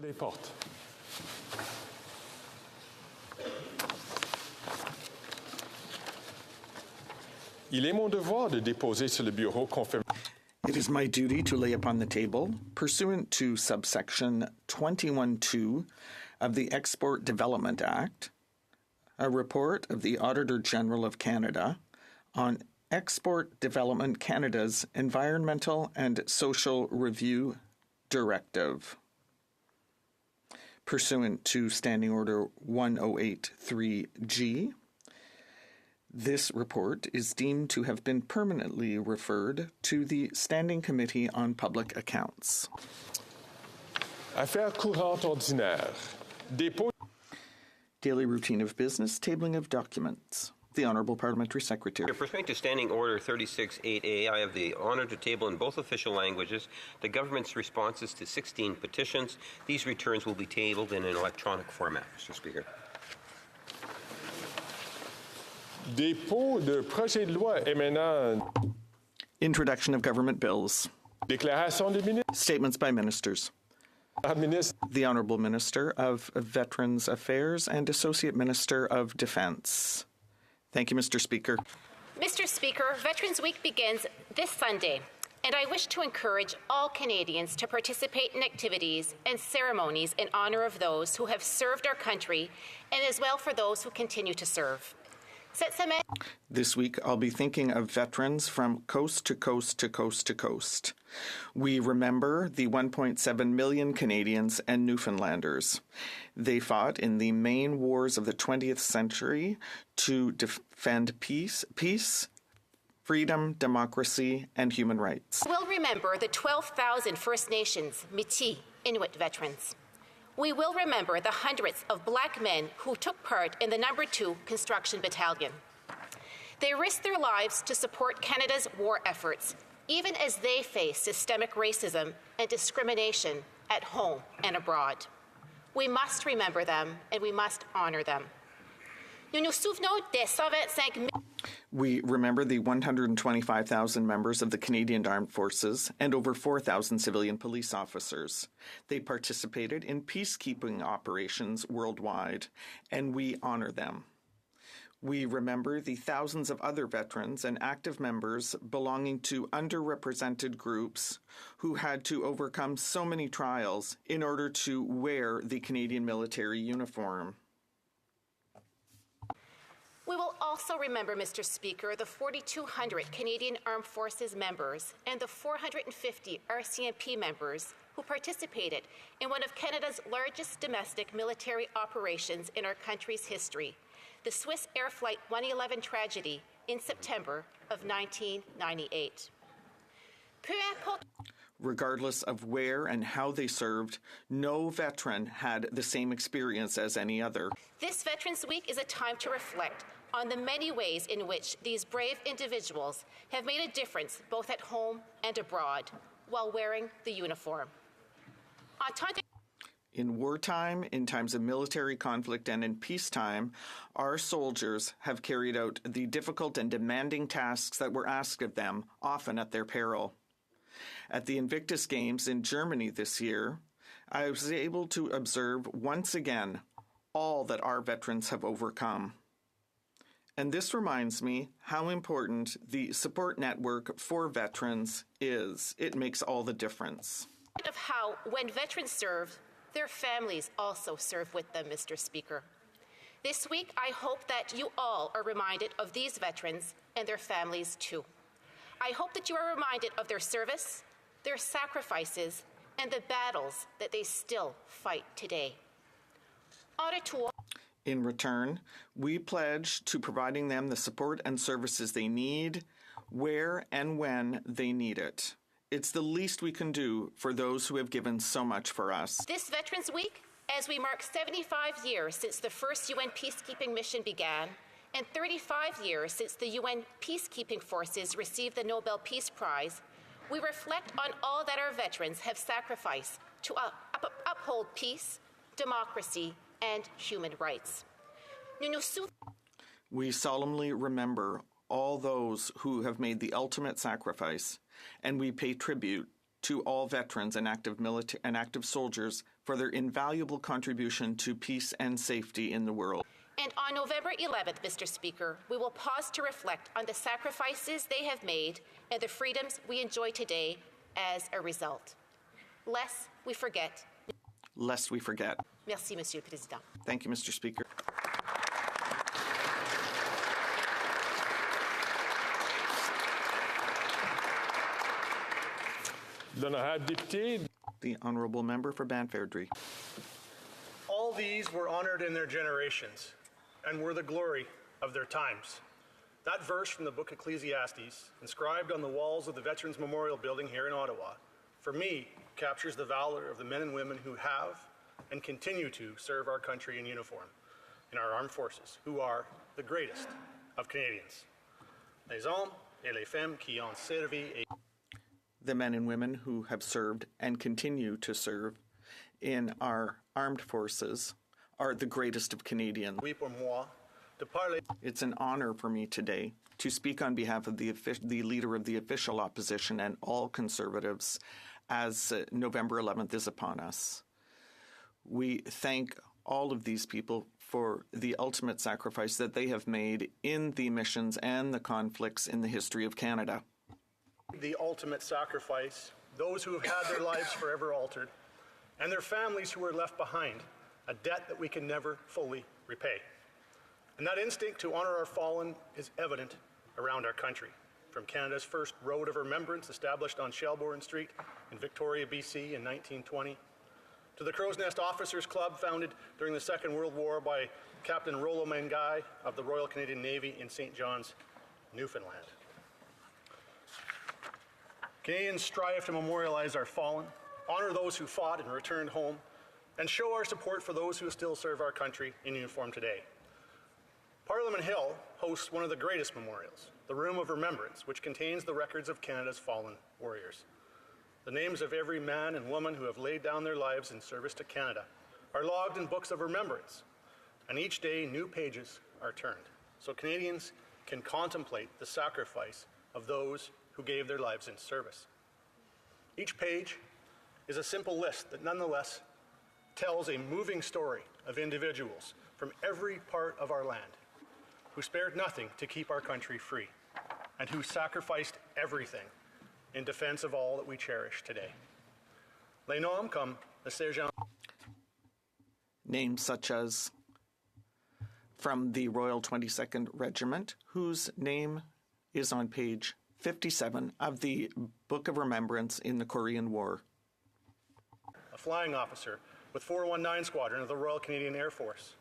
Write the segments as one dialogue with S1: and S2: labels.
S1: les portes. Il est mon devoir de déposer sur le bureau confirmation.
S2: It is my duty to lay upon the table, pursuant to subsection 21(2) of the Export Development Act, a report of the Auditor General of Canada on Export Development Canada's Environmental and Social Review Directive. Pursuant to Standing Order 1083G, this report is deemed to have been permanently referred to the Standing Committee on Public Accounts.
S1: Affaires courantes ordinaires. Dépôt.
S2: Daily routine of business, tabling of documents. The Honourable Parliamentary Secretary.
S3: Pursuant to Standing Order 36.8a, I have the honour to table in both official languages the government's responses to 16 petitions. These returns will be tabled in an electronic format, Mr. Speaker.
S1: Dépôt de projet de loi émanant.
S2: Introduction of government bills.
S1: Déclaration des ministres.
S2: Statements by ministers. The Honourable Minister of Veterans Affairs and Associate Minister of Defence. Thank you, Mr. Speaker.
S4: Mr. Speaker, Veterans Week begins this Sunday, and I wish to encourage all Canadians to participate in activities and ceremonies in honour of those who have served our country and as well for those who continue to serve.
S2: This week, I'll be thinking of veterans from coast to coast to coast to coast. We remember the 1.7 million Canadians and Newfoundlanders. They fought in the main wars of the 20th century to defend peace, freedom, democracy, and human rights.
S4: We'll remember the 12,000 First Nations, Métis, Inuit veterans. We will remember the hundreds of Black men who took part in the No. 2 Construction Battalion. They risked their lives to support Canada's war efforts, even as they face systemic racism and discrimination at home and abroad. We must remember them, and we must honour them. Nous nous souvenons des 125 000.
S2: We remember the 125,000 members of the Canadian Armed Forces and over 4,000 civilian police officers. They participated in peacekeeping operations worldwide, and we honor them. We remember the thousands of other veterans and active members belonging to underrepresented groups who had to overcome so many trials in order to wear the Canadian military uniform.
S4: We will also remember, Mr. Speaker, the 4,200 Canadian Armed Forces members and the 450 RCMP members who participated in one of Canada's largest domestic military operations in our country's history, the Swiss Air Flight 111 tragedy in September of 1998.
S2: Regardless of where and how they served, no veteran had the same experience as any other.
S4: This Veterans Week is a time to reflect on the many ways in which these brave individuals have made a difference both at home and abroad while wearing the uniform.
S2: In wartime, in times of military conflict, and in peacetime, our soldiers have carried out the difficult and demanding tasks that were asked of them, often at their peril. At the Invictus Games in Germany this year, I was able to observe once again all that our veterans have overcome. And this reminds me how important the support network for veterans is. It makes all the difference.
S4: Of how, when veterans serve, their families also serve with them, Mr. Speaker. This week, I hope that you all are reminded of these veterans and their families too. I hope that you are reminded of their service, their sacrifices, and the battles that they still fight today.
S2: In return, we pledge to providing them the support and services they need, where and when they need it. It's the least we can do for those who have given so much for us.
S4: This Veterans Week, as we mark 75 years since the first UN peacekeeping mission began, and 35 years since the UN peacekeeping forces received the Nobel Peace Prize, we reflect on all that our veterans have sacrificed to uphold peace, democracy, and human rights.
S2: We solemnly remember all those who have made the ultimate sacrifice, and we pay tribute to all veterans and active soldiers for their invaluable contribution to peace and safety in the world.
S4: And on November 11th, Mr. Speaker, we will pause to reflect on the sacrifices they have made and the freedoms we enjoy today as a result. Lest we forget.
S2: Lest we forget.
S4: Merci, Monsieur le Président.
S2: Thank you, Mr. Speaker.
S1: L'honorable député.
S2: The Honourable Member for Banff-Airdrie.
S5: All these were honored in their generations and were the glory of their times. That verse from the book Ecclesiastes, inscribed on the walls of the Veterans Memorial Building here in Ottawa, for me, captures the valor of the men and women who have and continue to serve our country in uniform in our armed forces, who are the greatest of Canadians. Les hommes et les femmes qui ont servi et
S2: the men and women who have served and continue to serve in our armed forces are the greatest of Canadians.
S5: oui pour moi, de parler.
S2: It's an honor for me today to speak on behalf of the leader of the official opposition and all Conservatives as November 11th is upon us. We thank all of these people for the ultimate sacrifice that they have made in the missions and the conflicts in the history of Canada.
S5: The ultimate sacrifice, those who have had their lives forever altered, and their families who were left behind, a debt that we can never fully repay. And that instinct to honor our fallen is evident around our country, from Canada's first Road of Remembrance established on Shelbourne Street in Victoria, BC in 1920, to the Crow's Nest Officers Club founded during the Second World War by Captain Rollo Mangai of the Royal Canadian Navy in St. John's, Newfoundland. Canadians strive to memorialize our fallen, honor those who fought and returned home, and show our support for those who still serve our country in uniform today. Parliament Hill hosts one of the greatest memorials, the Room of Remembrance, which contains the records of Canada's fallen warriors. The names of every man and woman who have laid down their lives in service to Canada are logged in books of remembrance, and each day new pages are turned, so Canadians can contemplate the sacrifice of those who gave their lives in service. Each page is a simple list that nonetheless tells a moving story of individuals from every part of our land who spared nothing to keep our country free and who sacrificed everything in defense of all that we cherish today. Les noms comme le sergent.
S2: Names such as from the Royal 22nd Regiment, whose name is on page 57 of the Book of Remembrance in the Korean War.
S5: A flying officer with 419 Squadron of the Royal Canadian Air Force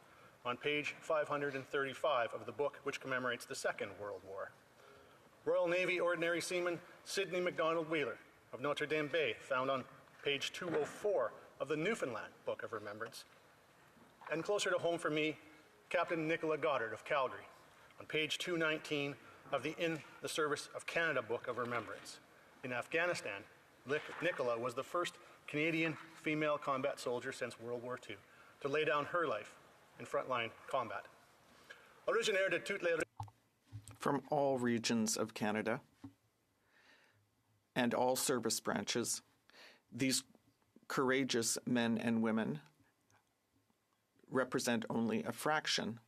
S5: on page 535 of the book which commemorates the Second World War. Royal Navy Ordinary Seaman Sidney MacDonald Wheeler of Notre Dame Bay, found on page 204 of the Newfoundland Book of Remembrance. And closer to home for me, Captain Nicola Goddard of Calgary on page 219 of the In the Service of Canada Book of Remembrance. In Afghanistan, Nicola was the first Canadian female combat soldier since World War II to lay down her life in frontline combat. Originaire de toutes les...
S2: From all regions of Canada and all service branches, these courageous men and women represent only a fraction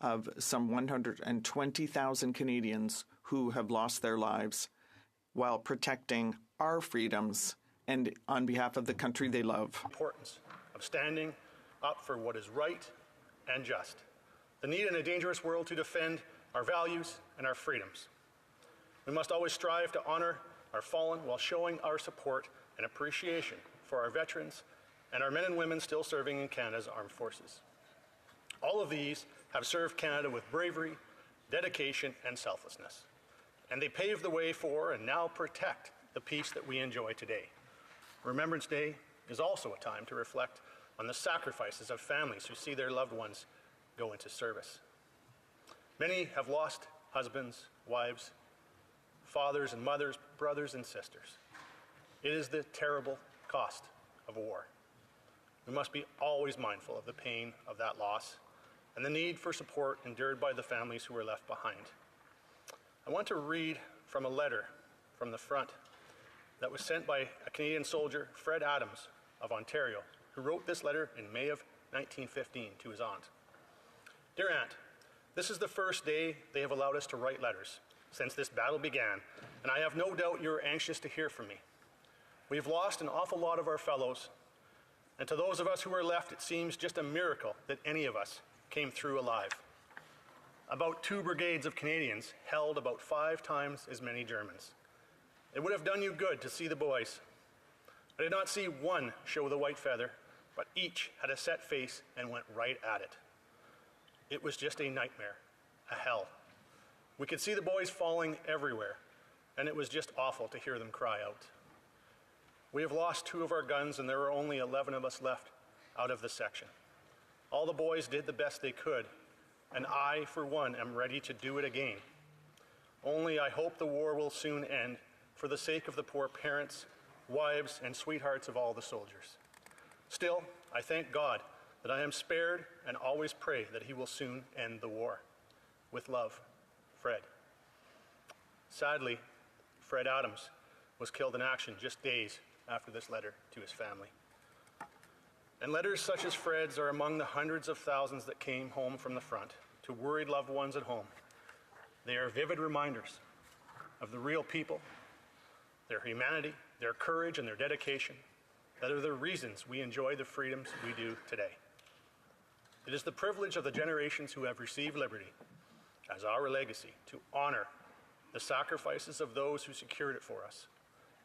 S2: of some 120,000 Canadians who have lost their lives while protecting our freedoms and on behalf of the country they love.
S5: Importance of standing up for what is right and just. The need in a dangerous world to defend our values and our freedoms. We must always strive to honor our fallen while showing our support and appreciation for our veterans and our men and women still serving in Canada's armed forces. All of these have served Canada with bravery, dedication, and selflessness. And they paved the way for and now protect the peace that we enjoy today. Remembrance Day is also a time to reflect on the sacrifices of families who see their loved ones go into service. Many have lost husbands, wives, fathers and mothers, brothers and sisters. It is the terrible cost of war. We must be always mindful of the pain of that loss and the need for support endured by the families who were left behind. I want to read from a letter from the front that was sent by a Canadian soldier, Fred Adams of Ontario, who wrote this letter in May of 1915 to his aunt. Dear Aunt, this is the first day they have allowed us to write letters since this battle began, and I have no doubt you're anxious to hear from me. We've lost an awful lot of our fellows, and to those of us who are left, it seems just a miracle that any of us came through alive. About 2 brigades of Canadians held about 5 times as many Germans. It would have done you good to see the boys. I did not see one show the white feather, but each had a set face and went right at it. It was just a nightmare, a hell. We could see the boys falling everywhere, and it was just awful to hear them cry out. We have lost 2 of our guns, and there are only 11 of us left out of the section. All the boys did the best they could, and I, for one, am ready to do it again. Only I hope the war will soon end for the sake of the poor parents, wives, and sweethearts of all the soldiers. Still, I thank God that I am spared and always pray that he will soon end the war. With love, Fred. Sadly, Fred Adams was killed in action just days after this letter to his family. And letters such as Fred's are among the hundreds of thousands that came home from the front to worried loved ones at home. They are vivid reminders of the real people, their humanity, their courage, and their dedication that are the reasons we enjoy the freedoms we do today. It is the privilege of the generations who have received liberty as our legacy to honor the sacrifices of those who secured it for us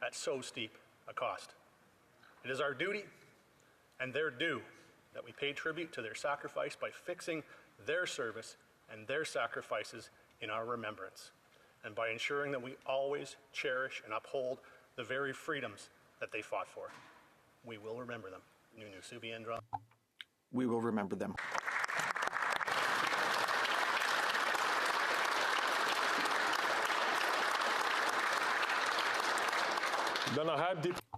S5: at so steep a cost. It is our duty and their due that we pay tribute to their sacrifice by fixing their service and their sacrifices in our remembrance, and by ensuring that we always cherish and uphold the very freedoms that they fought for. We will remember them. Nunu Subiendra.
S2: We will remember them.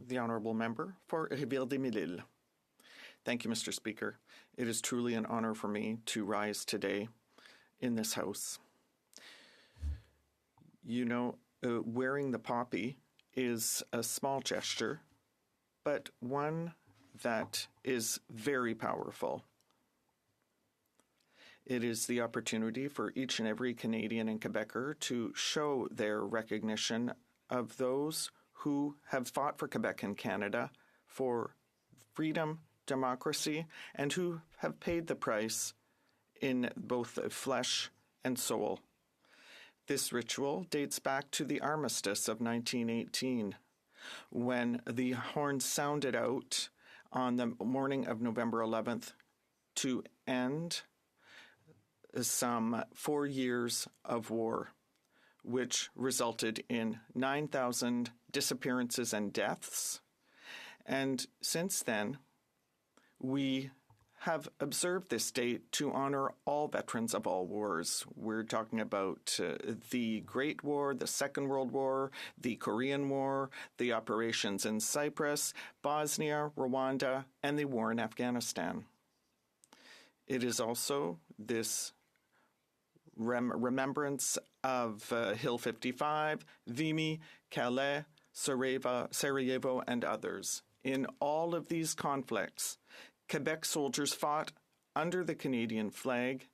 S2: The Honourable Member for Rivière-des-Mille-Îles. Thank you, Mr. Speaker. It is truly an honor for me to rise today in this House. You know, wearing the poppy is a small gesture, but one that is very powerful. It is the opportunity for each and every Canadian and Quebecer to show their recognition of those who have fought for Quebec and Canada for freedom, democracy, and who have paid the price in both flesh and soul. This ritual dates back to the armistice of 1918, when the horn sounded out on the morning of November 11th to end some 4 years of war, which resulted in 9,000 disappearances and deaths. And since then, we have observed this date to honor all veterans of all wars. We're talking about the Great War, the Second World War, the Korean War, the operations in Cyprus, Bosnia, Rwanda, and the war in Afghanistan. It is also this remembrance of Hill 55, Vimy, Calais, Sarajevo, and others. In all of these conflicts, Quebec soldiers fought under the Canadian flag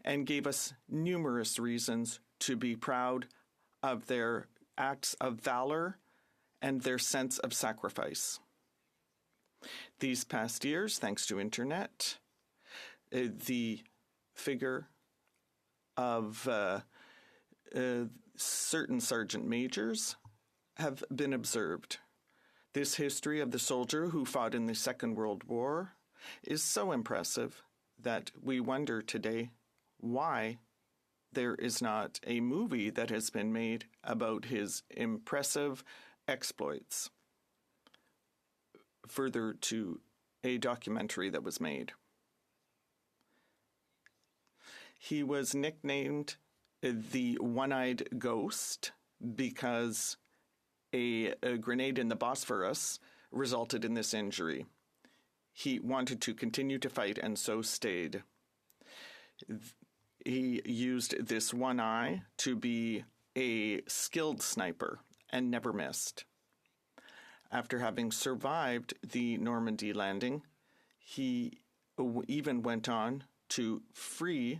S2: and gave us numerous reasons to be proud of their acts of valor and their sense of sacrifice. These past years, thanks to internet, the figure of certain sergeant majors have been observed. This history of the soldier who fought in the Second World War is so impressive that we wonder today why there is not a movie that has been made about his impressive exploits, further to a documentary that was made. He was nicknamed the One-Eyed Ghost because a grenade in the Bosphorus resulted in this injury. He wanted to continue to fight and so stayed. He used this one eye to be a skilled sniper and never missed. After having survived the Normandy landing, He even went on to free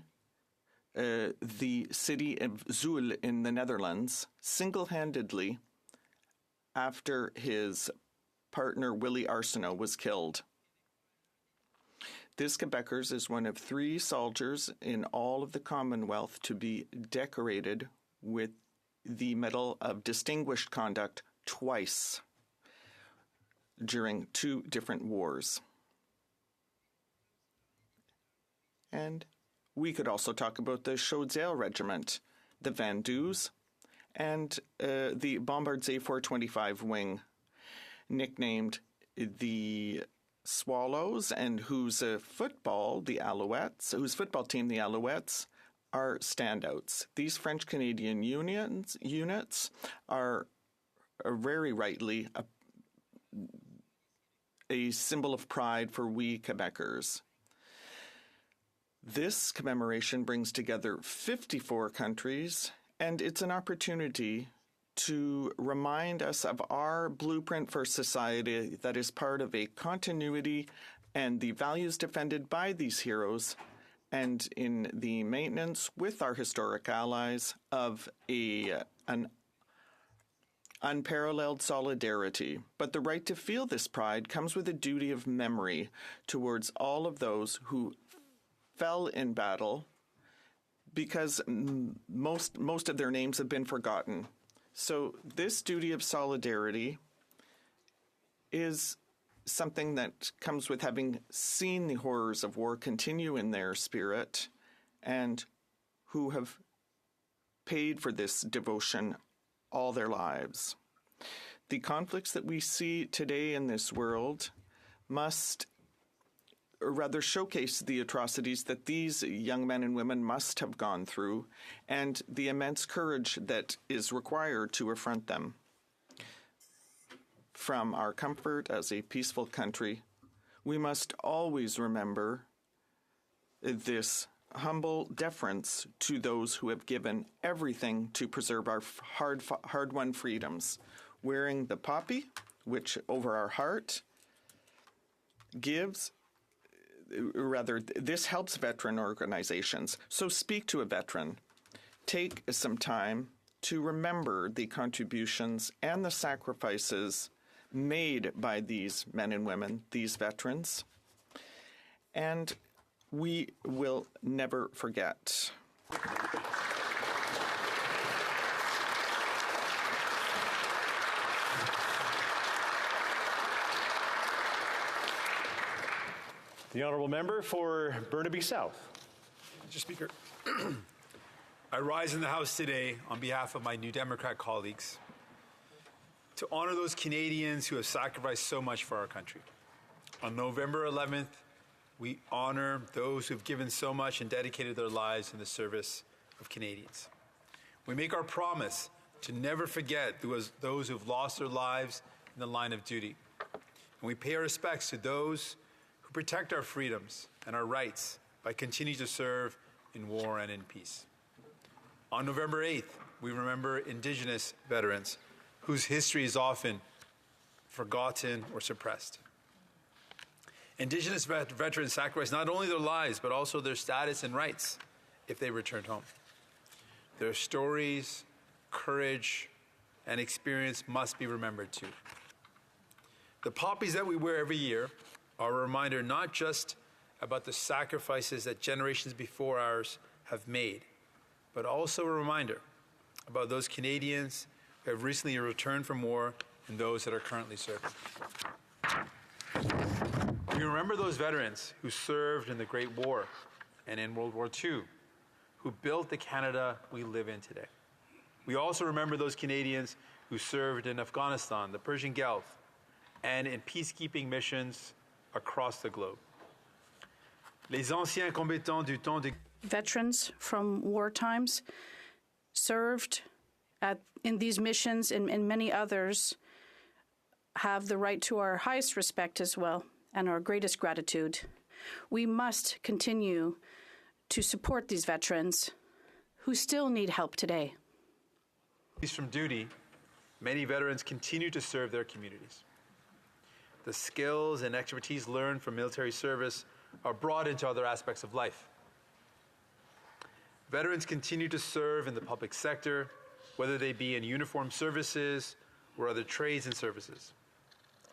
S2: the city of Zul in the Netherlands single-handedly after his partner Willie Arsenault was killed. This Quebecers is one of 3 soldiers in all of the Commonwealth to be decorated with the Medal of Distinguished Conduct twice during 2 different wars. And we could also talk about the Chaudière Regiment, the Vendoux, and the Bombardier 425 Wing, nicknamed the Swallows, and whose football team, the Alouettes, are standouts. These French-Canadian units are very rightly a symbol of pride for we Quebecers. This commemoration brings together 54 countries, and it's an opportunity to remind us of our blueprint for society that is part of a continuity and the values defended by these heroes, and in the maintenance with our historic allies of an unparalleled solidarity. But the right to feel this pride comes with a duty of memory towards all of those who fell in battle, because most of their names have been forgotten. So this duty of solidarity is something that comes with having seen the horrors of war continue in their spirit, and who have paid for this devotion all their lives. The conflicts that we see today in this world must rather showcase the atrocities that these young men and women must have gone through, and the immense courage that is required to affront them. From our comfort as a peaceful country, we must always remember this humble deference to those who have given everything to preserve our hard-won freedoms. Wearing the poppy, which over our heart this helps veteran organizations. So speak to a veteran. Take some time to remember the contributions and the sacrifices made by these men and women, these veterans, and we will never forget.
S6: The honourable member for Burnaby South.
S7: Mr. Speaker, I rise in the House today on behalf of my New Democrat colleagues to honour those Canadians who have sacrificed so much for our country. On November 11th, we honour those who have given so much and dedicated their lives in the service of Canadians. We make our promise to never forget those who have lost their lives in the line of duty. And we pay our respects to those who protect our freedoms and our rights by continuing to serve in war and in peace. On November 8th, we remember Indigenous veterans whose history is often forgotten or suppressed. Indigenous veterans sacrifice not only their lives, but also their status and rights if they returned home. Their stories, courage, and experience must be remembered too. The poppies that we wear every year are a reminder not just about the sacrifices that generations before ours have made, but also a reminder about those Canadians who have recently returned from war and those that are currently serving. We remember those veterans who served in the Great War and in World War II, who built the Canada we live in today. We also remember those Canadians who served in Afghanistan, the Persian Gulf, and in peacekeeping missions across the globe. Les anciens combattants du temps de...
S8: Veterans from war times served in these missions and many others have the right to our highest respect as well and our greatest gratitude. We must continue to support these veterans who still need help today.
S7: From duty, many veterans continue to serve their communities. the skills and expertise learned from military service are brought into other aspects of life. Veterans continue to serve in the public sector, whether they be in uniformed services or other trades and services.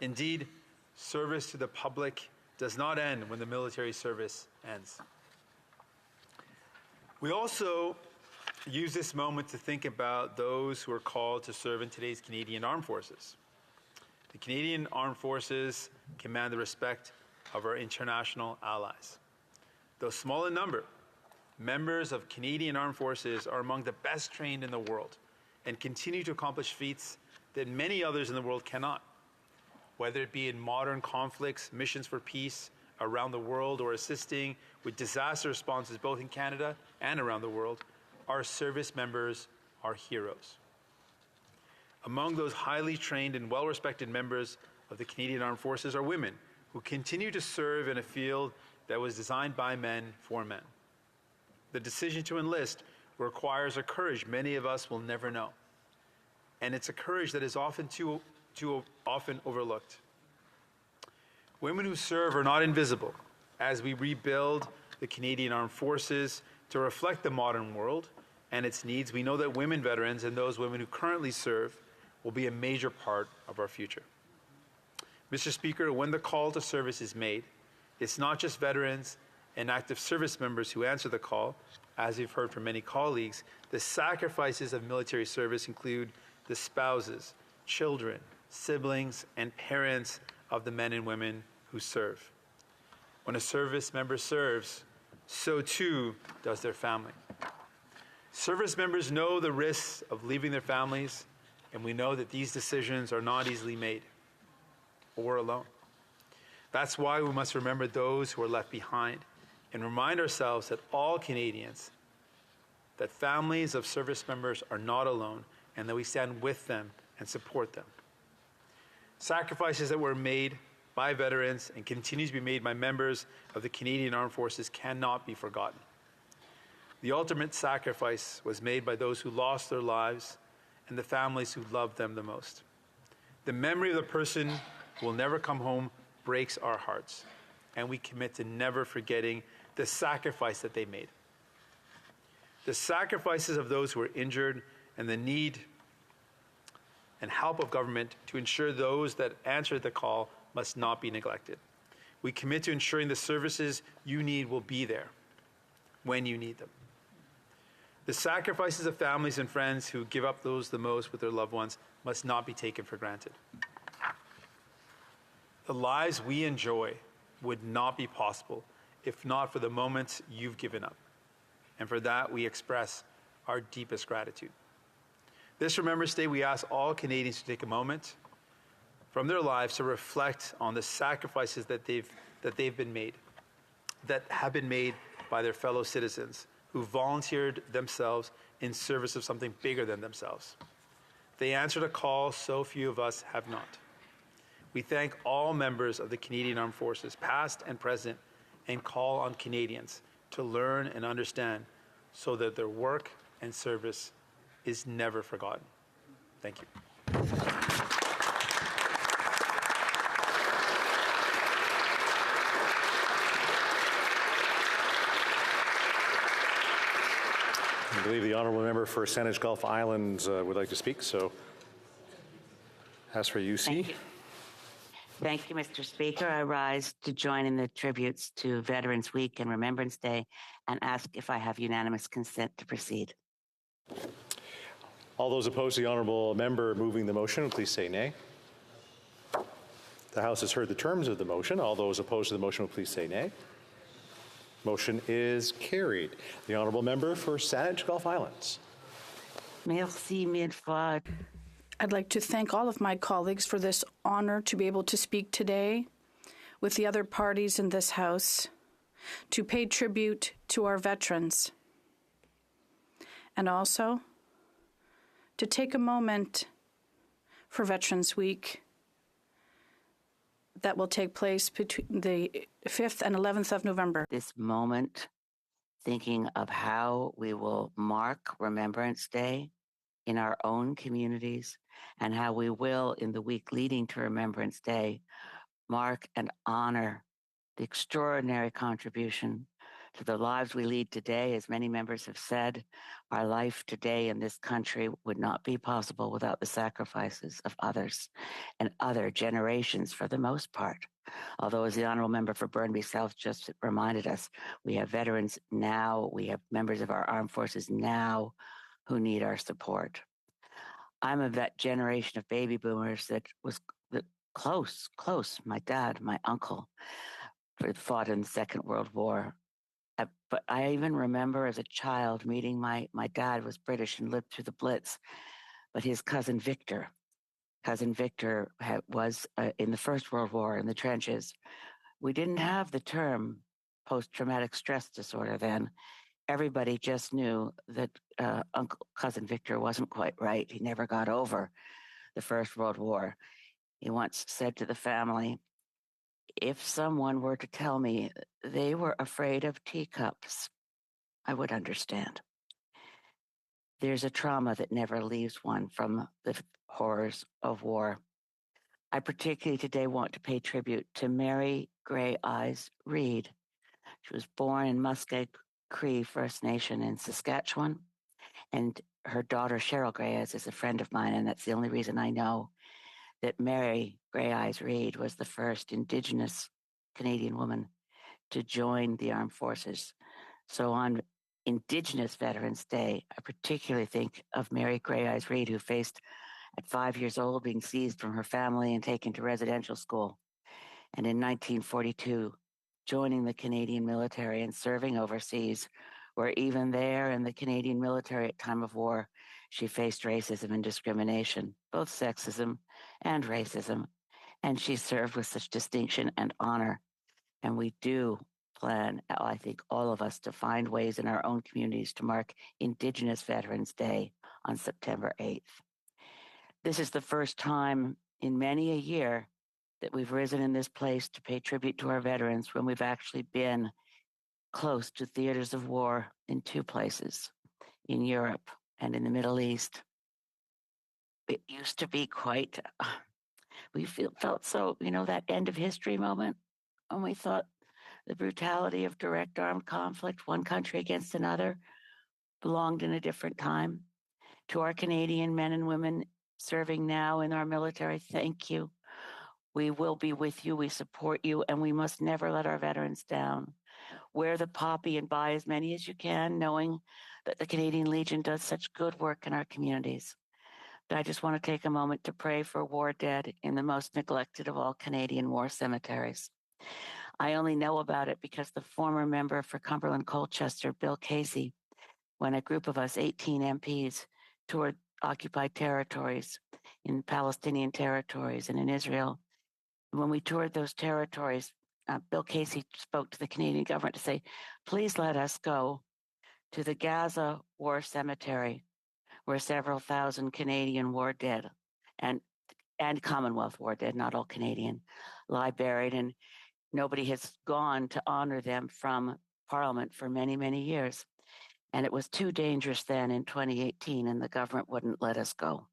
S7: Indeed, service to the public does not end when the military service ends. We also use this moment to think about those who are called to serve in today's Canadian Armed Forces. The Canadian Armed Forces command the respect of our international allies. Though small in number, members of Canadian Armed Forces are among the best trained in the world and continue to accomplish feats that many others in the world cannot. Whether it be in modern conflicts, missions for peace around the world, or assisting with disaster responses both in Canada and around the world, our service members are heroes. Among those highly trained and well-respected members of the Canadian Armed Forces are women who continue to serve in a field that was designed by men for men. The decision to enlist requires a courage many of us will never know. And it's a courage that is often too often overlooked. Women who serve are not invisible. As we rebuild the Canadian Armed Forces to reflect the modern world and its needs, we know that women veterans and those women who currently serve will be a major part of our future. Mr. Speaker, when the call to service is made, it's not just veterans and active service members who answer the call. As you've heard from many colleagues, the sacrifices of military service include the spouses, children, siblings, and parents of the men and women who serve. When a service member serves, so too does their family. Service members know the risks of leaving their families, and we know that these decisions are not easily made or alone. That's why we must remember those who are left behind and remind ourselves that all Canadians, that families of service members are not alone, and that we stand with them and support them. Sacrifices that were made by veterans and continue to be made by members of the Canadian Armed Forces cannot be forgotten. The ultimate sacrifice was made by those who lost their lives and the families who loved them the most. The memory of the person who will never come home breaks our hearts, and we commit to never forgetting the sacrifice that they made. The sacrifices of those who were injured and the need and help of government to ensure those that answered the call must not be neglected. We commit to ensuring the services you need will be there when you need them. The sacrifices of families and friends who give up those the most with their loved ones must not be taken for granted. The lives we enjoy would not be possible if not for the moments you've given up. And for that, we express our deepest gratitude. This Remembrance Day, we ask all Canadians to take a moment from their lives to reflect on the sacrifices that have been made by their fellow citizens who volunteered themselves in service of something bigger than themselves. They answered a call so few of us have not. We thank all members of the Canadian Armed Forces, past and present, and call on Canadians to learn and understand so that their work and service is never forgotten. Thank you.
S6: I believe the honourable member for Saanich Gulf Islands would like to speak, so ask for UC.
S9: Thank you. Thank you, Mr. Speaker. I rise to join in the tributes to Veterans Week and Remembrance Day and ask if I have unanimous consent to proceed.
S6: All those opposed to the honourable member moving the motion, please say nay. The House has heard the terms of the motion. All those opposed to the motion will please say nay. Motion is carried. The honourable member for Saanich Gulf Islands.
S9: Merci mille fois.
S8: I'd like to thank all of my colleagues for this honor to be able to speak today with the other parties in this House to pay tribute to our veterans, and also to take a moment for Veterans Week that will take place between the 5th and 11th of November.
S9: This moment, thinking of how we will mark Remembrance Day in our own communities and how we will, in the week leading to Remembrance Day, mark and honor the extraordinary contribution to the lives we lead today. As many members have said, our life today in this country would not be possible without the sacrifices of others and other generations for the most part. Although, as the Honourable Member for Burnaby South just reminded us, we have veterans now, we have members of our armed forces now who need our support. I'm of that generation of baby boomers that was close, my dad, my uncle, fought in the Second World War. But I even remember as a child meeting my dad was British and lived through the Blitz, but his cousin Victor was in the First World War in the trenches. We didn't have the term post-traumatic stress disorder then. Everybody just knew that cousin Victor wasn't quite right. He never got over the First World War. He once said to the family, if someone were to tell me they were afraid of teacups, I would understand. There's a trauma that never leaves one from the horrors of war. I particularly today want to pay tribute to Mary Grey Eyes Reid. She was born in Musqueam Cree First Nation in Saskatchewan, and her daughter Cheryl Grey Eyes is a friend of mine, and that's the only reason I know that Mary Grey Eyes Reid was the first Indigenous Canadian woman to join the armed forces. So on Indigenous Veterans Day, I particularly think of Mary Grey Eyes Reid, who faced at 5 years old being seized from her family and taken to residential school. And in 1942, joining the Canadian military and serving overseas, where even there in the Canadian military at time of war, she faced racism and discrimination, both sexism and racism. And she served with such distinction and honor. And we do plan, I think, all of us to find ways in our own communities to mark Indigenous Veterans Day on September 8th. This is the first time in many a year that we've risen in this place to pay tribute to our veterans when we've actually been close to theaters of war in two places, in Europe and in the Middle East. It used to be quite, we felt so, that end of history moment when we thought the brutality of direct armed conflict, one country against another, belonged in a different time. To our Canadian men and women serving now in our military, thank you. We will be with you, we support you, and we must never let our veterans down. Wear the poppy and buy as many as you can, knowing that the Canadian Legion does such good work in our communities. But I just want to take a moment to pray for war dead in the most neglected of all Canadian war cemeteries. I only know about it because the former member for Cumberland Colchester, Bill Casey, when a group of us, 18 MPs, toured occupied territories in Palestinian territories and in Israel. When we toured those territories, Bill Casey spoke to the Canadian government to say, please let us go to the Gaza War Cemetery, where several thousand Canadian war dead and Commonwealth war dead, not all Canadian, lie buried. And nobody has gone to honor them from Parliament for many, many years. And it was too dangerous then in 2018, and the government wouldn't let us go.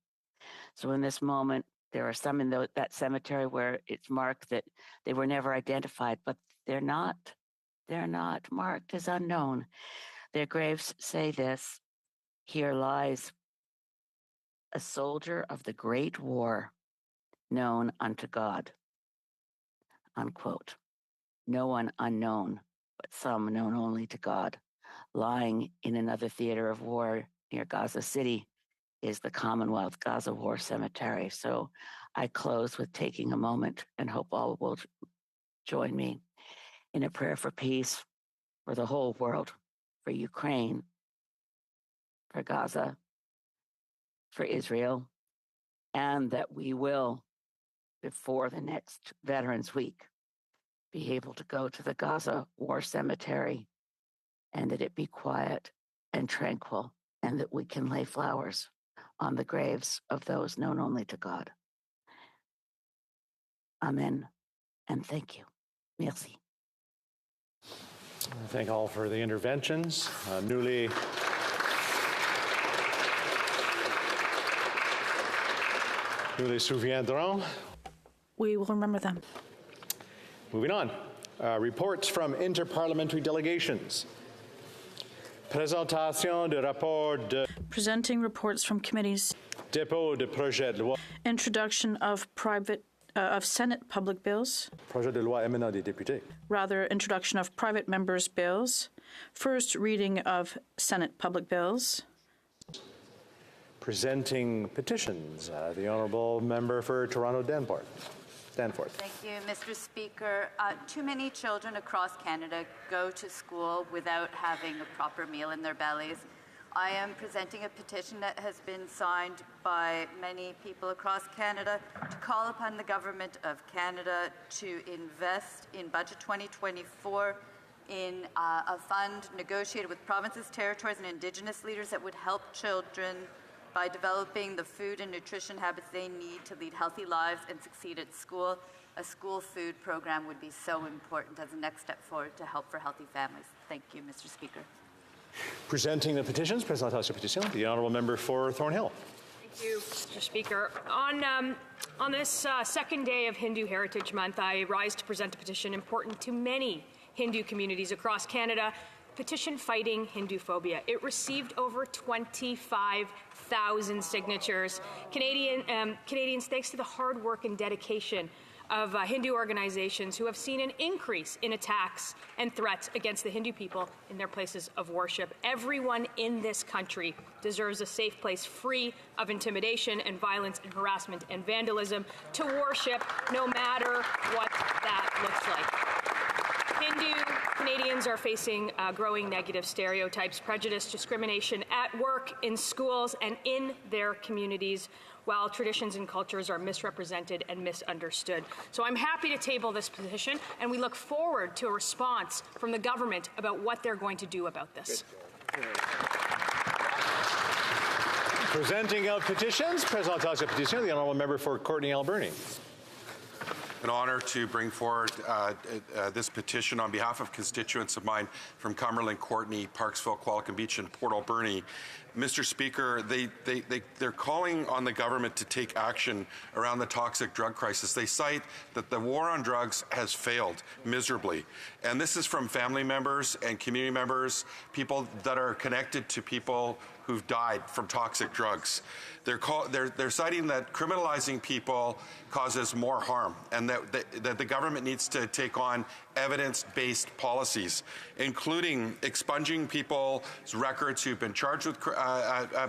S9: So in this moment, there are some in that cemetery where it's marked that they were never identified, but they're not marked as unknown. Their graves say this: here lies a soldier of the great war, known unto God, unquote. No one unknown, but some known only to God. Lying in another theater of war near Gaza City is the Commonwealth Gaza War Cemetery. So I close with taking a moment and hope all will join me in a prayer for peace for the whole world, for Ukraine, for Gaza, for Israel, and that we will, before the next Veterans Week, be able to go to the Gaza War Cemetery and that it be quiet and tranquil and that we can lay flowers on the graves of those known only to God. Amen. And thank you. Merci.
S6: I thank all for the interventions. Nous les souviendrons.
S8: We will remember them.
S6: Moving on. Reports from interparliamentary delegations. Présentation de rapport de
S8: Presenting reports from committees.
S6: dépôt de projet de loi.
S8: Introduction of Senate public bills.
S6: Projet de loi émanant des députés.
S8: Rather, introduction of private members' bills. First reading of Senate public bills.
S6: Presenting petitions. The Honourable Member for Toronto Danforth.
S10: Thank you, Mr. Speaker. Too many children across Canada go to school without having a proper meal in their bellies. I am presenting a petition that has been signed by many people across Canada to call upon the Government of Canada to invest in Budget 2024 in a fund negotiated with provinces, territories, and Indigenous leaders that would help children by developing the food and nutrition habits they need to lead healthy lives and succeed at school. A school food program would be so important as a next step forward to help for healthy families. Thank you, Mr. Speaker.
S6: Presenting the petitions. Présentation pétition. The Honourable Member for Thornhill.
S11: Thank you, Mr. Speaker. On this second day of Hindu Heritage Month, I rise to present a petition important to many Hindu communities across Canada. Petition Fighting Hindu Phobia. It received over 25,000 signatures. Canadians, thanks to the hard work and dedication of Hindu organizations who have seen an increase in attacks and threats against the Hindu people in their places of worship. Everyone in this country deserves a safe place free of intimidation and violence and harassment and vandalism to worship, no matter what that looks like. Hindu Canadians are facing growing negative stereotypes, prejudice, discrimination at work, in schools, and in their communities, while traditions and cultures are misrepresented and misunderstood. So I'm happy to table this petition, and we look forward to a response from the government about what they're going to do about this.
S6: Presenting of petitions. Présentation pétition. The Honourable Member for Courtenay Alberni.
S12: An honour to bring forward this petition on behalf of constituents of mine from Cumberland, Courtenay, Parksville, Qualicum Beach, and Port Alberni. Mr. Speaker, they're calling on the government to take action around the toxic drug crisis. They cite that the war on drugs has failed miserably. And this is from family members and community members, people that are connected to people who've died from toxic drugs. They're citing that criminalizing people causes more harm, and that the government needs to take on evidence-based policies, including expunging people's records who've been charged with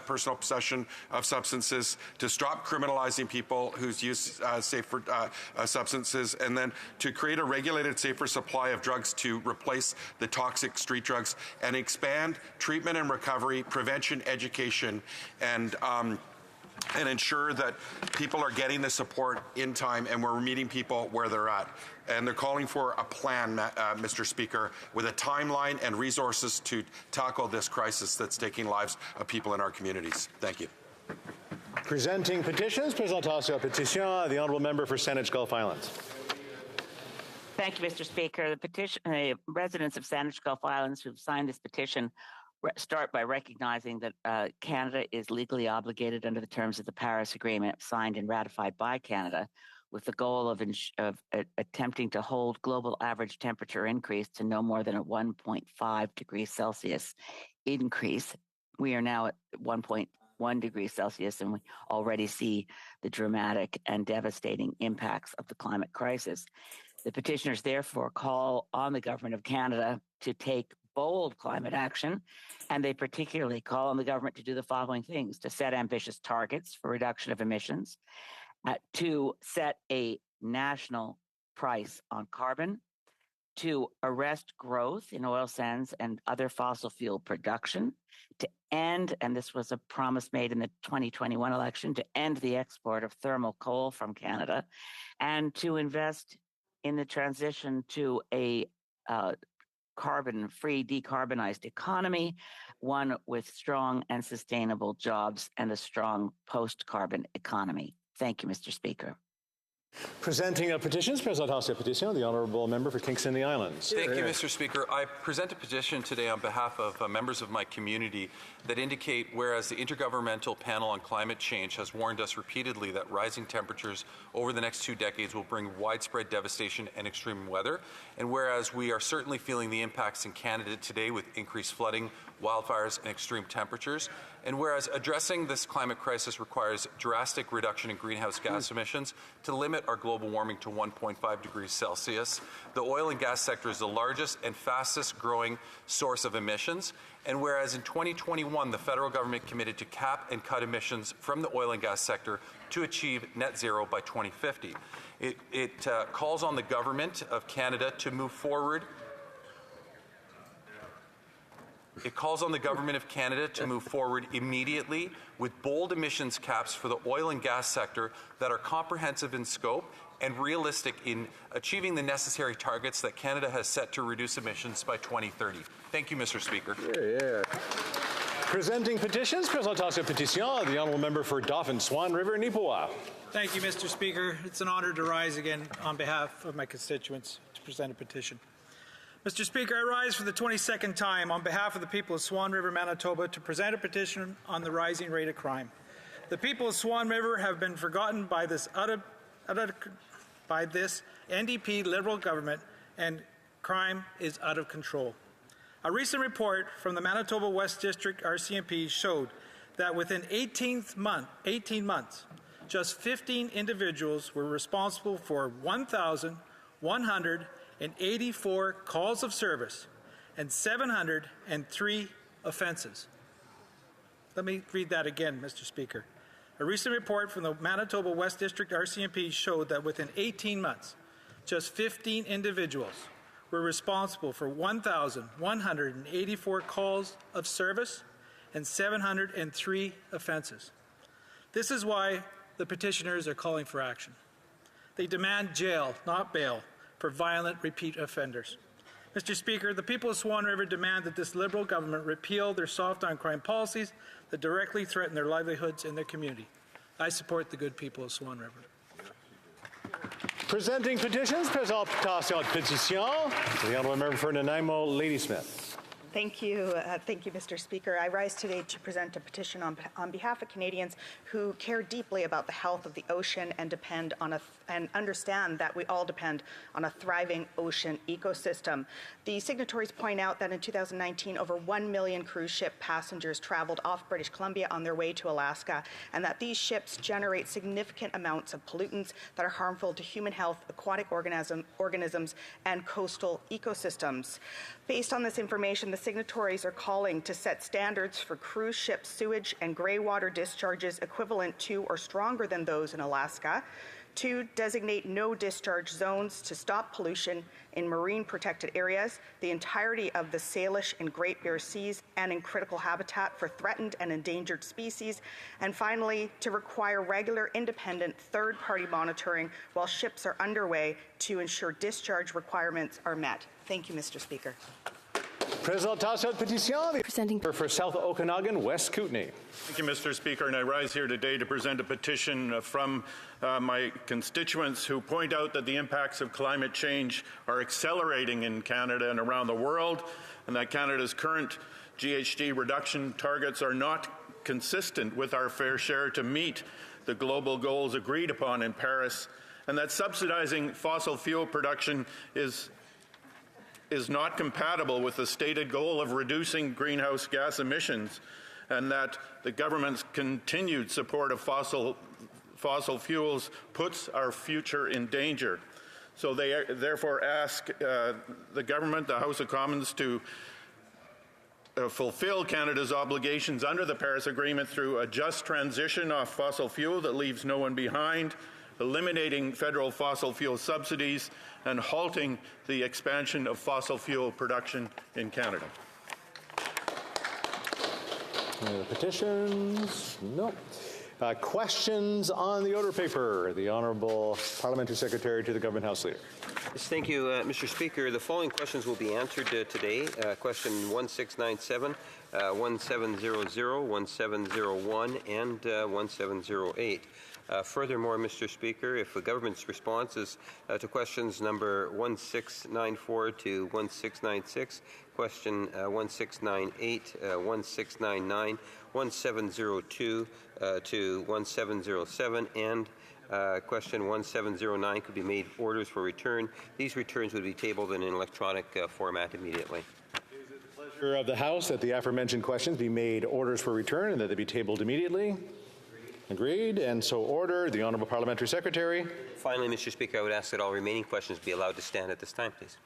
S12: personal possession of substances, to stop criminalizing people whose use safer substances, and then to create a regulated, safer supply of drugs to replace the toxic street drugs, and expand treatment and recovery, prevention, education, and ensure that people are getting the support in time and we're meeting people where they're at. And they're calling for a plan, Mr. Speaker, with a timeline and resources to tackle this crisis that's taking lives of people in our communities. Thank you.
S6: Presenting petitions. Présentation pétition. The Honourable Member for Saanich Gulf Islands.
S9: Thank you, Mr. Speaker. The residents of Saanich Gulf Islands who've signed this petition start by recognizing that Canada is legally obligated under the terms of the Paris Agreement signed and ratified by Canada, with the goal of attempting to hold global average temperature increase to no more than a 1.5 degrees Celsius increase. We are now at 1.1 degrees Celsius, and we already see the dramatic and devastating impacts of the climate crisis. The petitioners therefore call on the Government of Canada to take bold climate action, and they particularly call on the government to do the following things: to set ambitious targets for reduction of emissions, to set a national price on carbon, to arrest growth in oil sands and other fossil fuel production, to end, and this was a promise made in the 2021 election, to end the export of thermal coal from Canada, and to invest in the transition to a carbon-free, decarbonized economy, one with strong and sustainable jobs and a strong post-carbon economy. Thank you, Mr. Speaker.
S6: Presenting petitions, Présentation Petition, the Honourable Member for Kingston and the Islands.
S13: Thank you, Mr. Speaker. I present a petition today on behalf of members of my community that indicate whereas the Intergovernmental Panel on Climate Change has warned us repeatedly that rising temperatures over the next 2 decades will bring widespread devastation and extreme weather, and whereas we are certainly feeling the impacts in Canada today with increased flooding, wildfires, and extreme temperatures, and whereas addressing this climate crisis requires drastic reduction in greenhouse gas emissions to limit our global warming to 1.5 degrees Celsius, the oil and gas sector is the largest and fastest growing source of emissions, and whereas in 2021 the federal government committed to cap and cut emissions from the oil and gas sector to achieve net zero by 2050. It calls on the government of Canada to move forward. It calls on the Government of Canada to move forward immediately with bold emissions caps for the oil and gas sector that are comprehensive in scope and realistic in achieving the necessary targets that Canada has set to reduce emissions by 2030. Thank you, Mr. Speaker.
S6: Presenting petitions, Présentation Petition, the Honourable Member for Dauphin, Swan River, Nipawin.
S14: Thank you, Mr. Speaker. It's an honor to rise again on behalf of my constituents to present a petition. Mr. Speaker, I rise for the 22nd time on behalf of the people of Swan River, Manitoba, to present a petition on the rising rate of crime. The people of Swan River have been forgotten by this NDP Liberal government, and crime is out of control. A recent report from the Manitoba West District RCMP showed that within 18 months, just 15 individuals were responsible for 1,184 calls of service and 703 offences. Let me read that again, Mr. Speaker. A recent report from the Manitoba West District RCMP showed that within 18 months, just 15 individuals were responsible for 1,184 calls of service and 703 offences. This is why the petitioners are calling for action. They demand jail, not bail, for violent repeat offenders. Mr. Speaker, the people of Swan River demand that this Liberal government repeal their soft on crime policies that directly threaten their livelihoods and their community. I support the good people of Swan River.
S6: Presenting petitions, Présentation Petition, the Honourable Member for Nanaimo, Ladysmith.
S15: Thank you, Mr. Speaker. I rise today to present a petition on behalf of Canadians who care deeply about the health of the ocean and depend on and understand that we all depend on a thriving ocean ecosystem. The signatories point out that in 2019, over 1 million cruise ship passengers traveled off British Columbia on their way to Alaska, and that these ships generate significant amounts of pollutants that are harmful to human health, aquatic organisms, and coastal ecosystems. Based on this information, the signatories are calling to set standards for cruise ship sewage and grey water discharges equivalent to or stronger than those in Alaska, to designate no discharge zones to stop pollution in marine protected areas, the entirety of the Salish and Great Bear Seas, and in critical habitat for threatened and endangered species, and finally, to require regular independent third-party monitoring while ships are underway to ensure discharge requirements are met. Thank you, Mr. Speaker.
S6: Présentation Petition, presenting for South Okanagan, West Kootenay.
S16: Thank you, Mr. Speaker, and I rise here today to present a petition from my constituents who point out that the impacts of climate change are accelerating in Canada and around the world, and that Canada's current GHG reduction targets are not consistent with our fair share to meet the global goals agreed upon in Paris, and that subsidizing fossil fuel production is not compatible with the stated goal of reducing greenhouse gas emissions, and that the government's continued support of fossil fuels puts our future in danger. So they therefore ask the government, the House of Commons, to fulfill Canada's obligations under the Paris Agreement through a just transition off fossil fuel that leaves no one behind, eliminating federal fossil fuel subsidies, and halting the expansion of fossil fuel production in Canada.
S6: Petitions? No. Questions on the order paper? The Honourable Parliamentary Secretary to the Government House Leader.
S3: Yes, thank you, Mr. Speaker. The following questions will be answered today. Question 1697, 1700, 1701, and 1708. Furthermore, Mr. Speaker, if the government's responses to questions number 1694 to 1696, question 1698, 1699, 1702 to 1707, and question 1709 could be made orders for return, these returns would be tabled in an electronic format immediately.
S6: Pleasure of the House that the aforementioned questions be made orders for return and that they be tabled immediately. Agreed, and so ordered. The Honourable Parliamentary Secretary.
S3: Finally, Mr. Speaker, I would ask that all remaining questions be allowed to stand at this time, please.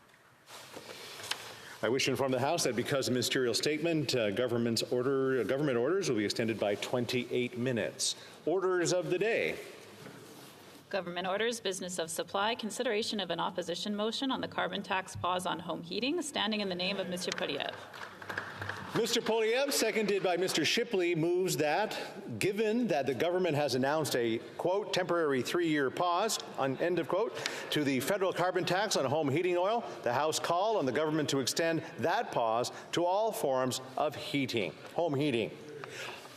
S6: I wish to inform the House that because of ministerial statement, government orders will be extended by 28 minutes. Orders of the day.
S17: Government orders, business of supply, consideration of an opposition motion on the carbon tax pause on home heating, standing in the name of Mr. Poilievre.
S6: Mr. Poilievre, seconded by Mr. Shipley, moves that, given that the government has announced a, quote, temporary 3-year pause, end of quote, to the federal carbon tax on home heating oil, the House call on the government to extend that pause to all forms of heating, home heating.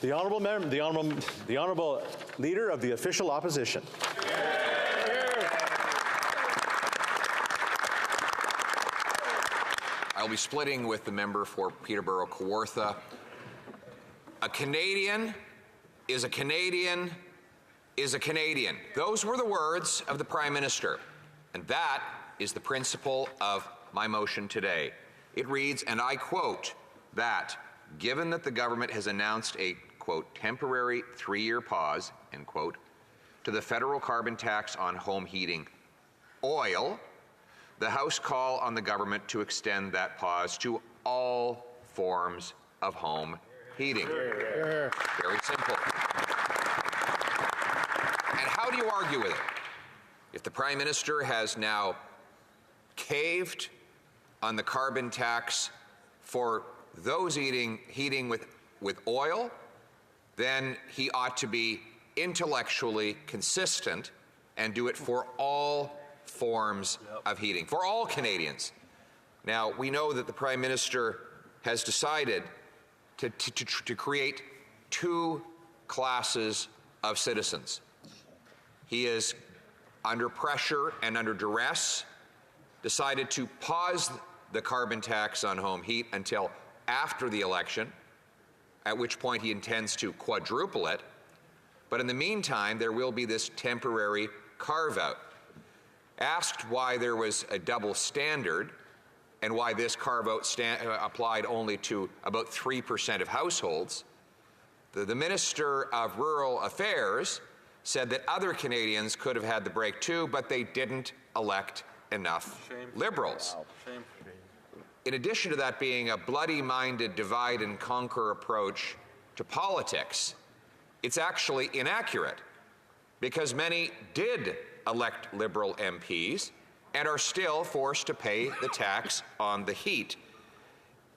S6: The Honourable Leader of the Official Opposition.
S18: I'll be splitting with the member for Peterborough-Kawartha. A Canadian is a Canadian is a Canadian. Those were the words of the Prime Minister, and that is the principle of my motion today. It reads, and I quote, that given that the government has announced a, quote, temporary 3-year pause, end quote, to the federal carbon tax on home heating oil, the House call on the government to extend that pause to all forms of home heating. Very simple. And how do you argue with it? If the Prime Minister has now caved on the carbon tax for those heating with oil, then he ought to be intellectually consistent and do it for all forms of heating, for all Canadians. Now, we know that the Prime Minister has decided to create 2 classes of citizens. He is under pressure and under duress decided to pause the carbon tax on home heat until after the election, at which point he intends to quadruple it. But in the meantime, there will be this temporary carve-out. Asked why there was a double standard and why this carve-out applied only to about 3% of households, the Minister of Rural Affairs said that other Canadians could have had the break too, but they didn't elect enough Liberals. In addition to that being a bloody-minded divide-and-conquer approach to politics, it's actually inaccurate because many did elect Liberal MPs and are still forced to pay the tax on the heat.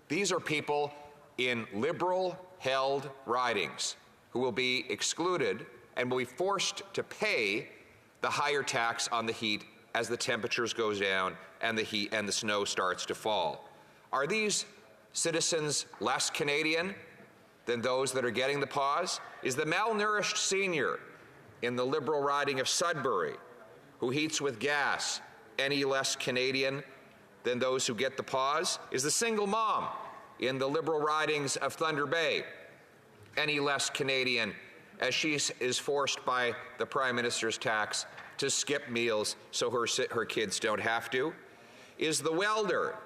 S18: These are people in Liberal-held ridings who will be excluded and will be forced to pay the higher tax on the heat as the temperatures go down and the heat and the snow starts to fall. Are these citizens less Canadian than those that are getting the pause? Is the malnourished senior in the Liberal riding of Sudbury who heats with gas any less Canadian than those who get the pause? Is the single mom in the Liberal ridings of Thunder Bay any less Canadian as she is forced by the Prime Minister's tax to skip meals so her kids don't have to? Is the welder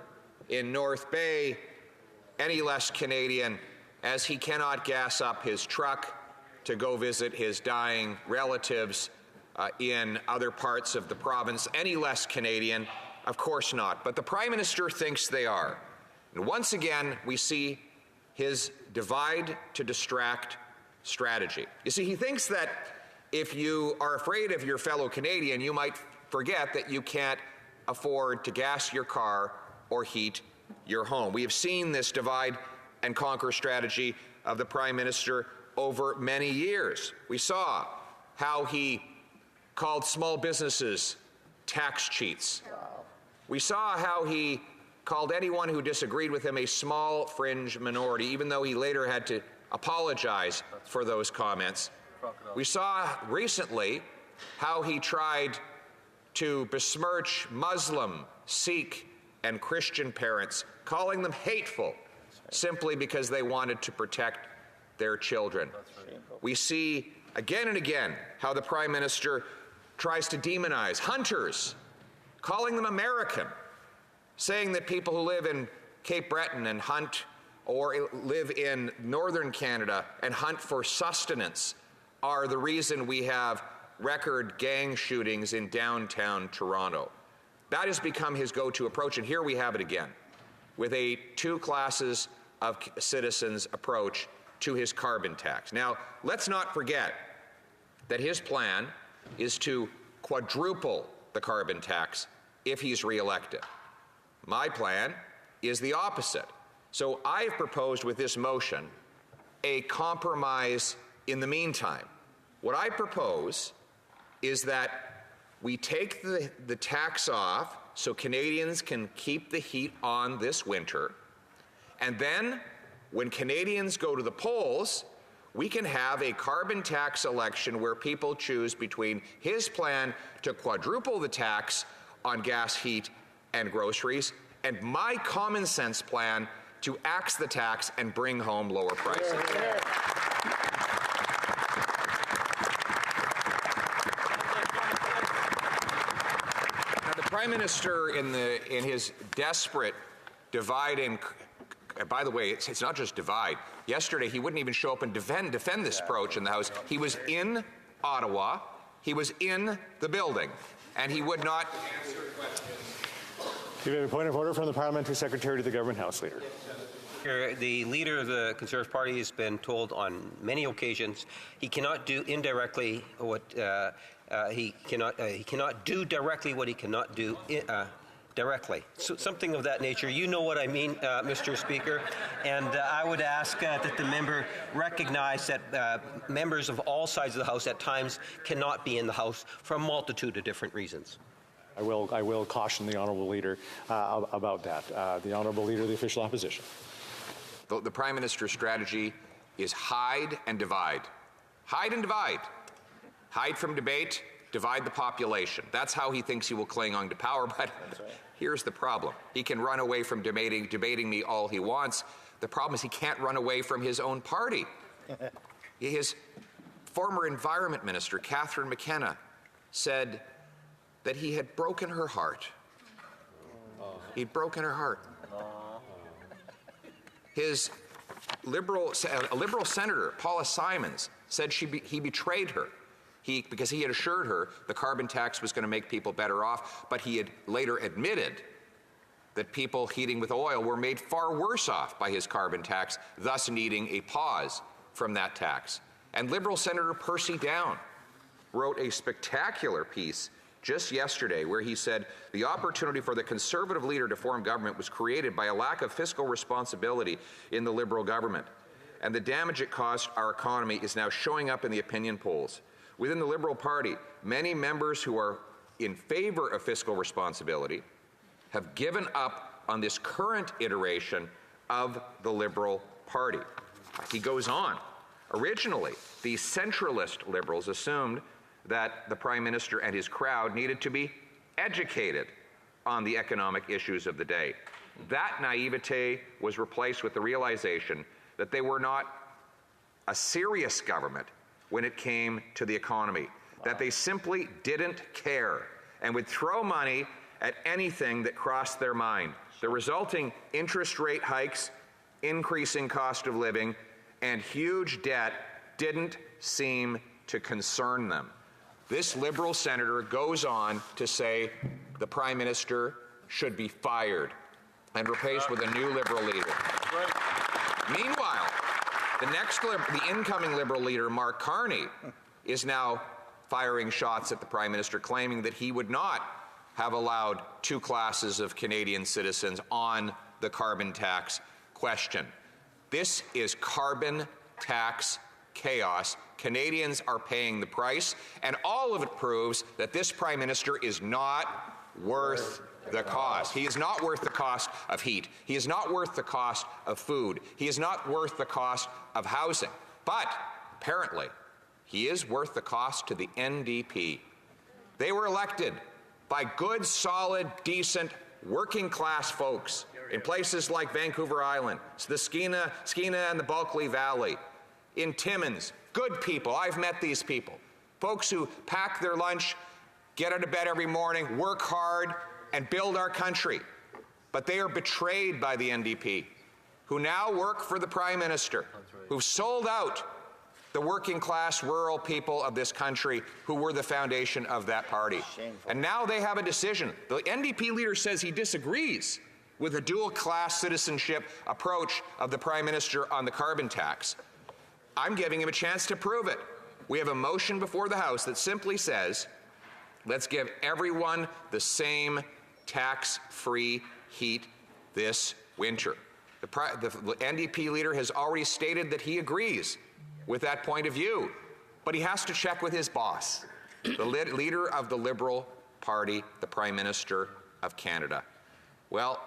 S18: in North Bay any less Canadian as he cannot gas up his truck to go visit his dying relatives in other parts of the province any less Canadian? Of course not. But the Prime Minister thinks they are. And once again, we see his divide to distract strategy. You see, he thinks that if you are afraid of your fellow Canadian, you might forget that you can't afford to gas your car or heat your home. We have seen this divide and conquer strategy of the Prime Minister over many years. We saw how he called small businesses tax cheats. We saw how he called anyone who disagreed with him a small fringe minority, even though he later had to apologize for those comments. We saw recently how he tried to besmirch Muslim, Sikh, and Christian parents, calling them hateful simply because they wanted to protect their children. We see again and again how the Prime Minister tries to demonize hunters, calling them American, saying that people who live in Cape Breton and hunt or live in northern Canada and hunt for sustenance are the reason we have record gang shootings in downtown Toronto. That has become his go-to approach, and here we have it again, with a two classes of citizens approach to his carbon tax. Now, let's not forget that his plan is to quadruple the carbon tax if he's reelected. My plan is the opposite. So I've proposed with this motion a compromise in the meantime. What I propose is that we take the tax off so Canadians can keep the heat on this winter, and then when Canadians go to the polls, we can have a carbon tax election where people choose between his plan to quadruple the tax on gas, heat, and groceries, and my common sense plan to axe the tax and bring home lower prices. Now, the Prime Minister, in his desperate divide and by the way, it's not just divide. Yesterday, he wouldn't even show up and defend this approach in the House. He was in Ottawa. He was in the building, and he would not answer questions.
S6: You have a point of order from the Parliamentary Secretary to the Government House Leader.
S3: The leader of the Conservative Party has been told on many occasions he cannot do indirectly what he cannot do directly what he cannot do directly. So something of that nature. You know what I mean, Mr. Speaker. And I would ask that the member recognize that members of all sides of the House at times cannot be in the House for a multitude of different reasons.
S6: I will caution the Honourable Leader about that. The Honourable Leader of the Official Opposition.
S18: The Prime Minister's strategy is hide and divide. Hide and divide. Hide from debate, divide the population. That's how he thinks he will cling on to power, but here's the problem. He can run away from debating me all he wants. The problem is he can't run away from his own party. His former Environment Minister, Catherine McKenna, said that he had broken her heart. He'd broken her heart. His a Liberal Senator, Paula Simons, said he betrayed her. Because he had assured her the carbon tax was going to make people better off, but he had later admitted that people heating with oil were made far worse off by his carbon tax, thus needing a pause from that tax. And Liberal Senator Percy Down wrote a spectacular piece just yesterday where he said the opportunity for the Conservative leader to form government was created by a lack of fiscal responsibility in the Liberal government. And the damage it caused our economy is now showing up in the opinion polls. Within the Liberal Party, many members who are in favor of fiscal responsibility have given up on this current iteration of the Liberal Party. He goes on. Originally, the centralist Liberals assumed that the Prime Minister and his crowd needed to be educated on the economic issues of the day. That naivete was replaced with the realization that they were not a serious government when it came to the economy, that they simply didn't care and would throw money at anything that crossed their mind. The resulting interest rate hikes, increasing cost of living, and huge debt didn't seem to concern them. This Liberal senator goes on to say the Prime Minister should be fired and replaced with a new Liberal leader. Meanwhile, the incoming Liberal leader, Mark Carney, is now firing shots at the Prime Minister, claiming that he would not have allowed two classes of Canadian citizens on the carbon tax question. This is carbon tax chaos. Canadians are paying the price, and all of it proves that this Prime Minister is not worth the cost. He is not worth the cost of heat. He is not worth the cost of food. He is not worth the cost of housing. But apparently, he is worth the cost to the NDP. They were elected by good, solid, decent, working-class folks in places like Vancouver Island, the Skeena and the Bulkley Valley, in Timmins. Good people. I've met these people. Folks who pack their lunch, get out of bed every morning, work hard, and build our country. But they are betrayed by the NDP, who now work for the Prime Minister, who've sold out the working class rural people of this country who were the foundation of that party. Shameful. And now they have a decision. The NDP leader says he disagrees with the dual class citizenship approach of the Prime Minister on the carbon tax. I'm giving him a chance to prove it. We have a motion before the House that simply says, let's give everyone the same tax-free heat this winter. The NDP leader has already stated that he agrees with that point of view, but he has to check with his boss, the leader of the Liberal Party, the Prime Minister of Canada. Well,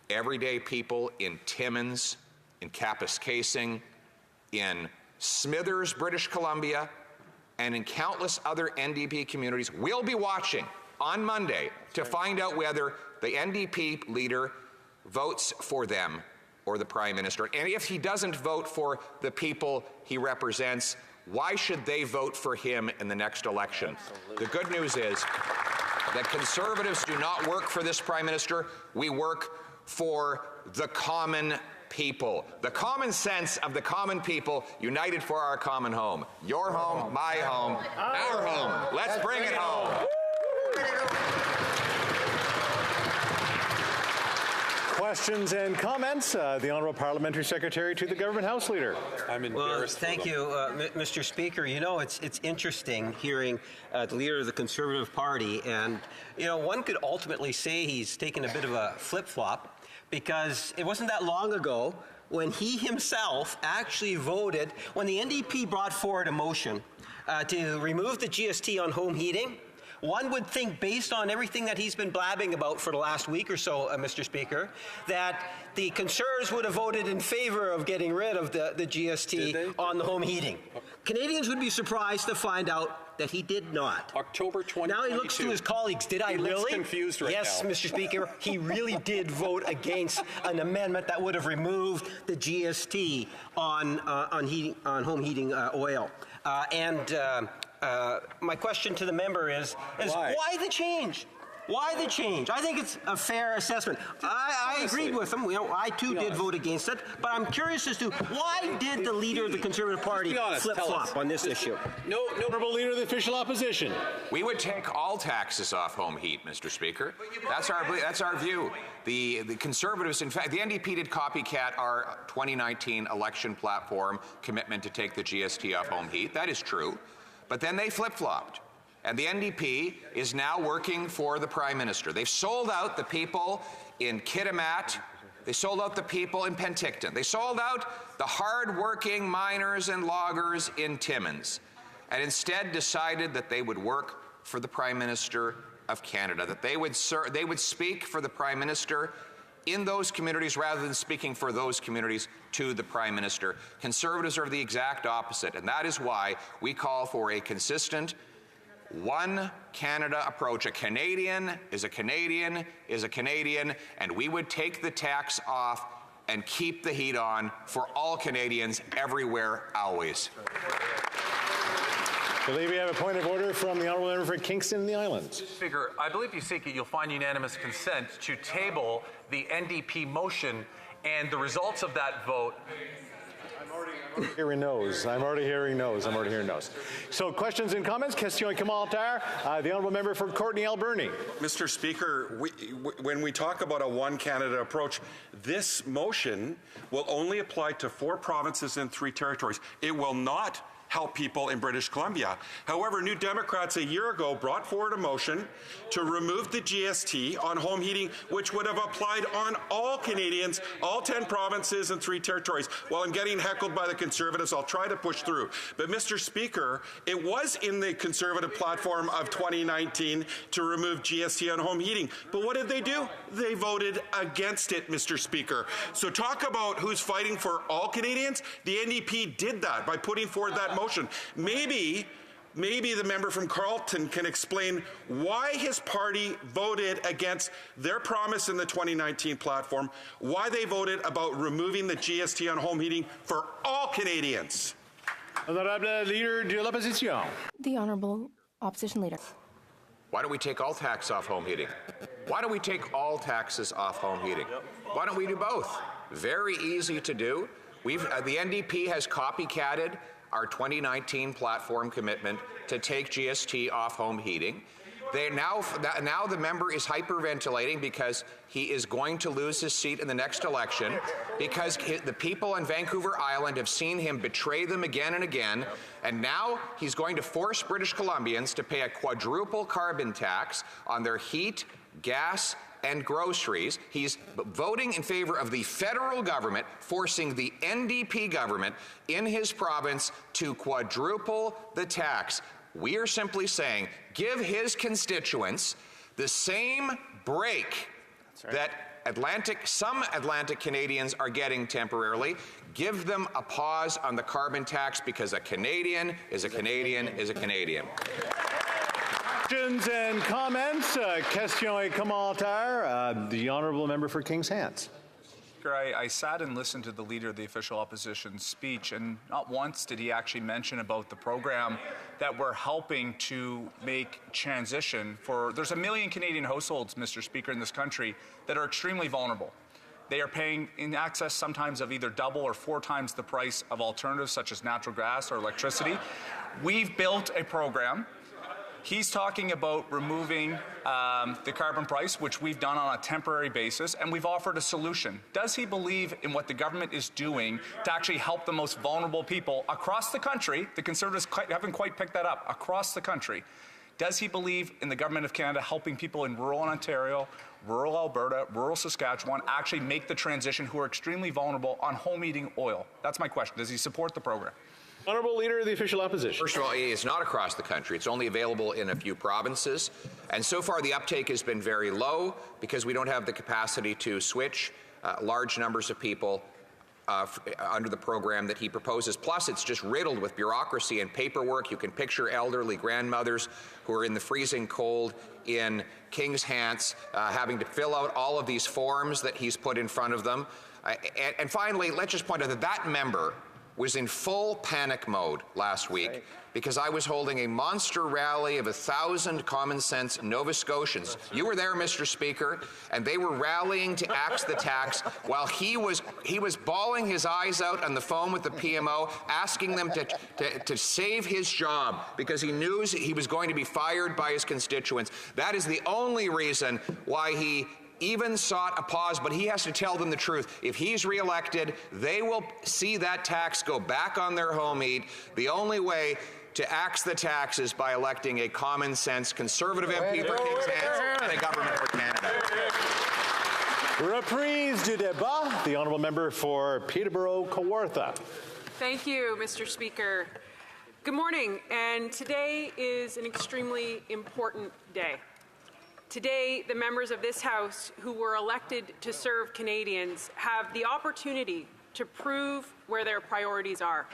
S18: everyday people in Timmins, in Kapuskasing, in Smithers, British Columbia, and in countless other NDP communities will be watching on Monday to find out whether the NDP leader votes for them or the Prime Minister. And if he doesn't vote for the people he represents, why should they vote for him in the next election? Absolutely. The good news is that Conservatives do not work for this Prime Minister. We work for the common people. The common sense of the common people united for our common home. Your home, my home, our home. Let's bring it home.
S6: Questions and comments? The Honourable Parliamentary Secretary to the Government House Leader.
S3: I'm embarrassed. Well, thank you, Mr. Speaker. You know, it's interesting hearing the leader of the Conservative Party, and you know, one could ultimately say he's taken a bit of a flip-flop, because it wasn't that long ago when he himself actually voted, when the NDP brought forward a motion to remove the GST on home heating. One would think, based on everything that he's been blabbing about for the last week or so, Mr. Speaker, that the Conservatives would have voted in favor of getting rid of the GST on the home heating. Canadians would be surprised to find out that he did not.
S13: October 2022.
S3: Now he looks to his colleagues. Did I really?
S13: Looks confused right
S3: yes,
S13: now.
S3: Mr. Speaker, he really did vote against an amendment that would have removed the GST on home heating oil. My question to the member is why the change? Why the change? I think it's a fair assessment. I agreed with him. You know, I too did vote against it, but I'm curious as to why did the leader of the Conservative Party flip-flop on this issue?
S6: No, Honourable Leader of the Official Opposition.
S18: We would take all taxes off home heat, Mr. Speaker. That's our view. The Conservatives, in fact, the NDP did copycat our 2019 election platform commitment to take the GST off home heat. That is true. But then they flip-flopped. And the NDP is now working for the Prime Minister. They've sold out the people in Kitimat. They sold out the people in Penticton. They sold out the hard-working miners and loggers in Timmins, and instead decided that they would work for the Prime Minister of Canada, that they would speak for the Prime Minister in those communities rather than speaking for those communities to the Prime Minister. Conservatives are the exact opposite, and that is why we call for a consistent one Canada approach. A Canadian is a Canadian is a Canadian, and we would take the tax off and keep the heat on for all Canadians everywhere, always.
S6: I believe we have a point of order from the Honourable Member for Kingston and the Islands.
S13: Speaker, I believe you seek it. You'll find unanimous consent to table the NDP motion, and the results of that vote.
S6: I'm already hearing no's. So questions and comments? Question Kamal Tar, the Honourable Member for Courtenay Alberni.
S12: Mr. Speaker, when we talk about a one Canada approach, this motion will only apply to 4 provinces and 3 territories. It will not help people in British Columbia. However, New Democrats a year ago brought forward a motion to remove the GST on home heating, which would have applied on all Canadians, all 10 provinces and 3 territories. While I'm getting heckled by the Conservatives, I'll try to push through. But Mr. Speaker, it was in the Conservative platform of 2019 to remove GST on home heating. But what did they do? They voted against it, Mr. Speaker. So talk about who's fighting for all Canadians. The NDP did that by putting forward that motion. Maybe the member from Carleton can explain why his party voted against their promise in the 2019 platform, why they voted about removing the GST on home heating for all Canadians.
S6: Honorable Leader de l'Opposition.
S19: The Honourable Opposition Leader.
S18: Why don't we take all tax off home heating? Why don't we take all taxes off home heating? Why don't we do both? Very easy to do. The NDP has copycatted our 2019 platform commitment to take GST off home heating. Now the member is hyperventilating because he is going to lose his seat in the next election because the people on Vancouver Island have seen him betray them again and again, and now he's going to force British Columbians to pay a quadruple carbon tax on their heat, gas, and groceries. He's voting in favor of the federal government, forcing the NDP government in his province to quadruple the tax. We are simply saying, give his constituents the same break that some Atlantic Canadians are getting temporarily. Give them a pause on the carbon tax because a Canadian is a Canadian is a Canadian.
S6: Questions and comments. Questions et commentaires. The honourable member for Kings Hants.
S20: I sat and listened to the Leader of the Official Opposition's speech, and not once did he actually mention about the program that we're helping to make transition for. There's 1 million Canadian households, Mr. Speaker, in this country that are extremely vulnerable. They are paying in excess sometimes of either double or 4 times the price of alternatives such as natural gas or electricity. We've built a program. He's talking about removing the carbon price, which we've done on a temporary basis, and we've offered a solution. Does he believe in what the government is doing to actually help the most vulnerable people across the country? The Conservatives haven't quite picked that up. Across the country. Does he believe in the Government of Canada helping people in rural Ontario, rural Alberta, rural Saskatchewan actually make the transition who are extremely vulnerable on home heating oil? That's my question. Does he support the program?
S6: Honourable Leader of the Official Opposition.
S18: First of all, it's not across the country. It's only available in a few provinces. And so far, the uptake has been very low because we don't have the capacity to switch large numbers of people under the program that he proposes. Plus, it's just riddled with bureaucracy and paperwork. You can picture elderly grandmothers who are in the freezing cold in Kings Hants having to fill out all of these forms that he's put in front of them. And finally, let's just point out that that member was in full panic mode last week because I was holding a monster rally of 1,000 common-sense Nova Scotians. You were there, Mr. Speaker, and they were rallying to axe the tax while he was bawling his eyes out on the phone with the PMO, asking them to save his job because he knew he was going to be fired by his constituents. That is the only reason why he even sought a pause, but he has to tell them the truth. If he's reelected, they will see that tax go back on their home heat. The only way to axe the tax is by electing a common sense Conservative MP for Kings Hants and a government for Canada.
S6: Reprise du débat. The honourable member for Peterborough-Kawartha.
S21: Thank you, Mr. Speaker. Good morning, and today is an extremely important day. Today, the members of this House who were elected to serve Canadians have the opportunity to prove where their priorities are.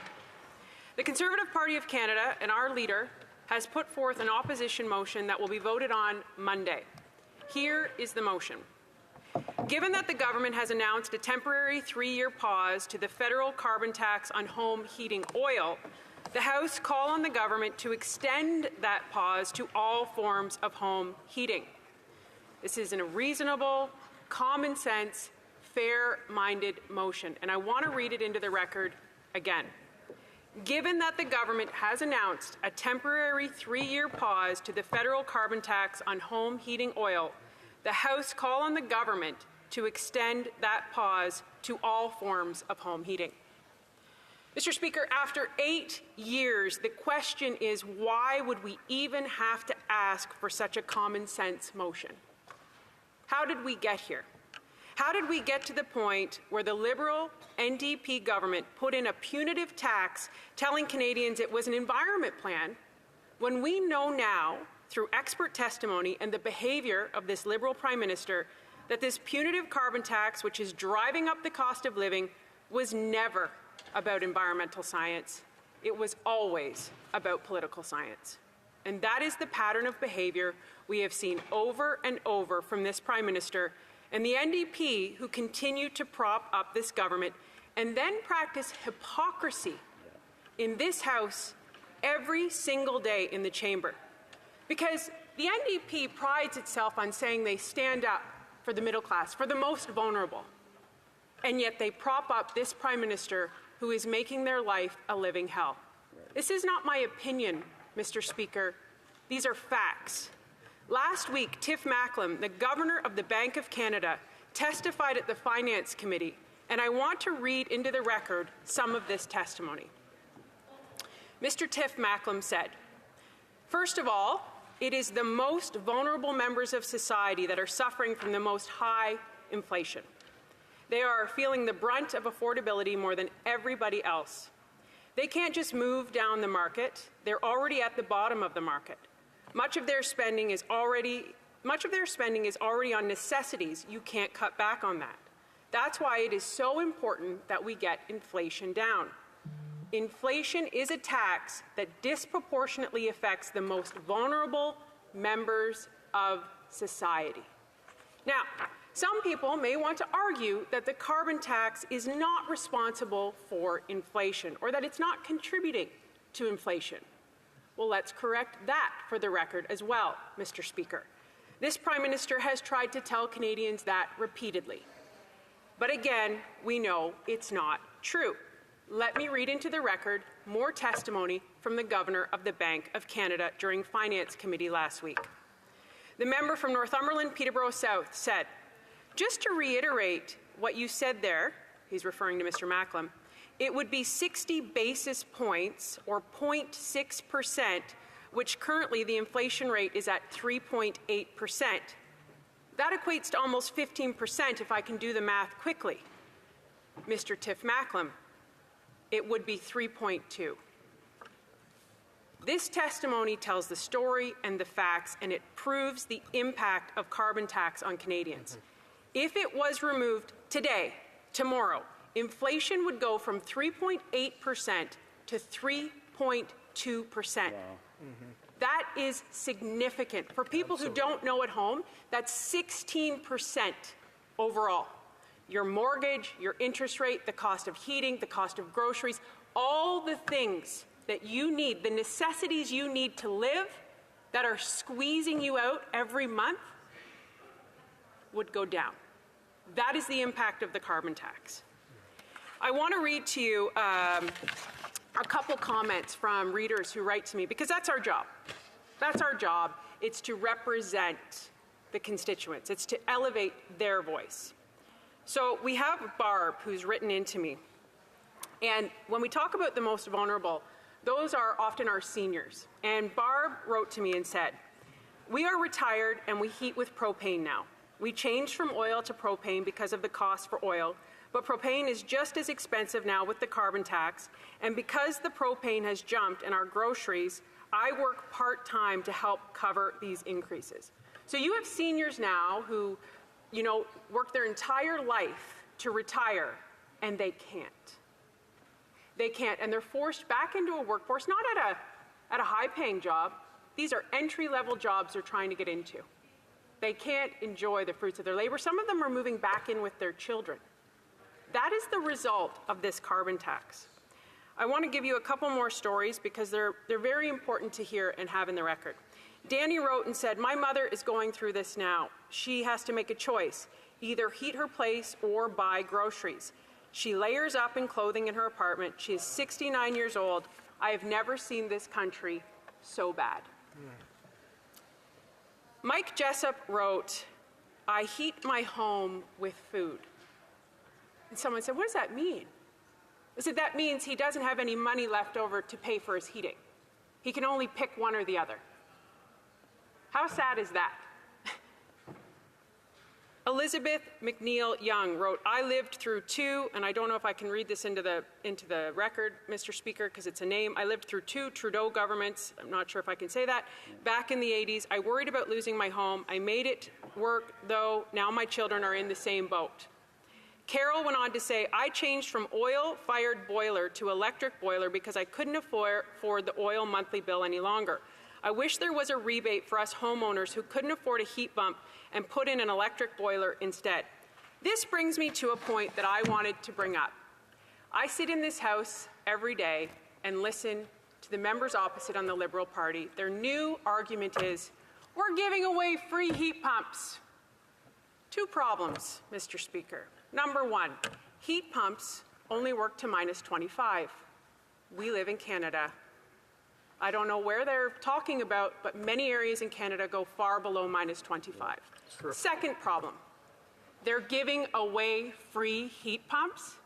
S21: The Conservative Party of Canada and our leader has put forth an opposition motion that will be voted on Monday. Here is the motion. Given that the government has announced a temporary 3-year pause to the federal carbon tax on home heating oil, the House call on the government to extend that pause to all forms of home heating. This is a reasonable, common sense, fair-minded motion, and I want to read it into the record again. Given that the government has announced a temporary 3-year pause to the federal carbon tax on home heating oil, the House call on the government to extend that pause to all forms of home heating. Mr. Speaker, after 8 years, the question is, why would we even have to ask for such a common sense motion? How did we get here? How did we get to the point where the Liberal NDP government put in a punitive tax telling Canadians it was an environment plan, when we know now, through expert testimony and the behaviour of this Liberal Prime Minister, that this punitive carbon tax, which is driving up the cost of living, was never about environmental science? It was always about political science. And that is the pattern of behavior we have seen over and over from this Prime Minister and the NDP, who continue to prop up this government and then practice hypocrisy in this House every single day in the chamber. Because the NDP prides itself on saying they stand up for the middle class, for the most vulnerable, and yet they prop up this Prime Minister who is making their life a living hell. This is not my opinion, Mr. Speaker. These are facts. Last week, Tiff Macklem, the Governor of the Bank of Canada, testified at the Finance Committee, and I want to read into the record some of this testimony. Mr. Tiff Macklem said, "First of all, it is the most vulnerable members of society that are suffering from the most high inflation. They are feeling the brunt of affordability more than everybody else. They can't just move down the market. They're already at the bottom of the market. Much of their spending is already on necessities. You can't cut back on that. That's why it is so important that we get inflation down. Inflation is a tax that disproportionately affects the most vulnerable members of society." Now, some people may want to argue that the carbon tax is not responsible for inflation or that it's not contributing to inflation. Well, let's correct that for the record as well, Mr. Speaker. This Prime Minister has tried to tell Canadians that repeatedly. But again, we know it's not true. Let me read into the record more testimony from the Governor of the Bank of Canada during Finance Committee last week. The member from Northumberland, Peterborough South, said, "Just to reiterate what you said there," he's referring to Mr. Macklem, "it would be 60 basis points, or 0.6%, which currently the inflation rate is at 3.8%. That equates to almost 15% if I can do the math quickly. Mr. Tiff Macklem, it would be 3.2. This testimony tells the story and the facts, and it proves the impact of carbon tax on Canadians. If it was removed today, tomorrow, inflation would go from 3.8% to 3.2%. That is significant. For people who don't know at home, that's 16% overall. Your mortgage, your interest rate, the cost of heating, the cost of groceries, all the things that you need, the necessities you need to live that are squeezing you out every month would go down. That is the impact of the carbon tax. I want to read to you a couple comments from readers who write to me, because that's our job. That's our job. It's to represent the constituents. It's to elevate their voice. So we have Barb, who's written into me. And when we talk about the most vulnerable, those are often our seniors. And Barb wrote to me and said, "We are retired and we heat with propane now. We changed from oil to propane because of the cost for oil, but propane is just as expensive now with the carbon tax. And because the propane has jumped in our groceries, I work part-time to help cover these increases." So you have seniors now who, work their entire life to retire, and they can't. They can't, and they're forced back into a workforce, not at a high-paying job. These are entry-level jobs they're trying to get into. They can't enjoy the fruits of their labor. Some of them are moving back in with their children. That is the result of this carbon tax. I want to give you a couple more stories because they're very important to hear and have in the record. Danny wrote and said, "My mother is going through this now. She has to make a choice, either heat her place or buy groceries. She layers up in clothing in her apartment. She is 69 years old. I have never seen this country so bad." Mike Jessup wrote, "I heat my home with food." And someone said, "What does that mean?" I said, "That means he doesn't have any money left over to pay for his heating. He can only pick one or the other." How sad is that? Elizabeth McNeil Young wrote, "I lived through two," and I don't know if I can read this into the record, Mr. Speaker, because it's a name. "I lived through two Trudeau governments." I'm not sure if I can say that. "Back in the 80s, I worried about losing my home. I made it work, though. Now my children are in the same boat. Carol went on to say, I changed from oil-fired boiler to electric boiler because I couldn't afford the oil monthly bill any longer. I wish there was a rebate for us homeowners who couldn't afford a heat pump and put in an electric boiler instead. This brings me to a point that I wanted to bring up. I sit in this House every day and listen to the members opposite on the Liberal Party. Their new argument is, we're giving away free heat pumps. Two problems, Mr. Speaker. Number one, heat pumps only work to -25. We live in Canada. I don't know where they're talking about, but many areas in Canada go far below -25. Second problem, they're giving away free heat pumps.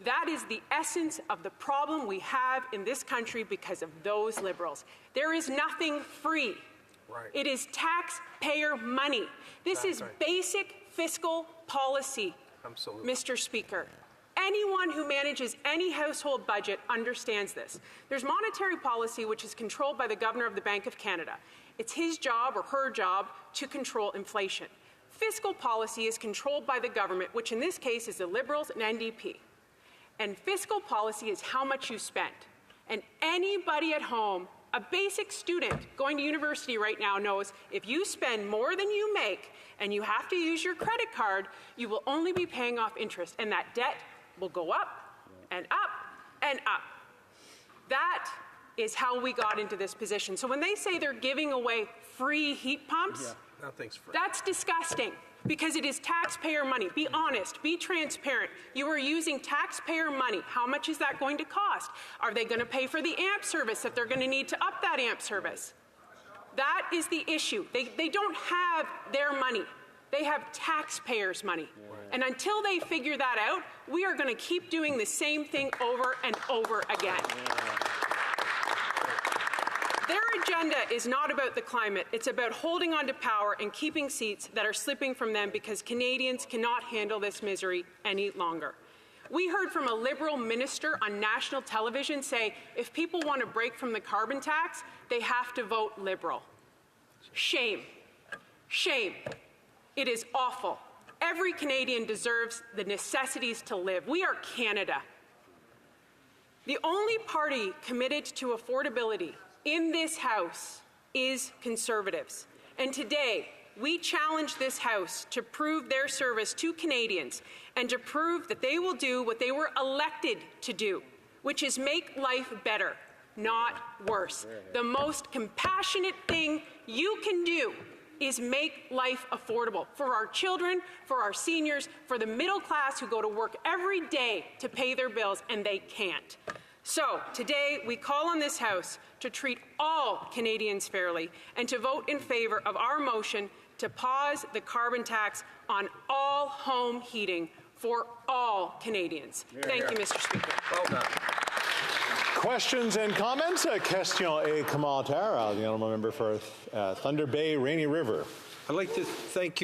S21: That is the essence of the problem we have in this country because of those Liberals. There is nothing free. Right. It is taxpayer money. This is basic fiscal policy, absolutely, Mr. Speaker. Anyone who manages any household budget understands this. There's monetary policy, which is controlled by the Governor of the Bank of Canada. It's his job or her job to control inflation. Fiscal policy is controlled by the government, which in this case is the Liberals and NDP. And fiscal policy is how much you spend. And anybody at home, a basic student going to university right now knows if you spend more than you make and you have to use your credit card, you will only be paying off interest, and that debt will go up and up and up. That is how we got into this position. So when they say they're giving away free heat pumps,
S4: nothing's free.
S21: That's disgusting because it is taxpayer money. Be honest, be transparent. You are using taxpayer money. How much is that going to cost? Are they going to pay for the AMP service that they're going to need to up that AMP service? That is the issue. They don't have their money. They have taxpayers' money. And until they figure that out, we are going to keep doing the same thing over and over again. Their agenda is not about the climate. It's about holding on to power and keeping seats that are slipping from them because Canadians cannot handle this misery any longer. We heard from a Liberal minister on national television say if people want to break from the carbon tax, they have to vote Liberal. Shame. Shame. It is awful. Every Canadian deserves the necessities to live. We are Canada. The only party committed to affordability in this House is Conservatives. And today, we challenge this House to prove their service to Canadians and to prove that they will do what they were elected to do, which is make life better, not worse. The most compassionate thing you can do is make life affordable for our children, for our seniors, for the middle class who go to work every day to pay their bills, and they can't. So today, we call on this House to treat all Canadians fairly and to vote in favour of our motion to pause the carbon tax on all home heating for all Canadians. Thank you, Mr. Speaker.
S4: Well done.
S6: Questions and comments? Question et commentaire. The honourable member for Thunder Bay, Rainy River.
S4: I'd like to thank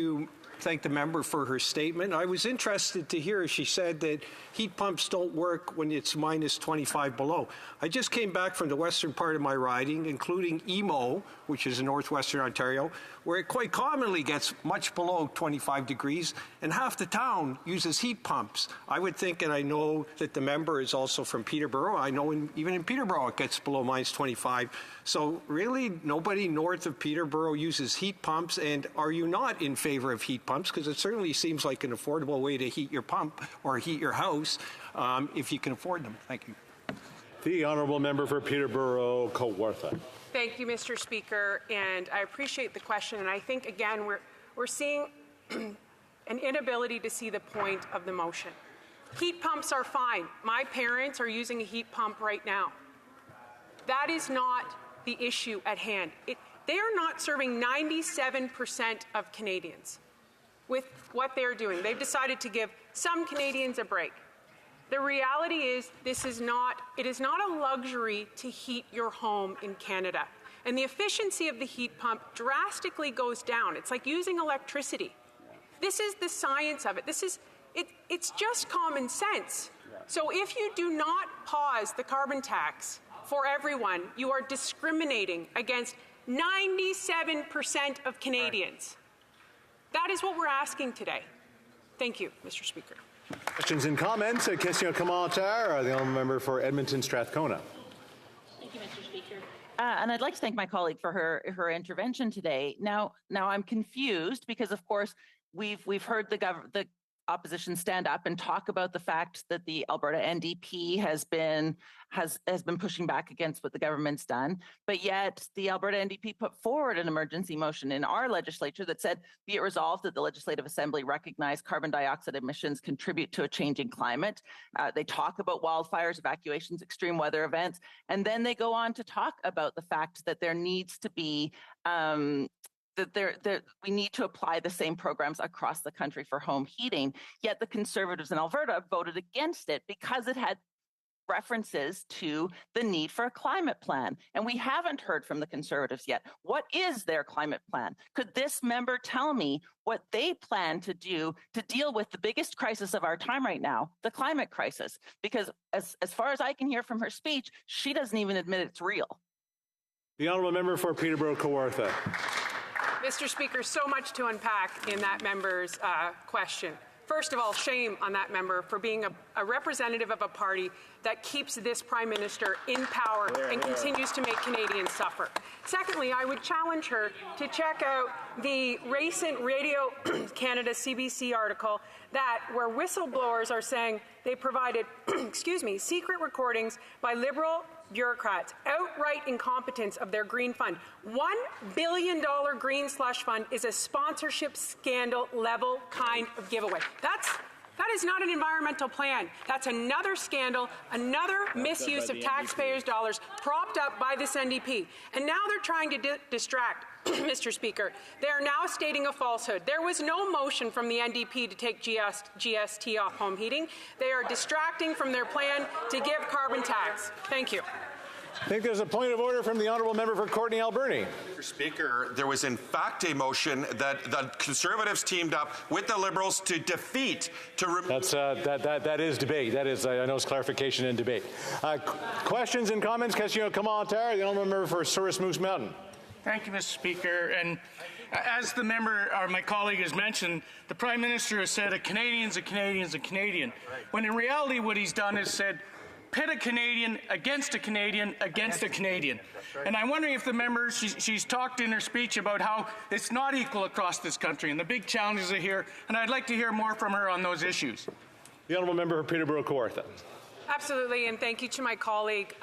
S4: the member for her statement. I was interested to hear she said that heat pumps don't work when it's -25 below. I just came back from the western part of my riding, including Emo, which is in northwestern Ontario, where it quite commonly gets much below 25 degrees, and half the town uses heat pumps. I would think, and I know that the member is also from Peterborough, I know even in Peterborough it gets below -25. So really nobody north of Peterborough uses heat pumps, and are you not in favor of heat pumps? Because it certainly seems like an affordable way to heat your pump or heat your house if you can afford them. Thank you.
S6: The honourable member for Peterborough, Kawartha.
S21: Thank you, Mr. Speaker, and I appreciate the question. And I think, again, we're seeing an inability to see the point of the motion. Heat pumps are fine. My parents are using a heat pump right now. That is not the issue at hand. They are not serving 97% of Canadians with what they're doing. They've decided to give some Canadians a break. The reality is it is not a luxury to heat your home in Canada. And the efficiency of the heat pump drastically goes down. It's like using electricity. This is the science of it. It's just common sense. So if you do not pause the carbon tax for everyone, you are discriminating against 97% of Canadians. That is what we're asking today. Thank you, Mr. Speaker.
S6: Questions and comments? Question commentaire. The honourable member for Edmonton Strathcona.
S9: Thank you, Mr. Speaker. And I'd like to thank my colleague for her intervention today. Now I'm confused because, of course, we've heard the opposition stand up and talk about the fact that the Alberta NDP has been pushing back against what the government's done, but yet the Alberta NDP put forward an emergency motion in our legislature that said, be it resolved that the Legislative Assembly recognize carbon dioxide emissions contribute to a changing climate. They talk about wildfires, evacuations, extreme weather events, and then they go on to talk about the fact that there needs to be we need to apply the same programs across the country for home heating, yet the Conservatives in Alberta voted against it because it had references to the need for a climate plan. And we haven't heard from the Conservatives yet. What is their climate plan? Could this member tell me what they plan to do to deal with the biggest crisis of our time right now, the climate crisis? Because as far as I can hear from her speech, she doesn't even admit it's real.
S6: The honourable member for Peterborough-Kawartha.
S21: Mr. Speaker, so much to unpack in that member's question. First of all, shame on that member for being a representative of a party that keeps this Prime Minister in power and continues to make Canadians suffer. Secondly, I would challenge her to check out the recent Radio Canada CBC article where whistleblowers are saying they provided, secret recordings by Liberal bureaucrats, outright incompetence of their Green Fund. $1 billion Green Slush Fund is a sponsorship scandal level kind of giveaway. That is not an environmental plan. That's another scandal, another misuse of taxpayers' dollars propped up by this NDP. And now they're trying to distract. Mr. Speaker, they are now stating a falsehood. There was no motion from the NDP to take GST off home heating. They are distracting from their plan to give carbon tax. Thank you.
S6: I think there's a point of order from the honourable member for Courtenay Alberni.
S12: Mr. Speaker, there was in fact a motion that the Conservatives teamed up with the Liberals to defeat, to remove.
S6: That is debate. That is, I know it's clarification and debate. Questions and comments? Question commentaire. The honourable member for Souris Moose Mountain.
S1: Thank you, Mr. Speaker. And as the member, or my colleague, has mentioned, the Prime Minister has said a Canadian's a Canadian's a Canadian, when in reality what he's done is said pit a Canadian against a Canadian against a Canadian. Right. And I'm wondering if the member, she's talked in her speech about how it's not equal across this country and the big challenges are here, and I'd like to hear more from her on those issues.
S6: The honourable member for Peterborough-Kawartha.
S21: Absolutely, and thank you to my colleague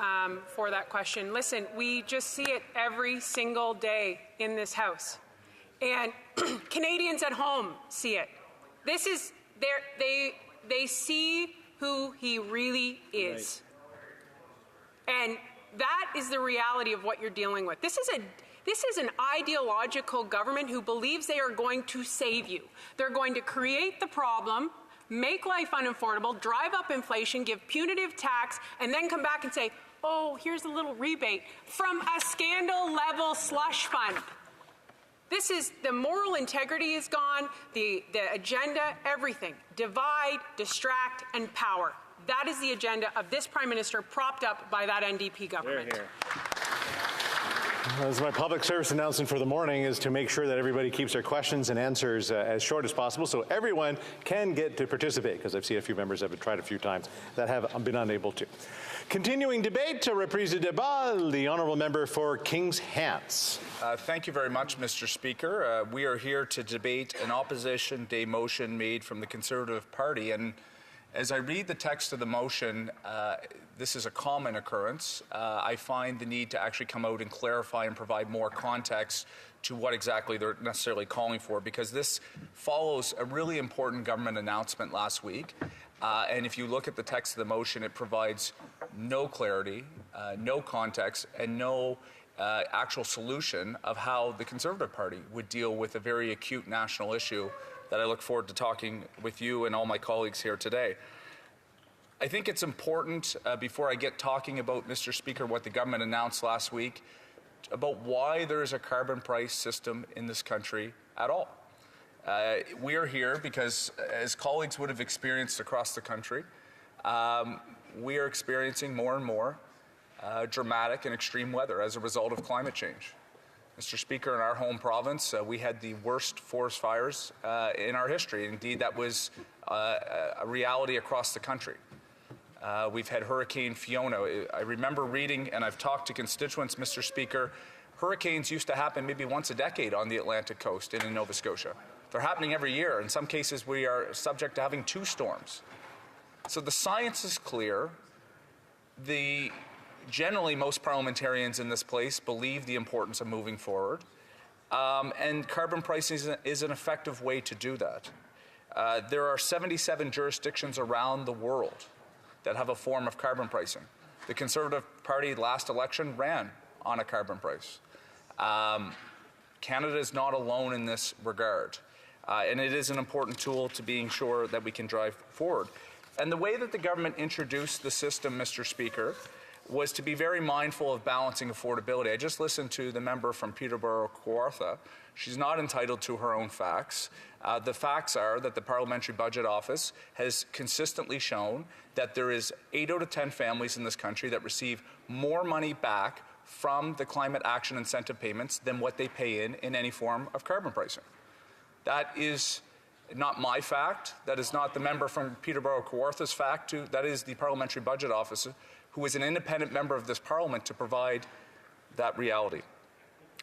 S21: for that question. Listen, we just see it every single day in this House. And Canadians at home see it. This is, they see who he really is. Right. And that is the reality of what you're dealing with. This is an ideological government who believes they are going to save you. They're going to create the problem, make life unaffordable, drive up inflation, give punitive tax, and then come back and say, oh, here's a little rebate from a scandal-level slush fund. This is, the moral integrity is gone, the agenda, everything. Divide, distract, and power. That is the agenda of this Prime Minister propped up by that NDP government.
S6: Here, here. As my public service announcement for the morning is to make sure that everybody keeps their questions and answers as short as possible so everyone can get to participate, because I've seen a few members have tried a few times that have been unable to. Continuing debate, reprise de débat, the honourable member for Kings Hants.
S20: Thank you very much, Mr. Speaker. We are here to debate an opposition day motion made from the Conservative Party, and as I read the text of the motion, this is a common occurrence. I find the need to actually come out and clarify and provide more context to what exactly they're necessarily calling for, because this follows a really important government announcement last week. And if you look at the text of the motion, it provides no clarity, no context, and no actual solution of how the Conservative Party would deal with a very acute national issue that I look forward to talking with you and all my colleagues here today. I think it's important, before I get talking about, Mr. Speaker, what the government announced last week, about why there is a carbon price system in this country at all. We are here because, as colleagues would have experienced across the country, we are experiencing more and more dramatic and extreme weather as a result of climate change. Mr. Speaker, in our home province, we had the worst forest fires in our history. Indeed, that was a reality across the country. We've had Hurricane Fiona. I remember reading, and I've talked to constituents, Mr. Speaker, hurricanes used to happen maybe once a decade on the Atlantic coast and in Nova Scotia. They're happening every year. In some cases, we are subject to having 2 storms. So the science is clear. Generally, most parliamentarians in this place believe the importance of moving forward, and carbon pricing is an effective way to do that. There are 77 jurisdictions around the world that have a form of carbon pricing. The Conservative Party last election ran on a carbon price. Canada is not alone in this regard, and it is an important tool to being sure that we can drive forward. And the way that the government introduced the system, Mr. Speaker, was to be very mindful of balancing affordability. I just listened to the member from Peterborough-Kawartha. She's not entitled to her own facts. The facts are that the Parliamentary Budget Office has consistently shown that there is 8 out of 10 families in this country that receive more money back from the climate action incentive payments than what they pay in any form of carbon pricing. That is not my fact. That is not the member from Peterborough-Kawartha's fact. That is the Parliamentary Budget Office, who is an independent member of this Parliament, to provide that reality.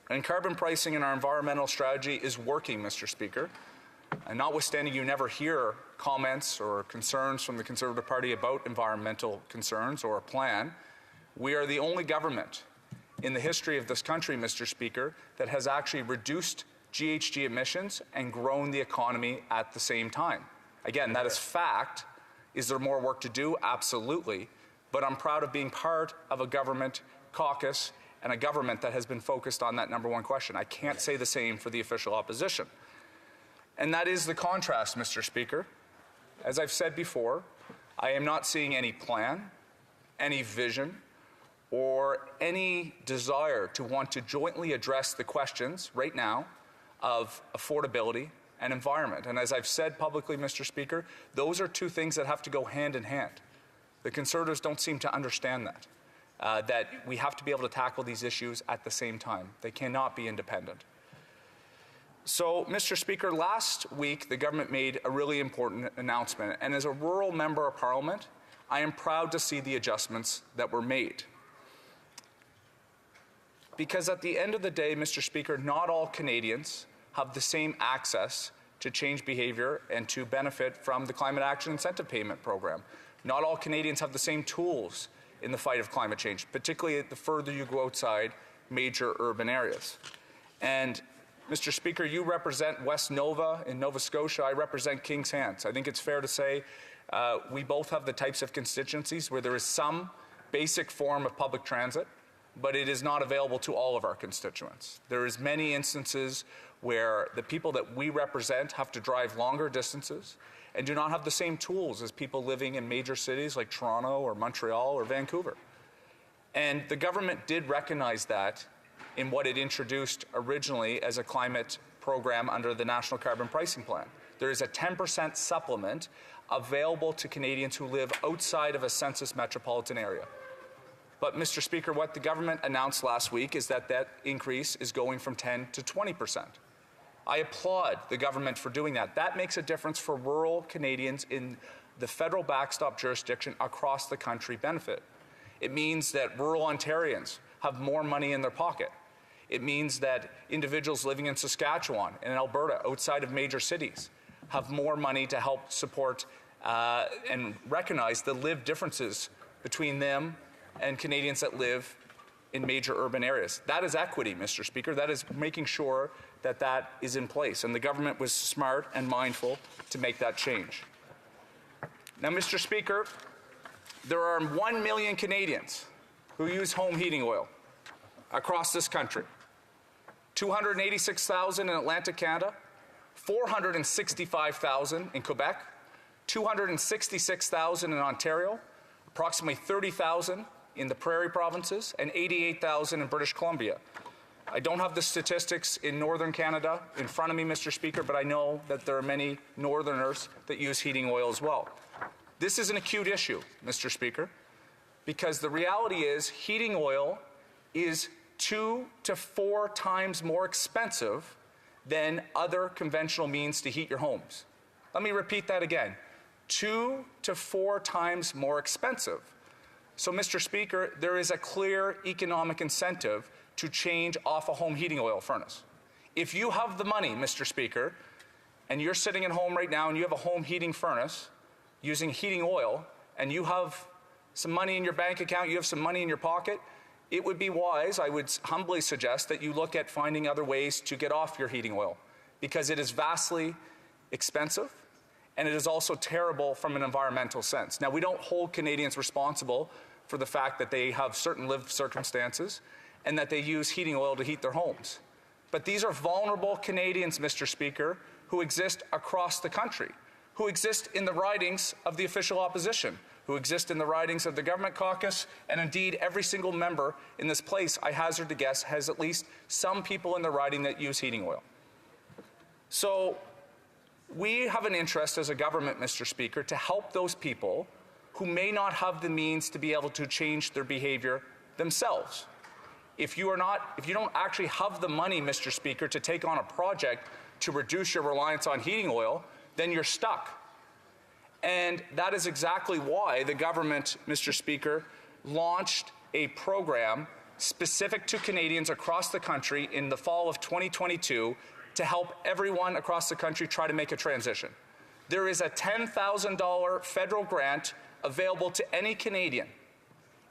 S20: And carbon pricing in our environmental strategy is working, Mr. Speaker. And notwithstanding you never hear comments or concerns from the Conservative Party about environmental concerns or a plan, we are the only government in the history of this country, Mr. Speaker, that has actually reduced GHG emissions and grown the economy at the same time. Again, that is fact. Is there more work to do? Absolutely. But I'm proud of being part of a government caucus and a government that has been focused on that number one question. I can't say the same for the official opposition. And that is the contrast, Mr. Speaker. As I've said before, I am not seeing any plan, any vision, or any desire to want to jointly address the questions right now of affordability and environment. And as I've said publicly, Mr. Speaker, those are 2 things that have to go hand in hand. The Conservatives don't seem to understand that we have to be able to tackle these issues at the same time. They cannot be independent. So, Mr. Speaker, last week the government made a really important announcement, and as a rural member of Parliament, I am proud to see the adjustments that were made. Because at the end of the day, Mr. Speaker, not all Canadians have the same access to change behavior and to benefit from the Climate Action Incentive Payment Program. Not all Canadians have the same tools in the fight of climate change, particularly the further you go outside major urban areas. And Mr. Speaker, you represent West Nova in Nova Scotia. I represent Kings Hants. I think it's fair to say we both have the types of constituencies where there is some basic form of public transit, but it is not available to all of our constituents. There is many instances where the people that we represent have to drive longer distances and do not have the same tools as people living in major cities like Toronto or Montreal or Vancouver. And the government did recognize that in what it introduced originally as a climate program under the National Carbon Pricing Plan. There is a 10% supplement available to Canadians who live outside of a census metropolitan area. But, Mr. Speaker, what the government announced last week is that that increase is going from 10 to 20%. I applaud the government for doing that. That makes a difference for rural Canadians in the federal backstop jurisdiction across the country benefit. It means that rural Ontarians have more money in their pocket. It means that individuals living in Saskatchewan and in Alberta, outside of major cities, have more money to help support and recognize the lived differences between them and Canadians that live in major urban areas. That is equity, Mr. Speaker. That is making sure that that is in place. And the government was smart and mindful to make that change. Now, Mr. Speaker, there are 1 million Canadians who use home heating oil across this country. 286,000 in Atlantic Canada, 465,000 in Quebec, 266,000 in Ontario, approximately 30,000 in the Prairie provinces, and 88,000 in British Columbia. I don't have the statistics in Northern Canada in front of me, Mr. Speaker, but I know that there are many Northerners that use heating oil as well. This is an acute issue, Mr. Speaker, because the reality is heating oil is 2 to 4 times more expensive than other conventional means to heat your homes. Let me repeat that again. 2 to 4 times more expensive. So, Mr. Speaker, there is a clear economic incentive to change off a home heating oil furnace. If you have the money, Mr. Speaker, and you're sitting at home right now and you have a home heating furnace using heating oil, and you have some money in your bank account, you have some money in your pocket, it would be wise, I would humbly suggest, that you look at finding other ways to get off your heating oil, because it is vastly expensive and it is also terrible from an environmental sense. Now, we don't hold Canadians responsible for the fact that they have certain lived circumstances and that they use heating oil to heat their homes. But these are vulnerable Canadians, Mr. Speaker, who exist across the country, who exist in the ridings of the official opposition, who exist in the ridings of the government caucus, and indeed every single member in this place, I hazard to guess, has at least some people in the riding that use heating oil. So we have an interest as a government, Mr. Speaker, to help those people who may not have the means to be able to change their behavior themselves. If you don't actually have the money, Mr. Speaker, to take on a project to reduce your reliance on heating oil, then you're stuck. And that is exactly why the government, Mr. Speaker, launched a program specific to Canadians across the country in the fall of 2022 to help everyone across the country try to make a transition. There is a $10,000 federal grant available to any Canadian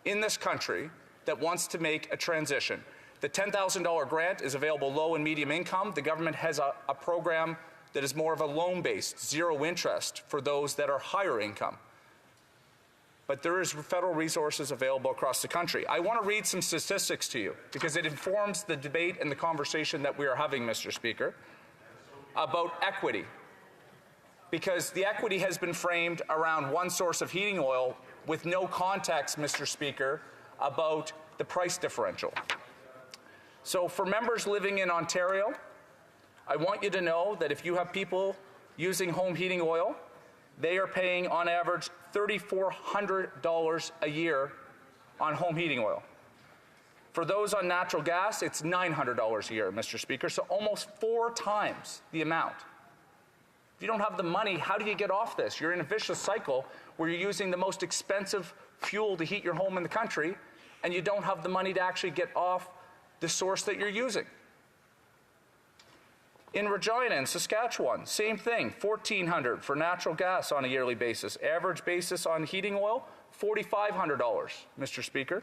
S20: in this country that wants to make a transition. The $10,000 grant is available low and medium income. The government has a program that is more of a loan-based, zero interest for those that are higher income. But there is federal resources available across the country. I want to read some statistics to you because it informs the debate and the conversation that we are having, Mr. Speaker, about equity. Because the equity has been framed around one source of heating oil with no context, Mr. Speaker, about the price differential. So for members living in Ontario, I want you to know that if you have people using home heating oil, they are paying on average $3,400 a year on home heating oil. For those on natural gas, it's $900 a year, Mr. Speaker, so almost 4 times the amount. If you don't have the money, how do you get off this? You're in a vicious cycle where you're using the most expensive fuel to heat your home in the country, and you don't have the money to actually get off the source that you're using. In Regina and Saskatchewan, same thing, $1,400 for natural gas on a yearly basis. Average basis on heating oil, $4,500, Mr. Speaker.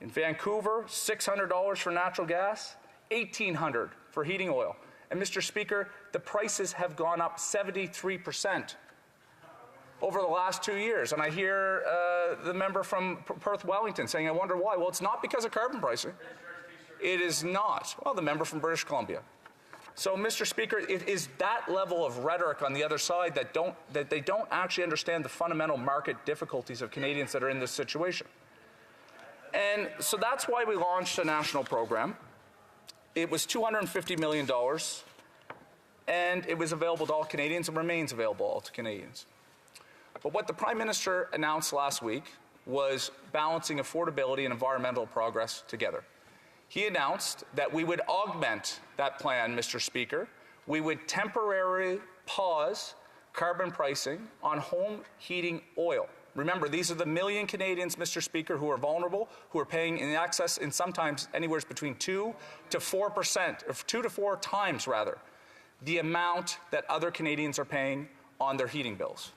S20: In Vancouver, $600 for natural gas, $1,800 for heating oil. And Mr. Speaker, the prices have gone up 73% over the last 2 years. And I hear the member from Perth Wellington saying, I wonder why. Well, it's not because of carbon pricing. It is not. Well, the member from British Columbia. So, Mr. Speaker, it is that level of rhetoric on the other side that they don't actually understand the fundamental market difficulties of Canadians that are in this situation. And so that's why we launched a national program. It was $250 million, and it was available to all Canadians and remains available to Canadians. But what the Prime Minister announced last week was balancing affordability and environmental progress together. He announced that we would augment that plan, Mr. Speaker. We would temporarily pause carbon pricing on home heating oil. Remember, these are the million Canadians, Mr. Speaker, who are vulnerable, who are paying in excess, and sometimes anywhere between 2 to 4%, or 2 to 4 times rather, the amount that other Canadians are paying on their heating bills.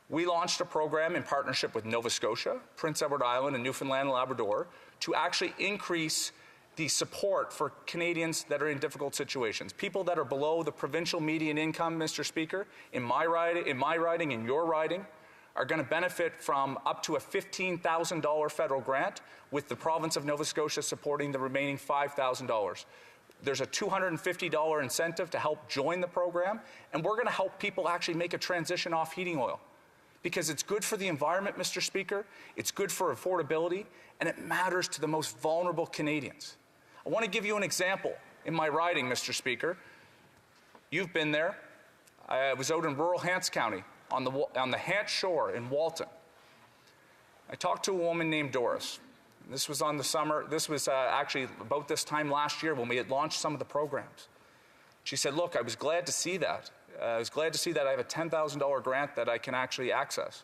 S20: We launched a program in partnership with Nova Scotia, Prince Edward Island, and Newfoundland and Labrador to actually increase the support for Canadians that are in difficult situations. People that are below the provincial median income, Mr. Speaker, in my riding, in your riding, are going to benefit from up to a $15,000 federal grant, with the province of Nova Scotia supporting the remaining $5,000. There's a $250 incentive to help join the program, and we're going to help people actually make a transition off heating oil. Because it's good for the environment, Mr. Speaker, it's good for affordability, and it matters to the most vulnerable Canadians. I want to give you an example in my riding, Mr. Speaker. You've been there. I was out in rural Hants County on the Hants Shore in Walton. I talked to a woman named Doris. This was on the summer. This was actually about this time last year when we had launched some of the programs. She said, look, I was glad to see that. I was glad to see that I have a $10,000 grant that I can actually access.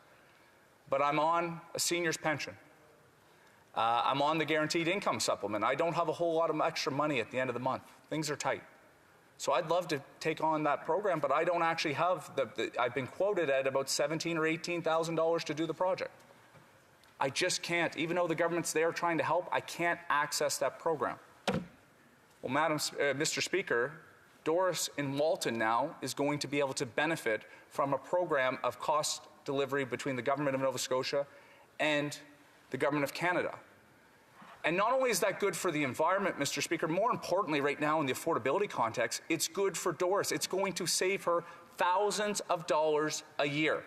S20: But I'm on a senior's pension. I'm on the guaranteed income supplement. I don't have a whole lot of extra money at the end of the month. Things are tight. So I'd love to take on that program, but I don't actually have I've been quoted at about $17,000 or $18,000 to do the project. I just can't. Even though the government's there trying to help, I can't access that program. Well, Mr. Speaker, Doris in Walton now is going to be able to benefit from a program of cost delivery between the government of Nova Scotia and the government of Canada. And not only is that good for the environment, Mr. Speaker, more importantly right now in the affordability context, it's good for Doris. It's going to save her thousands of dollars a year.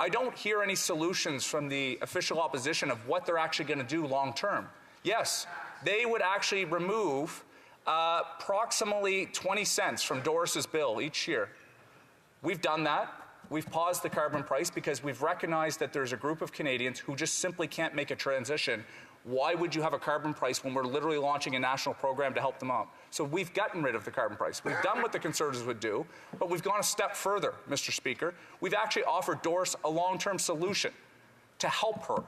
S20: I don't hear any solutions from the official opposition of what they're actually going to do long term. Yes, they would actually remove approximately 20 cents from Doris's bill each year. We've done that. We've paused the carbon price because we've recognized that there's a group of Canadians who just simply can't make a transition. Why would you have a carbon price when we're literally launching a national program to help them out? So we've gotten rid of the carbon price. We've done what the Conservatives would do, but we've gone a step further, Mr. Speaker. We've actually offered Doris a long-term solution to help her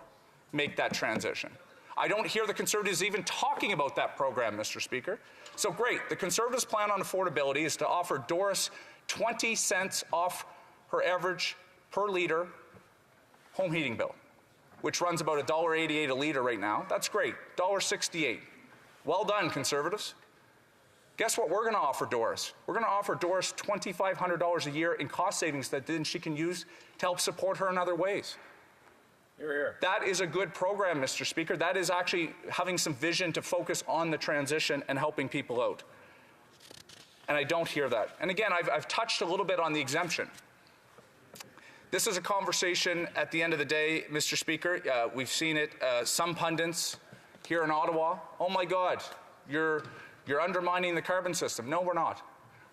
S20: make that transition. I don't hear the Conservatives even talking about that program, Mr. Speaker. So great. The Conservatives' plan on affordability is to offer Doris 20 cents off her average per litre home heating bill, which runs about $1.88 a litre right now. That's great, $1.68. Well done, Conservatives. Guess what we're going to offer Doris? We're going to offer Doris $2,500 a year in cost savings that then she can use to help support her in other ways. Hear, hear. That is a good program, Mr. Speaker. That is actually having some vision to focus on the transition and helping people out. And I don't hear that. And again, I've touched a little bit on the exemption. This is a conversation at the end of the day, Mr. Speaker. We've seen it, some pundits here in Ottawa. Oh my God, you're undermining the carbon system. No, we're not.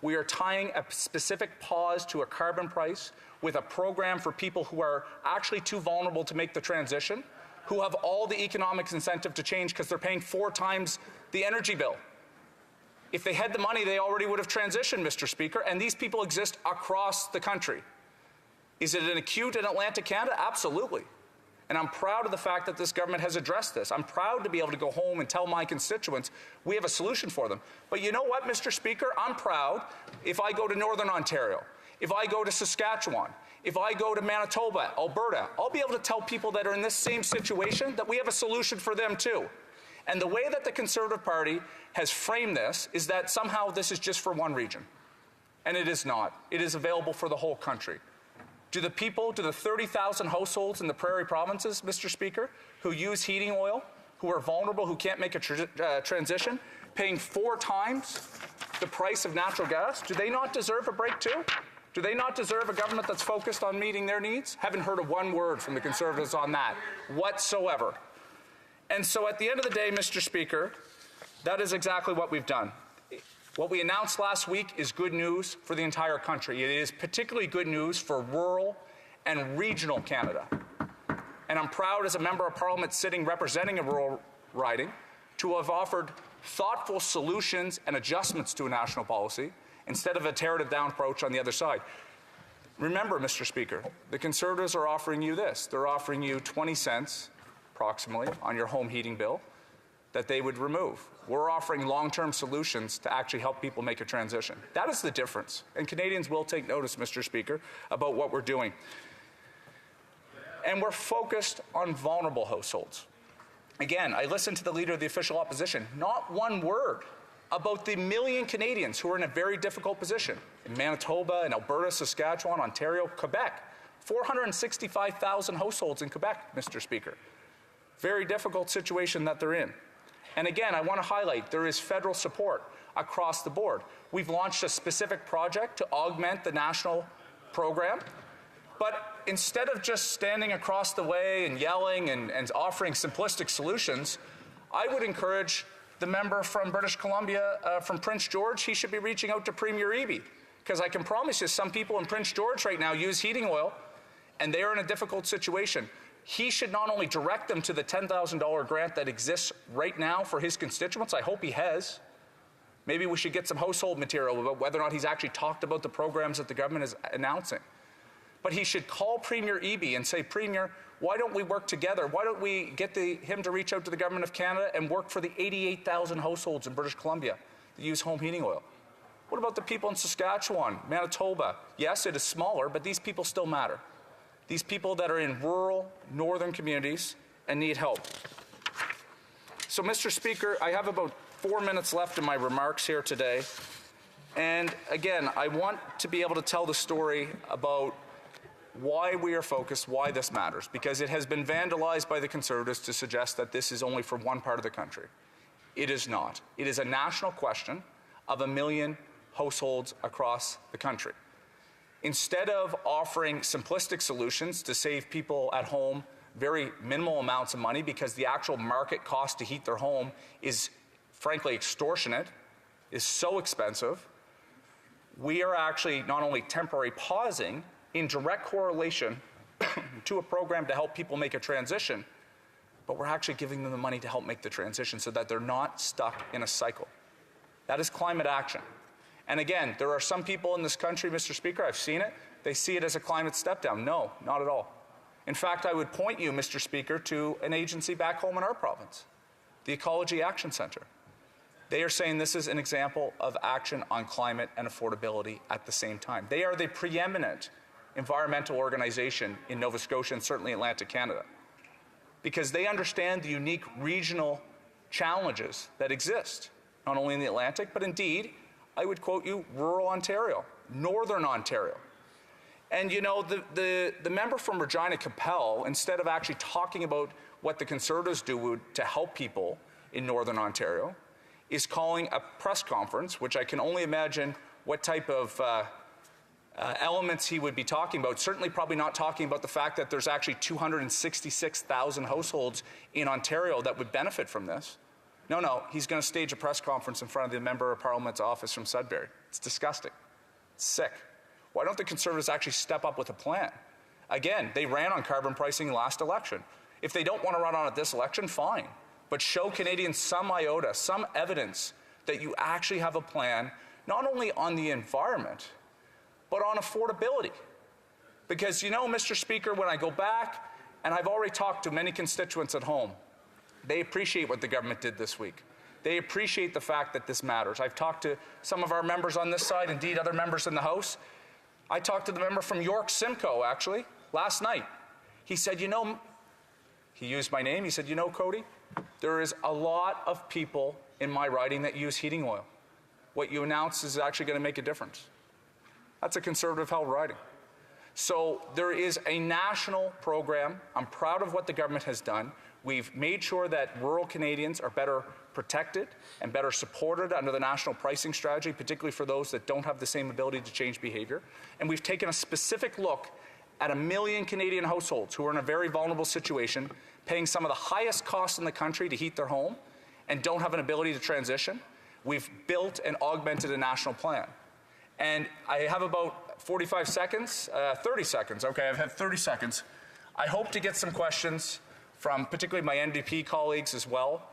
S20: We are tying a specific pause to a carbon price with a program for people who are actually too vulnerable to make the transition, who have all the economic incentive to change because they're paying 4 times the energy bill. If they had the money, they already would have transitioned, Mr. Speaker, and these people exist across the country. Is it an acute in Atlantic Canada? Absolutely. And I'm proud of the fact that this government has addressed this. I'm proud to be able to go home and tell my constituents we have a solution for them. But you know what, Mr. Speaker? I'm proud if I go to Northern Ontario, if I go to Saskatchewan, if I go to Manitoba, Alberta, I'll be able to tell people that are in this same situation that we have a solution for them too. And the way that the Conservative Party has framed this is that somehow this is just for one region. And it is not. It is available for the whole country. Do the 30,000 households in the prairie provinces, Mr. Speaker, who use heating oil, who are vulnerable, who can't make a transition, paying 4 times the price of natural gas, do they not deserve a break too? Do they not deserve a government that's focused on meeting their needs? Haven't heard of one word from the Conservatives on that whatsoever. And so at the end of the day, Mr. Speaker, that is exactly what we've done. What we announced last week is good news for the entire country. It is particularly good news for rural and regional Canada. And I'm proud as a member of Parliament sitting representing a rural riding to have offered thoughtful solutions and adjustments to a national policy instead of a tear-it-down approach on the other side. Remember, Mr. Speaker, the Conservatives are offering you this. They're offering you 20 cents, approximately, on your home heating bill that they would remove. We're offering long-term solutions to actually help people make a transition. That is the difference. And Canadians will take notice, Mr. Speaker, about what we're doing. And we're focused on vulnerable households. Again, I listened to the Leader of the Official Opposition. Not one word about the million Canadians who are in a very difficult position. In Manitoba, in Alberta, Saskatchewan, Ontario, Quebec. 465,000 households in Quebec, Mr. Speaker. Very difficult situation that they're in. And again, I want to highlight there is federal support across the board. We've launched a specific project to augment the national program. But instead of just standing across the way and yelling and offering simplistic solutions, I would encourage the member from British Columbia, from Prince George, he should be reaching out to Premier Eby. Because I can promise you some people in Prince George right now use heating oil, and they are in a difficult situation. he should not only direct them to the $10,000 grant that exists right now for his constituents, I hope he has. Maybe we should get some household material about whether or not he's actually talked about the programs that the government is announcing. But he should call Premier Eby and say, Premier, why don't we work together? Why don't we get him to reach out to the Government of Canada and work for the 88,000 households in British Columbia that use home heating oil? What about the people in Saskatchewan, Manitoba? Yes, it is smaller, but these people still matter. These people that are in rural, northern communities and need help. So, Mr. Speaker, I have about 4 minutes left in my remarks here today. And again, I want to be able to tell the story about why we are focused, why this matters, because it has been vandalized by the Conservatives to suggest that this is only for one part of the country. It is not. It is a national question of 1 million households across the country. Instead of offering simplistic solutions to save people at home very minimal amounts of money, because the actual market cost to heat their home is frankly extortionate, is so expensive, we are actually not only temporarily pausing in direct correlation to a program to help people make a transition, but we're actually giving them the money to help make the transition so that they're not stuck in a cycle. That is climate action. And again, there are some people in this country, Mr. Speaker, I've seen it, they see it as a climate step down. No, not at all. In fact, I would point you, Mr. Speaker, to an agency back home in our province, the Ecology Action Centre. They are saying this is an example of action on climate and affordability at the same time. They are the preeminent environmental organization in Nova Scotia and certainly Atlantic Canada, because they understand the unique regional challenges that exist, not only in the Atlantic, but indeed, I would quote you, rural Ontario, northern Ontario. And you know, the member from Regina Capel, instead of actually talking about what the Conservatives do to help people in northern Ontario, is calling a press conference, which I can only imagine what type of elements he would be talking about. Certainly probably not talking about the fact that there's actually 266,000 households in Ontario that would benefit from this. No, he's going to stage a press conference in front of the Member of Parliament's office from Sudbury. It's disgusting. It's sick. Why don't the Conservatives actually step up with a plan? Again, they ran on carbon pricing last election. If they don't want to run on it this election, fine. But show Canadians some iota, some evidence that you actually have a plan, not only on the environment, but on affordability. Because, you know, Mr. Speaker, when I go back, and I've already talked to many constituents at home, they appreciate what the government did this week. They appreciate the fact that this matters. I've talked to some of our members on this side, indeed other members in the House. I talked to the member from York Simcoe, actually, last night. He said, you know, he used my name, he said, you know, Cody, there is a lot of people in my riding that use heating oil. What you announced is actually going to make a difference. That's a Conservative-held riding. So there is a national program. I'm proud of what the government has done. We've made sure that rural Canadians are better protected and better supported under the national pricing strategy, particularly for those that don't have the same ability to change behavior. And we've taken a specific look at 1 million Canadian households who are in a very vulnerable situation, paying some of the highest costs in the country to heat their home and don't have an ability to transition. We've built and augmented a national plan. And I have about 45 seconds, 30 seconds. Okay, I have 30 seconds. I hope to get some questions from particularly my NDP colleagues as well.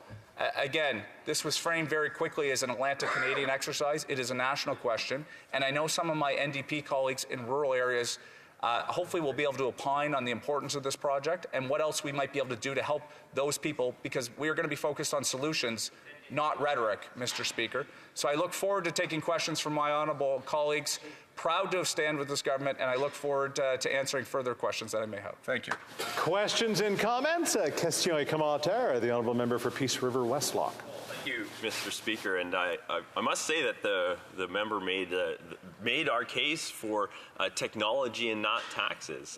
S20: Again, this was framed very quickly as an Atlantic Canadian exercise. It is a national question. And I know some of my NDP colleagues in rural areas hopefully will be able to opine on the importance of this project and what else we might be able to do to help those people, because we are going to be focused on solutions, not rhetoric, Mr. Speaker. So I look forward to taking questions from my honourable colleagues. Proud to have stand with this government, and I look forward to answering further questions that I may have. Thank you.
S6: Questions and comments? Question et commentaire. The honourable member for Peace River Westlock.
S5: Thank you, Mr. Speaker. And I must say that the member made our case for technology and not taxes.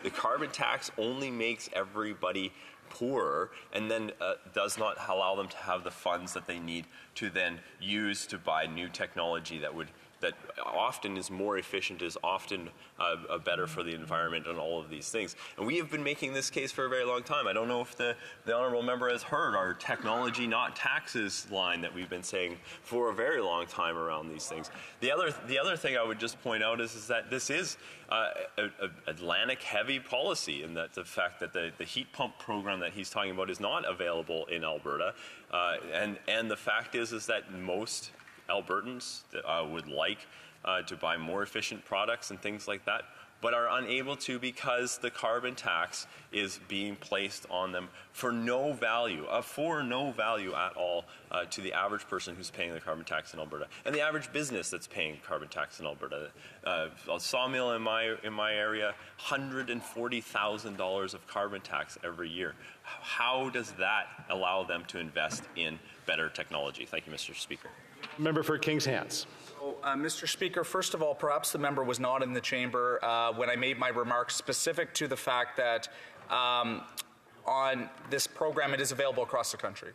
S5: The carbon tax only makes everybody poorer and then does not allow them to have the funds that they need to then use to buy new technology that would that often is more efficient, is often better for the environment and all of these things. And we have been making this case for a very long time. I don't know if the honourable member has heard our technology, not taxes line that we've been saying for a very long time around these things. The other thing I would just point out is that this is Atlantic-heavy policy, and that the fact that the heat pump program that he's talking about is not available in Alberta, and the fact is that most Albertans would like to buy more efficient products and things like that, but are unable to because the carbon tax is being placed on them for no value at all to the average person who's paying the carbon tax in Alberta, and the average business that's paying carbon tax in Alberta. A sawmill in my area, $140,000 of carbon tax every year. How does that allow them to invest in better technology? Thank you, Mr. Speaker.
S6: Member for Kings Hants.
S20: Mr. Speaker, first of all, perhaps the member was not in the chamber when I made my remarks specific to the fact that on this program, it is available across the country.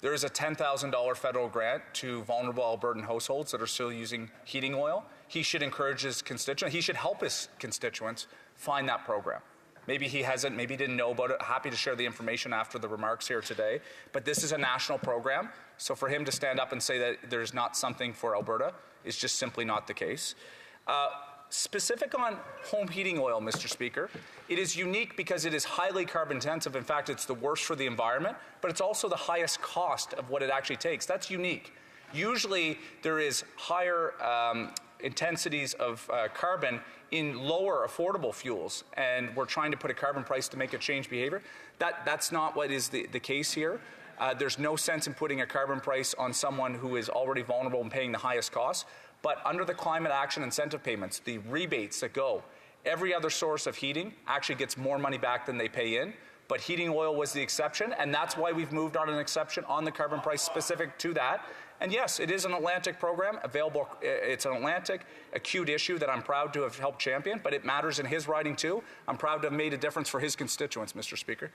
S20: There is a $10,000 federal grant to vulnerable Albertan households that are still using heating oil. He should encourage his constituents, he should help his constituents find that program. Maybe he hasn't, maybe he didn't know about it. Happy to share the information after the remarks here today. But this is a national program, so for him to stand up and say that there's not something for Alberta is just simply not the case. Specific on home heating oil, Mr. Speaker, it is unique because it is highly carbon intensive. In fact, it's the worst for the environment, but it's also the highest cost of what it actually takes. That's unique. Usually there is higher intensities of carbon in lower affordable fuels, and we're trying to put a carbon price to make it change behavior. That's not what is the case here. There's no sense in putting a carbon price on someone who is already vulnerable and paying the highest cost. But under the climate action incentive payments, the rebates that go, every other source of heating actually gets more money back than they pay in. But heating oil was the exception, and that's why we've moved on an exception on the carbon price specific to that. And yes, it is an Atlantic program available. It's an Atlantic acute issue that I'm proud to have helped champion, but it matters in his riding too. I'm proud to have made a difference for his constituents, Mr. Speaker.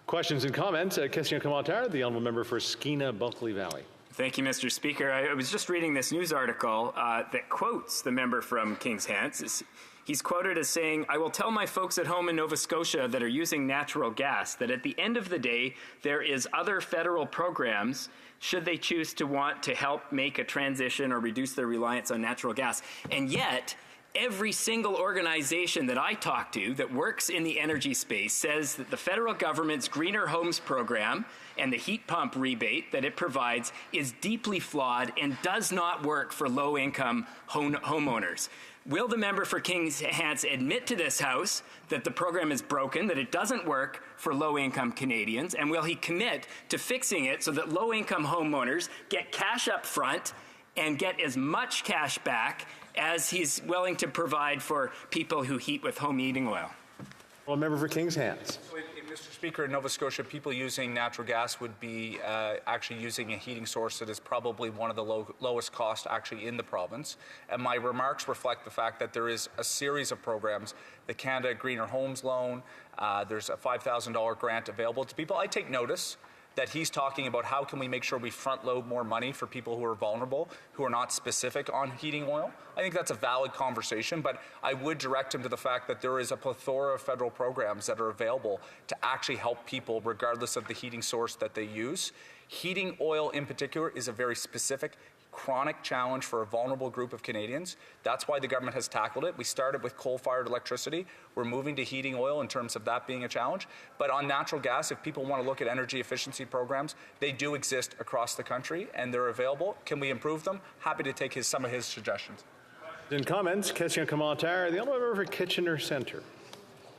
S6: Questions and comments. Question commentaire, the honourable member for Skeena Bulkley Valley.
S2: Thank you, Mr. Speaker. I was just reading this news article that quotes the member from Kings Hants. He's quoted as saying, "I will tell my folks at home in Nova Scotia that are using natural gas that at the end of the day, there is other federal programs should they choose to want to help make a transition or reduce their reliance on natural gas." And yet, every single organization that I talk to that works in the energy space says that the federal government's Greener Homes program and the heat pump rebate that it provides is deeply flawed and does not work for low-income homeowners. Will the member for Kings Hants admit to this House that the program is broken, that it doesn't work for low-income Canadians, and will he commit to fixing it so that low-income homeowners get cash up front and get as much cash back as he's willing to provide for people who heat with home heating oil?
S6: Well, member for Kings Hants.
S20: Mr. Speaker, in Nova Scotia, people using natural gas would be actually using a heating source that is probably one of the lowest cost actually in the province. And my remarks reflect the fact that there is a series of programs, the Canada Greener Homes Loan, there's a $5,000 grant available to people. I take notice that he's talking about how can we make sure we front load more money for people who are vulnerable, who are not specific on heating oil. I think that's a valid conversation, but I would direct him to the fact that there is a plethora of federal programs that are available to actually help people regardless of the heating source that they use. Heating oil in particular is a very specific chronic challenge for a vulnerable group of Canadians. That's why the government has tackled it. We started with coal-fired electricity. We're moving to heating oil in terms of that being a challenge. But on natural gas, if people want to look at energy efficiency programs, they do exist across the country and they're available. Can we improve them? Happy to take some of his suggestions.
S6: In comments, question commentaire, the honourable member for Kitchener Centre.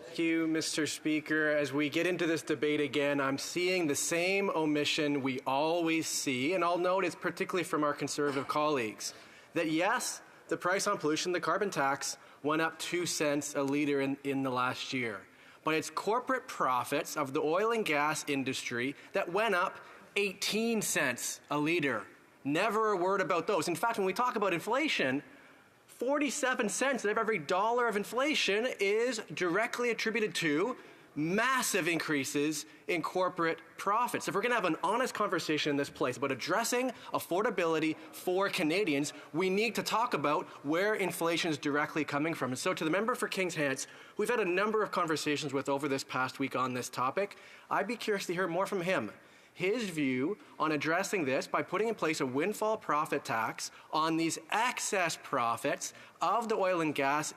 S22: Thank you, Mr. Speaker. As we get into this debate again, I'm seeing the same omission we always see, and I'll note it's particularly from our Conservative colleagues, that yes, the price on pollution, the carbon tax, went up 2 cents a litre in the last year. But it's corporate profits of the oil and gas industry that went up 18 cents a litre. Never a word about those. In fact, when we talk about inflation, 47 cents of every dollar of inflation is directly attributed to massive increases in corporate profits. If we're going to have an honest conversation in this place about addressing affordability for Canadians, we need to talk about where inflation is directly coming from. And so to the member for Kings Hants, we've had a number of conversations with over this past week on this topic. I'd be curious to hear more from him. His view on addressing this by putting in place a windfall profit tax on these excess profits of the oil and gas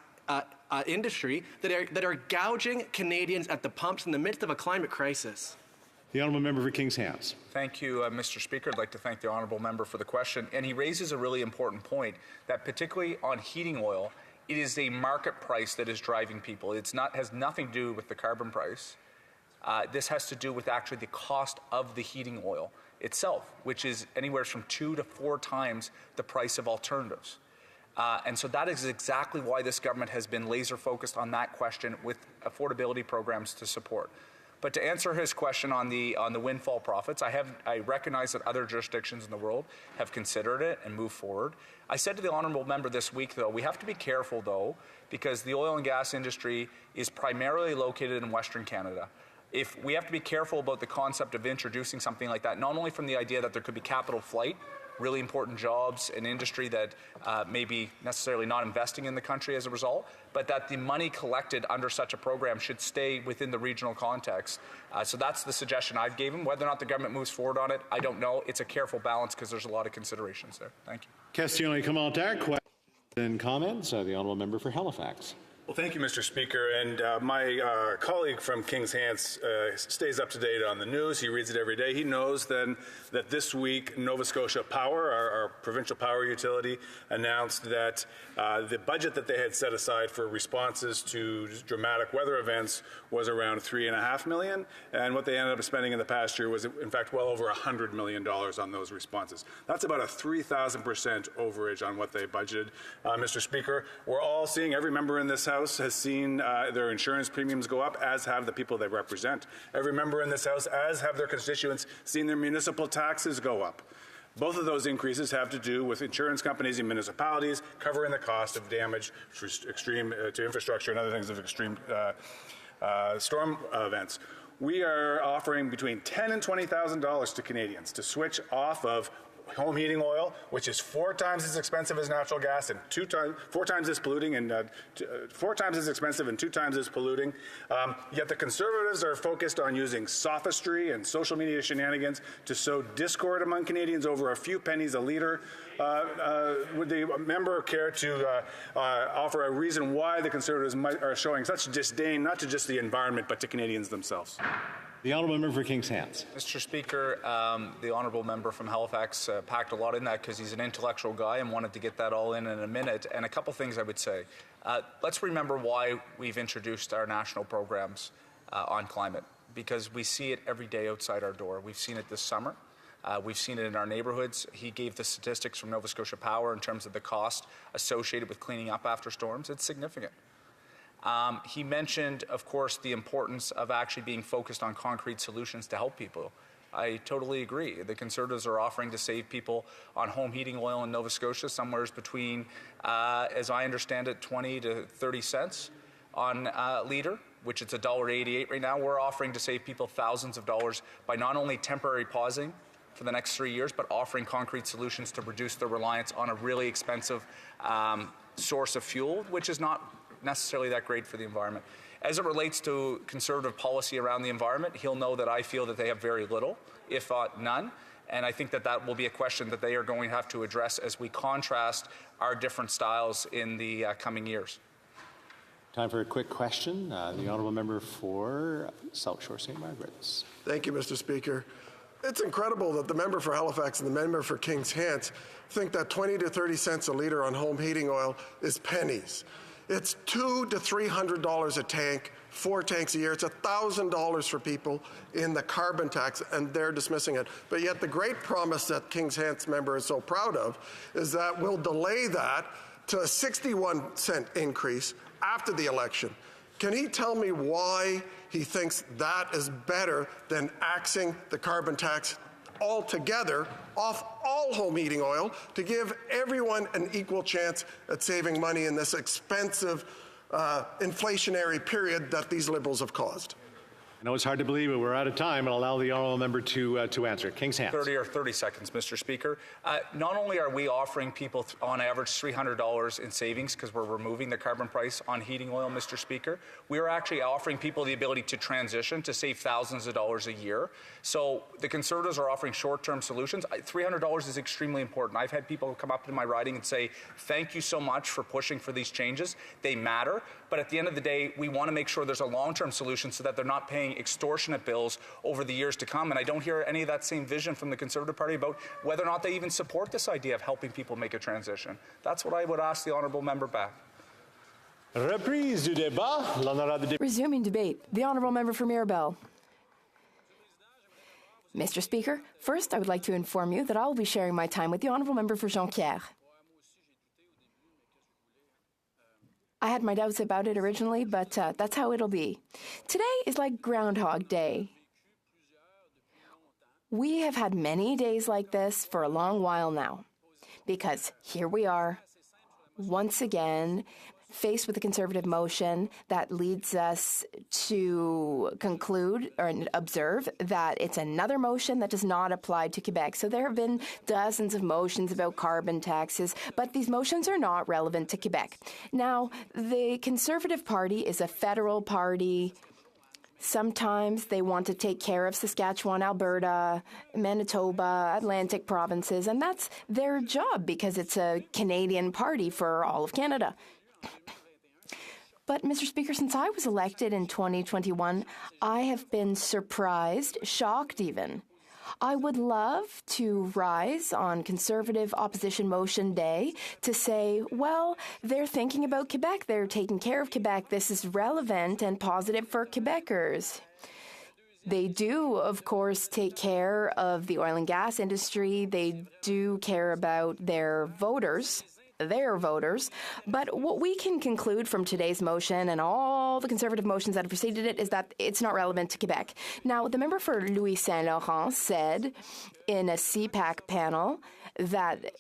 S22: industry that are gouging Canadians at the pumps in the midst of a climate crisis.
S6: The honourable member for Kings Hants.
S20: Thank you, Mr. Speaker. I'd like to thank the honourable member for the question. And he raises a really important point that particularly on heating oil, it is a market price that is driving people. Has nothing to do with the carbon price. This has to do with actually the cost of the heating oil itself, which is anywhere from 2 to 4 times the price of alternatives. And so that is exactly why this government has been laser focused on that question with affordability programs to support. But to answer his question on the windfall profits, I recognize that other jurisdictions in the world have considered it and moved forward. I said to the honourable member this week, though, we have to be careful, though, because the oil and gas industry is primarily located in Western Canada. If we have to be careful about the concept of introducing something like that, not only from the idea that there could be capital flight, really important jobs, an industry that may be necessarily not investing in the country as a result, but that the money collected under such a program should stay within the regional context. So that's the suggestion I've given. Whether or not the government moves forward on it, I don't know. It's a careful balance because there's a lot of considerations there. Thank you.
S6: Question and commentaire. Questions and comments. The honourable member for Halifax.
S7: Well, thank you, Mr. Speaker. And my colleague from Kings Hants stays up to date on the news. He reads it every day. He knows then that this week Nova Scotia Power, our provincial power utility, announced that the budget that they had set aside for responses to dramatic weather events was around $3.5 million. And what they ended up spending in the past year was, in fact, well over $100 million on those responses. That's about a 3,000% overage on what they budgeted. Mr. Speaker, we're all seeing, every member in this House has seen their insurance premiums go up, as have the people they represent. Every member in this House, as have their constituents, seen their municipal taxes go up. Both of those increases have to do with insurance companies and municipalities covering the cost of damage to infrastructure and other things of extreme storm events. We are offering between $10,000 and $20,000 to Canadians to switch off of home heating oil, which is 4 times as expensive as natural gas and 4 times as polluting and 4 times as expensive and 2 times as polluting. Yet the Conservatives are focused on using sophistry and social media shenanigans to sow discord among Canadians over a few pennies a litre. Would the member care to offer a reason why the Conservatives are showing such disdain, not to just the environment, but to Canadians themselves?
S6: The honourable member for Kings Hants.
S20: Mr. Speaker, the honourable member from Halifax packed a lot in that because he's an intellectual guy and wanted to get that all in a minute. And a couple things I would say. Let's remember why we've introduced our national programs on climate, because we see it every day outside our door. We've seen it this summer. We've seen it in our neighborhoods. He gave the statistics from Nova Scotia Power in terms of the cost associated with cleaning up after storms. It's significant. He mentioned, of course, the importance of actually being focused on concrete solutions to help people. I totally agree. The Conservatives are offering to save people on home heating oil in Nova Scotia somewhere between, as I understand it, 20 to 30 cents on a litre, which it's $1.88 right now. We're offering to save people thousands of dollars by not only temporary pausing for the next 3 years, but offering concrete solutions to reduce their reliance on a really expensive source of fuel, which is not necessarily that great for the environment. As it relates to Conservative policy around the environment, he'll know that I feel that they have very little, if none. And I think that that will be a question that they are going to have to address as we contrast our different styles in the coming years.
S6: Time for a quick question. The honourable member for South Shore St. Margaret's.
S8: Thank you, Mr. Speaker. It's incredible that the member for Halifax and the member for Kings Hants think that 20 to 30 cents a litre on home heating oil is pennies. It's $200 to $300 a tank, 4 tanks a year. It's $1,000 for people in the carbon tax, and they're dismissing it. But yet the great promise that Kings Hants member is so proud of is that we'll delay that to a 61-cent increase after the election. Can he tell me why he thinks that is better than axing the carbon tax altogether off all home heating oil to give everyone an equal chance at saving money in this expensive inflationary period that these Liberals have caused?
S6: I know it's hard to believe, but we're out of time. I'll allow the honourable member to answer. King's Hands.
S20: 30 seconds, Mr. Speaker. Not only are we offering people on average $300 in savings because we're removing the carbon price on heating oil, Mr. Speaker, we are actually offering people the ability to transition to save thousands of dollars a year. So the Conservatives are offering short-term solutions. $300 is extremely important. I've had people come up in my riding and say, thank you so much for pushing for these changes. They matter. But at the end of the day, we want to make sure there's a long-term solution so that they're not paying extortionate bills over the years to come. And I don't hear any of that same vision from the Conservative Party about whether or not they even support this idea of helping people make a transition. That's what I would ask the honourable member back.
S6: Reprise du débat. L'honorable député.
S19: Resuming debate, the Honourable Member for Mirabel. Mr. Speaker, first I would like to inform you that I will be sharing my time with the Honourable Member for Jonquière. I had my doubts about it originally, but that's how it'll be. Today is like Groundhog Day. We have had many days like this for a long while now, because here we are, once again, faced with a Conservative motion that leads us to conclude or observe that it's another motion that does not apply to Quebec. So there have been dozens of motions about carbon taxes, but these motions are not relevant to Quebec. Now, the Conservative Party is a federal party. Sometimes they want to take care of Saskatchewan, Alberta, Manitoba, Atlantic provinces, and that's their job because it's a Canadian party for all of Canada. But, Mr. Speaker, since I was elected in 2021, I have been surprised, shocked even. I would love to rise on Conservative Opposition Motion Day to say, well, they're thinking about Quebec, they're taking care of Quebec, this is relevant and positive for Quebecers. They do, of course, take care of the oil and gas industry, they do care about their voters, but what we can conclude from today's motion and all the Conservative motions that have preceded it is that it's not relevant to Quebec. Now, the member for Louis Saint Laurent said in a CPAC panel that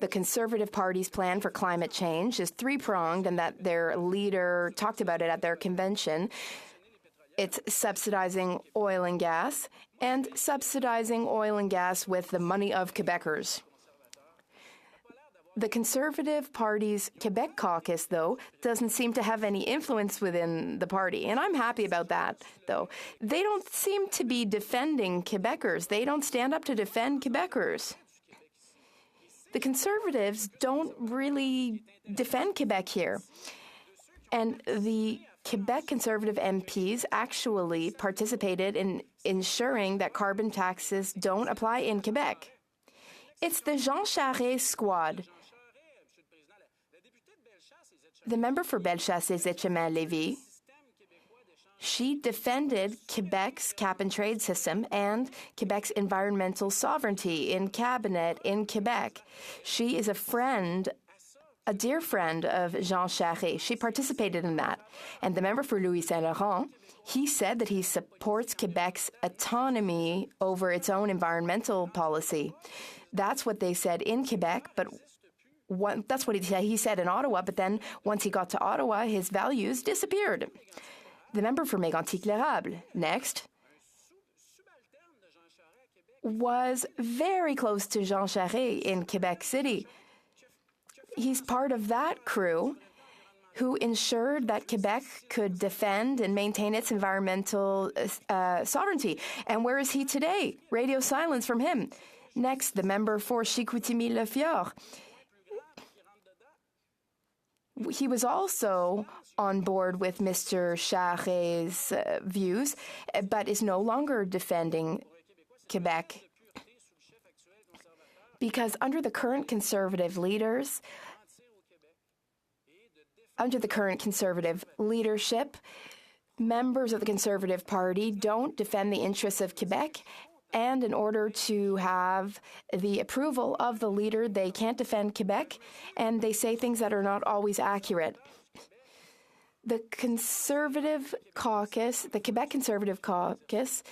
S19: the Conservative Party's plan for climate change is three-pronged and that their leader talked about it at their convention. It's subsidizing oil and gas and subsidizing oil and gas with the money of Quebecers. The Conservative Party's Quebec caucus, though, doesn't seem to have any influence within the party, and I'm happy about that, though. They don't seem to be defending Quebecers. They don't stand up to defend Quebecers. The Conservatives don't really defend Quebec here, and the Quebec Conservative MPs actually participated in ensuring that carbon taxes don't apply in Quebec. It's the Jean Charest squad. The member for Bellechasse-Etchemin-Lévis, she defended Quebec's cap-and-trade system and Quebec's environmental sovereignty in cabinet in Quebec. She is a dear friend of Jean Charest. She participated in that. And the member for Louis Saint Laurent, he said that he supports Quebec's autonomy over its own environmental policy. That's what they said in Quebec, but that's what he said in Ottawa, but then once he got to Ottawa, his values disappeared. The member for Mégantic-L'Érable, next, was very close to Jean Charest in Quebec City. He's part of that crew who ensured that Quebec could defend and maintain its environmental sovereignty. And where is he today? Radio silence from him. Next, the member for Chicoutimi-Le Fjord. He was also on board with Mr. Charest's views, but is no longer defending Quebec. Because under the current Conservative leadership, members of the Conservative Party don't defend the interests of Quebec, and in order to have the approval of the leader, they can't defend Quebec, and they say things that are not always accurate. The Conservative caucus, the Quebec Conservative caucus,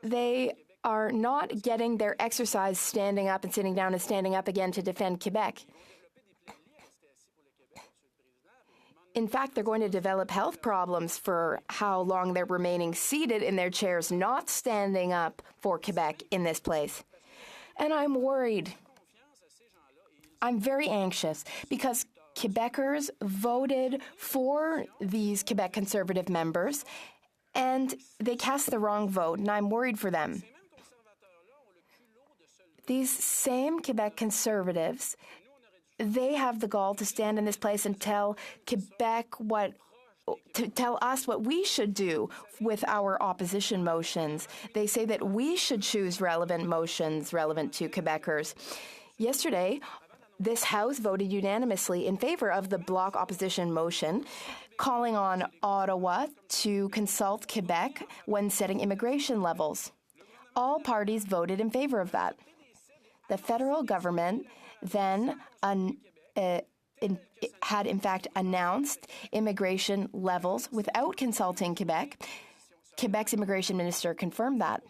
S19: they are not getting their exercise standing up and sitting down and standing up again to defend Quebec. In fact, they're going to develop health problems for how long they're remaining seated in their chairs, not standing up for Quebec in this place. And I'm worried. I'm very anxious because Quebecers voted for these Quebec Conservative members and they cast the wrong vote, and I'm worried for them. These same Quebec Conservatives, they have the gall to stand in this place and tell Quebec tell us what we should do with our opposition motions. They say that we should choose relevant motions relevant to Quebecers. Yesterday, this House voted unanimously in favor of the Bloc opposition motion, calling on Ottawa to consult Quebec when setting immigration levels. All parties voted in favor of that. The federal government then had in fact announced immigration levels without consulting Quebec. Quebec's immigration minister confirmed that.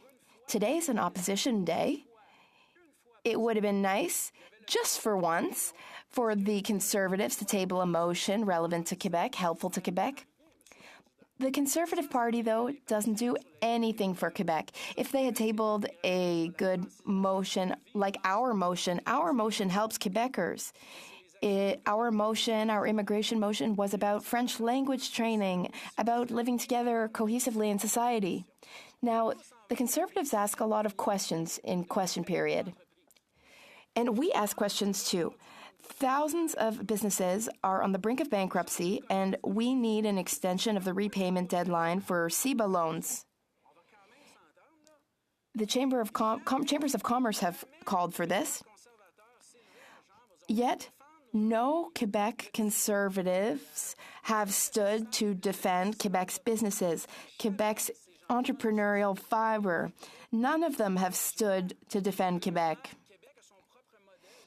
S19: Today's an opposition day. It would have been nice, just for once, for the Conservatives to table a motion relevant to Quebec, helpful to Quebec. The Conservative Party, though, doesn't do anything for Quebec. If they had tabled a good motion like our motion helps Quebecers. Our immigration motion was about French language training, about living together cohesively in society. Now, the Conservatives ask a lot of questions in question period. And we ask questions too. Thousands of businesses are on the brink of bankruptcy, and we need an extension of the repayment deadline for CEBA loans. The Chambers of Commerce have called for this. Yet, no Quebec Conservatives have stood to defend Quebec's businesses, Quebec's entrepreneurial fiber. None of them have stood to defend Quebec.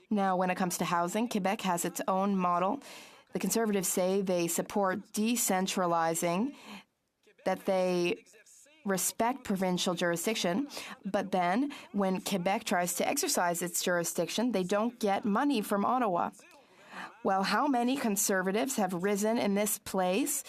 S19: Now, when it comes to housing, Quebec has its own model. The Conservatives say they support decentralizing, that they respect provincial jurisdiction, but then when Quebec tries to exercise its jurisdiction, they don't get money from Ottawa. Well, how many Conservatives have risen in this place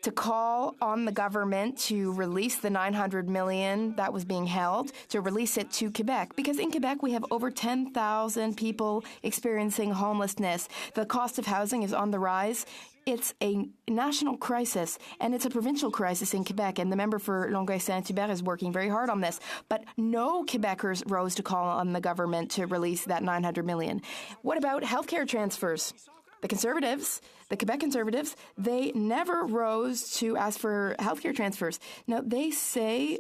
S19: to call on the government to release the $900 million that was being held, to release it to Quebec? Because in Quebec, we have over 10,000 people experiencing homelessness. The cost of housing is on the rise. It's a national crisis, and it's a provincial crisis in Quebec, and the member for Longueuil-Saint-Hubert is working very hard on this. But no Quebecers rose to call on the government to release that $900 million. What about healthcare transfers? The Conservatives, the Quebec Conservatives, they never rose to ask for healthcare transfers. Now, they say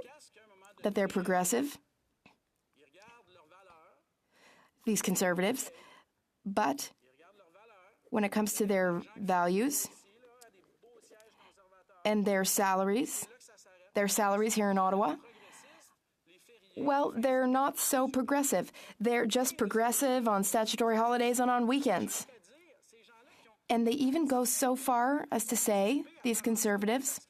S19: that they're progressive, these Conservatives, but when it comes to their values and their salaries here in Ottawa, well, they're not so progressive. They're just progressive on statutory holidays and on weekends. And they even go so far as to say, these Conservatives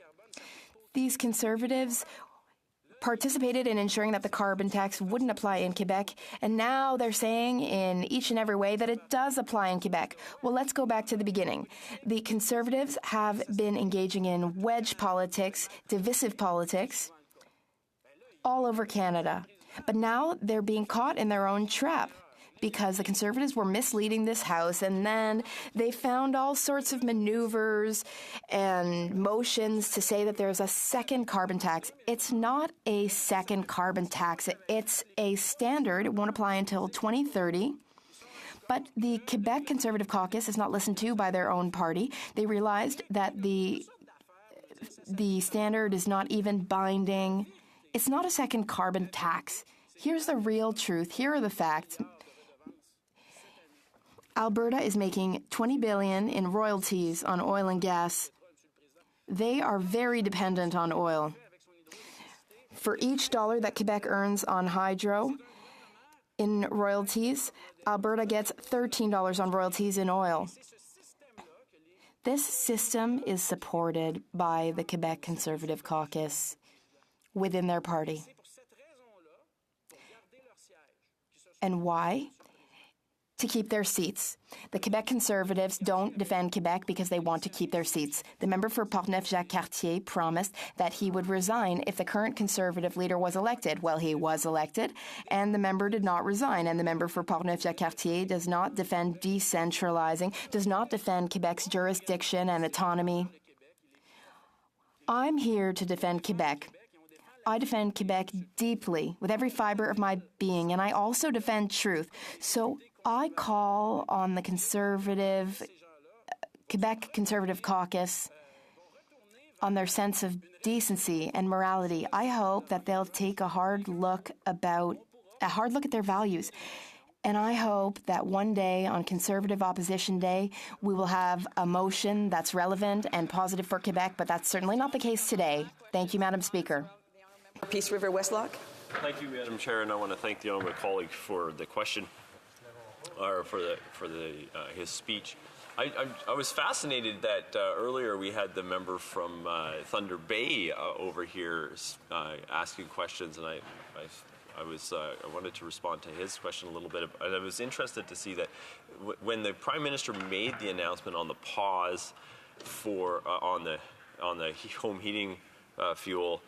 S19: participated in ensuring that the carbon tax wouldn't apply in Quebec, and now they're saying in each and every way that it does apply in Quebec. Well, let's go back to the beginning. The Conservatives have been engaging in wedge politics, divisive politics, all over Canada. But now they're being caught in their own trap, because the Conservatives were misleading this House, and then they found all sorts of maneuvers and motions to say that there's a second carbon tax. It's not a second carbon tax. It's a standard. It won't apply until 2030. But the Quebec Conservative Caucus is not listened to by their own party. They realized that the standard is not even binding. It's not a second carbon tax. Here's the real truth. Here are the facts. Alberta is making $20 billion in royalties on oil and gas. They are very dependent on oil. For each dollar that Quebec earns on hydro in royalties, Alberta gets $13 on royalties in oil. This system is supported by the Quebec Conservative Caucus within their party. And why? to keep their seats. The Quebec Conservatives don't defend Quebec because they want to keep their seats. The member for Portneuf-Jacques-Cartier promised that he would resign if the current Conservative leader was elected. Well, he was elected, and the member did not resign. And the member for Portneuf-Jacques-Cartier does not defend decentralizing, does not defend Quebec's jurisdiction and autonomy. I'm here to defend Quebec. I defend Quebec deeply, with every fiber of my being, and I also defend truth. So I call on the Quebec Conservative Caucus on their sense of decency and morality. I hope that they'll take a hard look at their values. And I hope that one day on Conservative Opposition Day, we will have a motion that's relevant and positive for Quebec, but that's certainly not the case today. Thank you, Madam Speaker.
S10: Peace River Westlock.
S5: Thank you, Madam Chair, and I want to thank the honourable colleague for the question, or for his speech. I was fascinated that earlier we had the member from Thunder Bay over here asking questions, and I wanted to respond to his question a little bit. And I was interested to see that when the Prime Minister made the announcement on the pause for on the home heating fuel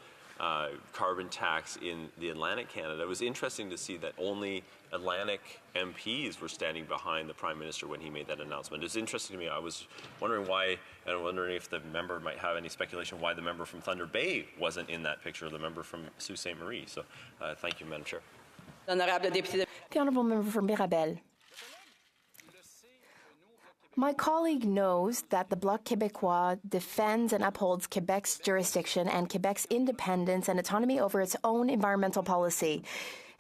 S5: carbon tax in the Atlantic Canada, it was interesting to see that only Atlantic MPs were standing behind the Prime Minister when he made that announcement. It's interesting to me. I was wondering why, and I'm wondering if the member might have any speculation why the member from Thunder Bay wasn't in that picture, or the member from Sault Ste. Marie. So thank you, Madam Chair.
S19: The Honourable Member for Mirabel. My colleague knows that the Bloc Québécois defends and upholds Quebec's jurisdiction and Quebec's independence and autonomy over its own environmental policy.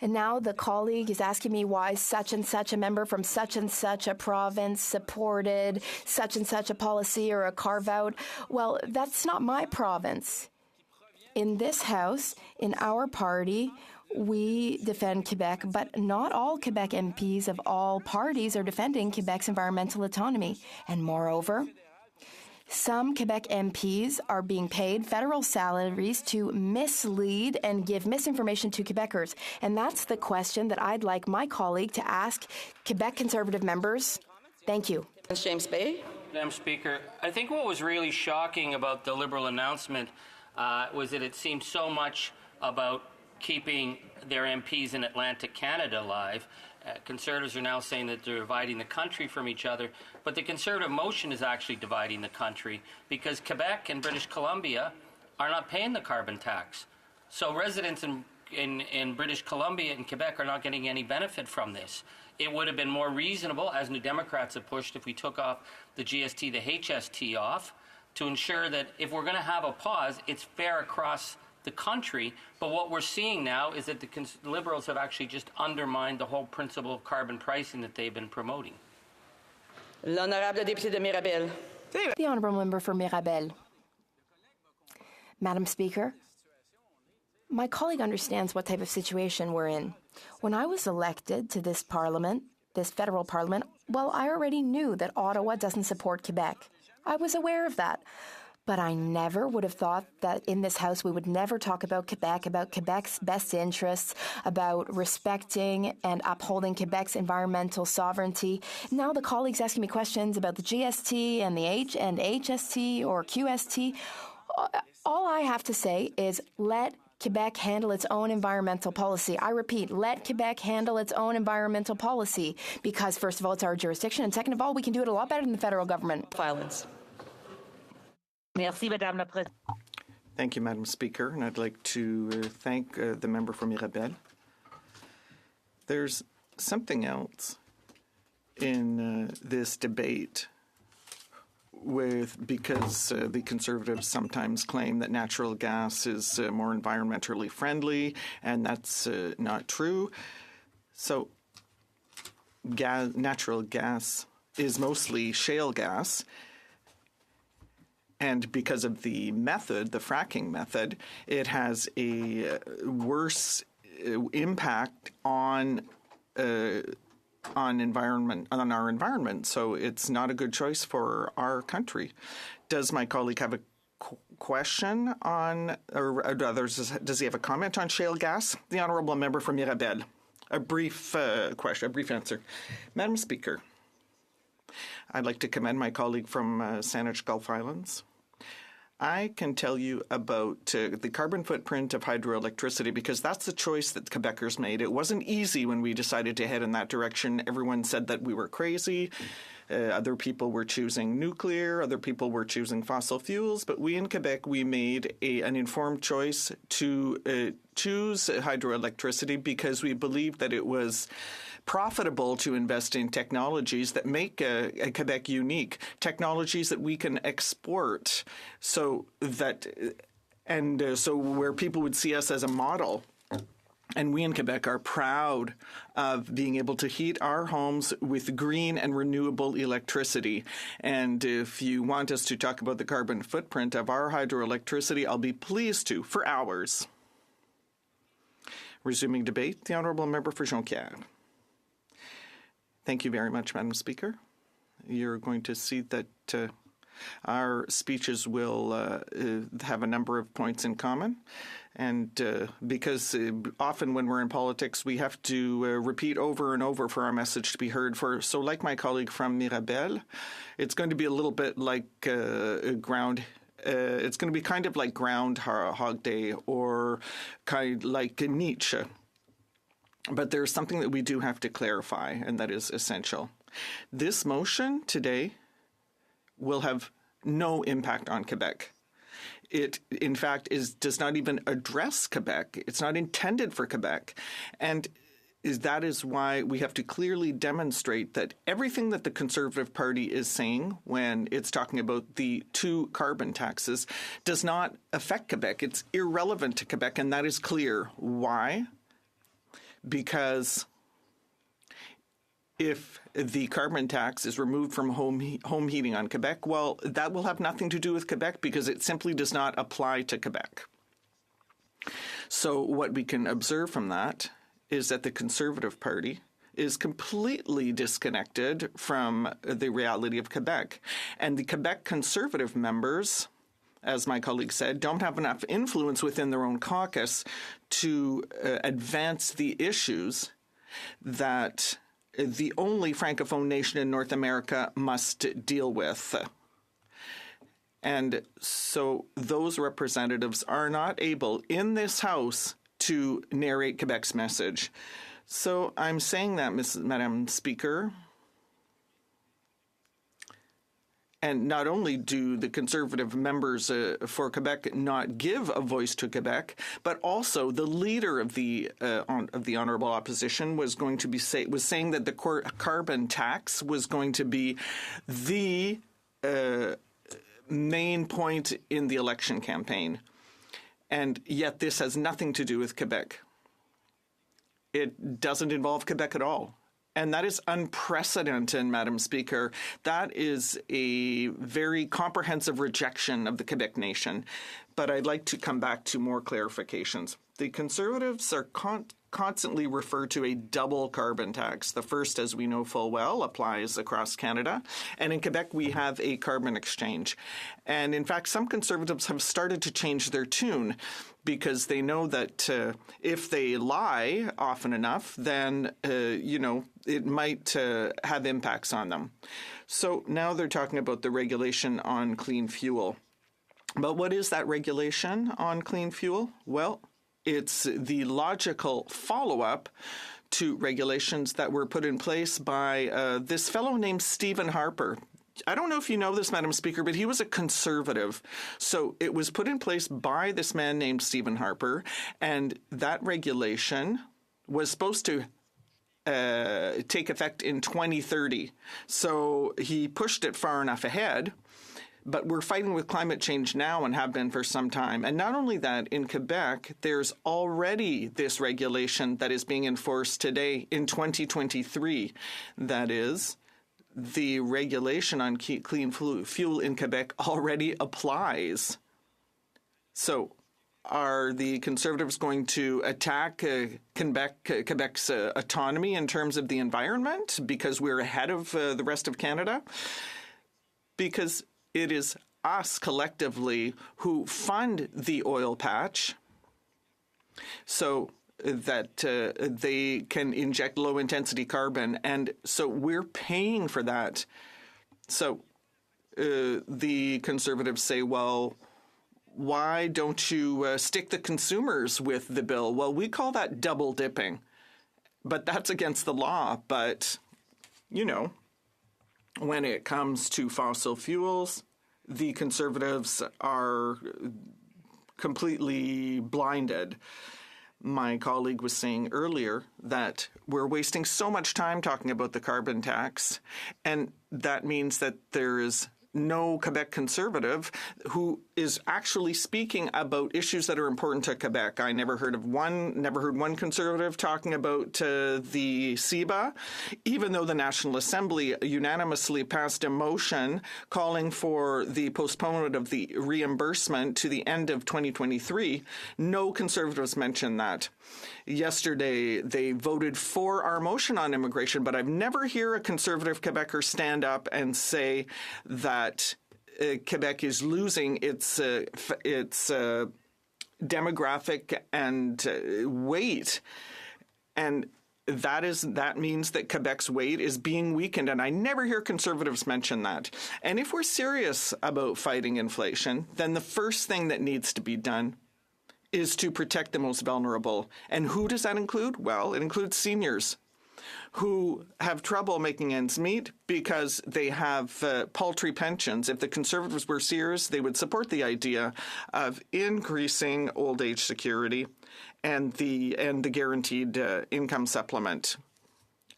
S19: And now the colleague is asking me why such and such a member from such and such a province supported such and such a policy or a carve-out. Well, that's not my province. In this House, in our party, we defend Quebec, but not all Quebec MPs of all parties are defending Quebec's environmental autonomy. And moreover, some Quebec MPs are being paid federal salaries to mislead and give misinformation to Quebecers. And that's the question that I'd like my colleague to ask Quebec Conservative members. Thank you.
S10: James Bay.
S11: Madam Speaker, I think what was really shocking about the Liberal announcement was that it seemed so much about keeping their MPs in Atlantic Canada alive. Conservatives are now saying that they're dividing the country from each other, but the Conservative motion is actually dividing the country because Quebec and British Columbia are not paying the carbon tax. So residents in British Columbia and Quebec are not getting any benefit from this. It would have been more reasonable, as New Democrats have pushed, if we took off the GST, the HST off, to ensure that if we're going to have a pause, it's fair across the country. But what we're seeing now is that the Liberals have actually just undermined the whole principle of carbon pricing that they've been promoting.
S10: L'honorable député de Mirabel.
S19: The Honourable Member for Mirabel. Madam Speaker, my colleague understands what type of situation we're in. When I was elected to this Parliament, this federal Parliament, well, I already knew that Ottawa doesn't support Quebec. I was aware of that. But I never would have thought that in this House we would never talk about Quebec's best interests, about respecting and upholding Quebec's environmental sovereignty. Now the colleagues asking me questions about the GST and the HST or QST. All I have to say is let Quebec handle its own environmental policy. I repeat, let Quebec handle its own environmental policy because, first of all, it's our jurisdiction, and second of all, we can do it a lot better than the federal government.
S10: Violence.
S9: Merci, Madame la Présidente.
S23: Thank you, Madam Speaker, and I'd like to thank the member from Mirabel. There's something else in this debate because the Conservatives sometimes claim that natural gas is more environmentally friendly, and that's not true. So natural gas is mostly shale gas, and because of the method, the fracking method, it has a worse impact on our environment. So it's not a good choice for our country. Does my colleague have a question on, or does he have a comment on shale gas? The Honourable Member from Mirabel. A brief question, a brief answer. Madam Speaker, I'd like to commend my colleague from Saanich Gulf Islands. I can tell you about the carbon footprint of hydroelectricity because that's the choice that Quebecers made. It wasn't easy when we decided to head in that direction. Everyone said that we were crazy. Other people were choosing nuclear. Other people were choosing fossil fuels. But we in Quebec, we made an informed choice to choose hydroelectricity because we believed that it was profitable to invest in technologies that make Quebec unique, technologies that we can export, so where people would see us as a model. And we in Quebec are proud of being able to heat our homes with green and renewable electricity. And if you want us to talk about the carbon footprint of our hydroelectricity, I'll be pleased to, for hours. Resuming debate, the Honourable Member for Jonquière. Thank you very much, Madam Speaker. You're going to see that our speeches will have a number of points in common. And because often when we're in politics, we have to repeat over and over for our message to be heard. So like my colleague from Mirabel, it's going to be a little bit like it's going to be kind of like Groundhog Day or kind of like Nietzsche. But there's something that we do have to clarify, and that is essential. This motion today will have no impact on Quebec. It, in fact, does not even address Quebec. It's not intended for Quebec. And that is why we have to clearly demonstrate that everything that the Conservative Party is saying when it's talking about the 2 carbon taxes does not affect Quebec. It's irrelevant to Quebec, and that is clear. Why? Because if the carbon tax is removed from home heating on Quebec, well, that will have nothing to do with Quebec because it simply does not apply to Quebec. So what we can observe from that is that the Conservative Party is completely disconnected from the reality of Quebec. And the Quebec Conservative members, as my colleague said, don't have enough influence within their own caucus to advance the issues that the only Francophone nation in North America must deal with. And so those representatives are not able in this House to narrate Quebec's message. So I'm saying that, Madam Speaker. And not only do the Conservative members for Quebec not give a voice to Quebec, but also the leader of the Honourable Opposition was saying that the carbon tax was going to be the main point in the election campaign. And yet this has nothing to do with Quebec. It doesn't involve Quebec at all. And that is unprecedented, Madam Speaker. That is a very comprehensive rejection of the Quebec nation. But I'd like to come back to more clarifications. The Conservatives are constantly refer to a double carbon tax. The first, as we know full well, applies across Canada. And in Quebec, we have a carbon exchange. And in fact, some Conservatives have started to change their tune because they know that if they lie often enough, then, it might have impacts on them. So now they're talking about the regulation on clean fuel. But what is that regulation on clean fuel? Well, it's the logical follow-up to regulations that were put in place by this fellow named Stephen Harper. I don't know if you know this, Madam Speaker, but he was a Conservative. So it was put in place by this man named Stephen Harper, and that regulation was supposed to take effect in 2030. So he pushed it far enough ahead. But we're fighting with climate change now and have been for some time. And not only that, in Quebec, there's already this regulation that is being enforced today in 2023. That is, the regulation on clean fuel in Quebec already applies. So are the Conservatives going to attack Quebec's autonomy in terms of the environment because we're ahead of the rest of Canada? Because it is us collectively who fund the oil patch. So they can inject low-intensity carbon, and so we're paying for that. So the Conservatives say, well, why don't you stick the consumers with the bill? Well, we call that double dipping, but that's against the law. But, you know, when it comes to fossil fuels, the Conservatives are completely blinded. My colleague was saying earlier that we're wasting so much time talking about the carbon tax, and that means that there is no Quebec Conservative who is actually speaking about issues that are important to Quebec. I never heard one Conservative talking about the CEBA, even though the National Assembly unanimously passed a motion calling for the postponement of the reimbursement to the end of 2023. No Conservatives mentioned that. Yesterday, they voted for our motion on immigration, but I've never heard a Conservative Quebecer stand up and say that Quebec is losing its demographic and weight, and that means that Quebec's weight is being weakened, and I never hear Conservatives mention that. And if we're serious about fighting inflation, then the first thing that needs to be done is to protect the most vulnerable. And who does that include? Well, it includes seniors who have trouble making ends meet because they have paltry pensions. If the Conservatives were serious, they would support the idea of increasing old age security and the guaranteed income supplement.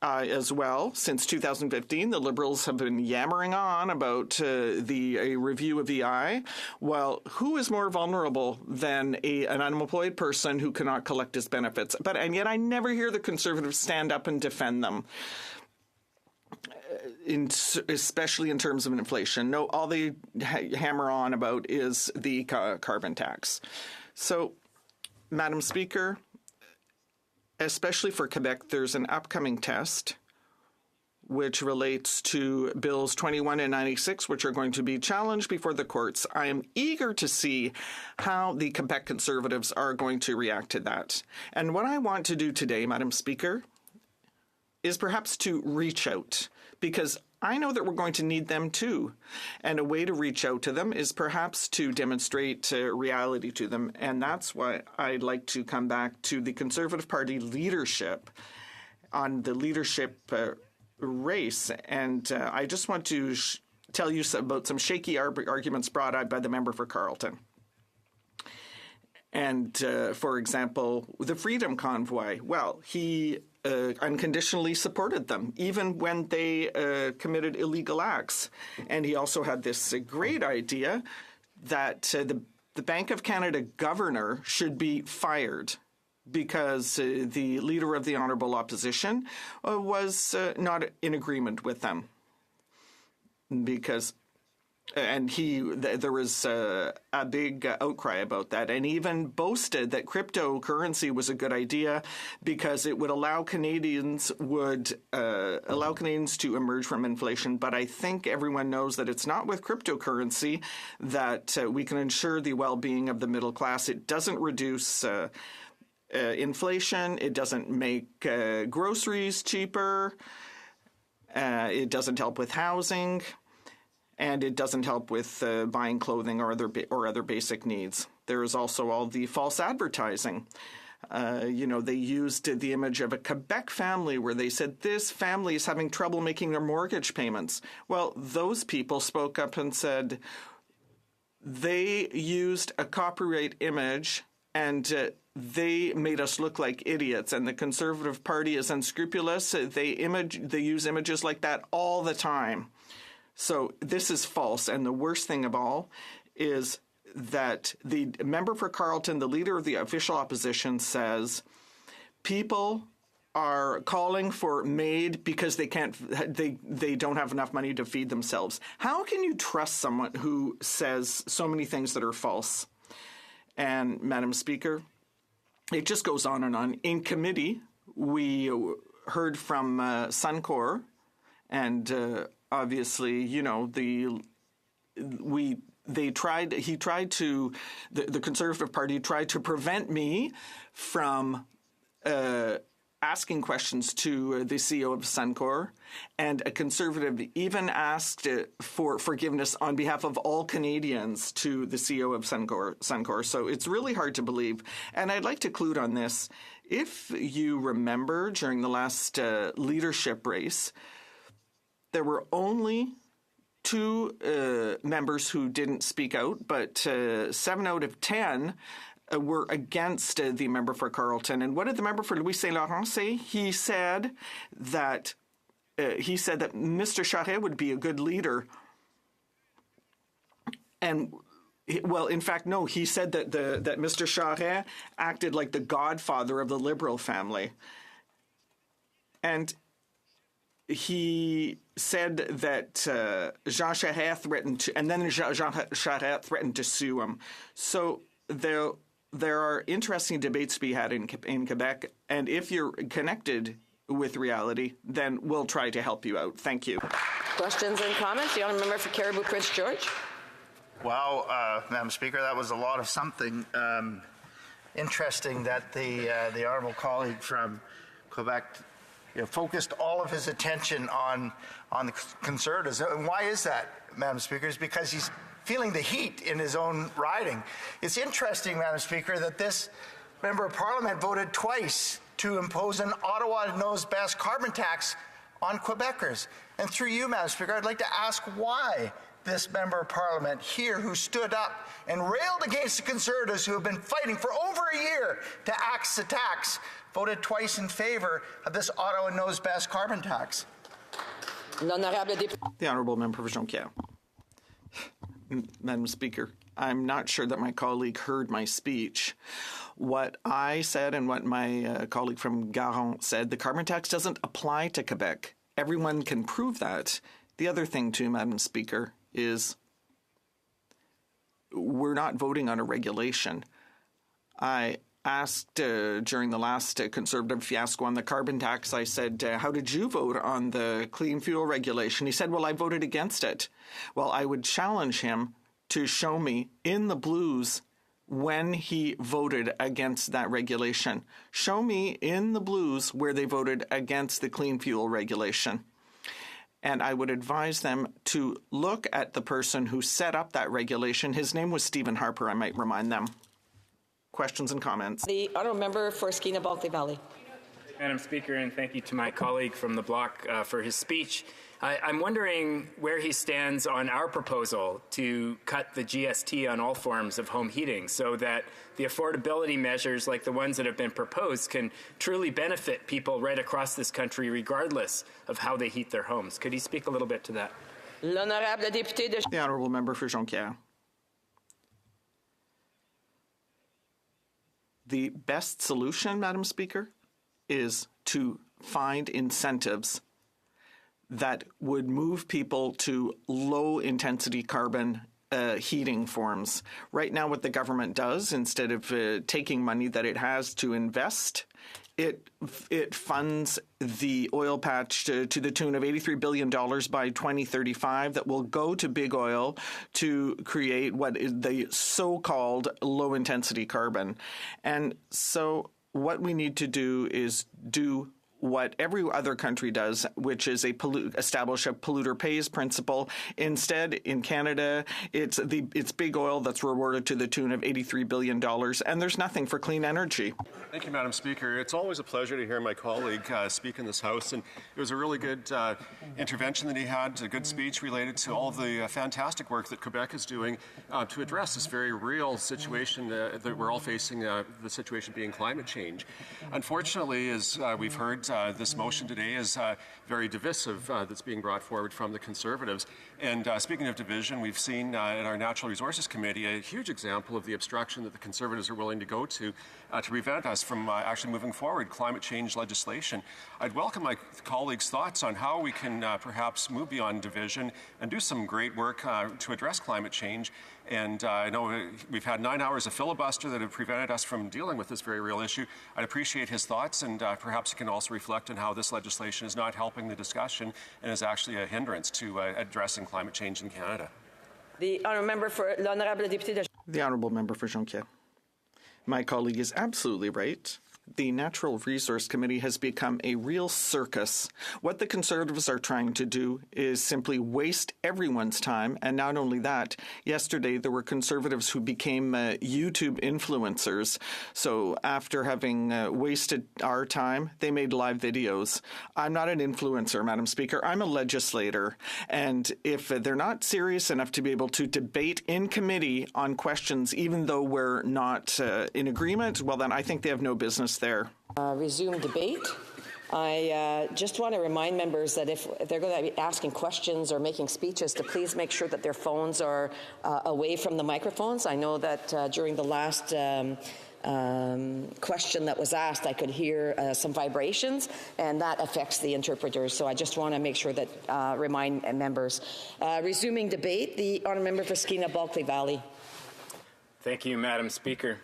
S23: As well, since 2015, the Liberals have been yammering on about a review of EI. Well, who is more vulnerable than an unemployed person who cannot collect his benefits? And yet I never hear the Conservatives stand up and defend them, especially in terms of inflation. No, all they hammer on about is the carbon tax. So, Madam Speaker, especially for Quebec, there's an upcoming test which relates to Bills 21 and 96, which are going to be challenged before the courts. I am eager to see how the Quebec Conservatives are going to react to that. And what I want to do today, Madam Speaker, is perhaps to reach out, because I know that we're going to need them too. And a way to reach out to them is perhaps to demonstrate reality to them. And that's why I'd like to come back to the Conservative Party leadership on the leadership race. And I just want to tell you about some shaky arguments brought out by the member for Carleton. And, for example, the Freedom Convoy, well, he unconditionally supported them, even when they committed illegal acts. And he also had this great idea that the Bank of Canada governor should be fired because the leader of the Honourable Opposition was not in agreement with them. And there was a big outcry about that, and even boasted that cryptocurrency was a good idea because it would allow Canadians to emerge from inflation. But I think everyone knows that it's not with cryptocurrency that we can ensure the well-being of the middle class. It doesn't reduce inflation. It doesn't make groceries cheaper. It doesn't help with housing. And it doesn't help with buying clothing or other basic needs. There is also all the false advertising. They used the image of a Quebec family where they said this family is having trouble making their mortgage payments. Well, those people spoke up and said they used a copyright image and they made us look like idiots. And the Conservative Party is unscrupulous. They use images like that all the time. So this is false, and the worst thing of all is that the member for Carleton, the leader of the official opposition, says people are calling for MAID because they don't have enough money to feed themselves. How can you trust someone who says so many things that are false? And Madam Speaker, it just goes on and on. In committee, we heard from Suncor and. Obviously, the Conservative Party tried to prevent me from asking questions to the CEO of Suncor, and a Conservative even asked for forgiveness on behalf of all Canadians to the CEO of Suncor. So it's really hard to believe. And I'd like to conclude on this. If you remember, during the last leadership race, there were only 2 members who didn't speak out, but 7 out of 10 were against the member for Carleton. And what did the member for Louis Saint Laurent say? He said that Mr. Charest would be a good leader. And well, in fact, no. He said that that Mr. Charest acted like the godfather of the Liberal family, and he said that Jean Charest threatened to, and then Jean Charest threatened to sue him. So there are interesting debates to be had in Quebec, and if you're connected with reality, then we'll try to help you out. Thank you.
S10: Questions and comments? The honourable member for Caribou Prince George.
S14: Wow, Madam Speaker, that was a lot of something. Interesting that the honourable colleague from Quebec focused all of his attention on the Conservatives. And why is that, Madam Speaker? It's because he's feeling the heat in his own riding. It's interesting, Madam Speaker, that this member of Parliament voted twice to impose an Ottawa knows best carbon tax on Quebecers. And through you, Madam Speaker, I'd like to ask why this member of Parliament here, who stood up and railed against the Conservatives who have been fighting for over a year to axe the tax, voted twice in favour of this Ottawa knows best carbon tax.
S23: The Honourable Member for Jonquière. Madam Speaker, I'm not sure that my colleague heard my speech. What I said and what my colleague from Garon said, the carbon tax doesn't apply to Quebec. Everyone can prove that. The other thing, too, Madam Speaker, is we're not voting on a regulation. I asked during the last Conservative fiasco on the carbon tax, I said, how did you vote on the clean fuel regulation? He said, well, I voted against it. Well, I would challenge him to show me in the blues when he voted against that regulation. Show me in the blues where they voted against the clean fuel regulation. And I would advise them to look at the person who set up that regulation. His name was Stephen Harper, I might remind them. Questions and comments?
S10: The honourable member for Skeena-Baltic Valley.
S2: Madam Speaker, and thank you to my colleague from the Bloc for his speech. I'm wondering where he stands on our proposal to cut the GST on all forms of home heating so that the affordability measures like the ones that have been proposed can truly benefit people right across this country regardless of how they heat their homes. Could he speak a little bit to that?
S23: The Honourable Member for Jonquière. The best solution, Madam Speaker, is to find incentives that would move people to low-intensity carbon heating forms. Right now, what the government does, instead of taking money that it has to invest, it funds the oil patch to the tune of $83 billion by 2035 that will go to big oil to create what is the so-called low-intensity carbon. And so what we need to do is do what every other country does, which is establish a polluter pays principle. Instead, in Canada, it's big oil that's rewarded to the tune of $83 billion, and there's nothing for clean energy.
S15: Thank you, Madam Speaker. It's always a pleasure to hear my colleague speak in this House, and it was a really good intervention that he had, a good speech related to all of the fantastic work that Quebec is doing to address this very real situation that we're all facing, the situation being climate change. Unfortunately, as we've heard, this motion today is very divisive that's being brought forward from the Conservatives. And speaking of division, we've seen in our Natural Resources Committee a huge example of the obstruction that the Conservatives are willing to go to prevent us from actually moving forward climate change legislation. I'd welcome my colleagues' thoughts on how we can perhaps move beyond division and do some great work to address climate change. And I know we've had 9 hours of filibuster that have prevented us from dealing with this very real issue. I'd appreciate his thoughts, and perhaps he can also reflect on how this legislation is not helping the discussion and is actually a hindrance to addressing climate change in Canada.
S10: The honourable member for l'honorable député de...
S23: The Honourable Member for Jonquière. My colleague is absolutely right the Natural Resource Committee has become a real circus. What the Conservatives are trying to do is simply waste everyone's time. And not only that, yesterday there were Conservatives who became YouTube influencers. So after having wasted our time, they made live videos. I'm not an influencer, Madam Speaker. I'm a legislator. And if they're not serious enough to be able to debate in committee on questions, even though we're not in agreement, well, then I think they have no business there.
S10: Resume debate. I just want to remind members that if they're going to be asking questions or making speeches, to please make sure that their phones are away from the microphones. I know that during the last question that was asked, I could hear some vibrations, and that affects the interpreters. So I just want to make sure that remind members. Resuming debate, the honourable member for Skeena-Bulkley Valley.
S2: Thank you, Madam Speaker.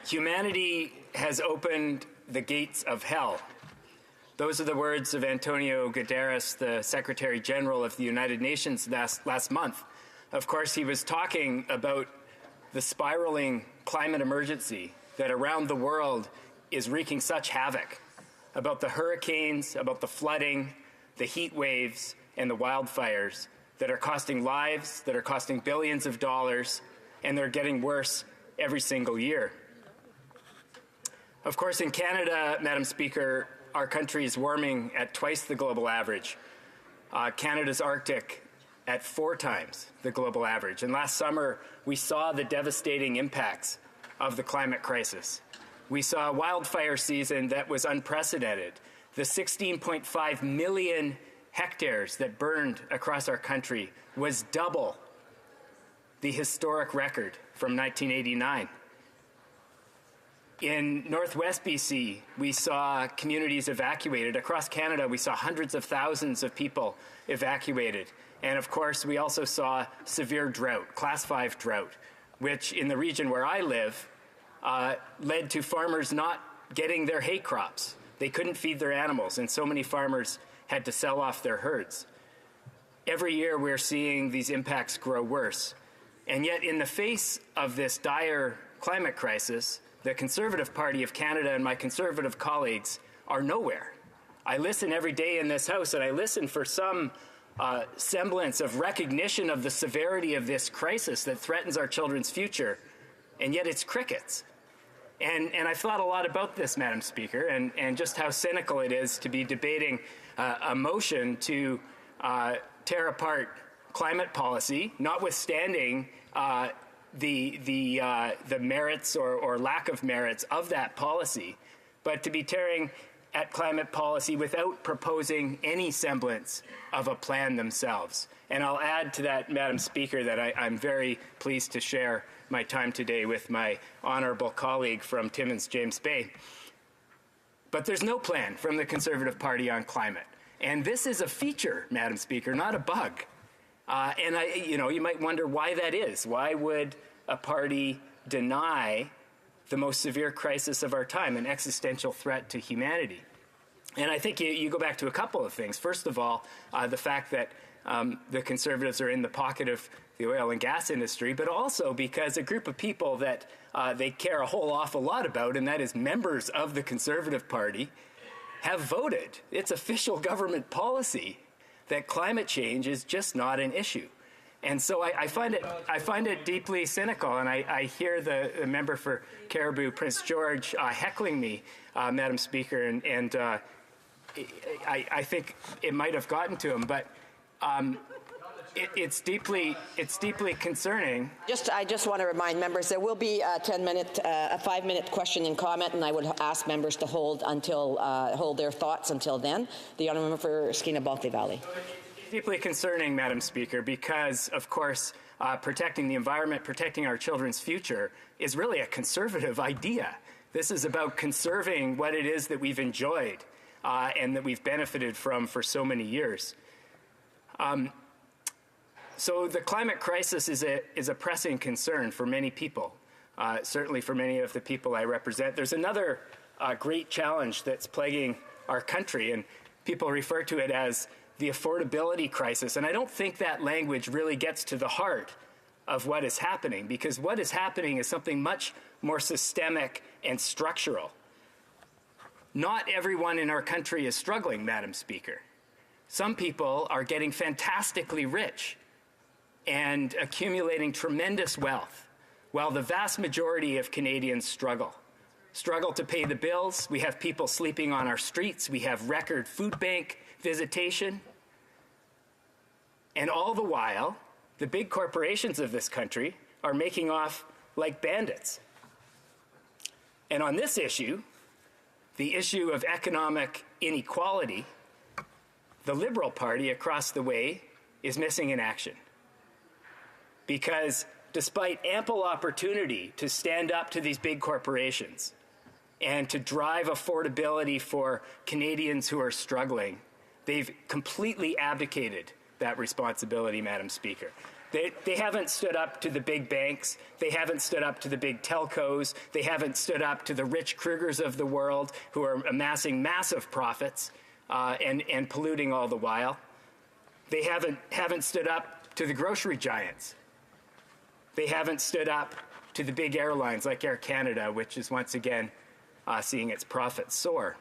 S2: Humanity has opened the gates of hell. Those are the words of Antonio Guterres, the Secretary General of the United Nations last month. Of course, he was talking about the spiraling climate emergency that around the world is wreaking such havoc, about the hurricanes, about the flooding, the heat waves, and the wildfires that are costing lives, that are costing billions of dollars, and they're getting worse every single year. Of course, in Canada, Madam Speaker, our country is warming at twice the global average. Canada's Arctic at 4 times the global average. And last summer, we saw the devastating impacts of the climate crisis. We saw a wildfire season that was unprecedented. The 16.5 million hectares that burned across our country was double the historic record from 1989. In Northwest BC, we saw communities evacuated. Across Canada, we saw hundreds of thousands of people evacuated. And of course, we also saw severe drought, class 5 drought, which in the region where I live led to farmers not getting their hay crops. They couldn't feed their animals, and so many farmers had to sell off their herds. Every year, we're seeing these impacts grow worse. And yet, in the face of this dire climate crisis, the Conservative Party of Canada and my Conservative colleagues are nowhere. I listen every day in this House, and I listen for some semblance of recognition of the severity of this crisis that threatens our children's future, and yet it's crickets. And I've thought a lot about this, Madam Speaker, and just how cynical it is to be debating a motion to tear apart climate policy, notwithstanding the merits or lack of merits of that policy, but to be tearing at climate policy without proposing any semblance of a plan themselves. And I'll add to that, Madam Speaker, that I'm very pleased to share my time today with my honourable colleague from Timmins, James Bay. But there's no plan from the Conservative Party on climate. And this is a feature, Madam Speaker, not a bug. And you might wonder why that is. Why would a party deny the most severe crisis of our time, an existential threat to humanity? And I think you go back to a couple of things. First of all, the fact that the Conservatives are in the pocket of the oil and gas industry, but also because a group of people that they care a whole awful lot about, and that is members of the Conservative Party, have voted. It's official government policy that climate change is just not an issue. And so I find it deeply cynical, and I hear the member for Caribou Prince George heckling me, Madam Speaker, and I think it might have gotten to him, but it's deeply concerning.
S10: I just want to remind members there will be a 5-minute question and comment, and I would ask members to hold their thoughts until then. The honourable member for Skeena-Bulkley Valley.
S2: Deeply concerning, Madam Speaker, because, of course, protecting the environment, protecting our children's future is really a Conservative idea. This is about conserving what it is that we've enjoyed and that we've benefited from for so many years. So the climate crisis is a pressing concern for many people, certainly for many of the people I represent. There's another great challenge that's plaguing our country, and people refer to it as the affordability crisis. And I don't think that language really gets to the heart of what is happening, because what is happening is something much more systemic and structural. Not everyone in our country is struggling, Madam Speaker. Some people are getting fantastically rich and accumulating tremendous wealth, while the vast majority of Canadians struggle to pay the bills. We have people sleeping on our streets. We have record food bank visitation. And all the while, the big corporations of this country are making off like bandits. And on this issue, the issue of economic inequality, the Liberal Party across the way is missing in action. Because despite ample opportunity to stand up to these big corporations and to drive affordability for Canadians who are struggling, they've completely abdicated that responsibility, Madam Speaker. They haven't stood up to the big banks. They haven't stood up to the big telcos. They haven't stood up to the rich Krugers of the world who are amassing massive profits and polluting all the while. They haven't stood up to the grocery giants. They haven't stood up to the big airlines like Air Canada, which is once again seeing its profits soar.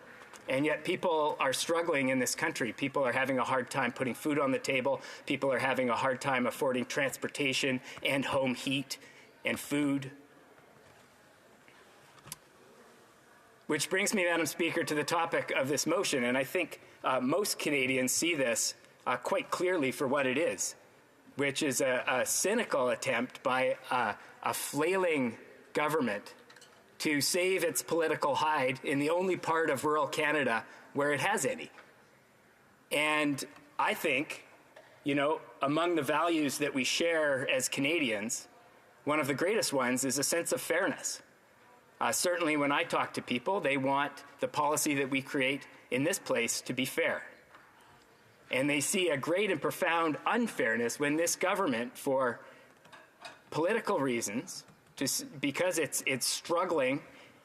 S2: And yet people are struggling in this country. People are having a hard time putting food on the table. People are having a hard time affording transportation and home heat and food. Which brings me, Madam Speaker, to the topic of this motion. And I think most Canadians see this quite clearly for what it is, which is a cynical attempt by a flailing government to save its political hide in the only part of rural Canada where it has any. And I think, you know, among the values that we share as Canadians, one of the greatest ones is a sense of fairness. Certainly when I talk to people, they want the policy that we create in this place to be fair. And they see a great and profound unfairness when this government, for political reasons, because it's struggling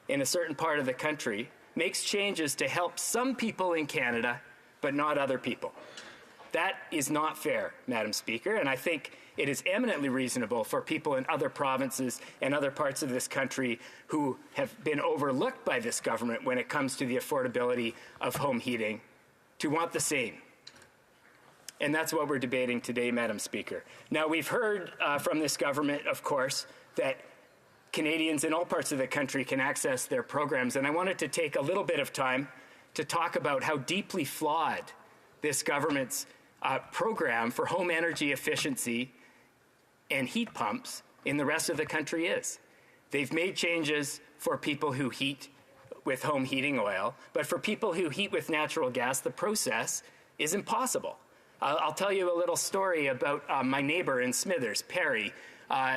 S2: in a certain part of the country, makes changes to help some people in Canada, but not other people. That is not fair, Madam Speaker, and I think it is eminently reasonable for people in other provinces and other parts of this country who have been overlooked by this government when it comes to the affordability of home heating to want the same. And that's what we're debating today, Madam Speaker. Now, we've heard from this government, of course, that Canadians in all parts of the country can access their programs. And I wanted to take a little bit of time to talk about how deeply flawed this government's program for home energy efficiency and heat pumps in the rest of the country is. They've made changes for people who heat with home heating oil, but for people who heat with natural gas, the process is impossible. I'll tell you a little story about my neighbor in Smithers, Perry.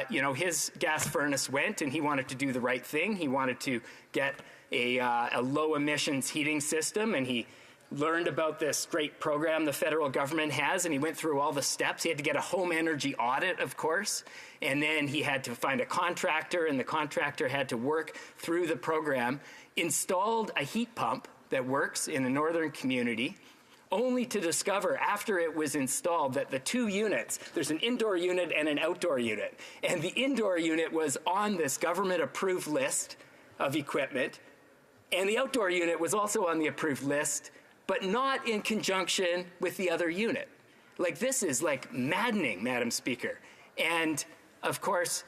S2: You know, his gas furnace went and he wanted to do the right thing. He wanted to get a low emissions heating system, and he learned about this great program the federal government has, and he went through all the steps. He had to get a home energy audit, of course, and then he had to find a contractor, and the contractor had to work through the program, installed a heat pump that works in a northern community, only to discover after it was installed that the two units, there's an indoor unit and an outdoor unit, and the indoor unit was on this government-approved list of equipment, and the outdoor unit was also on the approved list, but not in conjunction with the other unit. Like, this is like maddening, Madam Speaker. And of course,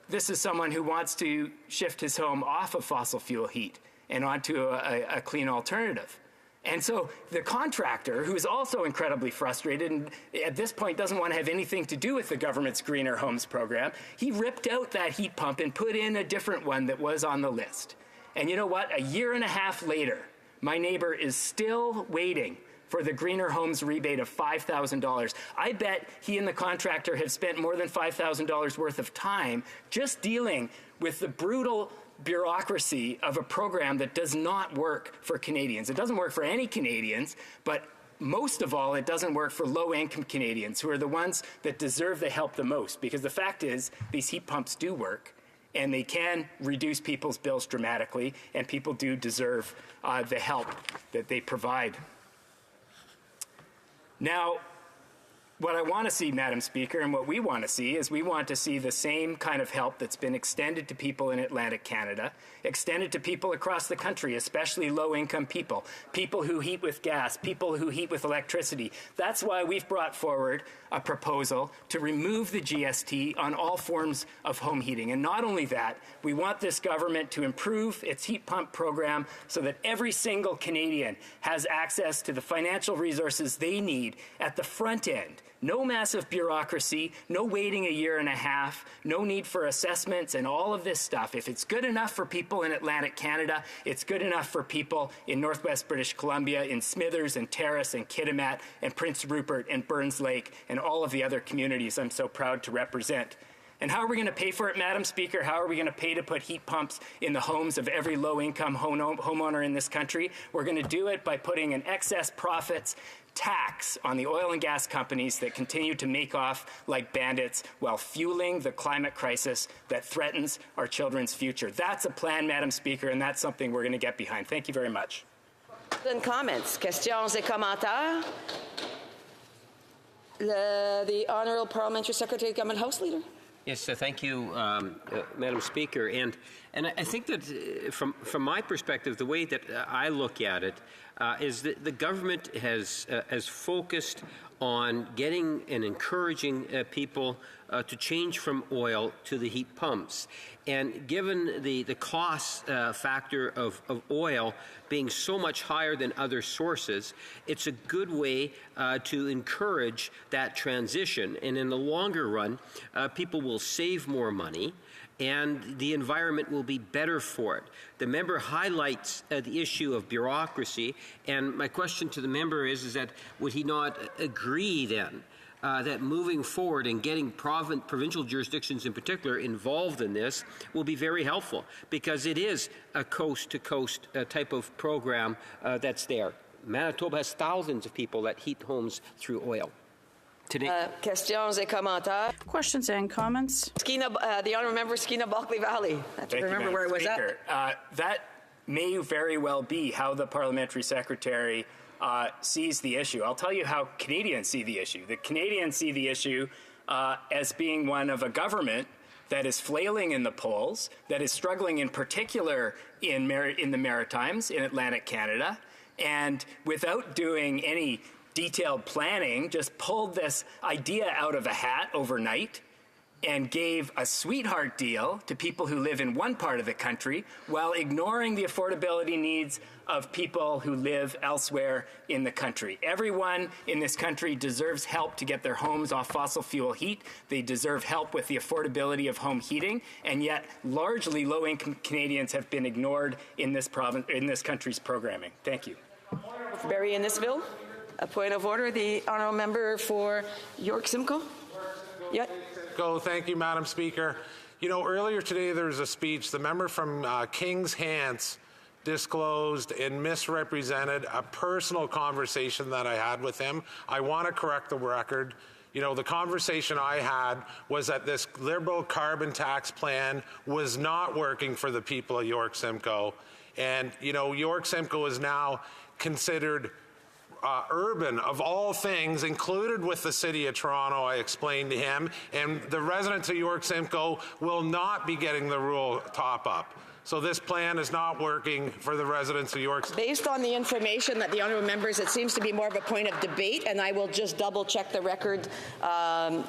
S2: this is someone who wants to shift his home off of fossil fuel heat and onto a clean alternative. And so the contractor, who is also incredibly frustrated and at this point doesn't want to have anything to do with the government's Greener Homes program, he ripped out that heat pump and put in a different one that was on the list. And you know what? A year and a half later, my neighbor is still waiting for the Greener Homes rebate of $5,000. I bet he and the contractor have spent more than $5,000 worth of time just dealing with the brutal bureaucracy of a program that does not work for Canadians. It doesn't work for any Canadians, but most of all, it doesn't work for low-income Canadians, who are the ones that deserve the help the most. Because the fact is, these heat pumps do work, and they can reduce people's bills dramatically, and people do deserve the help that they provide. Now, What I want to see, Madam Speaker, and what we want to see is we want to see the same kind of help that's been extended to people in Atlantic Canada, extended to people across the country, especially low-income people, people who heat with gas, people who heat with electricity. That's why we've brought forward a proposal to remove the GST on all forms of home heating. And not only that, we want this government to improve its heat pump program so that every single Canadian has access to the financial resources they need at the front end. No massive bureaucracy, no waiting a year and a half, no need for assessments and all of this stuff. If it's good enough for people in Atlantic Canada, it's good enough for people in Northwest British Columbia, in Smithers and Terrace and Kitimat and Prince Rupert and Burns Lake and all of the other communities I'm so proud to represent. And how are we going to pay for it, Madam Speaker? How are we going to pay to put heat pumps in the homes of every low-income homeowner in this country? We're going to do it by putting an excess profits tax on the oil and gas companies that continue to make off like bandits while fueling the climate crisis that threatens our children's future. That's a plan, Madam Speaker, and that's something we're going to get behind. Thank you very much.
S10: Then comments, questions et commentaires. The Honourable Parliamentary Secretary, Government House Leader.
S3: Yes, thank you, Madam Speaker. And I think that from my perspective, the way that I look at it is that the government has focused on getting and encouraging people to change from oil to the heat pumps. And given the cost factor of oil being so much higher than other sources, it's a good way to encourage that transition. And in the longer run, people will save more money and the environment will be better for it. The member highlights the issue of bureaucracy, and my question to the member is that would he not agree then that moving forward and getting provincial jurisdictions in particular involved in this will be very helpful, because it is a coast-to-coast type of program that's there. Manitoba has thousands of people that heat homes through oil.
S10: Questions et commentaires.
S16: Questions and comments.
S10: The Honourable Member, Skeena Bulkley Valley. I have to remember where it was at.
S2: That may very well be how the Parliamentary Secretary sees the issue. I'll tell you how Canadians see the issue. The Canadians see the issue as being one of a government that is flailing in the polls, that is struggling in particular in the Maritimes, in Atlantic Canada, and without doing any detailed planning, just pulled this idea out of a hat overnight and gave a sweetheart deal to people who live in one part of the country while ignoring the affordability needs of people who live elsewhere in the country. Everyone in this country deserves help to get their homes off fossil fuel heat. They deserve help with the affordability of home heating, and yet largely low-income Canadians have been ignored in this country's programming. Thank you.
S10: Barry Innisfil. A point of order, the Honourable Member for York Simcoe.
S17: Thank you, Madam Speaker. You know, earlier today there was a speech. The member from Kings Hants disclosed and misrepresented a personal conversation that I had with him. I want to correct the record. You know, the conversation I had was that this Liberal carbon tax plan was not working for the people of York Simcoe. And, you know, York Simcoe is now considered urban of all things, included with the City of Toronto, I explained to him, and the residents of York Simcoe will not be getting the rural top-up. So this plan is not working for the residents of York.
S10: Based on the information that the honourable members, it seems to be more of a point of debate, and I will just double-check the record on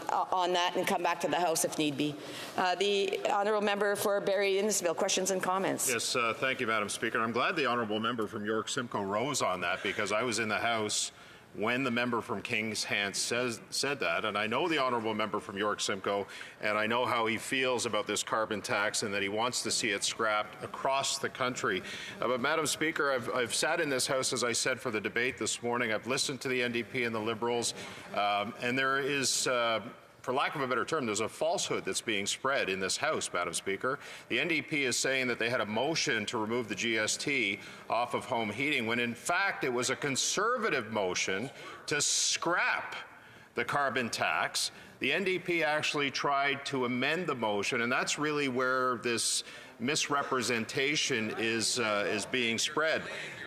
S10: that and come back to the House if need be. The honourable member for Barrie Innisfil, questions and comments.
S24: Yes, thank you, Madam Speaker. I'm glad the honourable member from York Simcoe rose on that, because I was in the House when the member from Kings Hants said that, and I know the honourable member from York Simcoe, and I know how he feels about this carbon tax and that he wants to see it scrapped across the country. But Madam Speaker, I've sat in this House, as I said, for the debate this morning. I've listened to the NDP and the Liberals, and there is for lack of a better term, there's a falsehood that's being spread in this House, Madam Speaker. The NDP is saying that they had a motion to remove the GST off of home heating, when in fact it was a Conservative motion to scrap the carbon tax. The NDP actually tried to amend the motion, and that's really where this misrepresentation is being spread.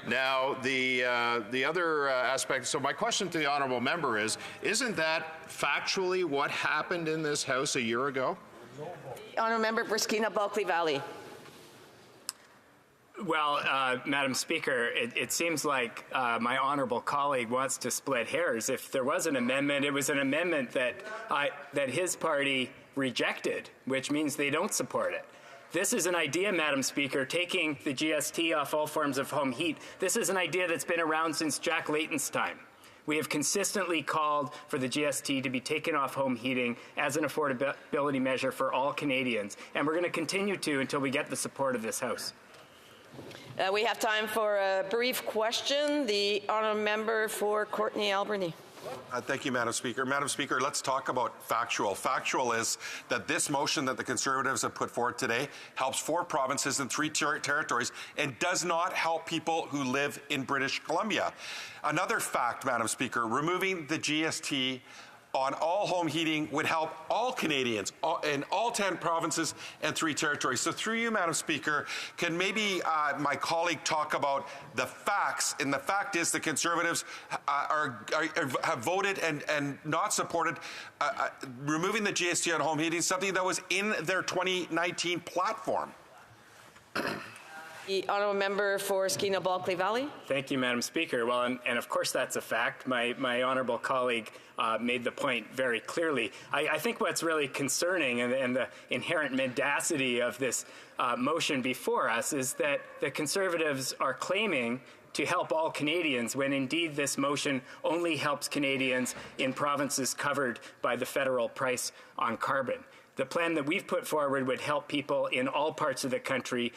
S24: Now, the other aspect, so my question to the honourable member is, isn't that factually what happened in this House a year ago?
S10: Honourable Member for Skeena-Bulkley Valley.
S2: Well, Madam Speaker, it seems like my honourable colleague wants to split hairs. If there was an amendment, it was an amendment that his party rejected, which means they don't support it. This is an idea, Madam Speaker, taking the GST off all forms of home heat. This is an idea that's been around since Jack Layton's time. We have consistently called for the GST to be taken off home heating as an affordability measure for all Canadians, and we're going to continue to until we get the support of this House.
S10: We have time for a brief question. The honourable member for Courtenay-Alberni.
S12: Thank you, Madam Speaker. Madam Speaker, let's talk about factual. Factual is that this motion that the Conservatives have put forward today helps 4 provinces and 3 territories and does not help people who live in British Columbia. Another fact, Madam Speaker, removing the GST on all home heating would help all Canadians in all 10 provinces and 3 territories. So through you, Madam Speaker, can maybe my colleague talk about the facts? And the fact is the Conservatives have voted and not supported removing the GST on home heating, something that was in their 2019 platform.
S10: The honourable member for Skeena-Bulkley Valley.
S2: Thank you, Madam Speaker. Well, and of course that's a fact. My honourable colleague made the point very clearly. I think what's really concerning and the inherent mendacity of this motion before us is that the Conservatives are claiming to help all Canadians when indeed this motion only helps Canadians in provinces covered by the federal price on carbon. The plan that we've put forward would help people in all parts of the country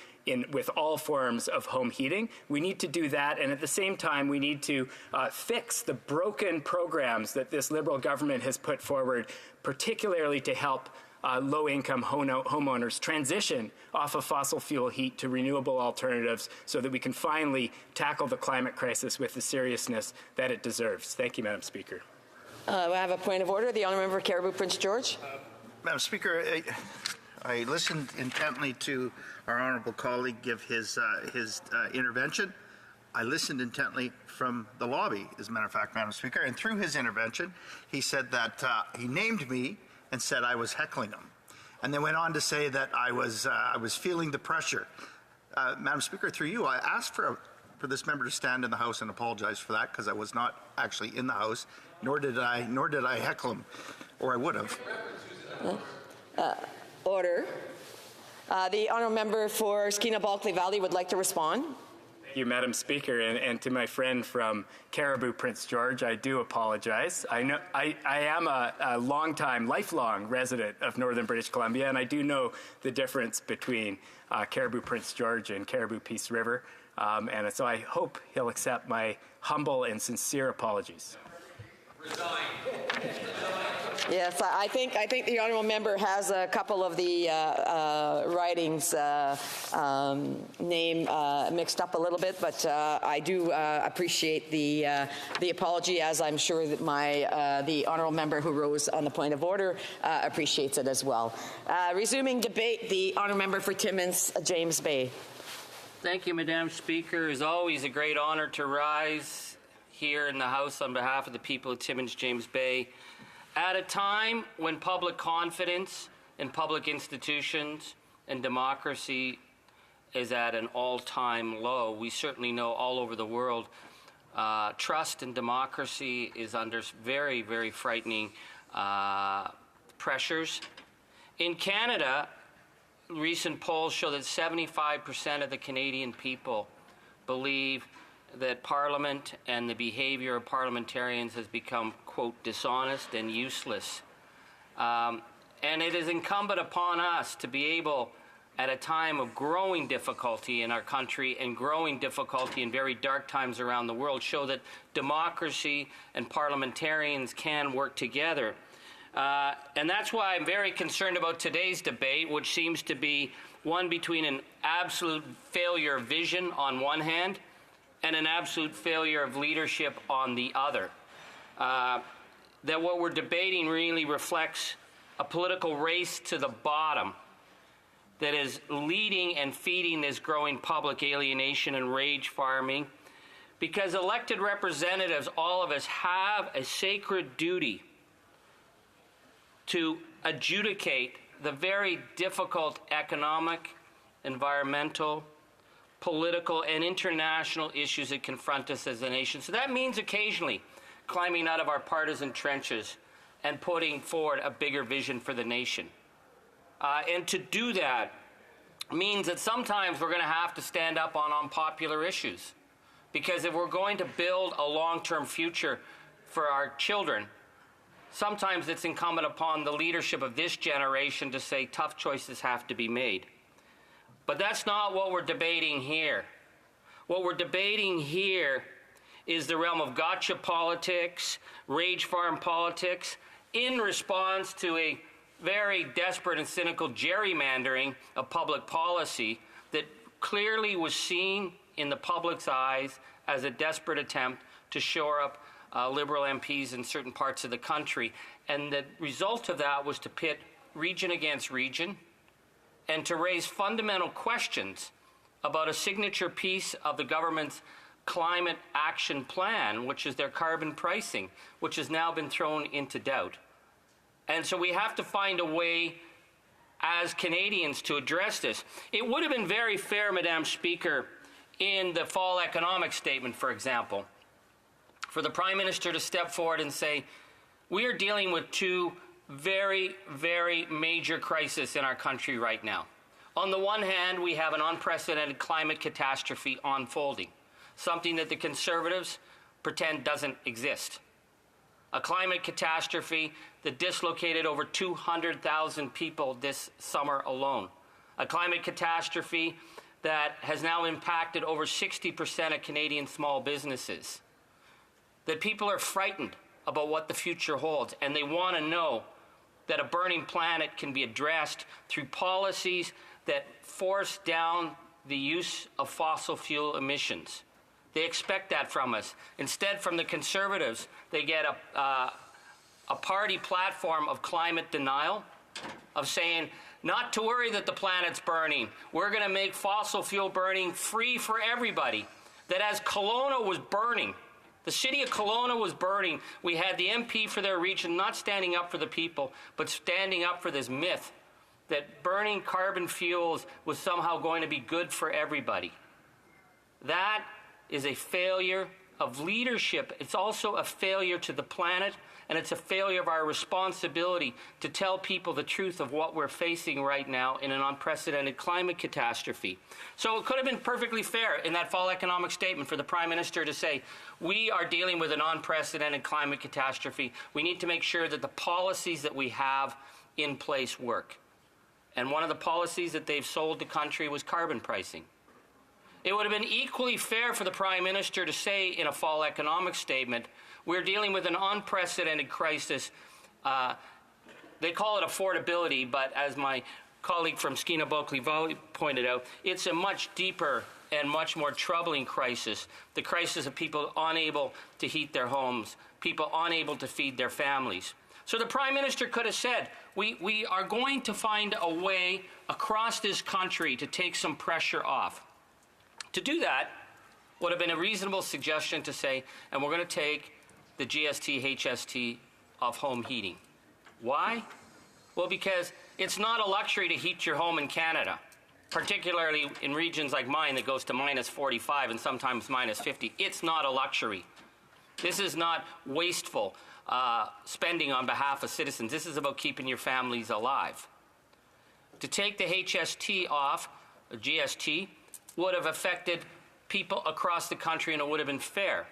S2: with all forms of home heating. We need to do that, and at the same time, we need to fix the broken programs that this Liberal government has put forward, particularly to help low-income homeowners transition off of fossil fuel heat to renewable alternatives so that we can finally tackle the climate crisis with the seriousness that it deserves. Thank you, Madam Speaker.
S10: We have a point of order. The honourable member for Cariboo Prince George.
S14: Madam Speaker, I listened intently to our honourable colleague give his intervention. I listened intently from the lobby, as a matter of fact, Madam Speaker, and through his intervention, he said that he named me and said I was heckling him, and then went on to say that I was feeling the pressure. Madam Speaker, through you, I asked for this member to stand in the House and apologize for that because I was not actually in the House, nor did I heckle him, or I would have.
S10: Order. The honourable member for Skeena-Bulkley Valley would like to respond.
S2: Thank you, Madam Speaker, and to my friend from Cariboo Prince George, I do apologize. I know I am a lifelong resident of Northern British Columbia, and I do know the difference between Cariboo Prince George and Cariboo Peace River, and so I hope he'll accept my humble and sincere apologies.
S10: Yes, I think the honourable member has a couple of the writings name mixed up a little bit, but I do appreciate the apology, as I'm sure that the honourable member who rose on the point of order appreciates it as well. Resuming debate, the honourable member for Timmins, James Bay.
S11: Thank you, Madam Speaker. It's always a great honour to rise here in the House on behalf of the people of Timmins, James Bay. At a time when public confidence in public institutions and democracy is at an all-time low, we certainly know all over the world trust in democracy is under very, very frightening pressures. In Canada, recent polls show that 75% of the Canadian people believe that Parliament and the behavior of parliamentarians has become, quote, dishonest and useless. And it is incumbent upon us to be able, at a time of growing difficulty in our country and growing difficulty in very dark times around the world, show that democracy and parliamentarians can work together. And that's why I'm very concerned about today's debate, which seems to be one between an absolute failure of vision on one hand and an absolute failure of leadership on the other. That what we're debating really reflects a political race to the bottom that is leading and feeding this growing public alienation and rage farming because elected representatives, all of us, have a sacred duty to adjudicate the very difficult economic, environmental, political, and international issues that confront us as a nation. So that means occasionally climbing out of our partisan trenches and putting forward a bigger vision for the nation. And to do that means that sometimes we're going to have to stand up on unpopular issues. Because if we're going to build a long-term future for our children, sometimes it's incumbent upon the leadership of this generation to say tough choices have to be made. But that's not what we're debating here. What we're debating here is the realm of gotcha politics, rage farm politics, in response to a very desperate and cynical gerrymandering of public policy that clearly was seen in the public's eyes as a desperate attempt to shore up Liberal MPs in certain parts of the country. And the result of that was to pit region against region and to raise fundamental questions about a signature piece of the government's climate action plan, which is their carbon pricing, which has now been thrown into doubt. And so we have to find a way as Canadians to address this. It would have been very fair, Madam Speaker, in the fall economic statement, for example, for the Prime Minister to step forward and say, we are dealing with two very, very major crises in our country right now. On the one hand, we have an unprecedented climate catastrophe unfolding, something that the Conservatives pretend doesn't exist. A climate catastrophe that dislocated over 200,000 people this summer alone. A climate catastrophe that has now impacted over 60% of Canadian small businesses. That people are frightened about what the future holds, and they want to know that a burning planet can be addressed through policies that force down the use of fossil fuel emissions. They expect that from us. Instead, from the Conservatives, they get a party platform of climate denial, of saying, not to worry that the planet's burning. We're going to make fossil fuel burning free for everybody. That as Kelowna was burning, the city of Kelowna was burning, we had the MP for their region not standing up for the people, but standing up for this myth that burning carbon fuels was somehow going to be good for everybody. That is a failure of leadership. It's also a failure to the planet, and it's a failure of our responsibility to tell people the truth of what we're facing right now in an unprecedented climate catastrophe. So it could have been perfectly fair in that fall economic statement for the Prime Minister to say, we are dealing with an unprecedented climate catastrophe. We need to make sure that the policies that we have in place work. And one of the policies that they've sold the country was carbon pricing. It would have been equally fair for the Prime Minister to say in a fall economic statement, we're dealing with an unprecedented crisis. They call it affordability, but as my colleague from Skeena Bulkley Valley pointed out, it's a much deeper and much more troubling crisis, the crisis of people unable to heat their homes, people unable to feed their families. So the Prime Minister could have said, we are going to find a way across this country to take some pressure off. To do that would have been a reasonable suggestion to say, and we're going to take the GST, HST off home heating. Why? Well, because it's not a luxury to heat your home in Canada, particularly in regions like mine that goes to minus 45 and sometimes minus 50. It's not a luxury. This is not wasteful spending on behalf of citizens. This is about keeping your families alive. To take the HST off, or GST, would have affected people across the country and it would have been fair.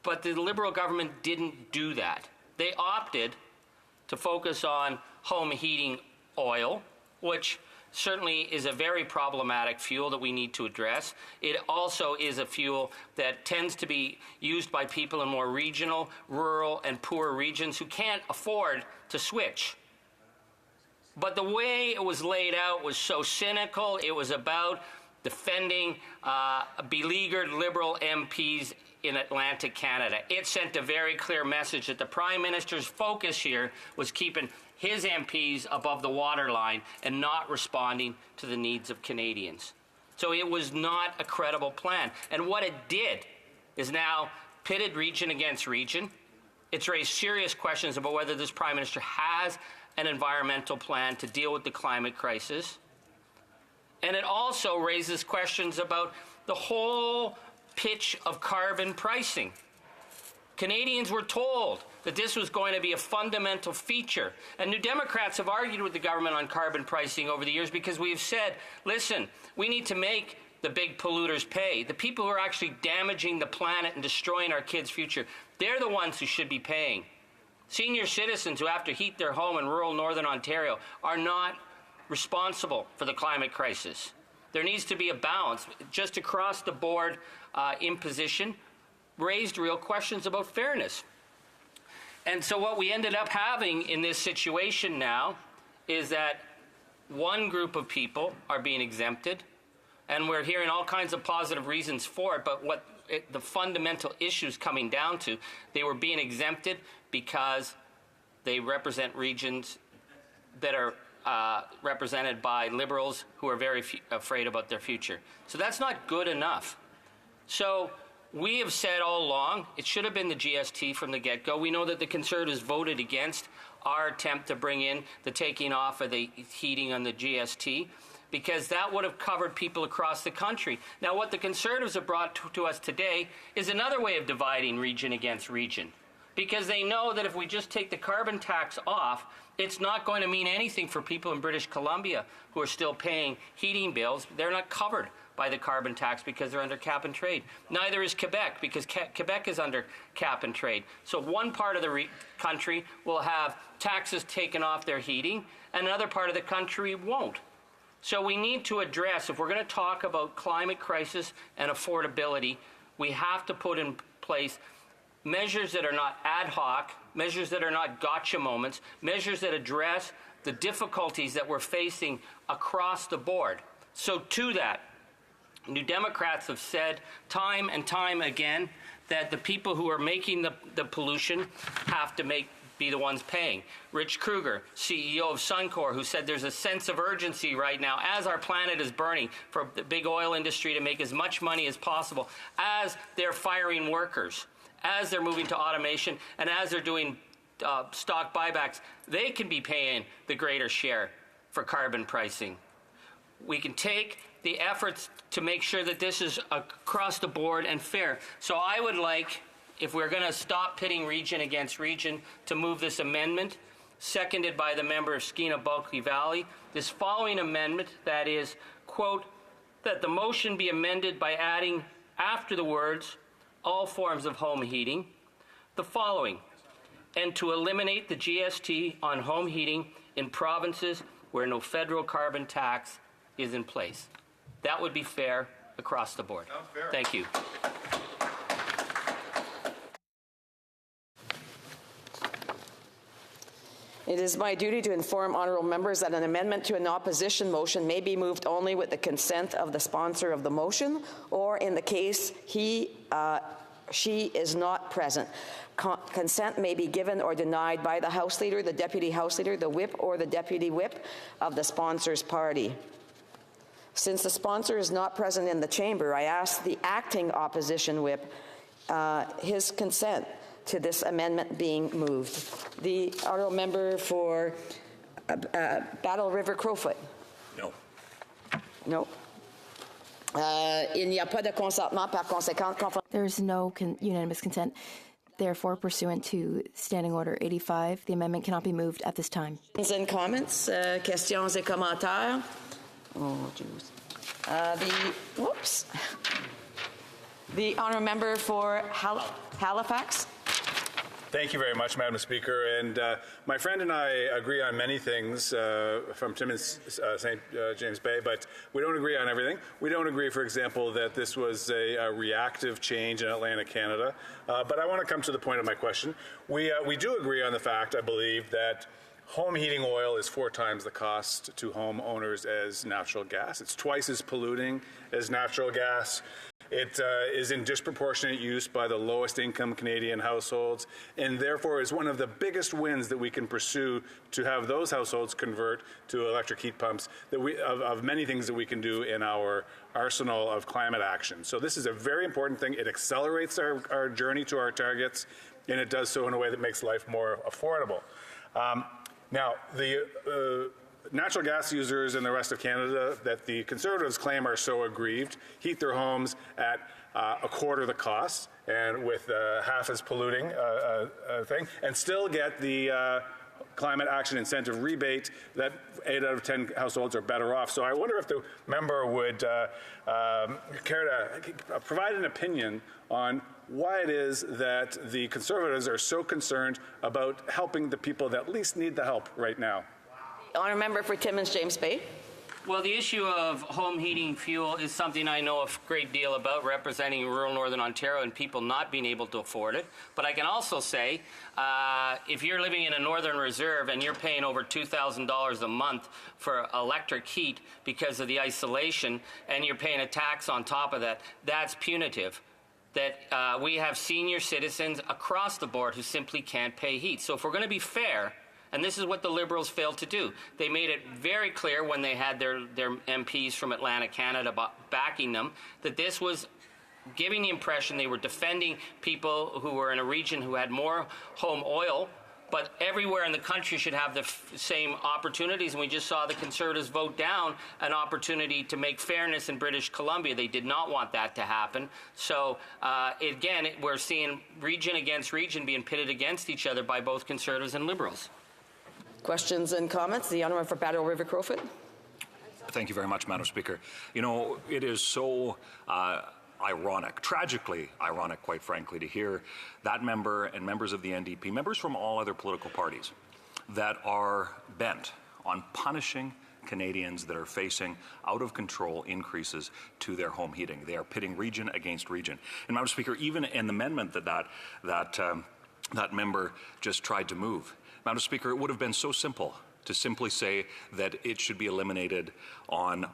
S11: But the Liberal government didn't do that. They opted to focus on home heating oil, which certainly is a very problematic fuel that we need to address. It also is a fuel that tends to be used by people in more regional, rural, and poor regions who can't afford to switch. But the way it was laid out was so cynical. It was about defending beleaguered Liberal MPs in Atlantic Canada. It sent a very clear message that the Prime Minister's focus here was keeping his MPs above the waterline and not responding to the needs of Canadians. So it was not a credible plan. And what it did is now pitted region against region. It's raised serious questions about whether this Prime Minister has an environmental plan to deal with the climate crisis. And it also raises questions about the whole pitch of carbon pricing. Canadians were told that this was going to be a fundamental feature. And New Democrats have argued with the government on carbon pricing over the years because we've said, listen, we need to make the big polluters pay. The people who are actually damaging the planet and destroying our kids' future, they're the ones who should be paying. Senior citizens who have to heat their home in rural northern Ontario are not responsible for the climate crisis. There needs to be a balance. Just across the board imposition raised real questions about fairness. And so what we ended up having in this situation now is that one group of people are being exempted, and we're hearing all kinds of positive reasons for it, but what the fundamental issues coming down to, they were being exempted because they represent regions that are represented by Liberals who are very afraid about their future. So that's not good enough. So we have said all along it should have been the GST from the get-go. We know that the Conservatives voted against our attempt to bring in the taking off of the heating on the GST because that would have covered people across the country. Now, what the Conservatives have brought to us today is another way of dividing region against region, because they know that if we just take the carbon tax off, it's not going to mean anything for people in British Columbia who are still paying heating bills. They're not covered by the carbon tax because they're under cap and trade. Neither is Quebec because Quebec is under cap and trade. So one part of the country will have taxes taken off their heating, and another part of the country won't. So we need to address, if we're going to talk about climate crisis and affordability, we have to put in place measures that are not ad hoc, measures that are not gotcha moments, measures that address the difficulties that we're facing across the board. So to that, New Democrats have said time and time again that the people who are making the pollution have to be the ones paying. Rich Kruger, CEO of Suncor, who said there's a sense of urgency right now as our planet is burning for the big oil industry to make as much money as possible, as they're firing workers, as they're moving to automation, and as they're doing stock buybacks, they can be paying the greater share for carbon pricing. We can take the efforts to make sure that this is across the board and fair. So I would like, if we're going to stop pitting region against region, to move this amendment, seconded by the member of Skeena-Bulkley Valley, this following amendment, that is, quote, that the motion be amended by adding after the words, all forms of home heating, the following, and to eliminate the GST on home heating in provinces where no federal carbon tax is in place. That would be fair across the board. Thank you.
S10: It is my duty to inform honourable members that an amendment to an opposition motion may be moved only with the consent of the sponsor of the motion, or in the case she is not present. Consent may be given or denied by the House Leader, the Deputy House Leader, the Whip, or the Deputy Whip of the sponsor's party. Since the sponsor is not present in the chamber, I ask the acting opposition whip his consent to this amendment being moved. The honourable member for Battle River Crowfoot.
S5: No.
S10: No. Il n'y a pas de consentement, par conséquent.
S19: There's no unanimous consent. Therefore, pursuant to Standing Order 85, the amendment cannot be moved at this time.
S10: Questions and comments, questions et commentaires. Oh, jeez. The honourable member for Halifax.
S7: Thank you very much, Madam Speaker. And my friend and I agree on many things from Timmins, St. James Bay, but we don't agree on everything. We don't agree, for example, that this was a reactive change in Atlantic Canada. But I want to come to the point of my question. We do agree on the fact, I believe, that home heating oil is 4 times the cost to homeowners as natural gas. It's twice as polluting as natural gas. It is in disproportionate use by the lowest income Canadian households, and therefore is one of the biggest wins that we can pursue to have those households convert to electric heat pumps of many things that we can do in our arsenal of climate action. So this is a very important thing. It accelerates our journey to our targets, and it does so in a way that makes life more affordable. Now, the natural gas users in the rest of Canada that the Conservatives claim are so aggrieved heat their homes at a quarter the cost and with half as polluting thing, and still get the climate action incentive rebate that 8 out of 10 households are better off. So I wonder if the member would care to provide an opinion on why it is that the Conservatives are so concerned about helping the people that least need the help right now.
S10: Honourable Member for Timmins James Bay.
S11: Well, the issue of home heating fuel is something I know a great deal about, representing rural Northern Ontario and people not being able to afford it. But I can also say, if you're living in a Northern Reserve and you're paying over $2,000 a month for electric heat because of the isolation, and you're paying a tax on top of that, that's punitive. That we have senior citizens across the board who simply can't pay heat. So if we're going to be fair, and this is what the Liberals failed to do. They made it very clear when they had their MPs from Atlantic Canada backing them that this was giving the impression they were defending people who were in a region who had more home oil, but everywhere in the country should have the same opportunities. And we just saw the Conservatives vote down an opportunity to make fairness in British Columbia. They did not want that to happen. So again, we're seeing region against region being pitted against each other by both Conservatives and Liberals.
S10: Questions and comments? The Honourable for Battle River Crowfoot.
S4: Thank you very much, Madam Speaker. You know, it is so ironic, tragically ironic, quite frankly, to hear that member and members of the NDP, members from all other political parties, that are bent on punishing Canadians that are facing out-of-control increases to their home heating. They are pitting region against region. And, Madam Speaker, even an amendment that member just tried to move, Madam Speaker, it would have been so simple to simply say that it should be eliminated on,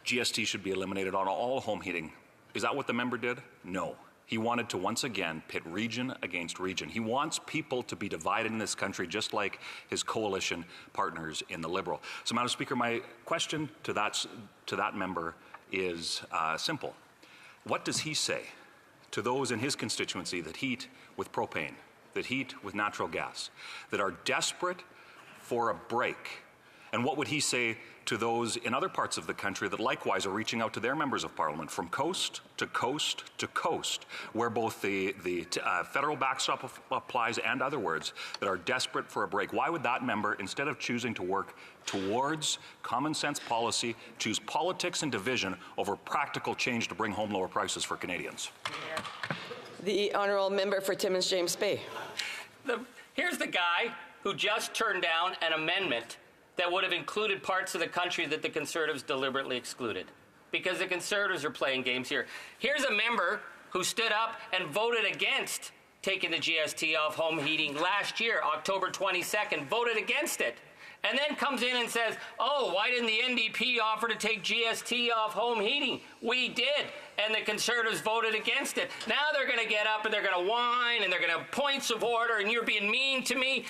S4: GST should be eliminated on all home heating. Is that what the member did? No. He wanted to once again pit region against region. He wants people to be divided in this country just like his coalition partners in the Liberal. So, Madam Speaker, my question to that member is simple. What does he say to those in his constituency that heat with propane, that heat with natural gas, that are desperate for a break? And what would he say to those in other parts of the country that likewise are reaching out to their members of parliament from coast to coast to coast, where both the federal backstop applies and other words, that are desperate for a break? Why would that member, instead of choosing to work towards common sense policy, choose politics and division over practical change to bring home lower prices for Canadians?
S10: The Honourable Member for Timmins James Bay.
S11: Here's the guy who just turned down an amendment that would have included parts of the country that the Conservatives deliberately excluded, because the Conservatives are playing games here. Here's a member who stood up and voted against taking the GST off home heating last year, October 22nd, voted against it, and then comes in and says, oh, why didn't the NDP offer to take GST off home heating? We did, and the Conservatives voted against it. Now they're going to get up and they're going to whine and they're going to have points of order and you're being mean to me.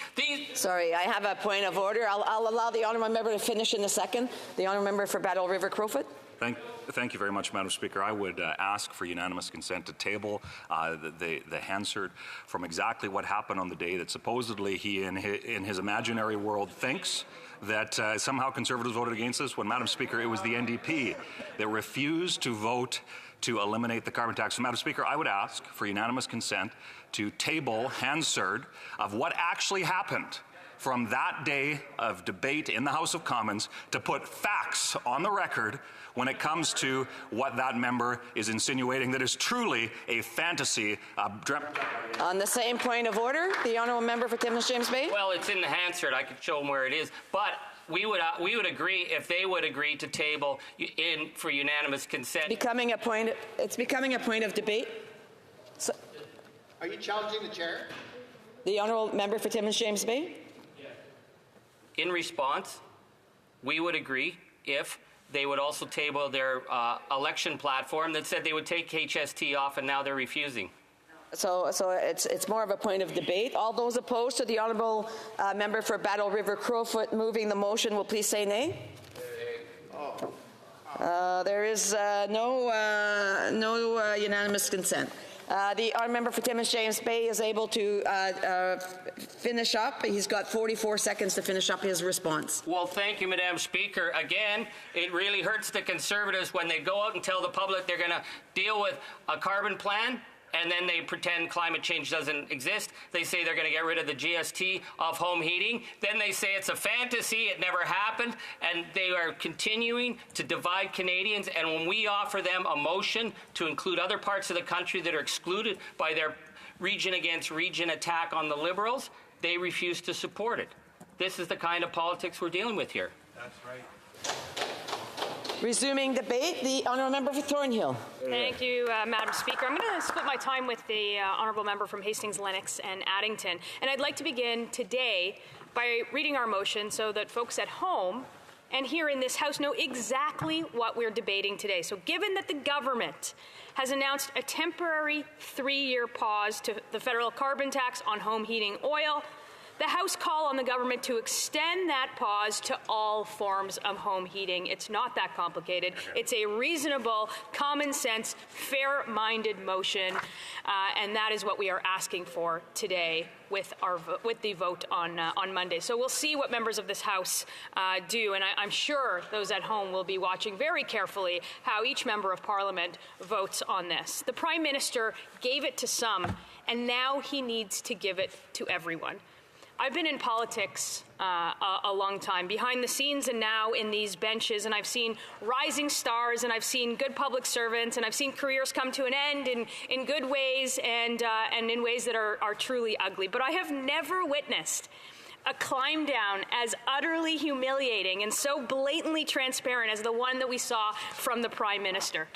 S10: Sorry, I have a point of order. I'll allow the Honourable Member to finish in a second. The Honourable Member for Battle River Crowfoot.
S4: Thank you very much, Madam Speaker. I would ask for unanimous consent to table the Hansard from exactly what happened on the day that supposedly he, in his imaginary world, thinks that somehow Conservatives voted against this, when, Madam Speaker, it was the NDP that refused to vote to eliminate the carbon tax. So, Madam Speaker, I would ask for unanimous consent to table Hansard of what actually happened from that day of debate in the House of Commons, to put facts on the record when it comes to what that member is insinuating that is truly a fantasy.
S10: On the same point of order, the Honourable Member for Timmins James Bay.
S11: Well, it's in the Hansard. I could show them where it is. But we would agree if they would agree to table in for unanimous consent.
S10: It's becoming a point of debate. So,
S13: are you challenging the chair?
S10: The Honourable Member for Timmins James Bay.
S11: In response, we would agree if they would also table their election platform that said they would take HST off, and now they're refusing.
S10: So it's more of a point of debate. All those opposed to the honourable member for Battle River Crowfoot moving the motion will please say nay. There is no unanimous consent. The honourable member for Timmins James Bay is able to finish up. He's got 44 seconds to finish up his response.
S11: Well, thank you, Madam Speaker. Again, it really hurts the Conservatives when they go out and tell the public they're going to deal with a carbon plan, and then they pretend climate change doesn't exist. They say they're going to get rid of the GST off home heating. Then they say it's a fantasy, it never happened, and they are continuing to divide Canadians. And when we offer them a motion to include other parts of the country that are excluded by their region against region attack on the Liberals, they refuse to support it. This is the kind of politics we're dealing with here.
S20: That's right.
S10: Resuming debate, the honourable member for Thornhill.
S1: Thank you, Madam Speaker. I'm going to split my time with the honourable member from Hastings, Lennox and Addington. And I'd like to begin today by reading our motion so that folks at home and here in this House know exactly what we're debating today. So given that the government has announced a temporary 3-year pause to the federal carbon tax on home heating oil, the House call on the government to extend that pause to all forms of home heating. It's not that complicated. It's a reasonable, common sense, fair-minded motion, and that is what we are asking for today with the vote on Monday. So we'll see what members of this House do, and I'm sure those at home will be watching very carefully how each member of Parliament votes on this. The Prime Minister gave it to some, and now he needs to give it to everyone. I've been in politics a long time, behind the scenes and now in these benches, and I've seen rising stars, and I've seen good public servants, and I've seen careers come to an end in good ways and in ways that are truly ugly. But I have never witnessed a climb down as utterly humiliating and so blatantly transparent as the one that we saw from the Prime Minister.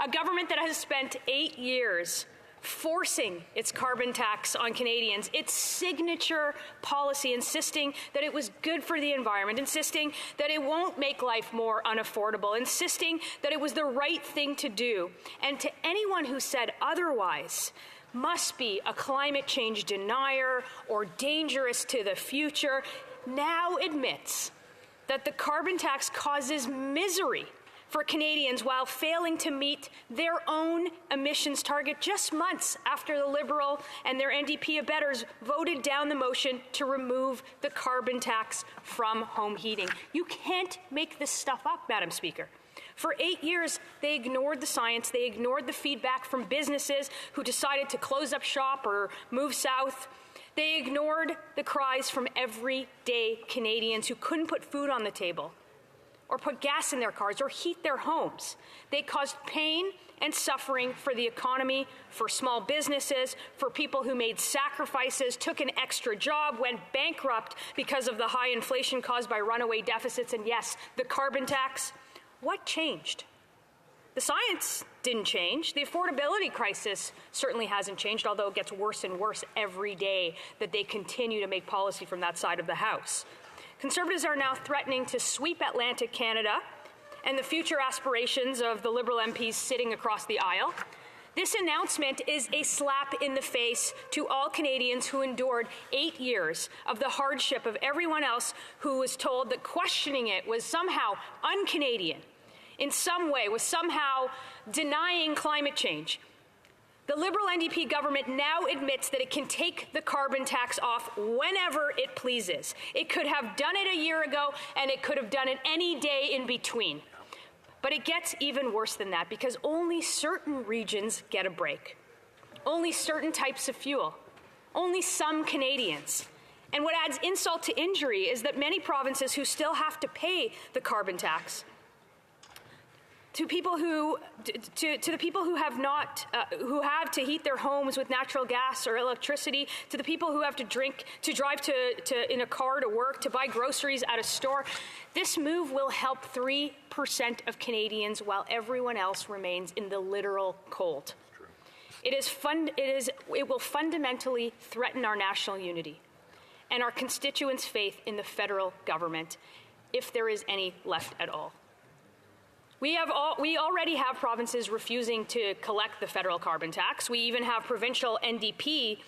S1: A government that has spent 8 years forcing its carbon tax on Canadians, its signature policy insisting that it was good for the environment, insisting that it won't make life more unaffordable, insisting that it was the right thing to do. And to anyone who said otherwise must be a climate change denier or dangerous to the future, now admits that the carbon tax causes misery for Canadians while failing to meet their own emissions target just months after the Liberal and their NDP abettors voted down the motion to remove the carbon tax from home heating. You can't make this stuff up, Madam Speaker. For 8 years, they ignored the science, they ignored the feedback from businesses who decided to close up shop or move south. They ignored the cries from everyday Canadians who couldn't put food on the table, or put gas in their cars, or heat their homes. They caused pain and suffering for the economy, for small businesses, for people who made sacrifices, took an extra job, went bankrupt because of the high inflation caused by runaway deficits, and yes, the carbon tax. What changed? The science didn't change. The affordability crisis certainly hasn't changed, although it gets worse and worse every day that they continue to make policy from that side of the House. Conservatives are now threatening to sweep Atlantic Canada and the future aspirations of the Liberal MPs sitting across the aisle. This announcement is a slap in the face to all Canadians who endured 8 years of the hardship of everyone else who was told that questioning it was somehow un-Canadian, in some way, was somehow denying climate change. The Liberal NDP government now admits that it can take the carbon tax off whenever it pleases. It could have done it a year ago, and it could have done it any day in between. But it gets even worse than that, because only certain regions get a break. Only certain types of fuel. Only some Canadians. And what adds insult to injury is that many provinces who still have to pay the carbon tax, to people who, to the people who have not, who have to heat their homes with natural gas or electricity, to the people who have to drive in a car to work, to buy groceries at a store. This move will help 3% of Canadians while everyone else remains in the literal cold. It will fundamentally threaten our national unity and our constituents' faith in the federal government, if there is any left at all. We already have provinces refusing to collect the federal carbon tax. We even have provincial NDP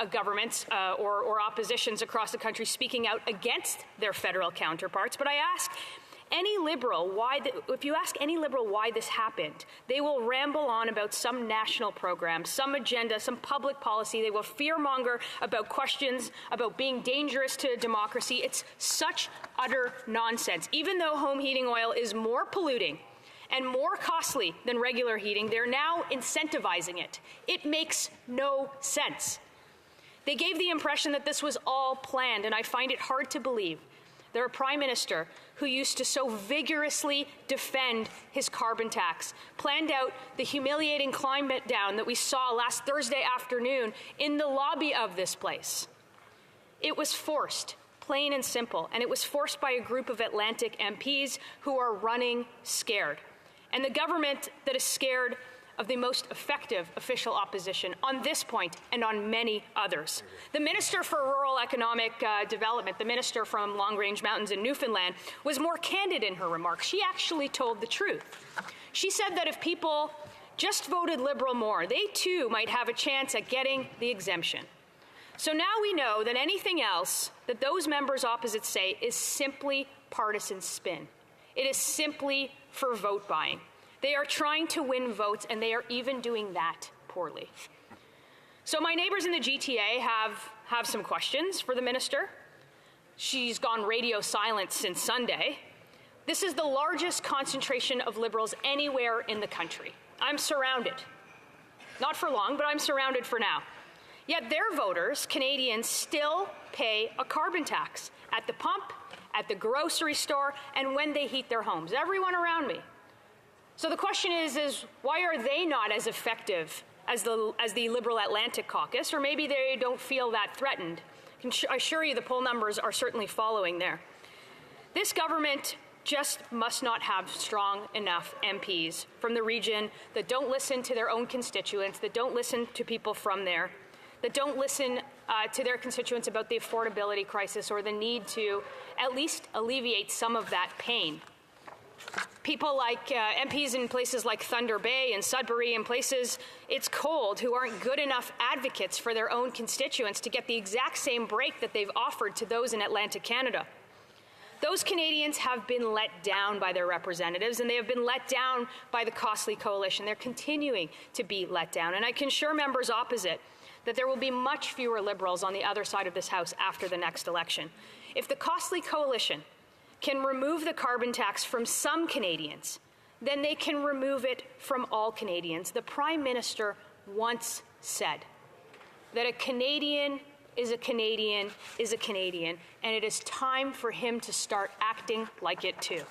S1: governments or oppositions across the country speaking out against their federal counterparts. But I ask any Liberal if you ask any Liberal why this happened, they will ramble on about some national program, some agenda, some public policy. They will fearmonger about questions about being dangerous to democracy. It's such utter nonsense. Even though home heating oil is more polluting and more costly than regular heating, they're now incentivizing it. It makes no sense. They gave the impression that this was all planned, and I find it hard to believe. They're a prime minister who used to so vigorously defend his carbon tax, planned out the humiliating climate down that we saw last Thursday afternoon in the lobby of this place. It was forced, plain and simple, and it was forced by a group of Atlantic MPs who are running scared. And the government that is scared of the most effective official opposition on this point and on many others. The Minister for Rural Economic Development, the Minister from Long Range Mountains in Newfoundland, was more candid in her remarks. She actually told the truth. She said that if people just voted Liberal more, they too might have a chance at getting the exemption. So now we know that anything else that those members opposite say is simply partisan spin. It is simply for vote buying. They are trying to win votes, and they are even doing that poorly. So my neighbors in the GTA have some questions for the minister. She's gone radio silent since Sunday. This is the largest concentration of Liberals anywhere in the country. I'm surrounded. Not for long, but I'm surrounded for now. Yet their voters, Canadians, still pay a carbon tax at the pump, at the grocery store, and when they heat their homes. Everyone around me. So the question is why are they not as effective as the Liberal Atlantic Caucus, or maybe they don't feel that threatened? I assure you the poll numbers are certainly following there. This government just must not have strong enough MPs from the region that don't listen to their own constituents, that don't listen to people from there, that don't listen to their constituents about the affordability crisis or the need to at least alleviate some of that pain. People like MPs in places like Thunder Bay and Sudbury and places it's cold who aren't good enough advocates for their own constituents to get the exact same break that they've offered to those in Atlantic Canada. Those Canadians have been let down by their representatives, and they have been let down by the costly coalition. They're continuing to be let down. And I can assure members opposite that there will be much fewer Liberals on the other side of this House after the next election. If the costly coalition can remove the carbon tax from some Canadians, then they can remove it from all Canadians. The Prime Minister once said that a Canadian is a Canadian is a Canadian, and it is time for him to start acting like it too.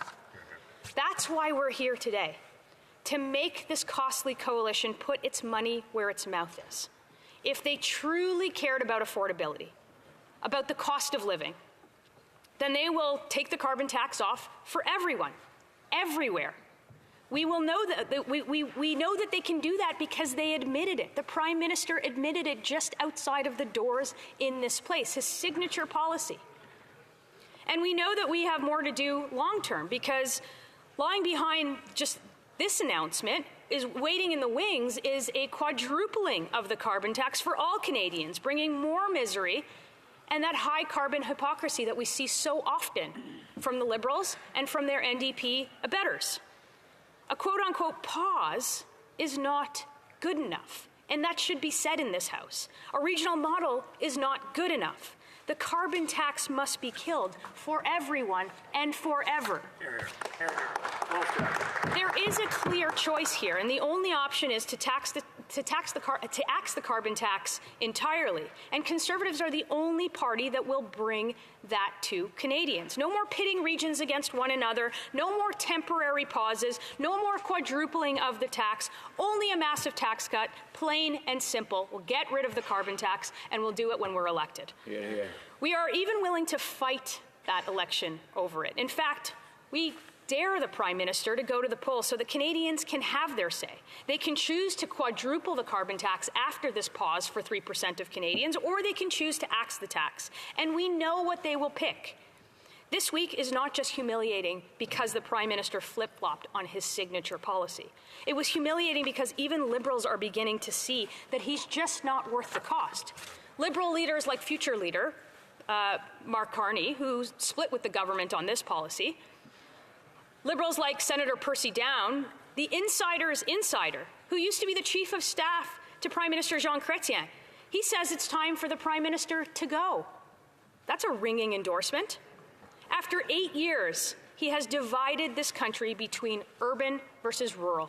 S1: That's why we're here today, to make this costly coalition put its money where its mouth is. If they truly cared about affordability, about the cost of living, then they will take the carbon tax off for everyone, everywhere. We will know that we know that they can do that because they admitted it. The Prime Minister admitted it just outside of the doors in this place, his signature policy. And we know that we have more to do long term, because lying behind just this announcement is waiting in the wings is a quadrupling of the carbon tax for all Canadians, bringing more misery and that high carbon hypocrisy that we see so often from the Liberals and from their NDP abettors. A quote-unquote pause is not good enough, and that should be said in this House. A regional model is not good enough. The carbon tax must be killed for everyone and forever. There is a clear choice here, and the only option is to axe the carbon tax entirely. And Conservatives are the only party that will bring that to Canadians. No more pitting regions against one another, no more temporary pauses, no more quadrupling of the tax, only a massive tax cut, plain and simple. We'll get rid of the carbon tax, and we'll do it when we're elected. Yeah. We are even willing to fight that election over it. In fact, we dare the Prime Minister to go to the polls so that Canadians can have their say. They can choose to quadruple the carbon tax after this pause for 3% of Canadians, or they can choose to axe the tax. And we know what they will pick. This week is not just humiliating because the Prime Minister flip-flopped on his signature policy. It was humiliating because even Liberals are beginning to see that he's just not worth the cost. Liberal leaders like future leader Mark Carney, who split with the government on this policy, Liberals like Senator Percy Down, the insider's insider, who used to be the chief of staff to Prime Minister Jean Chrétien. He says it's time for the Prime Minister to go. That's a ringing endorsement. After 8 years, he has divided this country between urban versus rural,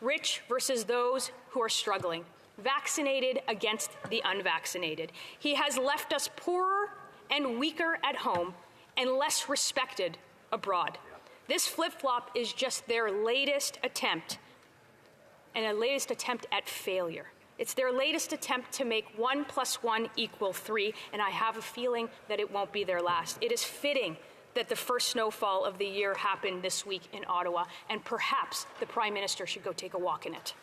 S1: rich versus those who are struggling, vaccinated against the unvaccinated. He has left us poorer and weaker at home and less respected abroad. This flip-flop is just their latest attempt, and a latest attempt at failure. It's their latest attempt to make 1 + 1 = 3, and I have a feeling that it won't be their last. It is fitting that the first snowfall of the year happened this week in Ottawa, and perhaps the Prime Minister should go take a walk in it.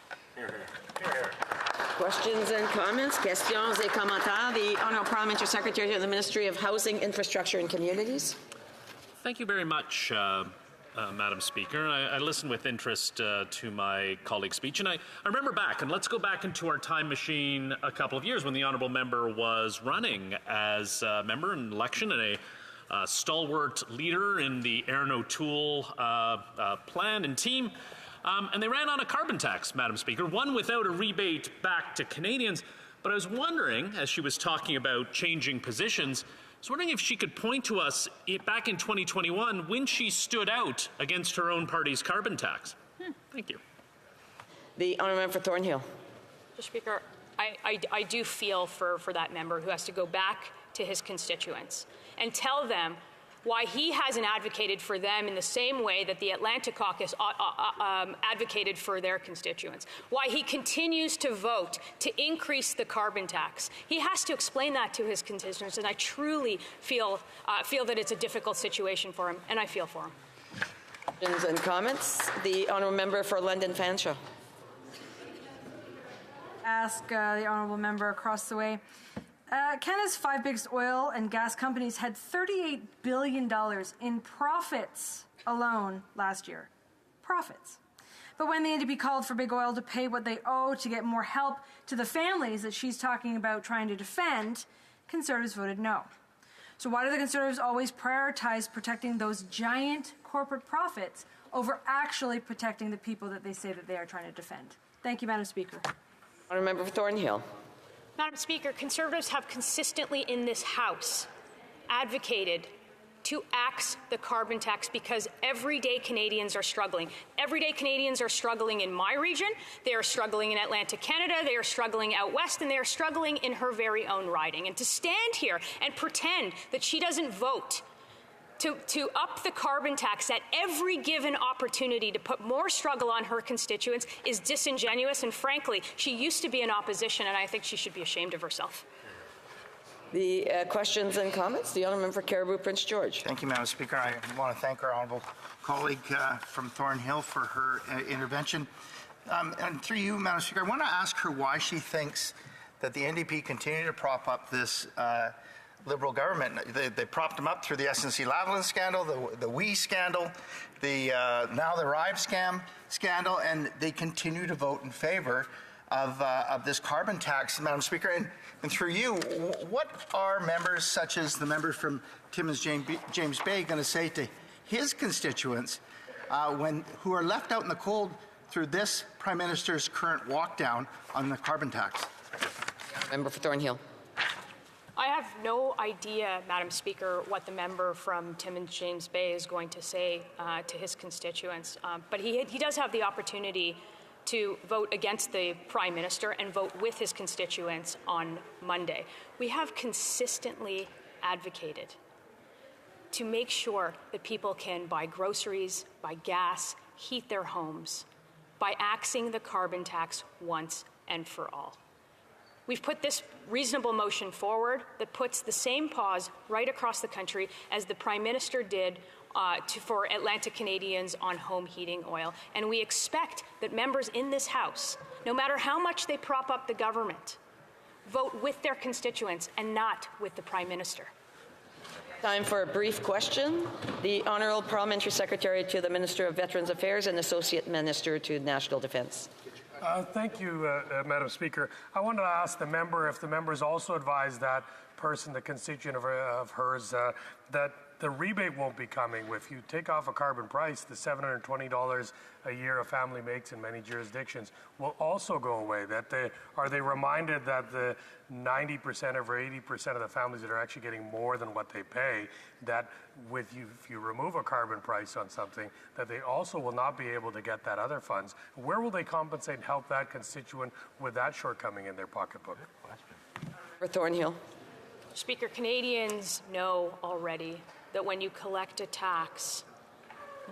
S10: Questions and comments? Questions et commentaires. The Honourable Parliamentary Secretary of the Ministry of Housing, Infrastructure and Communities.
S16: Thank you very much, Madam Speaker. I listened with interest to my colleague's speech, and I remember back, and let's go back into our time machine a couple of years when the Honourable Member was running as a member in an election and a stalwart leader in the Erin O'Toole plan and team. And they ran on a carbon tax, Madam Speaker, one without a rebate back to Canadians. But I was wondering, as she was talking about changing positions, I was wondering if she could point to us back in 2021 when she stood out against her own party's carbon tax. Thank you.
S10: The Honourable Member for Thornhill.
S1: Mr. Speaker, I do feel for that member who has to go back to his constituents and tell them why he hasn't advocated for them in the same way that the Atlantic Caucus advocated for their constituents, why he continues to vote to increase the carbon tax. He has to explain that to his constituents, and I truly feel that it's a difficult situation for him, and I feel for him.
S10: Questions and comments? The Honourable Member for London Fanshawe.
S18: Ask the Honourable Member across the way. Canada's 5 biggest oil and gas companies had $38 billion in profits alone last year. Profits. But when the NDP called for big oil to pay what they owe to get more help to the families that she's talking about trying to defend, Conservatives voted no. So why do the Conservatives always prioritize protecting those giant corporate profits over actually protecting the people that they say that they are trying to defend? Thank you, Madam Speaker.
S10: Honourable Member for Thornhill.
S1: Madam Speaker, Conservatives have consistently in this House advocated to axe the carbon tax because everyday Canadians are struggling. Everyday Canadians are struggling in my region, they are struggling in Atlantic Canada, they are struggling out west, and they are struggling in her very own riding. And to stand here and pretend that she doesn't vote to up the carbon tax at every given opportunity to put more struggle on her constituents is disingenuous, and frankly, she used to be in opposition, and I think she should be ashamed of herself.
S10: The questions and comments. The Honourable Member for Caribou Prince George.
S14: Thank you, Madam Speaker. I want to thank our honourable colleague from Thornhill for her intervention. And through you, Madam Speaker, I want to ask her why she thinks that the NDP continue to prop up this Liberal government. They propped them up through the SNC-Lavalin scandal, the WE scandal, now the RIVE scandal, and they continue to vote in favour of this carbon tax, Madam Speaker. And through you, what are members such as the member from Timmins James Bay going to say to his constituents who are left out in the cold through this Prime Minister's current walk down on the carbon tax?
S10: Member for Thornhill.
S1: I have no idea, Madam Speaker, what the member from Timmins James Bay is going to say to his constituents, but he does have the opportunity to vote against the Prime Minister and vote with his constituents on Monday. We have consistently advocated to make sure that people can buy groceries, buy gas, heat their homes by axing the carbon tax once and for all. We've put this reasonable motion forward that puts the same pause right across the country as the Prime Minister did for Atlantic Canadians on home heating oil. And we expect that members in this House, no matter how much they prop up the government, vote with their constituents and not with the Prime Minister.
S10: Time for a brief question. The Honourable Parliamentary Secretary to the Minister of Veterans Affairs and Associate Minister to National Defence.
S6: Thank you, Madam Speaker. I wanted to ask the member if the members also advised that person, the constituent of hers, that the rebate won't be coming. If you take off a carbon price, the $720 a year a family makes in many jurisdictions will also go away. Are they reminded that the 90% or 80% of the families that are actually getting more than what they pay, that if you remove a carbon price on something, that they also will not be able to get that other funds? Where will they compensate and help that constituent with that shortcoming in their pocketbook?
S10: For Thornhill.
S1: Speaker, Canadians know already that when you collect a tax,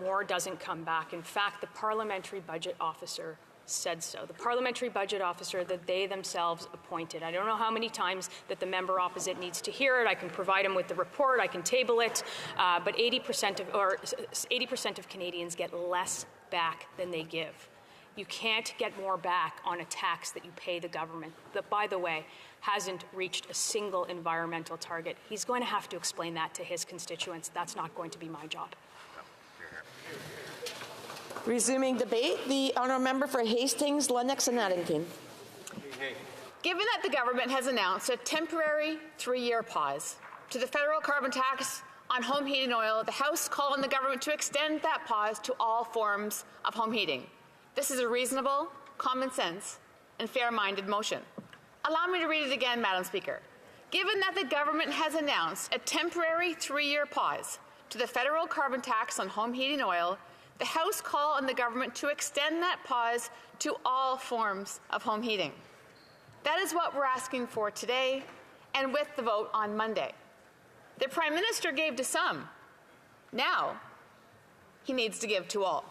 S1: more doesn't come back. In fact, the Parliamentary Budget Officer said so. The Parliamentary Budget Officer that they themselves appointed. I don't know how many times that the member opposite needs to hear it. I can provide him with the report. I can table it. But 80% of Canadians get less back than they give. You can't get more back on a tax that you pay the government that, by the way, hasn't reached a single environmental target. He's going to have to explain that to his constituents. That's not going to be my job.
S10: Resuming debate, the Honourable Member for Hastings, Lennox and Addington.
S8: Given that the government has announced a temporary 3-year pause to the federal carbon tax on home heating oil, the House called on the government to extend that pause to all forms of home heating. This is a reasonable, common sense, and fair-minded motion. Allow me to read it again, Madam Speaker. Given that the government has announced a temporary 3-year pause to the federal carbon tax on home heating oil, the House called on the government to extend that pause to all forms of home heating. That is what we're asking for today and with the vote on Monday. The Prime Minister gave to some. Now, he needs to give to all.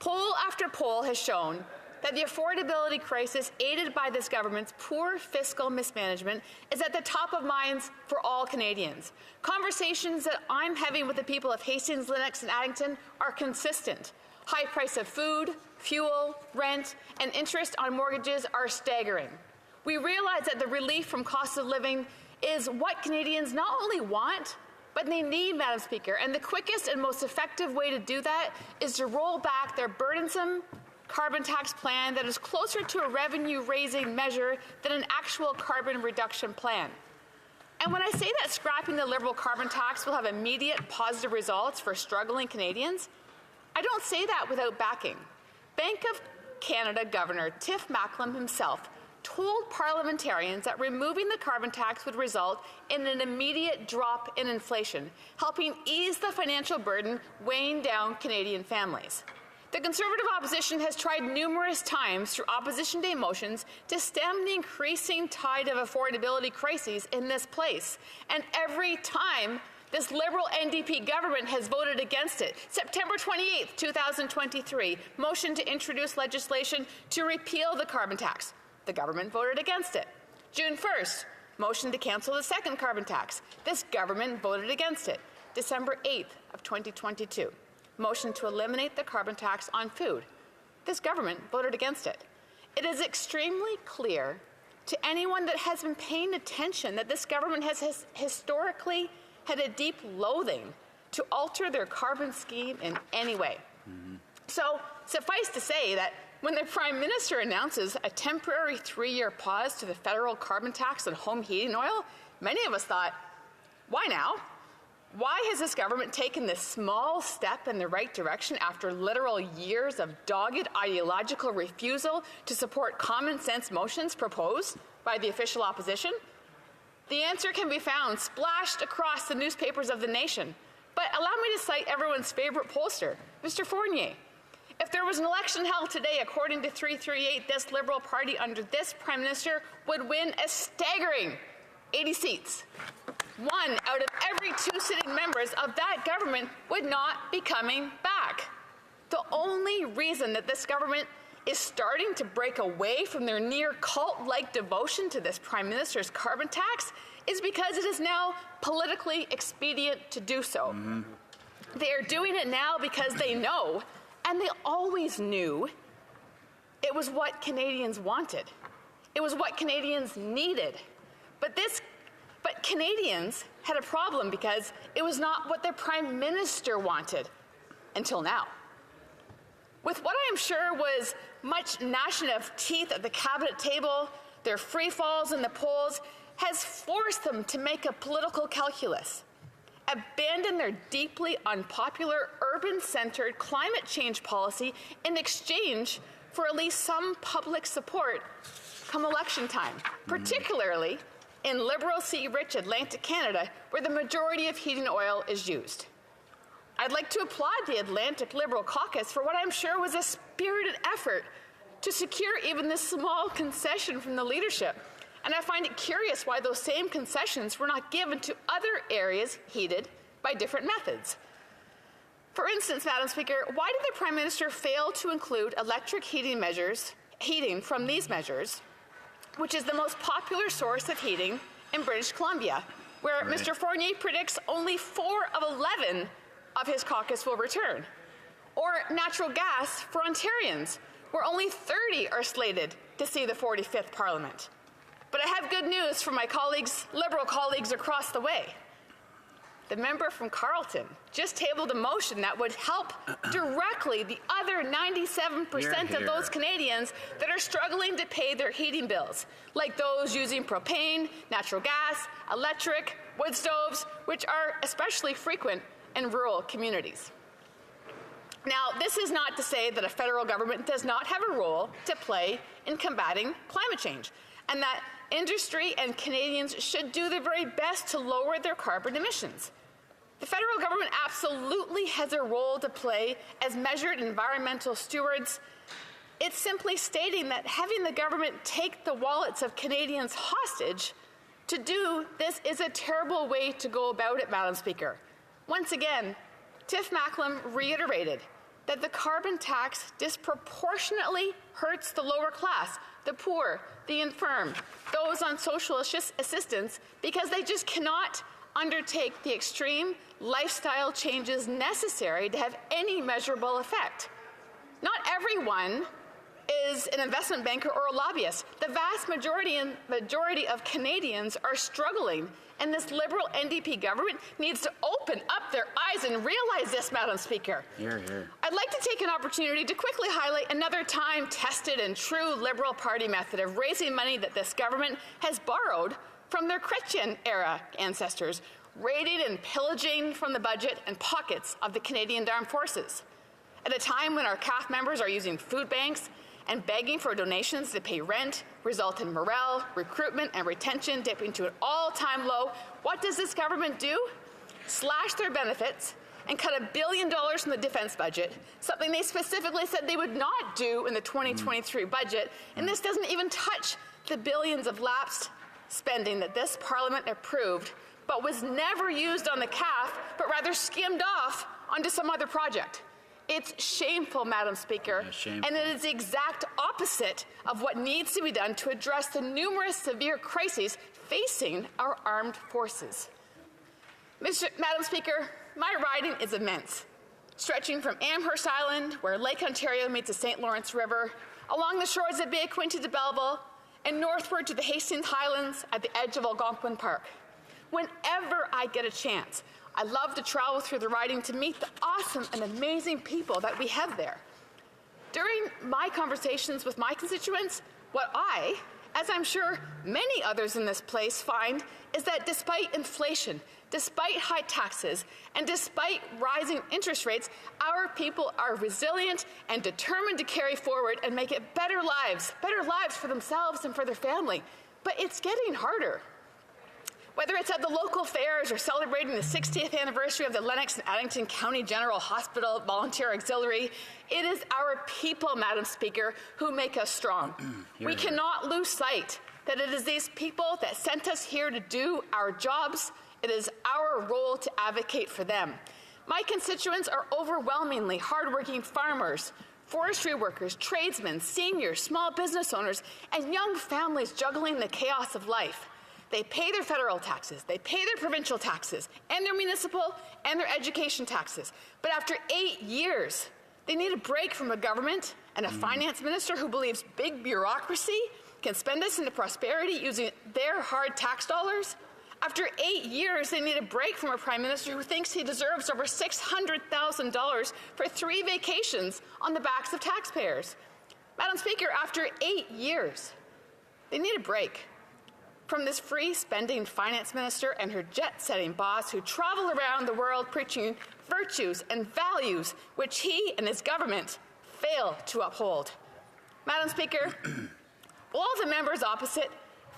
S8: Poll after poll has shown that the affordability crisis aided by this government's poor fiscal mismanagement is at the top of minds for all Canadians. Conversations that I'm having with the people of Hastings, Lennox and Addington are consistent. High price of food, fuel, rent, and interest on mortgages are staggering. We realize that the relief from cost of living is what Canadians not only want, but they need, Madam Speaker. And the quickest and most effective way to do that is to roll back their burdensome carbon tax plan that is closer to a revenue-raising measure than an actual carbon reduction plan. And when I say that scrapping the Liberal carbon tax will have immediate positive results for struggling Canadians, I don't say that without backing. Bank of Canada Governor Tiff Macklem himself told parliamentarians that removing the carbon tax would result in an immediate drop in inflation, helping ease the financial burden weighing down Canadian families. The Conservative opposition has tried numerous times through Opposition Day motions to stem the increasing tide of affordability crises in this place. And every time, this Liberal NDP government has voted against it. September 28, 2023, motion to introduce legislation to repeal the carbon tax. The government voted against it. June 1st, motion to cancel the second carbon tax. This government voted against it. December 8th of 2022. Motion to eliminate the carbon tax on food. This government voted against it. It is extremely clear to anyone that has been paying attention that this government has historically had a deep loathing to alter their carbon scheme in any way. So suffice to say that when the Prime Minister announces a temporary 3-year pause to the federal carbon tax on home heating oil, many of us thought, why now? Why has this government taken this small step in the right direction after literal years of dogged ideological refusal to support common sense motions proposed by the official opposition? The answer can be found splashed across the newspapers of the nation. But allow me to cite everyone's favorite pollster, Mr. Fournier. If there was an election held today, according to 338, this Liberal Party under this Prime Minister would win a staggering 80 seats. 1 out of every 2 sitting members of that government would not be coming back. The only reason that this government is starting to break away from their near cult-like devotion to this Prime Minister's carbon tax is because it is now politically expedient to do so. They are doing it now because they know, and they always knew, it was what Canadians wanted. It was what Canadians needed. But Canadians had a problem because it was not what their Prime Minister wanted until now. With what I am sure was much gnashing of teeth at the cabinet table, their free falls in the polls has forced them to make a political calculus, abandon their deeply unpopular urban-centered climate change policy in exchange for at least some public support come election time, particularly in Liberal sea-rich Atlantic Canada, where the majority of heating oil is used. I'd like to applaud the Atlantic Liberal caucus for what I'm sure was a spirited effort to secure even this small concession from the leadership. And I find it curious why those same concessions were not given to other areas heated by different methods. For instance, Madam Speaker, why did the Prime Minister fail to include electric heating from these measures, which is the most popular source of heating in British Columbia, where Mr. Fournier predicts only 4 of 11 of his caucus will return? Or natural gas for Ontarians, where only 30 are slated to see the 45th Parliament. But I have good news for my colleagues, Liberal colleagues across the way. The member from Carleton just tabled a motion that would help directly the other 97% of those Canadians that are struggling to pay their heating bills, like those using propane, natural gas, electric, wood stoves, which are especially frequent in rural communities. Now, this is not to say that a federal government does not have a role to play in combating climate change, and that industry and Canadians should do their very best to lower their carbon emissions. The federal government absolutely has a role to play as measured environmental stewards. It's simply stating that having the government take the wallets of Canadians hostage to do this is a terrible way to go about it, Madam Speaker. Once again, Tiff Macklem reiterated that the carbon tax disproportionately hurts the lower class, the poor, the infirm, those on social assistance, because they just cannot undertake the extreme lifestyle changes necessary to have any measurable effect. Not everyone is an investment banker or a lobbyist. The vast majority of Canadians are struggling, and this Liberal NDP government needs to open up their eyes and realize this, Madam Speaker. I'd like to take an opportunity to quickly highlight another time-tested and true Liberal Party method of raising money that this government has borrowed from their Chrétien-era ancestors, raiding and pillaging from the budget and pockets of the Canadian Armed Forces. At a time when our CAF members are using food banks and begging for donations to pay rent, result in morale, recruitment, and retention dipping to an all-time low, what does this government do? Slash their benefits and cut $1 billion from the defense budget, something they specifically said they would not do in the 2023 budget, and this doesn't even touch the billions of lapsed spending that this Parliament approved, but was never used on the CAF, but rather skimmed off onto some other project. It's shameful, Madam Speaker, and it is the exact opposite of what needs to be done to address the numerous severe crises facing our armed forces. Madam Speaker, my riding is immense, stretching from Amherst Island, where Lake Ontario meets the St. Lawrence River, along the shores of Bay Quinte de Belleville, and northward to the Hastings Highlands at the edge of Algonquin Park. Whenever I get a chance, I love to travel through the riding to meet the awesome and amazing people that we have there. During my conversations with my constituents, what I, as I'm sure many others in this place, find is that despite inflation, despite high taxes, and despite rising interest rates, our people are resilient and determined to carry forward and make it better lives for themselves and for their family. But it's getting harder. Whether it's at the local fairs or celebrating the 60th anniversary of the Lennox and Addington County General Hospital Volunteer Auxiliary, it is our people, Madam Speaker, who make us strong. We cannot lose sight that it is these people that sent us here to do our jobs. It is our role to advocate for them. My constituents are overwhelmingly hardworking farmers, forestry workers, tradesmen, seniors, small business owners, and young families juggling the chaos of life. They pay their federal taxes, they pay their provincial taxes, and their municipal and their education taxes. But after 8 years, they need a break from a government and a finance minister who believes big bureaucracy can spend us into prosperity using their hard tax dollars. After 8 years, they need a break from a Prime Minister who thinks he deserves over $600,000 for 3 vacations on the backs of taxpayers. Madam Speaker, after 8 years, they need a break from this free-spending finance minister and her jet-setting boss who travel around the world preaching virtues and values which he and his government fail to uphold. Madam Speaker, all the members opposite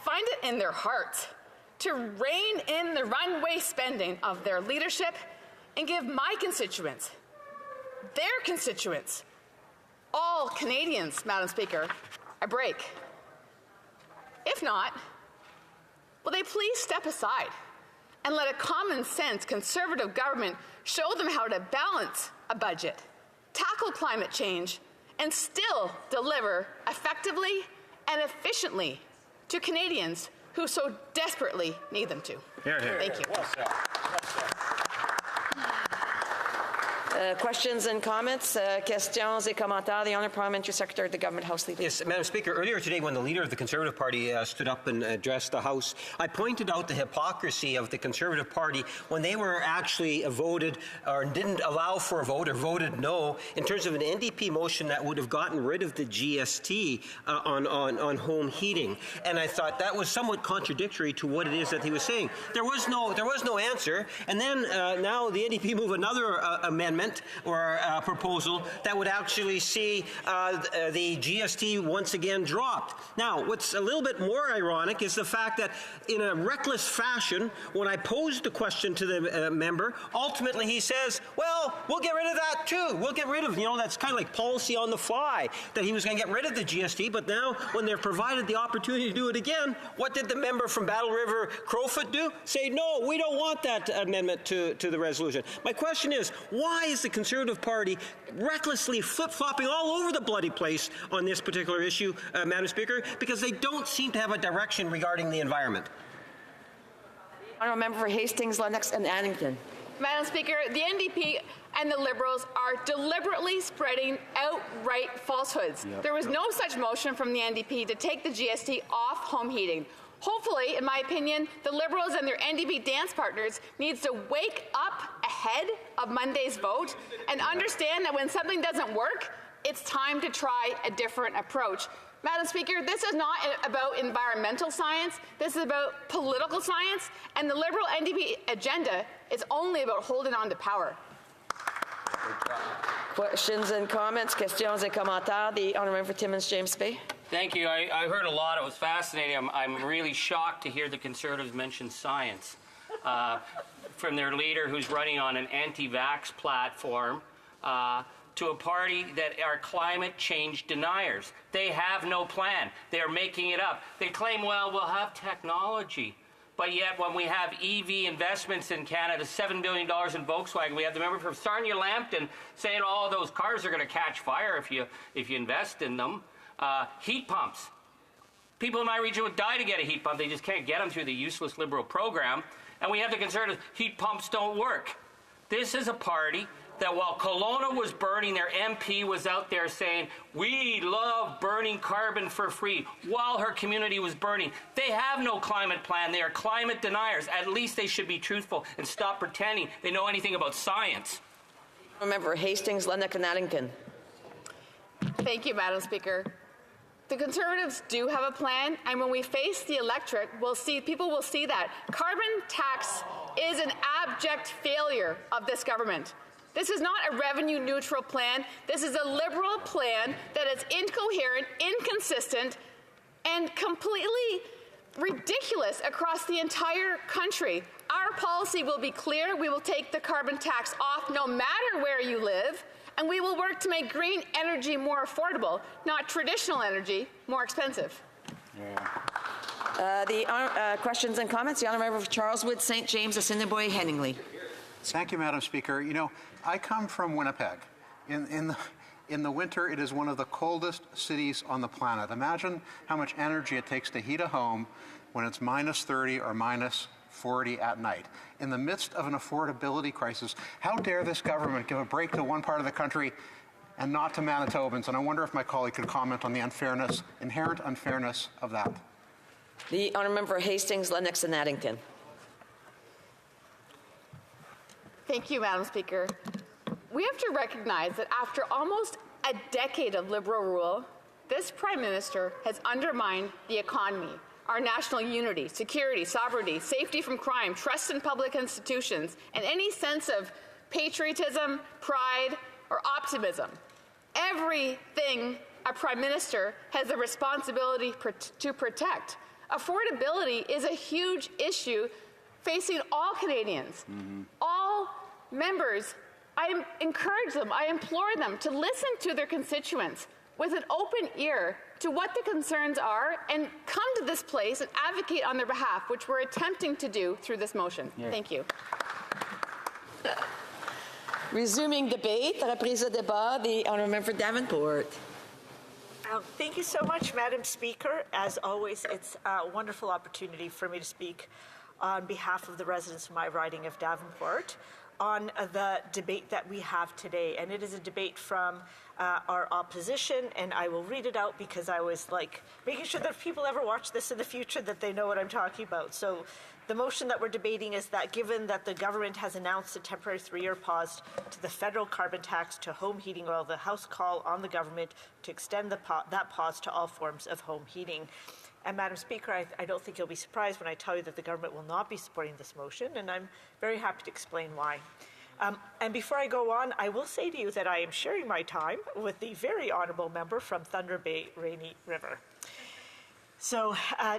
S8: find it in their hearts to rein in the runaway spending of their leadership and give my constituents, their constituents, all Canadians, Madam Speaker, a break. If not, will they please step aside and let a common sense Conservative government show them how to balance a budget, tackle climate change, and still deliver effectively and efficiently to Canadians who so desperately need them to.
S3: Here, here.
S8: Thank you.
S10: Questions and comments? Questions et commentaires. The Honourable Parliamentary Secretary of the Government House Leader.
S3: Yes, Madam Speaker, earlier today when the Leader of the Conservative Party stood up and addressed the House, I pointed out the hypocrisy of the Conservative Party when they were actually voted or didn't allow for a vote or voted no in terms of an NDP motion that would have gotten rid of the GST on home heating. And I thought that was somewhat contradictory to what it is that he was saying. There was no answer, and then now the NDP move another amendment or proposal that would actually see the GST once again dropped. Now, what's a little bit more ironic is the fact that in a reckless fashion, when I posed the question to the member, ultimately he says, well, we'll get rid of that too. We'll get rid of, that's kind of like policy on the fly, that he was going to get rid of the GST, but now when they're provided the opportunity to do it again, what did the member from Battle River Crowfoot do? Say, no, we don't want that amendment to the resolution. My question is, why is the Conservative Party recklessly flip-flopping all over the bloody place on this particular issue, Madam Speaker? Because they don't seem to have a direction regarding the environment.
S10: Honourable Member for Hastings, Lennox and Addington.
S8: Madam Speaker, the NDP and the Liberals are deliberately spreading outright falsehoods. Yep. There was no such motion from the NDP to take the GST off home heating. Hopefully, in my opinion, the Liberals and their NDP dance partners needs to wake up ahead of Monday's vote and understand that when something doesn't work, it's time to try a different approach. Madam Speaker, this is not about environmental science. This is about political science, and the Liberal NDP agenda is only about holding on to power.
S10: Questions and comments? Questions et commentaires. The Honourable Member for Timmins, James Bay.
S11: Thank you. I heard a lot. It was fascinating. I'm really shocked to hear the Conservatives mention science from their leader who's running on an anti-vax platform to a party that are climate change deniers. They have no plan. They're making it up. They claim, well, we'll have technology. But yet, when we have EV investments in Canada, $7 billion in Volkswagen, we have the member from Sarnia-Lambton saying, oh, those cars are going to catch fire if you invest in them. Heat pumps. People in my region would die to get a heat pump. They just can't get them through the useless Liberal program. And we have the Conservatives, heat pumps don't work. This is a party that while Kelowna was burning, their MP was out there saying, we love burning carbon for free, while her community was burning. They have no climate plan. They are climate deniers. At least they should be truthful and stop pretending they know anything about science.
S10: Member Hastings, Lennox and Addington.
S8: Thank you, Madam Speaker. The Conservatives do have a plan, and when we face the electorate, people will see that. Carbon tax is an abject failure of this government. This is not a revenue-neutral plan. This is a Liberal plan that is incoherent, inconsistent, and completely ridiculous across the entire country. Our policy will be clear. We will take the carbon tax off no matter where you live, and we will work to make green energy more affordable, not traditional energy more expensive.
S10: The questions and comments. The Honourable Member for Charleswood, St. James, Assiniboia, Henningley.
S9: Thank you, Madam Speaker. I come from Winnipeg. In the winter, it is one of the coldest cities on the planet. Imagine how much energy it takes to heat a home when it's minus 30 or minus 40 at night. In the midst of an affordability crisis, how dare this government give a break to one part of the country and not to Manitobans? And I wonder if my colleague could comment on the inherent unfairness of that.
S10: The Honourable Member for Hastings, Lennox and Addington.
S8: Thank you, Madam Speaker. We have to recognize that after almost a decade of Liberal rule, this Prime Minister has undermined the economy, our national unity, security, sovereignty, safety from crime, trust in public institutions, and any sense of patriotism, pride, or optimism. Everything a Prime Minister has the responsibility to protect. Affordability is a huge issue facing all Canadians. All members, I encourage them, I implore them to listen to their constituents with an open ear to what the concerns are and come to this place and advocate on their behalf, which we're attempting to do through this motion. Thank you.
S10: Resuming debate, reprise de débat, the honourable member for Davenport.
S15: Thank you so much, Madam Speaker. As always, it's a wonderful opportunity for me to speak on behalf of the residents of my riding of Davenport on the debate that we have today. And it is a debate from our opposition, and I will read it out because I always like making sure that if people ever watch this in the future that they know what I'm talking about. So the motion that we're debating is that given that the government has announced a temporary 3-year pause to the federal carbon tax to home heating oil, the House call on the government to extend that pause to all forms of home heating. And Madam Speaker, I don't think you'll be surprised when I tell you that the government will not be supporting this motion, and I'm very happy to explain why. And before I go on, I will say to you that I am sharing my time with the very honourable member from Thunder Bay, Rainy River. So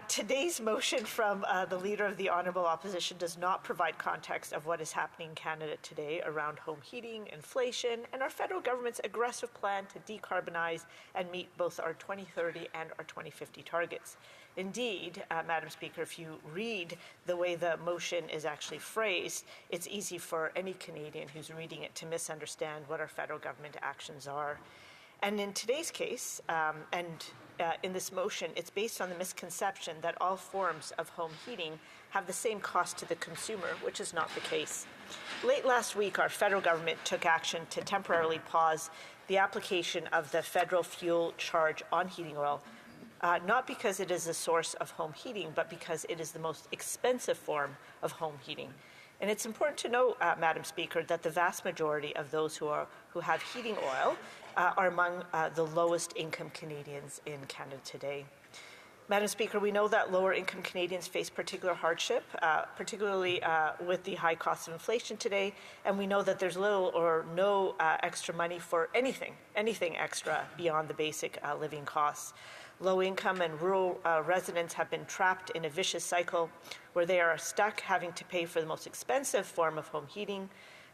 S15: today's motion from the Leader of the Honourable Opposition does not provide context of what is happening in Canada today around home heating, inflation, and our federal government's aggressive plan to decarbonize and meet both our 2030 and our 2050 targets. Indeed, Madam Speaker, if you read the way the motion is actually phrased, it's easy for any Canadian who's reading it to misunderstand what our federal government actions are. And in today's case, in this motion, it's based on the misconception that all forms of home heating have the same cost to the consumer, which is not the case. Late last week, our federal government took action to temporarily pause the application of the federal fuel charge on heating oil, not because it is a source of home heating, but because it is the most expensive form of home heating. And it's important to note, Madam Speaker, that the vast majority of those who have heating oil are among the lowest income Canadians in Canada today. Madam Speaker, we know that lower income Canadians face particular hardship, particularly with the high cost of inflation today, and we know that there's little or no extra money for anything extra beyond the basic living costs. Low income and rural residents have been trapped in a vicious cycle where they are stuck having to pay for the most expensive form of home heating,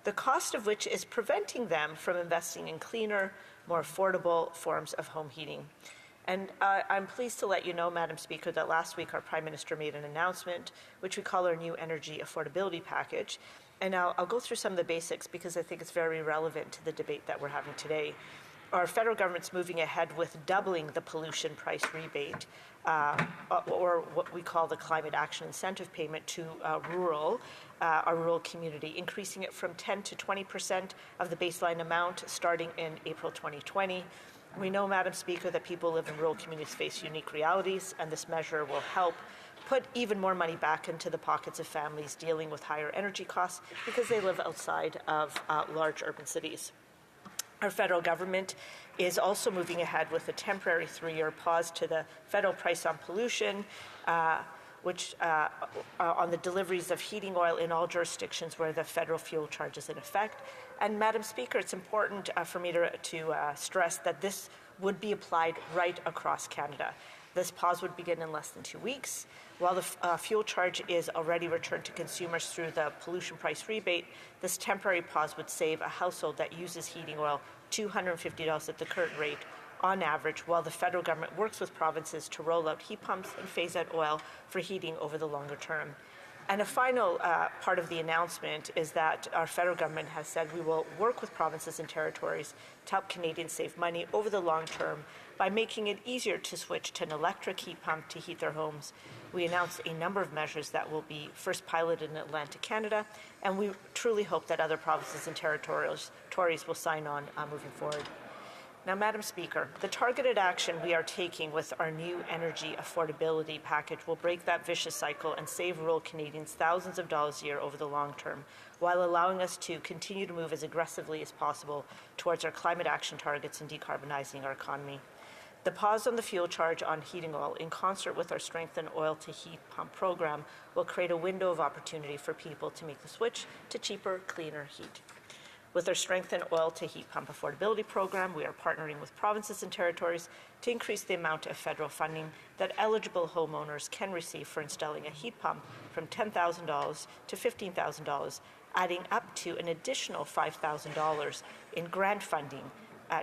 S15: the cost of which is preventing them from investing in cleaner, more affordable forms of home heating. And I'm pleased to let you know, Madam Speaker, that last week our Prime Minister made an announcement, which we call our new energy affordability package. And I'll go through some of the basics because I think it's very relevant to the debate that we're having today. Our federal government's moving ahead with doubling the pollution price rebate, or what we call the climate action incentive payment to our rural community, increasing it from 10 to 20% of the baseline amount starting in April 2020. We know, Madam Speaker, that people who live in rural communities face unique realities, and this measure will help put even more money back into the pockets of families dealing with higher energy costs because they live outside of large urban cities. Our federal government is also moving ahead with a temporary 3-year pause to the federal price on pollution, which on the deliveries of heating oil in all jurisdictions where the federal fuel charge is in effect. And Madam Speaker, it's important for me to stress that this would be applied right across Canada. This pause would begin in less than 2 weeks. While the fuel charge is already returned to consumers through the pollution price rebate, this temporary pause would save a household that uses heating oil $250 at the current rate on average, while the federal government works with provinces to roll out heat pumps and phase out oil for heating over the longer term. And a final part of the announcement is that our federal government has said we will work with provinces and territories to help Canadians save money over the long term by making it easier to switch to an electric heat pump to heat their homes. We announced a number of measures that will be first piloted in Atlantic Canada, and we truly hope that other provinces and territories will sign on moving forward. Now, Madam Speaker, the targeted action we are taking with our new energy affordability package will break that vicious cycle and save rural Canadians thousands of dollars a year over the long term, while allowing us to continue to move as aggressively as possible towards our climate action targets and decarbonizing our economy. The pause on the fuel charge on heating oil, in concert with our Strengthen Oil to Heat Pump program, will create a window of opportunity for people to make the switch to cheaper, cleaner heat. With our Strengthen Oil to Heat Pump affordability program, we are partnering with provinces and territories to increase the amount of federal funding that eligible homeowners can receive for installing a heat pump from $10,000 to $15,000, adding up to an additional $5,000 in grant funding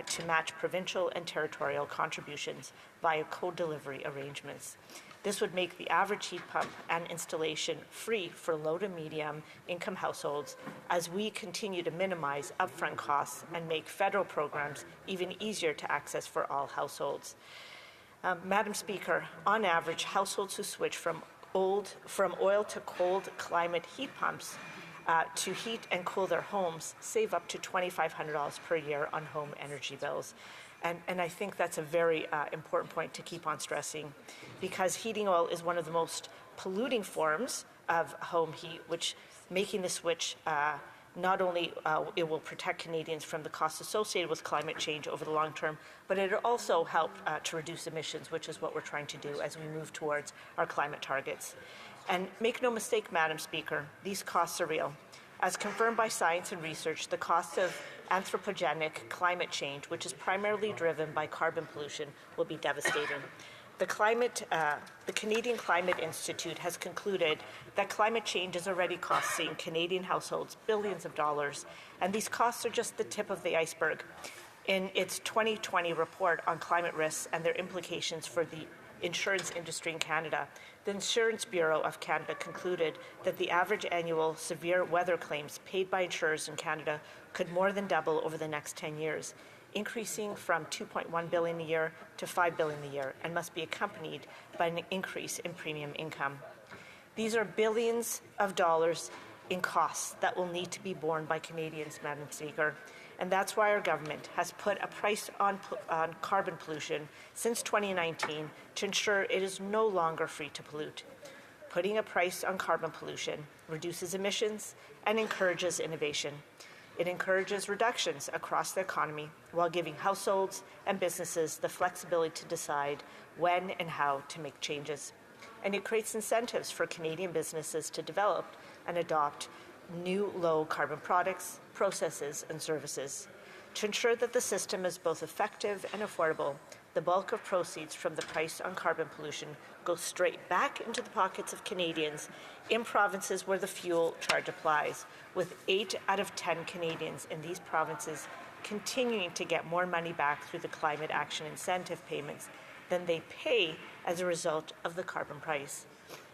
S15: to match provincial and territorial contributions via co-delivery arrangements. This would make the average heat pump and installation free for low to medium income households as we continue to minimize upfront costs and make federal programs even easier to access for all households. Madam Speaker, on average, households who switch from oil to cold climate heat pumps to heat and cool their homes save up to $2,500 per year on home energy bills. And I think that's a very important point to keep on stressing, because heating oil is one of the most polluting forms of home heat, which making the switch not only it will protect Canadians from the costs associated with climate change over the long term, but it will also help to reduce emissions, which is what we're trying to do as we move towards our climate targets. And make no mistake, Madam Speaker, these costs are real. As confirmed by science and research, the cost of anthropogenic climate change, which is primarily driven by carbon pollution, will be devastating. The Canadian Climate Institute has concluded that climate change is already costing Canadian households billions of dollars, and these costs are just the tip of the iceberg. In its 2020 report on climate risks and their implications for the insurance industry in Canada, the Insurance Bureau of Canada concluded that the average annual severe weather claims paid by insurers in Canada could more than double over the next 10 years, increasing from $2.1 billion a year to $5 billion a year, and must be accompanied by an increase in premium income. These are billions of dollars in costs that will need to be borne by Canadians, Madam Speaker. And that's why our government has put a price on carbon pollution since 2019 to ensure it is no longer free to pollute. Putting a price on carbon pollution reduces emissions and encourages innovation. It encourages reductions across the economy while giving households and businesses the flexibility to decide when and how to make changes. And it creates incentives for Canadian businesses to develop and adopt new low-carbon products, processes, and services. To ensure that the system is both effective and affordable, the bulk of proceeds from the price on carbon pollution goes straight back into the pockets of Canadians in provinces where the fuel charge applies, with 8 out of 10 Canadians in these provinces continuing to get more money back through the climate action incentive payments than they pay as a result of the carbon price.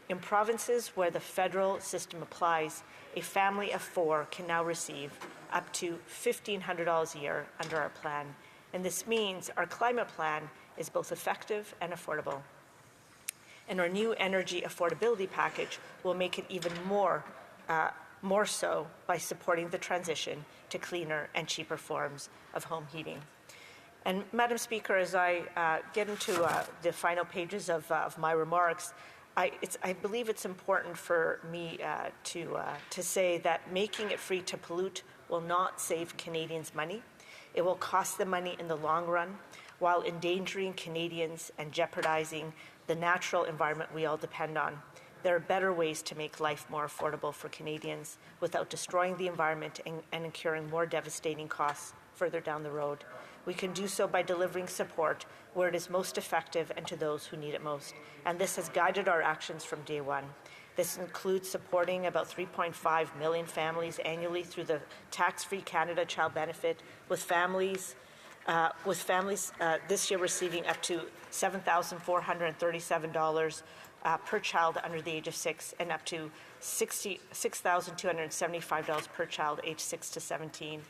S15: In provinces where the federal system applies, a family of 4 can now receive up to $1,500 a year under our plan. And this means our climate plan is both effective and affordable. And our new energy affordability package will make it even more so by supporting the transition to cleaner and cheaper forms of home heating. And Madam Speaker, as I get into the final pages of my remarks, I believe it's important for me to say that making it free to pollute will not save Canadians money. It will cost them money in the long run, while endangering Canadians and jeopardizing the natural environment we all depend on. There are better ways to make life more affordable for Canadians without destroying the environment and incurring more devastating costs further down the road. We can do so by delivering support where it is most effective and to those who need it most. And this has guided our actions from day one. This includes supporting about 3.5 million families annually through the Tax-Free Canada Child Benefit, with families this year receiving up to $7,437 per child under the age of 6, and up to $6,275 per child aged 6 to 17.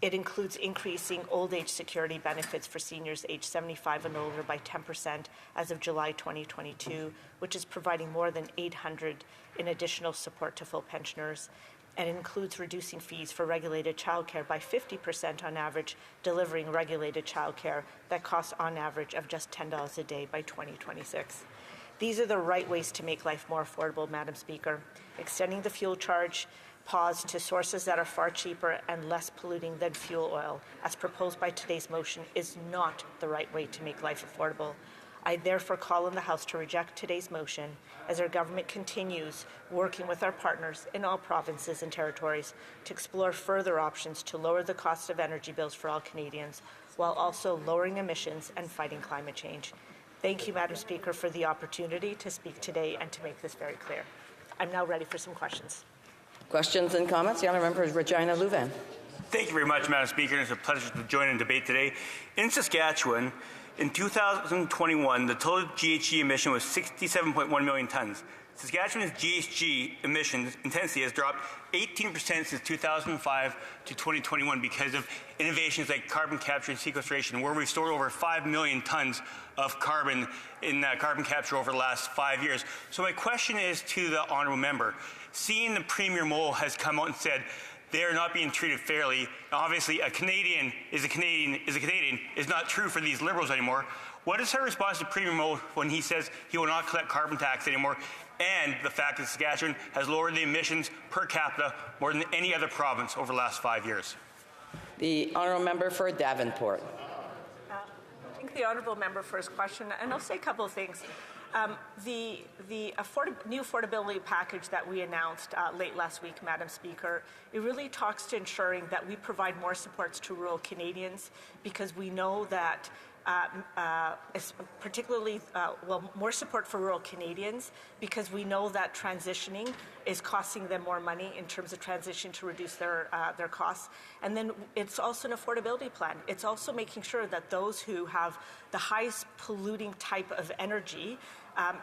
S15: It includes increasing old age security benefits for seniors aged 75 and older by 10% as of July 2022, which is providing more than $800 in additional support to full pensioners. and includes reducing fees for regulated childcare by 50% on average, delivering regulated childcare that costs on average of just $10 a day by 2026. These are the right ways to make life more affordable, Madam Speaker. Extending the fuel charge pause to sources that are far cheaper and less polluting than fuel oil, as proposed by today's motion, is not the right way to make life affordable. I therefore call on the House to reject today's motion as our government continues working with our partners in all provinces and territories to explore further options to lower the cost of energy bills for all Canadians, while also lowering emissions and fighting climate change. Thank you, Madam Speaker, for the opportunity to speak today and to make this very clear. I'm now ready for some questions.
S10: Questions and comments? The Honourable Member Regina Louvain.
S17: Thank you very much, Madam Speaker. It's a pleasure to join in debate today. In Saskatchewan, in 2021, the total GHG emission was 67.1 million tons. Saskatchewan's GHG emissions intensity has dropped 18% since 2005 to 2021 because of innovations like carbon capture and sequestration, where we've stored over 5 million tons of carbon in carbon capture over the last 5 years. So my question is to the honourable member. Seeing the Premier Moe has come out and said they are not being treated fairly, obviously a Canadian is a Canadian is not true for these Liberals anymore. What is her response to Premier Moe when he says he will not collect carbon tax anymore, and the fact that Saskatchewan has lowered the emissions per capita more than any other province over the last 5 years?
S10: The Honourable Member for Davenport.
S15: Thank the Honourable Member for his question, and I'll say a couple of things. The new affordability package that we announced late last week, Madam Speaker, it really talks to ensuring that we provide more supports to rural Canadians, because we know that particularly, more support for rural Canadians, because we know that transitioning is costing them more money in terms of transition to reduce their costs. And then it's also an affordability plan. It's also making sure that those who have the highest polluting type of energy,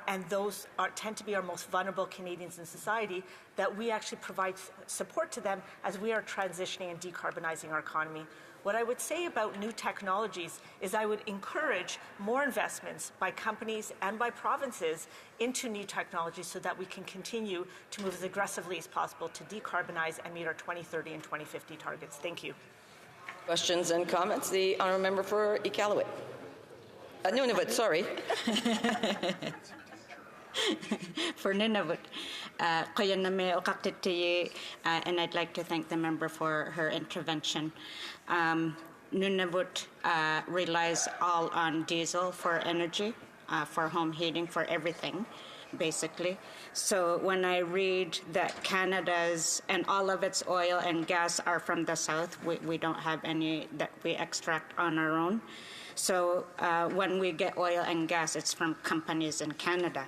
S15: and those tend to be our most vulnerable Canadians in society, that we actually provide support to them as we are transitioning and decarbonizing our economy. What I would say about new technologies is I would encourage more investments by companies and by provinces into new technologies so that we can continue to move as aggressively as possible to decarbonize and meet our 2030 and 2050 targets. Thank you.
S10: Questions and comments? The Honourable Member for Iqaluit. Nunavut, sorry.
S21: For Nunavut. And I'd like to thank the member for her intervention. Nunavut relies all on diesel for energy, for home heating, for everything, basically. So when I read that Canada's and all of its oil and gas are from the south, we don't have any that we extract on our own. So when we get oil and gas, it's from companies in Canada.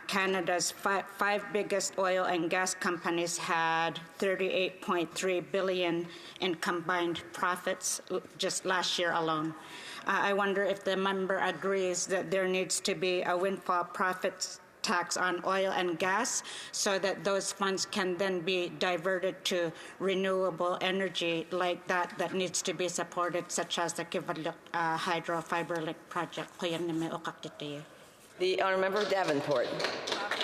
S21: Canada's five biggest oil and gas companies had $38.3 billion in combined profits just last year alone. I wonder if the member agrees that there needs to be a windfall profits tax on oil and gas so that those funds can then be diverted to renewable energy like that needs to be supported, such as the Kivalliq Hydro Fiber Link project.
S10: The Honourable Member Davenport.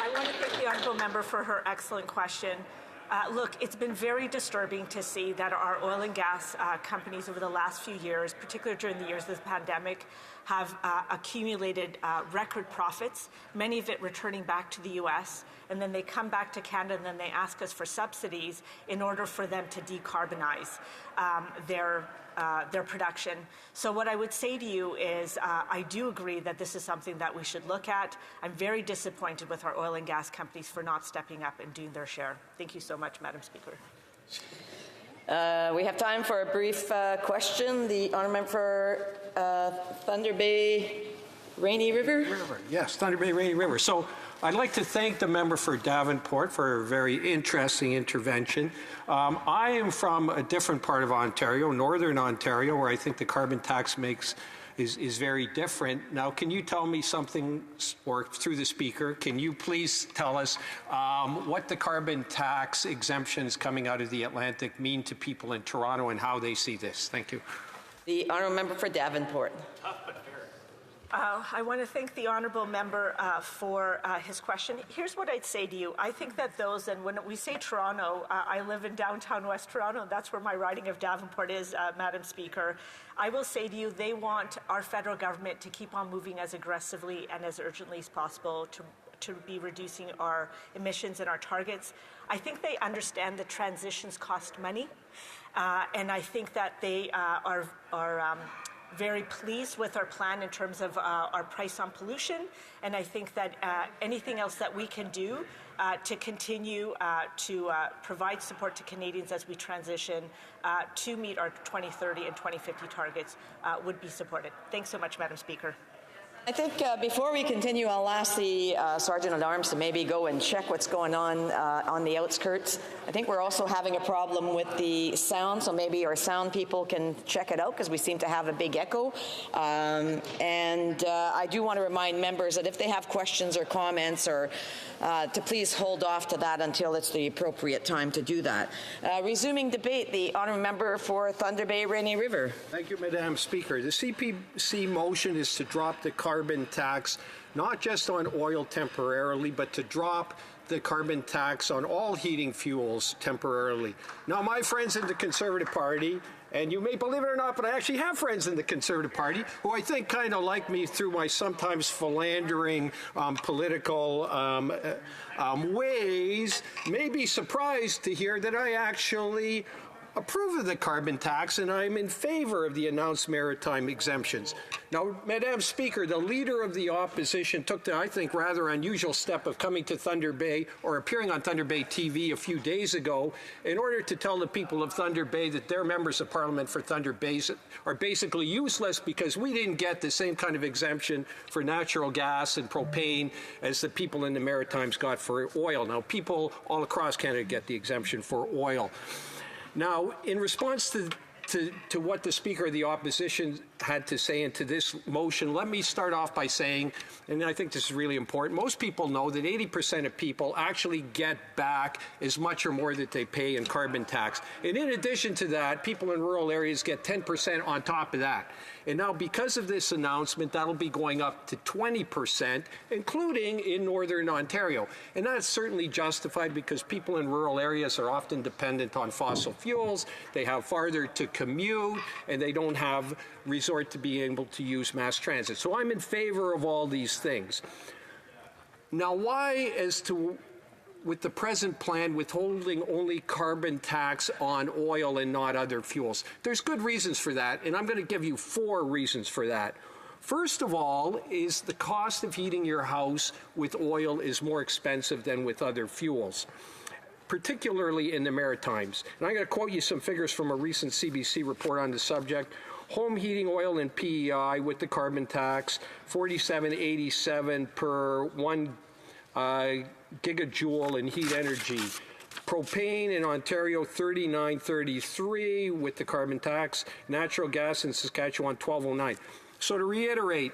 S15: I want to thank the Honourable Member for her excellent question. Look, it's been very disturbing to see that our oil and gas companies over the last few years, particularly during the years of the pandemic, have accumulated record profits, many of it returning back to the U.S., and then they come back to Canada and then they ask us for subsidies in order for them to decarbonize their production. So what I would say to you is I do agree that this is something that we should look at. I'm very disappointed with our oil and gas companies for not stepping up and doing their share. Thank you so much, Madam Speaker.
S10: We have time for a brief question. The Honourable Member for Thunder Bay Rainy River?
S22: Yes, Thunder Bay Rainy River. So I'd like to thank the member for Davenport for a very interesting intervention. I am from a different part of Ontario, Northern Ontario, where I think the carbon tax is very different. Now, can you tell me something, or through the Speaker, can you please tell us what the carbon tax exemptions coming out of the Atlantic mean to people in Toronto and how they see this? Thank you.
S10: The Honourable Member for Davenport.
S15: I want to thank the honourable member for his question. Here's what I'd say to you. I think that those, and when we say Toronto, I live in downtown West Toronto. That's where my riding of Davenport is, Madam Speaker. I will say to you, they want our federal government to keep on moving as aggressively and as urgently as possible to be reducing our emissions and our targets. I think they understand that transitions cost money, and I think that they are very pleased with our plan in terms of our price on pollution, and I think that anything else that we can do to continue to provide support to Canadians as we transition to meet our 2030 and 2050 targets would be supported. Thanks so much, Madam Speaker.
S10: I think before we continue, I'll ask the Sergeant at Arms to maybe go and check what's going on the outskirts. I think we're also having a problem with the sound, so maybe our sound people can check it out because we seem to have a big echo. I do want to remind members that if they have questions or comments, or to please hold off to that until it's the appropriate time to do that. Resuming debate, the honourable member for Thunder Bay, Rainy River.
S22: Thank you, Madam Speaker. The CPC motion is to drop the carbon tax, not just on oil temporarily, but to drop the carbon tax on all heating fuels temporarily. Now, my friends in the Conservative Party, and you may believe it or not, but I actually have friends in the Conservative Party who I think kind of like me through my sometimes philandering political ways, may be surprised to hear that I actually approve of the carbon tax, and I'm in favor of the announced maritime exemptions. Now, Madam Speaker, the Leader of the Opposition took the, I think, rather unusual step of coming to Thunder Bay, or appearing on Thunder Bay TV a few days ago, in order to tell the people of Thunder Bay that their members of Parliament for Thunder Bay are basically useless because we didn't get the same kind of exemption for natural gas and propane as the people in the Maritimes got for oil. Now, people all across Canada get the exemption for oil. Now, in response to what the Speaker of the Opposition had to say into this motion, let me start off by saying, and I think this is really important, most people know that 80% of people actually get back as much or more that they pay in carbon tax. And in addition to that, people in rural areas get 10% on top of that. And now, because of this announcement, that'll be going up to 20%, including in Northern Ontario. And that's certainly justified because people in rural areas are often dependent on fossil fuels, they have farther to commute, and they don't have resort to being able to use mass transit. So I'm in favor of all these things. Now, why, as to with the present plan, withholding only carbon tax on oil and not other fuels? There's good reasons for that, and I'm going to give you 4 reasons for that. First of all is the cost of heating your house with oil is more expensive than with other fuels, particularly in the Maritimes. And I'm going to quote you some figures from a recent CBC report on the subject. Home heating oil and PEI with the carbon tax, $47.87 per 1 gigajoule in heat energy. Propane in Ontario, $39.33 with the carbon tax. Natural gas in Saskatchewan, $12.09. So to reiterate,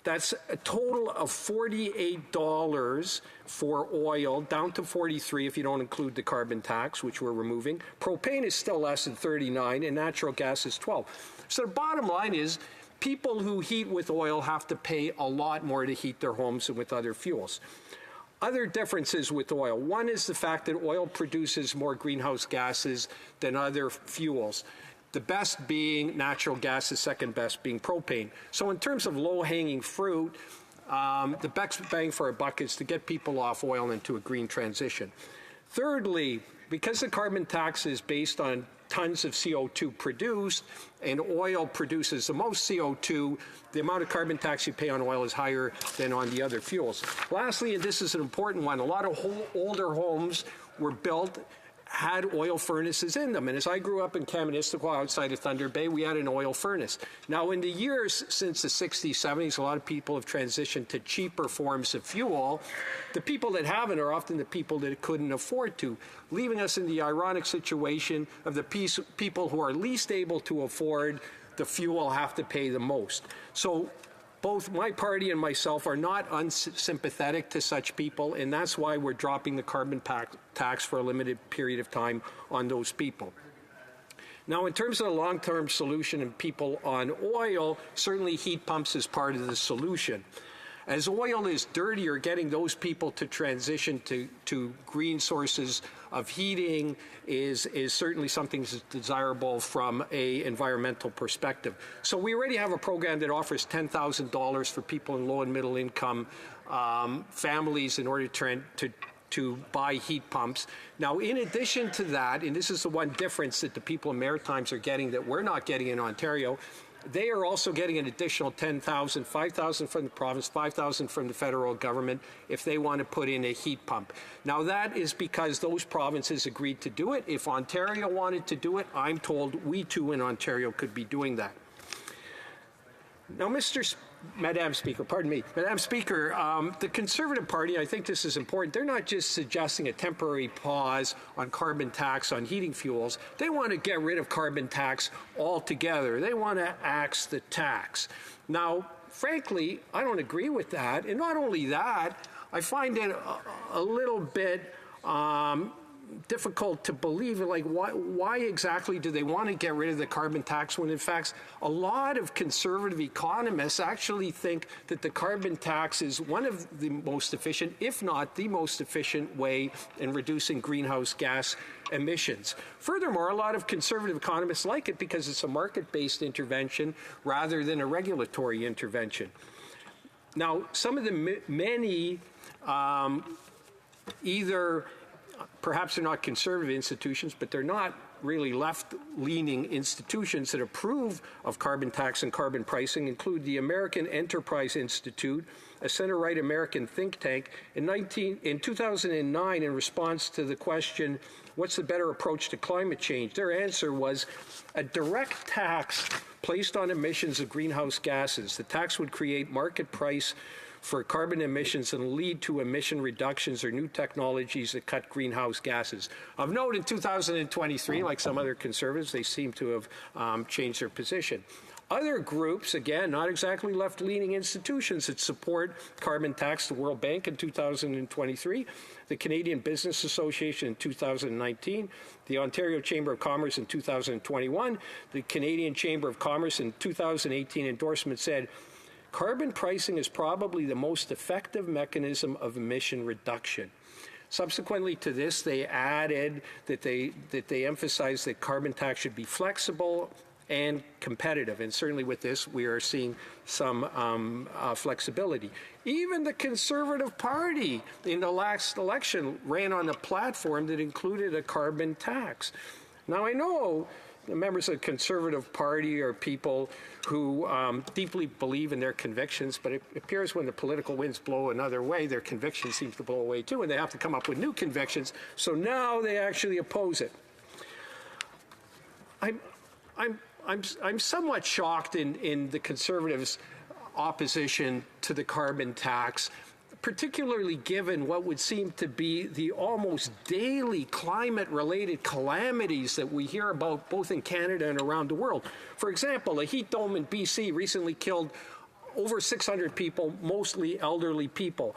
S22: that's a total of $48 for oil, down to $43 if you don't include the carbon tax, which we're removing. Propane is still less than $39, and natural gas is $12. So the bottom line is, people who heat with oil have to pay a lot more to heat their homes than with other fuels. Other differences with oil. One is the fact that oil produces more greenhouse gases than other fuels. The best being natural gas, the second best being propane. So in terms of low-hanging fruit, the best bang for a buck is to get people off oil into a green transition. Thirdly, because the carbon tax is based on tons of CO2 produced, and oil produces the most CO2, the amount of carbon tax you pay on oil is higher than on the other fuels. Lastly, and this is an important one, a lot of older homes were built, had oil furnaces in them. And as I grew up in Kaministiquia outside of Thunder Bay, we had an oil furnace. Now, in the years since the 60s, 70s, a lot of people have transitioned to cheaper forms of fuel. The people that haven't are often the people that couldn't afford to, leaving us in the ironic situation of the people who are least able to afford the fuel have to pay the most. So both my party and myself are not unsympathetic to such people, and that's why we're dropping the carbon tax for a limited period of time on those people. Now, in terms of the long-term solution and people on oil, certainly heat pumps is part of the solution. As oil is dirtier, getting those people to transition to green sources of heating is certainly something that's desirable from an environmental perspective. So we already have a program that offers $10,000 for people in low and middle income families in order to buy heat pumps. Now, in addition to that, and this is the one difference that the people in Maritimes are getting that we're not getting in Ontario, they are also getting an additional $10,000, $5,000 from the province, $5,000 from the federal government if they want to put in a heat pump. Now, that is because those provinces agreed to do it. If Ontario wanted to do it, I'm told we too in Ontario could be doing that. Now, Madam Speaker, the Conservative Party, I think this is important, they're not just suggesting a temporary pause on carbon tax on heating fuels. They want to get rid of carbon tax altogether. They want to axe the tax. Now, frankly, I don't agree with that. And not only that, I find it a little bit difficult to believe, like, why exactly do they want to get rid of the carbon tax when, in fact, a lot of conservative economists actually think that the carbon tax is one of the most efficient, if not the most efficient way in reducing greenhouse gas emissions. Furthermore, a lot of conservative economists like it because it's a market-based intervention rather than a regulatory intervention. Now, some of the many either perhaps they're not conservative institutions, but they're not really left-leaning institutions that approve of carbon tax and carbon pricing include the American Enterprise Institute, a center-right American think tank. In 2009, in response to the question, what's the better approach to climate change, their answer was a direct tax placed on emissions of greenhouse gases. The tax would create market price for carbon emissions and lead to emission reductions or new technologies that cut greenhouse gases. Of note, in 2023, like some other conservatives, they seem to have changed their position. Other groups, again, not exactly left-leaning institutions that support carbon tax, the World Bank in 2023, the Canadian Business Association in 2019, the Ontario Chamber of Commerce in 2021, the Canadian Chamber of Commerce in 2018 endorsement said, carbon pricing is probably the most effective mechanism of emission reduction. Subsequently to this, they added that they emphasized that carbon tax should be flexible and competitive. And certainly with this, we are seeing some flexibility. Even the Conservative Party in the last election ran on a platform that included a carbon tax. Now, I know the members of the Conservative Party are people who deeply believe in their convictions, but it appears when the political winds blow another way, their convictions seem to blow away too, and they have to come up with new convictions. So now they actually oppose it. I'm somewhat shocked in the Conservatives' opposition to the carbon tax, particularly given what would seem to be the almost daily climate-related calamities that we hear about both in Canada and around the world. For example, a heat dome in BC recently killed over 600 people, mostly elderly people.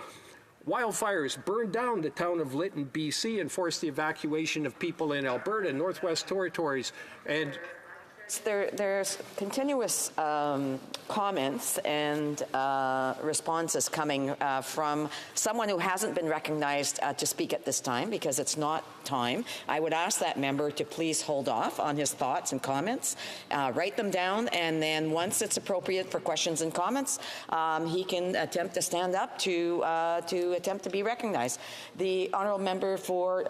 S22: Wildfires burned down the town of Lytton, BC, and forced the evacuation of people in Alberta, Northwest Territories, and
S10: There's continuous comments and responses coming from someone who hasn't been recognized to speak at this time because it's not time. I would ask that member to please hold off on his thoughts and comments, write them down, and then once it's appropriate for questions and comments, he can attempt to stand up to attempt to be recognized. The honourable member for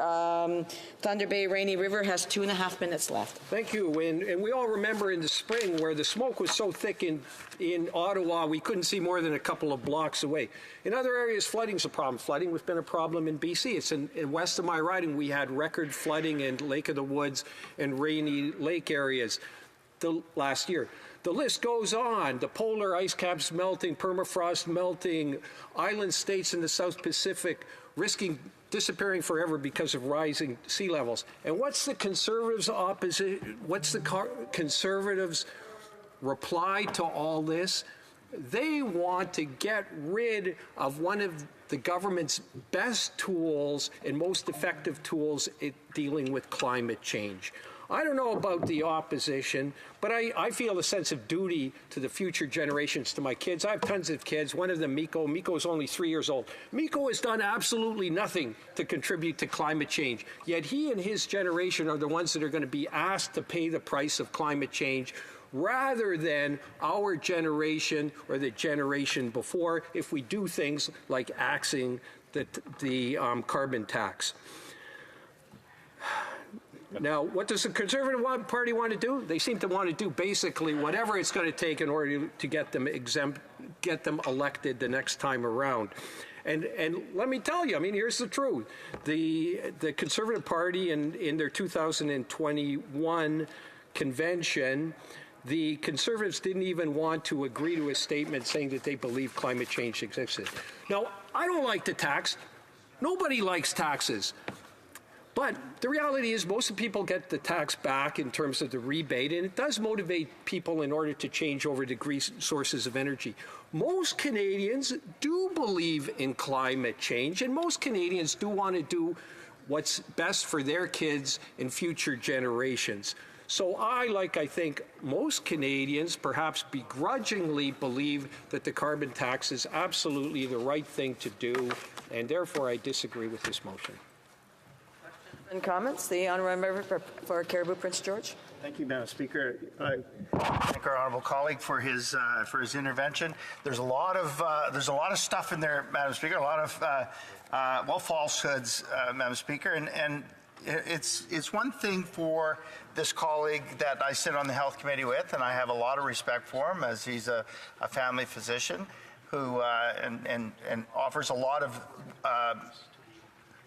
S10: Thunder Bay Rainy River has 2.5 minutes left.
S22: Thank you. And we all remember in the spring where the smoke was so thick in Ottawa, we couldn't see more than a couple of blocks away. In other areas, flooding's a problem. Flooding has been a problem in BC. It's in west of my riding, we had record flooding in Lake of the Woods and Rainy Lake areas last year. The list goes on. The polar ice caps melting, permafrost melting, island states in the South Pacific risking disappearing forever because of rising sea levels. And what's the Conservatives' Conservatives' reply to all this? They want to get rid of one of the government's best tools and most effective tools in dealing with climate change. I don't know about the opposition, but I feel a sense of duty to the future generations, to my kids. I have tons of kids. One of them, Miko. Miko is only 3 years old. Miko has done absolutely nothing to contribute to climate change, yet he and his generation are the ones that are going to be asked to pay the price of climate change, rather than our generation or the generation before, if we do things like axing the carbon tax. Now, what does the Conservative Party want to do? They seem to want to do basically whatever it's going to take in order to get them elected the next time around. And let me tell you, I mean, here's the truth. The Conservative Party in their 2021 convention, the Conservatives didn't even want to agree to a statement saying that they believe climate change existed. Now, I don't like the tax. Nobody likes taxes. But the reality is most of the people get the tax back in terms of the rebate, and it does motivate people in order to change over to green sources of energy. Most Canadians do believe in climate change, and most Canadians do want to do what's best for their kids and future generations. So I think most Canadians perhaps begrudgingly believe that the carbon tax is absolutely the right thing to do, and therefore I disagree with this motion.
S10: And comments? The honourable member for Cariboo Prince George.
S14: Thank you, Madam Speaker. I thank our honourable colleague for his intervention. There's a lot of stuff in there, Madam Speaker. A lot of falsehoods, Madam Speaker, and it's one thing for this colleague that I sit on the Health Committee with, and I have a lot of respect for him as he's a family physician who and offers a lot of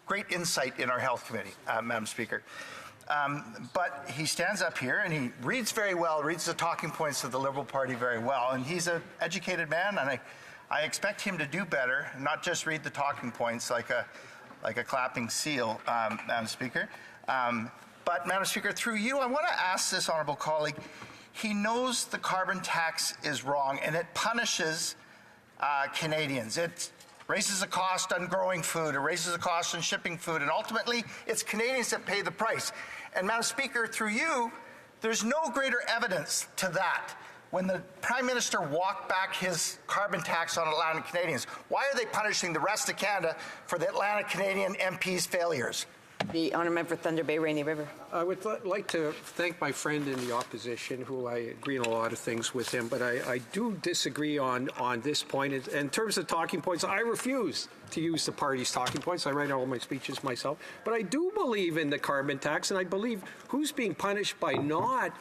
S14: great insight in our Health Committee, Madam Speaker. But he stands up here and he reads very well, reads the talking points of the Liberal Party very well, and he's an educated man, and I expect him to do better, not just read the talking points like a clapping seal, Madam Speaker. But, Madam Speaker, through you, I want to ask this honourable colleague, he knows the carbon tax is wrong and it punishes Canadians. It raises the cost on growing food, it raises the cost on shipping food, and ultimately it's Canadians that pay the price. And, Madam Speaker, through you, there's no greater evidence to that. When the Prime Minister walked back his carbon tax on Atlantic Canadians, why are they punishing the rest of Canada for the Atlantic Canadian MP's failures?
S10: The honourable member for Thunder Bay, Rainy River.
S22: I would like to thank my friend in the opposition, who I agree on a lot of things with him, but I do disagree on this point. In terms of talking points, I refuse to use the party's talking points. I write all my speeches myself. But I do believe in the carbon tax, and I believe who's being punished by not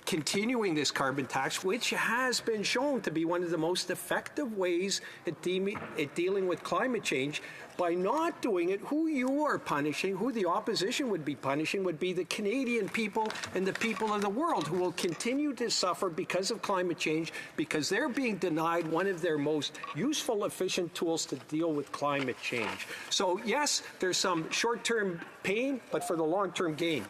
S22: continuing this carbon tax, which has been shown to be one of the most effective ways at dealing with climate change. By not doing it, who you are punishing, who the opposition would be punishing, would be the Canadian people and the people of the world who will continue to suffer because of climate change, because they're being denied one of their most useful, efficient tools to deal with climate change. So yes, there's some short-term pain, but for the long-term gain.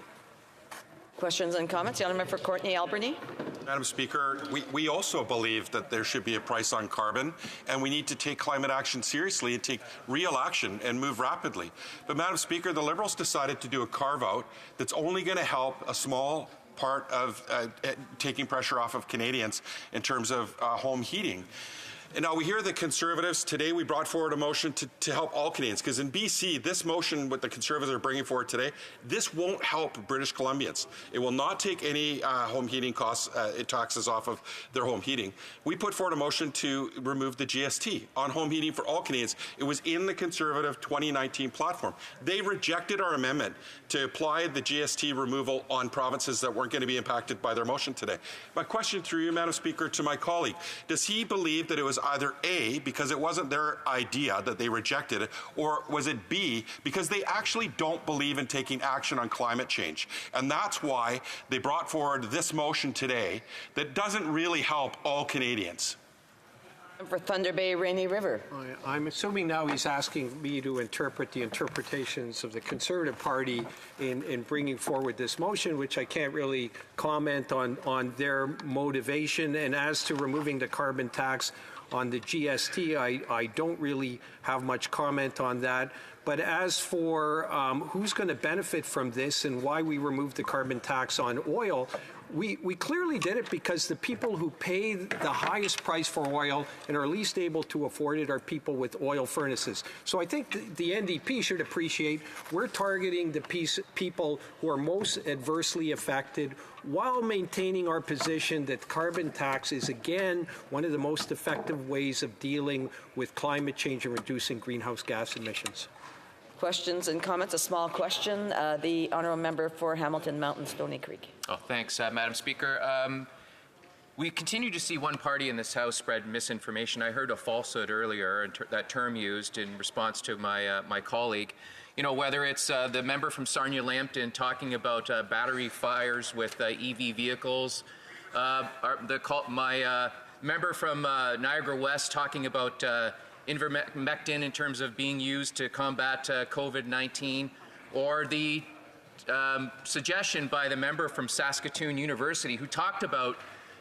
S10: Questions and comments? The honourable member for Courtenay Alberni.
S2: Madam Speaker, we also believe that there should be a price on carbon, and we need to take climate action seriously and take real action and move rapidly. But, Madam Speaker, the Liberals decided to do a carve-out that's only going to help a small part of taking pressure off of Canadians in terms of home heating. And now we hear the Conservatives. Today we brought forward a motion to help all Canadians, because in BC, this motion, what the Conservatives are bringing forward today, this won't help British Columbians. It will not take any home heating costs, taxes off of their home heating. We put forward a motion to remove the GST on home heating for all Canadians. It was in the Conservative 2019 platform. They rejected our amendment to apply the GST removal on provinces that weren't going to be impacted by their motion today. My question through you, Madam Speaker, to my colleague, does he believe that it was either A, because it wasn't their idea that they rejected it, or was it B, because they actually don't believe in taking action on climate change? And that's why they brought forward this motion today that doesn't really help all Canadians.
S10: For Thunder Bay, Rainy River.
S22: I'm assuming now he's asking me to interpret the interpretations of the Conservative Party in bringing forward this motion, which I can't really comment on their motivation. And as to removing the carbon tax on the GST, I don't really have much comment on that. But as for who's going to benefit from this and why we removed the carbon tax on oil, we clearly did it because the people who pay the highest price for oil and are least able to afford it are people with oil furnaces. So I think the NDP should appreciate we're targeting the people who are most adversely affected while maintaining our position that carbon tax is, again, one of the most effective ways of dealing with climate change and reducing greenhouse gas emissions.
S10: Questions and comments? A small question. The honourable member for Hamilton Mountain, Stoney Creek.
S5: Oh, thanks, Madam Speaker. We continue to see one party in this House spread misinformation. I heard a falsehood earlier, that term used in response to my colleague. You know, whether it's the member from Sarnia-Lambton talking about battery fires with EV vehicles, my member from Niagara West talking about ivermectin in terms of being used to combat COVID-19, or the suggestion by the member from Saskatoon University who talked about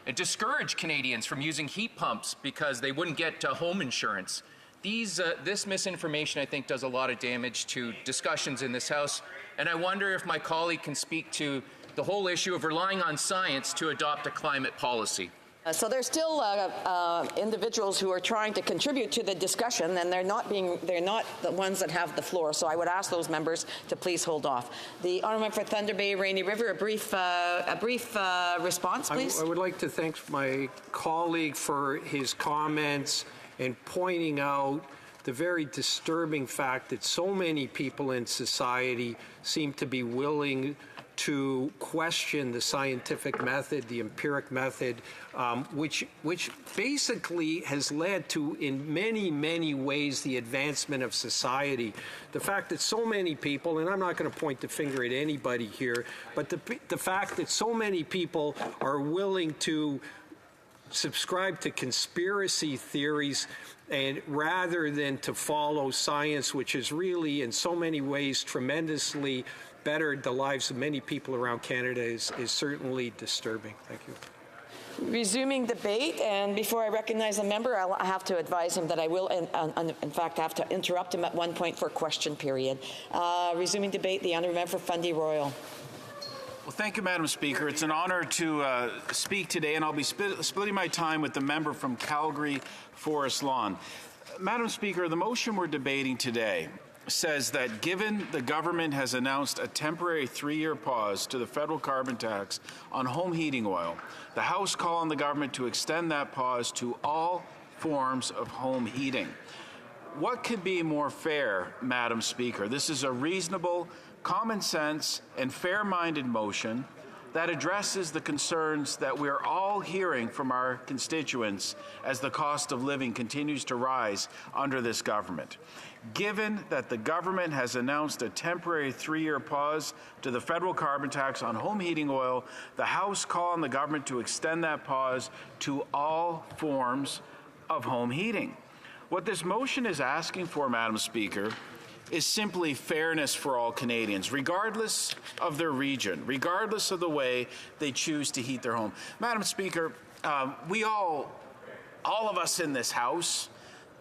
S5: and discouraged Canadians from using heat pumps because they wouldn't get home insurance. This misinformation, I think, does a lot of damage to discussions in this House, and I wonder if my colleague can speak to the whole issue of relying on science to adopt a climate policy.
S10: So there's still individuals who are trying to contribute to the discussion, and they're not the ones that have the floor. So I would ask those members to please hold off. The honourable member for Thunder Bay, Rainy River, a brief response, please.
S22: I would like to thank my colleague for his comments and pointing out the very disturbing fact that so many people in society seem to be willing to question the scientific method, the empiric method, which basically has led to, in many, many ways, the advancement of society. The fact that so many people, and I'm not going to point the finger at anybody here, but the fact that so many people are willing to subscribe to conspiracy theories and rather than to follow science, which is really in so many ways tremendously bettered the lives of many people around Canada, is certainly disturbing. Thank you.
S10: Resuming debate, and before I recognize the member, I have to advise him that I will, in fact, have to interrupt him at one point for question period. Resuming debate, the honourable member for Fundy Royal.
S12: Well, thank you, Madam Speaker. It's an honor to speak today, and I'll be splitting my time with the member from Calgary, Forest Lawn. Madam Speaker, the motion we're debating today says that given the government has announced a temporary 3-year pause to the federal carbon tax on home heating oil, the House call on the government to extend that pause to all forms of home heating. What could be more fair, Madam Speaker? This is a reasonable, common sense, and fair-minded motion that addresses the concerns that we're all hearing from our constituents as the cost of living continues to rise under this government. Given that the government has announced a temporary 3-year pause to the federal carbon tax on home heating oil, the House call on the government to extend that pause to all forms of home heating. What this motion is asking for, Madam Speaker, is simply fairness for all Canadians, regardless of their region, regardless of the way they choose to heat their home. Madam Speaker, we all of us in this House,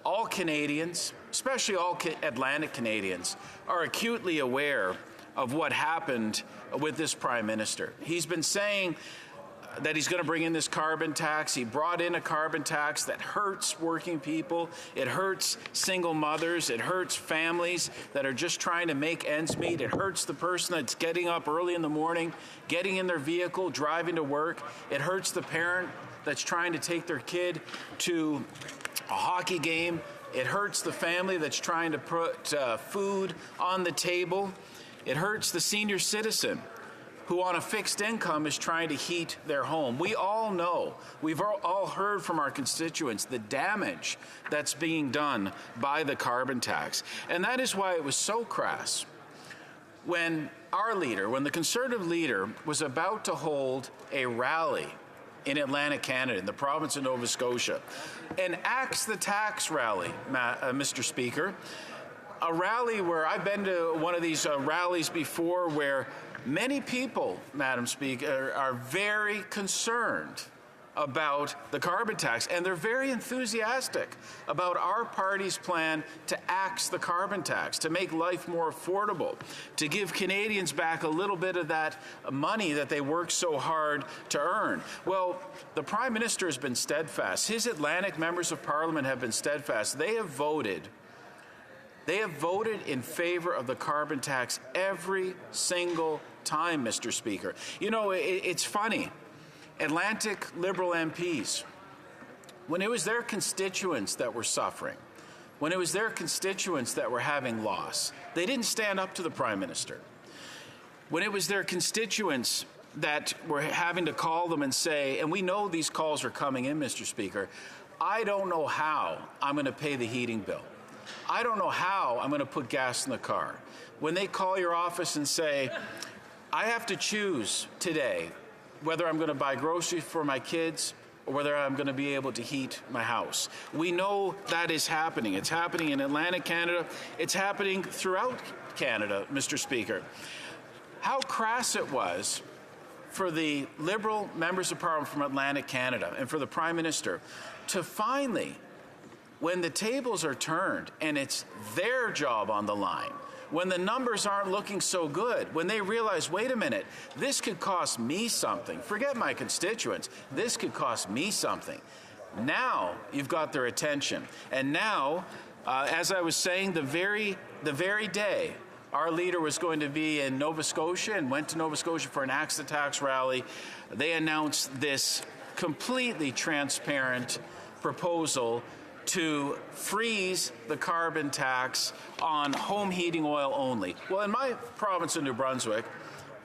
S12: all Canadians, especially all Atlantic Canadians, are acutely aware of what happened with this Prime Minister. He's been saying that he's going to bring in this carbon tax. He brought in a carbon tax that hurts working people. It hurts single mothers. It hurts families that are just trying to make ends meet. It hurts the person that's getting up early in the morning, getting in their vehicle, driving to work. It hurts the parent that's trying to take their kid to a hockey game. It hurts the family that's trying to put food on the table. It hurts the senior citizen who on a fixed income is trying to heat their home. We all know, we've all heard from our constituents the damage that's being done by the carbon tax. And that is why it was so crass when the Conservative leader was about to hold a rally in Atlantic Canada, in the province of Nova Scotia, an Axe the Tax rally, Mr. Speaker, a rally where I've been to one of these rallies before where many people, Madam Speaker, are very concerned about the carbon tax, and they're very enthusiastic about our party's plan to axe the carbon tax, to make life more affordable, to give Canadians back a little bit of that money that they worked so hard to earn. Well, the Prime Minister has been steadfast. His Atlantic members of Parliament have been steadfast. They have voted in favor of the carbon tax every single time, Mr. Speaker. You know, it's funny. Atlantic Liberal MPs, when it was their constituents that were suffering, when it was their constituents that were having loss, they didn't stand up to the Prime Minister. When it was their constituents that were having to call them and say, and we know these calls are coming in, Mr. Speaker, I don't know how I'm going to pay the heating bill. I don't know how I'm going to put gas in the car. When they call your office and say, I have to choose today whether I'm going to buy groceries for my kids or whether I'm going to be able to heat my house. We know that is happening. It's happening in Atlantic Canada. It's happening throughout Canada, Mr. Speaker. How crass it was for the Liberal members of Parliament from Atlantic Canada and for the Prime Minister to finally, when the tables are turned and it's their job on the line, when the numbers aren't looking so good, when they realize, wait a minute, this could cost me something. Forget my constituents. This could cost me something. Now you've got their attention. And now, as I was saying, the very day our leader was going to be in Nova Scotia and went to Nova Scotia for an Axe the Tax rally, they announced this completely transparent proposal to freeze the carbon tax on home heating oil only. Well, in my province of New Brunswick,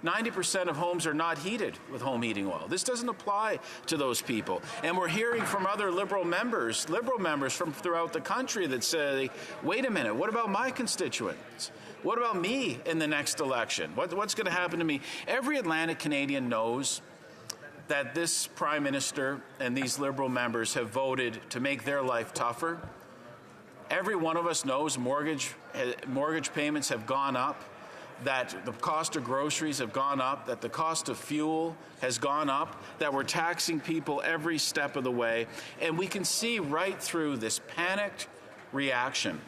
S12: 90% of homes are not heated with home heating oil. This doesn't apply to those people. And we're hearing from other Liberal members from throughout the country that say, wait a minute, what about my constituents? What about me in the next election? What's going to happen to me? Every Atlantic Canadian knows that this Prime Minister and these Liberal members have voted to make their life tougher. Every one of us knows mortgage payments have gone up, that the cost of groceries have gone up, that the cost of fuel has gone up, that we're taxing people every step of the way, and we can see right through this panicked reaction.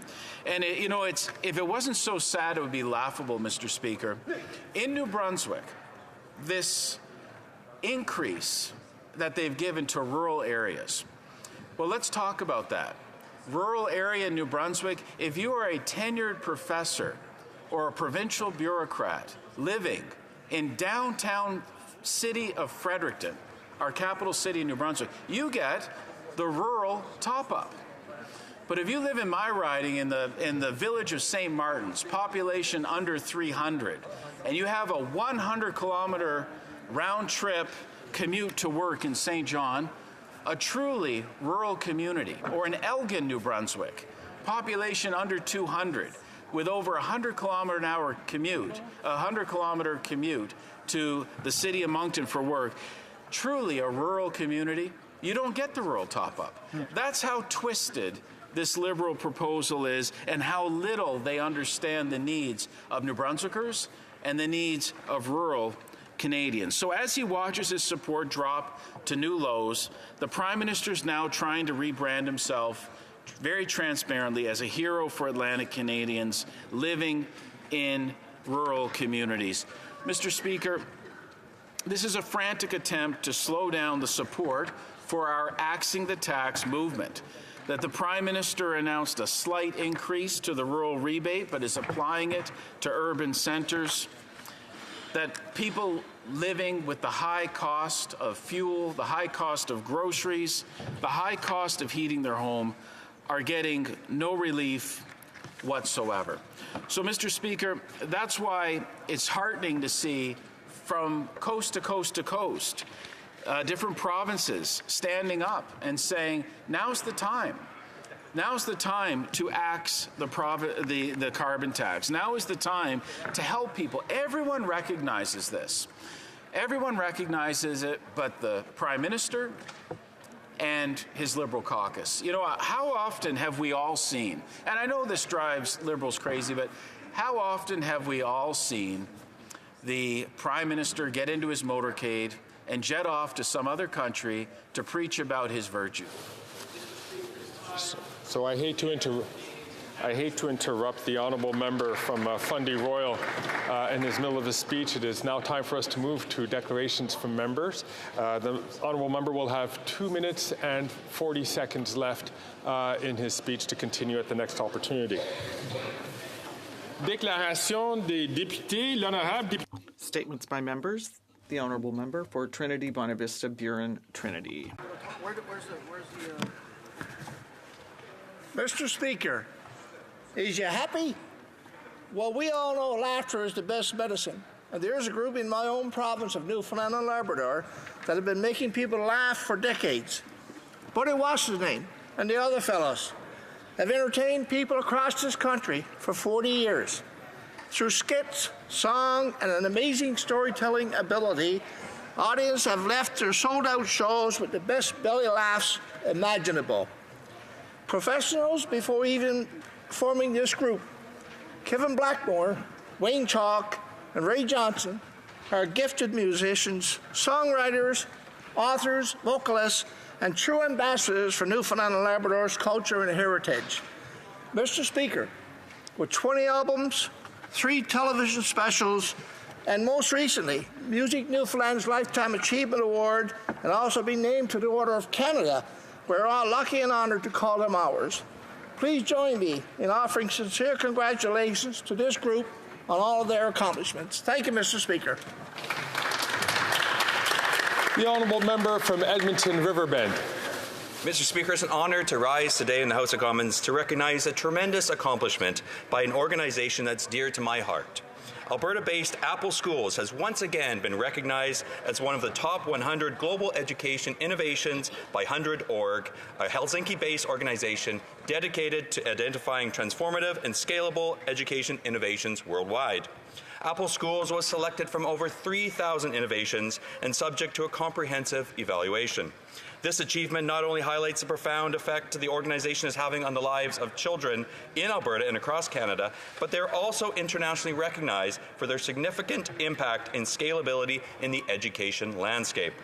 S12: And if it wasn't so sad, it would be laughable, Mr. Speaker. In New Brunswick, this increase that they've given to rural areas. Well, let's talk about that. Rural area in New Brunswick, if you are a tenured professor or a provincial bureaucrat living in downtown city of Fredericton, our capital city in New Brunswick, you get the rural top-up. But if you live in my riding in the village of St. Martin's, population under 300, and you have a 100-kilometer round-trip commute to work in St. John, a truly rural community, or in Elgin, New Brunswick, population under 200, with over 100-kilometer commute to the city of Moncton for work, truly a rural community, you don't get the rural top-up. That's how twisted this Liberal proposal is and how little they understand the needs of New Brunswickers and the needs of rural Canadians. So as he watches his support drop to new lows, the Prime Minister is now trying to rebrand himself very transparently as a hero for Atlantic Canadians living in rural communities. Mr. Speaker, this is a frantic attempt to slow down the support for our Axing the Tax movement. That the Prime Minister announced a slight increase to the rural rebate, but is applying it to urban centres. That people living with the high cost of fuel, the high cost of groceries, the high cost of heating their home are getting no relief whatsoever. So, Mr. Speaker, that's why it's heartening to see from coast to coast to coast, different provinces standing up and saying, now's the time. Now's the time to axe the carbon tax. Now is the time to help people. Everyone recognizes this. Everyone recognizes it, but the Prime Minister and his Liberal caucus. You know, how often have we all seen, and I know this drives Liberals crazy, but how often have we all seen the Prime Minister get into his motorcade, and jet off to some other country to preach about his virtue.
S7: So I hate to interrupt the honourable member from Fundy Royal in his middle of his speech. It is now time for us to move to declarations from members. The honourable member will have 2 minutes and 40 seconds left in his speech to continue at the next opportunity. Déclaration des députés, l'honorable député.
S19: Statements by members. The honourable member for Trinity Bonavista Buren Trinity.
S13: Mr. Speaker, is you happy? Well, we all know laughter is the best medicine. And there's a group in my own province of Newfoundland and Labrador that have been making people laugh for decades. Buddy Wash's name and the other fellows have entertained people across this country for 40 years. Through skits, song, and an amazing storytelling ability, audiences have left their sold-out shows with the best belly laughs imaginable. Professionals before even forming this group, Kevin Blackmore, Wayne Chalk, and Ray Johnson are gifted musicians, songwriters, authors, vocalists, and true ambassadors for Newfoundland and Labrador's culture and heritage. Mr. Speaker, with 20 albums, 3 television specials, and most recently, Music Newfoundland's Lifetime Achievement Award, and also being named to the Order of Canada, we're all lucky and honored to call them ours. Please join me in offering sincere congratulations to this group on all of their accomplishments. Thank you, Mr. Speaker.
S7: The honourable member from Edmonton Riverbend.
S23: Mr. Speaker, it's an honour to rise today in the House of Commons to recognize a tremendous accomplishment by an organization that's dear to my heart. Alberta-based Apple Schools has once again been recognized as one of the top 100 global education innovations by 100.org, a Helsinki-based organization dedicated to identifying transformative and scalable education innovations worldwide. Apple Schools was selected from over 3,000 innovations and subject to a comprehensive evaluation. This achievement not only highlights the profound effect the organization is having on the lives of children in Alberta and across Canada, but they're also internationally recognized for their significant impact and scalability in the education landscape.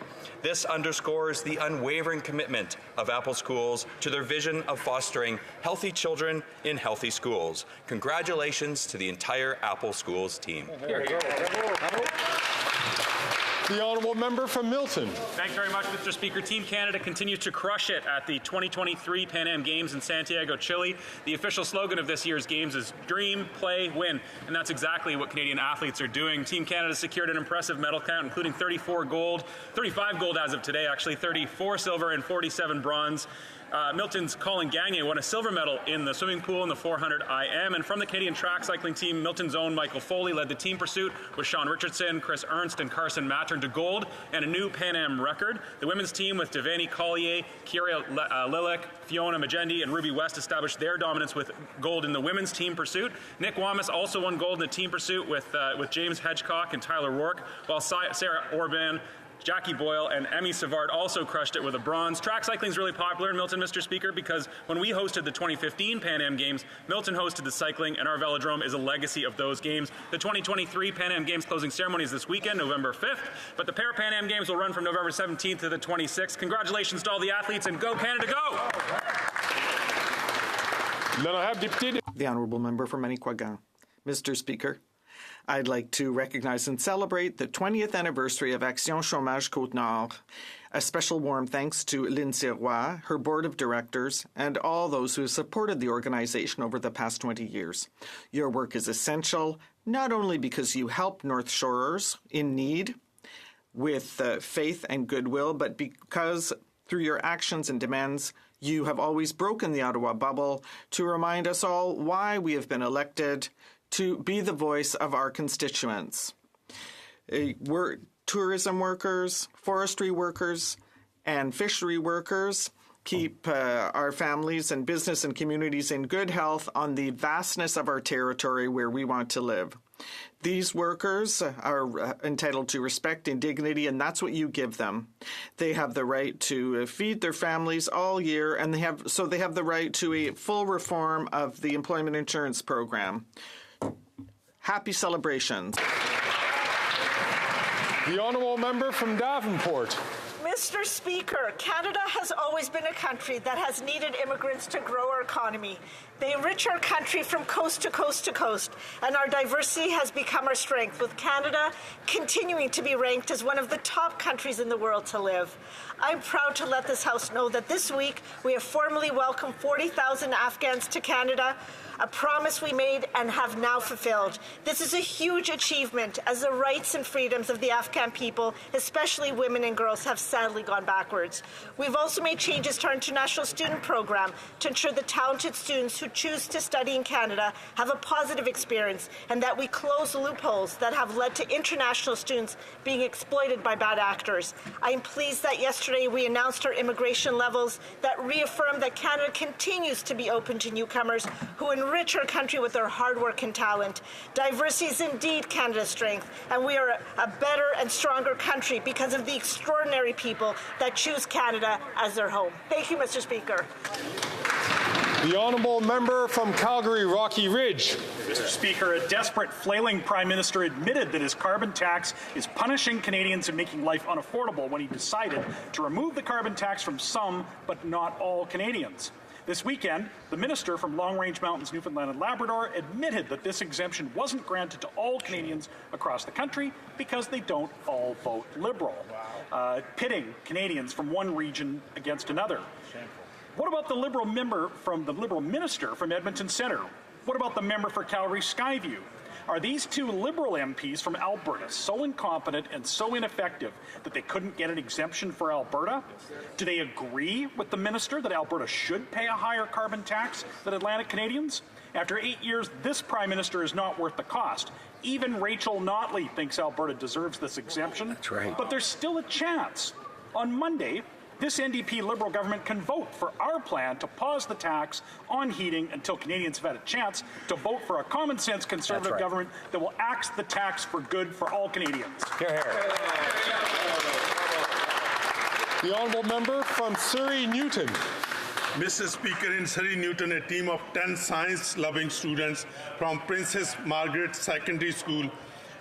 S23: This underscores the unwavering commitment of Apple Schools to their vision of fostering healthy children in healthy schools. Congratulations to the entire Apple Schools team.
S7: The honourable member from Milton.
S24: Thanks very much, Mr. Speaker. Team Canada continues to crush it at the 2023 Pan Am Games in Santiago, Chile. The official slogan of this year's Games is Dream, Play, Win, and that's exactly what Canadian athletes are doing. Team Canada secured an impressive medal count, including 35 gold as of today, actually, 34 silver and 47 bronze. Milton's Colin Gagne won a silver medal in the swimming pool in the 400 IM. And from the Canadian track cycling team, Milton's own Michael Foley led the team pursuit with Sean Richardson, Chris Ernst, and Carson Mattern to gold and a new Pan Am record. The women's team with Devani Collier, Kira Lilac, Fiona Magendi, and Ruby West established their dominance with gold in the women's team pursuit. Nick Wamas also won gold in the team pursuit with James Hedgecock and Tyler Rourke, while Sarah Orban, Jackie Boyle, and Emmy Savard also crushed it with a bronze. Track cycling is really popular in Milton, Mr. Speaker, because when we hosted the 2015 Pan Am Games, Milton hosted the cycling, and our velodrome is a legacy of those games. The 2023 Pan Am Games closing ceremony is this weekend, November 5th, but the Para Pan Am Games will run from November 17th to the 26th. Congratulations to all the athletes, and go Canada, go!
S19: The honourable member for Manicouagan. Mr. Speaker, I'd like to recognize and celebrate the 20th anniversary of Action Chômage Côte-Nord. A special warm thanks to Lindsay Roy, her board of directors, and all those who supported the organization over the past 20 years. Your work is essential, not only because you help North Shorers in need with faith and goodwill, but because through your actions and demands, you have always broken the Ottawa bubble to remind us all why we have been elected to be the voice of our constituents. Tourism workers, forestry workers, and fishery workers keep our families and business and communities in good health on the vastness of our territory where we want to live. These workers are entitled to respect and dignity, and that's what you give them. They have the right to feed their families all year, and they have the right to a full reform of the employment insurance program. Happy celebrations.
S7: The honourable member from Davenport.
S15: Mr. Speaker, Canada has always been a country that has needed immigrants to grow our economy. They enrich our country from coast to coast to coast, and our diversity has become our strength, with Canada continuing to be ranked as one of the top countries in the world to live. I'm proud to let this House know that this week we have formally welcomed 40,000 Afghans to Canada, a promise we made and have now fulfilled. This is a huge achievement, as the rights and freedoms of the Afghan people, especially women and girls, have sadly gone backwards. We've also made changes to our international student program to ensure the talented students who choose to study in Canada have a positive experience, and that we close loopholes that have led to international students being exploited by bad actors. I am pleased that yesterday we announced our immigration levels that reaffirm that Canada continues to be open to newcomers who enrich our country with their hard work and talent. Diversity is indeed Canada's strength, and we are a better and stronger country because of the extraordinary people that choose Canada as their home. Thank you, Mr. Speaker.
S7: The honourable member from Calgary, Rocky Ridge.
S4: Mr. Speaker, a desperate, flailing Prime Minister admitted that his carbon tax is punishing Canadians and making life unaffordable when he decided to remove the carbon tax from some, but not all Canadians. This weekend, the minister from Long Range Mountains, Newfoundland and Labrador admitted that this exemption wasn't granted to all Canadians across the country because they don't all vote Liberal, pitting Canadians from one region against another. What about the Liberal minister from Edmonton Centre? What about the member for Calgary Skyview? Are these two Liberal MPs from Alberta so incompetent and so ineffective that they couldn't get an exemption for Alberta? Do they agree with the minister that Alberta should pay a higher carbon tax than Atlantic Canadians? After 8 years, this Prime Minister is not worth the cost. Even Rachel Notley thinks Alberta deserves this exemption. That's right. But there's still a chance. On Monday, this NDP Liberal government can vote for our plan to pause the tax on heating until Canadians have had a chance to vote for a common-sense Conservative government that will axe the tax for good for all Canadians.
S7: Hear, hear. The honourable member from Surrey Newton.
S16: Mr. Speaker, in Surrey Newton, a team of 10 science-loving students from Princess Margaret Secondary School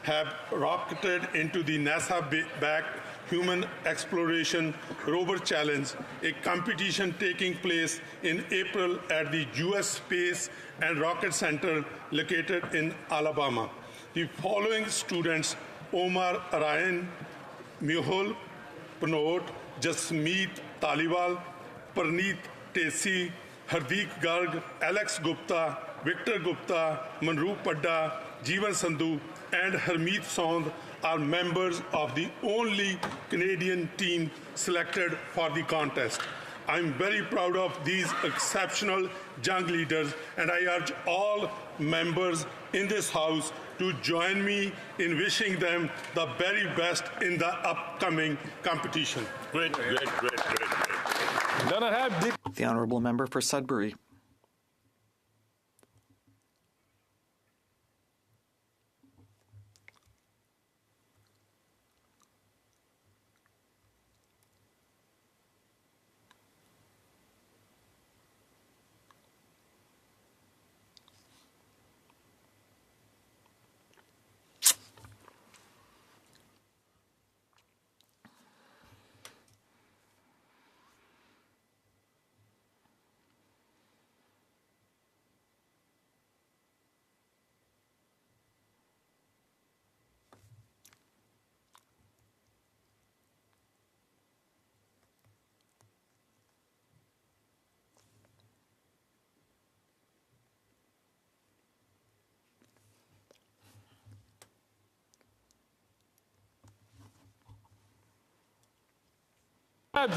S16: have rocketed into the NASA-backed Human Exploration Rover Challenge, a competition taking place in April at the U.S. Space and Rocket Center located in Alabama. The following students, Omar Ryan, Mehul Panote, Jasmeet Taliwal, Parneet Tesi, Hardeep Garg, Alex Gupta, Victor Gupta, Manroop Padda, Jeevan Sandhu, and Harmeet Sond are members of the only Canadian team selected for the contest. I'm very proud of these exceptional young leaders, and I urge all members in this House to join me in wishing them the very best in the upcoming competition.
S7: Great. Then I have
S19: the honourable member for Sudbury.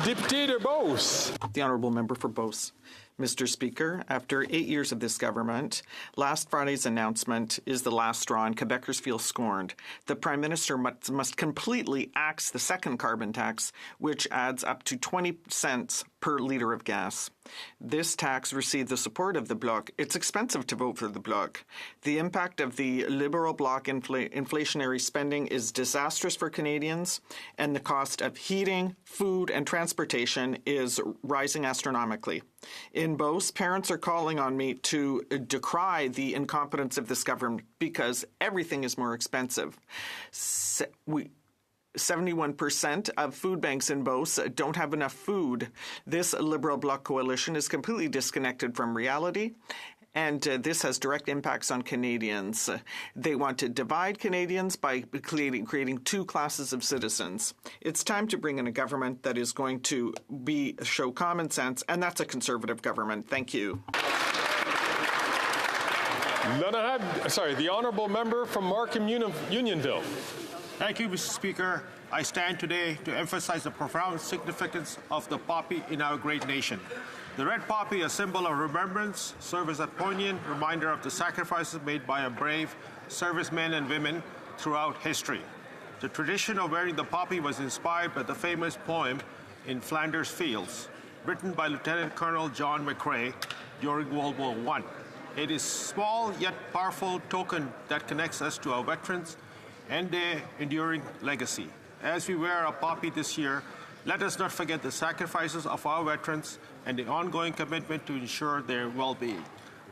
S7: Dictator Bose.
S19: The honourable member for Bose. Mr. Speaker, after 8 years of this government, last Friday's announcement is the last straw, and Quebecers feel scorned. The Prime Minister must completely axe the second carbon tax, which adds up to 20 cents per litre of gas. This tax received the support of the Bloc. It's expensive to vote for the Bloc. The impact of the Liberal Bloc inflationary spending is disastrous for Canadians, and the cost of heating, food, and transportation is rising astronomically. In Beauce, parents are calling on me to decry the incompetence of this government because everything is more expensive. 71% of food banks in Beauce don't have enough food. This Liberal Bloc coalition is completely disconnected from reality, and this has direct impacts on Canadians. They want to divide Canadians by creating two classes of citizens. It's time to bring in a government that is going to show common sense, and that's a Conservative government. Thank you.
S7: The honourable member from Markham Unionville.
S1: Thank you, Mr. Speaker. I stand today to emphasize the profound significance of the poppy in our great nation. The red poppy, a symbol of remembrance, serves as a poignant reminder of the sacrifices made by our brave servicemen and women throughout history. The tradition of wearing the poppy was inspired by the famous poem In Flanders Fields, written by Lieutenant Colonel John McCrae during World War I. It is a small yet powerful token that connects us to our veterans and their enduring legacy. As we wear a poppy this year, let us not forget the sacrifices of our veterans and the ongoing commitment to ensure their well-being.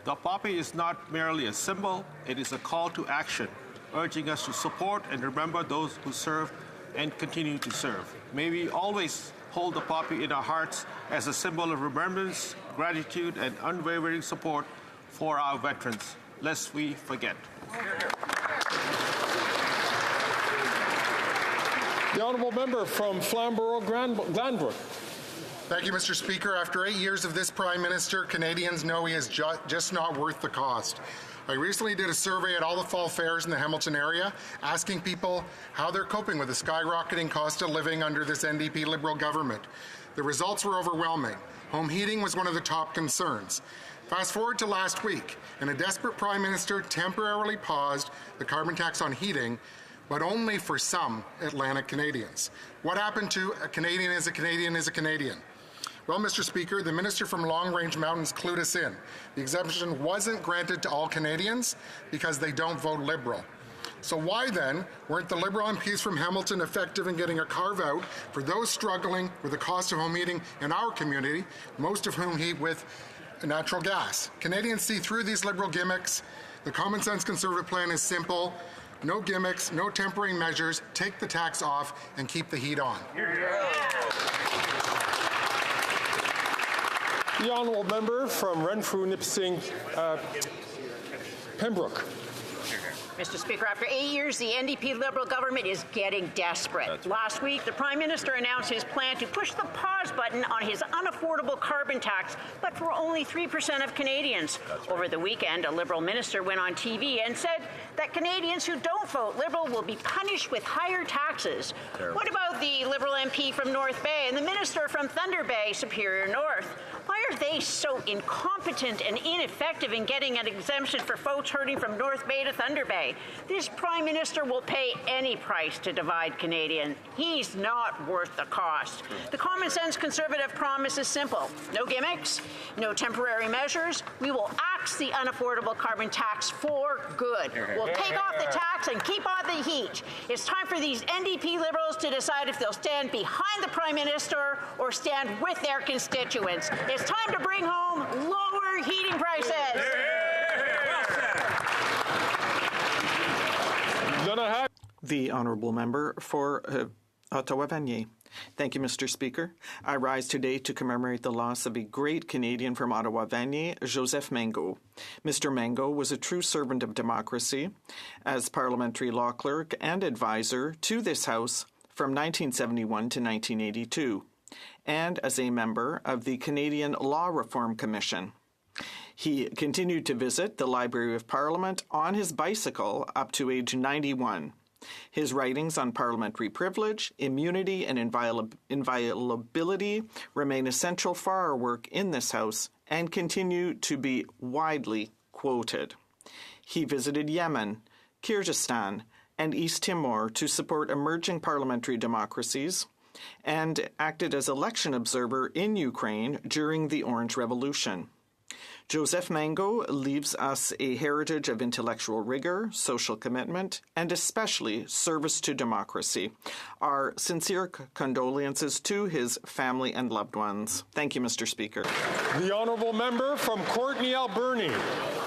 S1: The poppy is not merely a symbol, it is a call to action, urging us to support and remember those who serve and continue to serve. May we always hold the poppy in our hearts as a symbol of remembrance, gratitude, and unwavering support for our veterans, lest we forget.
S7: The honourable member from Flamborough-Glanbrook.
S6: Thank you, Mr. Speaker. After 8 years of this Prime Minister, Canadians know he is just not worth the cost. I recently did a survey at all the fall fairs in the Hamilton area, asking people how they're coping with the skyrocketing cost of living under this NDP Liberal government. The results were overwhelming. Home heating was one of the top concerns. Fast forward to last week, and a desperate Prime Minister temporarily paused the carbon tax on heating, but only for some Atlantic Canadians. What happened to a Canadian is a Canadian is a Canadian? Well, Mr. Speaker, the Minister from Long Range Mountains clued us in. The exemption wasn't granted to all Canadians because they don't vote Liberal. So why then weren't the Liberal MPs from Hamilton effective in getting a carve-out for those struggling with the cost of home heating in our community, most of whom heat with natural gas? Canadians see through these Liberal gimmicks. The common sense Conservative plan is simple. No gimmicks, no tempering measures, take the tax off and keep the heat on.
S7: The honourable member from Renfrew-Nipissing, Pembroke.
S18: Mr. Speaker, after 8 years, the NDP Liberal government is getting desperate. Last week, the Prime Minister announced his plan to push the pause button on his unaffordable carbon tax, but for only 3% of Canadians. Over the weekend, a Liberal minister went on TV and said that Canadians who don't vote Liberal will be punished with higher taxes. What about the Liberal MP from North Bay and the minister from Thunder Bay, Superior North? Why are they so incompetent and ineffective in getting an exemption for folks hurting from North Bay to Thunder Bay? This Prime Minister will pay any price to divide Canadians. He's not worth the cost. The common sense Conservative promise is simple. No gimmicks, no temporary measures. We will axe the unaffordable carbon tax for good. We'll take off the tax and keep on the heat. It's time for these NDP Liberals to decide if they'll stand behind the Prime Minister or stand with their constituents. It's time to bring home lower heating prices.
S19: The honourable member for Ottawa-Vanier. Thank you, Mr. Speaker. I rise today to commemorate the loss of a great Canadian from Ottawa-Vanier, Joseph Mango. Mr. Mango was a true servant of democracy as parliamentary law clerk and advisor to this House from 1971 to 1982, and as a member of the Canadian Law Reform Commission. He continued to visit the Library of Parliament on his bicycle up to age 91. His writings on parliamentary privilege, immunity, and inviolability remain essential for our work in this House and continue to be widely quoted. He visited Yemen, Kyrgyzstan, and East Timor to support emerging parliamentary democracies and acted as election observer in Ukraine during the Orange Revolution. Joseph Mango leaves us a heritage of intellectual rigor, social commitment, and especially service to democracy. Our sincere condolences to his family and loved ones. Thank you, Mr. Speaker.
S7: The honourable member from Courtenay, Alberni.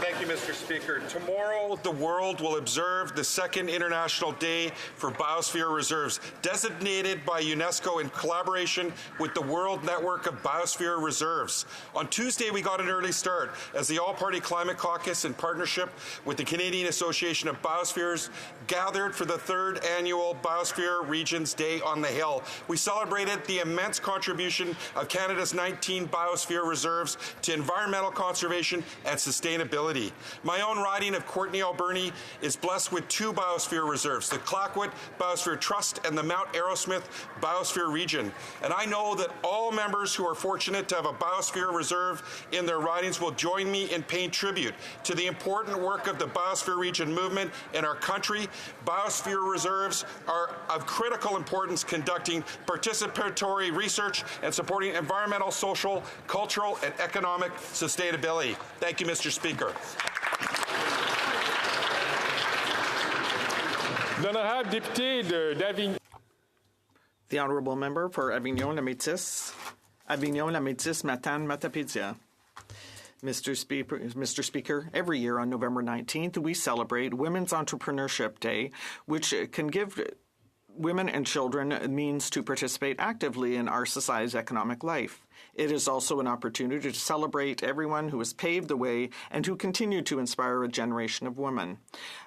S20: Thank
S2: you, Mr. Speaker. Tomorrow, the world will observe the second International Day for Biosphere Reserves, designated by UNESCO in collaboration with the World Network of Biosphere Reserves. On Tuesday, we got an early start as the All-Party Climate Caucus, in partnership with the Canadian Association of Biospheres, gathered for the third annual Biosphere Regions Day on the Hill. We celebrated the immense contribution of Canada's 19 biosphere reserves to environmental conservation and sustainability. My own riding of Courtenay Alberni is blessed with 2 biosphere reserves, the Clayoquot Biosphere Trust and the Mount Arrowsmith Biosphere Region. And I know that all members who are fortunate to have a biosphere reserve in their ridings will join me in paying tribute to the important work of the Biosphere Region movement in our country. Biosphere reserves are of critical importance, conducting participatory research and supporting environmental, social, cultural, and economic sustainability. Thank you, Mr. Speaker.
S19: The honourable member for Avignon-La-Métis, Matane, Matapédia. Mr. Speaker, every year on November 19th, we celebrate Women's Entrepreneurship Day, which can give women and children a means to participate actively in our society's economic life. It is also an opportunity to celebrate everyone who has paved the way and who continue to inspire a generation of women.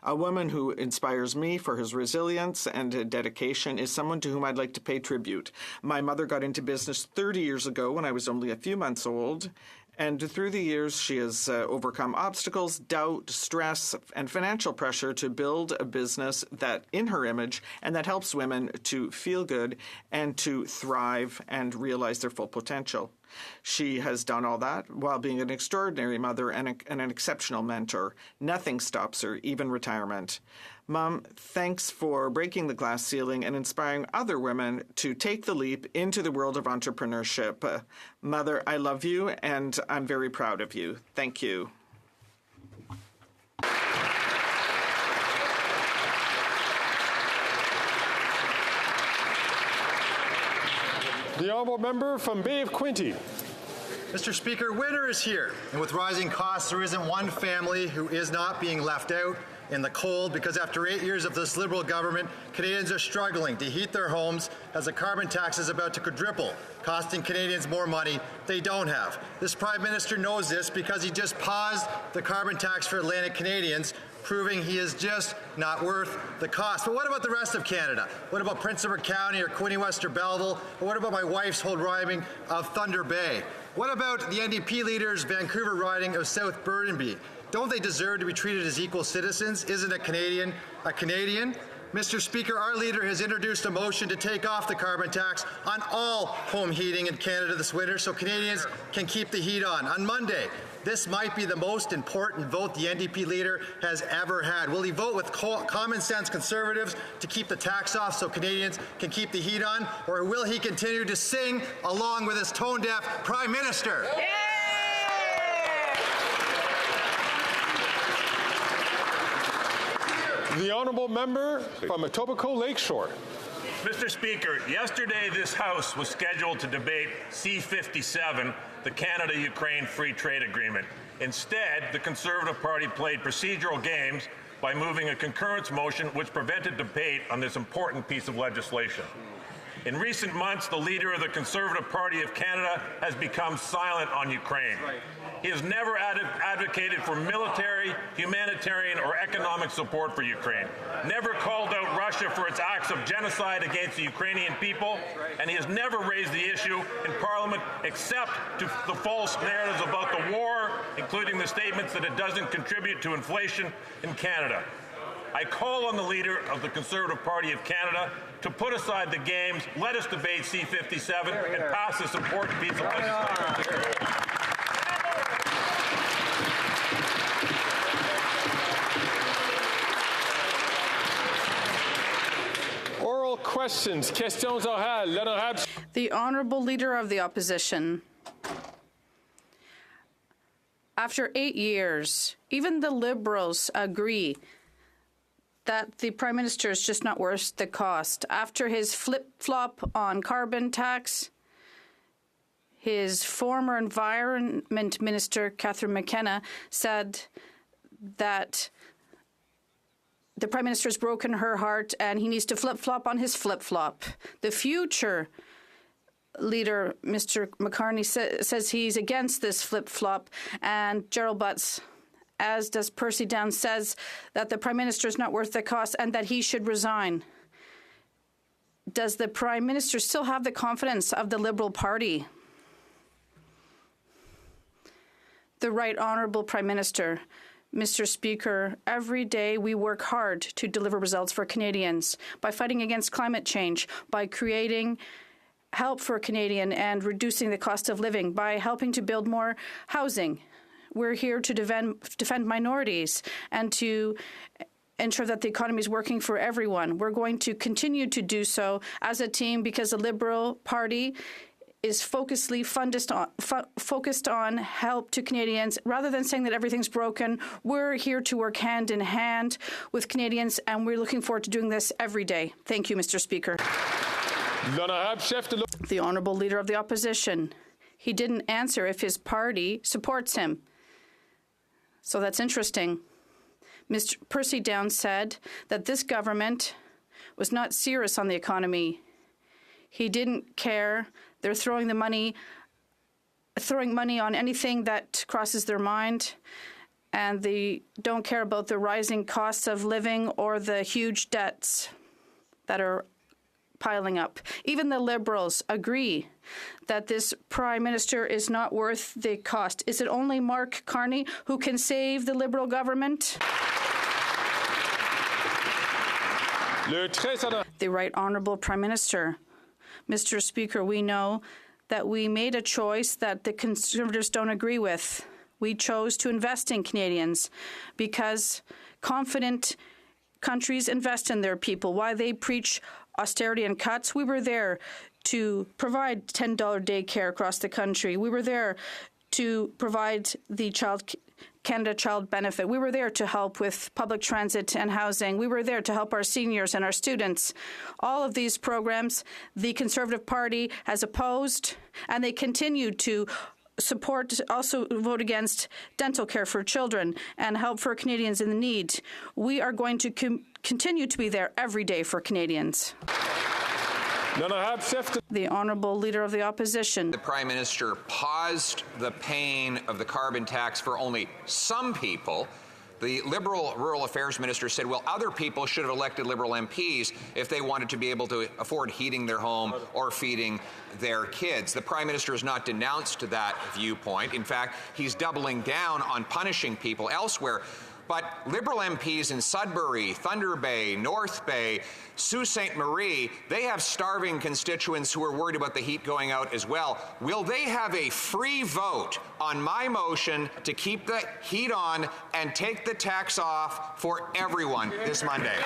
S19: A woman who inspires me for his resilience and dedication is someone to whom I'd like to pay tribute. My mother got into business 30 years ago when I was only a few months old, and through the years, she has overcome obstacles, doubt, stress, and financial pressure to build a business that, in her image, and that helps women to feel good and to thrive and realize their full potential. She has done all that while being an extraordinary mother and an exceptional mentor. Nothing stops her, even retirement. Mom, thanks for breaking the glass ceiling and inspiring other women to take the leap into the world of entrepreneurship. Mother, I love you, and I'm very proud of you. Thank you.
S7: The honourable member from Bay of Quinte.
S3: Mr. Speaker, winter is here, and with rising costs, there isn't one family who is not being left out in the cold, because after 8 years of this Liberal government, Canadians are struggling to heat their homes as the carbon tax is about to quadruple, costing Canadians more money they don't have. This Prime Minister knows this because he just paused the carbon tax for Atlantic Canadians, proving he is just not worth the cost. But what about the rest of Canada? What about Prince Edward County or Quinte West or Belleville? Or what about my wife's whole riding of Thunder Bay? What about the NDP leader's Vancouver riding of South Burnaby? Don't they deserve to be treated as equal citizens? Isn't a Canadian a Canadian? Mr. Speaker, our leader has introduced a motion to take off the carbon tax on all home heating in Canada this winter so Canadians can keep the heat on. On Monday, this might be the most important vote the NDP leader has ever had. Will he vote with common sense Conservatives to keep the tax off so Canadians can keep the heat on? Or will he continue to sing along with his tone-deaf Prime Minister? Yeah!
S7: The honourable member from Etobicoke Lakeshore.
S9: Mr. Speaker, yesterday this House was scheduled to debate C-57, the Canada-Ukraine Free Trade Agreement. Instead, the Conservative Party played procedural games by moving a concurrence motion which prevented debate on this important piece of legislation. In recent months, the leader of the Conservative Party of Canada has become silent on Ukraine. He has never advocated for military, humanitarian, or economic support for Ukraine, never called out Russia for its acts of genocide against the Ukrainian people, and he has never raised the issue in Parliament except to the false narratives about the war, including the statements that it doesn't contribute to inflation in Canada. I call on the leader of the Conservative Party of Canada to put aside the games, let us debate C-57 and pass this important piece of legislation.
S7: Oral questions. Questions orales. L'honorable.
S11: The Honourable Leader of the Opposition. After 8 years, even the Liberals agree that the Prime Minister is just not worth the cost. After his flip-flop on carbon tax, his former Environment Minister, Catherine McKenna, said that the Prime Minister has broken her heart and he needs to flip-flop on his flip-flop. The future leader, Mr. McCartney, says he's against this flip-flop, and Gerald Butts, as does Percy Downs, says that the Prime Minister is not worth the cost and that he should resign. Does the Prime Minister still have the confidence of the Liberal Party? The Right Honourable Prime Minister, Mr. Speaker, every day we work hard to deliver results for Canadians by fighting against climate change, by creating help for Canadians and reducing the cost of living, by helping to build more housing. We're here to defend minorities and to ensure that the economy is working for everyone. We're going to continue to do so as a team because the Liberal Party is focused on help to Canadians. Rather than saying that everything's broken, we're here to work hand in hand with Canadians, and we're looking forward to doing this every day. Thank you, Mr. Speaker. The Honourable Leader of the Opposition. He didn't answer if his party supports him. So that's interesting. Mr. Percy Downs said that this government was not serious on the economy. He didn't care. They're throwing money on anything that crosses their mind, and they don't care about the rising costs of living or the huge debts that are piling up. Even the Liberals agree that this Prime Minister is not worth the cost. Is it only Mark Carney who can save the Liberal government? The Right Honourable Prime Minister. Mr. Speaker, we know that we made a choice that the Conservatives don't agree with. We chose to invest in Canadians because confident countries invest in their people. While they preach austerity and cuts, we were there to provide $10 daycare across the country. We were there to provide the Canada Child Benefit. We were there to help with public transit and housing. We were there to help our seniors and our students. All of these programs, the Conservative Party has opposed, and they continue to support, also vote against dental care for children and help for Canadians in need. We are going to continue to be there every day for Canadians. The Honourable Leader of the Opposition.
S8: The Prime Minister paused the paying of the carbon tax for only some people. The Liberal Rural Affairs Minister said, well, other people should have elected Liberal MPs if they wanted to be able to afford heating their home or feeding their kids. The Prime Minister has not denounced that viewpoint. In fact, he's doubling down on punishing people elsewhere. But Liberal MPs in Sudbury, Thunder Bay, North Bay, Sault Ste. Marie, they have starving constituents who are worried about the heat going out as well. Will they have a free vote on my motion to keep the heat on and take the tax off for everyone this Monday?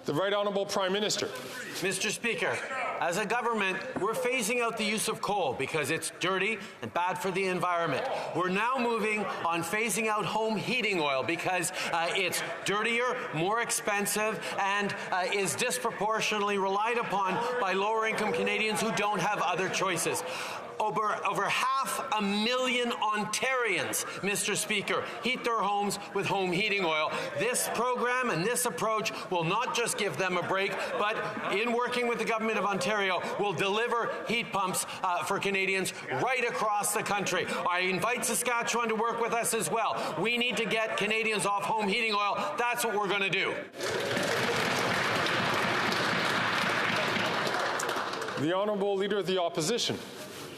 S7: The Right Honourable Prime Minister.
S17: Mr. Speaker, as a government, we're phasing out the use of coal because it's dirty and bad for the environment. We're now moving on phasing out home heating oil because it's dirtier, more expensive, and is disproportionately relied upon by lower-income Canadians who don't have other choices. Over 500,000 Ontarians, Mr. Speaker, heat their homes with home heating oil. This program and this approach will not just give them a break, but in working with the Government of Ontario, will deliver heat pumps for Canadians right across the country. I invite Saskatchewan to work with us as well. We need to get Canadians off home heating oil. That's what we're going to do.
S7: The Honourable Leader of the Opposition.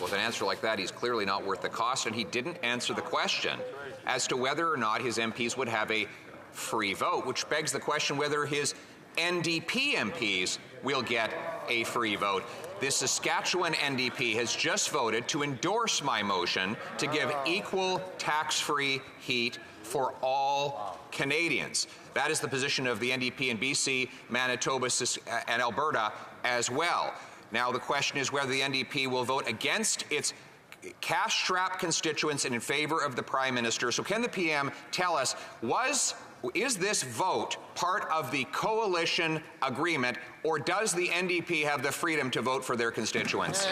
S8: With an answer like that, he's clearly not worth the cost, and he didn't answer the question as to whether or not his MPs would have a free vote, which begs the question whether his NDP MPs will get a free vote. The Saskatchewan NDP has just voted to endorse my motion to give equal tax-free heat for all Canadians. That is the position of the NDP in BC, Manitoba, and Alberta as well. Now, the question is whether the NDP will vote against its cash-strapped constituents and in favor of the Prime Minister. So can the PM tell us, was Is this vote part of the coalition agreement, or does the NDP have the freedom to vote for their constituents?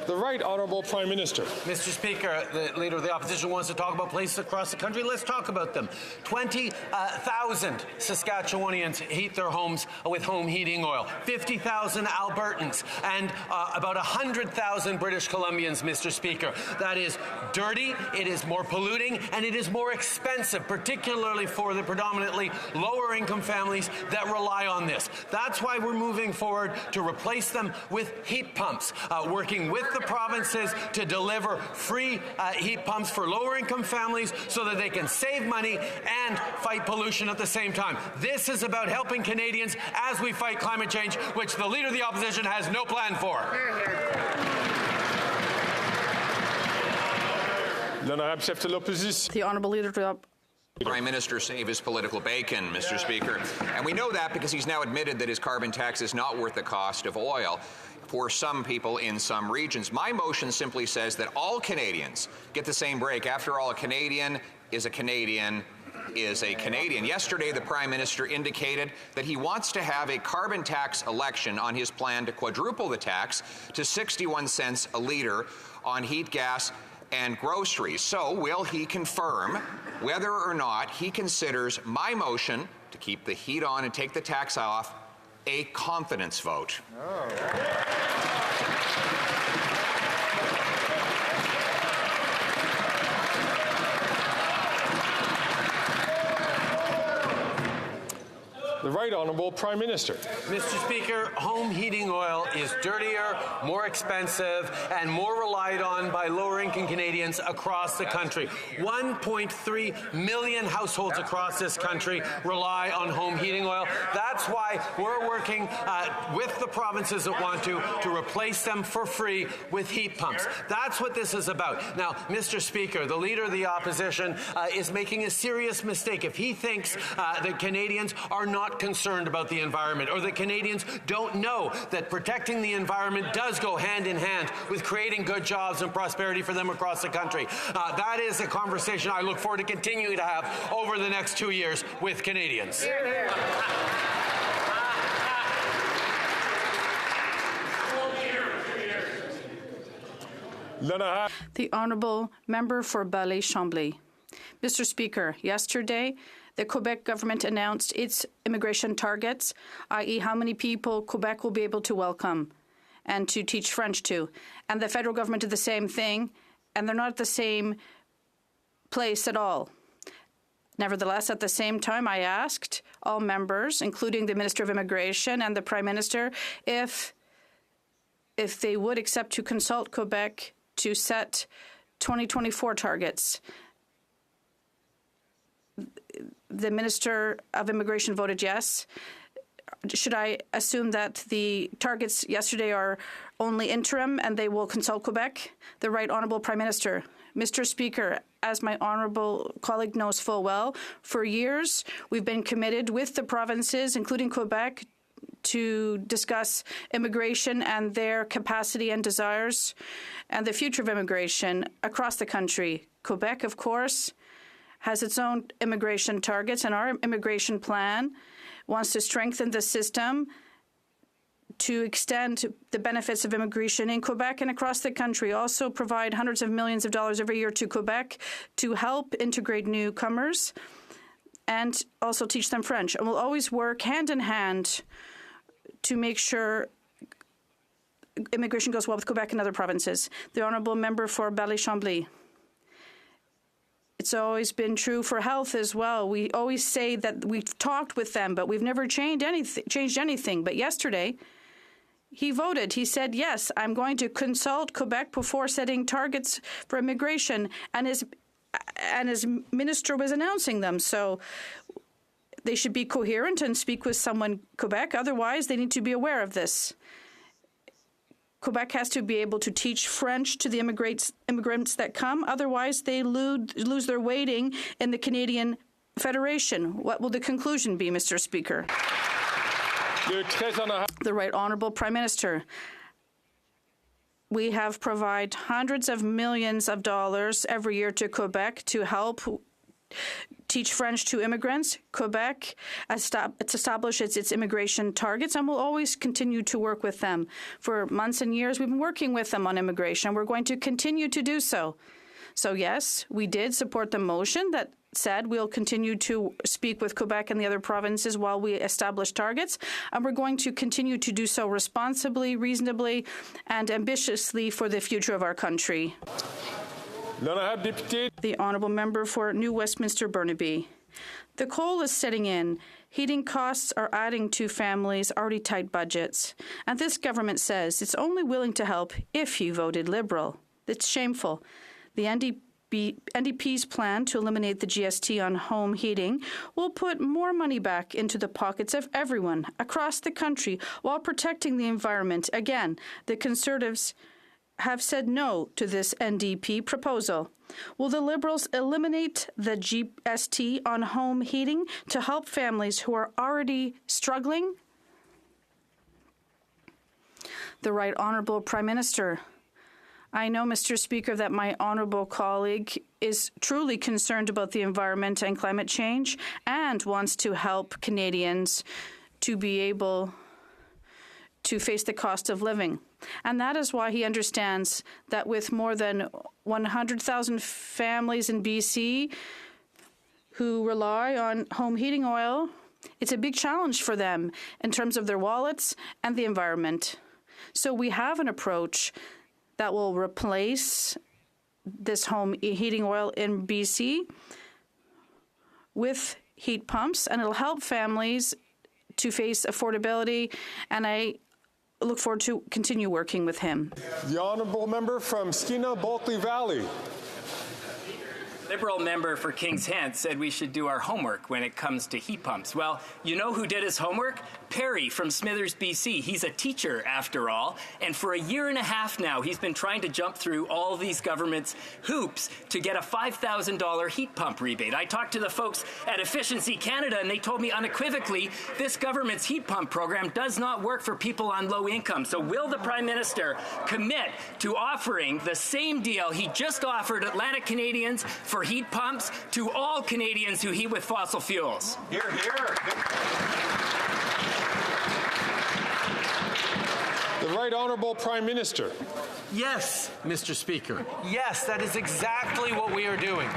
S7: The Right Honourable Prime Minister.
S17: Mr. Speaker, the Leader of the Opposition wants to talk about places across the country. Let's talk about them. 20,000 Saskatchewanians heat their homes with home heating oil. 50,000 Albertans and about 100,000 British Columbians, Mr. Speaker. That is dirty, it is more polluting, and it is more expensive, particularly for the predominantly lower income families that rely on this. That's why we're moving forward to replace them with heat pumps, working with the provinces to deliver free heat pumps for lower income families so that they can save money and fight pollution at the same time. This is about helping Canadians as we fight climate change, which the Leader of the Opposition has no plan for.
S11: The Honourable Leader of the
S8: Prime Minister save his political bacon, Mr. Speaker. And we know that because he's now admitted that his carbon tax is not worth the cost of oil for some people in some regions. My motion simply says that all Canadians get the same break. After all, a Canadian is a Canadian is a Canadian. Yesterday, the Prime Minister indicated that he wants to have a carbon tax election on his plan to quadruple the tax to 61 cents a litre on heat, gas, and groceries. So, will he confirm whether or not he considers my motion to keep the heat on and take the tax off a confidence vote?
S7: The Right Honourable Prime Minister.
S17: Mr. Speaker, home heating oil is dirtier, more expensive, and more relied on by lower-income Canadians across the country. 1.3 million households across this country rely on home heating oil. That's why we're working with the provinces that want to replace them for free with heat pumps. That's what this is about. Now, Mr. Speaker, the Leader of the Opposition is making a serious mistake if he thinks that Canadians are not concerned about the environment, or that Canadians don't know that protecting the environment does go hand in hand with creating good jobs and prosperity for them across the country. That is a conversation I look forward to continuing to have over the next 2 years with Canadians.
S11: The Honourable Member for Ballet-Chambly. Mr. Speaker, yesterday, the Quebec government announced its immigration targets, i.e. how many people Quebec will be able to welcome and to teach French to. And the federal government did the same thing, and they're not at the same place at all. Nevertheless, at the same time, I asked all members, including the Minister of Immigration and the Prime Minister, if they would accept to consult Quebec to set 2024 targets. The Minister of Immigration voted yes. Should I assume that the targets yesterday are only interim and they will consult Quebec? The Right Honourable Prime Minister. Mr. Speaker, as my honourable colleague knows full well, for years we've been committed with the provinces, including Quebec, to discuss immigration and their capacity and desires and the future of immigration across the country. Quebec, of course, has its own immigration targets, and our immigration plan wants to strengthen the system to extend the benefits of immigration in Quebec and across the country, also provide hundreds of millions of dollars every year to Quebec to help integrate newcomers and also teach them French. And we'll always work hand in hand to make sure immigration goes well with Quebec and other provinces. The Honourable Member for Ballet-Chambly. It's always been true for health as well. We always say that we've talked with them, but we've never changed anything. But yesterday, he voted. He said, yes, I'm going to consult Quebec before setting targets for immigration. And his minister was announcing them. So they should be coherent and speak with someone Quebec. Otherwise, they need to be aware of this. Quebec has to be able to teach French to the immigrants that come. Otherwise, they lose their weighting in the Canadian Federation. What will the conclusion be, Mr. Speaker? The Right Honourable Prime Minister. we have provided hundreds of millions of dollars every year to Quebec to help teach French to immigrants. Quebec establishes its immigration targets and will always continue to work with them. For months and years, we've been working with them on immigration. We're going to continue to do so. So yes, we did support the motion that said we'll continue to speak with Quebec and the other provinces while we establish targets, and we're going to continue to do so responsibly, reasonably, and ambitiously for the future of our country. The Honourable Member for New Westminster Burnaby. The cold is setting in. Heating costs are adding to families' already tight budgets. And this government says it's only willing to help if you voted Liberal. It's shameful. The NDP's plan to eliminate the GST on home heating will put more money back into the pockets of everyone across the country while protecting the environment. Again, the Conservatives have said no to this NDP proposal. Will the Liberals eliminate the GST on home heating to help families who are already struggling? The Right Honourable Prime Minister. I know, Mr. Speaker, that my honourable colleague is truly concerned about the environment and climate change and wants to help Canadians to be able to face the cost of living. And that is why he understands that with more than 100,000 families in BC who rely on home heating oil, it's a big challenge for them in terms of their wallets and the environment. So we have an approach that will replace this home heating oil in BC with heat pumps, and it'll help families to face affordability, and I look forward to continue working with him.
S7: The Honourable Member from Skeena-Bulkley Valley.
S5: Liberal member for Kings Head said we should do our homework when it comes to heat pumps. Well, you know who did his homework? Perry from Smithers, BC. He's a teacher, after all, and for a year and a half now, he's been trying to jump through all these government's hoops to get a $5,000 heat pump rebate. I talked to the folks at Efficiency Canada, and they told me unequivocally this government's heat pump program does not work for people on low income. So will the Prime Minister commit to offering the same deal he just offered Atlantic Canadians for heat pumps to all Canadians who heat with fossil fuels?
S2: Hear, hear.
S7: The Right Honourable Prime Minister.
S17: Yes, Mr. Speaker. Yes, that is exactly what we are doing.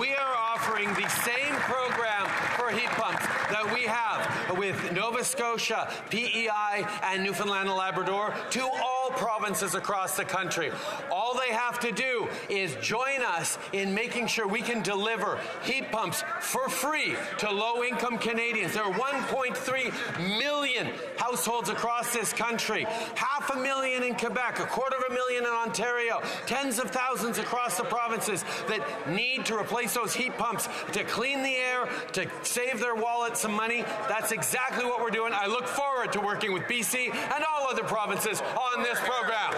S17: We are offering the same program for heat pumps that we have with Nova Scotia, PEI, and Newfoundland and Labrador to all provinces across the country. All they have to do is join us in making sure we can deliver heat pumps for free to low-income Canadians. There are 1.3 million households across this country, 500,000 in Quebec, 250,000 in Ontario, tens of thousands across the provinces that need to replace those heat pumps to clean the air, to save their wallet some money. That's exactly what we're doing. I look forward to working with BC and all other provinces on this program.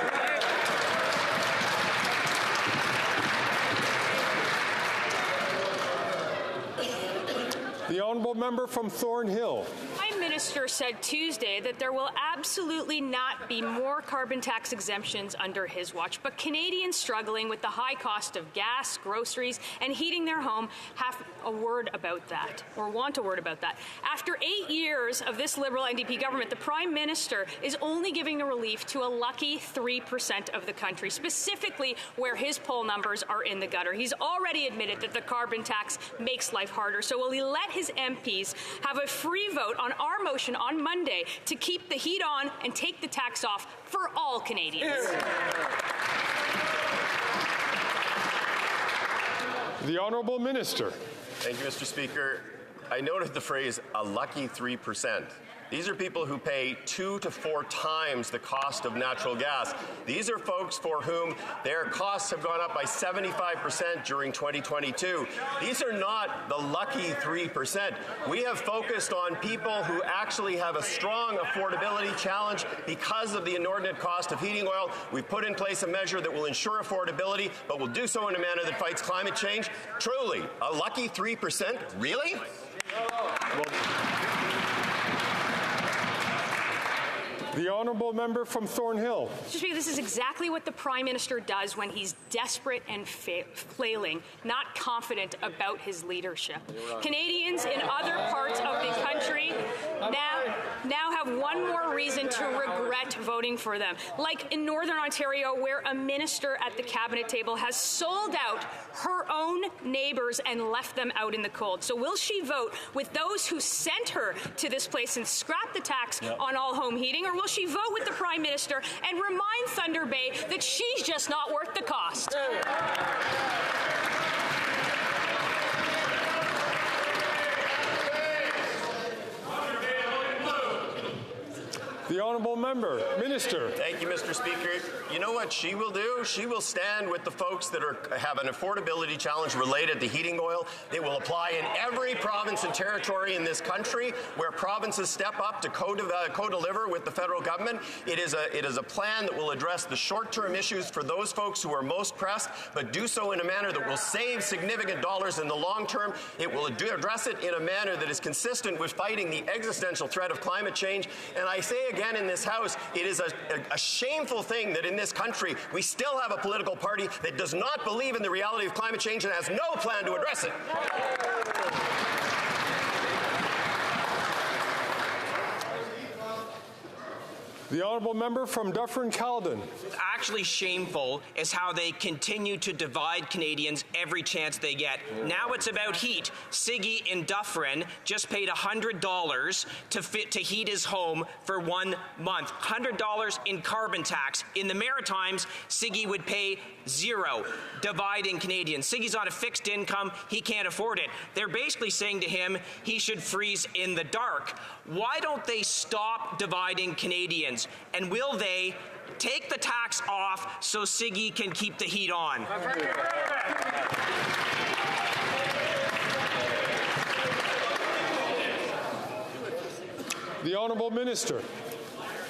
S7: The Honourable Member from Thornhill.
S14: Prime Minister said Tuesday that there will absolutely not be more carbon tax exemptions under his watch, but Canadians struggling with the high cost of gas, groceries, and heating their home have a word about that, or want a word about that. After 8 years of this Liberal NDP government, the Prime Minister is only giving the relief to a lucky 3% of the country, specifically where his poll numbers are in the gutter. He's already admitted that the carbon tax makes life harder, so will he let his MPs have a free vote on our motion on Monday to keep the heat on and take the tax off for all Canadians?
S7: The Honourable Minister.
S20: Thank you, Mr. Speaker. I noted the phrase, a lucky 3%. These are people who pay 2 to 4 times the cost of natural gas. These are folks for whom their costs have gone up by 75% during 2022. These are not the lucky 3%. We have focused on people who actually have a strong affordability challenge because of the inordinate cost of heating oil. We've put in place a measure that will ensure affordability, but will do so in a manner that fights climate change. Truly, a lucky 3%? Really?
S7: The honourable member from Thornhill.
S14: Mr. Speaker, this is exactly what the Prime Minister does when he's desperate and flailing, not confident about his leadership. Canadians in other parts of the country now have one more reason to regret voting for them. Like in Northern Ontario, where a minister at the cabinet table has sold out her own neighbours and left them out in the cold. So will she vote with those who sent her to this place and scrap the tax on all home heating, or will she vote with the Prime Minister and remind Thunder Bay that she's just not worth the cost?
S7: The honourable member, Minister.
S20: Thank you, Mr. Speaker. You know what she will do? She will stand with the folks that have an affordability challenge related to heating oil. It will apply in every province and territory in this country where provinces step up to co-deliver with the federal government. It is a plan that will address the short-term issues for those folks who are most pressed, but do so in a manner that will save significant dollars in the long term. It will address it in a manner that is consistent with fighting the existential threat of climate change. And I say again in this House, it is a shameful thing that in this country we still have a political party that does not believe in the reality of climate change and has no plan to address it.
S7: The honourable member from Dufferin-Caledon.
S10: Actually shameful is how they continue to divide Canadians every chance they get. Now it's about heat. Siggy in Dufferin just paid $100 to heat his home for 1 month. $100 in carbon tax. In the Maritimes, Siggy would pay $0, dividing Canadians. Siggy's on a fixed income. He can't afford it. They're basically saying to him he should freeze in the dark. Why don't they stop dividing Canadians? And will they take the tax off so Siggy can keep the heat on?
S7: The honourable minister.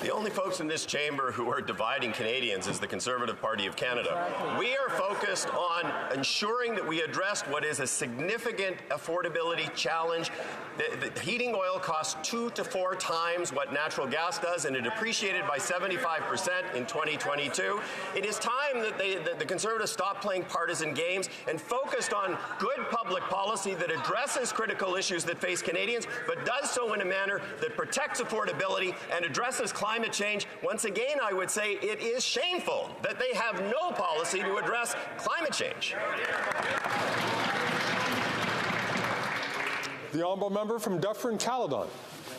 S20: The only folks in this chamber who are dividing Canadians is the Conservative Party of Canada. We are focused on ensuring that we address what is a significant affordability challenge. The heating oil costs 2 to 4 times what natural gas does, and it appreciated by 75% in 2022. It is time that the Conservatives stop playing partisan games and focused on good public policy that addresses critical issues that face Canadians, but does so in a manner that protects affordability and addresses climate change. Once again, I would say it is shameful that they have no policy to address climate change.
S7: The honourable member from Dufferin-Caledon.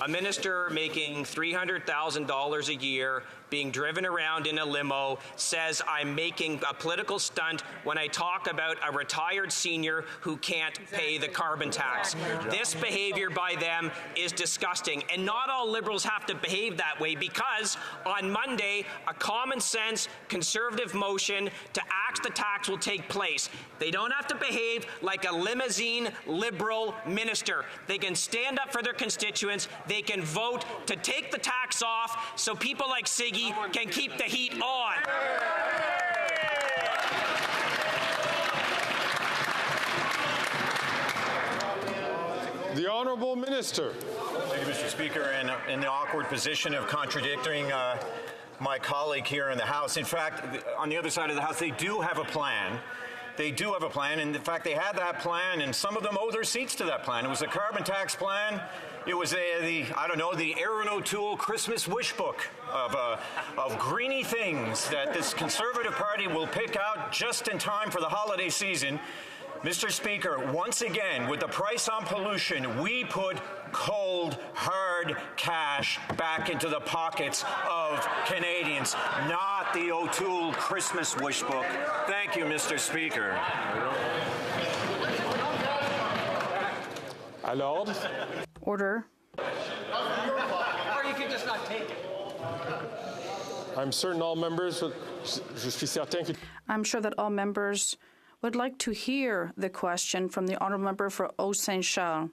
S10: A minister making $300,000 a year, being driven around in a limo, says I'm making a political stunt when I talk about a retired senior who can't pay the carbon tax. This behavior by them is disgusting, and not all Liberals have to behave that way, because on Monday, a common sense Conservative motion to axe the tax will take place. They don't have to behave like a limousine Liberal minister. They can stand up for their constituents. They can vote to take the tax off so people like Siggy can keep the heat on.
S7: The honourable minister.
S12: Thank you, Mr. Speaker. In the awkward position of contradicting my colleague here in the House. In fact, on the other side of the House, they do have a plan. They do have a plan, and in fact, they had that plan, and some of them owe their seats to that plan. It was a carbon tax plan. It was the Erin O'Toole Christmas wish book of greeny things that this Conservative Party will pick out just in time for the holiday season. Mr. Speaker, once again, with the price on pollution, we put cold, hard cash back into the pockets of Canadians, not the O'Toole Christmas wish book. Thank you, Mr. Speaker.
S7: À l'ordre.
S11: Order.
S17: Or you could just not take it.
S7: I'm certain all members, je suis certain que...
S11: I'm sure that all members would like to hear the question from the honourable member for Haut-Saint-Charles.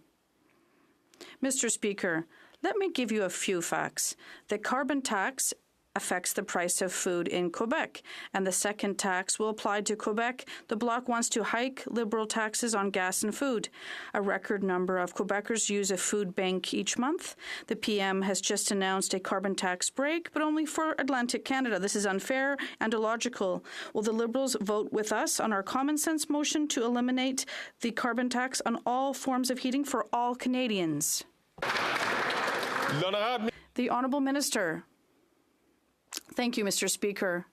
S11: Mr. Speaker, let me give you a few facts. The carbon tax affects the price of food in Quebec, and the second tax will apply to Quebec. The Bloc wants to hike Liberal taxes on gas and food. A record number of Quebecers use a food bank each month. The PM has just announced a carbon tax break, but only for Atlantic Canada. This is unfair and illogical. Will the Liberals vote with us on our common sense motion to eliminate the carbon tax on all forms of heating for all Canadians? The Honourable Minister. Thank you, Mr. Speaker.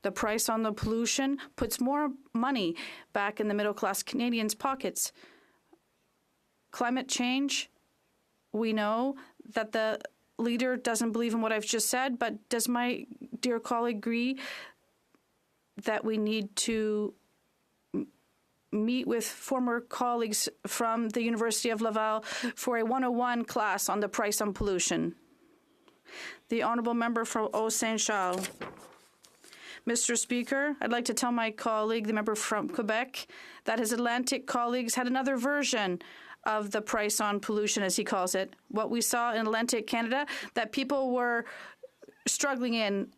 S11: The price on the pollution puts more money back in the middle-class Canadians' pockets. Climate change, we know that the leader doesn't believe in what I've just said, but does my dear colleague agree that we need to meet with former colleagues from the University of Laval for a 101 class on the price on pollution? The Honourable Member for Haut-Saint-Charles. Mr. Speaker, I'd like to tell my colleague, the member from Quebec, that his Atlantic colleagues had another version of the price on pollution, as he calls it. What we saw in Atlantic Canada, that people were struggling in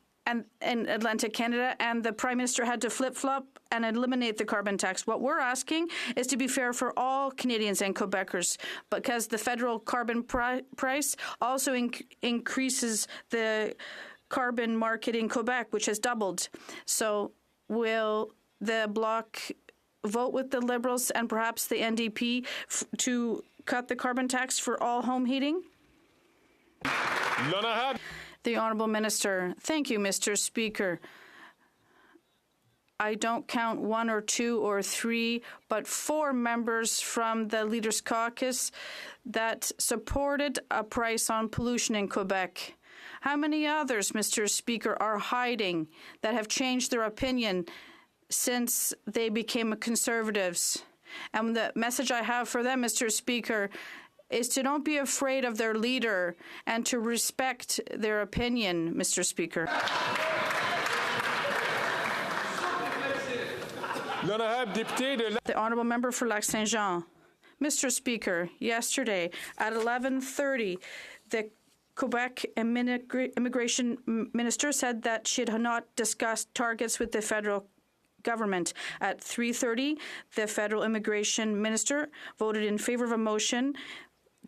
S11: Atlantic Canada, and the Prime Minister had to flip-flop and eliminate the carbon tax. What we're asking is to be fair for all Canadians and Quebecers, because the federal carbon price also increases the carbon market in Quebec, which has doubled. So will the Bloc vote with the Liberals and perhaps the NDP to cut the carbon tax for all home heating? The Honourable Minister. Thank you, Mr. Speaker. I don't count one or two or three, but 4 members from the Leaders' Caucus that supported a price on pollution in Quebec. How many others, Mr. Speaker, are hiding that have changed their opinion since they became Conservatives? And the message I have for them, Mr. Speaker, is to don't be afraid of their leader and to respect their opinion, Mr. Speaker. The Honourable Member for Lac-Saint-Jean. Mr. Speaker, yesterday at 11:30, the Quebec Immigration Minister said that she had not discussed targets with the federal government. At 3:30, the federal immigration minister voted in favor of a motion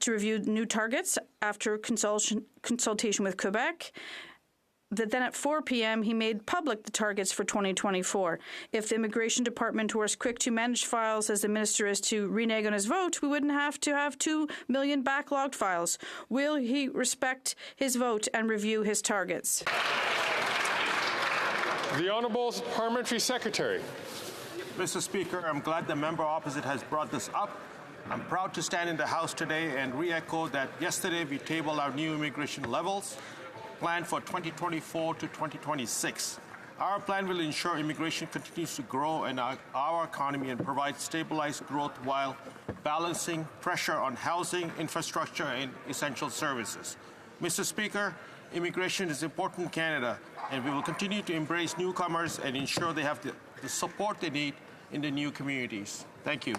S11: to review new targets after consultation with Quebec. Then at 4 p.m., he made public the targets for 2024. If the Immigration Department were as quick to manage files as the minister is to renege on his vote, we wouldn't have to have 2 million backlogged files. Will he respect his vote and review his targets?
S7: The Honourable Parliamentary Secretary.
S1: Mr. Speaker, I'm glad the member opposite has brought this up. I'm proud to stand in the House today and re-echo that yesterday we tabled our new immigration levels planned for 2024 to 2026. Our plan will ensure immigration continues to grow in our economy and provide stabilized growth while balancing pressure on housing, infrastructure, and essential services. Mr. Speaker, immigration is important in Canada, and we will continue to embrace newcomers and ensure they have the support they need in the new communities. Thank you.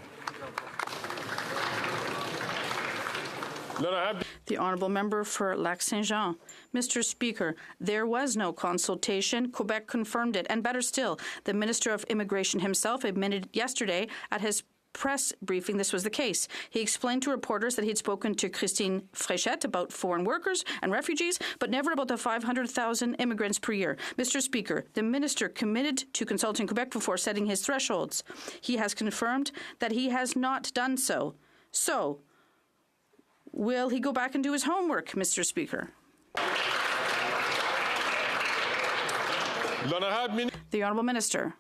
S11: The Honourable Member for Lac-Saint-Jean. Mr. Speaker, there was no consultation. Quebec confirmed it. And better still, the Minister of Immigration himself admitted yesterday at his press briefing this was the case. He explained to reporters that he'd spoken to Christine Fréchette about foreign workers and refugees, but never about the 500,000 immigrants per year. Mr. Speaker, the minister committed to consulting Quebec before setting his thresholds. He has confirmed that he has not done so. So, will he go back and do his homework, Mr. Speaker? The Honourable Minister.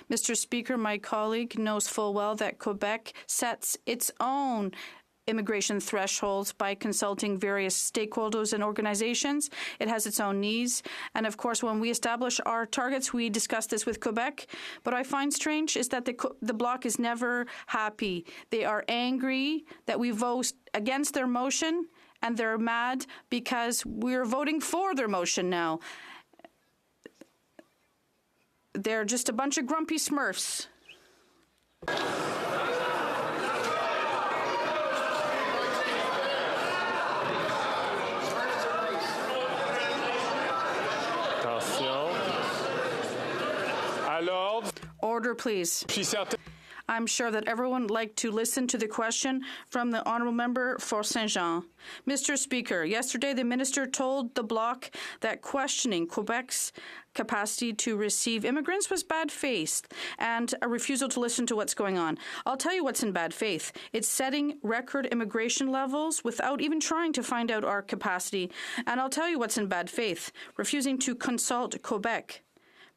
S11: Mr. Speaker, my colleague knows full well that Quebec sets its own immigration thresholds by consulting various stakeholders and organizations. It has its own needs. And of course, when we establish our targets, we discuss this with Quebec. What I find strange is that the Bloc is never happy. They are angry that we vote against their motion, and they're mad because we're voting for their motion now. They're just a bunch of grumpy Smurfs. Order, please. I'm sure that everyone would like to listen to the question from the honourable member for Saint-Jean. Mr. Speaker, yesterday the minister told the Bloc that questioning Quebec's capacity to receive immigrants was bad faith and a refusal to listen to what's going on. I'll tell you what's in bad faith. It's setting record immigration levels without even trying to find out our capacity. And I'll tell you what's in bad faith. Refusing to consult Quebec.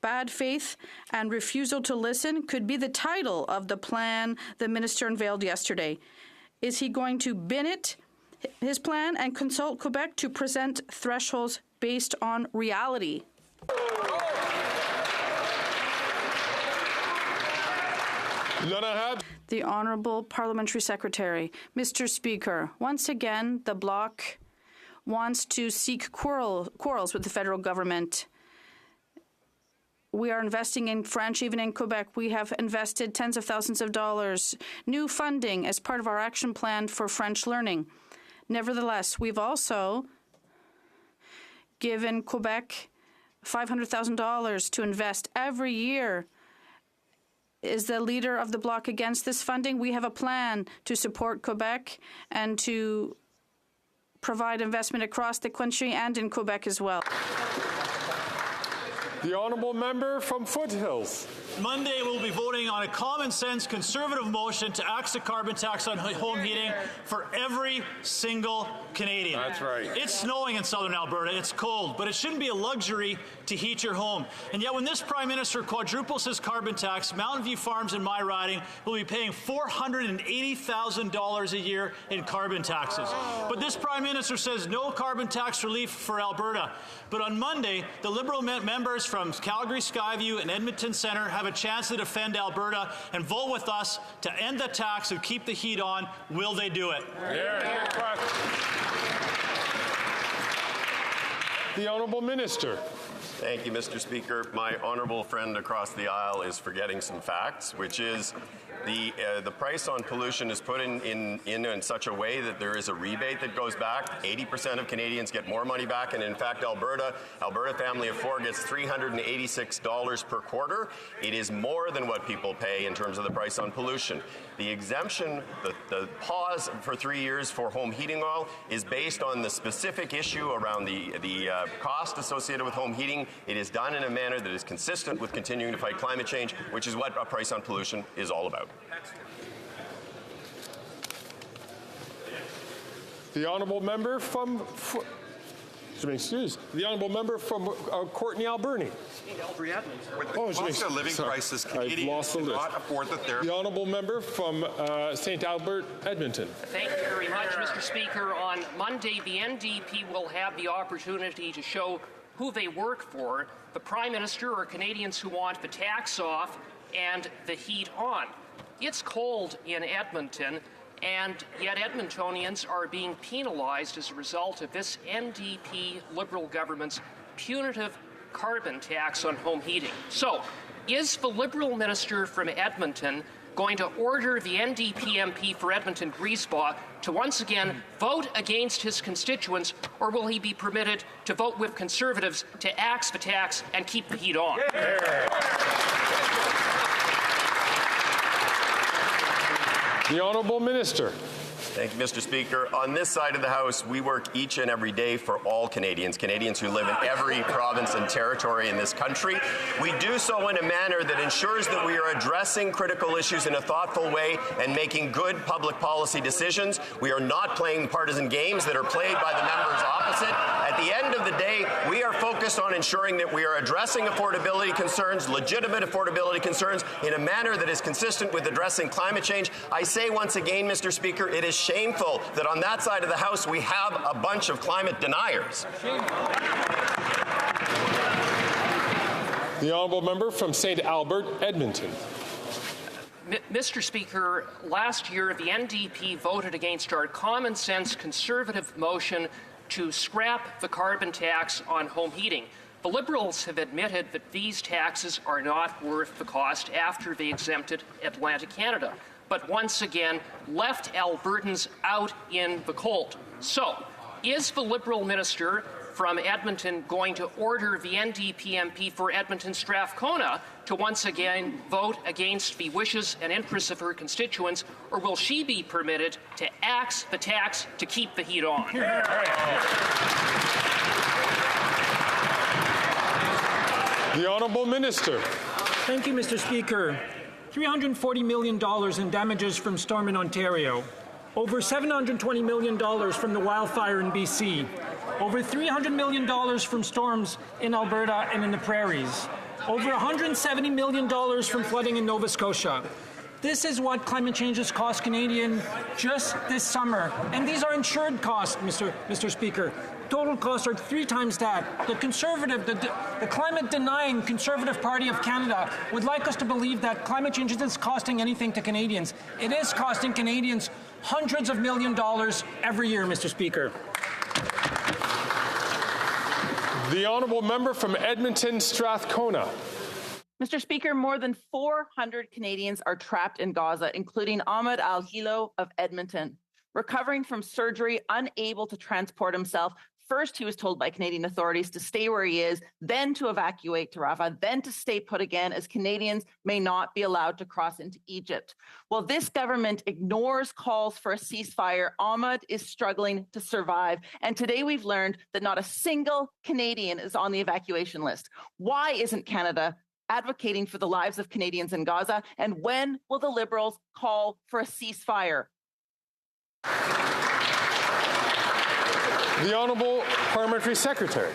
S11: Bad faith and refusal to listen could be the title of the plan the minister unveiled yesterday. Is he going to bin it, his plan, and consult Quebec to present thresholds based on reality? The Honourable Parliamentary Secretary. Mr. Speaker, once again, the Bloc wants to seek quarrels with the federal government. We are investing in French, even in Quebec. We have invested tens of thousands of dollars, new funding as part of our action plan for French learning. Nevertheless, we've also given Quebec $500,000 to invest every year. Is the leader of the Bloc against this funding? We have a plan to support Quebec and to provide investment across the country and in Quebec as well.
S7: The honourable member from Foothills.
S13: Monday, we'll be voting on a common-sense Conservative motion to axe the carbon tax on home heating for every single Canadian.
S7: That's right.
S13: It's snowing in southern Alberta. It's cold, but it shouldn't be a luxury to heat your home. And yet when this Prime Minister quadruples his carbon tax, Mountain View Farms in my riding will be paying $480,000 a year in carbon taxes. But this Prime Minister says no carbon tax relief for Alberta. But on Monday, the Liberal members from Calgary Skyview and Edmonton Centre have a chance to defend Alberta and vote with us to end the tax and keep the heat on. Will they do it?
S7: The Honourable Minister.
S20: Thank you, Mr. Speaker. My honourable friend across the aisle is forgetting some facts, which is the price on pollution is put in such a way that there is a rebate that goes back. 80% of Canadians get more money back, and in fact, Alberta family of four gets $386 per quarter. It is more than what people pay in terms of the price on pollution. The exemption, the pause for 3 years for home heating oil is based on the specific issue around the cost associated with home heating. It is done in a manner that is consistent with continuing to fight climate change, which is what a price on pollution is all about.
S7: The honourable member from the honourable member from Courtenay Alberni.
S2: With the cost of living crisis, Canadians cannot afford the therapy.
S7: The honourable member from St. Albert, Edmonton.
S21: Thank you very much, Mr. Speaker. On Monday, the NDP will have the opportunity to show who they work for, the Prime Minister or Canadians who want the tax off and the heat on. It's cold in Edmonton, and yet Edmontonians are being penalized as a result of this NDP Liberal government's punitive carbon tax on home heating. So, is the Liberal minister from Edmonton going to order the NDP MP for Edmonton Griesbach to once again vote against his constituents, or will he be permitted to vote with Conservatives to axe the tax and keep the heat on?
S7: The Honourable Minister.
S20: Thank you, Mr. Speaker. On this side of the House, we work each and every day for all Canadians who live in every province and territory in this country. We do so in a manner that ensures that we are addressing critical issues in a thoughtful way and making good public policy decisions. We are not playing partisan games that are played by the members opposite. At the end of the day, we are focused on ensuring that we are addressing affordability concerns, legitimate affordability concerns, in a manner that is consistent with addressing climate change. I say once again, Mr. Speaker, it is shameful that on that side of the House we have a bunch of climate deniers.
S7: The honourable member from St. Albert, Edmonton.
S21: Mr. Speaker, last year the NDP voted against our common-sense Conservative motion to scrap the carbon tax on home heating. The Liberals have admitted that these taxes are not worth the cost after they exempted Atlantic Canada, but once again left Albertans out in the cold. So, is the Liberal minister from Edmonton going to order the NDP MP for Edmonton Strathcona to once again vote against the wishes and interests of her constituents, or will she be permitted to axe the tax to keep the heat on?
S7: The Honourable Minister.
S15: Thank you, Mr. Speaker. $340 million in damages from storm in Ontario. Over $720 million from the wildfire in BC. Over $300 million from storms in Alberta and in the prairies. Over $170 million from flooding in Nova Scotia. This is what climate change has cost Canadians just this summer. And these are insured costs, Mr. Speaker. Total costs are 3 times that. The Conservative, the climate-denying Conservative Party of Canada would like us to believe that climate change isn't costing anything to Canadians. It is costing Canadians hundreds of $millions every year, Mr. Speaker.
S7: The Honourable Member from Edmonton Strathcona.
S22: Mr. Speaker, more than 400 Canadians are trapped in Gaza, including Ahmed Al-Hilo of Edmonton. Recovering from surgery, unable to transport himself, first he was told by Canadian authorities to stay where he is, then to evacuate to Rafah, then to stay put again, as Canadians may not be allowed to cross into Egypt. While this government ignores calls for a ceasefire, Ahmed is struggling to survive. And today we've learned that not a single Canadian is on the evacuation list. Why isn't Canada advocating for the lives of Canadians in Gaza? And when will the Liberals call for a ceasefire?
S7: The Honourable Parliamentary Secretary.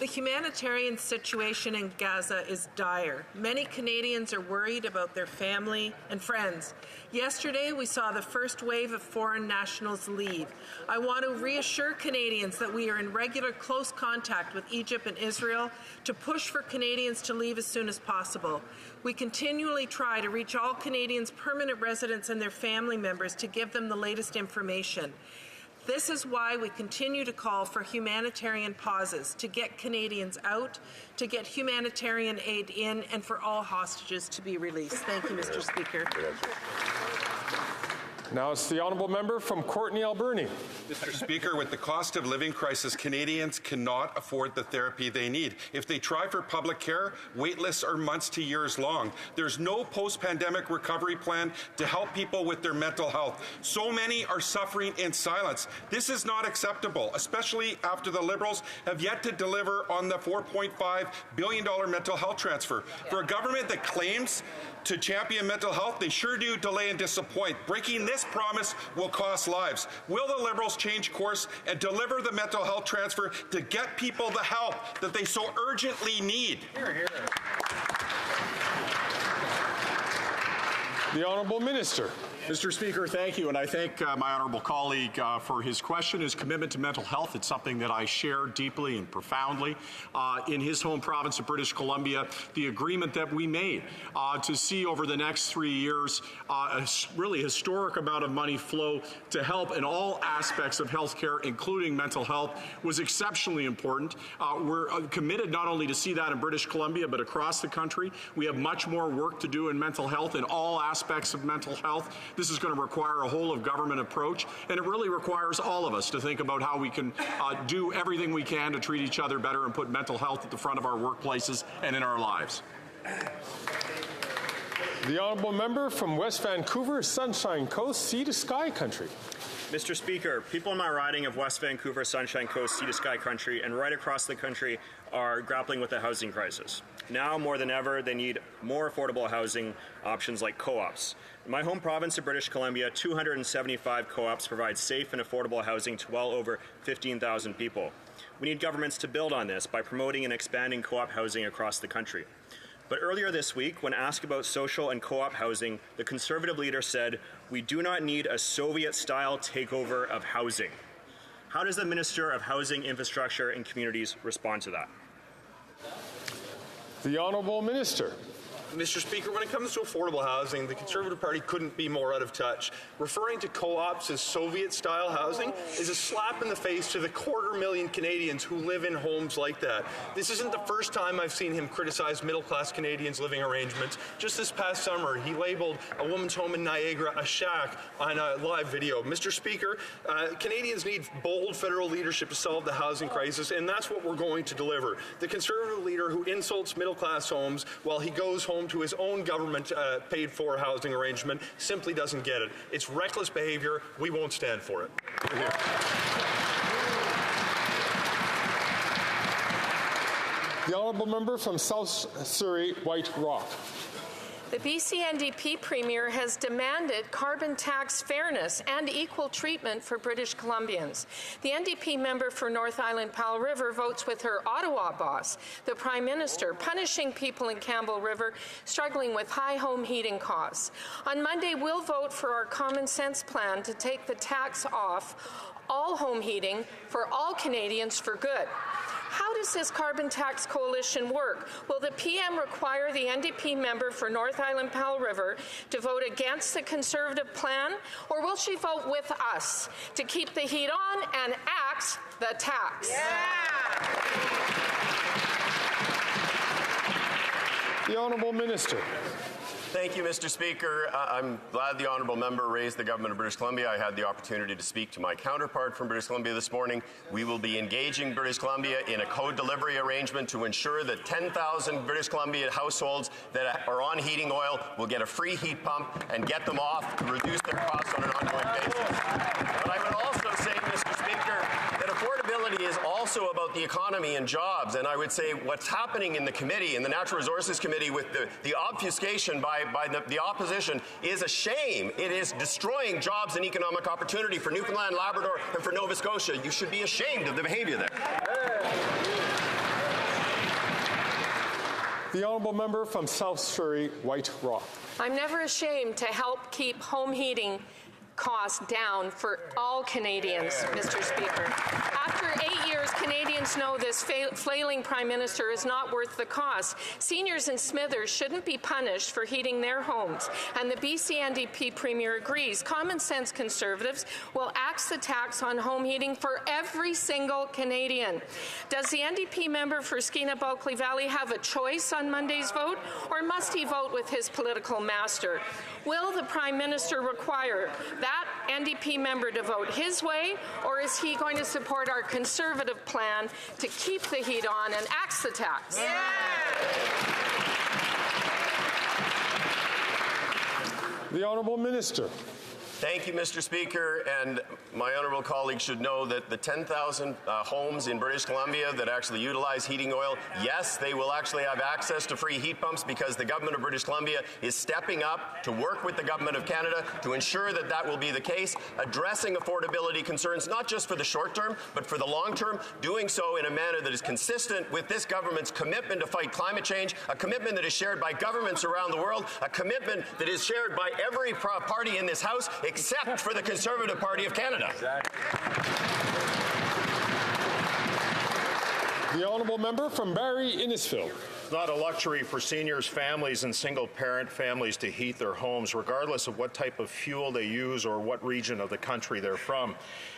S23: The humanitarian situation in Gaza is dire. Many Canadians are worried about their family and friends. Yesterday, we saw the first wave of foreign nationals leave. I want to reassure Canadians that we are in regular close contact with Egypt and Israel to push for Canadians to leave as soon as possible. We continually try to reach all Canadians' permanent residents and their family members to give them the latest information. This is why we continue to call for humanitarian pauses, to get Canadians out, to get humanitarian aid in, and for all hostages to be released. Thank you, Mr. Speaker.
S7: Now it's the Honourable Member from Courtenay, Alberni.
S2: Mr. Speaker, with the cost of living crisis, Canadians cannot afford the therapy they need. If they try for public care, wait lists are months to years long. There's no post-pandemic recovery plan to help people with their mental health. So many are suffering in silence. This is not acceptable, especially after the Liberals have yet to deliver on the $4.5 billion mental health transfer. For a government that claims to champion mental health, they sure do delay and disappoint. Breaking this promise will cost lives. Will the Liberals change course and deliver the mental health transfer to get people the help that they so urgently need?
S7: Hear, hear. The Honourable Minister.
S4: Mr. Speaker, thank you, and I thank my honourable colleague for his question, his commitment to mental health. It's something that I share deeply and profoundly. In his home province of British Columbia, the agreement that we made to see over the next 3 years a really historic amount of money flow to help in all aspects of health care, including mental health, was exceptionally important. We're committed not only to see that in British Columbia, but across the country. We have much more work to do in mental health in all aspects of mental health. This is going to require a whole-of-government approach, and it really requires all of us to think about how we can do everything we can to treat each other better and put mental health at the front of our workplaces and in our lives.
S7: The Honourable Member from West Vancouver, Sunshine Coast, Sea to Sky Country.
S24: Mr. Speaker, people in my riding of West Vancouver, Sunshine Coast, Sea to Sky Country, and right across the country are grappling with the housing crisis. Now more than ever, they need more affordable housing options like co-ops. In my home province of British Columbia, 275 co-ops provide safe and affordable housing to well over 15,000 people. We need governments to build on this by promoting and expanding co-op housing across the country. But earlier this week, when asked about social and co-op housing, the Conservative leader said, "We do not need a Soviet-style takeover of housing." How does the Minister of Housing, Infrastructure and Communities respond to that?
S7: The Honourable Minister.
S6: Mr. Speaker, when it comes to affordable housing, the Conservative Party couldn't be more out of touch. Referring to co-ops as Soviet-style housing is a slap in the face to the 250,000 Canadians who live in homes like that. This isn't the first time I've seen him criticize middle-class Canadians' living arrangements. Just this past summer, he labeled a woman's home in Niagara a shack on a live video. Mr. Speaker, Canadians need bold federal leadership to solve the housing crisis, and that's what we're going to deliver. The Conservative leader who insults middle-class homes while he goes home to his own government paid-for housing arrangement simply doesn't get it. It's reckless behavior. We won't stand for it.
S7: The honourable member from South Surrey, White Rock.
S16: The BC NDP Premier has demanded carbon tax fairness and equal treatment for British Columbians. The NDP member for North Island Powell River votes with her Ottawa boss, the Prime Minister, punishing people in Campbell River struggling with high home heating costs. On Monday, we'll vote for our common sense plan to take the tax off all home heating for all Canadians for good. How does this carbon tax coalition work? Will the PM require the NDP member for North Island Powell River to vote against the Conservative plan, or will she vote with us to keep the heat on and axe the tax?
S7: The Honourable Minister.
S20: Thank you, Mr. Speaker. I'm glad the honourable member raised the Government of British Columbia. I had the opportunity to speak to my counterpart from British Columbia this morning. We will be engaging British Columbia in a co-delivery arrangement to ensure that 10,000 British Columbia households that are on heating oil will get a free heat pump and get them off to reduce their costs on an ongoing basis. But I would also say, Mr. Speaker, that affordability is also about the economy and jobs. And I would say what's happening in the committee, in the Natural Resources Committee, with the obfuscation by the opposition is a shame. It is destroying jobs and economic opportunity for Newfoundland, Labrador, and for Nova Scotia. You should be ashamed of the behavior there.
S7: The honourable member from South Surrey, White Rock.
S16: I'm never ashamed to help keep home heating costs down for all Canadians, Mr. Speaker. After 8 years, Canadians know this flailing Prime Minister is not worth the cost. Seniors in Smithers shouldn't be punished for heating their homes, and the BC NDP Premier agrees. Common sense Conservatives will axe the tax on home heating for every single Canadian. Does the NDP member for Skeena-Bulkley Valley have a choice on Monday's vote, or must he vote with his political master? Will the Prime Minister require that NDP member to vote his way, or is he going to support our Conservative plan to keep the heat on and axe the tax?
S7: The Honourable Minister.
S20: Thank you, Mr. Speaker, and my honourable colleagues should know that the 10,000 homes in British Columbia that actually utilize heating oil, yes, they will actually have access to free heat pumps because the Government of British Columbia is stepping up to work with the Government of Canada to ensure that that will be the case, addressing affordability concerns not just for the short term, but for the long term, doing so in a manner that is consistent with this government's commitment to fight climate change, a commitment that is shared by governments around the world, a commitment that is shared by every party in this House, except for the Conservative Party of Canada.
S7: The honourable member from Barrie Innisfil.
S18: It's not a luxury for seniors, families, and single-parent families to heat their homes, regardless of what type of fuel they use or what region of the country they're from.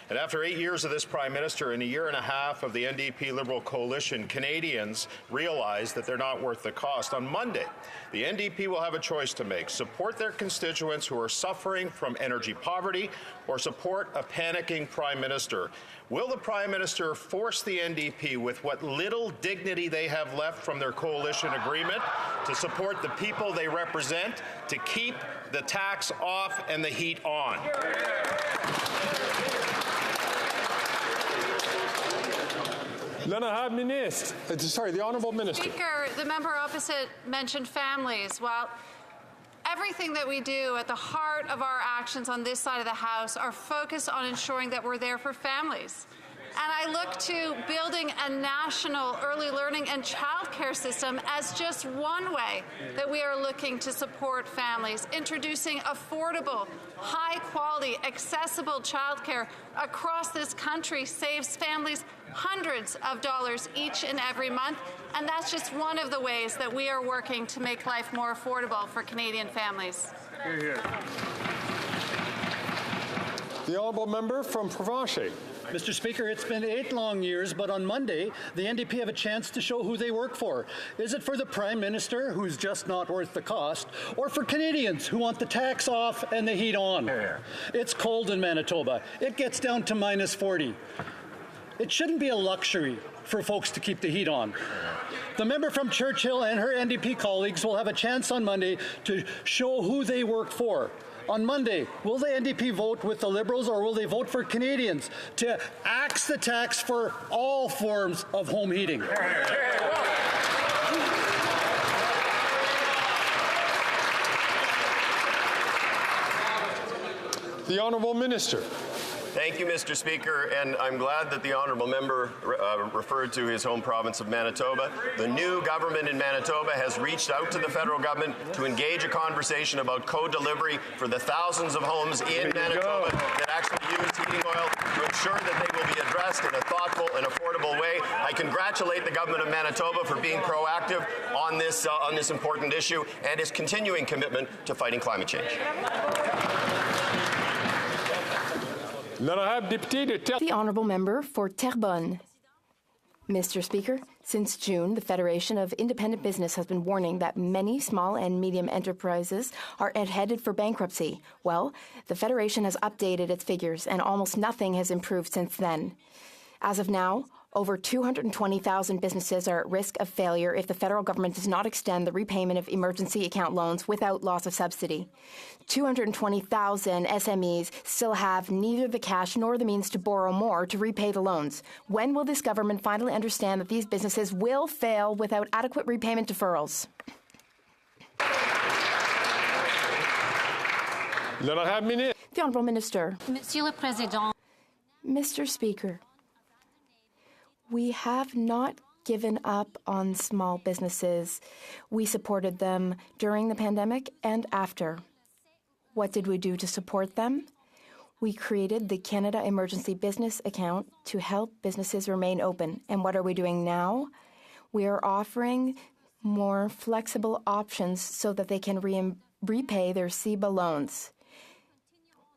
S18: And after 8 years of this Prime Minister and a year and a half of the NDP Liberal coalition, Canadians realize that they're not worth the cost. On Monday, the NDP will have a choice to make: support their constituents who are suffering from energy poverty, or support a panicking Prime Minister. Will the Prime Minister force the NDP, with what little dignity they have left from their coalition agreement, to support the people they represent, to keep the tax off and the heat on?
S7: The Honourable Minister.
S19: Speaker, the member opposite mentioned families. Well, everything that we do at the heart of our actions on this side of the House are focused on ensuring that we're there for families. I look to building a national early learning and childcare system as just one way that we are looking to support families, introducing affordable, high-quality, accessible childcare across this country saves families hundreds of dollars each and every month, and that's just one of the ways that we are working to make life more affordable for Canadian families.
S7: Hear, hear. The honourable member from Provencher.
S3: Mr. Speaker, it's been 8 long years, but on Monday, the NDP have a chance to show who they work for. Is it for the Prime Minister, who's just not worth the cost, or for Canadians who want the tax off and the heat on? It's cold in Manitoba. It gets down to minus 40. It shouldn't be a luxury for folks to keep the heat on. The member from Churchill and her NDP colleagues will have a chance on Monday to show who they work for. On Monday, will the NDP vote with the Liberals, or will they vote for Canadians to axe the tax for all forms of home heating?
S7: The Honourable Minister.
S20: Thank you, Mr. Speaker, and I'm glad that the honourable member referred to his home province of Manitoba. The new government in Manitoba has reached out to the federal government to engage a conversation about co-delivery for the thousands of homes in Manitoba that actually use heating oil to ensure that they will be addressed in a thoughtful and affordable way. I congratulate the government of Manitoba for being proactive on this important issue and its continuing commitment to fighting climate change.
S5: The honourable member for Terrebonne. Mr. Speaker, since June, the Federation of Independent Business has been warning that many small and medium enterprises are headed for bankruptcy. Well, the Federation has updated its figures, and almost nothing has improved since then. As of now, over 220,000 businesses are at risk of failure if the federal government does not extend the repayment of emergency account loans without loss of subsidy. 220,000 SMEs still have neither the cash nor the means to borrow more to repay the loans. When will this government finally understand that these businesses will fail without adequate repayment deferrals? The Honourable Minister.
S8: Monsieur le Président.
S5: Mr. Speaker, we have not given up on small businesses. We supported them during the pandemic and after. What did we do to support them? We created the Canada Emergency Business Account to help businesses remain open. And what are we doing now? We are offering more flexible options so that they can repay their CEBA loans.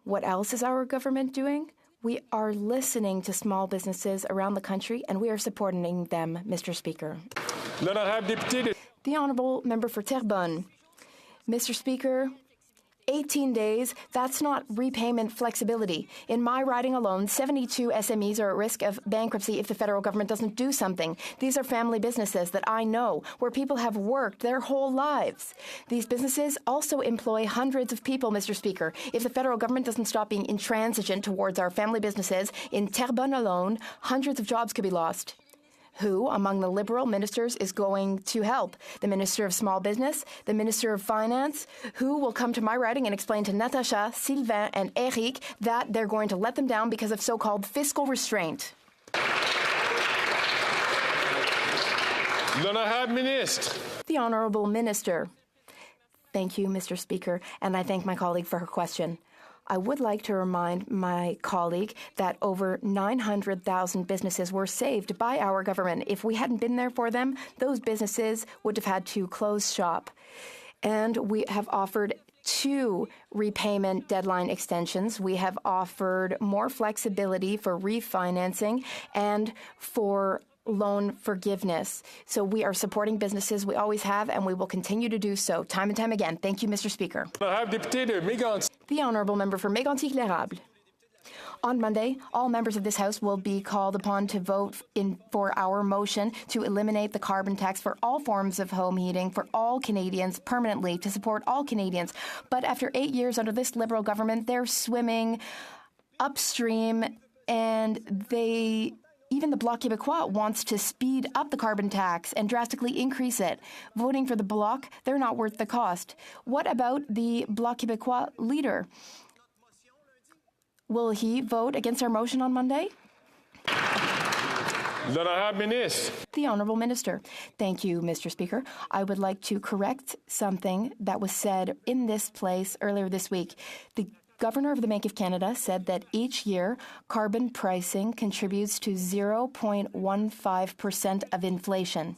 S5: What else is our government doing? We are listening to small businesses around the country, and we are supporting them, Mr. Speaker. The honourable member for Terrebonne. Mr. Speaker, 18 days, that's not repayment flexibility. In my riding alone, 72 SMEs are at risk of bankruptcy if the federal government doesn't do something. These are family businesses that I know, where people have worked their whole lives. These businesses also employ hundreds of people, Mr. Speaker. If the federal government doesn't stop being intransigent towards our family businesses, in Terrebonne alone, hundreds of jobs could be lost. Who, among the Liberal ministers, is going to help? The Minister of Small Business? The Minister of Finance? Who will come to my riding and explain to Natasha, Sylvain, and Eric that they're going to let them down because of so-called fiscal restraint? The Honourable Minister. Thank you, Mr. Speaker, and I thank my colleague for her question. I would like to remind my colleague that over 900,000 businesses were saved by our government. If we hadn't been there for them, those businesses would have had to close shop. And we have offered 2 repayment deadline extensions. We have offered more flexibility for refinancing and for loan forgiveness. So we are supporting businesses. We always have, and we will continue to do so time and time again. Thank you, Mr. Speaker. The Honourable Member for Mégantic-L'Érable. On Monday, all members of this House will be called upon to vote for our motion to eliminate the carbon tax for all forms of home heating for all Canadians permanently, to support all Canadians. But after 8 years under this Liberal government, they're swimming upstream, and even the Bloc Québécois wants to speed up the carbon tax and drastically increase it. Voting for the Bloc, they're not worth the cost. What about the Bloc Québécois leader? Will he vote against our motion on Monday?
S7: L'honorable ministre.
S5: The Honourable Minister. Thank you, Mr. Speaker. I would like to correct something that was said in this place earlier this week. The Governor of the Bank of Canada said that each year, carbon pricing contributes to 0.15% of inflation,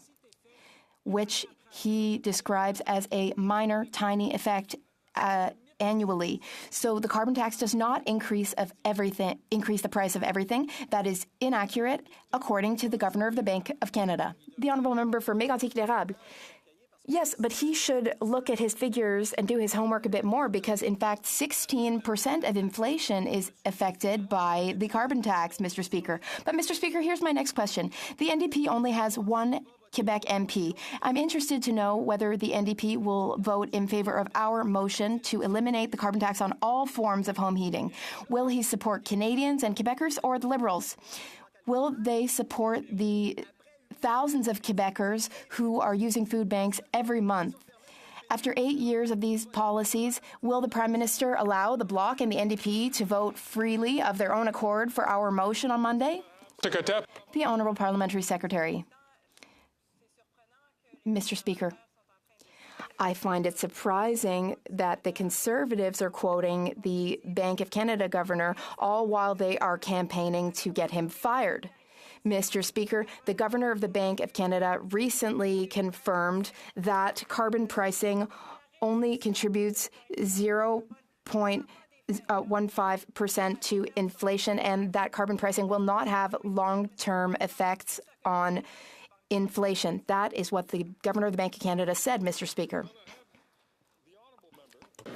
S5: which he describes as a minor, tiny effect annually. So the carbon tax does not increase the price of everything. That is inaccurate, according to the Governor of the Bank of Canada. The Honourable Member for Mégantic-L'Érable. Yes, but he should look at his figures and do his homework a bit more because, in fact, 16% of inflation is affected by the carbon tax, Mr. Speaker. But, Mr. Speaker, here's my next question. The NDP only has one Quebec MP. I'm interested to know whether the NDP will vote in favor of our motion to eliminate the carbon tax on all forms of home heating. Will he support Canadians and Quebecers or the Liberals? Will they support the thousands of Quebecers who are using food banks every month? After 8 years of these policies, will the Prime Minister allow the Bloc and the NDP to vote freely of their own accord for our motion on Monday? The Honourable Parliamentary Secretary. Mr. Speaker, I find it surprising that the Conservatives are quoting the Bank of Canada governor all while they are campaigning to get him fired. Mr. Speaker, the Governor of the Bank of Canada recently confirmed that carbon pricing only contributes 0.15% to inflation and that carbon pricing will not have long-term effects on inflation. That is what the Governor of the Bank of Canada said, Mr. Speaker.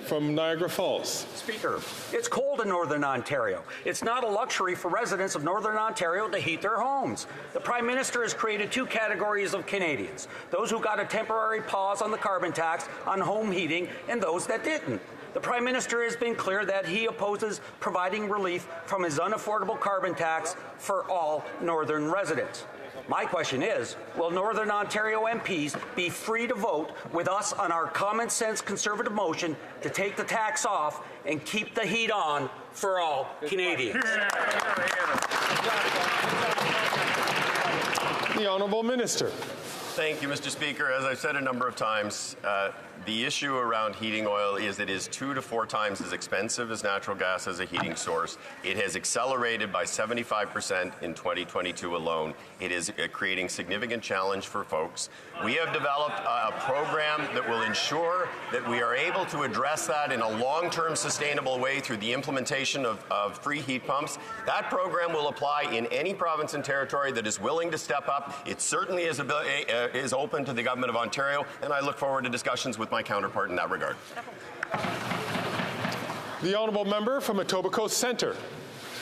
S7: From Niagara Falls.
S8: Speaker, it's cold in Northern Ontario. It's not a luxury for residents of Northern Ontario to heat their homes. The Prime Minister has created two categories of Canadians, those who got a temporary pause on the carbon tax on home heating and those that didn't. The Prime Minister has been clear that he opposes providing relief from his unaffordable carbon tax for all Northern residents. My question is, will Northern Ontario MPs be free to vote with us on our common sense Conservative motion to take the tax off and keep the heat on for all Canadians?
S7: The Honourable Minister.
S20: Thank you, Mr. Speaker. As I've said a number of times, the issue around heating oil is it is 2 to 4 times as expensive as natural gas as a heating source. It has accelerated by 75% in 2022 alone. It is creating significant challenge for folks. We have developed a program that will ensure that we are able to address that in a long-term sustainable way through the implementation of free heat pumps. That program will apply in any province and territory that is willing to step up. It certainly is open to the Government of Ontario, and I look forward to discussions with my counterpart in that regard.
S7: The Honourable Member from Etobicoke Centre.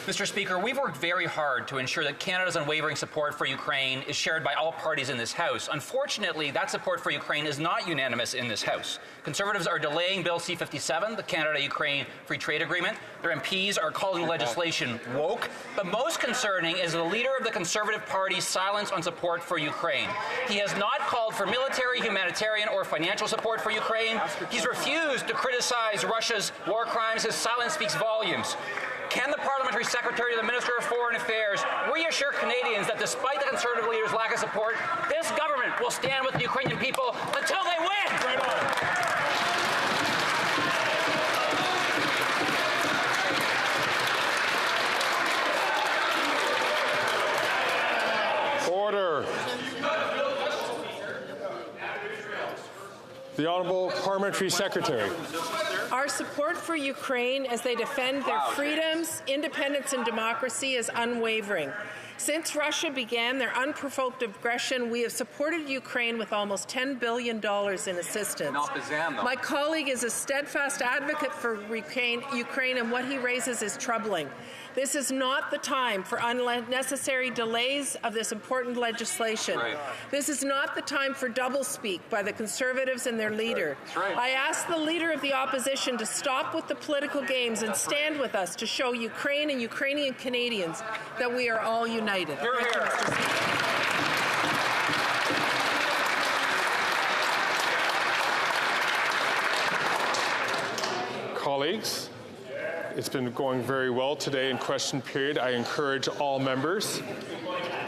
S9: Mr. Speaker, we've worked very hard to ensure that Canada's unwavering support for Ukraine is shared by all parties in this House. Unfortunately, that support for Ukraine is not unanimous in this House. Conservatives are delaying Bill C-57, the Canada-Ukraine Free Trade Agreement. Their MPs are calling the legislation woke. But most concerning is the leader of the Conservative Party's silence on support for Ukraine. He has not called for military, humanitarian, or financial support for Ukraine. He's refused to criticize Russia's war crimes. His silence speaks volumes. Can the Parliamentary Secretary to the Minister of Foreign Affairs reassure Canadians that despite the Conservative leader's lack of support, this government will stand with the Ukrainian people until they win? Right
S7: on. Order. The Honourable Parliamentary Secretary.
S23: Our support for Ukraine as they defend their freedoms, independence, and democracy is unwavering. Since Russia began their unprovoked aggression, we have supported Ukraine with almost $10 billion in assistance. My colleague is a steadfast advocate for Ukraine, and what he raises is troubling. This is not the time for unnecessary delays of this important legislation. Right. This is not the time for doublespeak by the Conservatives and their leader. Right. I ask the Leader of the Opposition to stop with the political games and stand with us to show Ukraine and Ukrainian Canadians that we are all united. Thank you, Mr. Speaker.
S7: Colleagues, it's been going very well today in question period. I encourage all members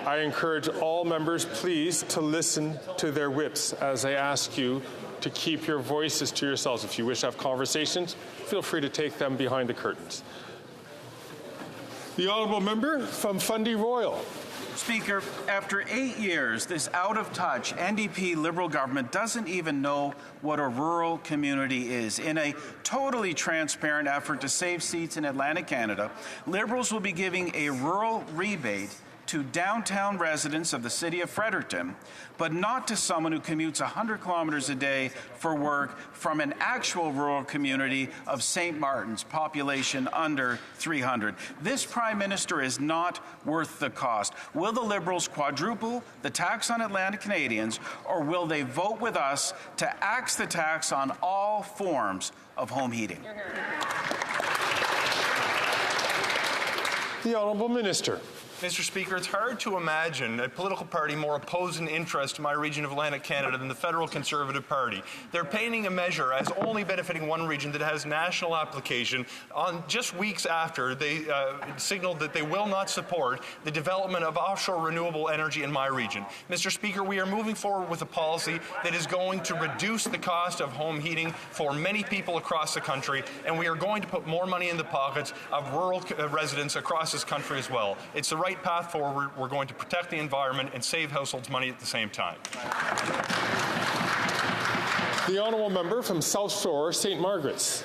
S7: I encourage all members, please, to listen to their whips as I ask you to keep your voices to yourselves. If you wish to have conversations, feel free to take them behind the curtains. The honourable member from Fundy Royal.
S10: Speaker, after 8 years, this out-of-touch NDP Liberal government doesn't even know what a rural community is. In a totally transparent effort to save seats in Atlantic Canada, Liberals will be giving a rural rebate to downtown residents of the city of Fredericton, but not to someone who commutes 100 kilometers a day for work from an actual rural community of St. Martin's, population under 300. This Prime Minister is not worth the cost. Will the Liberals quadruple the tax on Atlantic Canadians, or will they vote with us to axe the tax on all forms of home heating?
S7: The Honourable Minister.
S6: Mr. Speaker, it's hard to imagine a political party more opposed in interest to my region of Atlantic Canada than the Federal Conservative Party. They're painting a measure as only benefiting one region that has national application on just weeks after they signaled that they will not support the development of offshore renewable energy in my region. Mr. Speaker, we are moving forward with a policy that is going to reduce the cost of home heating for many people across the country, and we are going to put more money in the pockets of rural residents across this country as well. It's the right path forward. We're going to protect the environment and save households money at the same time.
S7: The honourable member from South Shore, St. Margaret's.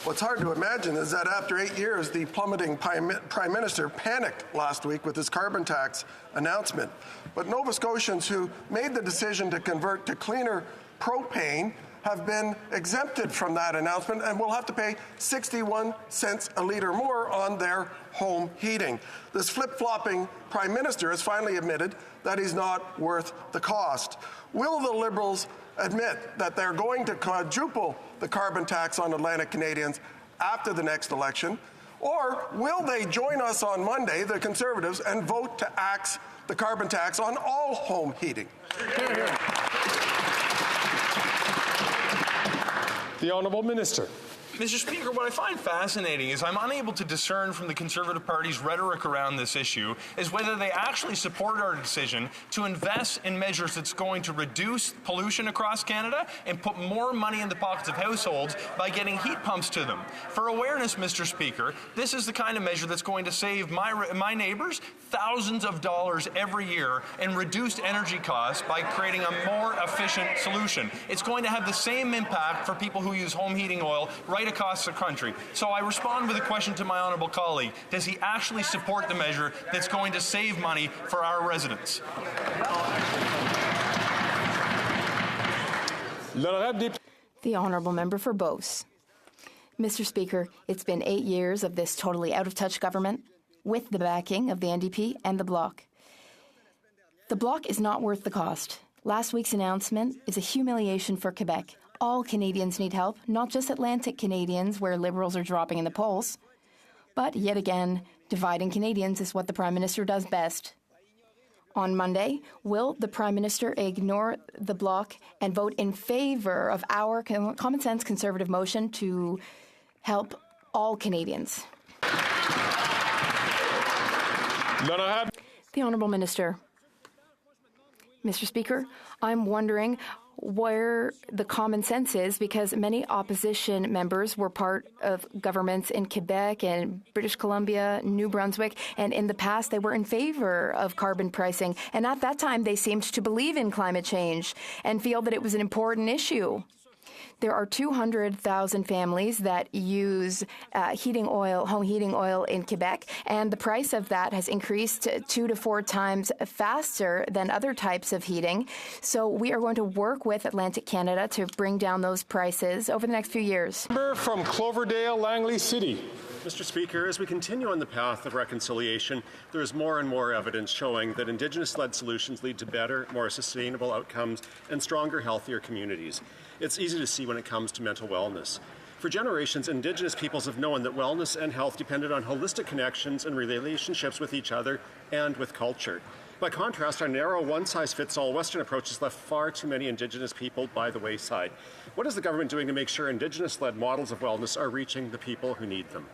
S12: What's hard to imagine is that after 8 years, the plummeting Prime Minister panicked last week with his carbon tax announcement. But Nova Scotians who made the decision to convert to cleaner propane have been exempted from that announcement and will have to pay 61 cents a litre more on their home heating. This flip-flopping Prime Minister has finally admitted that he's not worth the cost. Will the Liberals admit that they're going to quadruple the carbon tax on Atlantic Canadians after the next election? Or will they join us on Monday, the Conservatives, and vote to axe the carbon tax on all home heating? Hear, hear.
S7: The Honourable Minister.
S6: Mr. Speaker, what I find fascinating is I'm unable to discern from the Conservative Party's rhetoric around this issue is whether they actually support our decision to invest in measures that's going to reduce pollution across Canada and put more money in the pockets of households by getting heat pumps to them. For awareness, Mr. Speaker, this is the kind of measure that's going to save my neighbours thousands of dollars every year in reduced energy costs by creating a more efficient solution. It's going to have the same impact for people who use home heating oil right across the country. So I respond with a question to my honourable colleague. Does he actually support the measure that's going to save money for our residents?
S5: The Honourable Member for Beauce. Mr. Speaker, it's been 8 years of this totally out-of-touch government with the backing of the NDP and the Bloc. The Bloc is not worth the cost. Last week's announcement is a humiliation for Quebec. All Canadians need help, not just Atlantic Canadians, where Liberals are dropping in the polls. But yet again, dividing Canadians is what the Prime Minister does best. On Monday, will the Prime Minister ignore the Bloc and vote in favour of our common-sense Conservative motion to help all Canadians? The Honourable Minister. Mr. Speaker, I'm wondering where the common sense is, because many opposition members were part of governments in Quebec and British Columbia, New Brunswick, and in the past they were in favor of carbon pricing. And at that time they seemed to believe in climate change and feel that it was an important issue. There are 200,000 families that use home heating oil in Quebec, and the price of that has increased 2 to 4 times faster than other types of heating. So we are going to work with Atlantic Canada to bring down those prices over the next few years.
S7: Member from Cloverdale, Langley City.
S14: Mr. Speaker, as we continue on the path of reconciliation, there is more and more evidence showing that Indigenous-led solutions lead to better, more sustainable outcomes and stronger, healthier communities. It's easy to see when it comes to mental wellness. For generations, Indigenous peoples have known that wellness and health depended on holistic connections and relationships with each other and with culture. By contrast, our narrow, one-size-fits-all Western approach has left far too many Indigenous people by the wayside. What is the government doing to make sure Indigenous-led models of wellness are reaching the people who need them?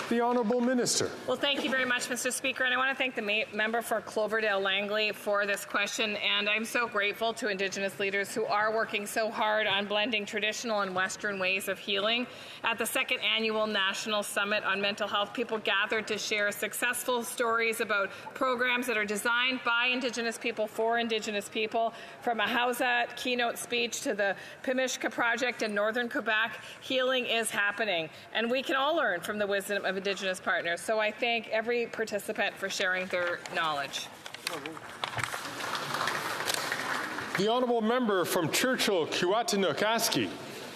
S7: The Honourable Minister.
S1: Well, thank you very much, Mr. Speaker, and I want to thank the member for Cloverdale Langley for this question, and I'm so grateful to Indigenous leaders who are working so hard on blending traditional and Western ways of healing. At the second annual National Summit on Mental Health, people gathered to share successful stories about programs that are designed by Indigenous people for Indigenous people. From a Hausa keynote speech to the Pimishka Project in northern Quebec, healing is happening, and we can all learn from the wisdom of Indigenous partners. So I thank every participant for sharing their knowledge.
S7: The Honourable Member from Churchill, Kiiwetinoong.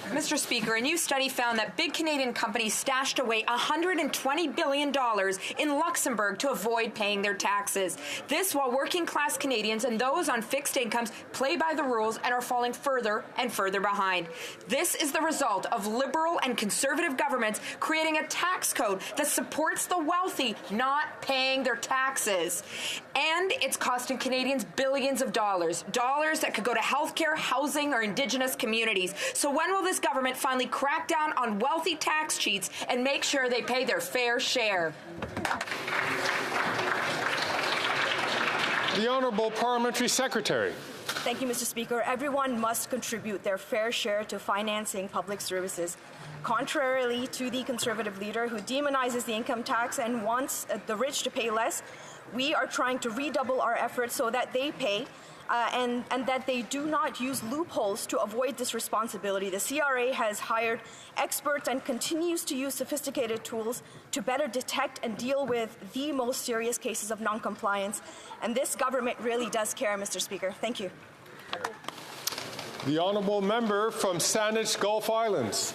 S11: Mr. Speaker, a new study found that big Canadian companies stashed away $120 billion in Luxembourg to avoid paying their taxes. This while working-class Canadians and those on fixed incomes play by the rules and are falling further and further behind. This is the result of Liberal and Conservative governments creating a tax code that supports the wealthy not paying their taxes. And it's costing Canadians billions of dollars that could go to healthcare, housing, or Indigenous communities. So when will this government finally crack down on wealthy tax cheats and make sure they pay their fair share?
S7: The Honourable Parliamentary Secretary.
S13: Thank you, Mr. Speaker. Everyone must contribute their fair share to financing public services. Contrarily to the Conservative leader who demonizes the income tax and wants the rich to pay less, we are trying to redouble our efforts so that they pay and that they do not use loopholes to avoid this responsibility. The CRA has hired experts and continues to use sophisticated tools to better detect and deal with the most serious cases of noncompliance. And this government really does care, Mr. Speaker. Thank you.
S7: The Honourable Member from Saanich Gulf Islands.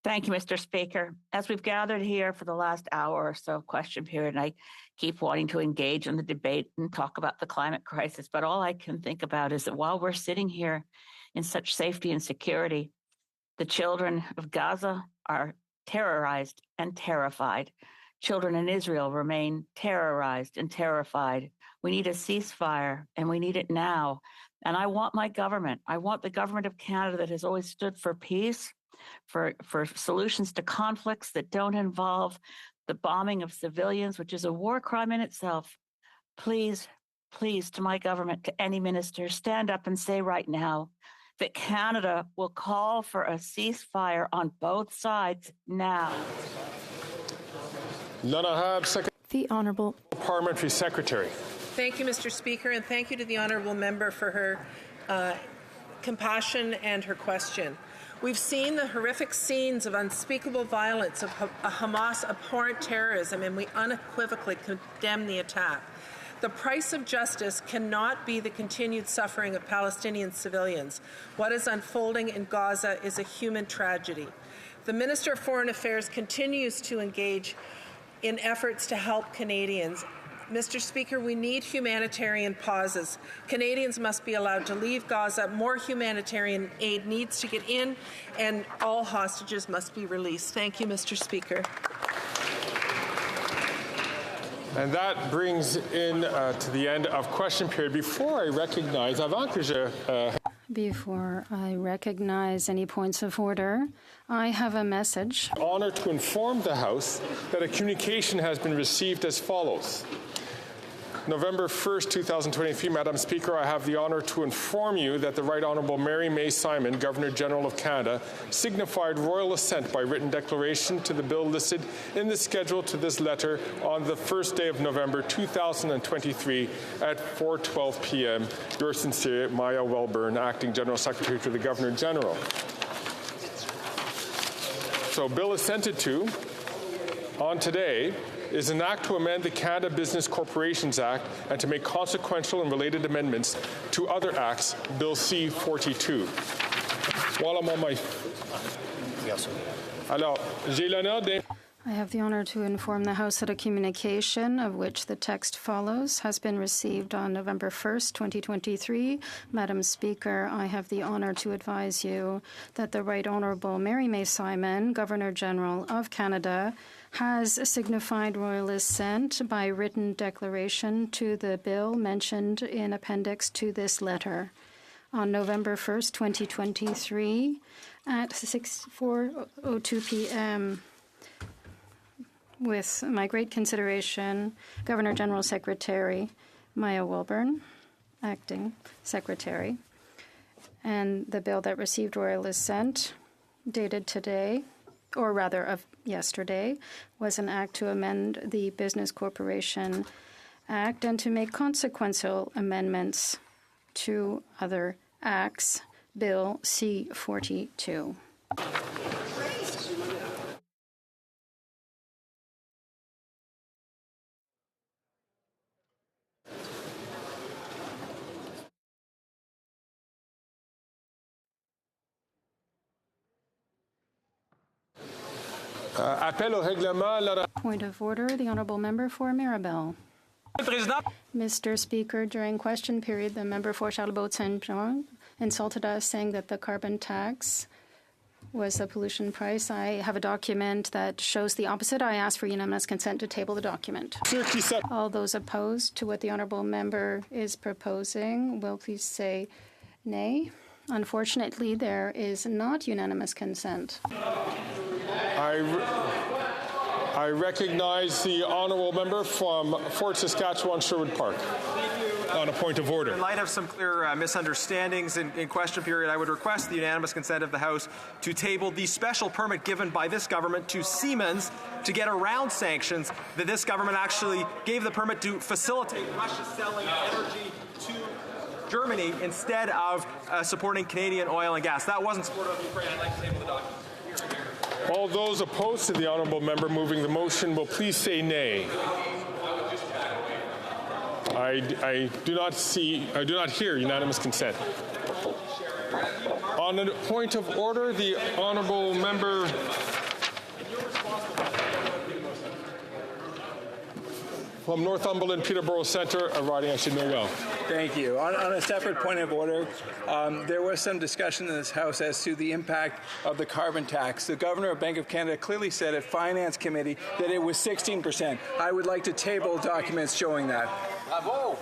S22: Thank you, Mr. Speaker. As we've gathered here for the last hour or so question period, and I keep wanting to engage in the debate and talk about the climate crisis, but all I can think about is that while we're sitting here in such safety and security, the children of Gaza are terrorized and terrified. Children in Israel remain terrorized and terrified. We need a ceasefire, and we need it now. And I want my government, I want the government of Canada that has always stood for peace, for solutions to conflicts that don't involve the bombing of civilians, which is a war crime in itself. Please, please, to my government, to any minister, stand up and say right now that Canada will call for a ceasefire on both sides now.
S5: The Honourable
S7: Parliamentary Secretary.
S23: Thank you, Mr. Speaker, and thank you to the Honourable Member for her compassion and her question. We've seen the horrific scenes of unspeakable violence, of Hamas abhorrent terrorism, and we unequivocally condemn the attack. The price of justice cannot be the continued suffering of Palestinian civilians. What is unfolding in Gaza is a human tragedy. The Minister of Foreign Affairs continues to engage in efforts to help Canadians. Mr. Speaker, we need humanitarian pauses. Canadians must be allowed to leave Gaza. More humanitarian aid needs to get in, and all hostages must be released. Thank you, Mr. Speaker.
S7: And that brings in to the end of question period. Before I recognize,
S17: Before I recognize any points of order, I have a message.
S7: Honour to inform the House that a communication has been received as follows. November 1st, 2023, Madam Speaker, I have the honour to inform you that the Right Honourable Mary May Simon, Governor-General of Canada, signified royal assent by written declaration to the bill listed in the schedule to this letter on the first day of November 2023 at 4:12 p.m. Yours sincerely, Maya Welburn, Acting General Secretary to the Governor-General. So, bill assented to on today is an act to amend the Canada Business Corporations Act and to make consequential and related amendments to other acts, Bill C-42. While I'm on my... Alors, j'ai l'honneur de...
S17: I have the honour to inform the House that a communication, of which the text follows, has been received on November 1st, 2023. Madam Speaker, I have the honour to advise you that the Right Honourable Mary May Simon, Governor-General of Canada, has signified royal assent by written declaration to the bill mentioned in appendix to this letter. On November 1st, 2023, at 4:02 p.m., With my great consideration, Governor General Secretary Maya Wilburn, Acting Secretary, and the bill that received royal assent, dated today, or rather of yesterday, was an act to amend the Business Corporation Act and to make consequential amendments to other acts, Bill C-42. Point of order, the Honourable Member for Mirabel. Mr. Speaker, during question period, the member for Charlebourg-Saint-Jean insulted us, saying that the carbon tax was a pollution price. I have a document that shows the opposite. I ask for unanimous consent to table the document. All those opposed to what the Honourable Member is proposing will please say nay. Unfortunately, there is not unanimous consent.
S7: I recognize the honourable member from Fort Saskatchewan, Sherwood Park. On a point of order.
S2: In light of some clear misunderstandings in question period, I would request the unanimous consent of the House to table the special permit given by this government to Siemens to get around sanctions that this government actually gave the permit to facilitate Russia selling energy to Germany instead of supporting Canadian oil and gas. That wasn't supportive of Ukraine. I'd like to table the document.
S7: All those opposed to the honourable member moving the motion will please say nay. I do not hear unanimous consent. On a point of order, the honourable member from Northumberland, Peterborough Centre, a riding I should know well.
S4: Thank you. On a separate point of order, there was some discussion in this House as to the impact of the carbon tax. The Governor of Bank of Canada clearly said at Finance Committee that it was 16%. I would like to table documents showing that. Bravo.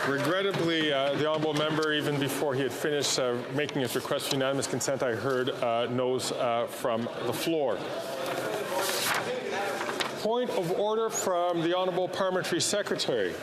S7: Regrettably, the honourable member, even before he had finished making his request for unanimous consent, I heard no's from the floor. Point of order from the Honourable Parliamentary Secretary.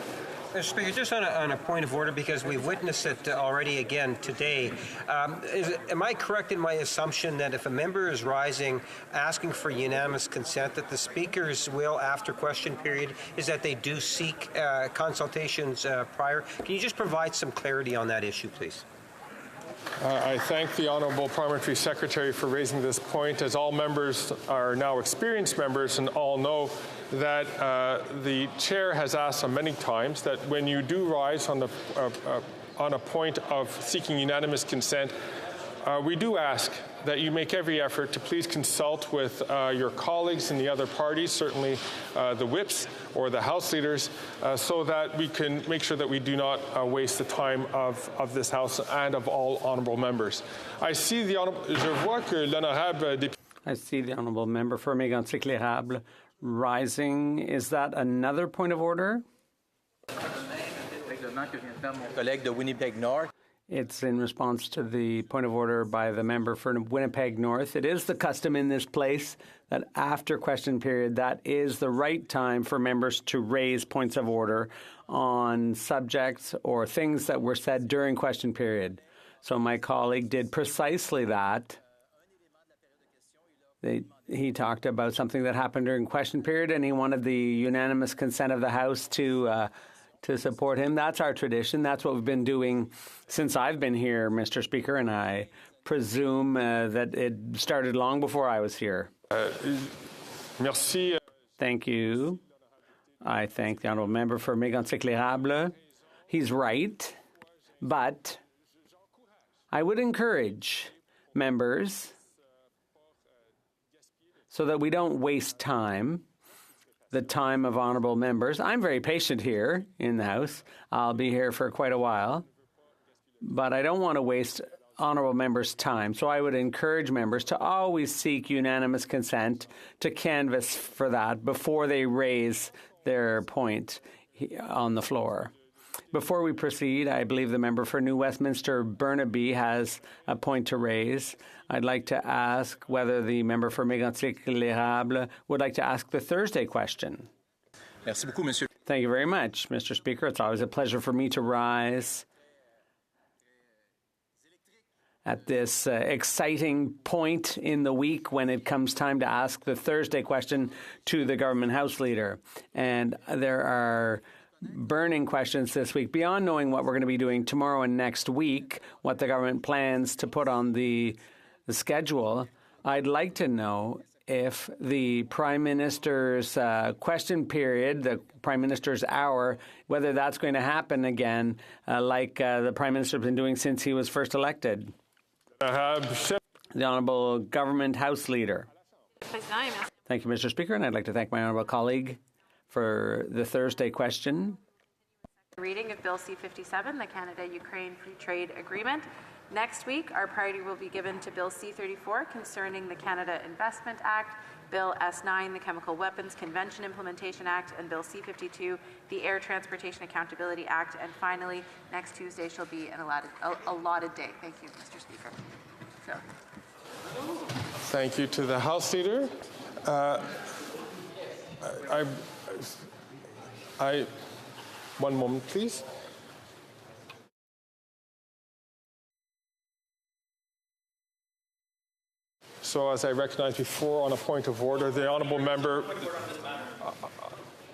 S15: Mr. Speaker, just on a point of order, because we've witnessed it already again today, am I correct in my assumption that if a member is rising asking for unanimous consent, that the Speaker's will after question period is that they do seek consultations prior? Can you just provide some clarity on that issue, please?
S7: I thank the Honourable Parliamentary Secretary for raising this point, as all members are now experienced members and all know that the Chair has asked many times that when you do rise on a point of seeking unanimous consent, we do ask that you make every effort to please consult with your colleagues in the other parties, certainly the whips or the House leaders, so that we can make sure that we do not waste the time of this House and of all honourable members. I see the honourable
S21: member for Mégantic-L'Érable rising. Is that another point of order? It's in response to the point of order by the member for Winnipeg North. It is the custom in this place that after question period, that is the right time for members to raise points of order on subjects or things that were said during question period. So my colleague did precisely that. He talked about something that happened during question period, and he wanted the unanimous consent of the House to support him. That's our tradition. That's what we've been doing since I've been here, Mr. Speaker, and I presume that it started long before I was here.
S7: Merci.
S21: Thank you. I thank the honourable member for Mégantic-L'Érable. He's right, but I would encourage members, so that we don't waste time, the time of honourable members. I'm very patient here in the House. I'll be here for quite a while. But I don't want to waste honourable members' time. So I would encourage members to always seek unanimous consent to canvass for that before they raise their point on the floor. Before we proceed, I believe the member for New Westminster Burnaby has a point to raise. I'd like to ask whether the member for Mégantic-L'Érable would like to ask the Thursday question.
S16: Merci beaucoup, Monsieur.
S21: Thank you very much, Mr. Speaker. It's always a pleasure for me to rise at this exciting point in the week when it comes time to ask the Thursday question to the government House Leader. And there are burning questions this week. Beyond knowing what we're going to be doing tomorrow and next week, what the government plans to put on the schedule, I'd like to know if the Prime Minister's question period, the Prime Minister's hour, whether that's going to happen again like the Prime Minister has been doing since he was first elected. The Honourable Government House Leader. Thank you, Mr. Speaker, and I'd like to thank my honourable colleague for the Thursday question.
S18: Reading of Bill C-57, the Canada-Ukraine Free Trade Agreement. Next week, our priority will be given to Bill C-34 concerning the Canada Investment Act, Bill S-9, the Chemical Weapons Convention Implementation Act, and Bill C-52, the Air Transportation Accountability Act. And finally, next Tuesday shall be an allotted day. Thank you, Mr. Speaker.
S7: Thank you to the House Leader. One moment, please. So, as I recognized before, on a point of order, the honourable member,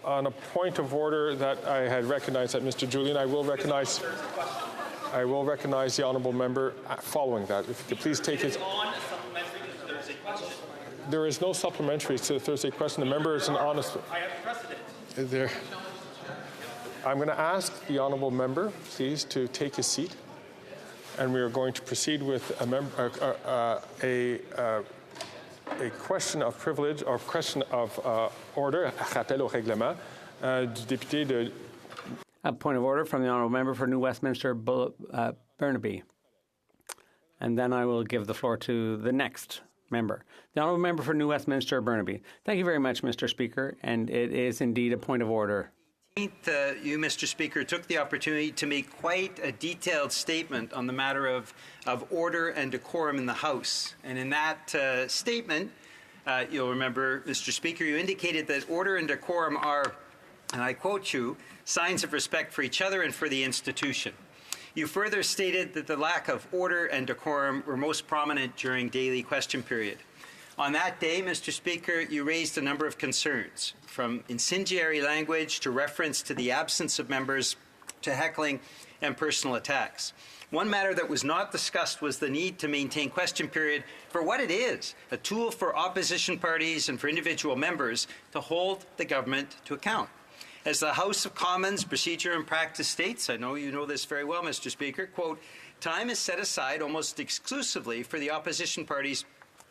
S7: on a point of order that I had recognized that Mr. Julian, I will recognize the honourable member following that. If you could please take it. There is no supplementary to the Thursday question. The member is an honest.
S19: I have precedent.
S7: There. I'm going to ask the honourable member, please, to take his seat, and we are going to proceed with a question of privilege or question of order, rappel au règlement, du député de.
S21: A point of order from the honourable member for New Westminster Burnaby, and then I will give the floor to the next member. The honourable member for New Westminster Burnaby. Thank you very much, Mr. Speaker, and it is indeed a point of order.
S15: You, Mr. Speaker, took the opportunity to make quite a detailed statement on the matter of order and decorum in the House. And in that statement, you'll remember, Mr. Speaker, you indicated that order and decorum are, and I quote you, signs of respect for each other and for the institution. You further stated that the lack of order and decorum were most prominent during daily question period. On that day, Mr. Speaker, you raised a number of concerns, from incendiary language to reference to the absence of members to heckling and personal attacks. One matter that was not discussed was the need to maintain question period for what it is, a tool for opposition parties and for individual members to hold the government to account. As the House of Commons procedure and practice states, I know you know this very well, Mr. Speaker, quote, time is set aside almost exclusively for the opposition parties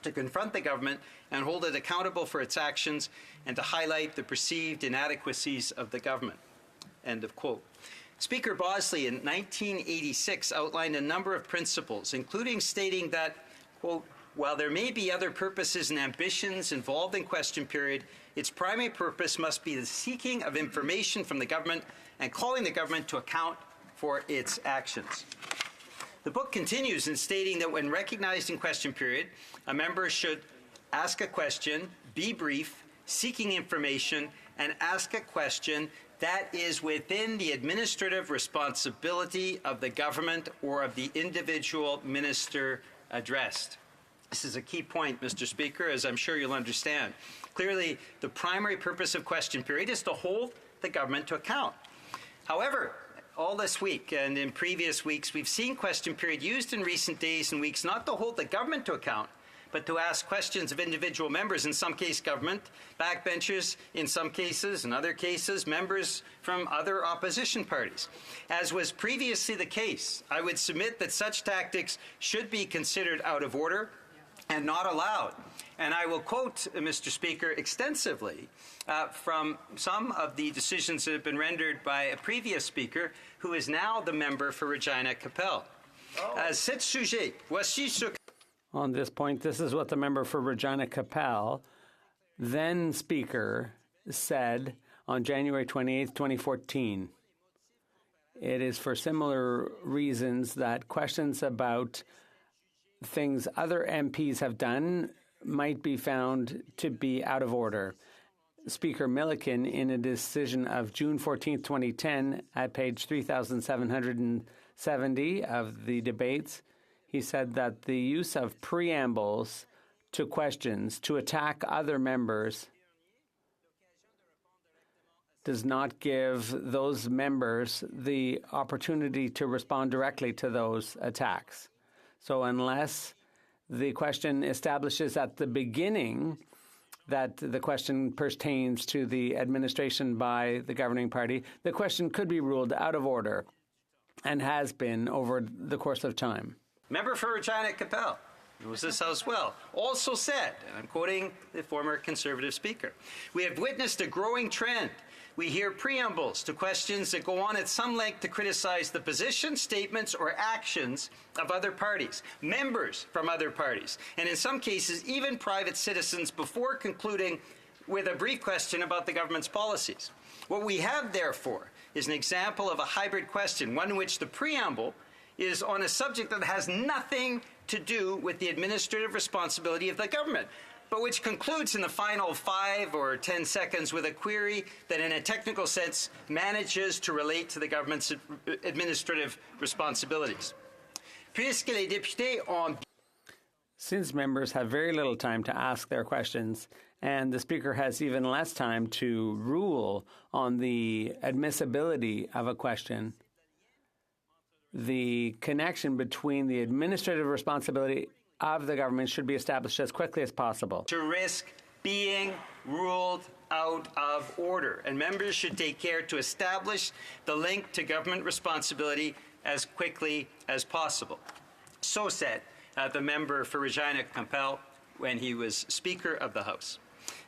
S15: to confront the government and hold it accountable for its actions and to highlight the perceived inadequacies of the government. End of quote. Speaker Bosley in 1986 outlined a number of principles, including stating that, quote, while there may be other purposes and ambitions involved in question period, its primary purpose must be the seeking of information from the government and calling the government to account for its actions. The book continues in stating that when recognized in question period, a member should ask a question, be brief, seeking information, and ask a question that is within the administrative responsibility of the government or of the individual minister addressed. This is a key point, Mr. Speaker, as I'm sure you'll understand. Clearly, the primary purpose of question period is to hold the government to account. However, all this week and in previous weeks, we've seen question period used in recent days and weeks not to hold the government to account, but to ask questions of individual members, in some cases government, backbenchers, in some cases, in other cases, members from other opposition parties. As was previously the case, I would submit that such tactics should be considered out of order and not allowed. And I will quote, Mr. Speaker, extensively from some of the decisions that have been rendered by a previous speaker who is now the member for Regina-Capel.
S21: On this point, this is what the member for Regina-Capel, then Speaker, said on January 28, 2014. It is for similar reasons that questions about things other MPs have done might be found to be out of order. Speaker Milliken, in a decision of June 14, 2010, at page 3770 of the debates, he said that the use of preambles to questions to attack other members does not give those members the opportunity to respond directly to those attacks. So unless the question establishes at the beginning that the question pertains to the administration by the governing party, the question could be ruled out of order and has been over the course of time.
S3: Member for Regina Capel knows this House well, also said, and I'm quoting the former Conservative Speaker, "We have witnessed a growing trend. We hear preambles to questions that go on at some length to criticize the positions, statements, or actions of other parties, members from other parties, and in some cases, even private citizens before concluding with a brief question about the government's policies. What we have, therefore, is an example of a hybrid question, one in which the preamble is on a subject that has nothing to do with the administrative responsibility of the government, but which concludes in the final 5 or 10 seconds with a query that in a technical sense manages to relate to the government's administrative responsibilities. Puisque les députés ont...
S21: Since members have very little time to ask their questions, and the Speaker has even less time to rule on the admissibility of a question, the connection between the administrative responsibility of the government should be established as quickly as possible.
S3: To risk being ruled out of order, and members should take care to establish the link to government responsibility as quickly as possible. So said the member for Regina Capel when he was Speaker of the House.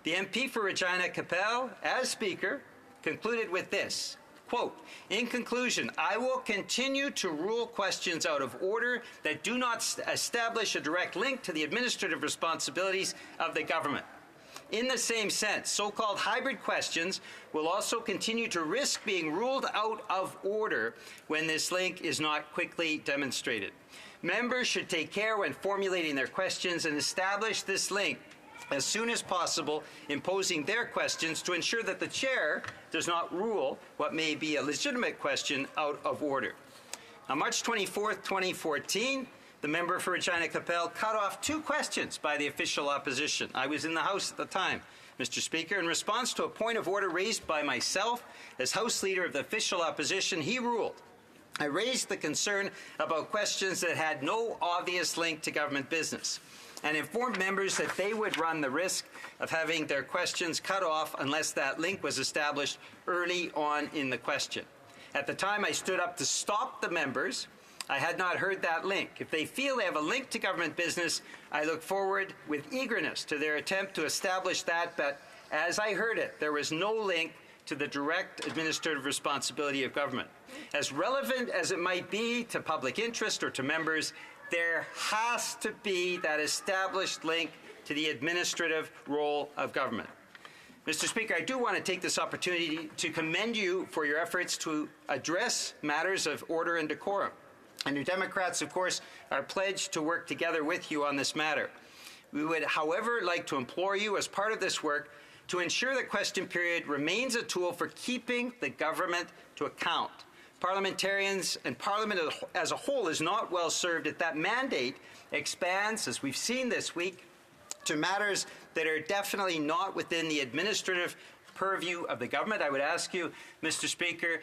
S3: The MP for Regina Capel, as Speaker, concluded with this, quote, "In conclusion, I will continue to rule questions out of order that do not establish a direct link to the administrative responsibilities of the government. In the same sense, so-called hybrid questions will also continue to risk being ruled out of order when this link is not quickly demonstrated. Members should take care when formulating their questions and establish this link as soon as possible in posing their questions to ensure that the chair does not rule what may be a legitimate question out of order." On March 24, 2014, the member for Regina Capel cut off 2 questions by the official opposition. I was in the House at the time. Mr. Speaker, in response to a point of order raised by myself as House Leader of the official opposition, he ruled, I raised the concern about questions that had no obvious link to government business, and informed members that they would run the risk of having their questions cut off unless that link was established early on in the question. At the time, I stood up to stop the members. I had not heard that link. If they feel they have a link to government business, I look forward with eagerness to their attempt to establish that, but as I heard it, there was no link to the direct administrative responsibility of government. As relevant as it might be to public interest or to members, there has to be that established link to the administrative role of government. Mr. Speaker, I do want to take this opportunity to commend you for your efforts to address matters of order and decorum. And New Democrats, of course, are pledged to work together with you on this matter. We would, however, like to implore you as part of this work to ensure that question period remains a tool for keeping the government to account. Parliamentarians and Parliament as a whole is not well served if that mandate expands, as we've seen this week, to matters that are definitely not within the administrative purview of the government. I would ask you, Mr. Speaker,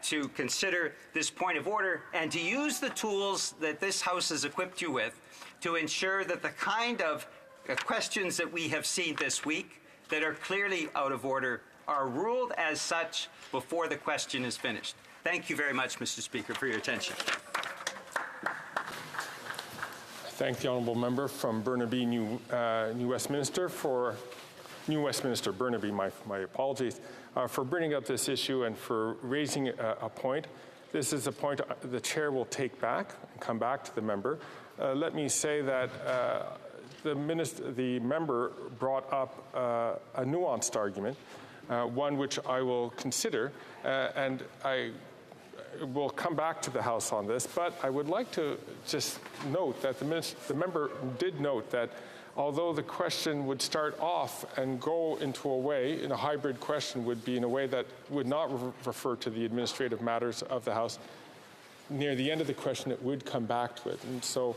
S3: to consider this point of order and to use the tools that this House has equipped you with to ensure that the kind of questions that we have seen this week that are clearly out of order are ruled as such before the question is finished. Thank you very much, Mr. Speaker, for your attention.
S7: Thank the honourable member from Burnaby, New Westminster, Burnaby, my apologies, for bringing up this issue and for raising a point. This is a point the chair will take back and come back to the member. Let me say that the member brought up a nuanced argument, one which I will consider, and I we'll come back to the House on this, but I would like to just note that the member did note that although the question would start off and go into a way, in a hybrid question would be in a way that would not refer to the administrative matters of the House, near the end of the question it would come back to it. And so,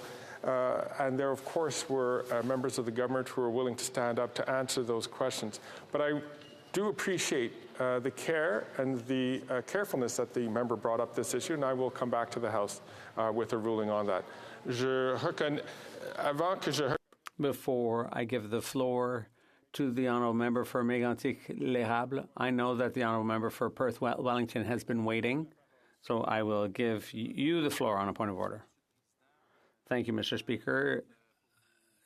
S7: and there of course were members of the government who were willing to stand up to answer those questions. But I do appreciate the care and the carefulness that the member brought up this issue, and I will come back to the House with a ruling on that.
S21: Before I give the floor to the honourable member for Mégantic-L'Érable, I know that the honourable member for Perth Wellington has been waiting, so I will give you the floor on a point of order. Thank you, Mr. Speaker.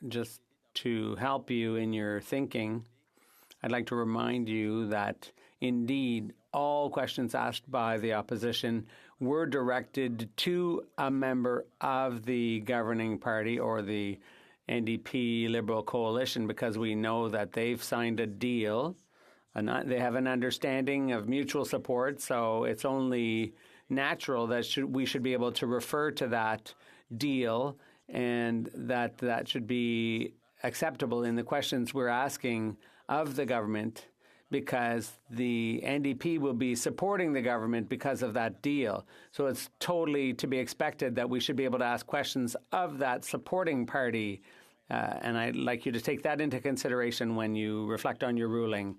S21: Just to help you in your thinking, I'd like to remind you that indeed all questions asked by the opposition were directed to a member of the governing party or the NDP Liberal coalition, because we know that they've signed a deal and they have an understanding of mutual support. So it's only natural that we should be able to refer to that deal, and that should be acceptable in the questions we're asking of the government, because the NDP will be supporting the government because of that deal. So it's totally to be expected that we should be able to ask questions of that supporting party. And I'd like you to take that into consideration when you reflect on your ruling.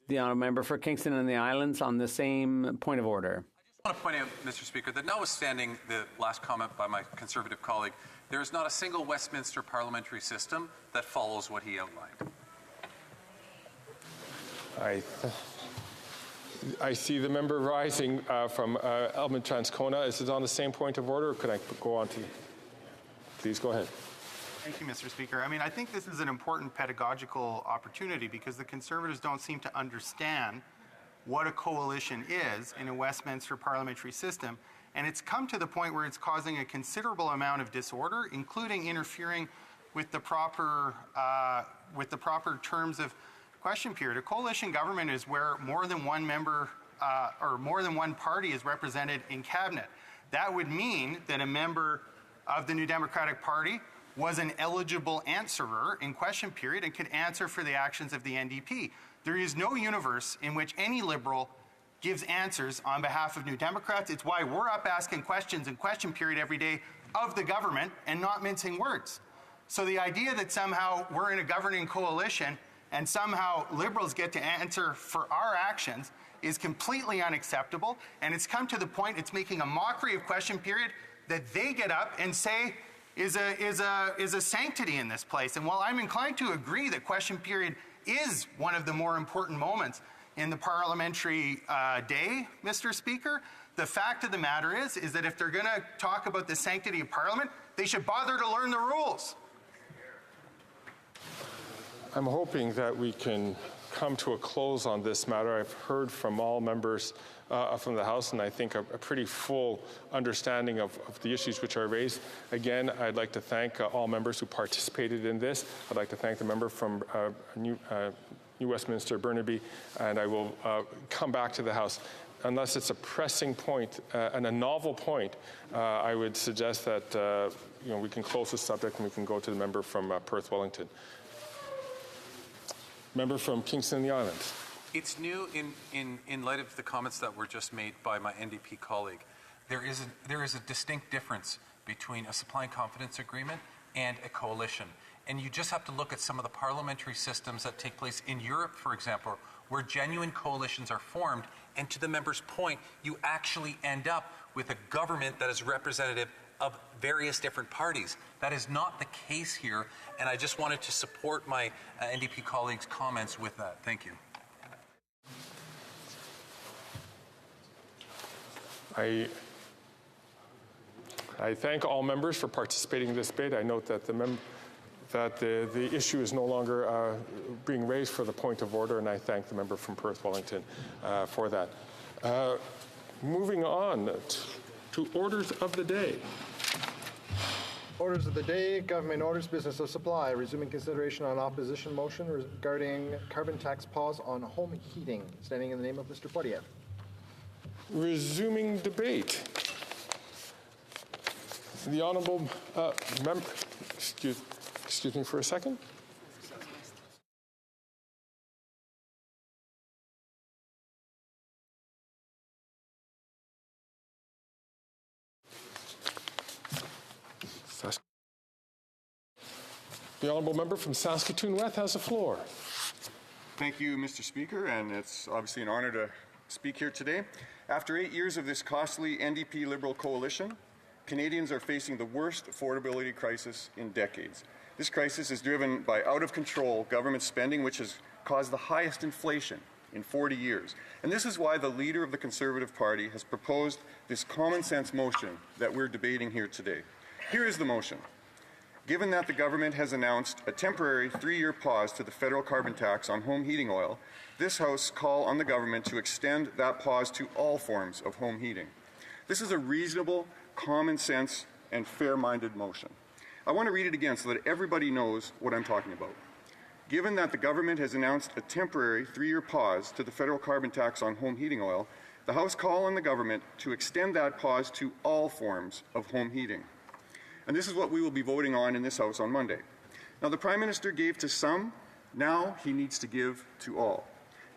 S21: The honourable member for Kingston and the Islands on the same point of order.
S8: I want to point out, Mr. Speaker, that notwithstanding the last comment by my Conservative colleague, there is not a single Westminster parliamentary system that follows what he outlined.
S7: I see the member rising from Elmwood Transcona. Is it on the same point of order, or could I go on to? Please go ahead.
S16: Thank you, Mr. Speaker. I mean, I think this is an important pedagogical opportunity because the Conservatives don't seem to understand what a coalition is in a Westminster parliamentary system. And it's come to the point where it's causing a considerable amount of disorder, including interfering with the proper terms of question period. A coalition government is where more than one member or more than one party is represented in cabinet. That would mean that a member of the New Democratic Party was an eligible answerer in question period and could answer for the actions of the NDP. There is no universe in which any Liberal gives answers on behalf of New Democrats. It's why we're up asking questions in question period every day of the government and not mincing words. So the idea that somehow we're in a governing coalition and somehow Liberals get to answer for our actions is completely unacceptable. And it's come to the point it's making a mockery of question period that they get up and say is a sanctity in this place. And while I'm inclined to agree that question period is one of the more important moments in the parliamentary day, Mr. Speaker, the fact of the matter is that if they're going to talk about the sanctity of Parliament, they should bother to learn the rules.
S7: I'm hoping that we can come to a close on this matter. I've heard from all members from the House, and I think a pretty full understanding of the issues which are raised. Again, I'd like to thank all members who participated in this. I'd like to thank the member from New Westminster Burnaby, and I will come back to the House. Unless it's a pressing point and a novel point, I would suggest that we can close the subject and we can go to the member from Perth Wellington. Member from Kingston and the Islands.
S8: It's new in light of the comments that were just made by my NDP colleague. There is a distinct difference between a supply and confidence agreement and a coalition. And you just have to look at some of the parliamentary systems that take place in Europe, for example, where genuine coalitions are formed. And to the member's point, you actually end up with a government that is representative of various different parties. That is not the case here, and I just wanted to support my NDP colleagues' comments with that. Thank you.
S7: I thank all members for participating in this debate. I note that the issue is no longer being raised for the point of order, and I thank the member from Perth Wellington for that. Moving on to orders of the day.
S19: Orders of the day, government orders, business of supply. Resuming consideration on opposition motion regarding carbon tax pause on home heating. Standing in the name of Mr. Poirier.
S7: Resuming debate. The honourable member, excuse me for a second. The honourable member from Saskatoon West has the floor.
S9: Thank you, Mr. Speaker, and it's obviously an honour to speak here today. After 8 years of this costly NDP Liberal coalition, Canadians are facing the worst affordability crisis in decades. This crisis is driven by out-of-control government spending, which has caused the highest inflation in 40 years. And this is why the leader of the Conservative Party has proposed this common-sense motion that we're debating here today. Here is the motion. Given that the government has announced a temporary 3-year pause to the federal carbon tax on home heating oil, this House call on the government to extend that pause to all forms of home heating. This is a reasonable, common sense, and fair-minded motion. I want to read it again so that everybody knows what I'm talking about. Given that the government has announced a temporary 3-year pause to the federal carbon tax on home heating oil, the House call on the government to extend that pause to all forms of home heating. And this is what we will be voting on in this House on Monday. Now, the Prime Minister gave to some, now he needs to give to all.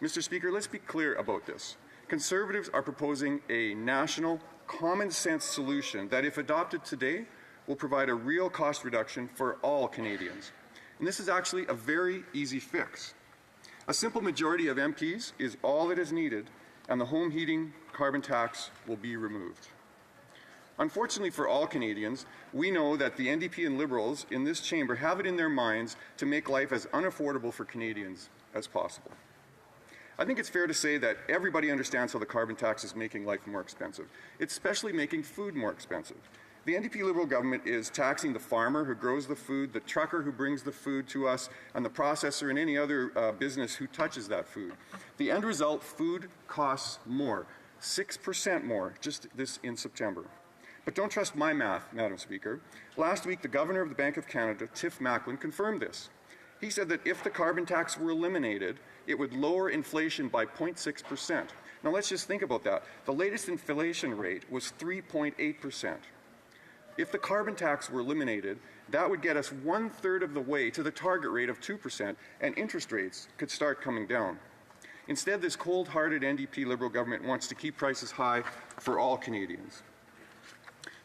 S9: Mr. Speaker, let's be clear about this. Conservatives are proposing a national, common-sense solution that, if adopted today, will provide a real cost reduction for all Canadians. And this is actually a very easy fix. A simple majority of MPs is all that is needed, and the home heating carbon tax will be removed. Unfortunately for all Canadians, we know that the NDP and Liberals in this chamber have it in their minds to make life as unaffordable for Canadians as possible. I think it's fair to say that everybody understands how the carbon tax is making life more expensive. It's especially making food more expensive. The NDP Liberal government is taxing the farmer who grows the food, the trucker who brings the food to us, and the processor and any other business who touches that food. The end result, food costs more, 6% more, just this in September. But don't trust my math, Madam Speaker. Last week, the Governor of the Bank of Canada, Tiff Macklem, confirmed this. He said that if the carbon tax were eliminated, it would lower inflation by 0.6%. Now let's just think about that. The latest inflation rate was 3.8%. If the carbon tax were eliminated, that would get us 1/3 of the way to the target rate of 2%, and interest rates could start coming down. Instead, this cold-hearted NDP Liberal government wants to keep prices high for all Canadians.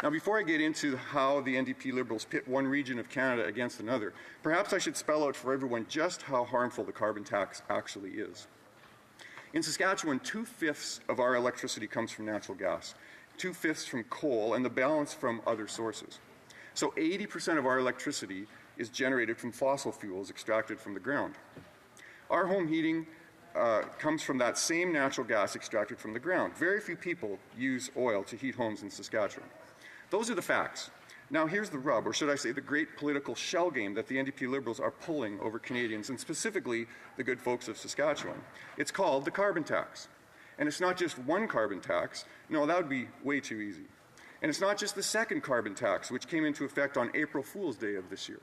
S9: Now, before I get into how the NDP Liberals pit one region of Canada against another, perhaps I should spell out for everyone just how harmful the carbon tax actually is. In Saskatchewan, 2/5 of our electricity comes from natural gas, 2/5 from coal, and the balance from other sources. So 80% of our electricity is generated from fossil fuels extracted from the ground. Our home heating comes from that same natural gas extracted from the ground. Very few people use oil to heat homes in Saskatchewan. Those are the facts. Now here's the rub, or should I say the great political shell game that the NDP Liberals are pulling over Canadians, and specifically the good folks of Saskatchewan. It's called the carbon tax. And it's not just one carbon tax. No, that would be way too easy. And it's not just the second carbon tax, which came into effect on April Fool's Day of this year.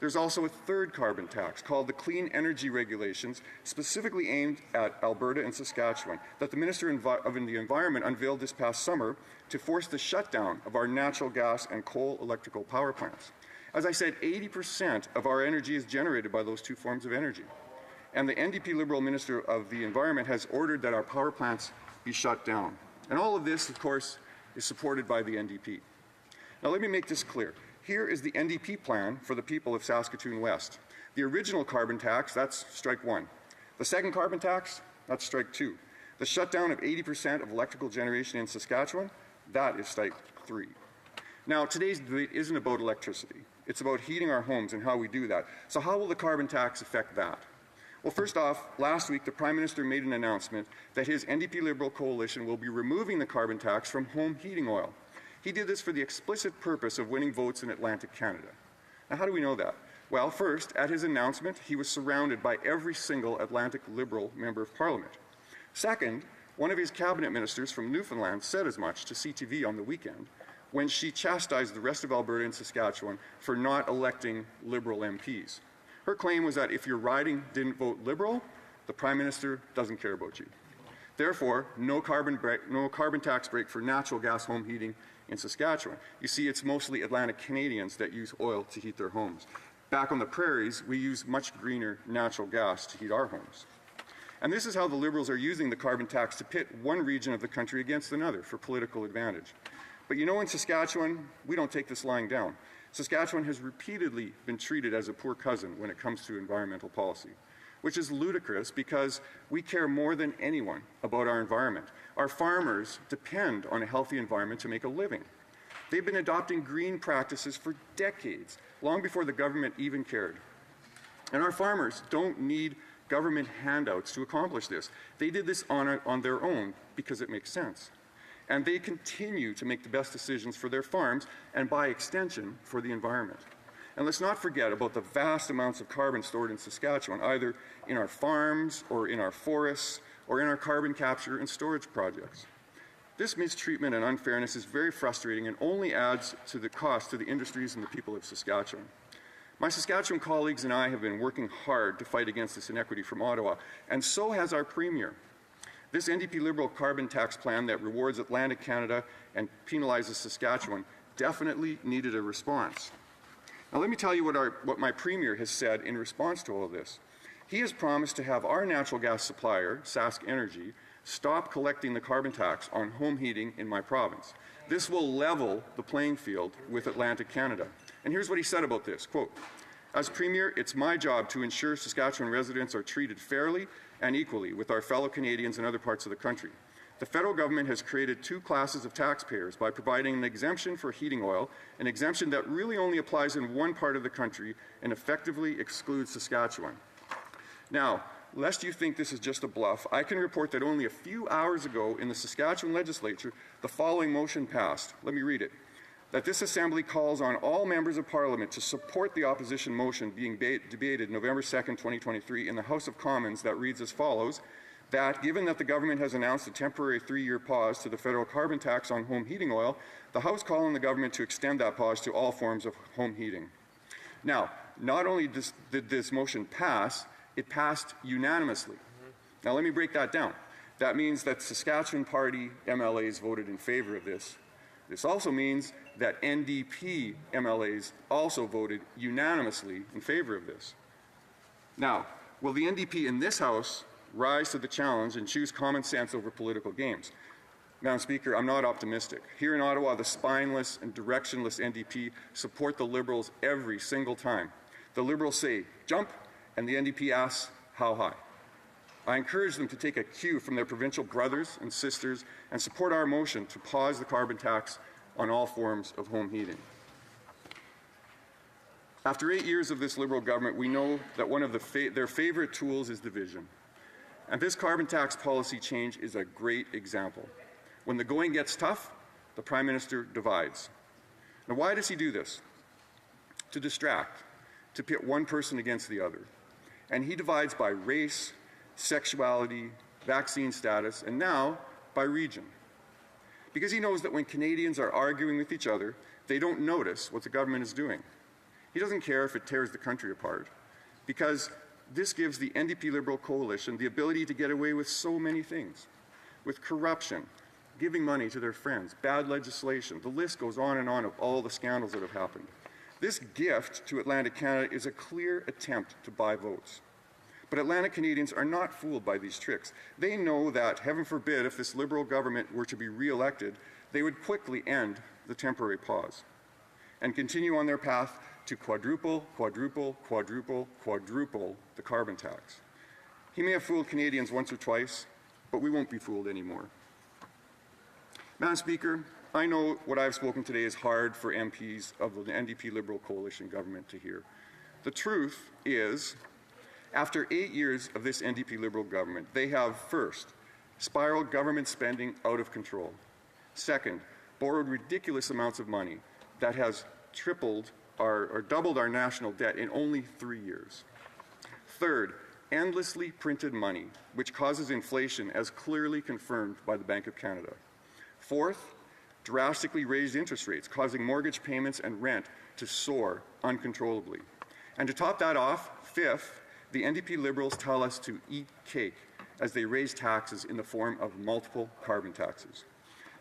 S9: There's also a third carbon tax called the Clean Energy Regulations, specifically aimed at Alberta and Saskatchewan, that the Minister of the Environment unveiled this past summer to force the shutdown of our natural gas and coal electrical power plants. As I said, 80% of our energy is generated by those two forms of energy. And the NDP Liberal Minister of the Environment has ordered that our power plants be shut down. And all of this, of course, is supported by the NDP. Now let me make this clear. Here is the NDP plan for the people of Saskatoon West. The original carbon tax, that's strike one. The second carbon tax, that's strike two. The shutdown of 80% of electrical generation in Saskatchewan, that is strike three. Now, today's debate isn't about electricity. It's about heating our homes and how we do that. So how will the carbon tax affect that? Well, first off, last week the Prime Minister made an announcement that his NDP Liberal coalition will be removing the carbon tax from home heating oil. He did this for the explicit purpose of winning votes in Atlantic Canada. Now, how do we know that? Well, first, at his announcement, he was surrounded by every single Atlantic Liberal member of Parliament. Second, one of his cabinet ministers from Newfoundland said as much to CTV on the weekend when she chastised the rest of Alberta and Saskatchewan for not electing Liberal MPs. Her claim was that if your riding didn't vote Liberal, the Prime Minister doesn't care about you. Therefore, no carbon tax break for natural gas home heating in Saskatchewan. You see, it's mostly Atlantic Canadians that use oil to heat their homes. Back on the prairies, we use much greener natural gas to heat our homes. And this is how the Liberals are using the carbon tax to pit one region of the country against another for political advantage. But you know, in Saskatchewan, we don't take this lying down. Saskatchewan has repeatedly been treated as a poor cousin when it comes to environmental policy, which is ludicrous because we care more than anyone about our environment. Our farmers depend on a healthy environment to make a living. They've been adopting green practices for decades, long before the government even cared. And our farmers don't need government handouts to accomplish this. They did this on their own because it makes sense. And they continue to make the best decisions for their farms and, by extension, for the environment. And let's not forget about the vast amounts of carbon stored in Saskatchewan, either in our farms or in our forests or in our carbon capture and storage projects. This mistreatment and unfairness is very frustrating and only adds to the cost to the industries and the people of Saskatchewan. My Saskatchewan colleagues and I have been working hard to fight against this inequity from Ottawa, and so has our Premier. This NDP Liberal carbon tax plan that rewards Atlantic Canada and penalizes Saskatchewan definitely needed a response. Now let me tell you what my Premier has said in response to all of this. He has promised to have our natural gas supplier, Sask Energy, stop collecting the carbon tax on home heating in my province. This will level the playing field with Atlantic Canada. And here's what he said about this, quote, "As Premier, it's my job to ensure Saskatchewan residents are treated fairly and equally with our fellow Canadians in other parts of the country. The federal government has created two classes of taxpayers by providing an exemption for heating oil, an exemption that really only applies in one part of the country and effectively excludes Saskatchewan." Now, lest you think this is just a bluff, I can report that only a few hours ago in the Saskatchewan legislature, the following motion passed. Let me read it. That this Assembly calls on all members of Parliament to support the opposition motion being debated November 2nd, 2023 in the House of Commons that reads as follows, that given that the government has announced a temporary 3-year pause to the federal carbon tax on home heating oil, the House call on the government to extend that pause to all forms of home heating. Now, not only did this motion pass, it passed unanimously. Now let me break that down. That means that Saskatchewan Party MLAs voted in favor of this. This also means that NDP MLAs also voted unanimously in favor of this. Now, will the NDP in this House rise to the challenge and choose common sense over political games? Madam Speaker, I'm not optimistic. Here in Ottawa, the spineless and directionless NDP support the Liberals every single time. The Liberals say, jump, and the NDP asks, how high? I encourage them to take a cue from their provincial brothers and sisters and support our motion to pause the carbon tax on all forms of home heating. After 8 years of this Liberal government, we know that one of their favorite tools is division. And this carbon tax policy change is a great example. When the going gets tough, the Prime Minister divides. Now, why does he do this? To distract, to pit one person against the other. And he divides by race, sexuality, vaccine status, and now by region. Because he knows that when Canadians are arguing with each other, they don't notice what the government is doing. He doesn't care if it tears the country apart, because this gives the NDP Liberal coalition the ability to get away with so many things. With corruption, giving money to their friends, bad legislation, the list goes on and on of all the scandals that have happened. This gift to Atlantic Canada is a clear attempt to buy votes. But Atlantic Canadians are not fooled by these tricks. They know that, heaven forbid, if this Liberal government were to be re-elected, they would quickly end the temporary pause and continue on their path to quadruple, quadruple, quadruple, quadruple the carbon tax. He may have fooled Canadians once or twice, but we won't be fooled anymore. Madam Speaker, I know what I've spoken today is hard for MPs of the NDP Liberal coalition government to hear. The truth is, after 8 years of this NDP Liberal government, they have, first, spiraled government spending out of control. Second, borrowed ridiculous amounts of money that has tripled or doubled our national debt in only 3 years. Third, endlessly printed money, which causes inflation as clearly confirmed by the Bank of Canada. Fourth, drastically raised interest rates, causing mortgage payments and rent to soar uncontrollably. And to top that off, fifth, the NDP Liberals tell us to eat cake as they raise taxes in the form of multiple carbon taxes.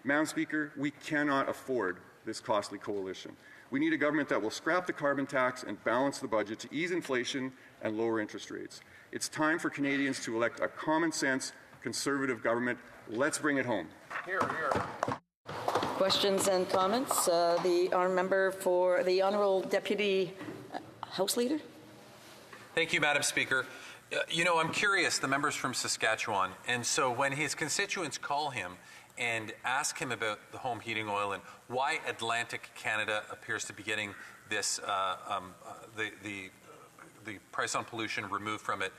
S9: Madam Speaker, we cannot afford this costly coalition. We need a government that will scrap the carbon tax and balance the budget to ease inflation and lower interest rates. It's time for Canadians to elect a common-sense, Conservative government. Let's bring it home.
S10: Here, here.
S12: Questions and comments? The honourable member for the Honourable Deputy House Leader.
S8: Thank you, Madam Speaker. You know, I'm curious, the member's from Saskatchewan, and so when his constituents call him and ask him about the home heating oil and why Atlantic Canada appears to be getting this, the price on pollution removed from it,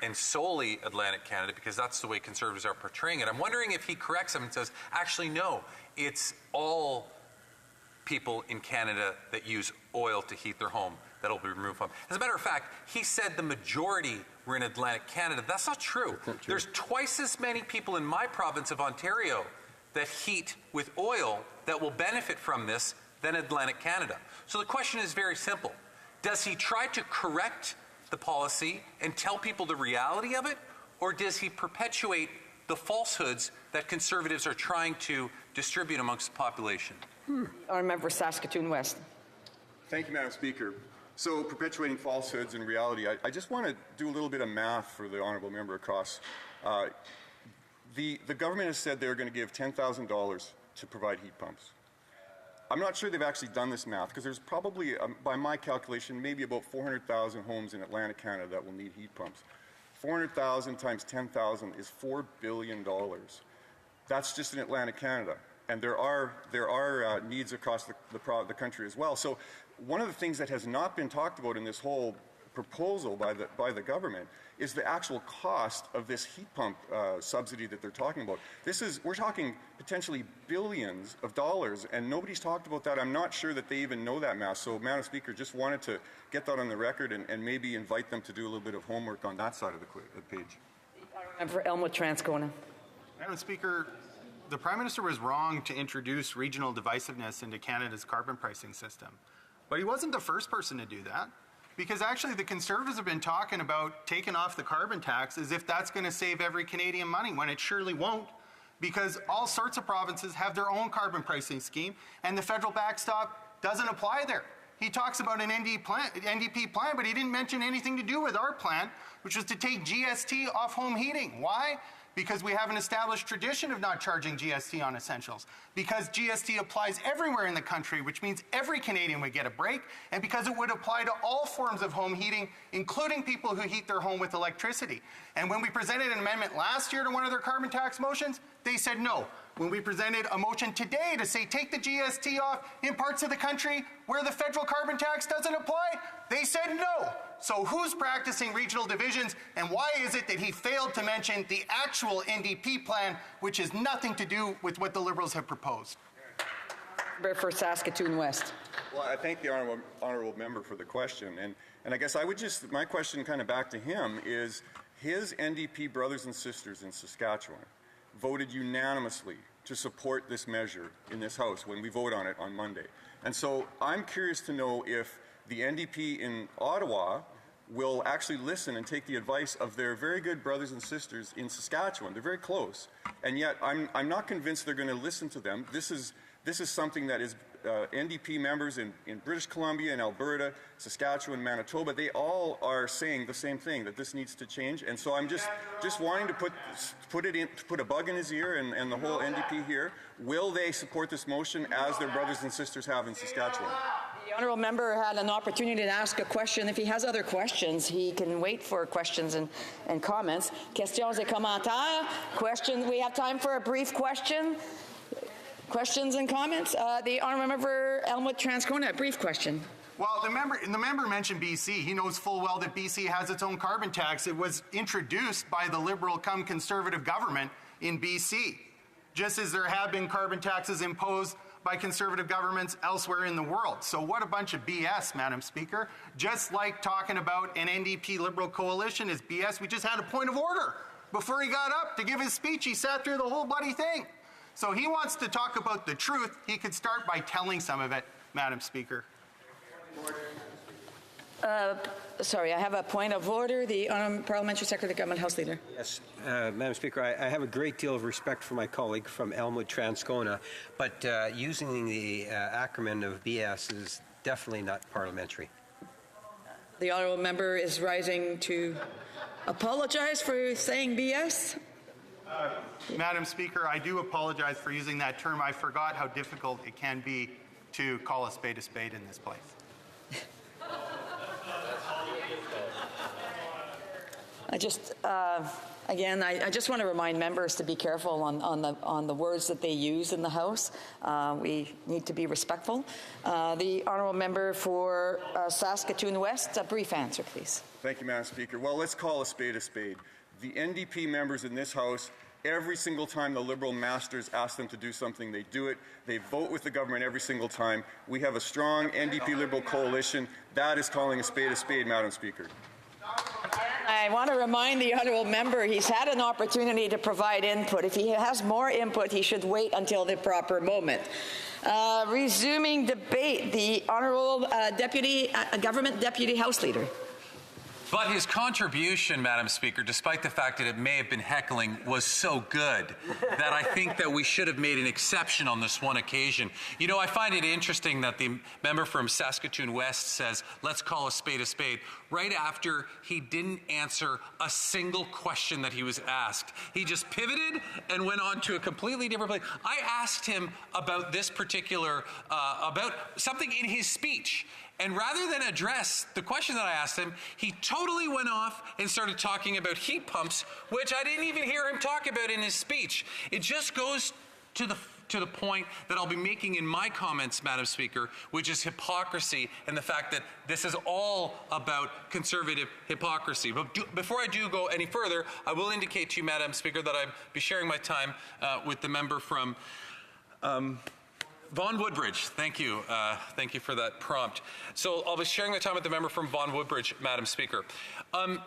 S8: and solely Atlantic Canada, because that's the way Conservatives are portraying it. I'm wondering if he corrects them and says, actually, no, it's all people in Canada that use oil to heat their home that'll be removed from. As a matter of fact, he said the majority were in Atlantic Canada. That's not true. There's twice as many people in my province of Ontario that heat with oil that will benefit from this than Atlantic Canada. So the question is very simple. Does he try to correct the policy and tell people the reality of it, or does he perpetuate the falsehoods that Conservatives are trying to distribute amongst the population?
S12: Our member Saskatoon West.
S9: Thank you, Madam Speaker. So, perpetuating falsehoods and reality, I just want to do a little bit of math for the honourable member across. The government has said they're going to give $10,000 to provide heat pumps. I'm not sure they've actually done this math, because there's probably, by my calculation, maybe about 400,000 homes in Atlantic Canada that will need heat pumps. 400,000 times 10,000 is $4 billion. That's just in Atlantic Canada. And there are needs across the country as well. So one of the things that has not been talked about in this whole proposal by the government is the actual cost of this heat pump subsidy that they're talking about. We're talking potentially billions of dollars, and nobody's talked about that. I'm not sure that they even know that math. So, Madam Speaker, just wanted to get that on the record and maybe invite them to do a little bit of homework on that side of the page.
S12: And for Elmwood Transcona.
S16: Madam Speaker, the Prime Minister was wrong to introduce regional divisiveness into Canada's carbon pricing system. But he wasn't the first person to do that, because actually the Conservatives have been talking about taking off the carbon tax as if that's going to save every Canadian money, when it surely won't, because all sorts of provinces have their own carbon pricing scheme, and the federal backstop doesn't apply there. He talks about an NDP plan, but he didn't mention anything to do with our plan, which was to take GST off home heating. Why? Because we have an established tradition of not charging GST on essentials. Because GST applies everywhere in the country, which means every Canadian would get a break, and because it would apply to all forms of home heating, including people who heat their home with electricity. And when we presented an amendment last year to one of their carbon tax motions, they said no. When we presented a motion today to say take the GST off in parts of the country where the federal carbon tax doesn't apply, they said no. So who's practicing regional divisions, and why is it that he failed to mention the actual NDP plan, which has nothing to do with what the Liberals have proposed?
S12: For Saskatoon West.
S9: Well, I thank the honourable member for the question, and I guess I would just, my question kind of back to him is, his NDP brothers and sisters in Saskatchewan voted unanimously to support this measure in this House when we vote on it on Monday. And so I'm curious to know if the NDP in Ottawa will actually listen and take the advice of their very good brothers and sisters in Saskatchewan. They're very close, and yet I'm not convinced they're going to listen to them. This is something that is NDP members in British Columbia and Alberta, Saskatchewan, Manitoba, they all are saying the same thing, that this needs to change. And so I'm just wanting to put a bug in his ear and the whole NDP here. Will they support this motion as their brothers and sisters have in Saskatchewan?
S12: The honourable member had an opportunity to ask a question. If he has other questions, he can wait for questions and comments. Questions et commentaires. Questions. We have time for a brief question. Questions and comments? The honourable member Elmwood Transcona, a brief question.
S16: Well, the member mentioned BC. He knows full well that BC has its own carbon tax. It was introduced by the Liberal-cum-Conservative government in BC, just as there have been carbon taxes imposed by Conservative governments elsewhere in the world. So what a bunch of BS, Madam Speaker. Just like talking about an NDP Liberal coalition is BS, we just had a point of order. Before he got up to give his speech, he sat through the whole bloody thing. So he wants to talk about the truth. He could start by telling some of it, Madam Speaker.
S12: Sorry, I have a point of order. The Parliamentary Secretary, Government House Leader.
S15: Yes, Madam Speaker, I have a great deal of respect for my colleague from Elmwood Transcona, but using the acronym of BS is definitely not parliamentary.
S12: The honourable member is rising to apologize for saying BS.
S16: Madam Speaker, I do apologize for using that term. I forgot how difficult it can be to call a spade in this place.
S12: I just, again, I just want to remind members to be careful on the words that they use in the House. We need to be respectful. The honourable member for Saskatoon West, a brief answer, please.
S9: Thank you, Madam Speaker. Well, let's call a spade a spade. The NDP members in this House, every single time the Liberal masters ask them to do something, they do it. They vote with the government every single time. We have a strong NDP Liberal coalition. That is calling a spade, Madam Speaker.
S12: I want to remind the honourable member he's had an opportunity to provide input. If he has more input, he should wait until the proper moment. Resuming debate, the honourable Government Deputy House Leader.
S8: But his contribution, Madam Speaker, despite the fact that it may have been heckling, was so good that I think that we should have made an exception on this one occasion. You know, I find it interesting that the member from Saskatoon West says, let's call a spade, right after he didn't answer a single question that he was asked. He just pivoted and went on to a completely different place. I asked him about this particular, about something in his speech. And rather than address the question that I asked him, he totally went off and started talking about heat pumps, which I didn't even hear him talk about in his speech. It just goes to the point that I'll be making in my comments, Madam Speaker, which is hypocrisy and the fact that this is all about conservative hypocrisy. But before I do go any further, I will indicate to you, Madam Speaker, that I'll be sharing my time with the member from Vaughan Woodbridge. Thank you. Thank you for that prompt. So I'll be sharing my time with the member from Vaughan Woodbridge, Madam Speaker.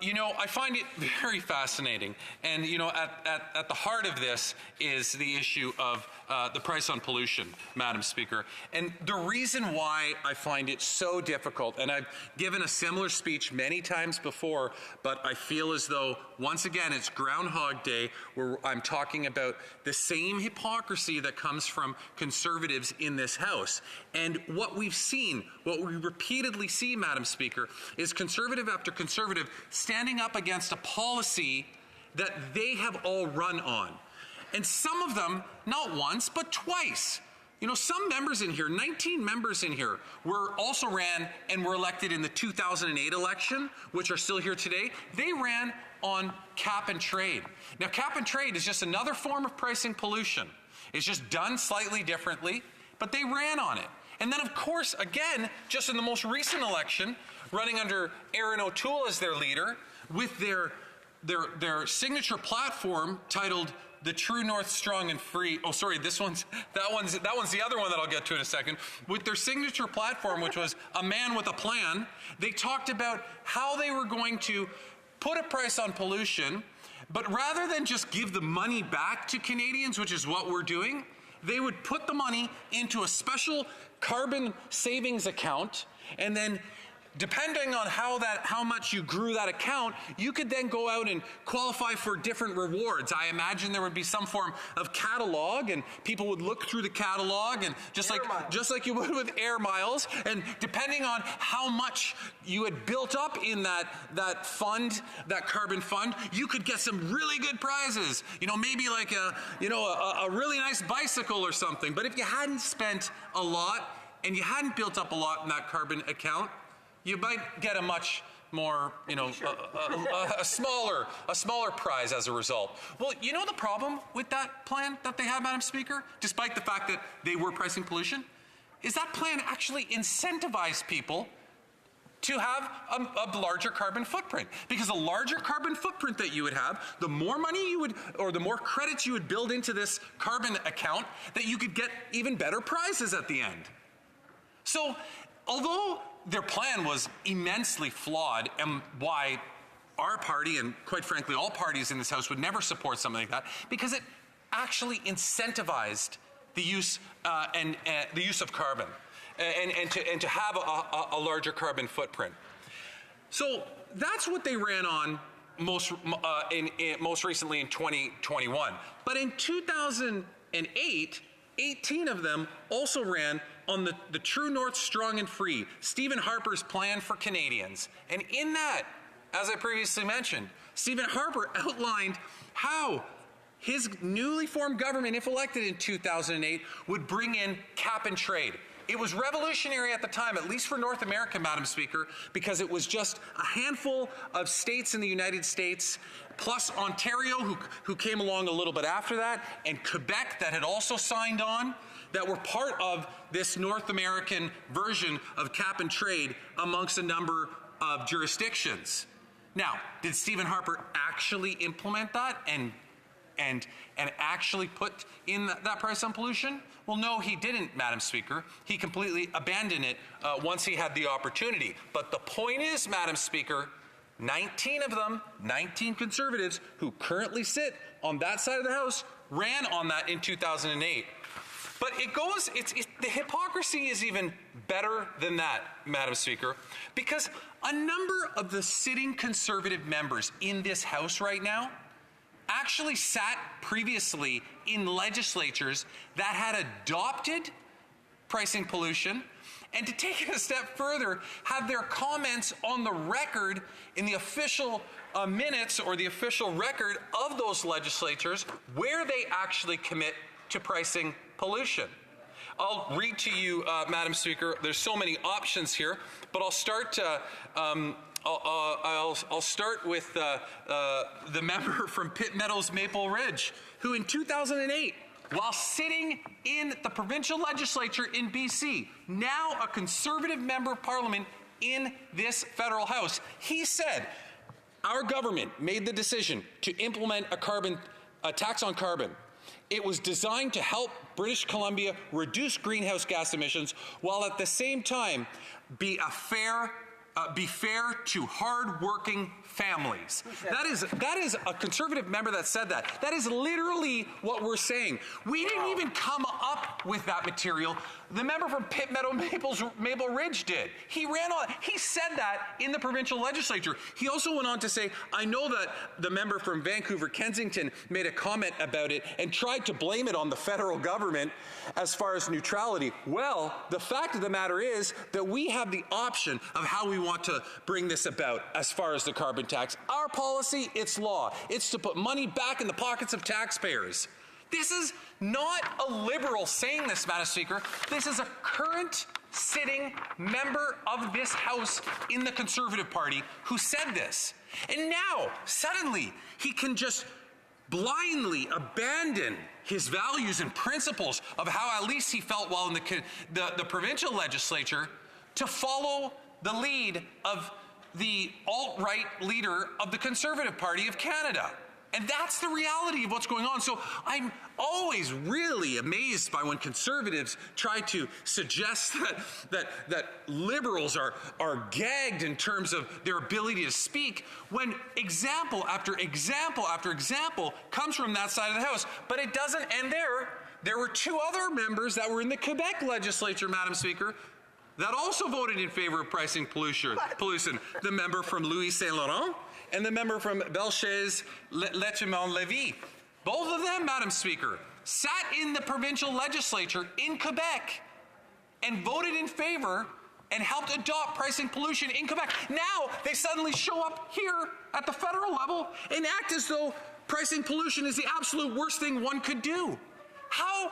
S8: You know, I find it very fascinating. And, you know, at the heart of this is the issue of the price on pollution, Madam Speaker. And the reason why I find it so difficult, and I've given a similar speech many times before, but I feel as though, once again, it's Groundhog Day, where I'm talking about the same hypocrisy that comes from conservatives in this House. And what we've seen, what we repeatedly see, Madam Speaker, is conservative after conservative standing up against a policy that they have all run on. And some of them, not once, but twice. You know, some members in here, 19 members in here, also ran and were elected in the 2008 election, which are still here today. They ran on cap and trade. Now, cap and trade is just another form of pricing pollution. It's just done slightly differently, but they ran on it. And then, of course, again, just in the most recent election, running under Erin O'Toole as their leader, with their signature platform titled "The True North, Strong and Free." Oh, sorry, that one's the other one that I'll get to in a second. With their signature platform, which was "A Man with a Plan," they talked about how they were going to put a price on pollution, but rather than just give the money back to Canadians, which is what we're doing, they would put the money into a special carbon savings account, and then depending on how much you grew that account, you could then go out and qualify for different rewards. I imagine there would be some form of catalog, and people would look through the catalog, and just like you would with Air Miles, and depending on how much you had built up in that fund, that carbon fund, you could get some really good prizes. You know, maybe like a really nice bicycle or something. But if you hadn't spent a lot and you hadn't built up a lot in that carbon account, you might get a much more, you know, a smaller prize as a result. Well, you know the problem with that plan that they have, Madam Speaker, despite the fact that they were pricing pollution, is that plan actually incentivized people to have a larger carbon footprint. Because a larger carbon footprint that you would have, the more money you would, or the more credits you would build into this carbon account, that you could get even better prizes at the end. So, although their plan was immensely flawed, and why our party, and quite frankly all parties in this House, would never support something like that, because it actually incentivized the use the use of carbon and to have a larger carbon footprint. So that's what they ran on most recently in 2021. But in 2008, 18 of them also ran on the True North Strong and Free, Stephen Harper's plan for Canadians. And in that, as I previously mentioned, Stephen Harper outlined how his newly formed government, if elected in 2008, would bring in cap and trade. It was revolutionary at the time, at least for North America, Madam Speaker, because it was just a handful of states in the United States, plus Ontario, who came along a little bit after that, and Quebec that had also signed on, that were part of this North American version of cap and trade amongst a number of jurisdictions. Now, did Stephen Harper actually implement that and actually put in that price on pollution? Well, no, he didn't, Madam Speaker. He completely abandoned it once he had the opportunity. But the point is, Madam Speaker, 19 of them, 19 Conservatives who currently sit on that side of the House, ran on that in 2008. But the hypocrisy is even better than that, Madam Speaker, because a number of the sitting Conservative members in this House right now actually sat previously in legislatures that had adopted pricing pollution, and to take it a step further, have their comments on the record in the official minutes or the official record of those legislatures where they actually commit to pricing pollution. I'll read to you, Madam Speaker, there's so many options here, but I'll start I'll start with the member from Pitt Meadows Maple Ridge, who in 2008, while sitting in the provincial legislature in BC, now a Conservative member of Parliament in this federal House, he said, our government made the decision to implement a tax on carbon. It was designed to help British Columbia reduce greenhouse gas emissions while at the same time be fair to hard-working families. That is a Conservative member that said that. That is literally what we're saying. We didn't even come up with that material. The member from Pitt Meadow Maple Ridge did. He said that in the provincial legislature. He also went on to say, I know that the member from Vancouver Kensington made a comment about it and tried to blame it on the federal government as far as neutrality. Well, the fact of the matter is that we have the option of how we want to bring this about as far as the carbon tax. Our policy, it's law. It's to put money back in the pockets of taxpayers. This is not a liberal saying this, Madam Speaker. This is a current sitting member of this House in the Conservative Party who said this. And now, suddenly, he can just blindly abandon his values and principles of how at least he felt while in the provincial legislature to follow the lead of the alt-right leader of the Conservative Party of Canada. And that's the reality of what's going on. So I'm always really amazed by when Conservatives try to suggest that liberals are gagged in terms of their ability to speak, when example after example after example comes from that side of the House. But it doesn't end there. There were two other members that were in the Quebec legislature, Madam Speaker, that also voted in favor of pricing pollution. The member from Louis Saint Laurent and the member from Belchès-Letchemont-Lévis. Both of them, Madam Speaker, sat in the provincial legislature in Quebec and voted in favor and helped adopt pricing pollution in Quebec. Now they suddenly show up here at the federal level and act as though pricing pollution is the absolute worst thing one could do. How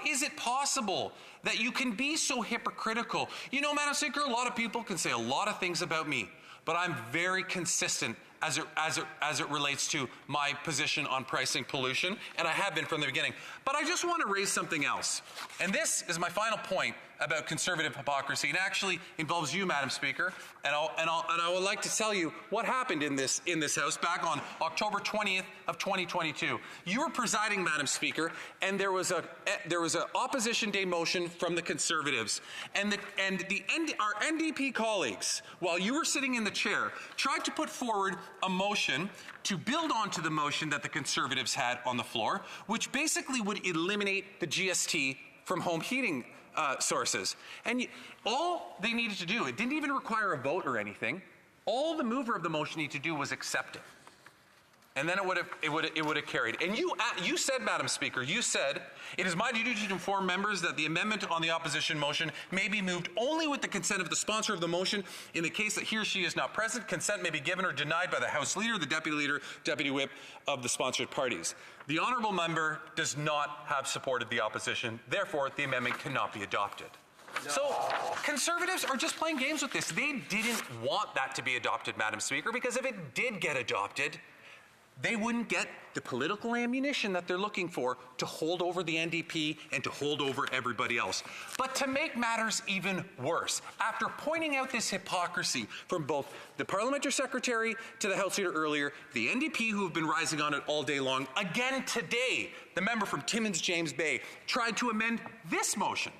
S8: is it possible that you can be so hypocritical? You know, Madam Speaker, a lot of people can say a lot of things about me, but I'm very consistent as it relates to my position on pricing pollution, and I have been from the beginning. But I just want to raise something else. And this is my final point about Conservative hypocrisy. It actually involves you, Madam Speaker, and I would like to tell you what happened in this House back on October 20th of 2022. You were presiding, Madam Speaker, and there was an Opposition Day motion from the Conservatives, and our NDP colleagues, while you were sitting in the chair, tried to put forward a motion to build onto the motion that the Conservatives had on the floor, which basically would eliminate the GST from home heating sources. And all they needed to do, it didn't even require a vote or anything. All the mover of the motion needed to do was accept it. And then it would have carried. And you said, Madam Speaker, you said, it is my duty to inform members that the amendment on the opposition motion may be moved only with the consent of the sponsor of the motion. In the case that he or she is not present, consent may be given or denied by the House Leader, the Deputy Leader, Deputy Whip of the sponsored parties. The honourable member does not have supported the opposition. Therefore, the amendment cannot be adopted. No. So Conservatives are just playing games with this. They didn't want that to be adopted, Madam Speaker, because if it did get adopted, they wouldn't get the political ammunition that they're looking for to hold over the NDP and to hold over everybody else. But to make matters even worse, after pointing out this hypocrisy from both the Parliamentary Secretary to the House Leader earlier, the NDP who have been rising on it all day long, again today, the member from Timmins James Bay tried to amend this motion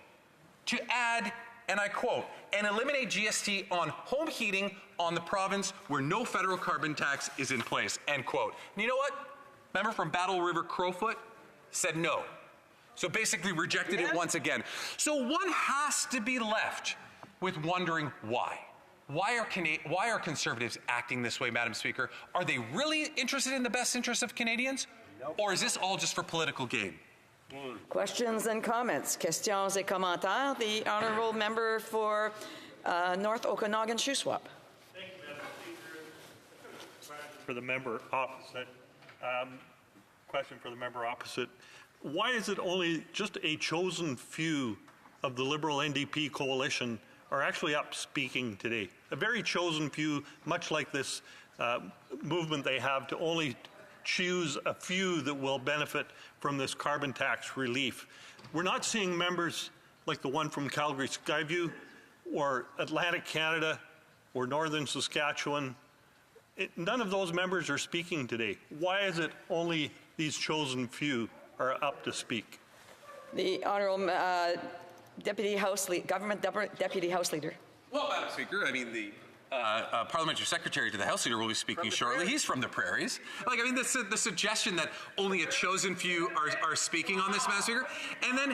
S8: to add, and I quote, and eliminate GST on home heating on the province where no federal carbon tax is in place, end quote. And you know what? Member from Battle River Crowfoot said no. So basically rejected it once again. So one has to be left with wondering why. Why are Conservatives acting this way, Madam Speaker? Are they really interested in the best interests of Canadians? Nope. Or is this all just for political gain?
S12: Questions and comments. Questions et commentaires. The honourable member for North Okanagan-Shuswap.
S6: Thank you, Madam Speaker. For the member opposite. Question for the member opposite. Why is it only just a chosen few of the Liberal NDP coalition are actually up speaking today? A very chosen few, much like this movement they have to only choose a few that will benefit from this carbon tax relief. We're not seeing members like the one from Calgary Skyview or Atlantic Canada or Northern Saskatchewan. None of those members are speaking today. Why is it only these chosen few are up to speak?
S12: The Honourable Government Deputy House Leader.
S8: Well, Madam Speaker, I mean, the Parliamentary Secretary to the House Leader will be speaking shortly. He's from the prairies. Like, I mean, the suggestion that only a chosen few are speaking on this, Madam Speaker, and then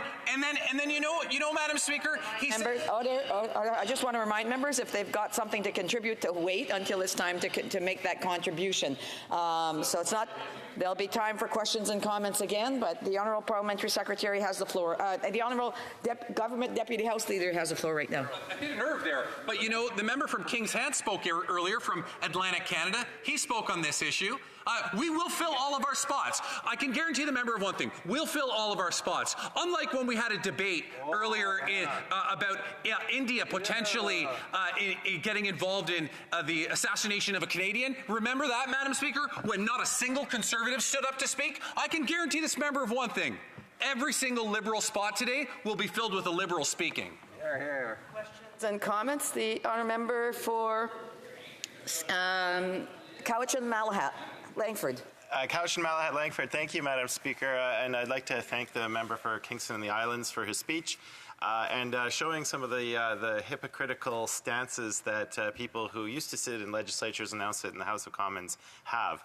S8: you know, Madam Speaker,
S12: members, I just want to remind members if they've got something to contribute to wait until it's time to make that contribution. So it's not. There'll be time for questions and comments again, but the Honourable Parliamentary Secretary has the floor. The Honourable Government Deputy House Leader has the floor right now.
S8: I hit a nerve there, but you know, the member from King's Head spoke earlier from Atlantic Canada. He spoke on this issue. We will fill all of our spots. I can guarantee the member of one thing. We'll fill all of our spots. Unlike when we had a debate earlier about India potentially getting involved in the assassination of a Canadian. Remember that, Madam Speaker? When not a single Conservative stood up to speak? I can guarantee this member of one thing. Every single Liberal spot today will be filled with a Liberal speaking.
S12: Here, here. Questions and comments? The honour member for Cowichan-Malahat. Langford.
S10: Cowichan-Malahat Langford. Thank you, Madam Speaker, and I'd like to thank the member for Kingston and the Islands for his speech and showing some of the hypocritical stances that people who used to sit in legislatures and now sit in the House of Commons have.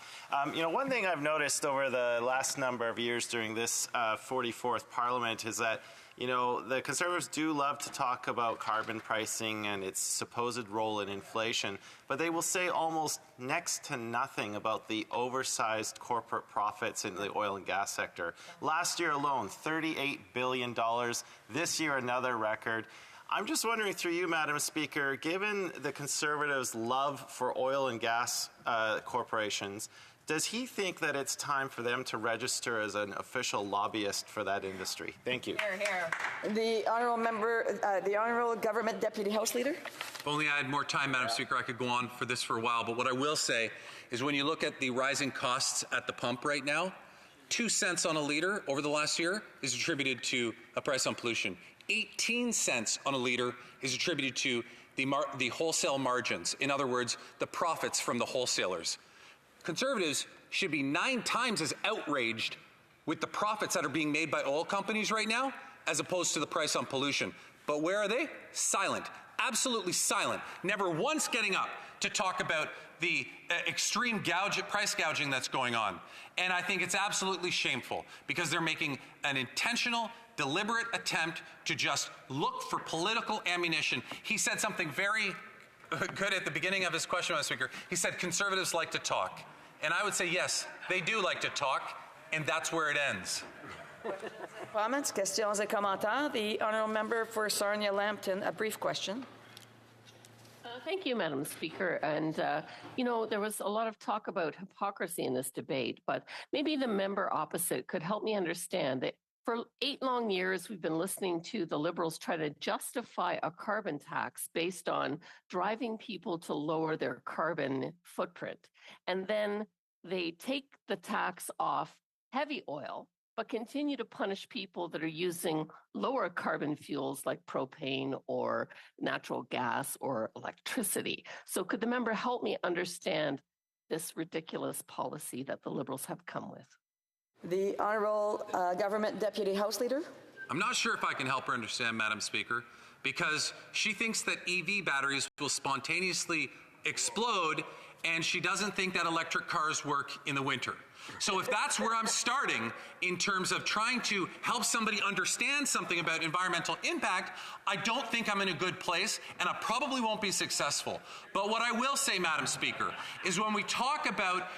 S10: You know, one thing I've noticed over the last number of years during this 44th Parliament is that you know, the Conservatives do love to talk about carbon pricing and its supposed role in inflation, but they will say almost next to nothing about the oversized corporate profits in the oil and gas sector. Last year alone, $38 billion. This year, another record. I'm just wondering through you, Madam Speaker, given the Conservatives' love for oil and gas corporations, does he think that it's time for them to register as an official lobbyist for that industry? Thank you.
S12: Here, here. The honourable member, the honourable Government Deputy House Leader.
S8: If only I had more time, Madam Speaker, I could go on for this for a while. But what I will say is when you look at the rising costs at the pump right now, 2 cents on a litre over the last year is attributed to a price on pollution. 18 cents on a litre is attributed to the wholesale margins. In other words, the profits from the wholesalers. Conservatives should be 9 times as outraged with the profits that are being made by oil companies right now as opposed to the price on pollution. But where are they? Silent. Absolutely silent. Never once getting up to talk about the extreme price gouging that's going on. And I think it's absolutely shameful because they're making an intentional, deliberate attempt to just look for political ammunition. He said something very good at the beginning of his question, Madam Speaker. He said Conservatives like to talk. And I would say, yes, they do like to talk, and that's where it ends.
S12: Comments, questions et commentaires. The honourable member for Sarnia-Lambton, a brief question.
S1: Thank you, Madam Speaker. And, there was a lot of talk about hypocrisy in this debate, but maybe the member opposite could help me understand that for 8 long years, we've been listening to the Liberals try to justify a carbon tax based on driving people to lower their carbon footprint. And then they take the tax off heavy oil, but continue to punish people that are using lower carbon fuels like propane or natural gas or electricity. So could the member help me understand this ridiculous policy that the Liberals have come with?
S12: The Honourable Government Deputy House Leader.
S8: I'm not sure if I can help her understand, Madam Speaker, because she thinks that EV batteries will spontaneously explode, and she doesn't think that electric cars work in the winter. So if that's where I'm starting in terms of trying to help somebody understand something about environmental impact, I don't think I'm in a good place, and I probably won't be successful. But what I will say, Madam Speaker, is when we talk about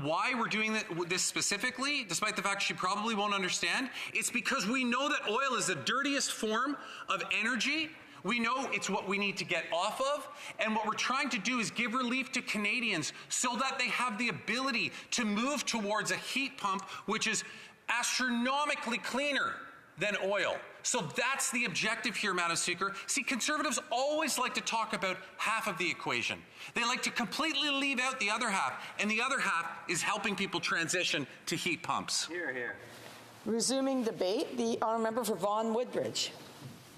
S8: why we're doing this specifically, despite the fact she probably won't understand, it's because we know that oil is the dirtiest form of energy. We know it's what we need to get off of, and what we're trying to do is give relief to Canadians so that they have the ability to move towards a heat pump which is astronomically cleaner than oil. So that's the objective here, Madam Speaker. See, Conservatives always like to talk about half of the equation. They like to completely leave out the other half, and the other half is helping people transition to heat pumps.
S12: Hear, hear. Resuming debate, the honourable member for Vaughan Woodbridge.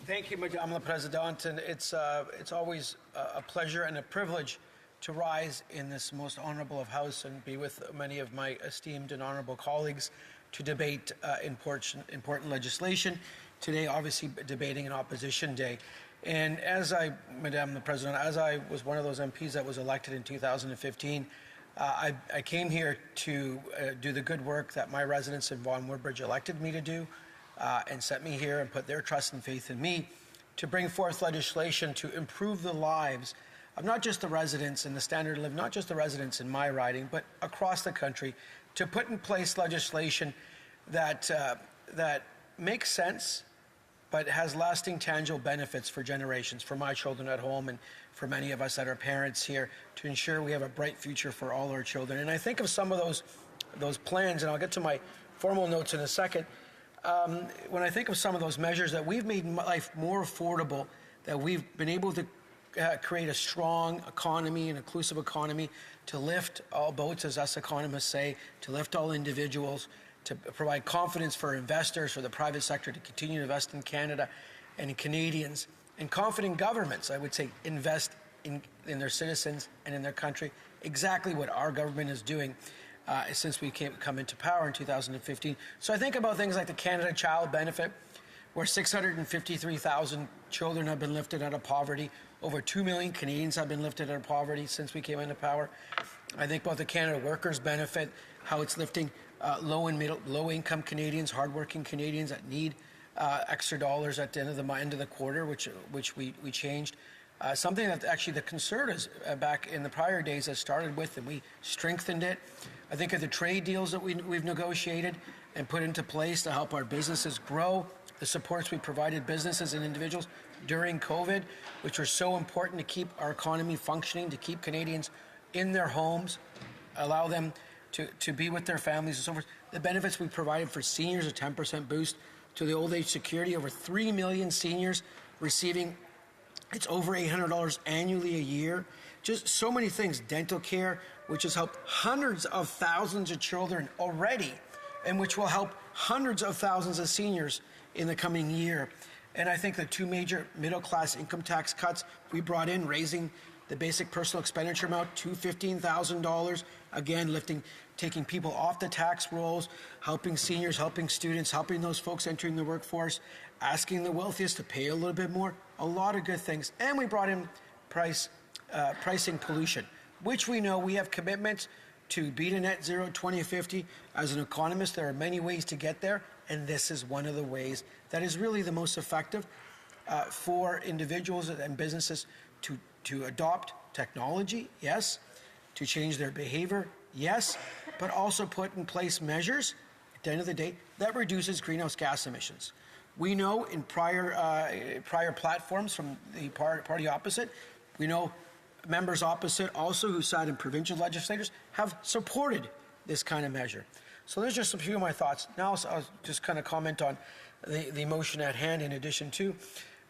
S14: Thank you, Madame la Présidente, and it's always a pleasure and a privilege to rise in this most honourable of House and be with many of my esteemed and honourable colleagues to debate important legislation. Today, obviously, debating an opposition day. And Madame la Présidente, as I was one of those MPs that was elected in 2015, I came here to do the good work that my residents in Vaughan Woodbridge elected me to do. And sent me here and put their trust and faith in me to bring forth legislation to improve the lives of not just the residents and the standard of living, not just the residents in my riding, but across the country, to put in place legislation that makes sense, but has lasting, tangible benefits for generations, for my children at home and for many of us that are parents here, to ensure we have a bright future for all our children. And I think of some of those plans, and I'll get to my formal notes in a second. When I think of some of those measures that we've made life more affordable, that we've been able to create a strong economy, an inclusive economy, to lift all boats, as us economists say, to lift all individuals, to provide confidence for investors, for the private sector to continue to invest in Canada and in Canadians, and confident governments, I would say, invest in their citizens and in their country, exactly what our government is doing. Since we come into power in 2015. So I think about things like the Canada Child Benefit, where 653,000 children have been lifted out of poverty. Over 2 million Canadians have been lifted out of poverty since we came into power. I think about the Canada Workers Benefit, how it's lifting low-income Canadians, hardworking Canadians that need extra dollars at the end of the quarter, which we changed. Something that actually the Conservatives back in the prior days has started with, and we strengthened it. I think of the trade deals that we've negotiated and put into place to help our businesses grow, the supports we provided businesses and individuals during COVID, which are so important to keep our economy functioning, to keep Canadians in their homes, allow them to be with their families and so forth. The benefits we provided for seniors, a 10% boost to the old age security, over 3 million seniors receiving it's over $800 annually a year. Just so many things. Dental care, which has helped hundreds of thousands of children already, and which will help hundreds of thousands of seniors in the coming year. And I think the 2 major middle-class income tax cuts we brought in, raising the basic personal expenditure amount to $15,000, again, taking people off the tax rolls, helping seniors, helping students, helping those folks entering the workforce, asking the wealthiest to pay a little bit more, a lot of good things. And we brought in pricing pollution, which we know we have commitments to be to net zero 2050. As an economist, there are many ways to get there, and this is one of the ways that is really the most effective for individuals and businesses to adopt technology, yes, to change their behavior, yes, but also put in place measures, at the end of the day, that reduces greenhouse gas emissions. We know in prior platforms from the party opposite, we know members opposite also who sat in provincial legislators have supported this kind of measure. So there's just a few of my thoughts. Now I'll just kind of comment on the motion at hand in addition to.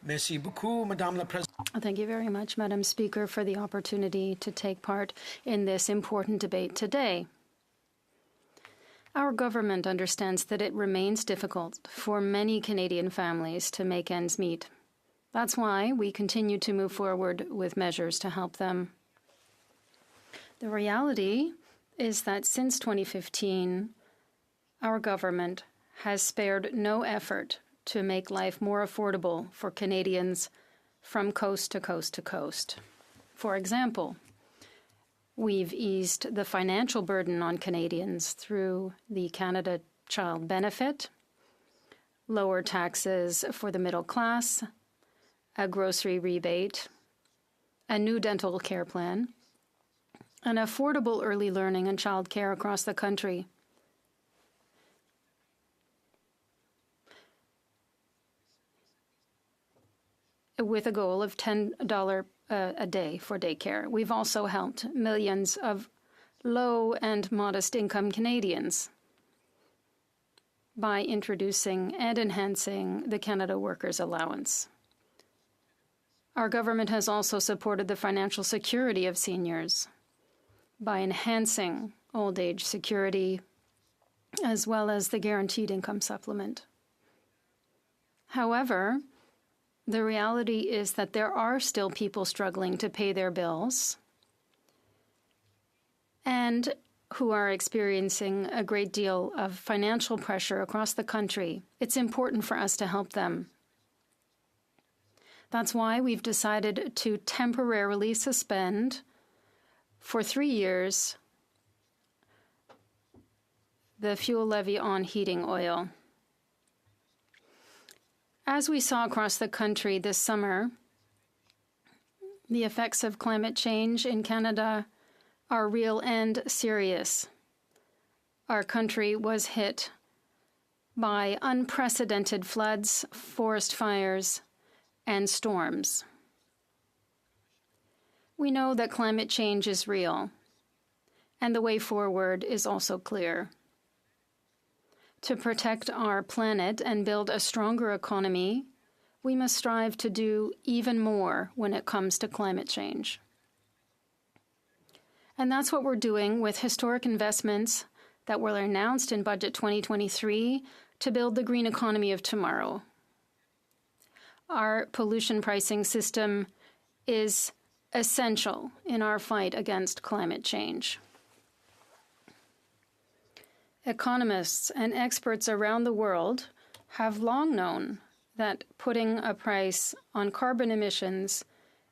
S14: Merci beaucoup, Madame la Présidente.
S17: Thank you very much, Madam Speaker, for the opportunity to take part in this important debate today. Our government understands that it remains difficult for many Canadian families to make ends meet. That's why we continue to move forward with measures to help them. The reality is that since 2015, our government has spared no effort to make life more affordable for Canadians from coast to coast to coast. For example, we've eased the financial burden on Canadians through the Canada Child Benefit, lower taxes for the middle class, a grocery rebate, a new dental care plan, and affordable early learning and child care across the country. With a goal of $10 a day for daycare. We've also helped millions of low and modest income Canadians by introducing and enhancing the Canada Workers' Allowance. Our government has also supported the financial security of seniors by enhancing old age security as well as the guaranteed income supplement. However, the reality is that there are still people struggling to pay their bills and who are experiencing a great deal of financial pressure across the country. It's important for us to help them. That's why we've decided to temporarily suspend for 3 years the fuel levy on heating oil. As we saw across the country this summer, the effects of climate change in Canada are real and serious. Our country was hit by unprecedented floods, forest fires, and storms. We know that climate change is real, and the way forward is also clear. To protect our planet and build a stronger economy, we must strive to do even more when it comes to climate change. And that's what we're doing with historic investments that were announced in Budget 2023 to build the green economy of tomorrow. Our pollution pricing system is essential in our fight against climate change. Economists and experts around the world have long known that putting a price on carbon emissions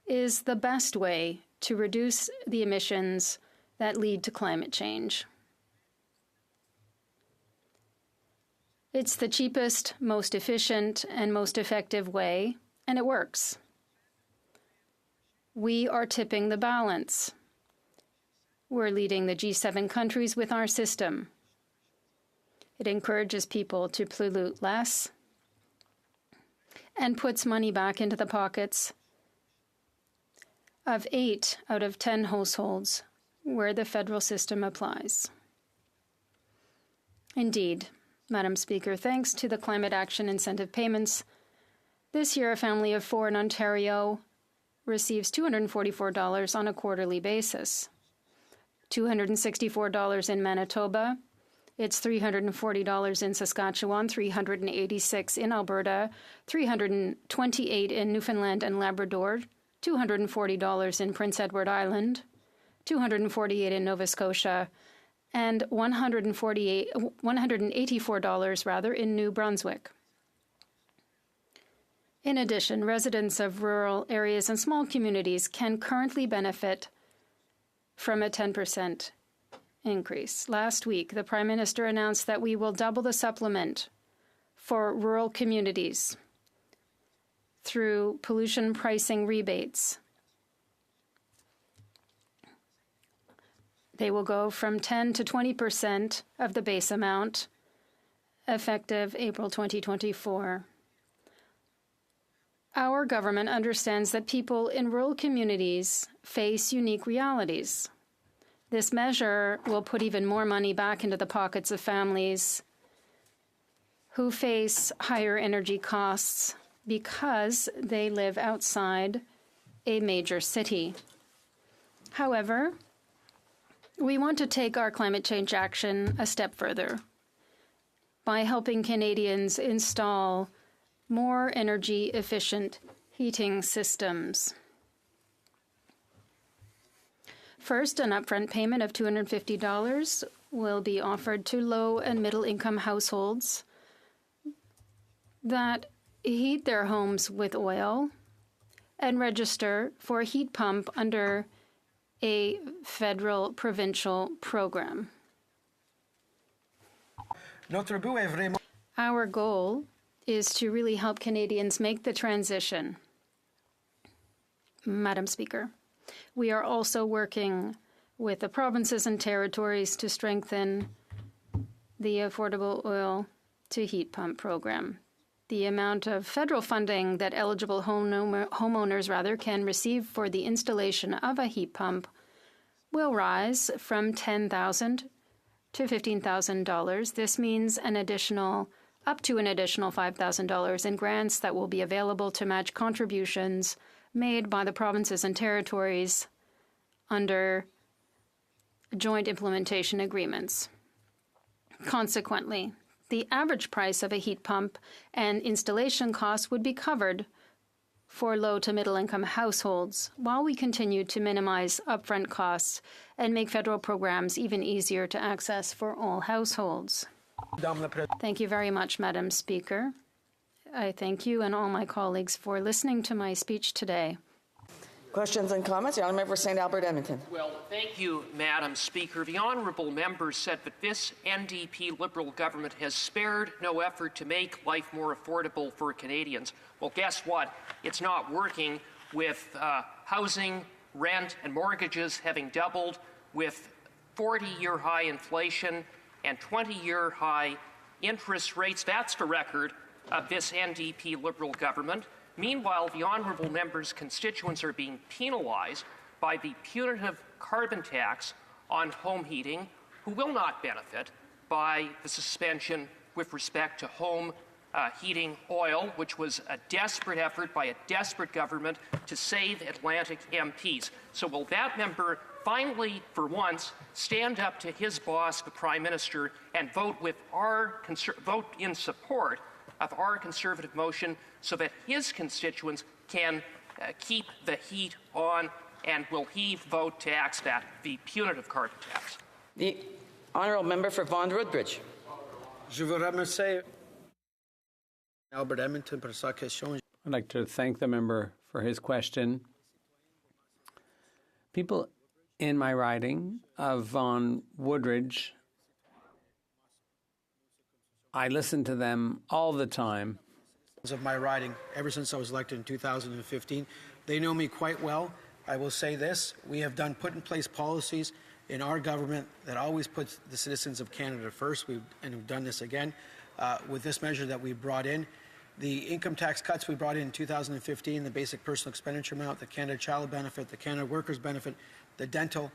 S17: is the best way to reduce the emissions that lead to climate change. It's the cheapest, most efficient, and most effective way, and it works. We are tipping the balance. We're leading the G7 countries with our system. It encourages people to pollute less and puts money back into the pockets of 8 out of 10 households where the federal system applies. Indeed, Madam Speaker, thanks to the climate action incentive payments, this year a family of 4 in Ontario receives $244 on a quarterly basis, $264 in Manitoba, it's $340 in Saskatchewan, $386 in Alberta, $328 in Newfoundland and Labrador, $240 in Prince Edward Island, $248 in Nova Scotia, and $184 in New Brunswick. In addition, residents of rural areas and small communities can currently benefit from a 10% increase. Last week, the Prime Minister announced that we will double the supplement for rural communities through pollution pricing rebates They will go from 10 to 20% of the base amount, effective April 2024. Our government understands that people in rural communities face unique realities. This measure will put even more money back into the pockets of families who face higher energy costs because they live outside a major city. However, we want to take our climate change action a step further by helping Canadians install more energy-efficient heating systems. First, an upfront payment of $250 will be offered to low- and middle-income households that heat their homes with oil and register for a heat pump under a federal provincial program. Our goal is to really help Canadians make the transition. Madam Speaker, we are also working with the provinces and territories to strengthen the Affordable Oil to Heat Pump program. The amount of federal funding that eligible homeowners can receive for the installation of a heat pump will rise from $10,000 to $15,000. This means up to an additional $5,000 in grants that will be available to match contributions made by the provinces and territories under joint implementation agreements. Consequently, the average price of a heat pump and installation costs would be covered for low to middle income households, while we continue to minimize upfront costs and make federal programs even easier to access for all households. Thank you very much, Madam Speaker. I thank you and all my colleagues for listening to my speech today.
S12: Questions and comments? The Honourable Member for St. Albert Edmonton.
S11: Well, thank you, Madam Speaker. The Honourable Member said that this NDP Liberal government has spared no effort to make life more affordable for Canadians. Well, guess what? It's not working, with housing, rent, and mortgages having doubled, with 40-year high inflation and 20-year high interest rates. That's the record of this NDP Liberal government. Meanwhile, the Honourable Member's constituents are being penalised by the punitive carbon tax on home heating, who will not benefit by the suspension with respect to home heating oil, which was a desperate effort by a desperate government to save Atlantic MPs. So will that member finally, for once, stand up to his boss, the Prime Minister, and vote in support of our Conservative motion so that his constituents can keep the heat on, and will he vote to axe the punitive carbon tax?
S12: The Honourable Member for Vaughan Woodbridge.
S14: Je vous remercie, Albert Edmonton, pour sa question.
S21: I'd like to thank the member for his question. People in my riding of Vaughan Woodbridge, I listen to them all the time.
S14: Of my riding, ever since I was elected in 2015, they know me quite well. I will say this: we have put in place policies in our government that always puts the citizens of Canada first. We've done this again with this measure that we brought in. The income tax cuts we brought in 2015, the basic personal expenditure amount, the Canada Child Benefit, the Canada Workers Benefit, the dental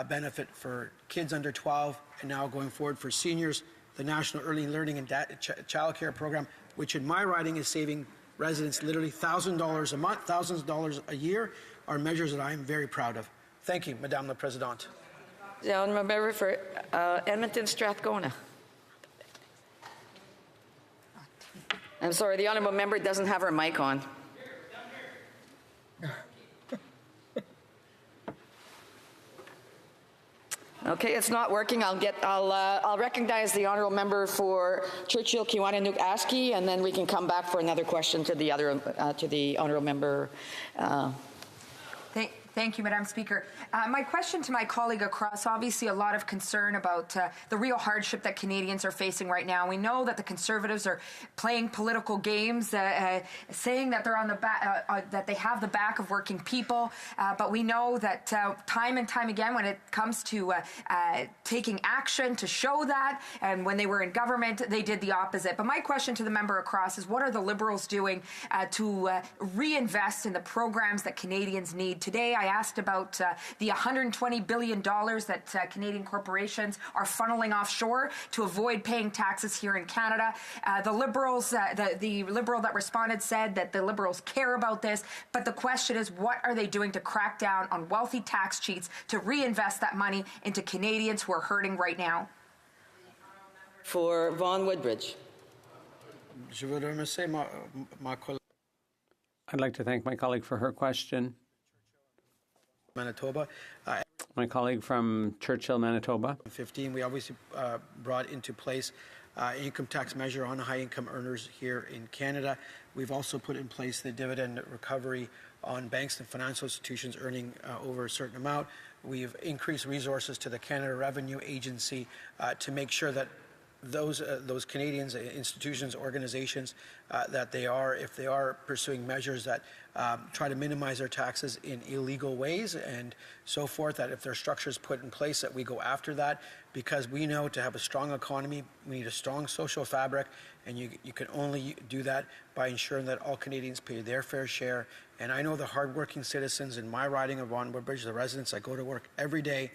S14: benefit for kids under 12, and now going forward for seniors, the National Early Learning and Child Care Program, which in my riding is saving residents literally $1,000 a month, thousands of dollars a year, are measures that I am very proud of. Thank you, Madame la Présidente.
S12: The Honourable Member for Edmonton Strathcona. I'm sorry, the Honourable Member doesn't have her mic on. Okay, it's not working. I'll recognize the Honourable Member for Churchill, Kiwanis, Aski, and then we can come back for another question to the Honourable Member.
S13: Thank you, Madam Speaker. My question to my colleague across, obviously a lot of concern about the real hardship that Canadians are facing right now. We know that the Conservatives are playing political games, saying that they're on the that they have the back of working people, but we know that time and time again, when it comes to taking action to show that, and when they were in government, they did the opposite. But my question to the member across is, what are the Liberals doing to reinvest in the programs that Canadians need? Today, I asked about the $120 billion that Canadian corporations are funneling offshore to avoid paying taxes here in Canada. The Liberals, the Liberal that responded said that the Liberals care about this, but the question is, what are they doing to crack down on wealthy tax cheats to reinvest that money into Canadians who are hurting right now?
S12: For Vaughan Woodbridge.
S21: I'd like to thank my colleague for her question.
S14: Manitoba.
S21: My colleague from Churchill, Manitoba.
S14: 15, we obviously brought into place income tax measure on high-income earners here in Canada. We've also put in place the dividend recovery on banks and financial institutions earning over a certain amount. We've increased resources to the Canada Revenue Agency to make sure that those Canadians, institutions, organizations, that if they are pursuing measures that try to minimize their taxes in illegal ways and so forth, that if there are structures put in place that we go after that, because we know to have a strong economy, we need a strong social fabric, and you can only do that by ensuring that all Canadians pay their fair share. And I know the hardworking citizens in my riding of Vaughan Woodbridge, the residents that go to work every day,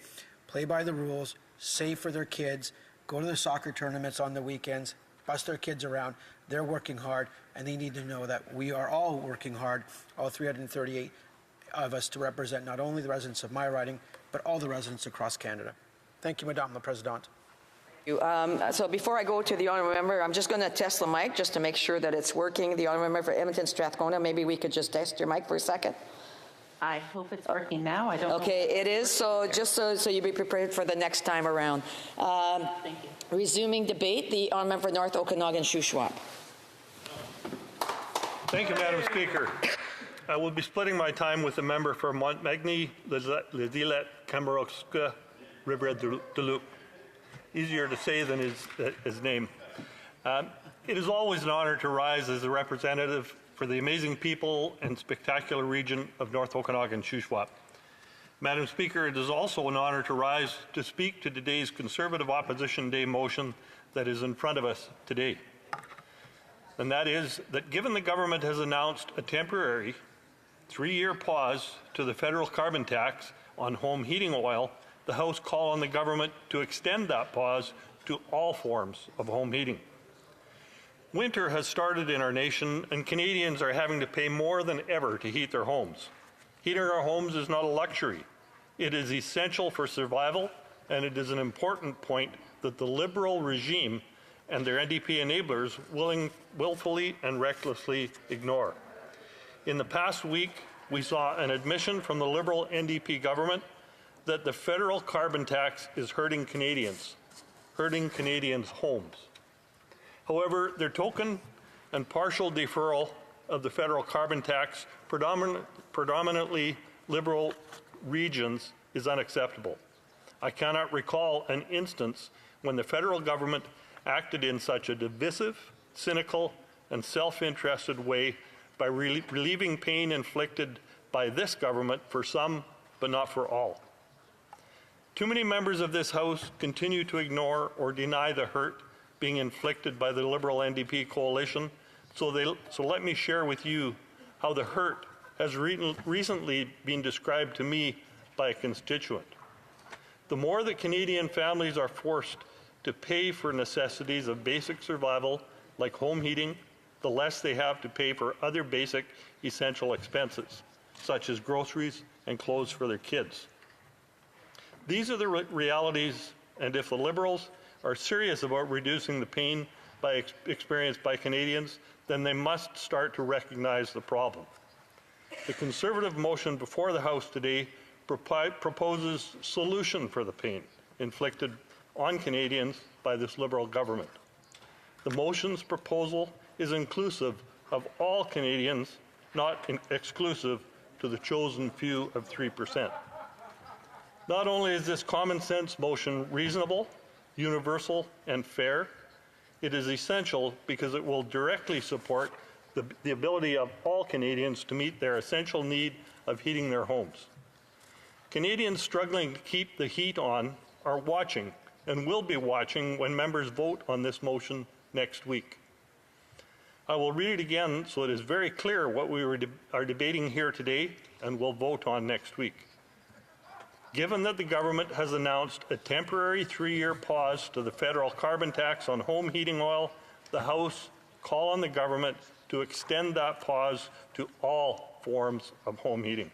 S14: play by the rules, save for their kids, go to the soccer tournaments on the weekends, bus their kids around. They're working hard, and they need to know that we are all working hard, all 338 of us, to represent not only the residents of my riding, but all the residents across Canada. Thank you, Madame la Présidente.
S12: So before I go to the honourable member, I'm just going to test the mic just to make sure that it's working. The honourable member for Edmonton Strathcona, maybe we could just test your mic for a second.
S20: I hope it's working now. I don't know.
S12: Okay, it is. So just so you be prepared for the next time around.
S20: Thank you.
S12: Resuming debate, the honourable member for North Okanagan Shuswap.
S6: Thank you, Madam Speaker. I will be splitting my time with the member for Montmagny, Ledeillet, Kamarowska, Rivière-du-Loup. Easier to say than his name. It is always an honor to rise as a representative for the amazing people and spectacular region of North Okanagan Shuswap. Madam Speaker, it is also an honor to rise to speak to today's Conservative Opposition Day motion that is in front of us today. And that is that given the government has announced a temporary 3-year pause to the federal carbon tax on home heating oil, the House call on the government to extend that pause to all forms of home heating. Winter has started in our nation, and Canadians are having to pay more than ever to heat their homes. Heating our homes is not a luxury. It is essential for survival, and it is an important point that the Liberal regime and their NDP enablers willfully and recklessly ignore. In the past week, we saw an admission from the Liberal NDP government that the federal carbon tax is hurting Canadians' homes. However, their token and partial deferral of the federal carbon tax, predominantly Liberal regions, is unacceptable. I cannot recall an instance when the federal government acted in such a divisive, cynical, and self-interested way by relieving pain inflicted by this government for some, but not for all. Too many members of this House continue to ignore or deny the hurt being inflicted by the Liberal NDP coalition, so let me share with you how the hurt has recently been described to me by a constituent. The more that Canadian families are forced to pay for necessities of basic survival, like home heating, the less they have to pay for other basic essential expenses, such as groceries and clothes for their kids. These are the realities, and if the Liberals are serious about reducing the pain experienced by Canadians, then they must start to recognize the problem. The Conservative motion before the House today proposes solution for the pain inflicted on Canadians by this Liberal government. The motion's proposal is inclusive of all Canadians, not exclusive to the chosen few of 3%. Not only is this common sense motion reasonable, universal, and fair, it is essential because it will directly support the ability of all Canadians to meet their essential need of heating their homes. Canadians struggling to keep the heat on are watching and will be watching when members vote on this motion next week. I will read it again so it is very clear what we are debating here today and will vote on next week. Given that the government has announced a temporary 3-year pause to the federal carbon tax on home heating oil, the House call on the government to extend that pause to all forms of home heating.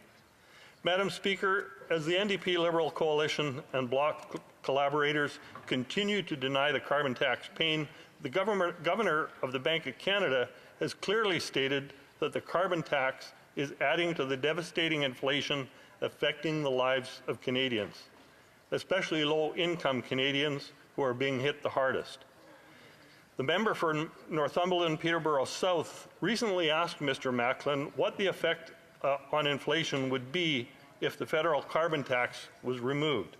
S6: Madam Speaker, as the NDP Liberal Coalition and Bloc collaborators continue to deny the carbon tax pain, the Governor of the Bank of Canada has clearly stated that the carbon tax is adding to the devastating inflation affecting the lives of Canadians, especially low-income Canadians who are being hit the hardest. The member for Northumberland Peterborough South recently asked Mr. Macklin what the effect on inflation would be if the federal carbon tax was removed.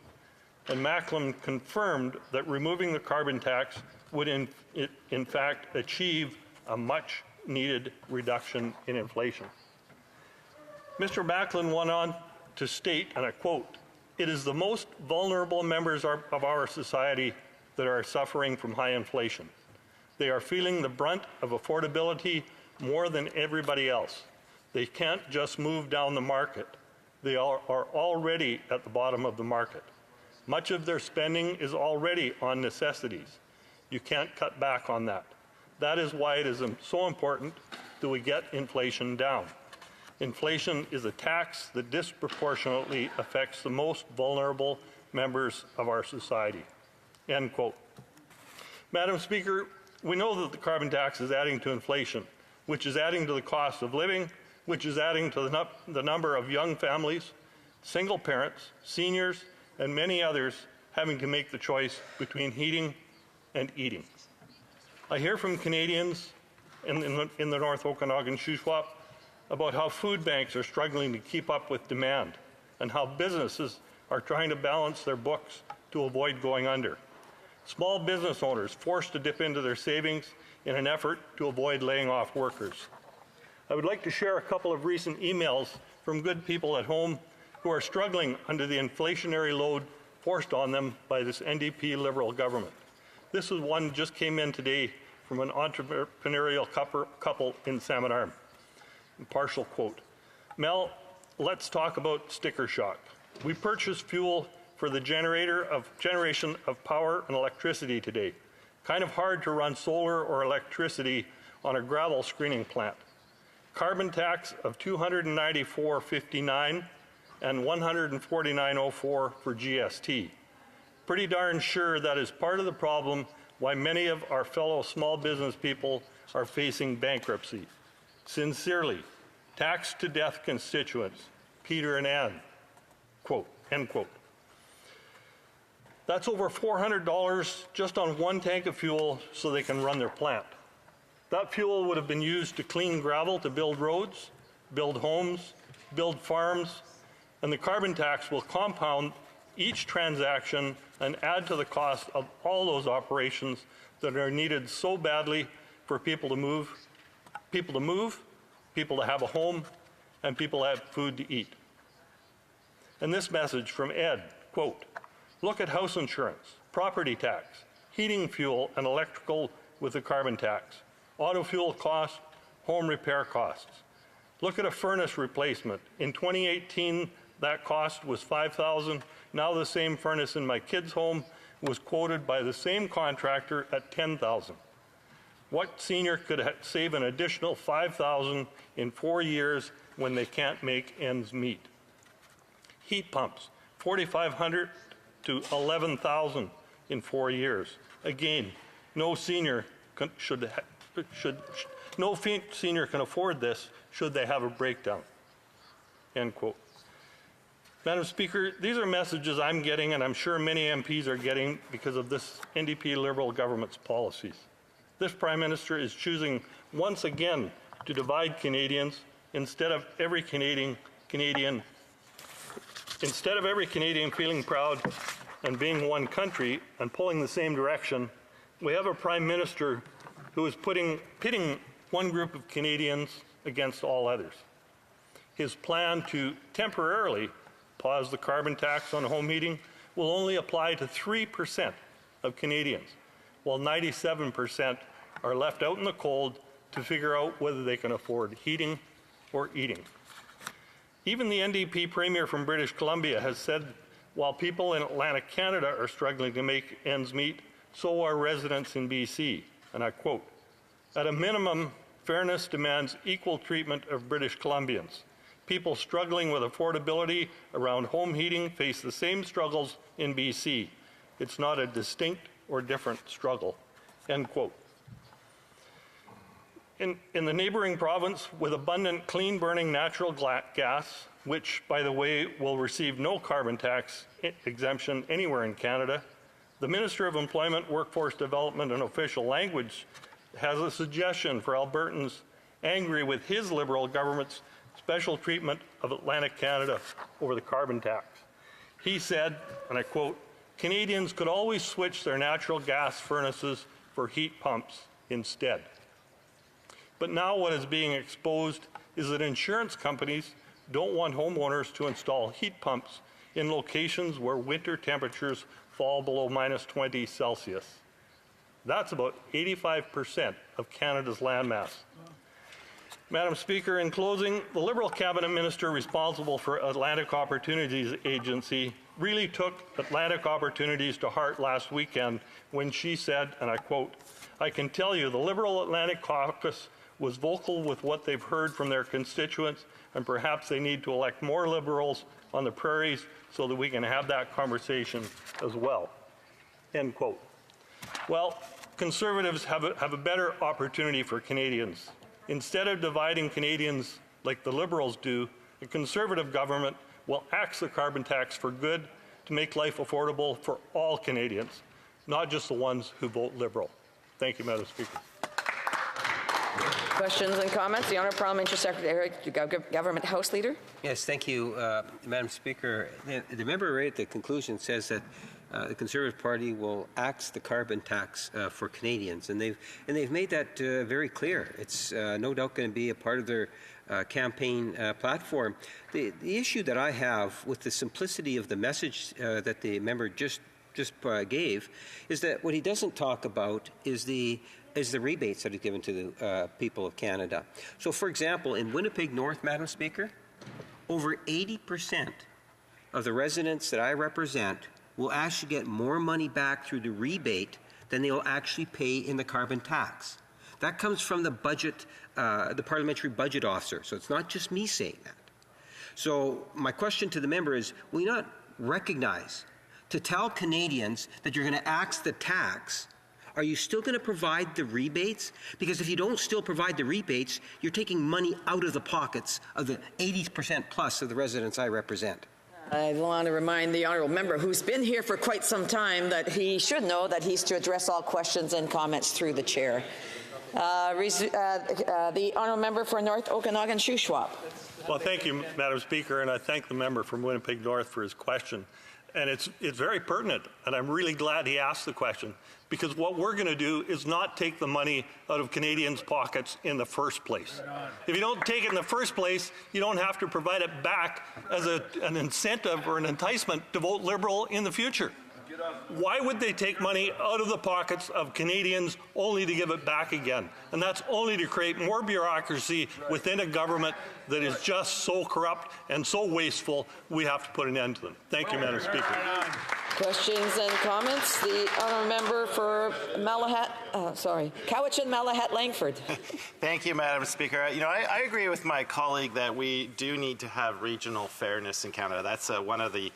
S6: And Macklin confirmed that removing the carbon tax would in fact achieve a much needed reduction in inflation. Mr. Macklin went on to state, and I quote, "It is the most vulnerable members of our society that are suffering from high inflation. They are feeling the brunt of affordability more than everybody else. They can't just move down the market. They are already at the bottom of the market. Much of their spending is already on necessities. You can't cut back on that. That is why it is so important that we get inflation down. Inflation is a tax that disproportionately affects the most vulnerable members of our society." End quote. Madam Speaker, we know that the carbon tax is adding to inflation, which is adding to the cost of living, which is adding to the number of young families, single parents, seniors, and many others having to make the choice between heating and eating. I hear from Canadians in the North Okanagan Shuswap about how food banks are struggling to keep up with demand and how businesses are trying to balance their books to avoid going under. Small business owners forced to dip into their savings in an effort to avoid laying off workers. I would like to share a couple of recent emails from good people at home who are struggling under the inflationary load forced on them by this NDP Liberal government. This is one just came in today from an entrepreneurial couple in Salmon Arm. Partial quote, "Mel, let's talk about sticker shock. We purchased fuel for the generation of power and electricity today. Kind of hard to run solar or electricity on a gravel screening plant. Carbon tax of $294.59 and $149.04 for GST. Pretty darn sure that is part of the problem why many of our fellow small business people are facing bankruptcy. Sincerely, taxed to death constituents, Peter and Ann." Quote, end quote. That's over $400 just on one tank of fuel so they can run their plant. That fuel would have been used to clean gravel to build roads, build homes, build farms, and the carbon tax will compound each transaction and add to the cost of all those operations that are needed so badly for people to move, people to have a home, and people to have food to eat. And this message from Ed, quote, "Look at house insurance, property tax, heating fuel and electrical with the carbon tax, auto fuel costs, home repair costs. Look at a furnace replacement. In 2018, that cost was $5,000. Now the same furnace in my kid's home was quoted by the same contractor at $10,000. What senior could save an additional $5,000 in 4 years when they can't make ends meet? Heat pumps, $4,500 to $11,000 in 4 years. Again, no senior can afford this should they have a breakdown." End quote. Madam Speaker, these are messages I'm getting, and I'm sure many MPs are getting because of this NDP Liberal government's policies. This Prime Minister is choosing once again to divide Canadians instead of every Canadian Canadian feeling proud and being one country and pulling the same direction, we have a Prime Minister who is pitting one group of Canadians against all others. His plan to temporarily pause the carbon tax on home heating will only apply to 3% of Canadians, while 97% are left out in the cold to figure out whether they can afford heating or eating. Even the NDP Premier from British Columbia has said while people in Atlantic Canada are struggling to make ends meet, so are residents in BC. And I quote, "At a minimum, fairness demands equal treatment of British Columbians. People struggling with affordability around home heating face the same struggles in BC. It's not a distinct or different struggle." End quote. In the neighboring province, with abundant clean-burning natural gas, which, by the way, will receive no carbon tax exemption anywhere in Canada, the Minister of Employment, Workforce Development and Official Language has a suggestion for Albertans angry with his Liberal government's special treatment of Atlantic Canada over the carbon tax. He said, and I quote, "Canadians could always switch their natural gas furnaces for heat pumps instead." But now what is being exposed is that insurance companies don't want homeowners to install heat pumps in locations where winter temperatures fall below -20 Celsius. That's about 85% of Canada's landmass. Madam Speaker, in closing, the Liberal Cabinet Minister responsible for Atlantic Opportunities Agency really took Atlantic Opportunities to heart last weekend when she said, and I quote, "I can tell you the Liberal Atlantic Caucus was vocal with what they've heard from their constituents, and perhaps they need to elect more Liberals on the prairies so that we can have that conversation as well." End quote. Well, Conservatives have a better opportunity for Canadians. Instead of dividing Canadians like the Liberals do, a Conservative government will axe the carbon tax for good to make life affordable for all Canadians, not just the ones who vote Liberal. Thank you, Madam Speaker.
S12: Questions and comments? The Honourable Parliamentary Secretary to Government House Leader.
S15: Yes, thank you, Madam Speaker. The member right at the conclusion says that the Conservative Party will axe the carbon tax for Canadians, and they've made that very clear. It's no doubt going to be a part of their campaign platform. The issue that I have with the simplicity of the message that the member just gave is that what he doesn't talk about is the rebates that are given to the people of Canada. So, for example, in Winnipeg North, Madam Speaker, over 80% of the residents that I represent will actually get more money back through the rebate than they will actually pay in the carbon tax. That comes from the budget, the Parliamentary Budget Officer. So it's not just me saying that. So my question to the member is, will you not recognize to tell Canadians that you're going to axe the tax? Are you still going to provide the rebates? Because if you don't still provide the rebates, you're taking money out of the pockets of the 80% plus of the residents I represent.
S12: I want to remind the honourable member, who's been here for quite some time, that he should know that he's to address all questions and comments through the chair. The honourable member for North Okanagan-Shuswap.
S6: Well, thank you, Madam Speaker, and I thank the member from Winnipeg North for his question. And it's very pertinent, and I'm really glad he asked the question, because what we're going to do is not take the money out of Canadians' pockets in the first place. If you don't take it in the first place, you don't have to provide it back as an incentive or an enticement to vote Liberal in the future. Why would they take money out of the pockets of Canadians only to give it back again? And that's only to create more bureaucracy within a government that is just so corrupt and so wasteful, we have to put an end to them. Thank you, Madam Speaker.
S12: Questions and comments? The honourable member for Cowichan-Malahat-Langford.
S10: Thank you, Madam Speaker. You know, I agree with my colleague that we do need to have regional fairness in Canada. That's one of the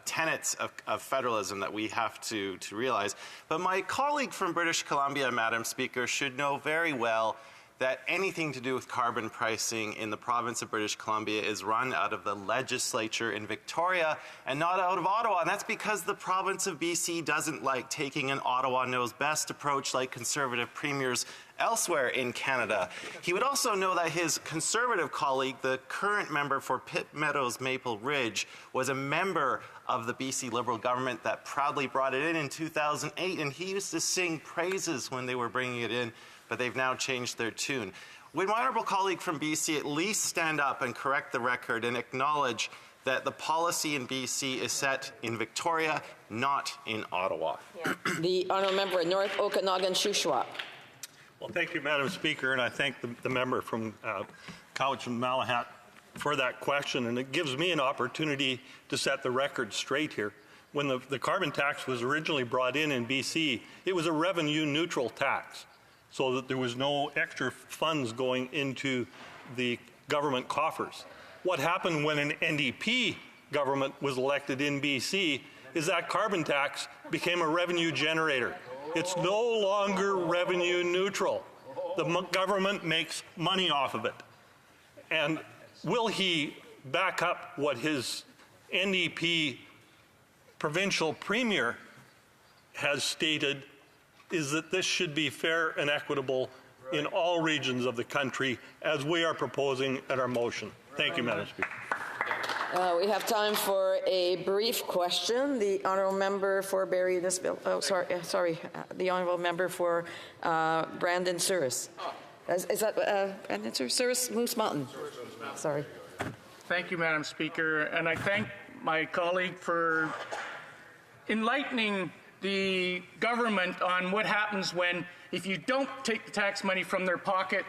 S10: tenets of federalism that we have to realize. But my colleague from British Columbia, Madam Speaker, should know very well that anything to do with carbon pricing in the province of British Columbia is run out of the legislature in Victoria and not out of Ottawa. And that's because the province of BC doesn't like taking an Ottawa knows best approach like Conservative premiers elsewhere in Canada. He would also know that his Conservative colleague, the current member for Pitt Meadows Maple Ridge, was a member of the BC Liberal government that proudly brought it in 2008, and he used to sing praises when they were bringing it in, but they've now changed their tune. Would my honourable colleague from BC at least stand up and correct the record and acknowledge that the policy in BC is set in Victoria, not in Ottawa?
S12: Yeah. The honourable member of North Okanagan-Shuswap.
S6: Well, thank you, Madam Speaker, and I thank the member from Cowichan-Malahat for that question, and it gives me an opportunity to set the record straight here. When the carbon tax was originally brought in BC, it was a revenue-neutral tax, so that there was no extra funds going into the government coffers. What happened when an NDP government was elected in BC is that carbon tax became a revenue generator. It's no longer revenue neutral. The government makes money off of it. And will he back up what his NDP provincial premier has stated is that this should be fair and equitable in all regions of the country, as we are proposing at our motion. Thank you, Madam Speaker.
S12: We have time for a brief question. The honourable member for Barrie Innisfil. Oh, sorry. The honourable member for Brandon Souris. Is that Brandon Souris? Moose Mountain. Sorry.
S5: Thank you, Madam Speaker, and I thank my colleague for enlightening the government on what happens when, if you don't take the tax money from their pocket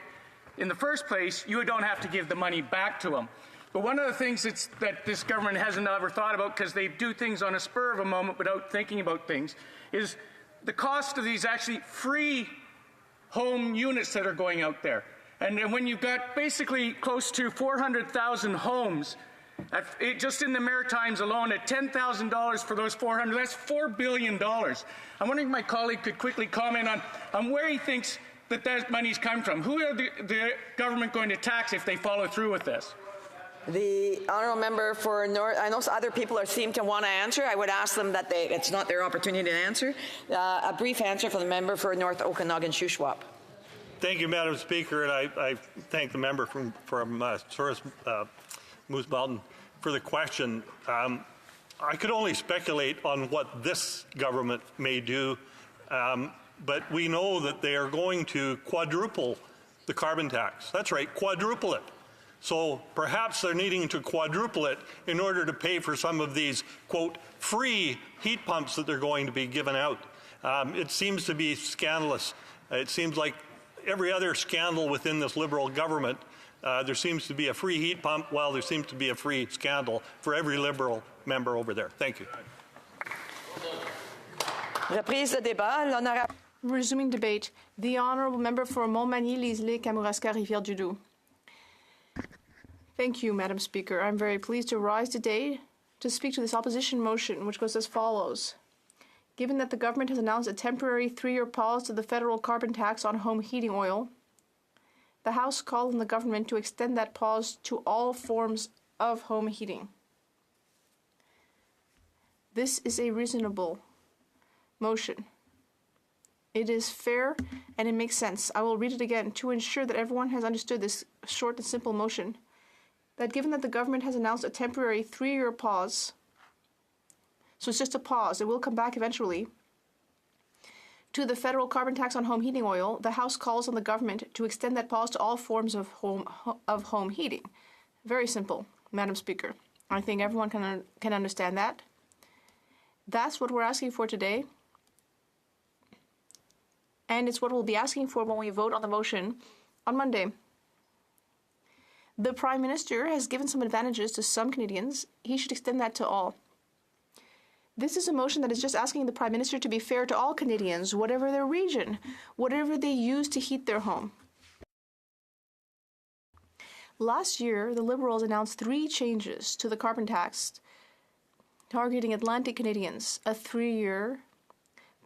S5: in the first place, you don't have to give the money back to them. But one of the things that this government hasn't ever thought about, because they do things on a spur of a moment without thinking about things, is the cost of these actually free home units that are going out there. And when you've got basically close to 400,000 homes, just in the Maritimes alone, at $10,000 for those 400, that's $4 billion. I'm wondering if my colleague could quickly comment on where he thinks that money's come from. Who are the government going to tax if they follow through with this?
S12: The honourable member for North, I know other people seem to want to answer. I would ask them that it's not their opportunity to answer. A brief answer from the member for North Okanagan-Shuswap.
S6: Thank you, Madam Speaker, and I thank the member from Souris Moose Mountain for the question. I could only speculate on what this government may do, but we know that they are going to quadruple the carbon tax. That's right, quadruple it. So perhaps they're needing to quadruple it in order to pay for some of these, quote, free heat pumps that they're going to be given out. It seems to be scandalous. It seems like every other scandal within this Liberal government, there seems to be a free heat pump, while there seems to be a free scandal for every Liberal member over there. Thank you.
S12: Reprise de débat, l'honorable.
S22: Resuming debate, the honourable member for Montmagny, Lisle, Kamouraska, Rivière-du-Loup. Thank you, Madam Speaker. I'm very pleased to rise today to speak to this opposition motion, which goes as follows. Given that the government has announced a temporary 3-year pause to the federal carbon tax on home heating oil, the House called on the government to extend that pause to all forms of home heating. This is a reasonable motion. It is fair and it makes sense. I will read it again to ensure that everyone has understood this short and simple motion. That given that the government has announced a temporary 3-year pause, so it's just a pause, it will come back eventually, to the federal carbon tax on home heating oil, the House calls on the government to extend that pause to all forms of home heating. Very simple, Madam Speaker. I think everyone can understand that. That's what we're asking for today. And it's what we'll be asking for when we vote on the motion on Monday. The Prime Minister has given some advantages to some Canadians. He should extend that to all. This is a motion that is just asking the Prime Minister to be fair to all Canadians, whatever their region, whatever they use to heat their home. Last year, the Liberals announced 3 changes to the carbon tax, targeting Atlantic Canadians: a 3-year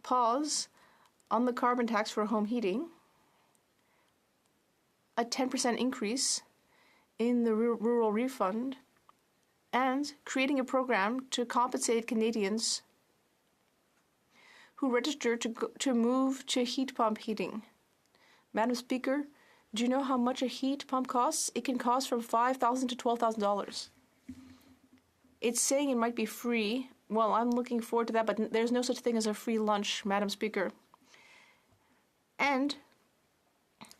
S22: pause on the carbon tax for home heating, a 10% increase in the rural refund, and creating a program to compensate Canadians who register to move to heat pump heating. Madam Speaker, do you know how much a heat pump costs? It can cost from $5,000 to $12,000. It's saying it might be free. Well, I'm looking forward to that, but there's no such thing as a free lunch, Madam Speaker. And,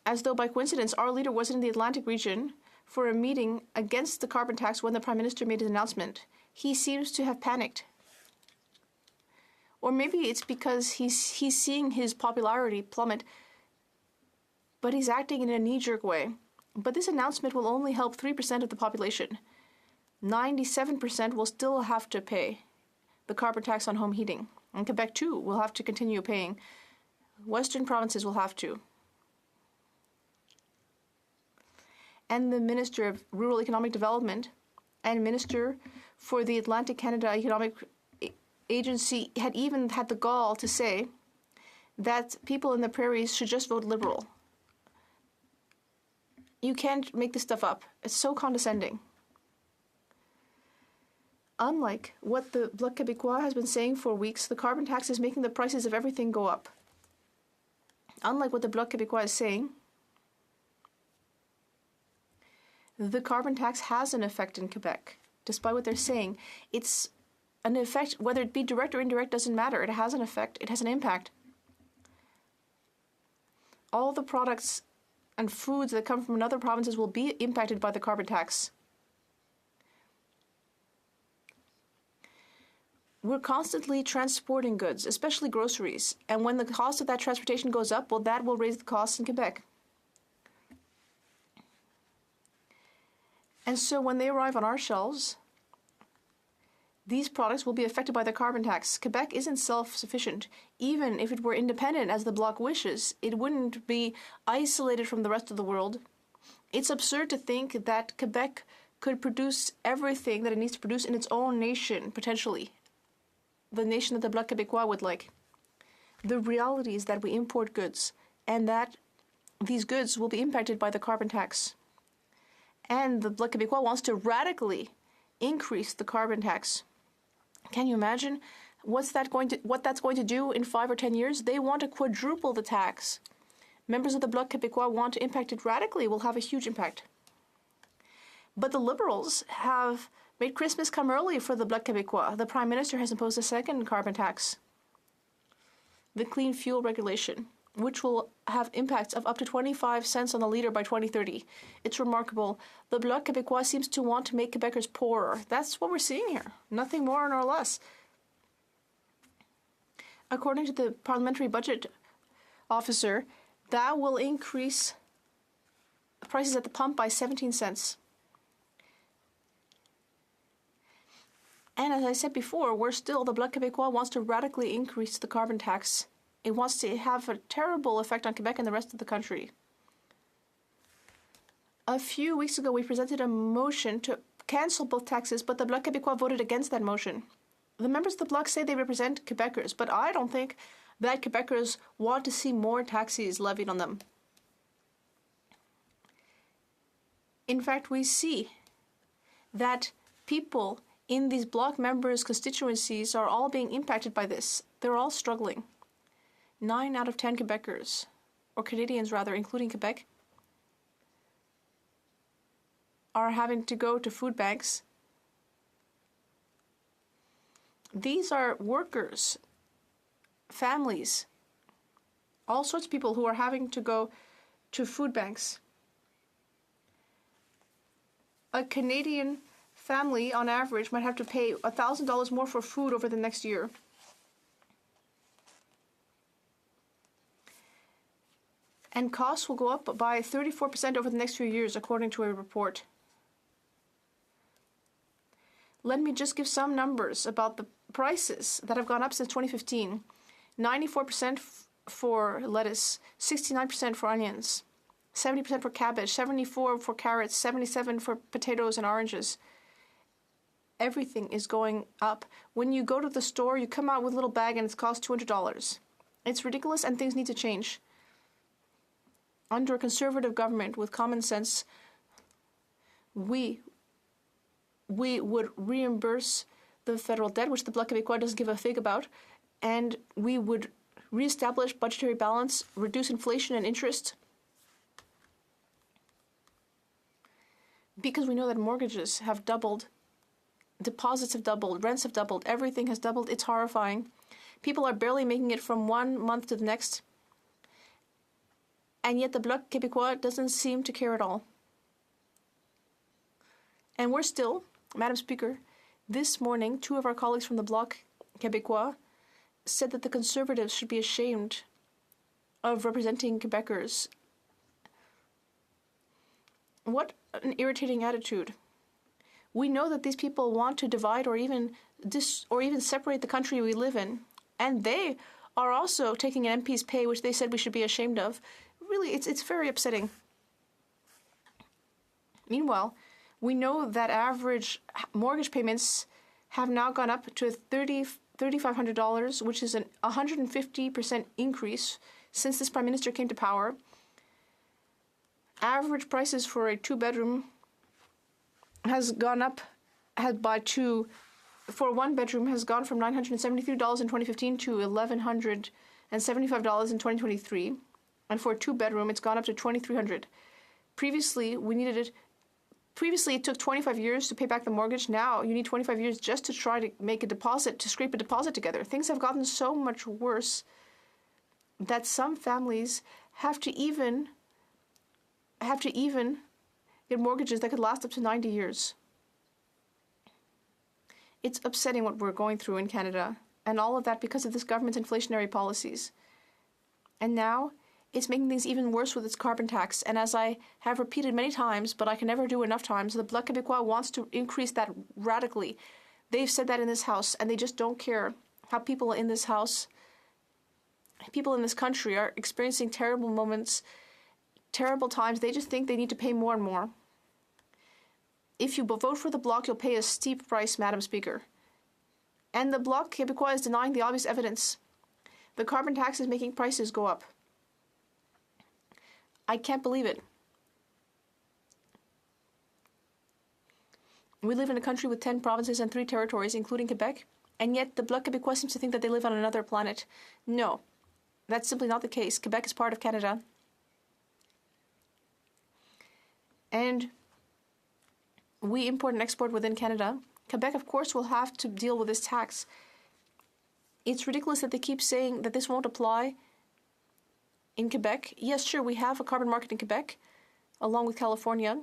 S22: as though by coincidence, our leader was in the Atlantic region for a meeting against the carbon tax when the Prime Minister made his announcement. He seems to have panicked. Or maybe it's because he's seeing his popularity plummet, but he's acting in a knee-jerk way. But this announcement will only help 3% of the population. 97% will still have to pay the carbon tax on home heating. And Quebec, too, will have to continue paying. Western provinces will have to. And the Minister of Rural Economic Development and Minister for the Atlantic Canada Economic Agency had even had the gall to say that people in the prairies should just vote Liberal. You can't make this stuff up. It's so condescending. Unlike what the Bloc Québécois has been saying for weeks, the carbon tax is making the prices of everything go up. Unlike what the Bloc Québécois is saying, the carbon tax has an effect in Quebec. Despite what they're saying, it's an effect, whether it be direct or indirect, doesn't matter. It has an effect. It has an impact. All the products and foods that come from other provinces will be impacted by the carbon tax. We're constantly transporting goods, especially groceries, and when the cost of that transportation goes up, well, that will raise the costs in Quebec. And so when they arrive on our shelves, these products will be affected by the carbon tax. Quebec isn't self-sufficient. Even if it were independent, as the Bloc wishes, it wouldn't be isolated from the rest of the world. It's absurd to think that Quebec could produce everything that it needs to produce in its own nation, potentially. The nation that the Bloc Québécois would like. The reality is that we import goods, and that these goods will be impacted by the carbon tax. And the Bloc Québécois wants to radically increase the carbon tax. Can you imagine what that's going to do in 5 or 10 years? They want to quadruple the tax. Members of the Bloc Québécois want to impact it radically, will have a huge impact. But the Liberals have made Christmas come early for the Bloc Québécois. The Prime Minister has imposed a second carbon tax, the Clean Fuel Regulation, which will have impacts of up to 25 cents on the litre by 2030. It's remarkable. The Bloc Québécois seems to want to make Quebecers poorer. That's what we're seeing here. Nothing more nor less. According to the Parliamentary Budget Officer, that will increase prices at the pump by 17 cents. And as I said before, the Bloc Québécois wants to radically increase the carbon tax. It wants to have a terrible effect on Quebec and the rest of the country. A few weeks ago, we presented a motion to cancel both taxes, but the Bloc Québécois voted against that motion. The members of the Bloc say they represent Quebecers, but I don't think that Quebecers want to see more taxes levied on them. In fact, we see that people in these Bloc members' constituencies are all being impacted by this. They're all struggling. 9 out of 10 Quebecers, or Canadians rather, including Quebec, are having to go to food banks. These are workers, families, all sorts of people who are having to go to food banks. A Canadian family, on average, might have to pay $1,000 more for food over the next year. And costs will go up by 34% over the next few years, according to a report. Let me just give some numbers about the prices that have gone up since 2015. 94% for lettuce, 69% for onions, 70% for cabbage, 74% for carrots, 77% for potatoes and oranges. Everything is going up. When you go to the store, you come out with a little bag and it's cost $200. It's ridiculous and things need to change. Under a conservative government with common sense, we would reimburse the federal debt, which the Bloc Québécois doesn't give a fig about, and we would reestablish budgetary balance, reduce inflation and interest, because we know that mortgages have doubled, deposits have doubled, rents have doubled, everything has doubled. It's horrifying. People are barely making it from one month to the next. And yet the Bloc Québécois doesn't seem to care at all. And we're still, Madam Speaker, this morning, 2 of our colleagues from the Bloc Québécois said that the Conservatives should be ashamed of representing Quebecers. What an irritating attitude. We know that these people want to divide or even separate the country we live in. And they are also taking an MP's pay, which they said we should be ashamed of. Really, it's very upsetting. Meanwhile, we know that average mortgage payments have now gone up to $3,500, which is an 150% increase since this Prime Minister came to power. Average prices for a 2-bedroom has gone up for 1 bedroom has gone from $973 in 2015 to $1,175 in 2023. And for a 2-bedroom, it's gone up to $2,300. Previously, it took 25 years to pay back the mortgage. Now you need 25 years just to try to make a deposit, to scrape a deposit together. Things have gotten so much worse that some families have to even get mortgages that could last up to 90 years. It's upsetting what we're going through in Canada, and all of that because of this government's inflationary policies. And now it's making things even worse with its carbon tax. And as I have repeated many times, but I can never do enough times, the Bloc Québécois wants to increase that radically. They've said that in this House, and they just don't care how people in this House, people in this country are experiencing terrible moments, terrible times. They just think they need to pay more and more. If you vote for the Bloc, you'll pay a steep price, Madam Speaker. And the Bloc Québécois is denying the obvious evidence. The carbon tax is making prices go up. I can't believe it. We live in a country with 10 provinces and 3 territories, including Quebec, and yet the Bloc Québécois seems to think that they live on another planet. No, that's simply not the case. Quebec is part of Canada. And we import and export within Canada. Quebec, of course, will have to deal with this tax. It's ridiculous that they keep saying that this won't apply in Quebec. Yes, sure, we have a carbon market in Quebec, along with California.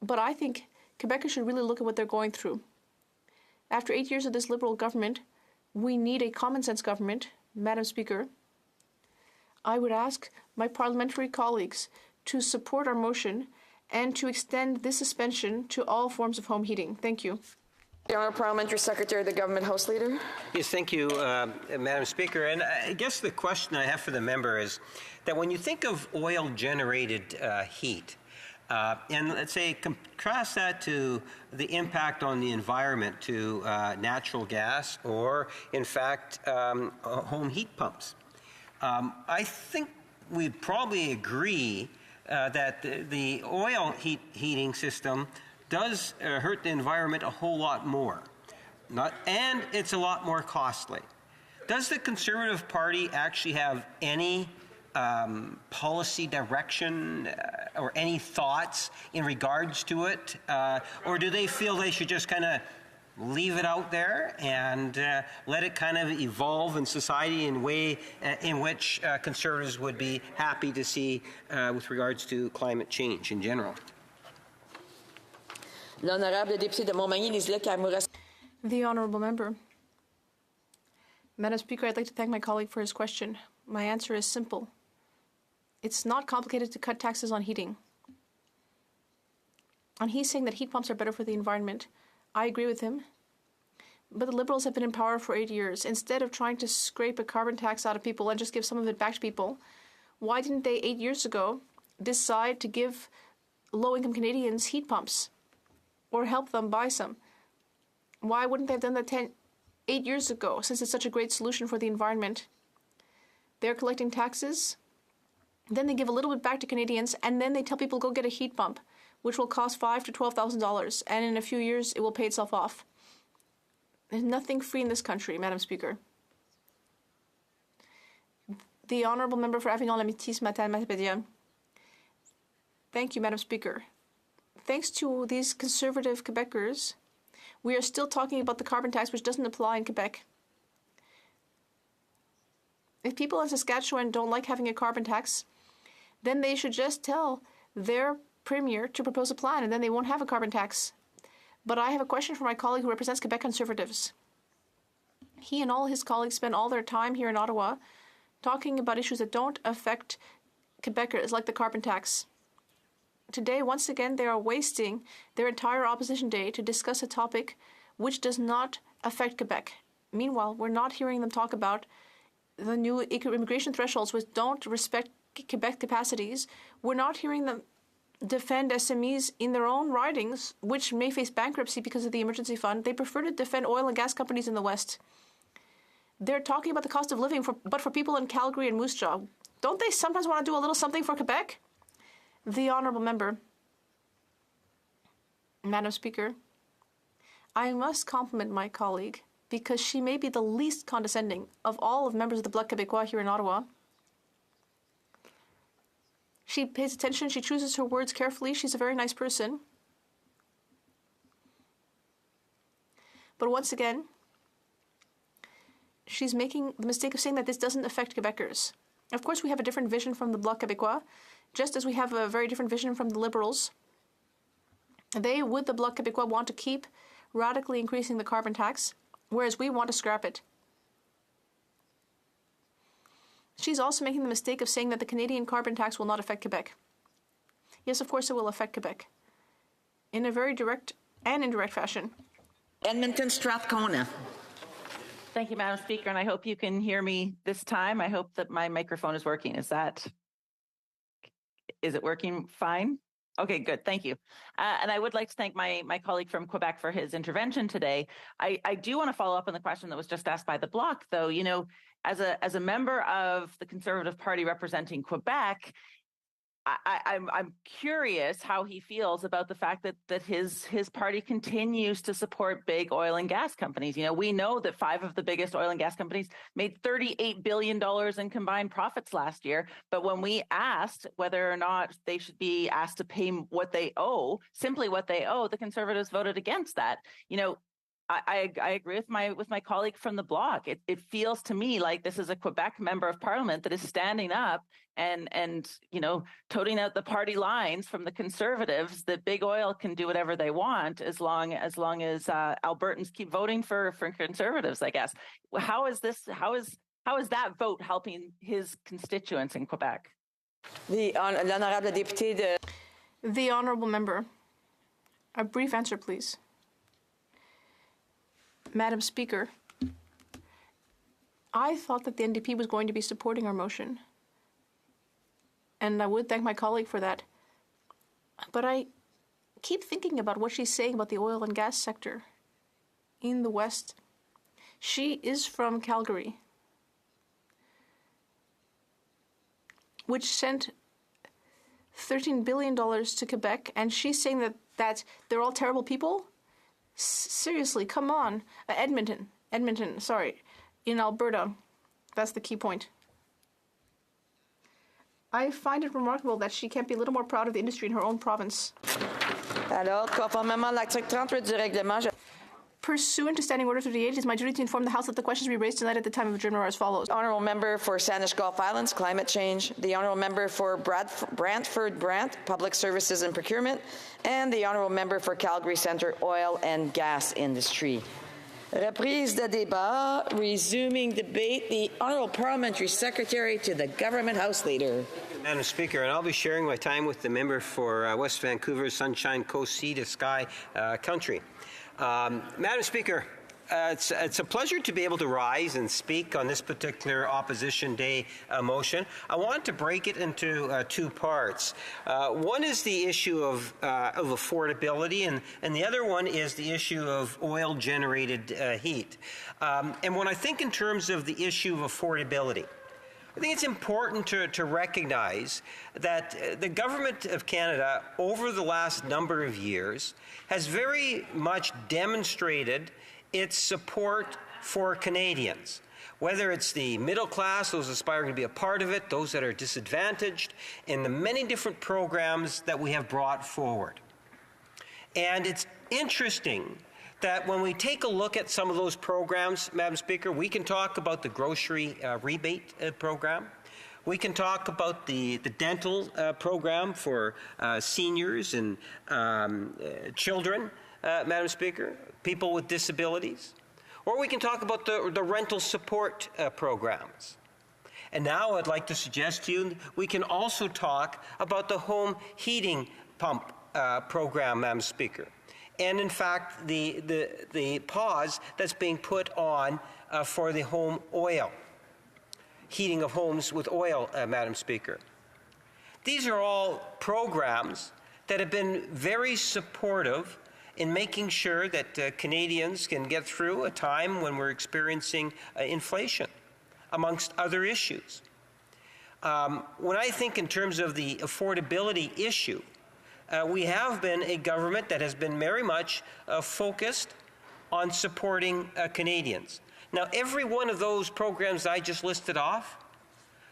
S22: But I think Quebecers should really look at what they're going through. After 8 years of this Liberal government, we need a common sense government, Madam Speaker. I would ask my parliamentary colleagues to support our motion and to extend this suspension to all forms of home heating. Thank you.
S12: The Honourable Parliamentary Secretary, the Government House Leader.
S15: Yes, thank you, Madam Speaker. And I guess the question I have for the member is that when you think of oil-generated heat, and let's say contrast that to the impact on the environment to natural gas or, in fact, home heat pumps. I think we'd probably agree that the oil heating system does hurt the environment a whole lot more, and it's a lot more costly. Does the Conservative Party actually have any policy direction or any thoughts in regards to it, or do they feel they should just kind of leave it out there and let it kind of evolve in society in a way in which Conservatives would be happy to see with regards to climate change in general?
S22: The Honourable Member. Madam Speaker, I'd like to thank my colleague for his question. My answer is simple. It's not complicated to cut taxes on heating. And he's saying that heat pumps are better for the environment. I agree with him. But the Liberals have been in power for 8 years. Instead of trying to scrape a carbon tax out of people and just give some of it back to people, why didn't they 8 years ago decide to give low-income Canadians heat pumps or help them buy some? Why wouldn't they have done that 8 years ago, since it's such a great solution for the environment? They're collecting taxes, then they give a little bit back to Canadians, and then they tell people go get a heat pump, which will cost $5,000 to $12,000, and in a few years it will pay itself off. There's nothing free in this country, Madam Speaker. The Honourable Member for Avignon-Lamitis, Matane-Matapédia. Thank you, Madam Speaker. Thanks to these conservative Quebecers, we are still talking about the carbon tax, which doesn't apply in Quebec. If people in Saskatchewan don't like having a carbon tax, then they should just tell their premier to propose a plan, and then they won't have a carbon tax. But I have a question for my colleague who represents Quebec Conservatives. He and all his colleagues spend all their time here in Ottawa talking about issues that don't affect Quebecers, like the carbon tax. Today, once again, they are wasting their entire opposition day to discuss a topic which does not affect Quebec. Meanwhile, we're not hearing them talk about the new immigration thresholds which don't respect Quebec capacities. We're not hearing them defend SMEs in their own ridings, which may face bankruptcy because of the emergency fund. They prefer to defend oil and gas companies in the West. They're talking about the cost of living, but for people in Calgary and Moose Jaw. Don't they sometimes want to do a little something for Quebec? The Honourable Member. Madam Speaker, I must compliment my colleague because she may be the least condescending of all of members of the Bloc Québécois here in Ottawa. She pays attention. She chooses her words carefully. She's a very nice person. But once again, she's making the mistake of saying that this doesn't affect Quebecers. Of course, we have a different vision from the Bloc Québécois, just as we have a very different vision from the Liberals. They, with the Bloc Québécois, want to keep radically increasing the carbon tax, whereas we want to scrap it. She's also making the mistake of saying that the Canadian carbon tax will not affect Quebec. Yes, of course it will affect Quebec, in a very direct and indirect fashion.
S12: Edmonton Strathcona.
S20: Thank you, Madam Speaker, and I hope you can hear me this time. I hope that my microphone is working. Is it working fine? Okay, good. Thank you. And I would like to thank my colleague from Quebec for his intervention today. I do want to follow up on the question that was just asked by the Bloc, though. You know, as a member of the Conservative Party representing Quebec, I'm curious how he feels about the fact that his party continues to support big oil and gas companies. You know, we know that 5 of the biggest oil and gas companies made $38 billion in combined profits last year. But when we asked whether or not they should be asked to pay what they owe, simply what they owe, the Conservatives voted against that. You know, I agree with my colleague from the Bloc. It feels to me like this is a Quebec member of Parliament that is standing up and you know, toting out the party lines from the Conservatives that big oil can do whatever they want as long as Albertans keep voting for Conservatives, I guess. How is that vote helping his constituents in Quebec?
S22: The Honourable Member, a brief answer, please. Madam Speaker, I thought that the NDP was going to be supporting our motion, and I would thank my colleague for that. But I keep thinking about what she's saying about the oil and gas sector in the West. She is from Calgary, which sent $13 billion to Quebec, and she's saying that they're all terrible people? Seriously, come on. Edmonton, sorry, in Alberta. That's the key point. I find it remarkable that she can't be a little more proud of the industry in her own province.
S12: Alors, conformément à l'article 38 du règlement,
S22: Pursuant to Standing Order 38, it is my duty to inform the House that the questions be raised tonight at the time of adjournment are as follows.
S12: Honourable Member for Sandwich Gulf Islands, Climate Change, the Honourable Member for Brantford Brant, Public Services and Procurement, and the Honourable Member for Calgary Centre, Oil and Gas Industry. Reprise de débat, resuming debate, the Honourable Parliamentary Secretary to the Government House Leader.
S15: Madam Speaker, and I'll be sharing my time with the member for West Vancouver, Sunshine Coast, Sea to Sky Country. Madam Speaker, it's a pleasure to be able to rise and speak on this particular Opposition Day motion. I want to break it into 2 parts. One is the issue of affordability, and the other one is the issue of oil-generated heat. And when I think in terms of the issue of affordability, I think it's important to recognize that the Government of Canada, over the last number of years, has very much demonstrated its support for Canadians. whether it's the middle class, those aspiring to be a part of it, those that are disadvantaged, and the many different programs that we have brought forward. And it's interesting that when we take a look at some of those programs, Madam Speaker, we can talk about the grocery rebate program. We can talk about the dental program for seniors and children, Madam Speaker, people with disabilities. Or we can talk about the rental support programs. And now I'd like to suggest to you we can also talk about the home heating pump program, Madam Speaker. And in fact, the pause that's being put on for the home oil, heating of homes with oil, Madam Speaker. These are all programs that have been very supportive in making sure that Canadians can get through a time when we're experiencing inflation, amongst other issues. When I think in terms of the affordability issue, we have been a government that has been very much focused on supporting Canadians. Now, every one of those programs I just listed off,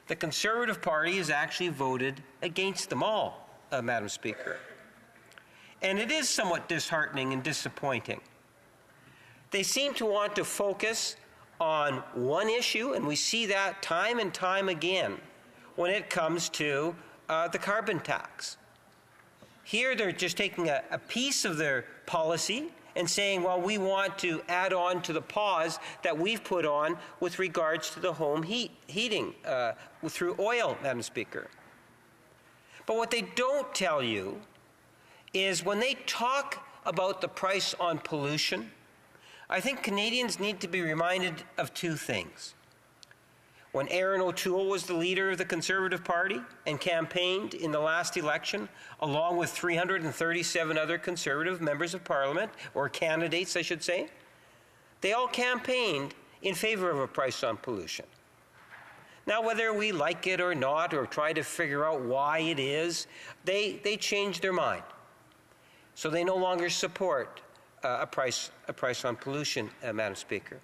S15: the Conservative Party has actually voted against them all, Madam Speaker. And it is somewhat disheartening and disappointing. They seem to want to focus on one issue, and we see that time and time again when it comes to the carbon tax. Here they're just taking a piece of their policy and saying, well, we want to add on to the pause that we've put on with regards to the home heating through oil, Madam Speaker. But what they don't tell you is when they talk about the price on pollution, I think Canadians need to be reminded of two things. When Erin O'Toole was the leader of the Conservative Party and campaigned in the last election, along with 337 other Conservative members of Parliament, or candidates, I should say, they all campaigned in favor of a price on pollution. Now, whether we like it or not, or try to figure out why it is, they changed their mind. So they no longer support a price on pollution, Madam Speaker.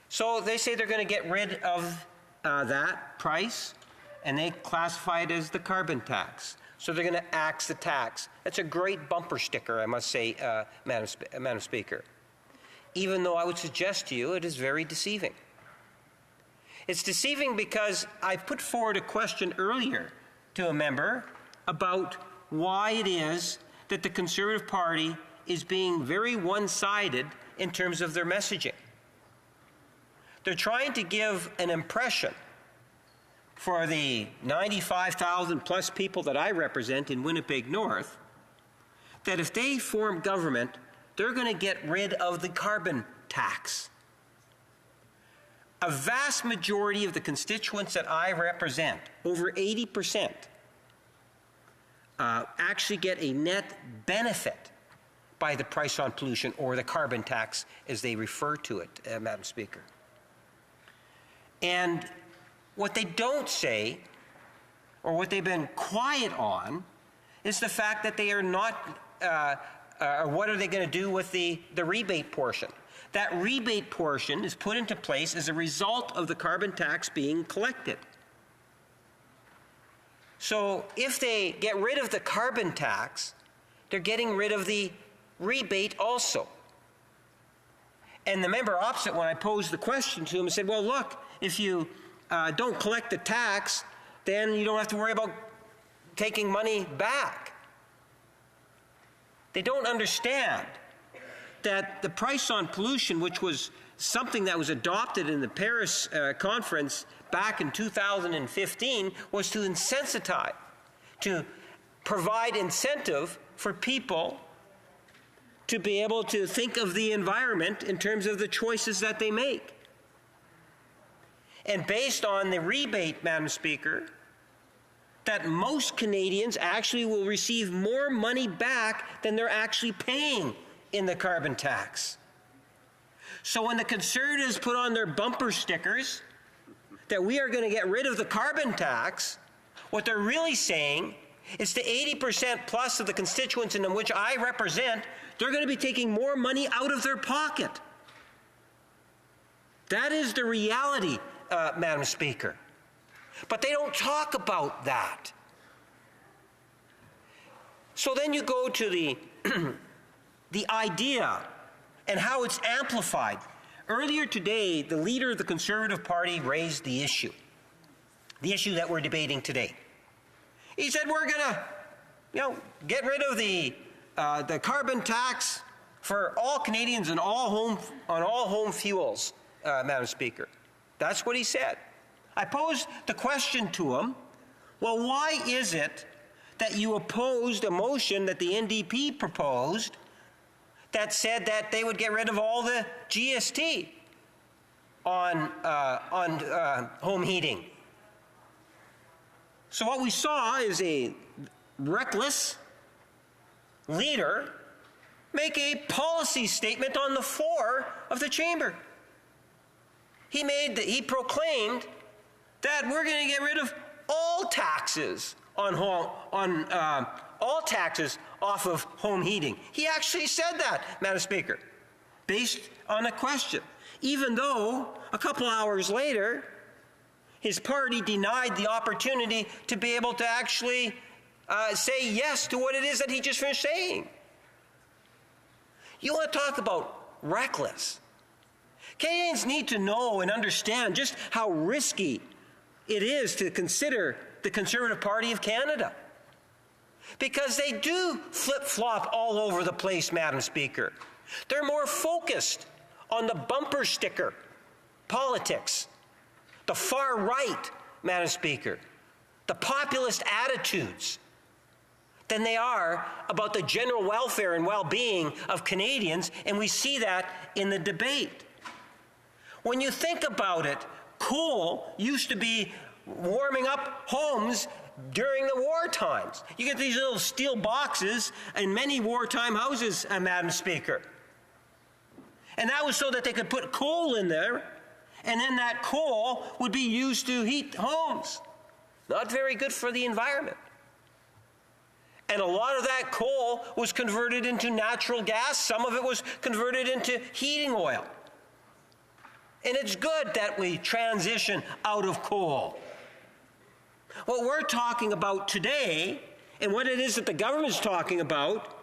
S15: So they say they're going to get rid of that price, and they classify it as the carbon tax. So they're going to axe the tax. That's a great bumper sticker, I must say, Madam Speaker. Even though I would suggest to you it is very deceiving. It's deceiving because I put forward a question earlier to a member about why it is that the Conservative Party is being very one-sided in terms of their messaging. They're trying to give an impression for the 95,000 plus people that I represent in Winnipeg North that if they form government, they're going to get rid of the carbon tax. A vast majority of the constituents that I represent, over 80%, actually get a net benefit by the price on pollution, or the carbon tax as they refer to it, Madam Speaker. And what they don't say, or what they've been quiet on, is the fact that they are not, or what are they going to do with the rebate portion? That rebate portion is put into place as a result of the carbon tax being collected. So if they get rid of the carbon tax, they're getting rid of the rebate also. And the member opposite, when I posed the question to him, said, well, look, if you don't collect the tax, then you don't have to worry about taking money back. They don't understand that the price on pollution, which was something that was adopted in the Paris conference back in 2015, was to insensitize, to provide incentive for people to be able to think of the environment in terms of the choices that they make. And based on the rebate, Madam Speaker, that most Canadians actually will receive more money back than they're actually paying in the carbon tax. So when the Conservatives put on their bumper stickers that we are going to get rid of the carbon tax, what they're really saying is to 80% plus of the constituents in which I represent, they're going to be taking more money out of their pocket. That is the reality, Madam Speaker. But they don't talk about that. So then you go to the, the idea and how it's amplified. Earlier today, the leader of the Conservative Party raised the issue that we're debating today. He said we're going to, get rid of the carbon tax for all Canadians and on all home fuels, Madam Speaker. That's what he said. I posed the question to him, well, why is it that you opposed a motion that the NDP proposed that said that they would get rid of all the GST on home heating? So what we saw is a reckless leader make a policy statement on the floor of the chamber. He proclaimed that we're going to get rid of all taxes all taxes off of home heating. He actually said that, Madam Speaker, based on a question, even though a couple hours later, his party denied the opportunity to be able to actually say yes to what it is that he just finished saying. You want to talk about reckless? Canadians need to know and understand just how risky it is to consider the Conservative Party of Canada. Because they do flip-flop all over the place, Madam Speaker. They're more focused on the bumper sticker politics, the far right, Madam Speaker, the populist attitudes, than they are about the general welfare and well-being of Canadians, and we see that in the debate. When you think about it, coal used to be warming up homes during the war times. You get these little steel boxes in many wartime houses, Madam Speaker. And that was so that they could put coal in there, and then that coal would be used to heat homes. Not very good for the environment. And a lot of that coal was converted into natural gas. Some of it was converted into heating oil. And it's good that we transition out of coal. What we're talking about today, and what it is that the government's talking about,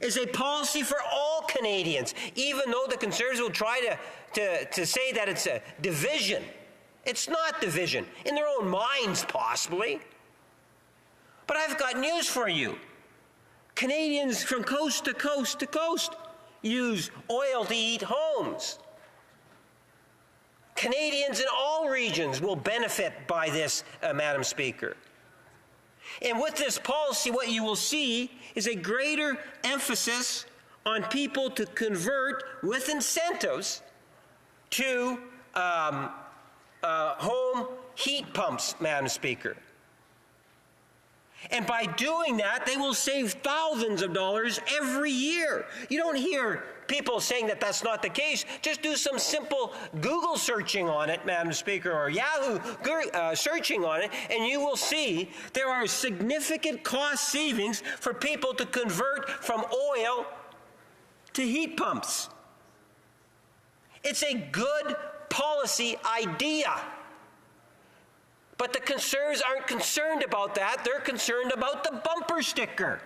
S15: is a policy for all Canadians, even though the Conservatives will try to say that it's a division. It's not division, in their own minds possibly. But I've got news for you. Canadians from coast to coast to coast use oil to heat homes. Canadians in all regions will benefit by this, Madam Speaker. And with this policy, what you will see is a greater emphasis on people to convert with incentives to home heat pumps, Madam Speaker. And by doing that, they will save thousands of dollars every year. You don't hear people saying that that's not the case. Just do some simple Google searching on it, Madam Speaker, or Yahoo searching on it, and you will see there are significant cost savings for people to convert from oil to heat pumps. It's a good policy idea. But the Conservatives aren't concerned about that. They're concerned about the bumper sticker.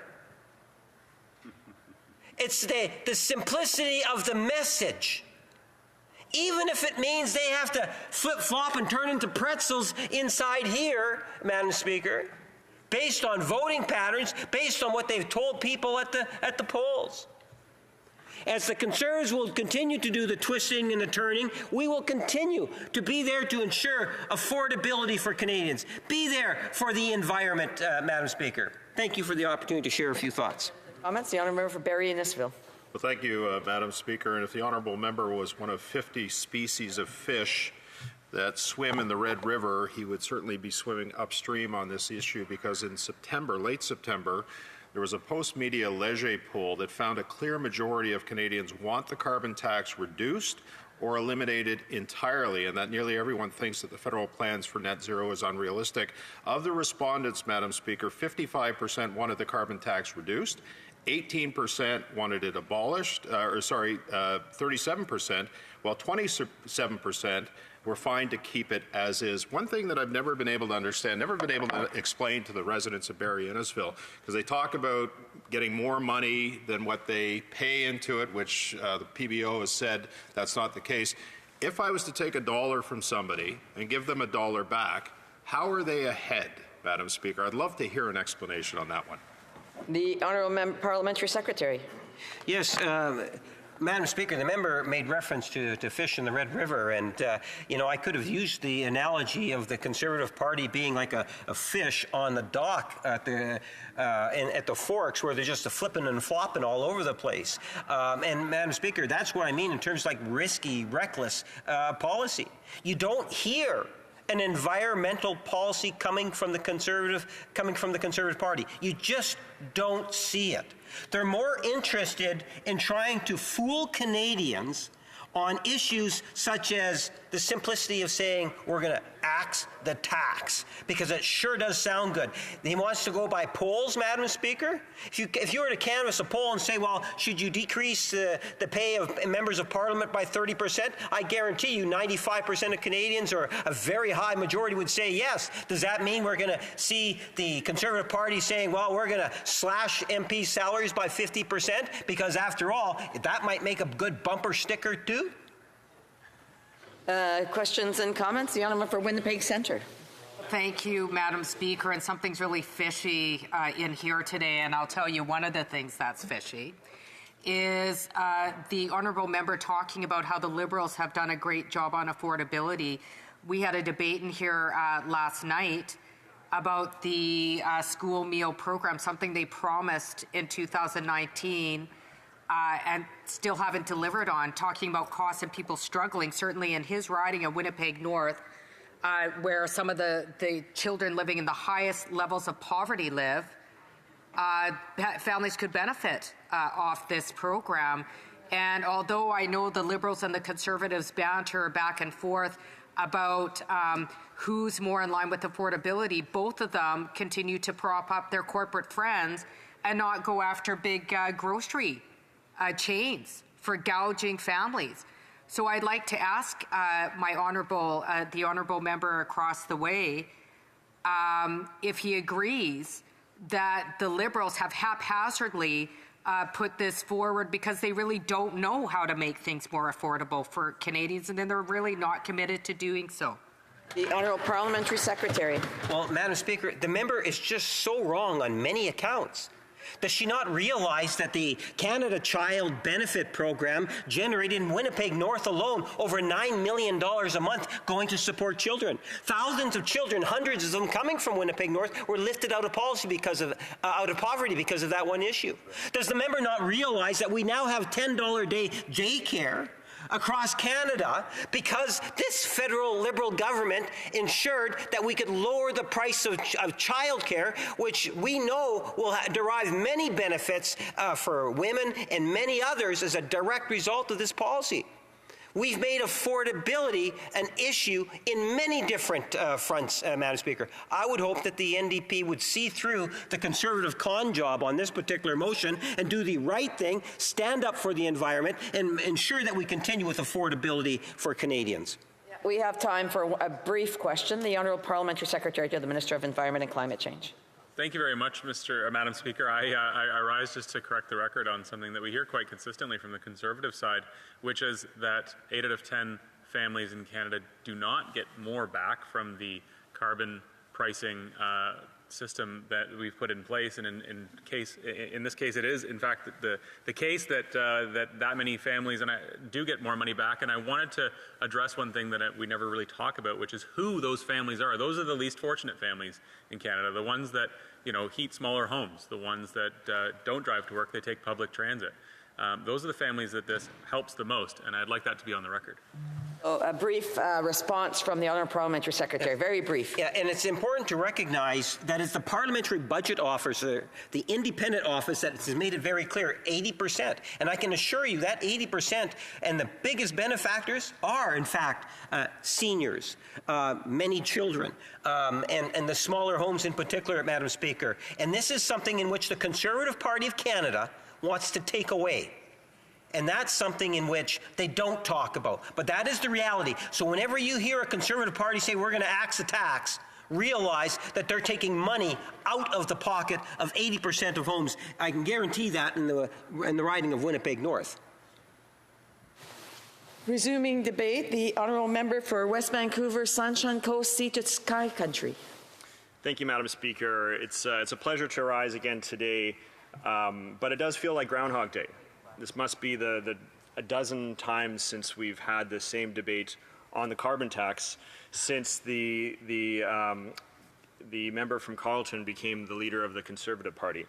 S15: It's the simplicity of the message. Even if it means they have to flip-flop and turn into pretzels inside here, Madam Speaker, based on voting patterns, based on what they've told people at the polls. As the Conservatives will continue to do the twisting and the turning, we will continue to be there to ensure affordability for Canadians. Be there for the environment, Madam Speaker. Thank you for the opportunity to share a few thoughts.
S12: Comments? The honourable member for Barrie Innisfil.
S2: Well, thank you, Madam Speaker. And if the honourable member was one of 50 species of fish that swim in the Red River, he would certainly be swimming upstream on this issue, because in September, late September, there was a post-media Leger poll that found a clear majority of Canadians want the carbon tax reduced or eliminated entirely, and that nearly everyone thinks that the federal plans for net zero is unrealistic. Of the respondents, Madam Speaker, 55% wanted the carbon tax reduced, 18% wanted it abolished, 37%, while 27% were fine to keep it as is. One thing that I've never been able to understand, never been able to explain to the residents of Barrie Innisfil, because they talk about getting more money than what they pay into it, which the PBO has said that's not the case. If I was to take $1 from somebody and give them $1 back, how are they ahead, Madam Speaker? I'd love to hear an explanation on that one.
S12: The Honourable Parliamentary Secretary.
S15: Yes, Madam Speaker, the member made reference to fish in the Red River, and I could have used the analogy of the Conservative Party being like a fish on the dock at the Forks, where they're just flipping and flopping all over the place. And Madam Speaker, that's what I mean in terms of like risky, reckless policy. You don't hear an environmental policy coming from the Conservative Party. You just don't see it. They're more interested in trying to fool Canadians on issues such as the simplicity of saying we're going to axe the tax, because it sure does sound good. He wants to go by polls, Madam Speaker. If you were to canvass a poll and say, well, should you decrease the pay of members of Parliament by 30%? I guarantee you 95% of Canadians, or a very high majority, would say yes. Does that mean we're going to see the Conservative Party saying, well, we're going to slash MP salaries by 50%? Because after all, that might make a good bumper sticker too.
S12: Questions and comments? The Honourable for Winnipeg Centre.
S4: Thank you, Madam Speaker. And something's really fishy in here today, and I'll tell you one of the things that's fishy is the Honourable Member talking about how the Liberals have done a great job on affordability. We had a debate in here last night about the school meal program, something they promised in 2019 and still haven't delivered on, talking about costs and people struggling, certainly in his riding of Winnipeg North, where some of the children living in the highest levels of poverty live. Families could benefit off this program. And although I know the Liberals and the Conservatives banter back and forth about who's more in line with affordability, both of them continue to prop up their corporate friends and not go after big grocery chains for gouging families. So I'd like to ask the honourable member across the way if he agrees that the Liberals have haphazardly put this forward because they really don't know how to make things more affordable for Canadians, and then they're really not committed to doing so.
S12: The Honourable Parliamentary Secretary.
S15: Well, Madam Speaker, the member is just so wrong on many accounts. Does she not realize that the Canada Child Benefit Program generated in Winnipeg North alone over $9 million a month going to support children? Thousands of children, hundreds of them coming from Winnipeg North, were lifted out of poverty because of that one issue. Does the member not realize that we now have $10 a day daycare across Canada because this federal Liberal government ensured that we could lower the price of childcare, which we know will derive many benefits for women and many others as a direct result of this policy. We've made affordability an issue in many different fronts, Madam Speaker. I would hope that the NDP would see through the Conservative con job on this particular motion and do the right thing, stand up for the environment, and ensure that we continue with affordability for Canadians.
S12: We have time for a brief question. The Honourable Parliamentary Secretary to the Minister of Environment and Climate Change.
S18: Thank you very much, Madam Speaker. I rise just to correct the record on something that we hear quite consistently from the Conservative side, which is that 8 out of 10 families in Canada do not get more back from the carbon pricing system that we've put in place. And in this case, it is, in fact, the case that that many families do get more money back. And I wanted to address one thing that we never really talk about, which is who those families are. Those are the least fortunate families in Canada, the ones that heat smaller homes, the ones that don't drive to work, they take public transit. Those are the families that this helps the most, and I'd like that to be on the record.
S12: A brief response from the Honourable Parliamentary Secretary. Very brief.
S15: Yeah, and it's important to recognize that it's the Parliamentary Budget Officer, the independent office, that has made it very clear, 80%. And I can assure you that 80% and the biggest benefactors are, in fact, seniors, many children, and the smaller homes in particular, Madam Speaker. And this is something in which the Conservative Party of Canada wants to take away. And that's something in which they don't talk about. But that is the reality. So whenever you hear a Conservative Party say we're going to axe the tax, realize that they're taking money out of the pocket of 80% of homes. I can guarantee that in the riding of Winnipeg North.
S12: Resuming debate, the Honourable Member for West Vancouver, Sunshine Coast, Sea to Sky Country.
S3: Thank you, Madam Speaker. It's a pleasure to rise again today, but it does feel like Groundhog Day. This must be a dozen times since we've had the same debate on the carbon tax since the member from Carleton became the leader of the Conservative Party.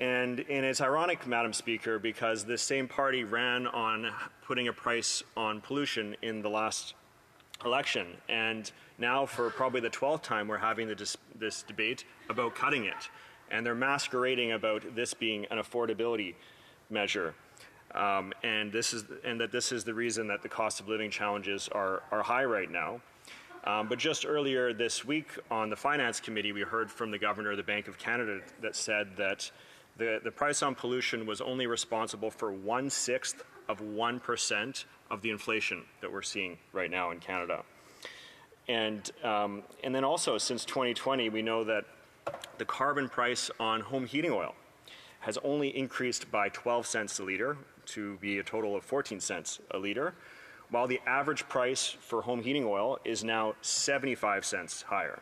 S3: And it's ironic, Madam Speaker, because this same party ran on putting a price on pollution in the last election. And now for probably the 12th time, we're having this debate about cutting it. And they're masquerading about this being an affordability measure, and that this is the reason that the cost of living challenges are high right now. But just earlier this week on the Finance Committee, we heard from the Governor of the Bank of Canada that said that the price on pollution was only responsible for 1/6 of 1% of the inflation that we're seeing right now in Canada. And then also since 2020, we know that the carbon price on home heating oil has only increased by 12 cents a litre to be a total of 14 cents a litre, while the average price for home heating oil is now 75 cents higher.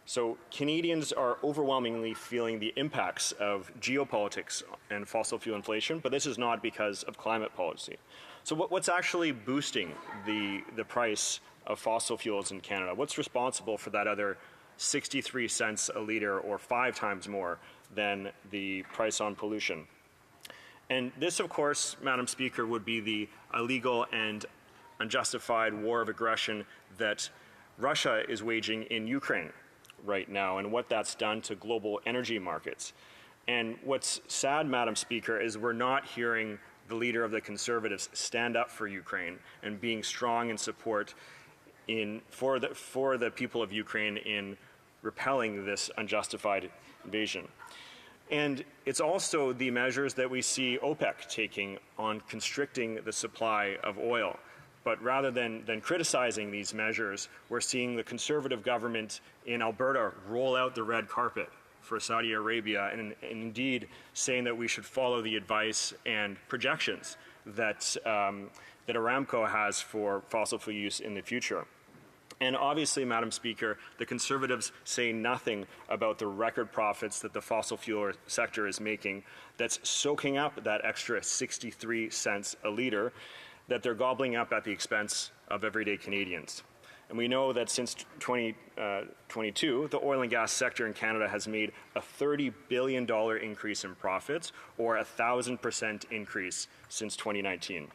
S3: So Canadians are overwhelmingly feeling the impacts of geopolitics and fossil fuel inflation, but this is not because of climate policy. So what's actually boosting the price of fossil fuels in Canada? What's responsible for that other 63 cents a litre, or 5 times more than the price on pollution? And this, of course, Madam Speaker, would be the illegal and unjustified war of aggression that Russia is waging in Ukraine right now, and what that's done to global energy markets. And what's sad, Madam Speaker, is we're not hearing the leader of the Conservatives stand up for Ukraine and being strong in support for the people of Ukraine in repelling this unjustified invasion. And it's also the measures that we see OPEC taking on constricting the supply of oil. But rather than criticizing these measures, we're seeing the Conservative government in Alberta roll out the red carpet for Saudi Arabia, and indeed saying that we should follow the advice and projections that Aramco has for fossil fuel use in the future. And obviously, Madam Speaker, the Conservatives say nothing about the record profits that the fossil fuel sector is making that's soaking up that extra 63 cents a litre that they're gobbling up at the expense of everyday Canadians. And we know that since 2022, the oil and gas sector in Canada has made a $30 billion increase in profits, or a 1,000% increase since 2019.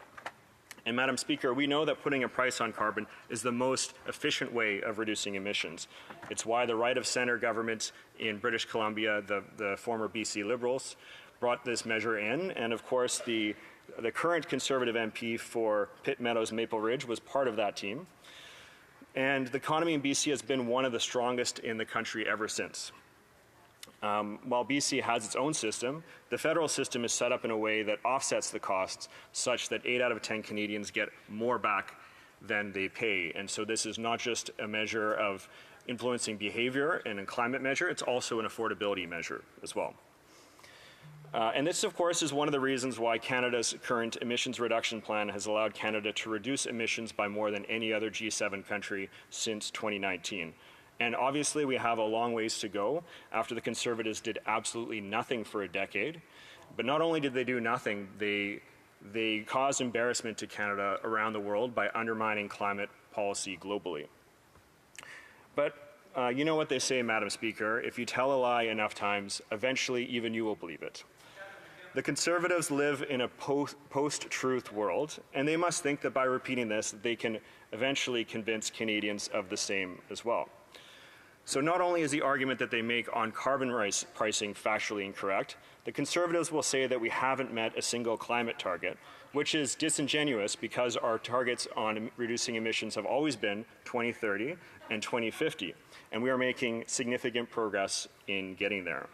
S3: And Madam Speaker, we know that putting a price on carbon is the most efficient way of reducing emissions. It's why the right of centre government in British Columbia, the former BC Liberals, brought this measure in. And of course, the current Conservative MP for Pitt Meadows Maple Ridge was part of that team. And the economy in BC has been one of the strongest in the country ever since. While BC has its own system, the federal system is set up in a way that offsets the costs such that 8 out of 10 Canadians get more back than they pay. And so this is not just a measure of influencing behavior and a climate measure, it's also an affordability measure as well. And this, of course, is one of the reasons why Canada's current emissions reduction plan has allowed Canada to reduce emissions by more than any other G7 country since 2019. And obviously, we have a long ways to go after the Conservatives did absolutely nothing for a decade. But not only did they do nothing, they caused embarrassment to Canada around the world by undermining climate policy globally. But you know what they say, Madam Speaker, if you tell a lie enough times, eventually even you will believe it. The Conservatives live in a post-truth world, and they must think that by repeating this, they can eventually convince Canadians of the same as well. So not only is the argument that they make on carbon pricing factually incorrect, the Conservatives will say that we haven't met a single climate target, which is disingenuous because our targets on reducing emissions have always been 2030 and 2050, and we are making significant progress in getting there.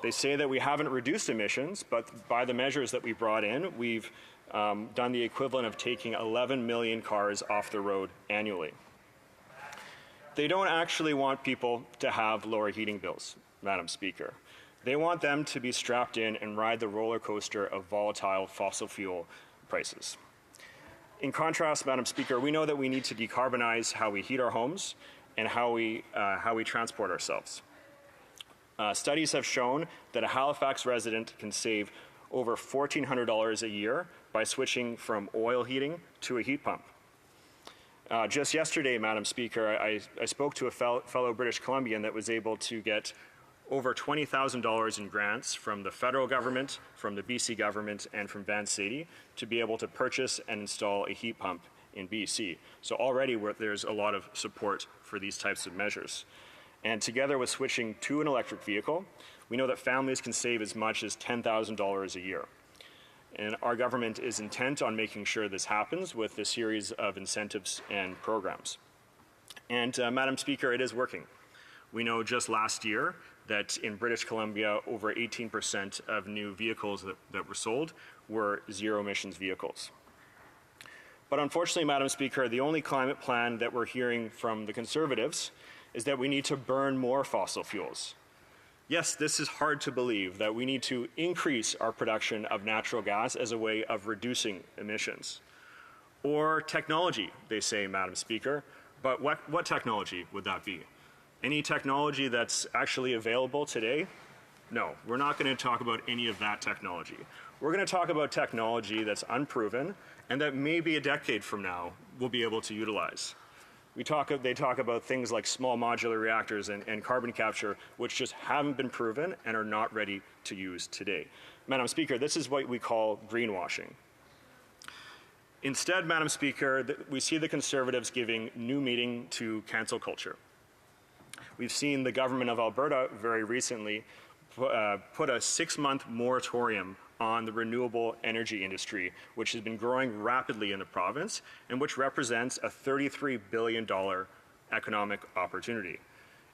S3: They say that we haven't reduced emissions, but by the measures that we brought in, we've done the equivalent of taking 11 million cars off the road annually. They don't actually want people to have lower heating bills, Madam Speaker. They want them to be strapped in and ride the roller coaster of volatile fossil fuel prices. In contrast, Madam Speaker, we know that we need to decarbonize how we heat our homes and how we transport ourselves. Studies have shown that a Halifax resident can save over $1,400 a year by switching from oil heating to a heat pump. Just yesterday, Madam Speaker, I spoke to a fellow British Columbian that was able to get over $20,000 in grants from the federal government, from the BC government, and from Vancity to be able to purchase and install a heat pump in BC. So already there's a lot of support for these types of measures. And together with switching to an electric vehicle, we know that families can save as much as $10,000 a year. And our government is intent on making sure this happens with a series of incentives and programs. And Madam Speaker, it is working. We know just last year that in British Columbia, over 18% of new vehicles that were sold were zero emissions vehicles. But unfortunately, Madam Speaker, the only climate plan that we're hearing from the Conservatives is that we need to burn more fossil fuels. Yes, this is hard to believe, that we need to increase our production of natural gas as a way of reducing emissions. Or technology, they say, Madam Speaker. But what technology would that be? Any technology that's actually available today? No, we're not going to talk about any of that technology. We're going to talk about technology that's unproven and that maybe a decade from now we'll be able to utilize. They talk about things like small modular reactors and carbon capture, which just haven't been proven and are not ready to use today. Madam Speaker, this is what we call greenwashing. Instead, Madam Speaker, we see the Conservatives giving new meaning to cancel culture. We've seen the government of Alberta very recently put a 6-month moratorium on the renewable energy industry, which has been growing rapidly in the province and which represents a $33 billion economic opportunity.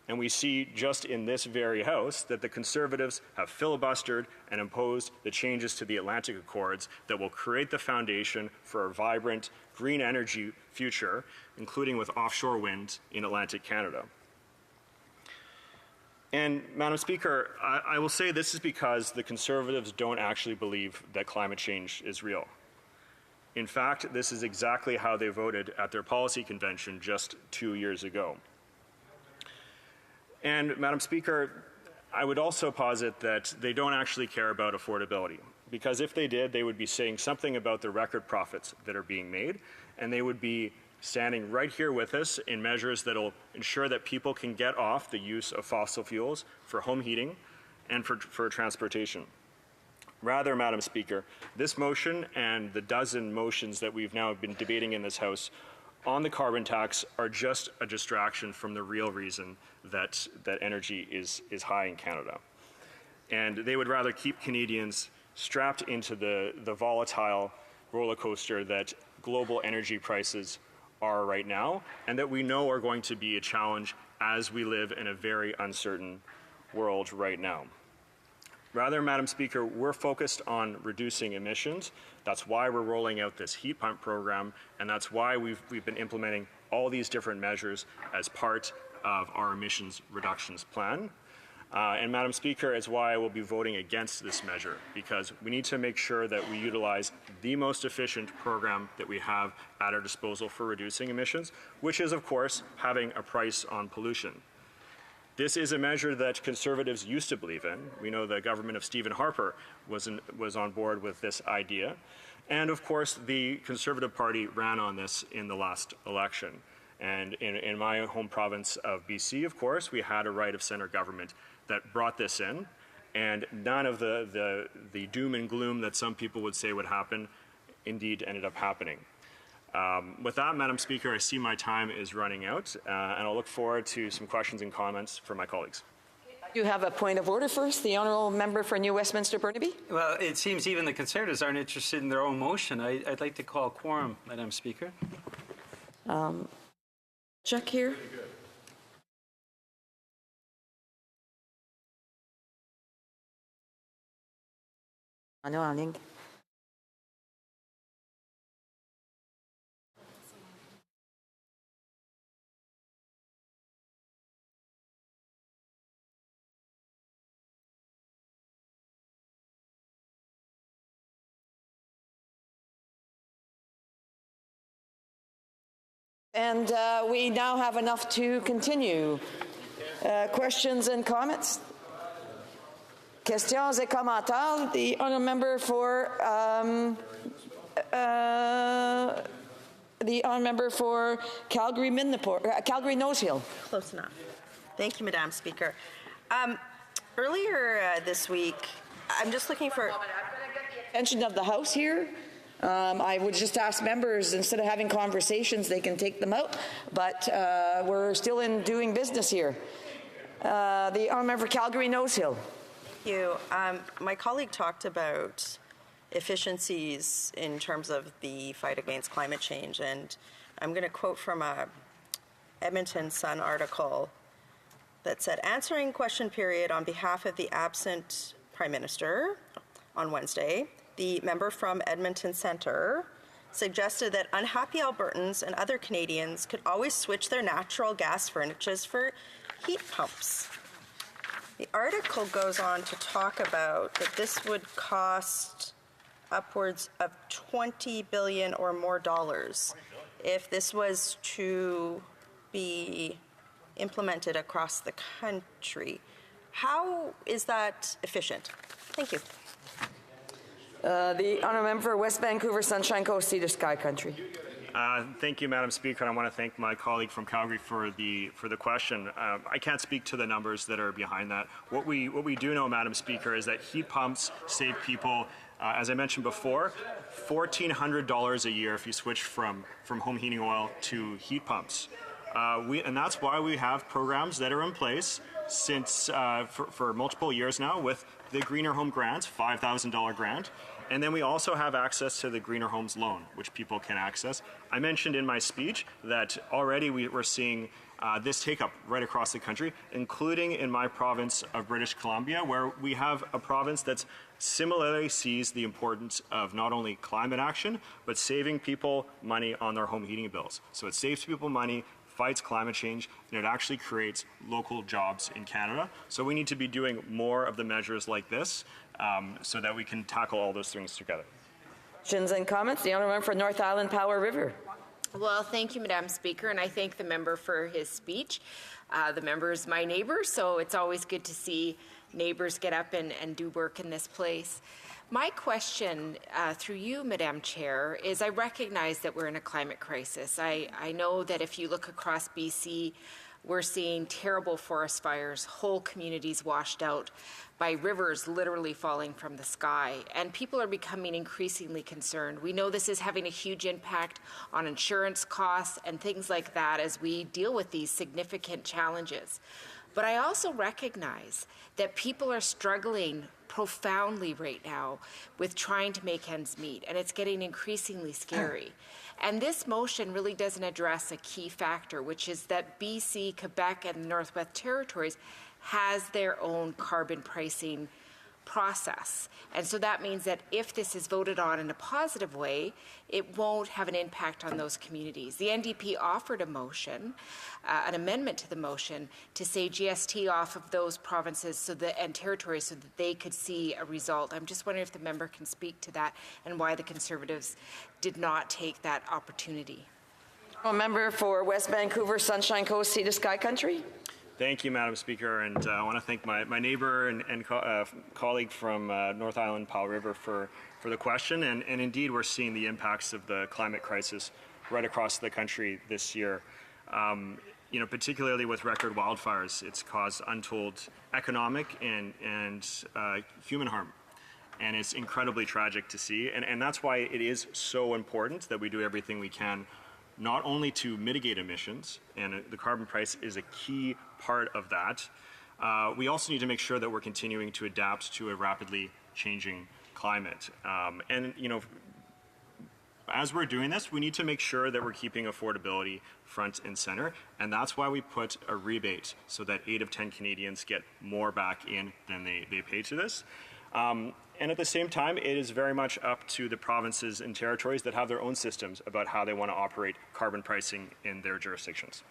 S3: And we see just in this very House that the Conservatives have filibustered and imposed the changes to the Atlantic Accords that will create the foundation for a vibrant green energy future, including with offshore wind in Atlantic Canada. And, Madam Speaker, I will say this is because the Conservatives don't actually believe that climate change is real. In fact, this is exactly how they voted at their policy convention just 2 years ago. And, Madam Speaker, I would also posit that they don't actually care about affordability, because if they did, they would be saying something about the record profits that are being made, and they would be standing right here with us in measures that will ensure that people can get off the use of fossil fuels for home heating and for transportation. Rather, Madam Speaker, this motion and the dozen motions that we've now been debating in this House on the carbon tax are just a distraction from the real reason that energy is high in Canada. And they would rather keep Canadians strapped into the volatile roller coaster that global energy prices are right now, and that we know are going to be a challenge as we live in a very uncertain world right now. Rather, Madam Speaker, we're focused on reducing emissions. That's why we're rolling out this heat pump program, and that's why we've been implementing all these different measures as part of our emissions reductions plan. And Madam Speaker, it's why I will be voting against this measure, because we need to make sure that we utilize the most efficient program that we have at our disposal for reducing emissions, which is, of course, having a price on pollution. This is a measure that Conservatives used to believe in. We know the government of Stephen Harper was on board with this idea. And, of course, the Conservative Party ran on this in the last election. And in my home province of BC, of course, we had a right of centre government that brought this in, and none of the doom and gloom that some people would say would happen indeed ended up happening. With that, Madam Speaker, I see my time is running out, and I'll look forward to some questions and comments from my colleagues.
S12: You have a point of order first, the honourable member for New Westminster Burnaby.
S7: Well, it seems even the Conservatives aren't interested in their own motion. I'd like to call quorum, Madam Speaker.
S12: Check here. And we now have enough to continue. Questions and comments? Questions et commentaires. The honourable member for Calgary Calgary Nose Hill.
S19: Close enough. Thank you, Madam Speaker. Earlier this week, I'm just looking for
S12: attention of the House here. I would just ask members, instead of having conversations, they can take them out, but we're still in doing business here. The honourable member for Calgary Nose Hill.
S19: Thank you. My colleague talked about efficiencies in terms of the fight against climate change, and I'm going to quote from a Edmonton Sun article that said, answering question period on behalf of the absent Prime Minister on Wednesday, the member from Edmonton Centre suggested that unhappy Albertans and other Canadians could always switch their natural gas furnaces for heat pumps. The article goes on to talk about that this would cost upwards of $20 billion or more dollars if this was to be implemented across the country. How is that efficient? Thank you.
S12: The honourable member for West Vancouver, Sunshine Coast, Sea to Sky Country.
S3: Thank you, Madam Speaker. I want to thank my colleague from Calgary for the question. I can't speak to the numbers that are behind that. What we do know, Madam Speaker, is that heat pumps save people, as I mentioned before, $1,400 a year if you switch from home heating oil to heat pumps. And that's why we have programs that are in place since for multiple years now with the Greener Home Grant, $5,000 grant. And then we also have access to the Greener Homes loan, which people can access. I mentioned in my speech that already we're seeing this take up right across the country, including in my province of British Columbia, where we have a province that's similarly sees the importance of not only climate action, but saving people money on their home heating bills. So it saves people money, fights climate change, and it actually creates local jobs in Canada. So we need to be doing more of the measures like this so that we can tackle all those things together.
S12: Questions and comments? The honourable member for North Island Powell River.
S23: Well, thank you, Madam Speaker, and I thank the member for his speech. The member is my neighbor, so it's always good to see neighbors get up and do work in this place. My question through you, Madam Chair, is I recognize that we're in a climate crisis. I know that if you look across BC, we're seeing terrible forest fires, whole communities washed out by rivers literally falling from the sky, and people are becoming increasingly concerned. We know this is having a huge impact on insurance costs and things like that as we deal with these significant challenges. But I also recognize that people are struggling profoundly right now with trying to make ends meet, and it's getting increasingly scary. And this motion really doesn't address a key factor, which is that BC, Quebec, and the Northwest Territories has their own carbon pricing process. And so that means that if this is voted on in a positive way, it won't have an impact on those communities. The NDP offered a motion, an amendment to the motion, to say GST off of those provinces and territories so that they could see a result. I'm just wondering if the member can speak to that and why the Conservatives did not take that opportunity.
S12: A member for West Vancouver, Sunshine Coast, Sea to Sky Country.
S3: Thank you, Madam Speaker, and I want to thank my neighbor and colleague from North Island Powell River for the question. And indeed, we're seeing the impacts of the climate crisis right across the country this year. particularly with record wildfires, it's caused untold economic and human harm. And it's incredibly tragic to see. And that's why it is so important that we do everything we can, not only to mitigate emissions, and the carbon price is a key part of that, we also need to make sure that we're continuing to adapt to a rapidly changing climate. As we're doing this, we need to make sure that we're keeping affordability front and center, and that's why we put a rebate so that 8 of 10 Canadians get more back in than they pay to this. And at the same time, it is very much up to the provinces and territories that have their own systems about how they want to operate carbon pricing in their jurisdictions.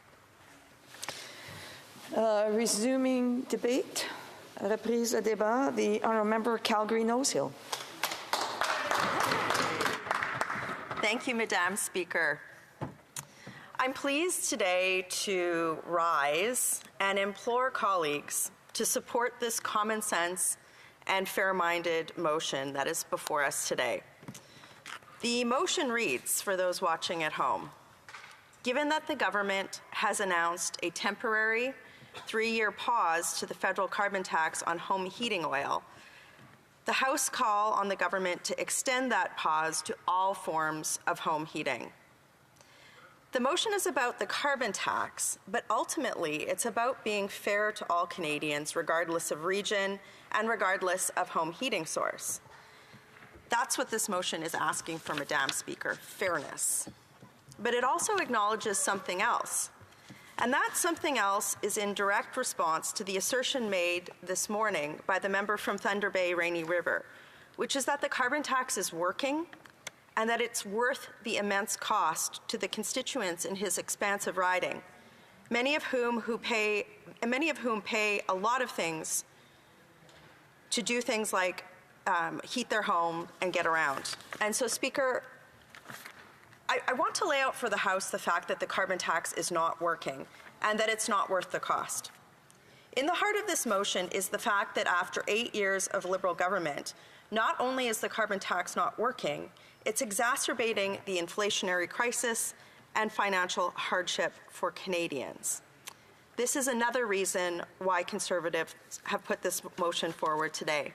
S12: Resuming debate, reprise de débat, the Honourable Member Calgary-Nose Hill.
S19: Thank you, Madam Speaker. I'm pleased today to rise and implore colleagues to support this common sense and fair-minded motion that is before us today. The motion reads, for those watching at home, given that the government has announced a temporary 3-year pause to the federal carbon tax on home heating oil, the House call on the government to extend that pause to all forms of home heating. The motion is about the carbon tax, but ultimately it's about being fair to all Canadians, regardless of region and regardless of home heating source. That's what this motion is asking for, Madam Speaker, fairness. But it also acknowledges something else. And that something else is in direct response to the assertion made this morning by the member from Thunder Bay, Rainy River, which is that the carbon tax is working and that it's worth the immense cost to the constituents in his expansive riding, many of whom pay a lot of things to do things like heat their home and get around. And so, Speaker, I want to lay out for the House the fact that the carbon tax is not working and that it's not worth the cost. In the heart of this motion is the fact that after 8 years of Liberal government, not only is the carbon tax not working, it's exacerbating the inflationary crisis and financial hardship for Canadians. This is another reason why Conservatives have put this motion forward today.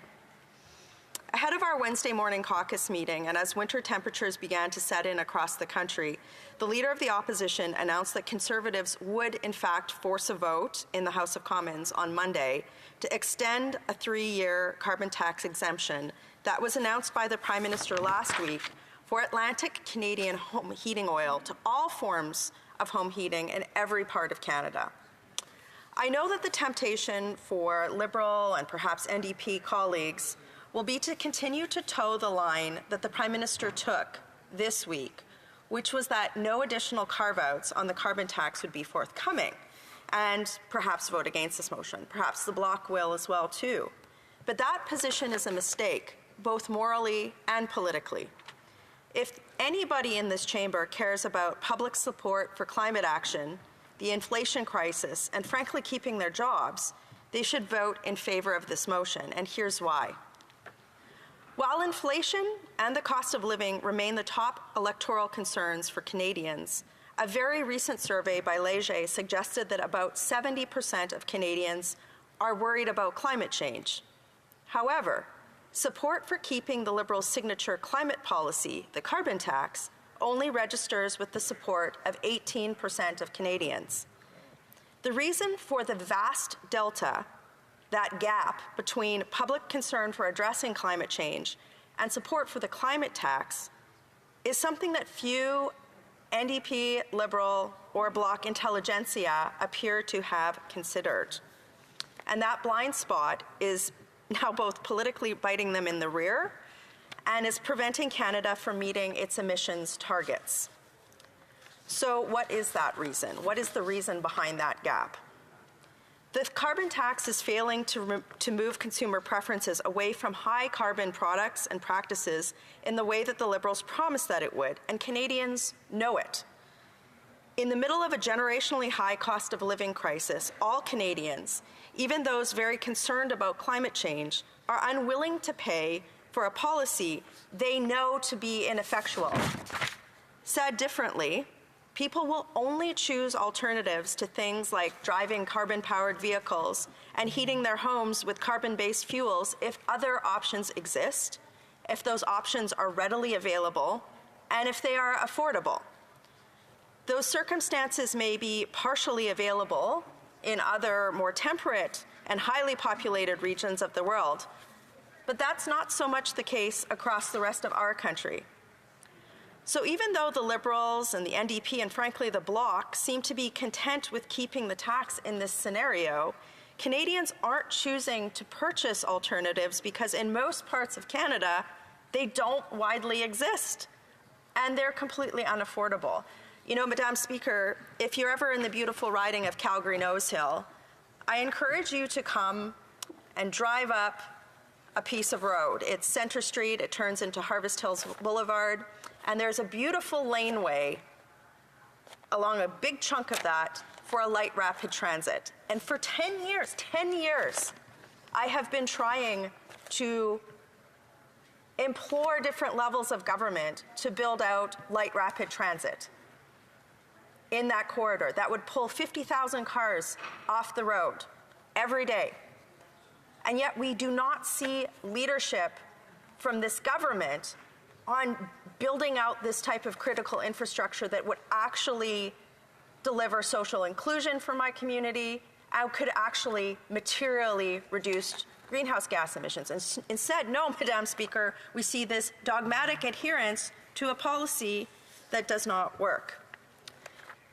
S19: Ahead of our Wednesday morning caucus meeting, and as winter temperatures began to set in across the country, the Leader of the Opposition announced that Conservatives would, in fact, force a vote in the House of Commons on Monday to extend a 3-year carbon tax exemption that was announced by the Prime Minister last week for Atlantic Canadian home heating oil to all forms of home heating in every part of Canada. I know that the temptation for Liberal and perhaps NDP colleagues will be to continue to toe the line that the Prime Minister took this week, which was that no additional carve-outs on the carbon tax would be forthcoming, and perhaps vote against this motion. Perhaps the Bloc will as well, too. But that position is a mistake, both morally and politically. If anybody in this chamber cares about public support for climate action, the inflation crisis, and frankly keeping their jobs, they should vote in favor of this motion, and here's why. While inflation and the cost of living remain the top electoral concerns for Canadians, a very recent survey by Leger suggested that about 70% of Canadians are worried about climate change. However, support for keeping the Liberals' signature climate policy, the carbon tax, only registers with the support of 18% of Canadians. The reason for the vast delta, that gap between public concern for addressing climate change and support for the climate tax, is something that few NDP, Liberal, or Bloc intelligentsia appear to have considered. And that blind spot is now both politically biting them in the rear and is preventing Canada from meeting its emissions targets. So what is that reason? What is the reason behind that gap? The carbon tax is failing to move consumer preferences away from high carbon products and practices in the way that the Liberals promised that it would, and Canadians know it. In the middle of a generationally high cost of living crisis, all Canadians, even those very concerned about climate change, are unwilling to pay for a policy they know to be ineffectual. Said differently, People will only choose alternatives to things like driving carbon-powered vehicles and heating their homes with carbon-based fuels if other options exist, if those options are readily available, and if they are affordable. Those circumstances may be partially available in other more temperate and highly populated regions of the world, but that's not so much the case across the rest of our country. So even though the Liberals and the NDP and frankly the Bloc seem to be content with keeping the tax in this scenario, Canadians aren't choosing to purchase alternatives because in most parts of Canada, they don't widely exist and they're completely unaffordable. You know, Madam Speaker, if you're ever in the beautiful riding of Calgary Nose Hill, I encourage you to come and drive up a piece of road. It's Centre Street, it turns into Harvest Hills Boulevard, and there's a beautiful laneway along a big chunk of that for a light rapid transit. And for 10 years, I have been trying to implore different levels of government to build out light rapid transit in that corridor that would pull 50,000 cars off the road every day. And yet we do not see leadership from this government on building out this type of critical infrastructure that would actually deliver social inclusion for my community and could actually materially reduce greenhouse gas emissions. And instead, no, Madam Speaker, we see this dogmatic adherence to a policy that does not work.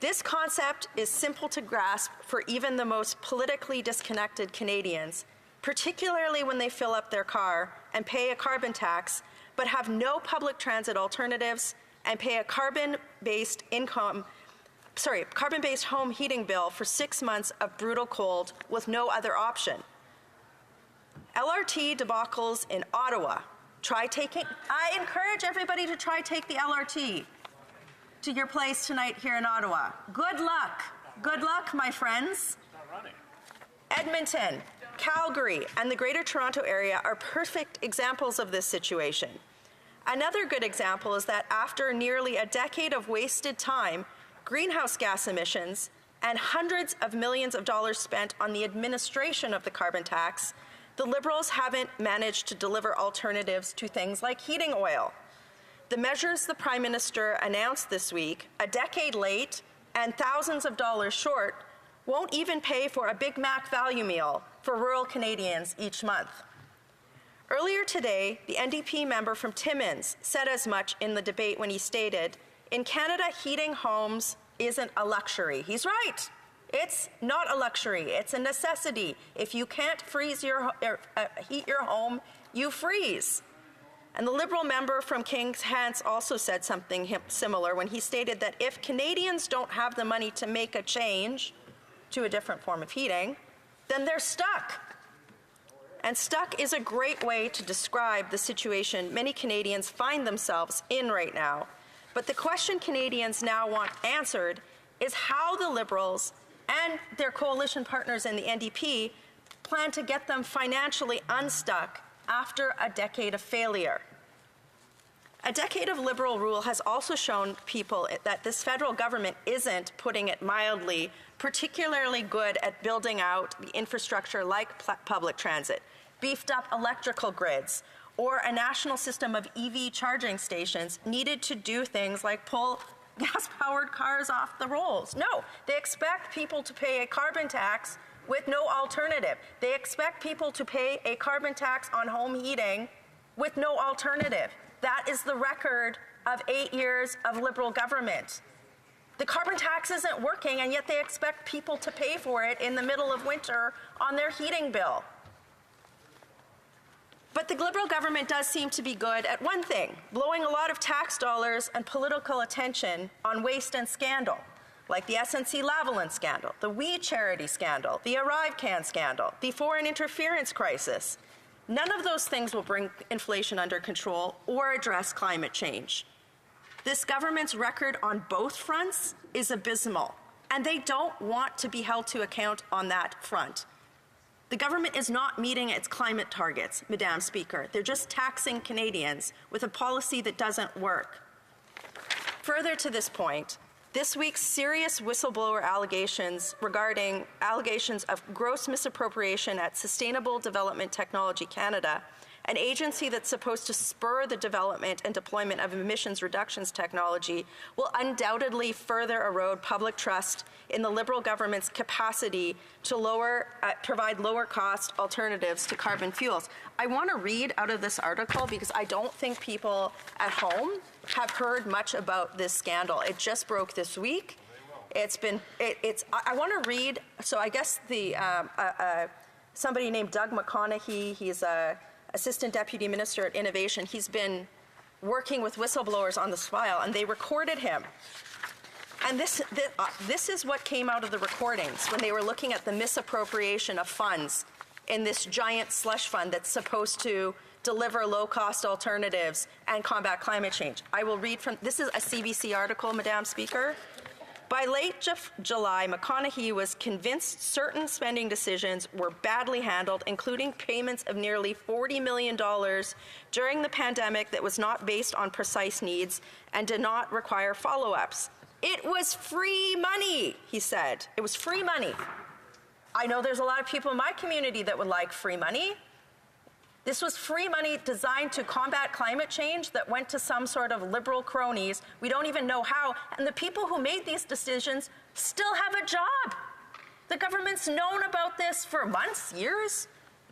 S19: This concept is simple to grasp for even the most politically disconnected Canadians, particularly when they fill up their car and pay a carbon tax, but have no public transit alternatives and pay a carbon-based home heating bill for 6 months of brutal cold with no other option. LRT debacles in Ottawa. I encourage everybody to try take the LRT to your place tonight here in Ottawa. Good luck. Good luck, my friends. Edmonton, Calgary, and the Greater Toronto Area are perfect examples of this situation. Another good example is that after nearly a decade of wasted time, greenhouse gas emissions, and hundreds of millions of dollars spent on the administration of the carbon tax, the Liberals haven't managed to deliver alternatives to things like heating oil. The measures the Prime Minister announced this week, a decade late and thousands of dollars short, won't even pay for a Big Mac value meal for rural Canadians each month. Earlier today, the NDP member from Timmins said as much in the debate when he stated, "In Canada, heating homes isn't a luxury." He's right. It's not a luxury. It's a necessity. If you can't heat your home, you freeze. And the Liberal member from Kings Hants also said something similar when he stated that if Canadians don't have the money to make a change to a different form of heating, then they're stuck. And stuck is a great way to describe the situation many Canadians find themselves in right now. But the question Canadians now want answered is how the Liberals and their coalition partners in the NDP plan to get them financially unstuck after a decade of failure. A decade of Liberal rule has also shown people that this federal government isn't, putting it mildly, particularly good at building out the infrastructure like public transit, beefed up electrical grids, or a national system of EV charging stations needed to do things like pull gas-powered cars off the rolls. No, they expect people to pay a carbon tax with no alternative. They expect people to pay a carbon tax on home heating with no alternative. That is the record of 8 years of Liberal government. The carbon tax isn't working, and yet they expect people to pay for it in the middle of winter on their heating bill. But the Liberal government does seem to be good at one thing, blowing a lot of tax dollars and political attention on waste and scandal, like the SNC-Lavalin scandal, the We Charity scandal, the ArriveCAN scandal, the foreign interference crisis. None of those things will bring inflation under control or address climate change. This government's record on both fronts is abysmal, and they don't want to be held to account on that front. The government is not meeting its climate targets, Madam Speaker. They're just taxing Canadians with a policy that doesn't work. Further to this point, This week's serious whistleblower allegations regarding allegations of gross misappropriation at Sustainable Development Technology Canada, an agency that's supposed to spur the development and deployment of emissions reductions technology, will undoubtedly further erode public trust in the Liberal government's capacity to provide lower-cost alternatives to carbon fuels. I want to read out of this article because I don't think people at home have heard much about this scandal. It just broke this week. I want to read, so I guess somebody named Doug McConaughey, he's a Assistant Deputy Minister at Innovation, he's been working with whistleblowers on this file, and they recorded him. And this is what came out of the recordings when they were looking at the misappropriation of funds in this giant slush fund that's supposed to deliver low-cost alternatives and combat climate change. I will read from, this is a CBC article, Madam Speaker. By late July, McConaughey was convinced certain spending decisions were badly handled, including payments of nearly $40 million during the pandemic that was not based on precise needs and did not require follow-ups. It was free money, he said. It was free money. I know there's a lot of people in my community that would like free money. This was free money designed to combat climate change that went to some sort of Liberal cronies. We don't even know how. And the people who made these decisions still have a job. The government's known about this for months, years,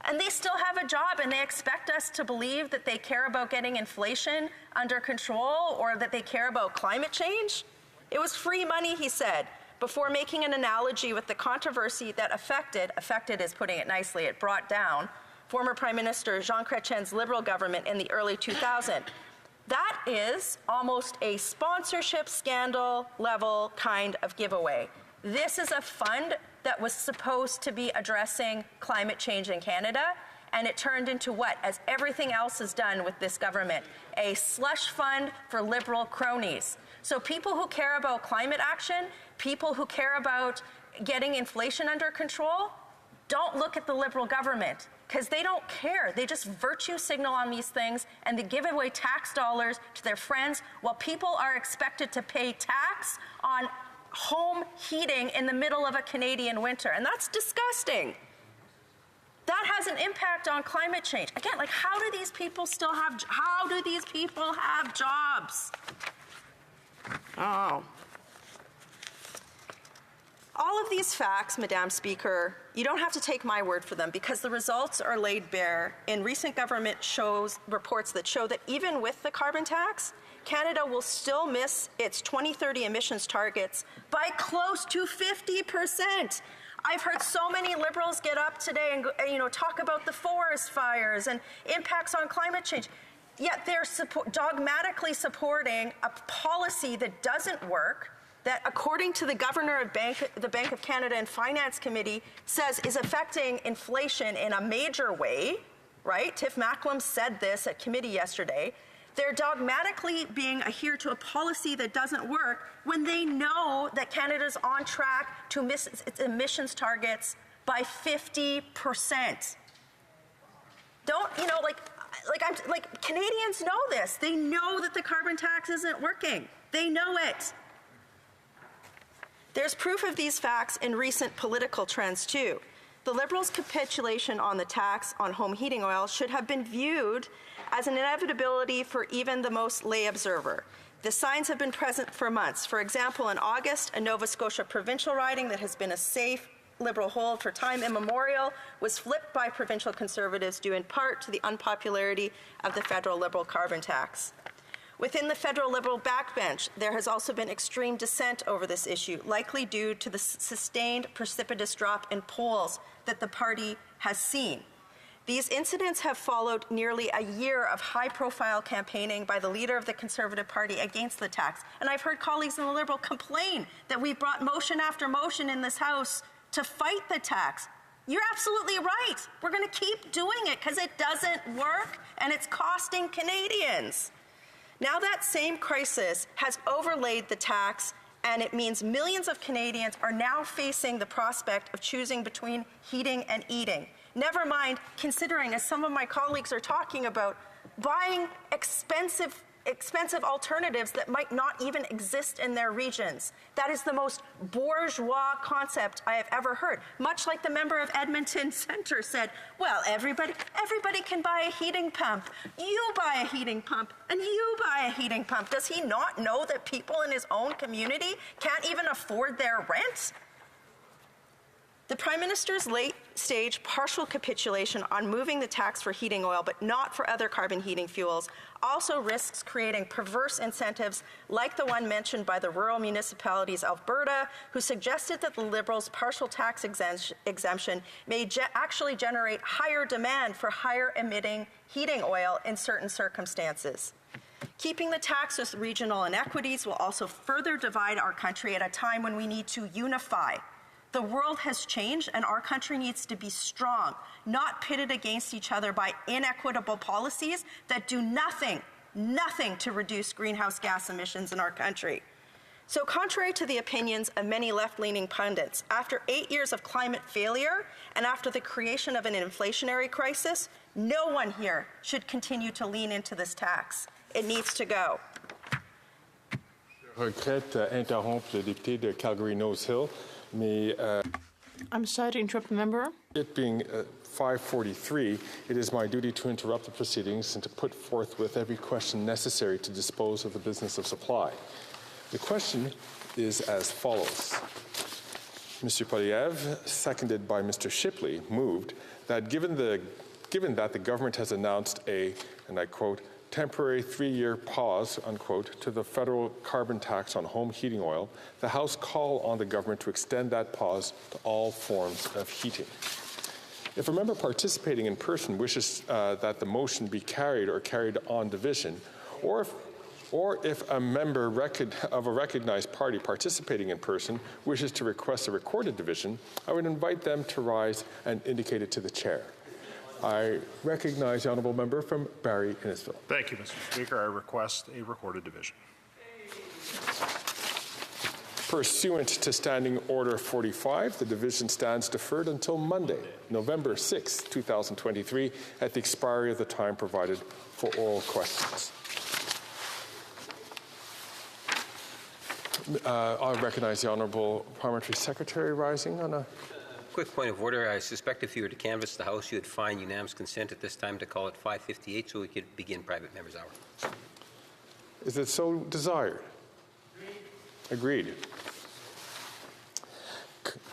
S19: and they still have a job, and they expect us to believe that they care about getting inflation under control or that they care about climate change. It was free money, he said, before making an analogy with the controversy that affected is putting it nicely, it brought down former Prime Minister Jean Chrétien's Liberal government in the early 2000s. That is almost a sponsorship scandal level kind of giveaway. This is a fund that was supposed to be addressing climate change in Canada, and it turned into what, as everything else is done with this government, a slush fund for Liberal cronies. So people who care about climate action, people who care about getting inflation under control, don't look at the Liberal government, because they don't care. They just virtue signal on these things, and they give away tax dollars to their friends while people are expected to pay tax on home heating in the middle of a Canadian winter. And that's disgusting. That has an impact on climate change. Again, like, how do these people have jobs? Oh. All of these facts, Madam Speaker, you don't have to take my word for them because the results are laid bare in recent government reports that show that even with the carbon tax, Canada will still miss its 2030 emissions targets by close to 50%. I've heard so many Liberals get up today and talk about the forest fires and impacts on climate change. Yet they're dogmatically supporting a policy that doesn't work, that according to the Governor of the Bank of Canada and Finance Committee says is affecting inflation in a major way, right? Tiff Macklem said this at committee yesterday. They're dogmatically being adhered to a policy that doesn't work when they know that Canada's on track to miss its emissions targets by 50%. Canadians know this. They know that the carbon tax isn't working. They know it. There's proof of these facts in recent political trends, too. The Liberals' capitulation on the tax on home heating oil should have been viewed as an inevitability for even the most lay observer. The signs have been present for months. For example, in August, a Nova Scotia provincial riding that has been a safe Liberal hold for time immemorial was flipped by provincial Conservatives due in part to the unpopularity of the federal Liberal carbon tax. Within the federal Liberal backbench, there has also been extreme dissent over this issue, likely due to the sustained precipitous drop in polls that the party has seen. These incidents have followed nearly a year of high-profile campaigning by the leader of the Conservative Party against the tax. And I've heard colleagues in the Liberal complain that we've brought motion after motion in this House to fight the tax. You're absolutely right. We're going to keep doing it because it doesn't work and it's costing Canadians. Now that same crisis has overlaid the tax, and it means millions of Canadians are now facing the prospect of choosing between heating and eating. Never mind considering, as some of my colleagues are talking about, buying expensive expensive alternatives that might not even exist in their regions. That is the most bourgeois concept I have ever heard. Much like the member of Edmonton Centre said, well, everybody can buy a heating pump. You buy a heating pump, and you buy a heating pump. Does he not know that people in his own community can't even afford their rent? The Prime Minister's late-stage partial capitulation on moving the tax for heating oil but not for other carbon heating fuels also risks creating perverse incentives like the one mentioned by the Rural Municipalities Alberta, who suggested that the Liberals' partial tax exemption may actually generate higher demand for higher-emitting heating oil in certain circumstances. Keeping the tax with regional inequities will also further divide our country at a time when we need to unify. The world has changed, and our country needs to be strong, not pitted against each other by inequitable policies that do nothing to reduce greenhouse gas emissions in our country. So contrary to the opinions of many left-leaning pundits, after 8 years of climate failure and after the creation of an inflationary crisis, no one here should continue to lean into this tax. It needs to go.
S1: Je regrette interrompre le député de Calgary-Nose Hill.
S22: I'm sorry to interrupt the member.
S1: It being 5:43, it is my duty to interrupt the proceedings and to put forth with every question necessary to dispose of the business of supply. The question is as follows. Mr. Poilievre, seconded by Mr. Shipley, moved that given that the government has announced a, and I quote, temporary 3-year pause, unquote, to the federal carbon tax on home heating oil, the House call on the government to extend that pause to all forms of heating. If a member participating in person wishes that the motion be carried or carried on division, or if a member of a recognized party participating in person wishes to request a recorded division, I would invite them to rise and indicate it to the chair. I recognize the honourable member from Barrie-Innisfil.
S2: Thank you, Mr. Speaker. I request a recorded division.
S1: Pursuant to Standing Order 45, the division stands deferred until Monday, November 6, 2023, at the expiry of the time provided for oral questions. I recognize the Honourable Parliamentary Secretary rising on a
S15: quick point of order. I suspect if you were to canvass the House, you would find unanimous consent at this time to call it 5:58 so we could begin private members' hour.
S1: Is it so desired? Agreed.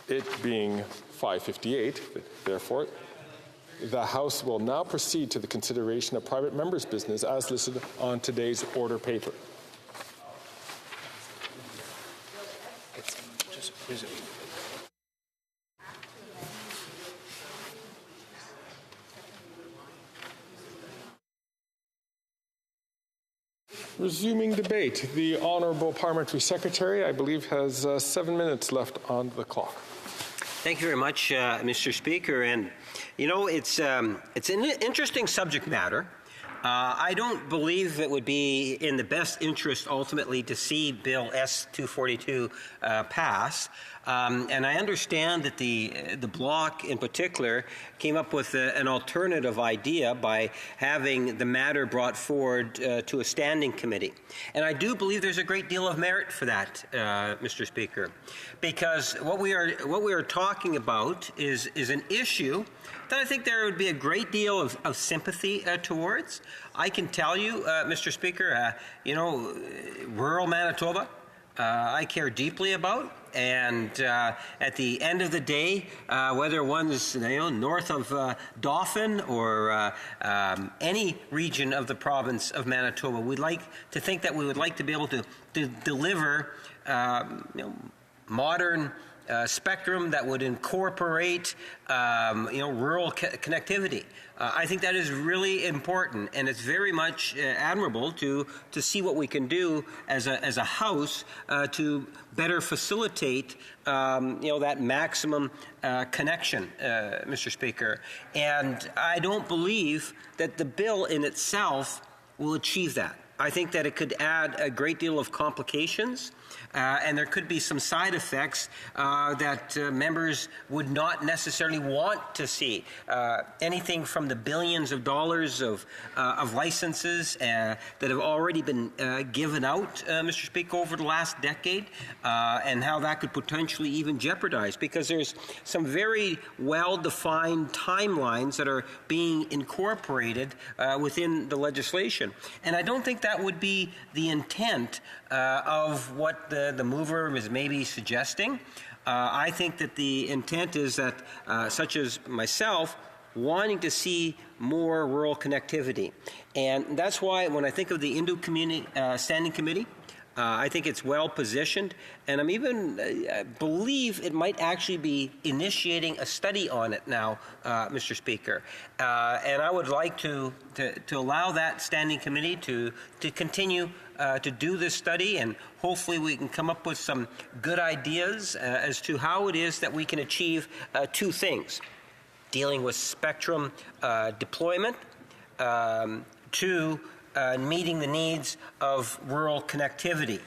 S1: It being 5:58, therefore, the House will now proceed to the consideration of private members' business as listed on today's order paper. Resuming debate, the Honourable Parliamentary Secretary, I believe, has 7 minutes left on the clock.
S15: Thank you very much, Mr. Speaker. And, you know, it's an interesting subject matter. I don't believe it would be in the best interest ultimately to see Bill S-242 pass. And I understand that the Bloc in particular came up with an alternative idea by having the matter brought forward to a standing committee. And I do believe there's a great deal of merit for that, Mr. Speaker, because what we are talking about is an issue that I think there would be a great deal of sympathy towards. I can tell you, Mr. Speaker, rural Manitoba, I care deeply about. And at the end of the day, whether one's north of Dauphin or any region of the province of Manitoba, we'd like to think that we would like to be able to deliver modern spectrum that would incorporate rural connectivity. I think that is really important, and it's very much admirable to see what we can do as a House to better facilitate that maximum connection, Mr. Speaker. And I don't believe that the bill in itself will achieve that. I think that it could add a great deal of complications, and there could be some side effects that members would not necessarily want to see. Anything from the billions of dollars of licenses that have already been given out, Mr. Speaker, over the last decade, and how that could potentially even jeopardize, because there's some very well-defined timelines that are being incorporated within the legislation. And I don't think that would be the intent of what the mover is maybe suggesting. I think that the intent is that, such as myself, wanting to see more rural connectivity. And that's why when I think of the Indu Community Standing Committee, I think it's well positioned, and I'm even believe it might actually be initiating a study on it now, Mr. Speaker. And I would like to allow that standing committee to continue to do this study, and hopefully we can come up with some good ideas as to how it is that we can achieve two things: dealing with spectrum deployment, meeting the needs of rural connectivity.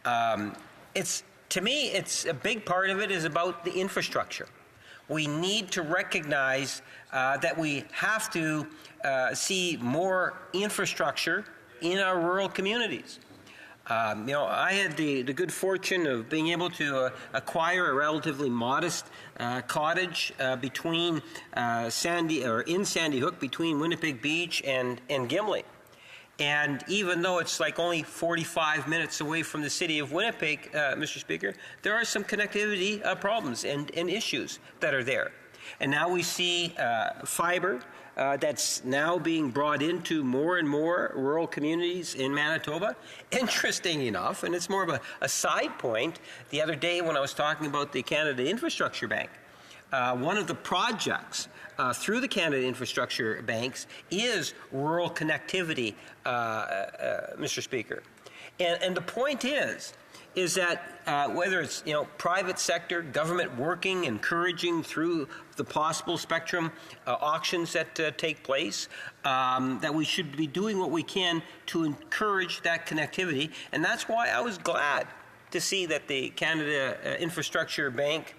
S15: To me, it's a big part of it is about the infrastructure. We need to recognize that we have to see more infrastructure in our rural communities. I had the good fortune of being able to acquire a relatively modest cottage between in Sandy Hook, between Winnipeg Beach and Gimli. And even though it's like only 45 minutes away from the city of Winnipeg, Mr. Speaker, there are some connectivity problems and issues that are there. And now we see fiber that's now being brought into more and more rural communities in Manitoba. Interesting enough, and it's more of a side point, the other day when I was talking about the Canada Infrastructure Bank, one of the projects through the Canada Infrastructure Banks is rural connectivity, Mr. Speaker. And the point is that whether it's private sector, government working, encouraging through the possible spectrum auctions that take place, that we should be doing what we can to encourage that connectivity. And that's why I was glad to see that the Canada Infrastructure Bank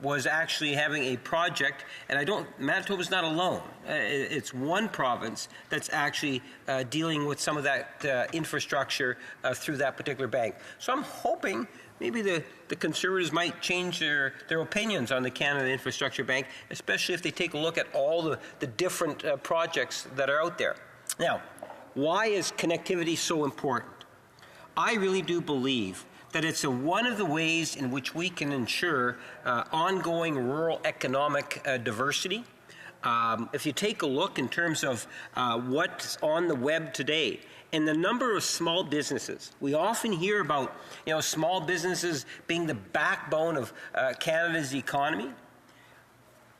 S15: was actually having a project, and Manitoba's not alone. It's one province that's actually dealing with some of that infrastructure through that particular bank. So I'm hoping maybe the Conservatives might change their opinions on the Canada Infrastructure Bank, especially if they take a look at all the different projects that are out there. Now, why is connectivity so important? I really do believe that it's one of the ways in which we can ensure ongoing rural economic diversity. If you take a look in terms of what's on the web today, and the number of small businesses, we often hear about small businesses being the backbone of Canada's economy.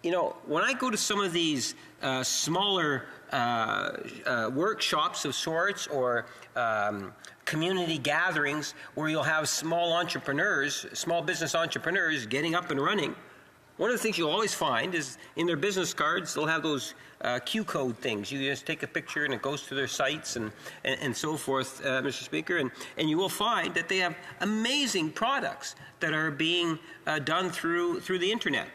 S15: When I go to some of these smaller workshops of sorts, or community gatherings where you'll have small business entrepreneurs getting up and running, one of the things you'll always find is in their business cards, they'll have those Q code things. You just take a picture and it goes to their sites and so forth, Mr. Speaker. And you will find that they have amazing products that are being done through the internet.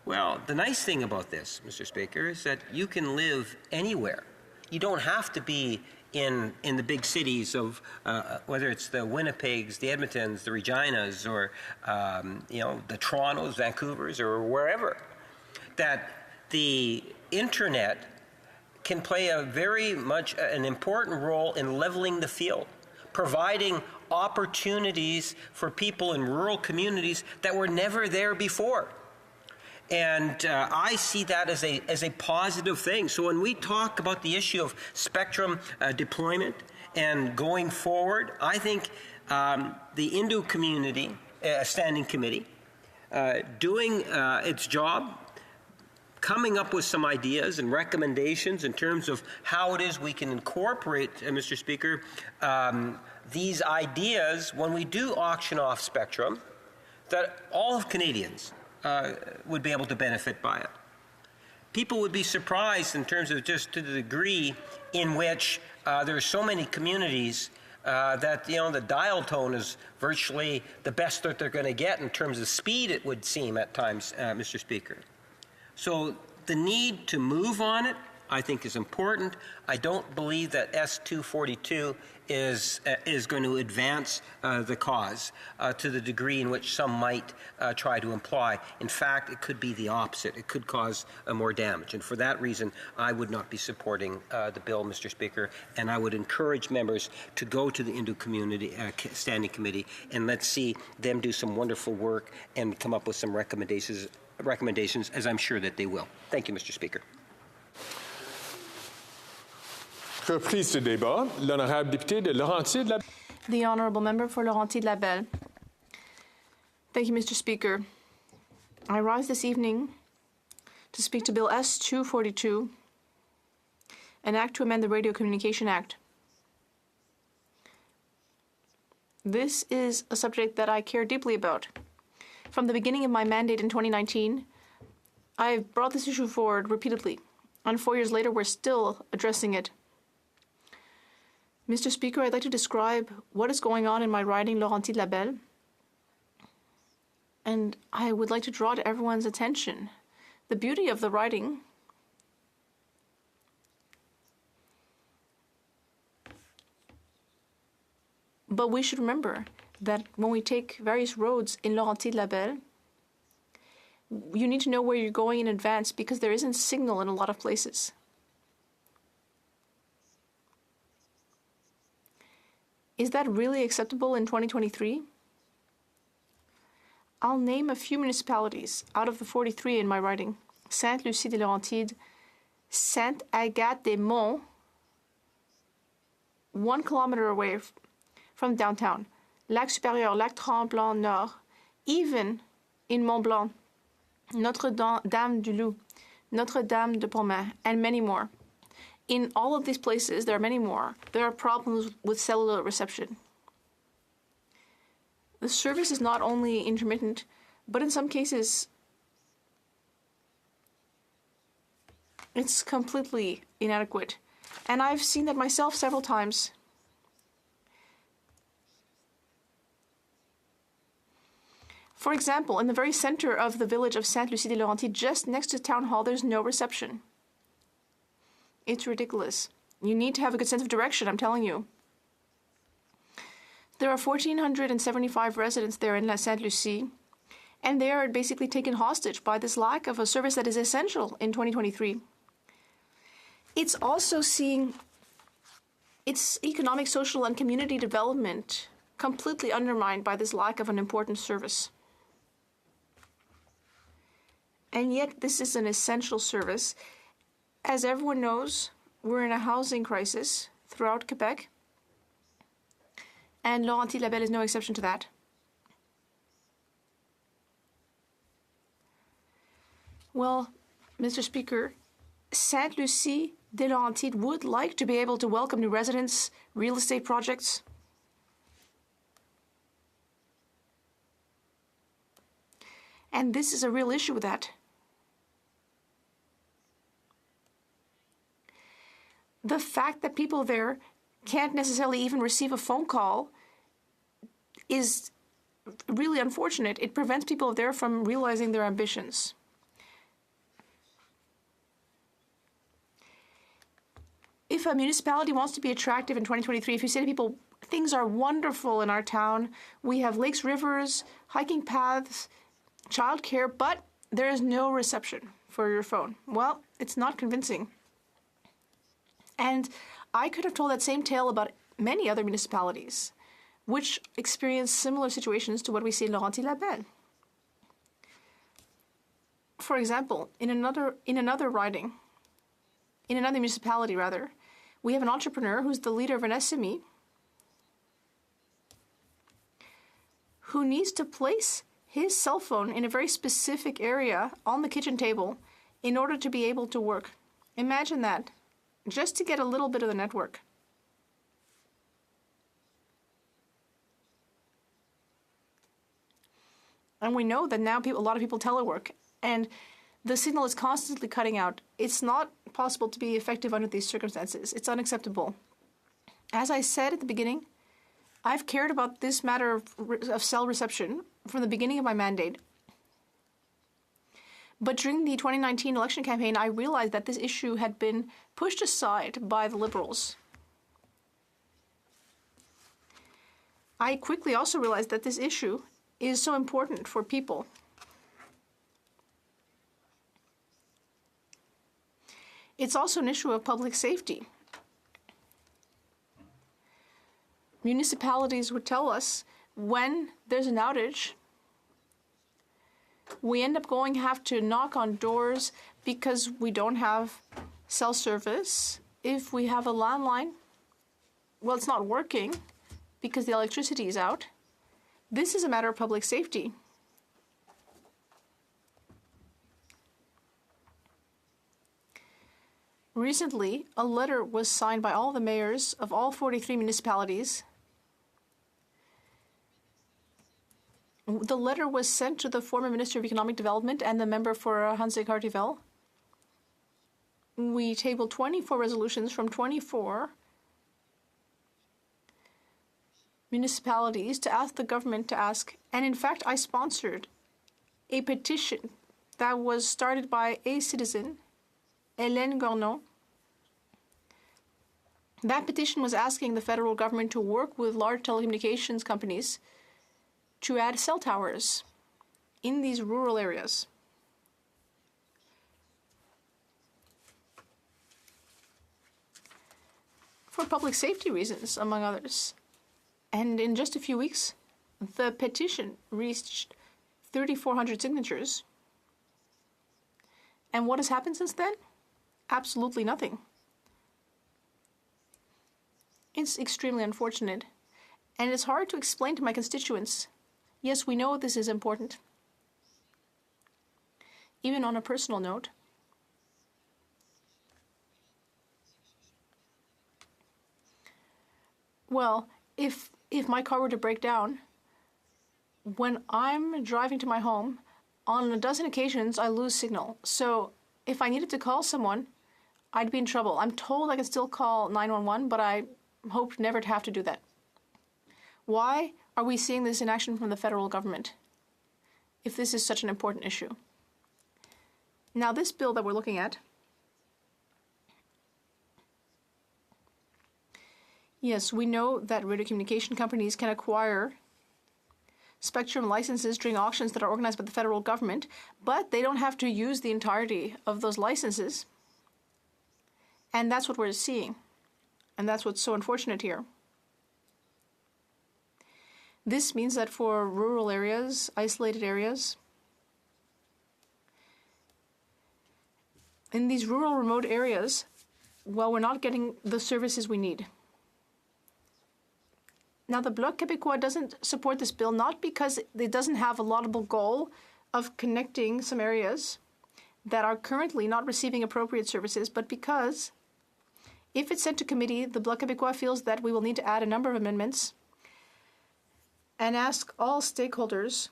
S15: Well, the nice thing about this, Mr. Speaker, is that you can live anywhere. You don't have to be in the big cities of whether it's the Winnipegs, the Edmontons, the Reginas, or the Torontos, Vancouvers, or wherever. That the internet can play a very much an important role in leveling the field, providing opportunities for people in rural communities that were never there before. And I see that as a positive thing. So when we talk about the issue of spectrum deployment and going forward, I think the Indu Community Standing Committee doing its job, coming up with some ideas and recommendations in terms of how it is we can incorporate, Mr. Speaker, these ideas when we do auction off spectrum, that all of Canadians would be able to benefit by it. people would be surprised in terms of just to the degree in which there are so many communities that, the dial tone is virtually the best that they're going to get in terms of speed, it would seem at times, Mr. Speaker. So the need to move on it, I think, is important. I don't believe that S242 is going to advance the cause to the degree in which some might try to imply. In fact, it could be the opposite. It could cause more damage. And for that reason, I would not be supporting the bill, Mr. Speaker, and I would encourage members to go to the Indu Community Standing Committee and let's see them do some wonderful work and come up with some recommendations, as I'm sure that they will. Thank you, Mr. Speaker.
S1: Reprise de débat, l'honorable député de Laurentides-Labelle.
S22: The honourable member for Laurentides-Labelle. Thank you, Mr. Speaker. I rise this evening to speak to Bill S242, an act to amend the Radio Communication Act. This is a subject that I care deeply about. From the beginning of my mandate in 2019, I've brought this issue forward repeatedly, and 4 years later we're still addressing it. Mr. Speaker, I'd like to describe what is going on in my riding Laurentides-Labelle, and I would like to draw to everyone's attention the beauty of the riding. But we should remember that when we take various roads in Laurentides-Labelle, you need to know where you're going in advance because there isn't signal in a lot of places. Is that really acceptable in 2023? I'll name a few municipalities out of the 43 in my writing. Sainte-Lucie-des-Laurentides, Sainte-Agathe-des-Monts, 1 kilometer away from downtown. Lac-Supérieur, Lac-Tremblant-Nord, even in Mont-Blanc, Notre-Dame-du-Loup, Notre-Dame-de-Pontmain, and many more. In all of these places, there are many more, there are problems with cellular reception. The service is not only intermittent, but in some cases, it's completely inadequate. And I've seen that myself several times. For example, in the very center of the village of Sainte-Lucie-des-Laurentides, just next to Town Hall, there's no reception. It's ridiculous. You need to have a good sense of direction, I'm telling you. There are 1,475 residents there in La Sainte-Lucie, and they are basically taken hostage by this lack of a service that is essential in 2023. It's also seeing its economic, social, and community development completely undermined by this lack of an important service. And yet, this is an essential service. As everyone knows, we're in a housing crisis throughout Quebec, and Laurentides-Labelle is no exception to that. Well, Mr. Speaker, Sainte-Lucie-des-Laurentides would like to be able to welcome new residents, real estate projects. And this is a real issue with that. The fact that people there can't necessarily even receive a phone call is really unfortunate. It prevents people there from realizing their ambitions. If a municipality wants to be attractive in 2023, if you say to people, things are wonderful in our town, we have lakes, rivers, hiking paths, childcare, but there is no reception for your phone. Well, it's not convincing. And I could have told that same tale about many other municipalities, which experience similar situations to what we see in Laurentides-Labelle. For example, in another municipality, we have an entrepreneur who's the leader of an SME who needs to place his cell phone in a very specific area on the kitchen table in order to be able to work. Imagine that. Just to get a little bit of the network. And we know that now a lot of people telework. And The signal is constantly cutting out. It's not possible to be effective under these circumstances. It's unacceptable. As I said at the beginning, I've cared about this matter of cell reception from the beginning of my mandate. But during the 2019 election campaign, I realized that this issue had been pushed aside by the Liberals. I quickly also realized that this issue is so important for people. It's also an issue of public safety. Municipalities would tell us when there's an outage, we end up have to knock on doors because we don't have cell service. If we have a landline, well, it's not working because the electricity is out. This is a matter of public safety. Recently, a letter was signed by all the mayors of all 43 municipalities. The letter was sent to the former Minister of Economic Development and the member for Hansik-Hardevel. We tabled 24 resolutions from 24 municipalities to ask the government to ask. And in fact, I sponsored a petition that was started by a citizen, Hélène Gornon. That petition was asking the federal government to work with large telecommunications companies to add cell towers in these rural areas. For public safety reasons, among others. And in just a few weeks, the petition reached 3,400 signatures. And what has happened since then? Absolutely nothing. It's extremely unfortunate. And it's hard to explain to my constituents. Yes, we know this is important. Even on a personal note. Well, if my car were to break down, when I'm driving to my home, on a dozen occasions I lose signal. So if I needed to call someone, I'd be in trouble. I'm told I can still call 911, but I hope never to have to do that. Why are we seeing this in action from the federal government if this is such an important issue? Now, this bill that we're looking at, yes, we know that radio communication companies can acquire spectrum licenses during auctions that are organized by the federal government, but they don't have to use the entirety of those licenses. And that's what we're seeing. And that's what's so unfortunate here. This means that for rural areas, isolated areas, in these rural, remote areas, well, we're not getting the services we need. Now, the Bloc Québécois doesn't support this bill, not because it doesn't have a laudable goal of connecting some areas that are currently not receiving appropriate services, but because if it's sent to committee, the Bloc Québécois feels that we will need to add a number of amendments and ask all stakeholders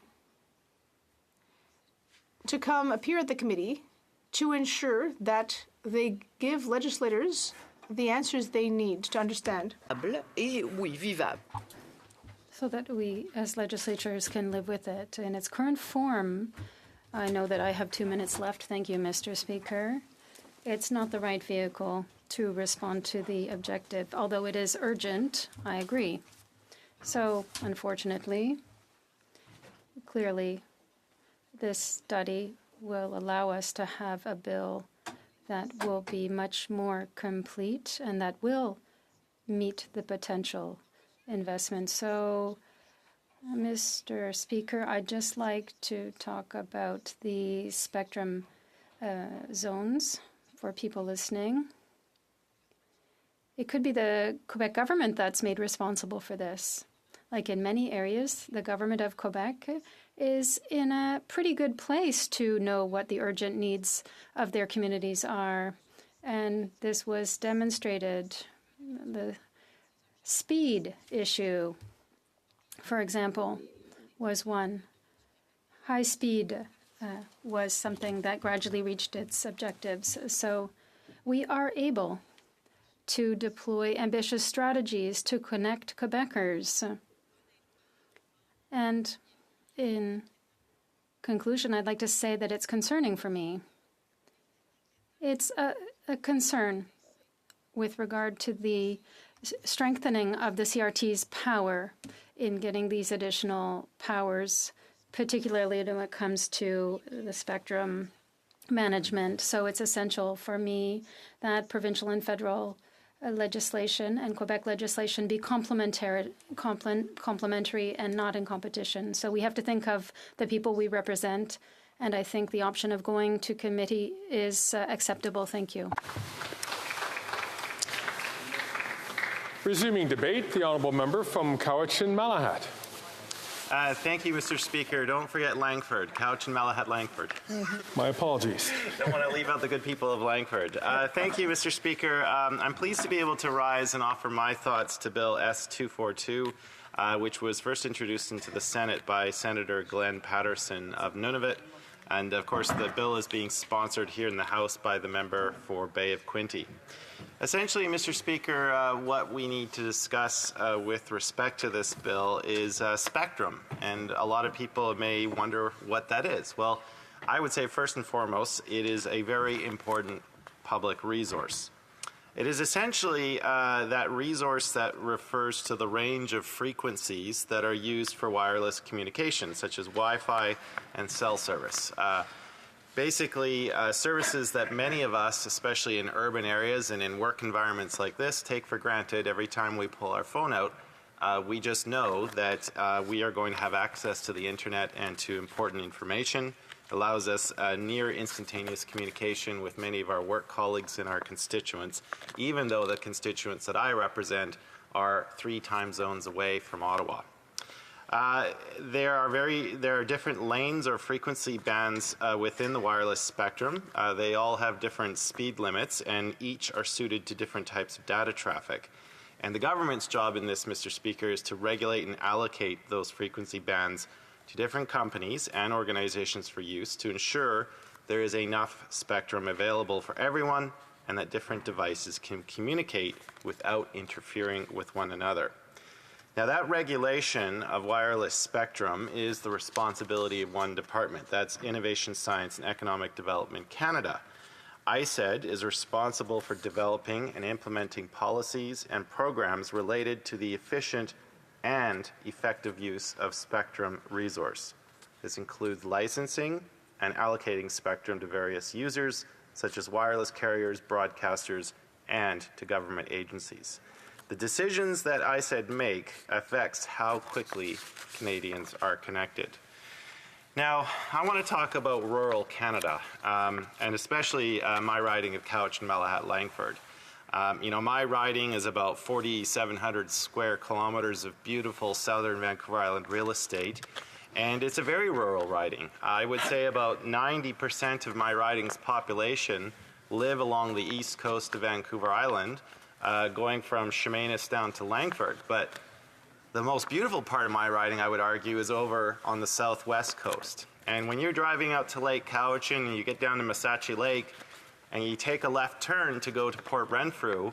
S22: to come appear at the committee to ensure that they give legislators the answers they need to understand.
S17: So that we, as legislatures, can live with it. In its current form, I know that I have 2 minutes left. Thank you, Mr. Speaker. It's not the right vehicle to respond to the objective. Although it is urgent, I agree. So, unfortunately, clearly, this study will allow us to have a bill that will be much more complete and that will meet the potential investment. So, Mr. Speaker, I'd just like to talk about the spectrum zones for people listening. It could be the Quebec government that's made responsible for this. Like in many areas, the government of Quebec is in a pretty good place to know what the urgent needs of their communities are. And this was demonstrated. The speed issue, for example, was one. High-speed was something that gradually reached its objectives. So we are able to deploy ambitious strategies to connect Quebecers. And in conclusion, I'd like to say that it's concerning for me. It's a concern with regard to the strengthening of the CRT's power in getting these additional powers, particularly when it comes to the spectrum management. So it's essential for me that provincial and federal legislation and Quebec legislation be complementary and not in competition. So we have to think of the people we represent, and I think the option of going to committee is acceptable. Thank you.
S1: Resuming debate, the honourable member from Cowichan-Malahat.
S10: Thank you, Mr. Speaker. Don't forget Langford, Cowichan-Malahat, Langford.
S1: My apologies.
S10: Don't want to leave out the good people of Langford. Thank you, Mr. Speaker. I'm pleased to be able to rise and offer my thoughts to Bill S-242, which was first introduced into the Senate by Senator Glenn Patterson of Nunavut. And of course, the bill is being sponsored here in the House by the member for Bay of Quinte. Essentially, Mr. Speaker, what we need to discuss with respect to this bill is spectrum. And a lot of people may wonder what that is. Well, I would say first and foremost, it is a very important public resource. It is essentially that resource that refers to the range of frequencies that are used for wireless communication, such as Wi-Fi and cell service. Basically, services that many of us, especially in urban areas and in work environments like this, take for granted every time we pull our phone out. We just know that we are going to have access to the internet and to important information. It allows us near instantaneous communication with many of our work colleagues and our constituents, even though the constituents that I represent are 3 time zones away from Ottawa. There are different lanes or frequency bands within the wireless spectrum. They all have different speed limits, and each are suited to different types of data traffic. And the government's job in this, Mr. Speaker, is to regulate and allocate those frequency bands to different companies and organizations for use to ensure there is enough spectrum available for everyone and that different devices can communicate without interfering with one another. Now, that regulation of wireless spectrum is the responsibility of one department. That's Innovation, Science and Economic Development Canada. ISED is responsible for developing and implementing policies and programs related to the efficient and effective use of spectrum resource. This includes licensing and allocating spectrum to various users, such as wireless carriers, broadcasters, and to government agencies. The decisions that ISED make affects how quickly Canadians are connected. Now, I want to talk about rural Canada, and especially my riding of Cowichan-Malahat, Langford. My riding is about 4,700 square kilometers of beautiful southern Vancouver Island real estate, and it's a very rural riding. I would say about 90% of my riding's population live along the east coast of Vancouver Island, going from Chemainus down to Langford. But the most beautiful part of my riding, I would argue, is over on the southwest coast. And when you're driving out to Lake Cowichan and you get down to Massachi Lake, and you take a left turn to go to Port Renfrew,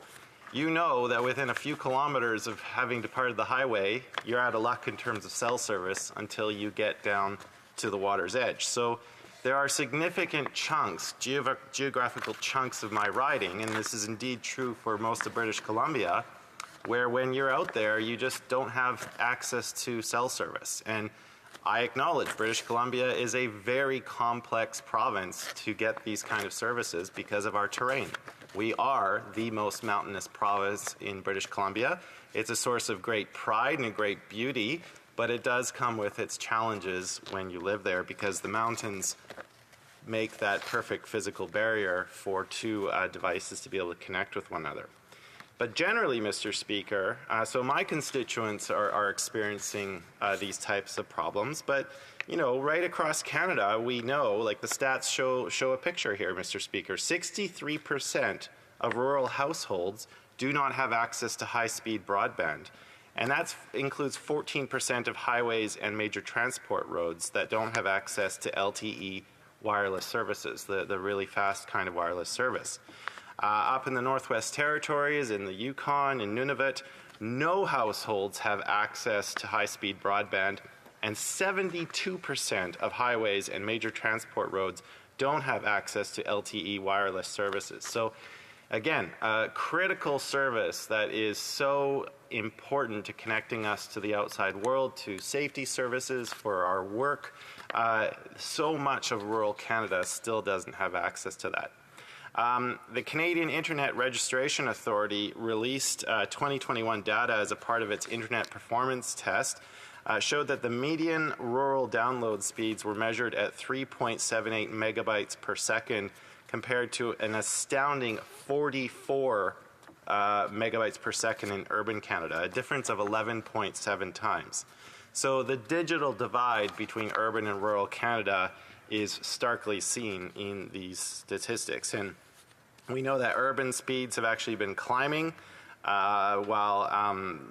S10: you know that within a few kilometers of having departed the highway, you're out of luck in terms of cell service until you get down to the water's edge. So there are significant chunks, geographical chunks of my riding, and this is indeed true for most of British Columbia, where when you're out there, you just don't have access to cell service. And I acknowledge British Columbia is a very complex province to get these kind of services because of our terrain. We are the most mountainous province in British Columbia. It's a source of great pride and a great beauty, but it does come with its challenges when you live there because the mountains make that perfect physical barrier for 2 devices to be able to connect with one another. But generally, Mr. Speaker, so my constituents are experiencing these types of problems. But, right across Canada, we know, like the stats show a picture here, Mr. Speaker, 63% of rural households do not have access to high-speed broadband. And that includes 14% of highways and major transport roads that don't have access to LTE wireless services, the really fast kind of wireless service. Up in the Northwest Territories, in the Yukon, in Nunavut, no households have access to high-speed broadband, and 72% of highways and major transport roads don't have access to LTE wireless services. So again, a critical service that is so important to connecting us to the outside world, to safety services for our work. So much of rural Canada still doesn't have access to that. The Canadian Internet Registration Authority released 2021 data as a part of its Internet Performance Test, showed that the median rural download speeds were measured at 3.78 megabytes per second compared to an astounding 44 megabytes per second in urban Canada, a difference of 11.7 times. So the digital divide between urban and rural Canada is starkly seen in these statistics. And we know that urban speeds have actually been climbing, while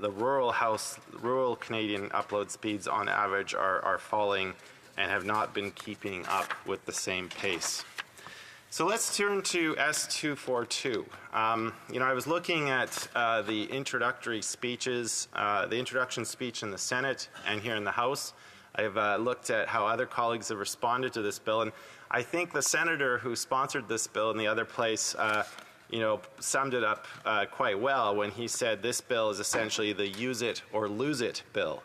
S10: the rural Canadian upload speeds on average are falling and have not been keeping up with the same pace. So let's turn to S242. I was looking at the introductory speeches, the introduction speech in the Senate and here in the House. I've looked at how other colleagues have responded to this bill, and I think the senator who sponsored this bill in the other place, summed it up quite well when he said this bill is essentially the use it or lose it bill.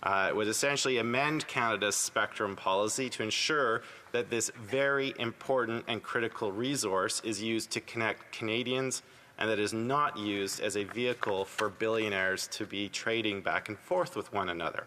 S10: It would essentially amend Canada's spectrum policy to ensure that this very important and critical resource is used to connect Canadians and that is not used as a vehicle for billionaires to be trading back and forth with one another.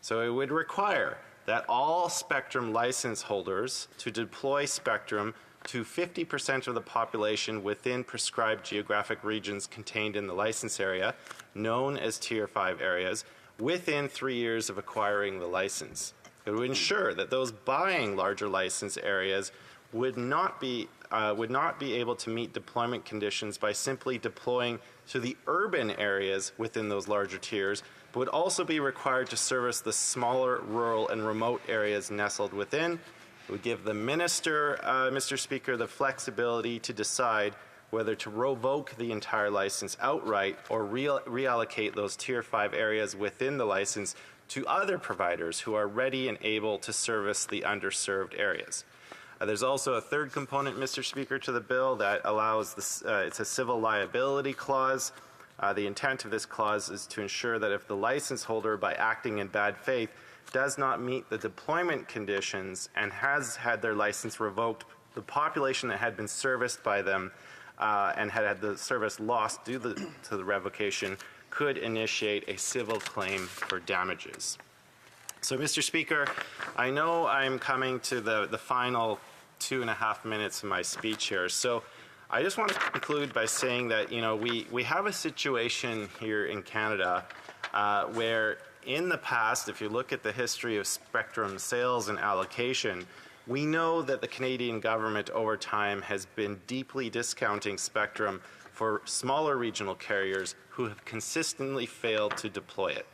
S10: So it would require that all spectrum license holders to deploy spectrum to 50% of the population within prescribed geographic regions contained in the license area, known as Tier 5 areas, within 3 years of acquiring the license. It would ensure that those buying larger license areas would not be able to meet deployment conditions by simply deploying to the urban areas within those larger tiers, but would also be required to service the smaller rural and remote areas nestled within. It would give the minister, Mr. Speaker, the flexibility to decide whether to revoke the entire license outright or reallocate those Tier 5 areas within the license to other providers who are ready and able to service the underserved areas. There's also a third component, Mr. Speaker, to the bill that allows this, it's a civil liability clause. The intent of this clause is to ensure that if the license holder, by acting in bad faith, does not meet the deployment conditions and has had their license revoked, the population that had been serviced by them and had the service lost due to the revocation could initiate a civil claim for damages. So, Mr. Speaker, I know I'm coming to the final 2.5 minutes of my speech here. So I just want to conclude by saying that, we have a situation here in Canada where in the past, if you look at the history of spectrum sales and allocation, we know that the Canadian government over time has been deeply discounting spectrum for smaller regional carriers who have consistently failed to deploy it.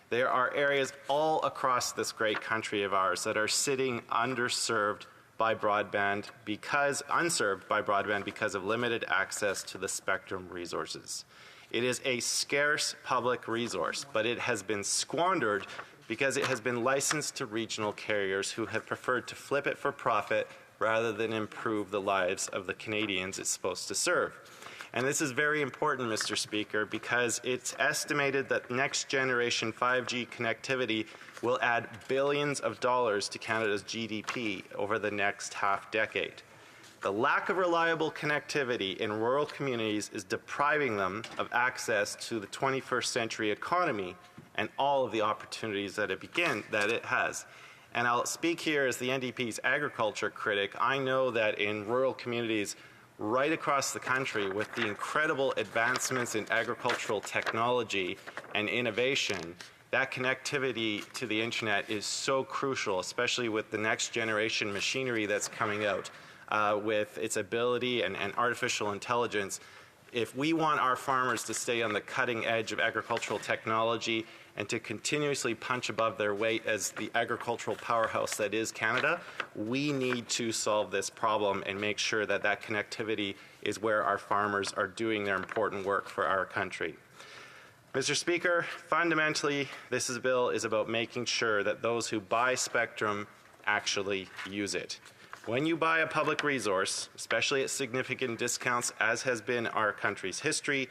S10: There are areas all across this great country of ours that are sitting unserved by broadband because of limited access to the spectrum resources. It is a scarce public resource, but it has been squandered because it has been licensed to regional carriers who have preferred to flip it for profit rather than improve the lives of the Canadians it's supposed to serve. And this is very important, Mr. Speaker, because it's estimated that next generation 5G connectivity will add billions of dollars to Canada's GDP over the next half-decade. The lack of reliable connectivity in rural communities is depriving them of access to the 21st century economy and all of the opportunities that it has. And I'll speak here as the NDP's agriculture critic. I know that in rural communities right across the country, with the incredible advancements in agricultural technology and innovation, that connectivity to the internet is so crucial, especially with the next generation machinery that's coming out, with its ability and artificial intelligence. If we want our farmers to stay on the cutting edge of agricultural technology and to continuously punch above their weight as the agricultural powerhouse that is Canada, we need to solve this problem and make sure that that connectivity is where our farmers are doing their important work for our country. Mr. Speaker, fundamentally, this bill is about making sure that those who buy spectrum actually use it. When you buy a public resource, especially at significant discounts, as has been our country's history,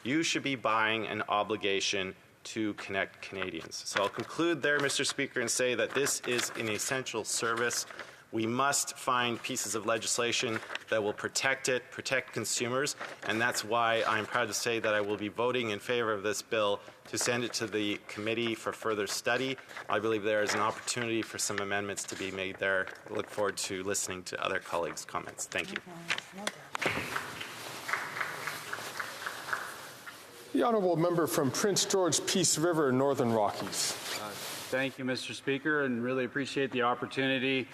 S10: you should be buying an obligation to connect Canadians. So I'll conclude there, Mr. Speaker, and say that this is an essential service. We must find pieces of legislation that will protect it, protect consumers, and that's why I'm proud to say that I will be voting in favor of this bill to send it to the committee for further study. I believe there is an opportunity for some amendments to be made there. I look forward to listening to other colleagues' comments. Thank you.
S1: The honourable member from Prince George, Peace River, Northern Rockies.
S21: Thank you, Mr. Speaker, and really appreciate the opportunity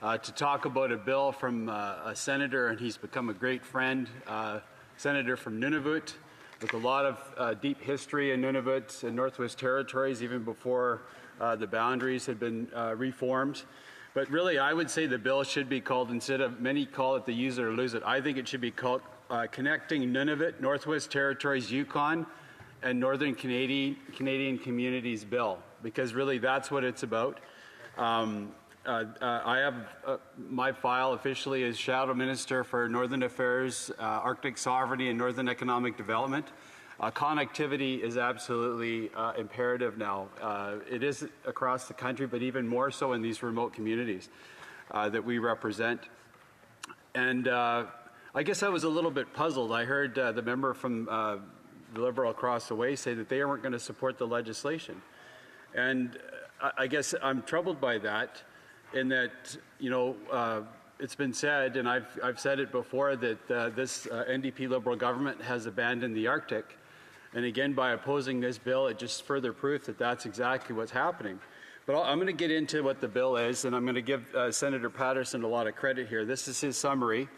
S21: to talk about a bill from a senator, and he's become a great friend, senator from Nunavut, with a lot of deep history in Nunavut and Northwest Territories, even before the boundaries had been reformed. But really, I would say the bill should be called, instead of many call it the use it or lose it, I think it should be called Connecting Nunavut, Northwest Territories, Yukon, and Northern Canadian Communities Bill, because really that's what it's about. I have my file officially as Shadow Minister for Northern Affairs, Arctic Sovereignty, and Northern Economic Development. Connectivity is absolutely imperative now. It is across the country, but even more so in these remote communities that we represent. And I guess I was a little bit puzzled. I heard the member from the Liberal across the way say that they weren't going to support the legislation. And I guess I'm troubled by that, in that, you know, it's been said, and I've said it before, that this NDP Liberal government has abandoned the Arctic. And again, by opposing this bill, it just further proof that that's exactly what's happening. But I'm going to get into what the bill is, and I'm going to give Senator Patterson a lot of credit here. This is his summary.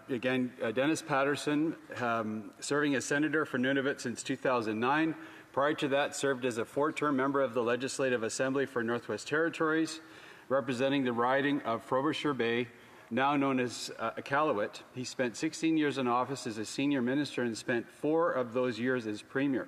S21: Again, Dennis Patterson, serving as senator for Nunavut since 2009. Prior to that, served as a 4-term member of the Legislative Assembly for Northwest Territories, representing the riding of Frobisher Bay, now known as Iqaluit. He spent 16 years in office as a senior minister and spent 4 of those years as premier.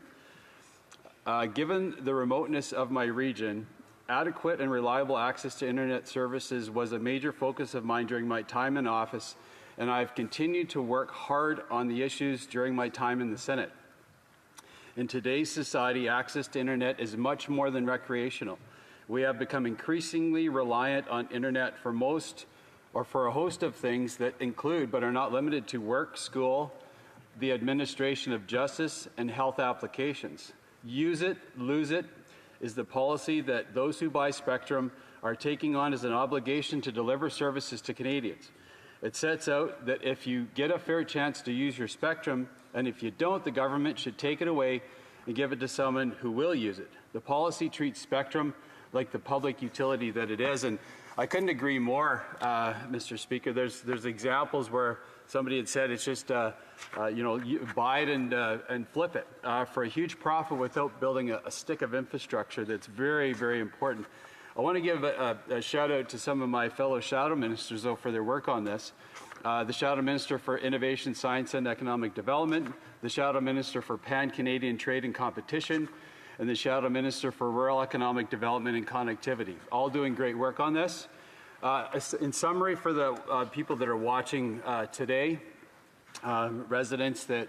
S21: Given the remoteness of my region, adequate and reliable access to internet services was a major focus of mine during my time in office, and I've continued to work hard on the issues during my time in the Senate. In today's society, access to internet is much more than recreational. We have become increasingly reliant on internet for most, or for a host of things that include, but are not limited to, work, school, the administration of justice, and health applications. Use it, lose it is the policy that those who buy spectrum are taking on as an obligation to deliver services to Canadians. It sets out that if you get a fair chance to use your spectrum, and if you don't, the government should take it away and give it to someone who will use it. The policy treats spectrum like the public utility that it is, and I couldn't agree more, Mr. Speaker. There's examples where somebody had said it's just, you know, you buy it and flip it for a huge profit without building a stick of infrastructure that's very, very important. I want to give a shout out to some of my fellow shadow ministers, though, for their work on this. The Shadow Minister for Innovation, Science and Economic Development, the Shadow Minister for Pan-Canadian Trade and Competition, and the Shadow Minister for Rural Economic Development and Connectivity, all doing great work on this. In summary, for the people that are watching today, residents that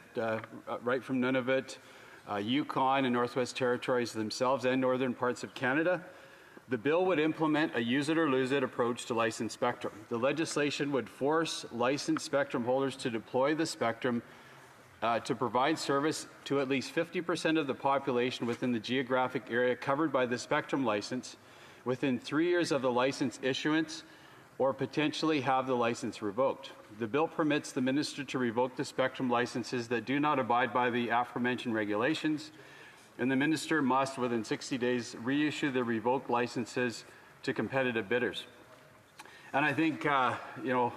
S21: right from Nunavut, Yukon and Northwest Territories themselves, and northern parts of Canada, the bill would implement a use it or lose it approach to licensed spectrum. The legislation would force licensed spectrum holders to deploy the spectrum to provide service to at least 50% of the population within the geographic area covered by the spectrum license within 3 years of the license issuance, or potentially have the license revoked. The bill permits the minister to revoke the spectrum licenses that do not abide by the aforementioned regulations, and the minister must, within 60 days, reissue the revoked licenses to competitive bidders. And I think, you know,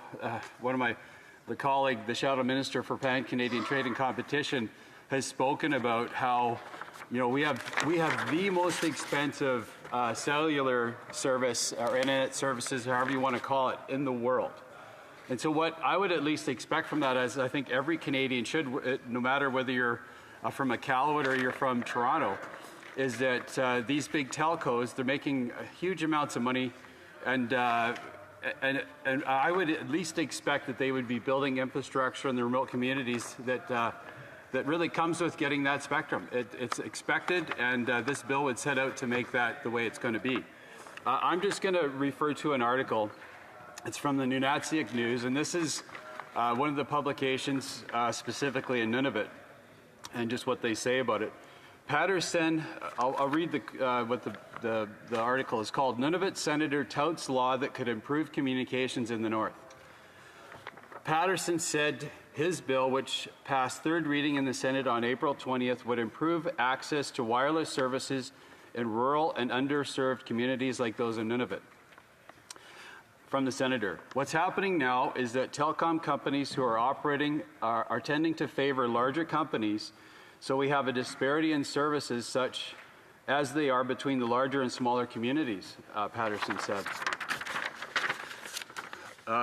S21: the colleague, the Shadow Minister for Pan-Canadian Trade and Competition, has spoken about how
S8: we have the most expensive cellular service or internet services, however you want to call it, in the world. And so what I would at least expect from that, as I think every Canadian should, no matter whether you're from Iqaluit or you're from Toronto, is that these big telcos, they're making huge amounts of money, and I would at least expect that they would be building infrastructure in the remote communities that really comes with getting that spectrum. It's expected, and this bill would set out to make that the way it's going to be. I'm just going to refer to an article. It's from the Nunatsiaq News, and this is one of the publications specifically in Nunavut, and just what they say about it. Patterson, I'll read what the article is called. Nunavut Senator touts law that could improve communications in the North. Patterson said his bill, which passed third reading in the Senate on April 20th, would improve access to wireless services in rural and underserved communities like those in Nunavut. From the Senator, what's happening now is that telecom companies who are operating are tending to favor larger companies, so we have a disparity in services such as they are between the larger and smaller communities, Patterson said.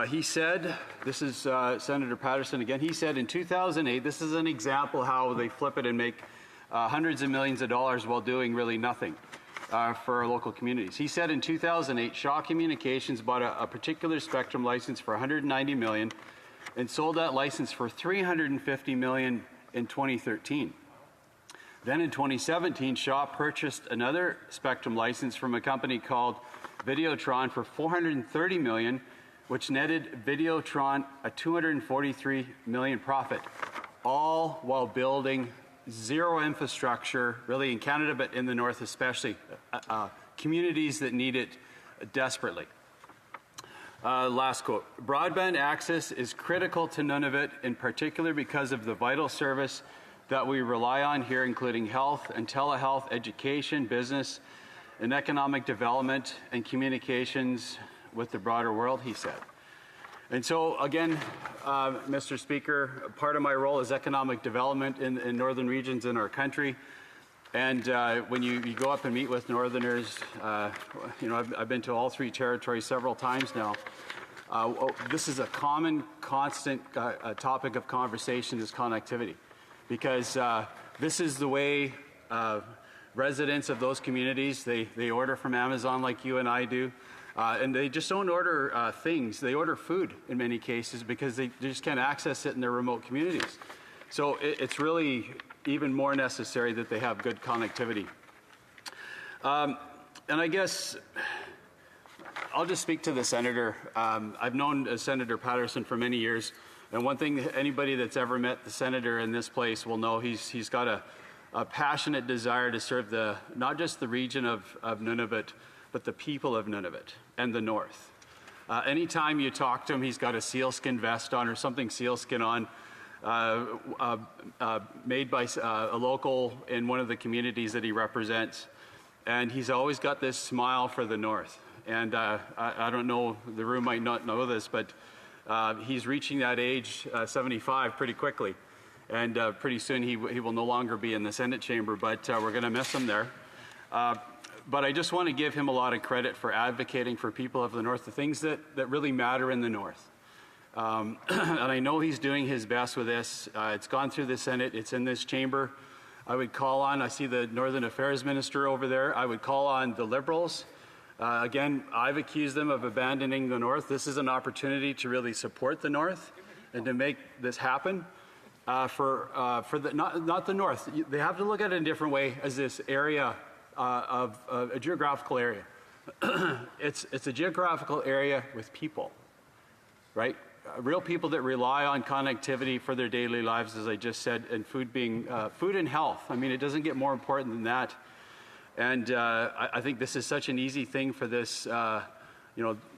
S8: He said, this is Senator Patterson again, he said in 2008, this is an example how they flip it and make hundreds of millions of dollars while doing really nothing for our local communities. He said in 2008, Shaw Communications bought a particular spectrum license for $190 million and sold that license for $350 million in 2013. Then in 2017, Shaw purchased another spectrum license from a company called Videotron for $430 million, which netted Videotron a $243 million profit, all while building zero infrastructure, really in Canada, but in the North especially, communities that need it desperately. Last quote, broadband access is critical to Nunavut, in particular because of the vital service that we rely on here, including health and telehealth, education, business, and economic development, and communications with the broader world, he said. And so, again, Mr. Speaker, part of my role is economic development in northern regions in our country. And when you go up and meet with Northerners, I've been to all three territories several times now. This is a common, constant topic of conversation is connectivity. Because this is the way residents of those communities, they order from Amazon like you and I do. And they just don't order things. They order food in many cases because they just can't access it in their remote communities. So it's really even more necessary that they have good connectivity. And I guess I'll just speak to the Senator. I've known Senator Patterson for many years. And one thing anybody that's ever met the Senator in this place will know, he's got a passionate desire to serve not just the region of Nunavut, but the people of Nunavut and the North. Anytime you talk to him, he's got a sealskin vest on or something sealskin on, made by a local in one of the communities that he represents. And he's always got this smile for the North. And I don't know, the room might not know this, but he's reaching that age, 75, pretty quickly. And pretty soon he will no longer be in the Senate chamber, but we're going to miss him there. But I just want to give him a lot of credit for advocating for people of the North, the things that really matter in the North. And I know he's doing his best with this. It's gone through the Senate. It's in this chamber. I would call on, I see the Northern Affairs Minister over there. I would call on the Liberals. Again, I've accused them of abandoning the North. This is an opportunity to really support the North and to make this happen. For not the North. They have to look at it in a different way as this area of a geographical area. It's a geographical area with people, right? Real people that rely on connectivity for their daily lives, as I just said, and food being food and health. I mean, it doesn't get more important than that. And I think this is such an easy thing for this,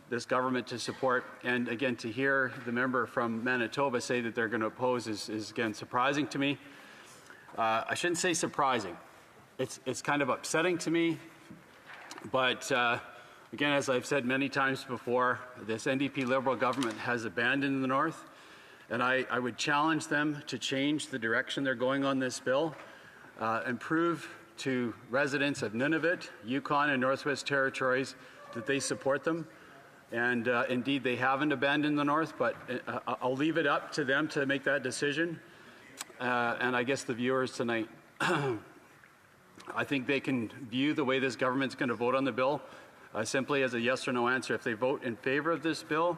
S8: this government to support. And again, to hear the member from Manitoba say that they're going to oppose is again surprising to me. I shouldn't say surprising. It's kind of upsetting to me. But again, as I've said many times before, this NDP Liberal government has abandoned the North. And I would challenge them to change the direction they're going on this bill and prove to residents of Nunavut, Yukon, and Northwest Territories that they support them. And indeed, they haven't abandoned the North, but I'll leave it up to them to make that decision. And I guess the viewers tonight, I think they can view the way this government's going to vote on the bill simply as a yes or no answer. If they vote in favor of this bill,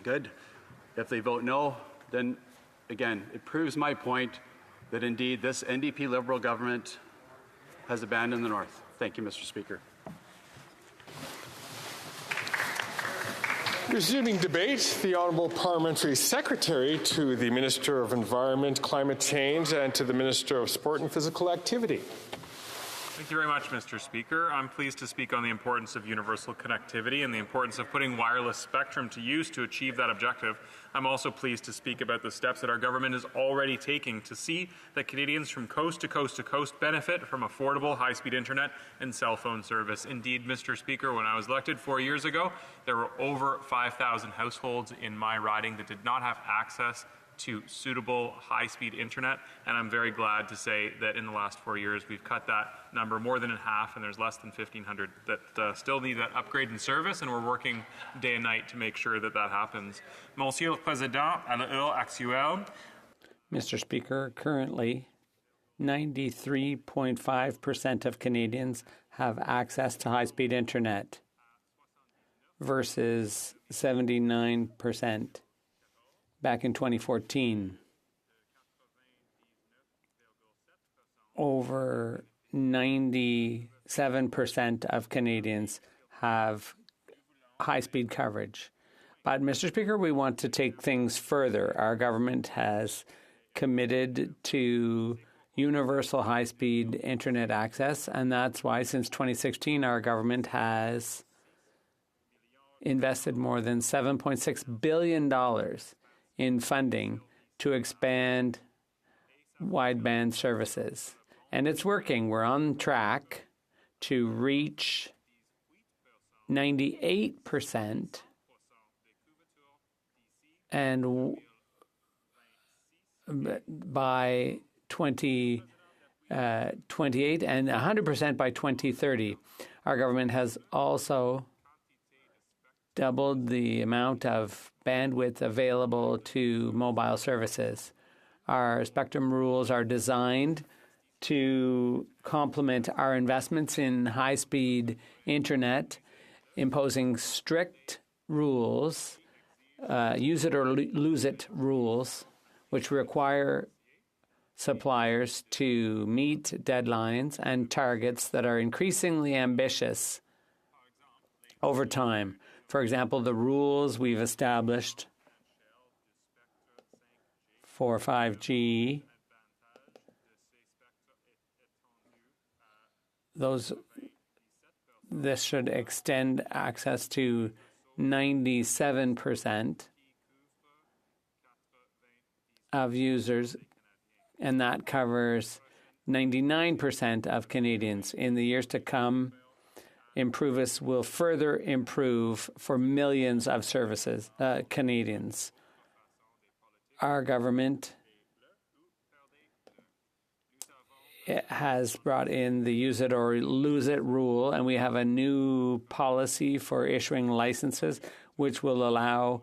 S8: good. If they vote no, then again, it proves my point that indeed this NDP Liberal government has abandoned the North. Thank you, Mr. Speaker.
S1: Resuming debate, the Honourable Parliamentary Secretary to the Minister of Environment, Climate Change, and to the Minister of Sport and Physical Activity.
S18: Thank you very much, Mr. Speaker. I'm pleased to speak on the importance of universal connectivity and the importance of putting wireless spectrum to use to achieve that objective. I'm also pleased to speak about the steps that our government is already taking to see that Canadians from coast to coast to coast benefit from affordable high-speed internet and cell phone service. Indeed, Mr. Speaker, when I was elected 4 years ago, there were over 5,000 households in my riding that did not have access to suitable high-speed internet, and I'm very glad to say that in the last 4 years we've cut that number more than in half, and there's less than 1,500 that still need that upgrade in service, and we're working day and night to make sure that that happens. Monsieur le Président, à l'heure actuelle,
S21: Mr. Speaker, currently 93.5% of Canadians have access to high-speed internet versus 79% back in 2014. Over 97% of Canadians have high-speed coverage. But, Mr. Speaker, we want to take things further. Our government has committed to universal high-speed internet access, and that's why since 2016 our government has invested more than $7.6 billion in funding to expand wideband services. And it's working. We're on track to reach 98% and by 2028 and 100% by 2030. Our government has also doubled the amount of bandwidth available to mobile services. Our spectrum rules are designed to complement our investments in high-speed internet, imposing strict rules, use it or lose it rules, which require suppliers to meet deadlines and targets that are increasingly ambitious over time. For example, the rules we've established for 5G, this should extend access to 97% of users, and that covers 99% of Canadians. In the years to come, Improvis will further improve for millions of services, Canadians. Our government has brought in the use it or lose it rule, and we have a new policy for issuing licenses, which will allow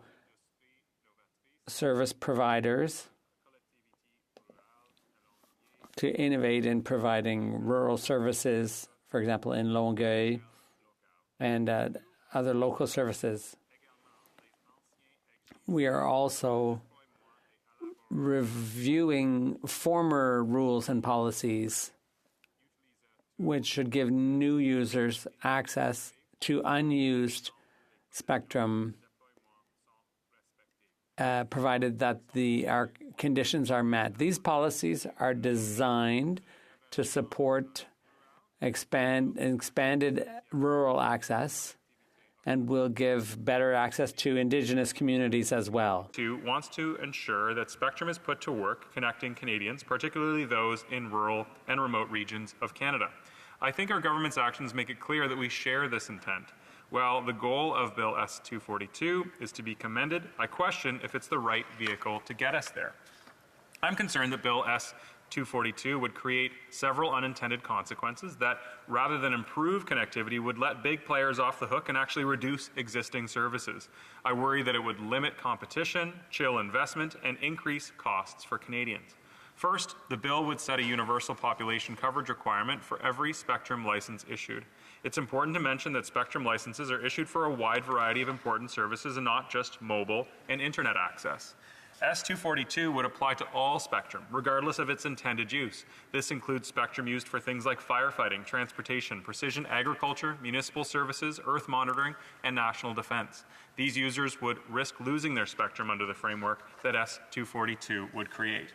S21: service providers to innovate in providing rural services, for example, in Longueuil, and other local services. We are also reviewing former rules and policies which should give new users access to unused spectrum, provided that our conditions are met. These policies are designed to support expanded rural access and will give better access to Indigenous communities as well.
S18: Wants to ensure that spectrum is put to work connecting Canadians, particularly those in rural and remote regions of Canada. I think our government's actions make it clear that we share this intent. While the goal of Bill S-242 is to be commended, I question if it's the right vehicle to get us there. I'm concerned that Bill 242 would create several unintended consequences that, rather than improve connectivity, would let big players off the hook and actually reduce existing services. I worry that it would limit competition, chill investment, and increase costs for Canadians. First, the bill would set a universal population coverage requirement for every Spectrum license issued. It's important to mention that Spectrum licenses are issued for a wide variety of important services and not just mobile and internet access. S242 would apply to all spectrum, regardless of its intended use. This includes spectrum used for things like firefighting, transportation, precision agriculture, municipal services, earth monitoring, and national defense. These users would risk losing their spectrum under the framework that S242 would create.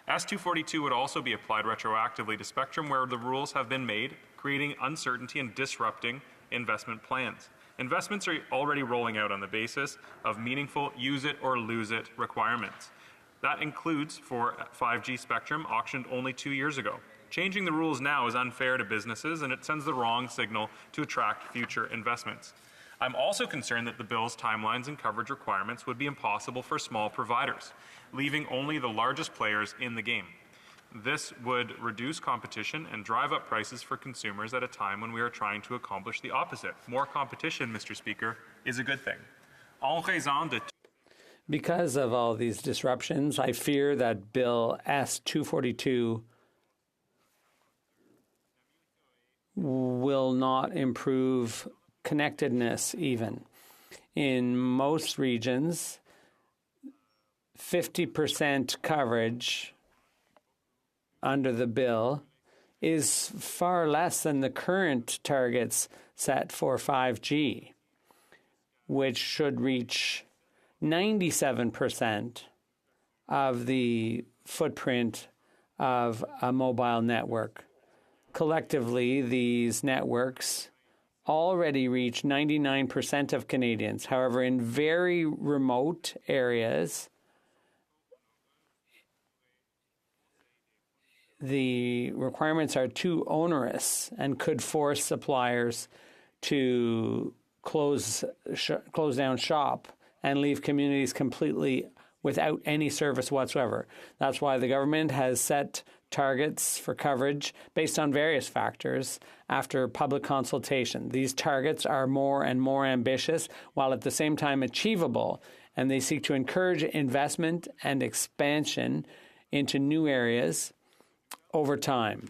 S18: S242 would also be applied retroactively to spectrum where the rules have been made, creating uncertainty and disrupting investment plans. Investments are already rolling out on the basis of meaningful use it or lose it requirements. That includes for 5G spectrum auctioned only 2 years ago. Changing the rules now is unfair to businesses and it sends the wrong signal to attract future investments. I'm also concerned that the bill's timelines and coverage requirements would be impossible for small providers, leaving only the largest players in the game. This would reduce competition and drive up prices for consumers at a time when we are trying to accomplish the opposite. More competition, Mr. Speaker, is a good thing.
S21: Because of all these disruptions, I fear that Bill S242 will not improve connectedness even. In most regions, 50% coverage under the bill is far less than the current targets set for 5G, which should reach 97% of the footprint of a mobile network. Collectively, these networks already reach 99% of Canadians. However, in very remote areas, the requirements are too onerous and could force suppliers to close down shop and leave communities completely without any service whatsoever. That's why the government has set targets for coverage based on various factors after public consultation. These targets are more and more ambitious while at the same time achievable, and they seek to encourage investment and expansion into new areas over time.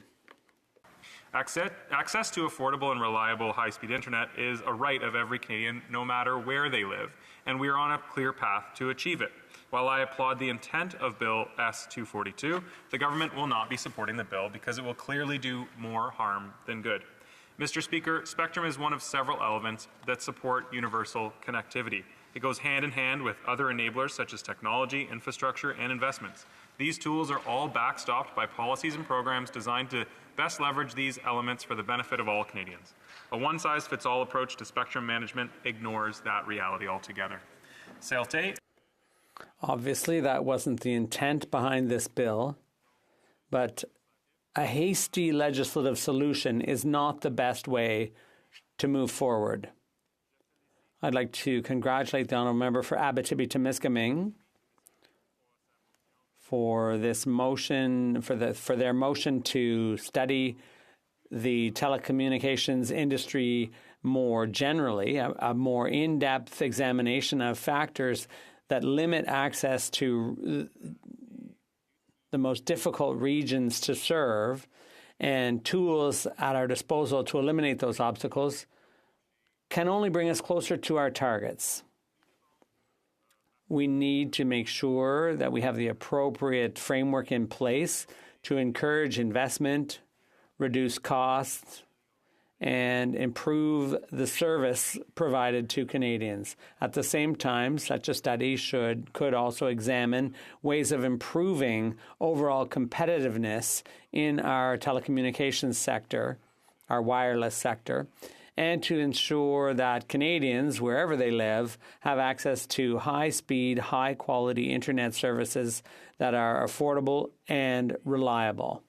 S18: Access to affordable and reliable high-speed internet is a right of every Canadian, no matter where they live, and we are on a clear path to achieve it. While I applaud the intent of Bill S242, the government will not be supporting the bill because it will clearly do more harm than good. Mr. Speaker, spectrum is one of several elements that support universal connectivity. It goes hand in hand with other enablers such as technology, infrastructure, and investments. These tools are all backstopped by policies and programs designed to best leverage these elements for the benefit of all Canadians. A one-size-fits-all approach to spectrum management ignores that reality altogether. Celte.
S21: Obviously, that wasn't the intent behind this bill, but a hasty legislative solution is not the best way to move forward. I'd like to congratulate the honourable member for Abitibi-Temiskaming for this motion, for their motion to study the telecommunications industry more generally, a more in-depth examination of factors that limit access to the most difficult regions to serve and tools at our disposal to eliminate those obstacles can only bring us closer to our targets. We need to make sure that we have the appropriate framework in place to encourage investment, reduce costs, and improve the service provided to Canadians. At the same time, such a study could also examine ways of improving overall competitiveness in our telecommunications sector, our wireless sector, and to ensure that Canadians, wherever they live, have access to high-speed, high-quality internet services that are affordable and reliable.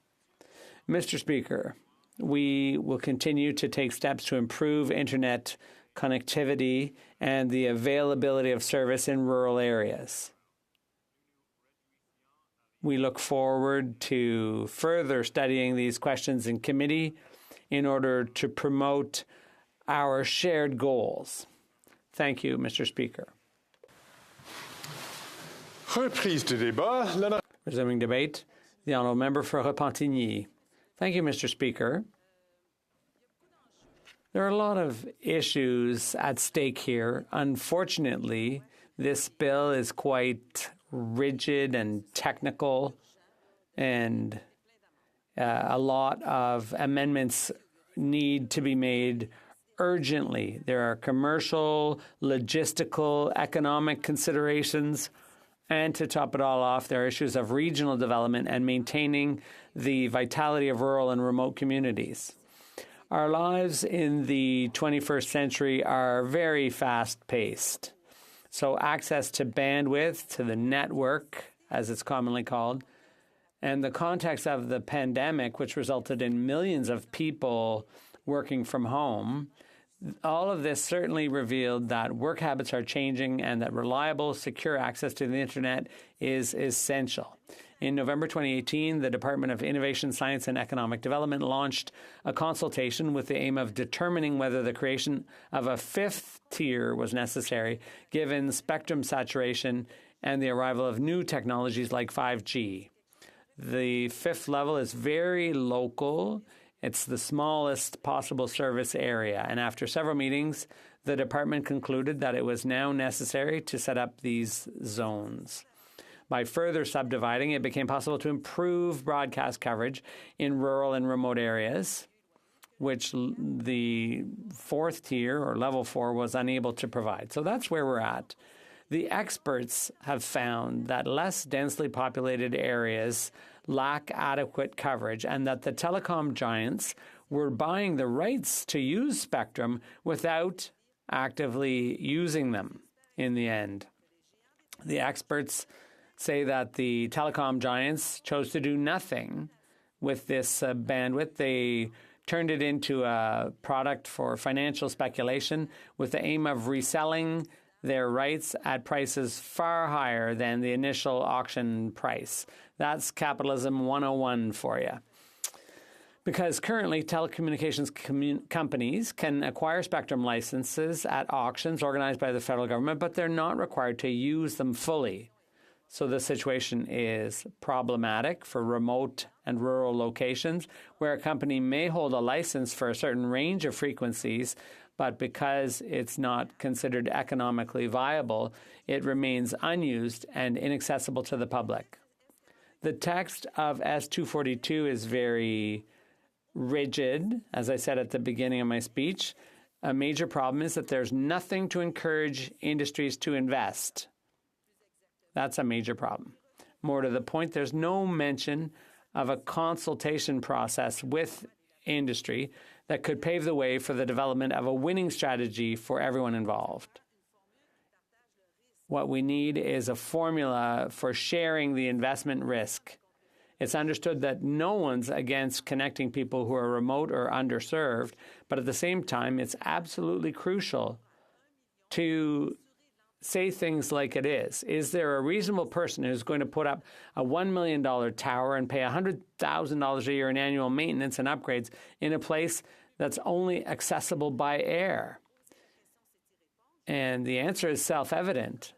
S21: Mr. Speaker, we will continue to take steps to improve internet connectivity and the availability of service in rural areas. We look forward to further studying these questions in committee in order to promote our shared goals. Thank you, Mr. Speaker.
S1: Reprise du débat.
S21: Resuming debate, the honourable member for Repentigny. Thank you, Mr. Speaker. There are a lot of issues at stake here. Unfortunately, this bill is quite rigid and technical, and a lot of amendments need to be made urgently. There are commercial, logistical, economic considerations, and to top it all off, there are issues of regional development and maintaining the vitality of rural and remote communities. Our lives in the 21st century are very fast-paced. So access to bandwidth, to the network, as it's commonly called, and the context of the pandemic, which resulted in millions of people working from home, all of this certainly revealed that work habits are changing and that reliable, secure access to the internet is essential. In November 2018, the Department of Innovation, Science and Economic Development launched a consultation with the aim of determining whether the creation of a fifth tier was necessary, given spectrum saturation and the arrival of new technologies like 5G. The fifth level is very local. It's the smallest possible service area. And after several meetings, the department concluded that it was now necessary to set up these zones. By further subdividing, it became possible to improve broadcast coverage in rural and remote areas, which the fourth tier, or level 4, was unable to provide. So that's where we're at. The experts have found that less densely populated areas lack adequate coverage and that the telecom giants were buying the rights to use spectrum without actively using them in the end. The experts say that the telecom giants chose to do nothing with this bandwidth. They turned it into a product for financial speculation with the aim of reselling their rights at prices far higher than the initial auction price. That's capitalism 101 for you. Because currently telecommunications companies can acquire spectrum licenses at auctions organized by the federal government, but they're not required to use them fully. So the situation is problematic for remote and rural locations where a company may hold a license for a certain range of frequencies, but because it's not considered economically viable, it remains unused and inaccessible to the public. The text of S242 is very rigid, as I said at the beginning of my speech. A major problem is that there's nothing to encourage industries to invest. That's a major problem. More to the point, there's no mention of a consultation process with industry that could pave the way for the development of a winning strategy for everyone involved. What we need is a formula for sharing the investment risk. It's understood that no one's against connecting people who are remote or underserved, but at the same time, it's absolutely crucial to say things like it is. Is there a reasonable person who's going to put up a $1 million tower and pay $100,000 a year in annual maintenance and upgrades in a place that's only accessible by air? And the answer is self-evident.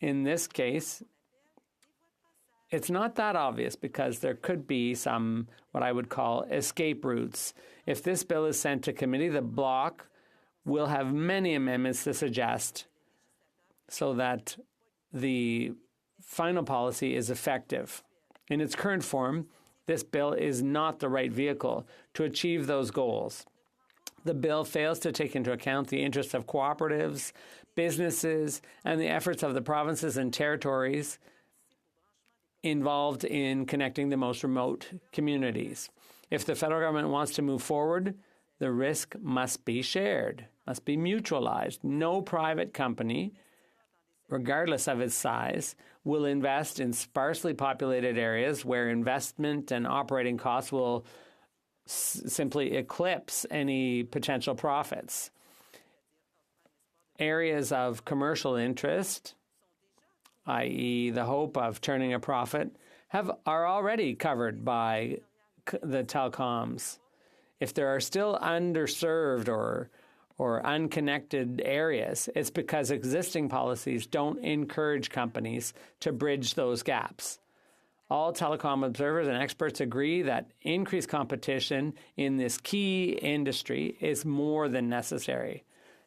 S21: In this case, it's not that obvious because there could be some, what I would call, escape routes. If this bill is sent to committee, the bloc will have many amendments to suggest so that the final policy is effective. In its current form, this bill is not the right vehicle to achieve those goals. The bill fails to take into account the interests of cooperatives, businesses, and the efforts of the provinces and territories involved in connecting the most remote communities. If the federal government wants to move forward, the risk must be shared, must be mutualized. No private company, regardless of its size, will invest in sparsely populated areas where investment and operating costs will simply eclipse any potential profits. Areas of commercial interest i.e. the hope of turning a profit, are already covered by the telecoms. If there are still underserved or unconnected areas, it's because existing policies don't encourage companies to bridge those gaps. All telecom observers and experts agree that increased competition in this key industry is more than necessary.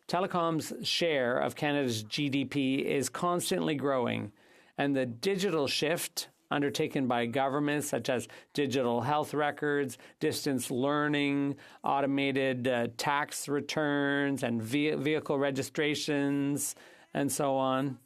S21: Telecom's share of Canada's GDP is constantly growing, and the digital shift undertaken by governments such as digital health records, distance learning, automated tax returns and vehicle registrations, and so on.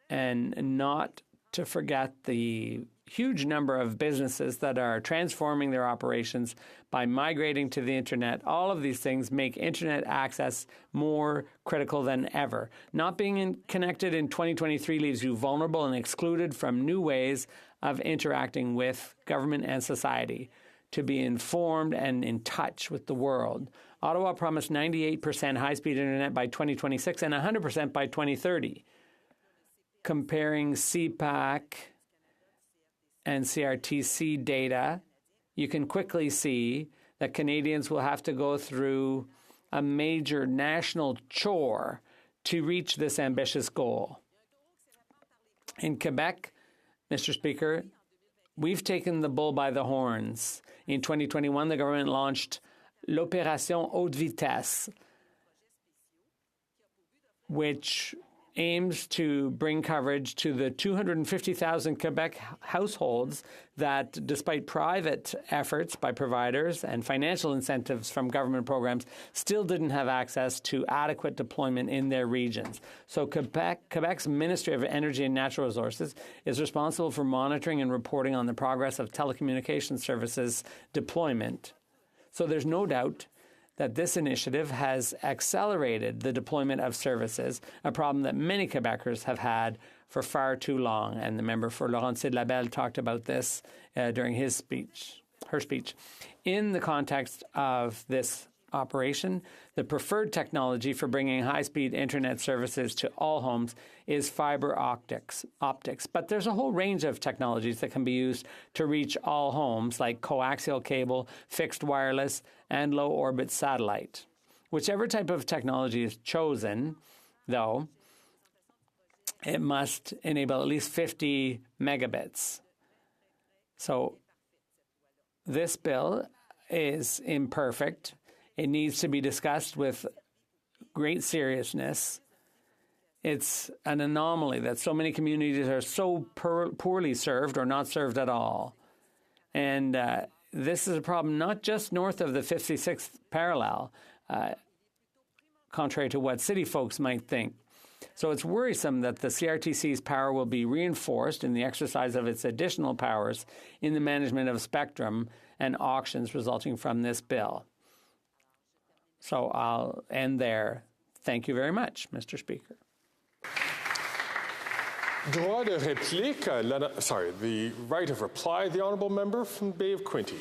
S21: And not to forget the huge number of businesses that are transforming their operations by migrating to the internet. All of these things make internet access more critical than ever. Not being connected in 2023 leaves you vulnerable and excluded from new ways of interacting with government and society, to be informed and in touch with the world. Ottawa promised 98% high-speed internet by 2026 and 100% by 2030. Comparing CPAC and CRTC data, you can quickly see that Canadians will have to go through a major national chore to reach this ambitious goal. In Quebec, Mr. Speaker, we've taken the bull by the horns. In 2021, the government launched l'Opération Haute Vitesse, which aims to bring coverage to the 250,000 Quebec households that, despite private efforts by providers and financial incentives from government programs, still didn't have access to adequate deployment in their regions. So Quebec's Ministry of Energy and Natural Resources is responsible for monitoring and reporting on the progress of telecommunications services deployment. So there's no doubt that this initiative has accelerated the deployment of services, a problem that many Quebecers have had for far too long. And the member for Laurentides-Labelle talked about this during her speech. In the context of this operation, the preferred technology for bringing high-speed internet services to all homes is fiber optics. But there's a whole range of technologies that can be used to reach all homes, like coaxial cable, fixed wireless, and low-orbit satellite. Whichever type of technology is chosen, though, it must enable at least 50 megabits. So this bill is imperfect. It needs to be discussed with great seriousness. It's an anomaly that so many communities are so poorly served or not served at all. And this is a problem not just north of the 56th parallel, contrary to what city folks might think. So it's worrisome that the CRTC's power will be reinforced in the exercise of its additional powers in the management of spectrum and auctions resulting from this bill. So I'll end there. Thank you very much, Mr. Speaker.
S1: Droit de réplique, the right of reply, the honourable member from Bay of Quinte.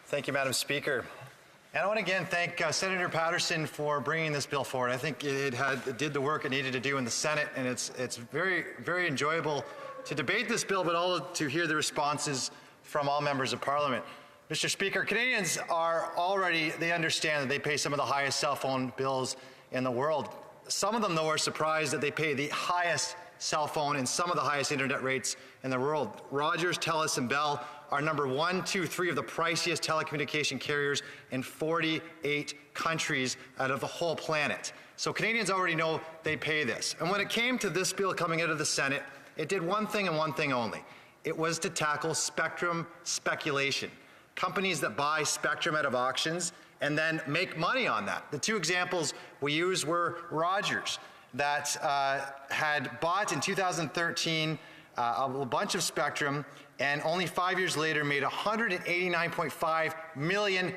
S9: Thank you, Madam Speaker. And I want to again thank Senator Patterson for bringing this bill forward. I think it did the work it needed to do in the Senate, and it's very, very enjoyable to debate this bill, but also to hear the responses from all members of Parliament. Mr. Speaker, Canadians are already, they understand that they pay some of the highest cell phone bills in the world. Some of them, though, are surprised that they pay the highest cell phone and some of the highest internet rates in the world. Rogers, TELUS, and Bell are number 1, 2, 3 of the priciest telecommunication carriers in 48 countries out of the whole planet. So Canadians already know they pay this. And when it came to this bill coming out of the Senate, it did one thing and one thing only. It was to tackle spectrum speculation. Companies that buy spectrum out of auctions and then make money on that. The two examples we used were Rogers, that had bought in 2013 a bunch of spectrum and only 5 years later made a $189.5 million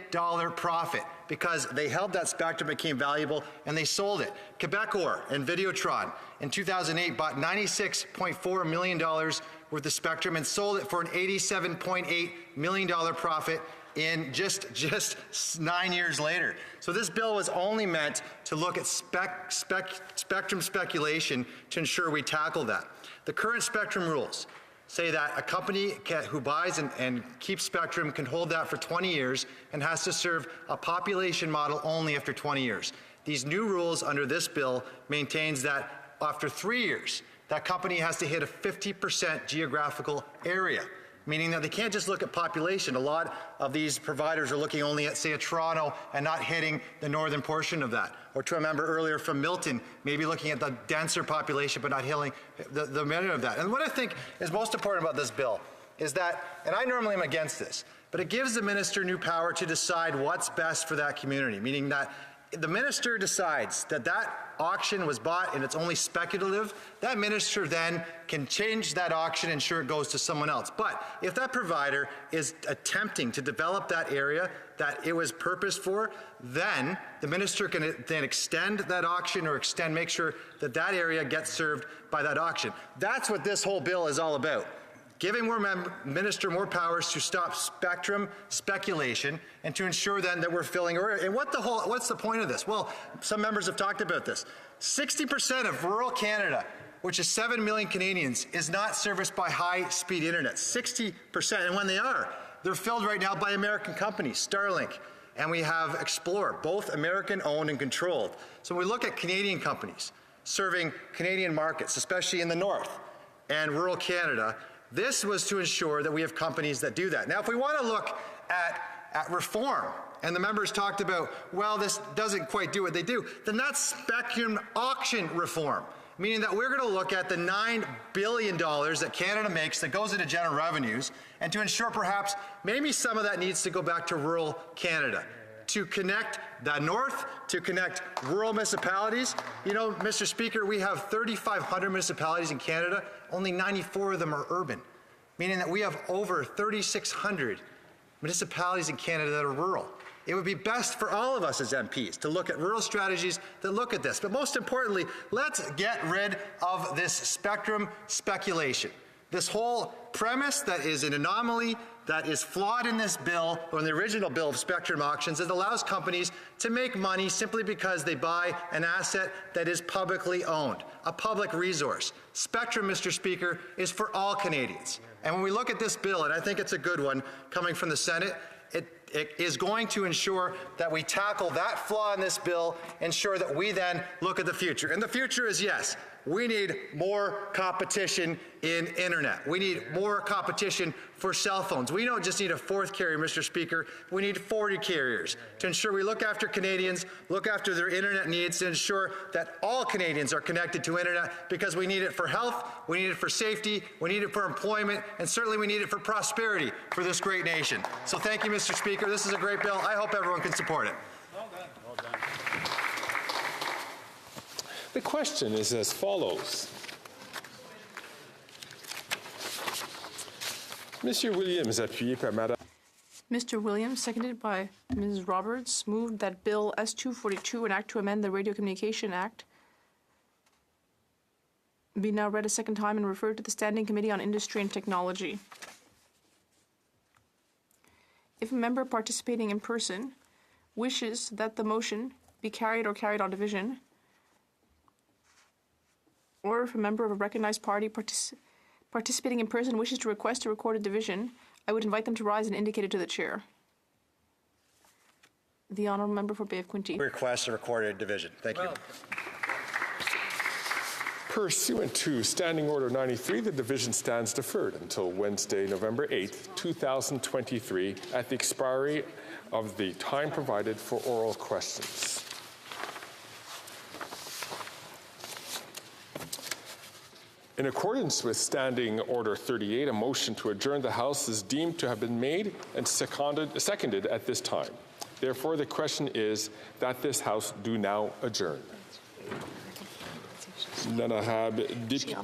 S9: profit because they held that spectrum, became valuable, and they sold it. Quebecor and Videotron in 2008 bought $96.4 million worth of spectrum and sold it for an $87.8 million profit in just 9 years later. So this bill was only meant to look at spectrum speculation to ensure we tackle that. The current spectrum rules say that a company who buys and keeps spectrum can hold that for 20 years and has to serve a population model only after 20 years. These new rules under this bill maintains that after 3 years, that company has to hit a 50% geographical area, meaning that they can't just look at population. A lot of these providers are looking only at, say, a Toronto and not hitting the northern portion of that. Or to a member earlier from Milton, maybe looking at the denser population but not hitting the middle of that. And what I think is most important about this bill is that, and I normally am against this, but it gives the minister new power to decide what's best for that community, meaning that the minister decides that that auction was bought and it's only speculative, that minister then can change that auction and ensure it goes to someone else. But if that provider is attempting to develop that area that it was purposed for, then the minister can then extend that auction or make sure that that area gets served by that auction. That's what this whole bill is all about. Giving minister more powers to stop spectrum speculation and to ensure then that we're filling. And what's the point of this? Well, some members have talked about this. 60% of rural Canada, which is 7 million Canadians, is not serviced by high-speed internet. 60%, and when they are, they're filled right now by American companies, Starlink, and we have Xplore, both American-owned and controlled. So when we look at Canadian companies serving Canadian markets, especially in the north and rural Canada, this was to ensure that we have companies that do that. Now, if we want to look at reform, and the members talked about, well, this doesn't quite do what they do, then that's spectrum auction reform, meaning that we're going to look at the $9 billion that Canada makes that goes into general revenues, and to ensure perhaps maybe some of that needs to go back to rural Canada, to connect the north, to connect rural municipalities. You know, Mr. Speaker, we have 3,500 municipalities in Canada. Only 94 of them are urban, meaning that we have over 3,600 municipalities in Canada that are rural. It would be best for all of us as MPs to look at rural strategies that look at this. But most importantly, let's get rid of this spectrum speculation. This whole premise that is an anomaly, that is flawed in this bill, or in the original bill of spectrum auctions, it allows companies to make money simply because they buy an asset that is publicly owned, a public resource. Spectrum, Mr. Speaker, is for all Canadians. And when we look at this bill, and I think it's a good one coming from the Senate, it is going to ensure that we tackle that flaw in this bill, ensure that we then look at the future. And the future is, yes, we need more competition in internet. We need more competition for cell phones. We don't just need a fourth carrier, Mr. Speaker. We need 40 carriers to ensure we look after Canadians, look after their internet needs, to ensure that all Canadians are connected to internet, because we need it for health, we need it for safety, we need it for employment, and certainly we need it for prosperity for this great nation. So thank you, Mr. Speaker. This is a great bill. I hope everyone can support it.
S1: Well done. Well done. The question is as follows. Monsieur Williams, appuyé par Madame.
S22: Mr. Williams, seconded by Ms. Roberts, moved that Bill S-242, an act to amend the Radio Communication Act, be now read a second time and referred to the Standing Committee on Industry and Technology. If a member participating in person wishes that the motion be carried or carried on division, or if a member of a recognized party participating in person wishes to request a recorded division, I would invite them to rise and indicate it to the chair. The honourable member for Bay of Quinte.
S9: Request a recorded division. Thank you.
S1: Pursuant to Standing Order 93, the division stands deferred until Wednesday, November 8th, 2023, at the expiry of the time provided for oral questions. In accordance with Standing Order 38, a motion to adjourn the House is deemed to have been made and seconded at this time. Therefore, the question is that this House do now adjourn. L'honorable député.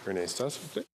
S1: Un instant, s'il vous plaît.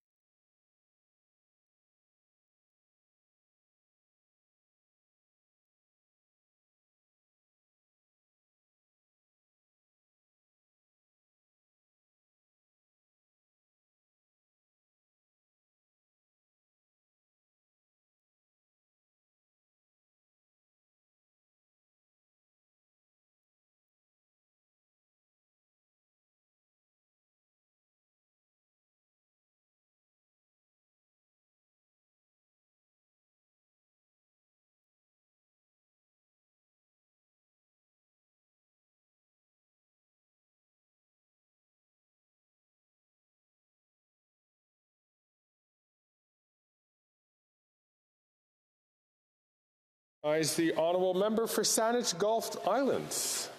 S1: Is the honourable member for Saanich Gulf Islands.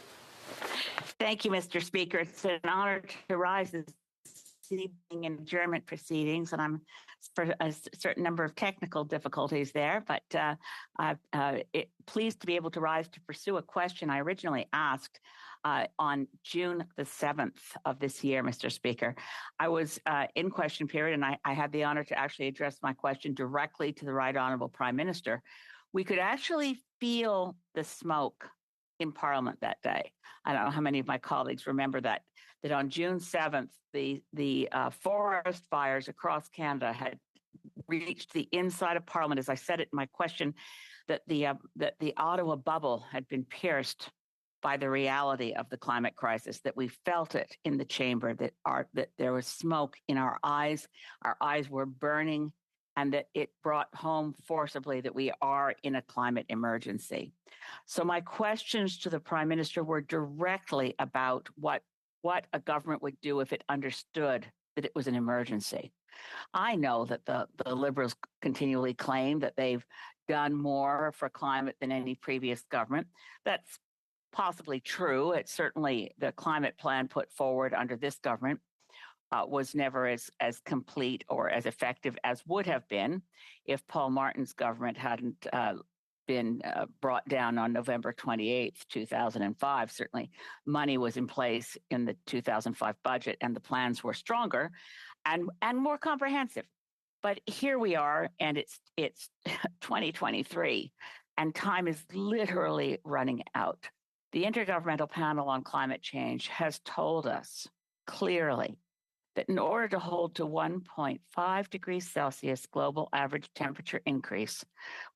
S11: Thank you, Mr. Speaker. It's an honor to rise this evening in adjournment proceedings, and I'm for a certain number of technical difficulties there, but I'm pleased to be able to rise to pursue a question I originally asked on June the 7th of this year, Mr. Speaker. I was in question period, and I had the honor to actually address my question directly to the Right Honourable Prime Minister. We could actually feel the smoke in Parliament that day. I don't know how many of my colleagues remember that on June 7th, the forest fires across Canada had reached the inside of Parliament. As I said it in my question, that the Ottawa bubble had been pierced by the reality of the climate crisis, that we felt it in the chamber, that there was smoke in our eyes were burning, and that it brought home forcibly that we are in a climate emergency. So my questions to the Prime Minister were directly about what a government would do if it understood that it was an emergency. I know that the Liberals continually claim that they've done more for climate than any previous government. That's possibly true. It's certainly the climate plan put forward under this government was never as complete or as effective as would have been if Paul Martin's government hadn't been brought down on November 28th, 2005. Certainly money was in place in the 2005 budget and the plans were stronger and more comprehensive. But here we are, and it's 2023, and time is literally running out. The Intergovernmental Panel on Climate Change has told us clearly that in order to hold to 1.5 degrees Celsius global average temperature increase,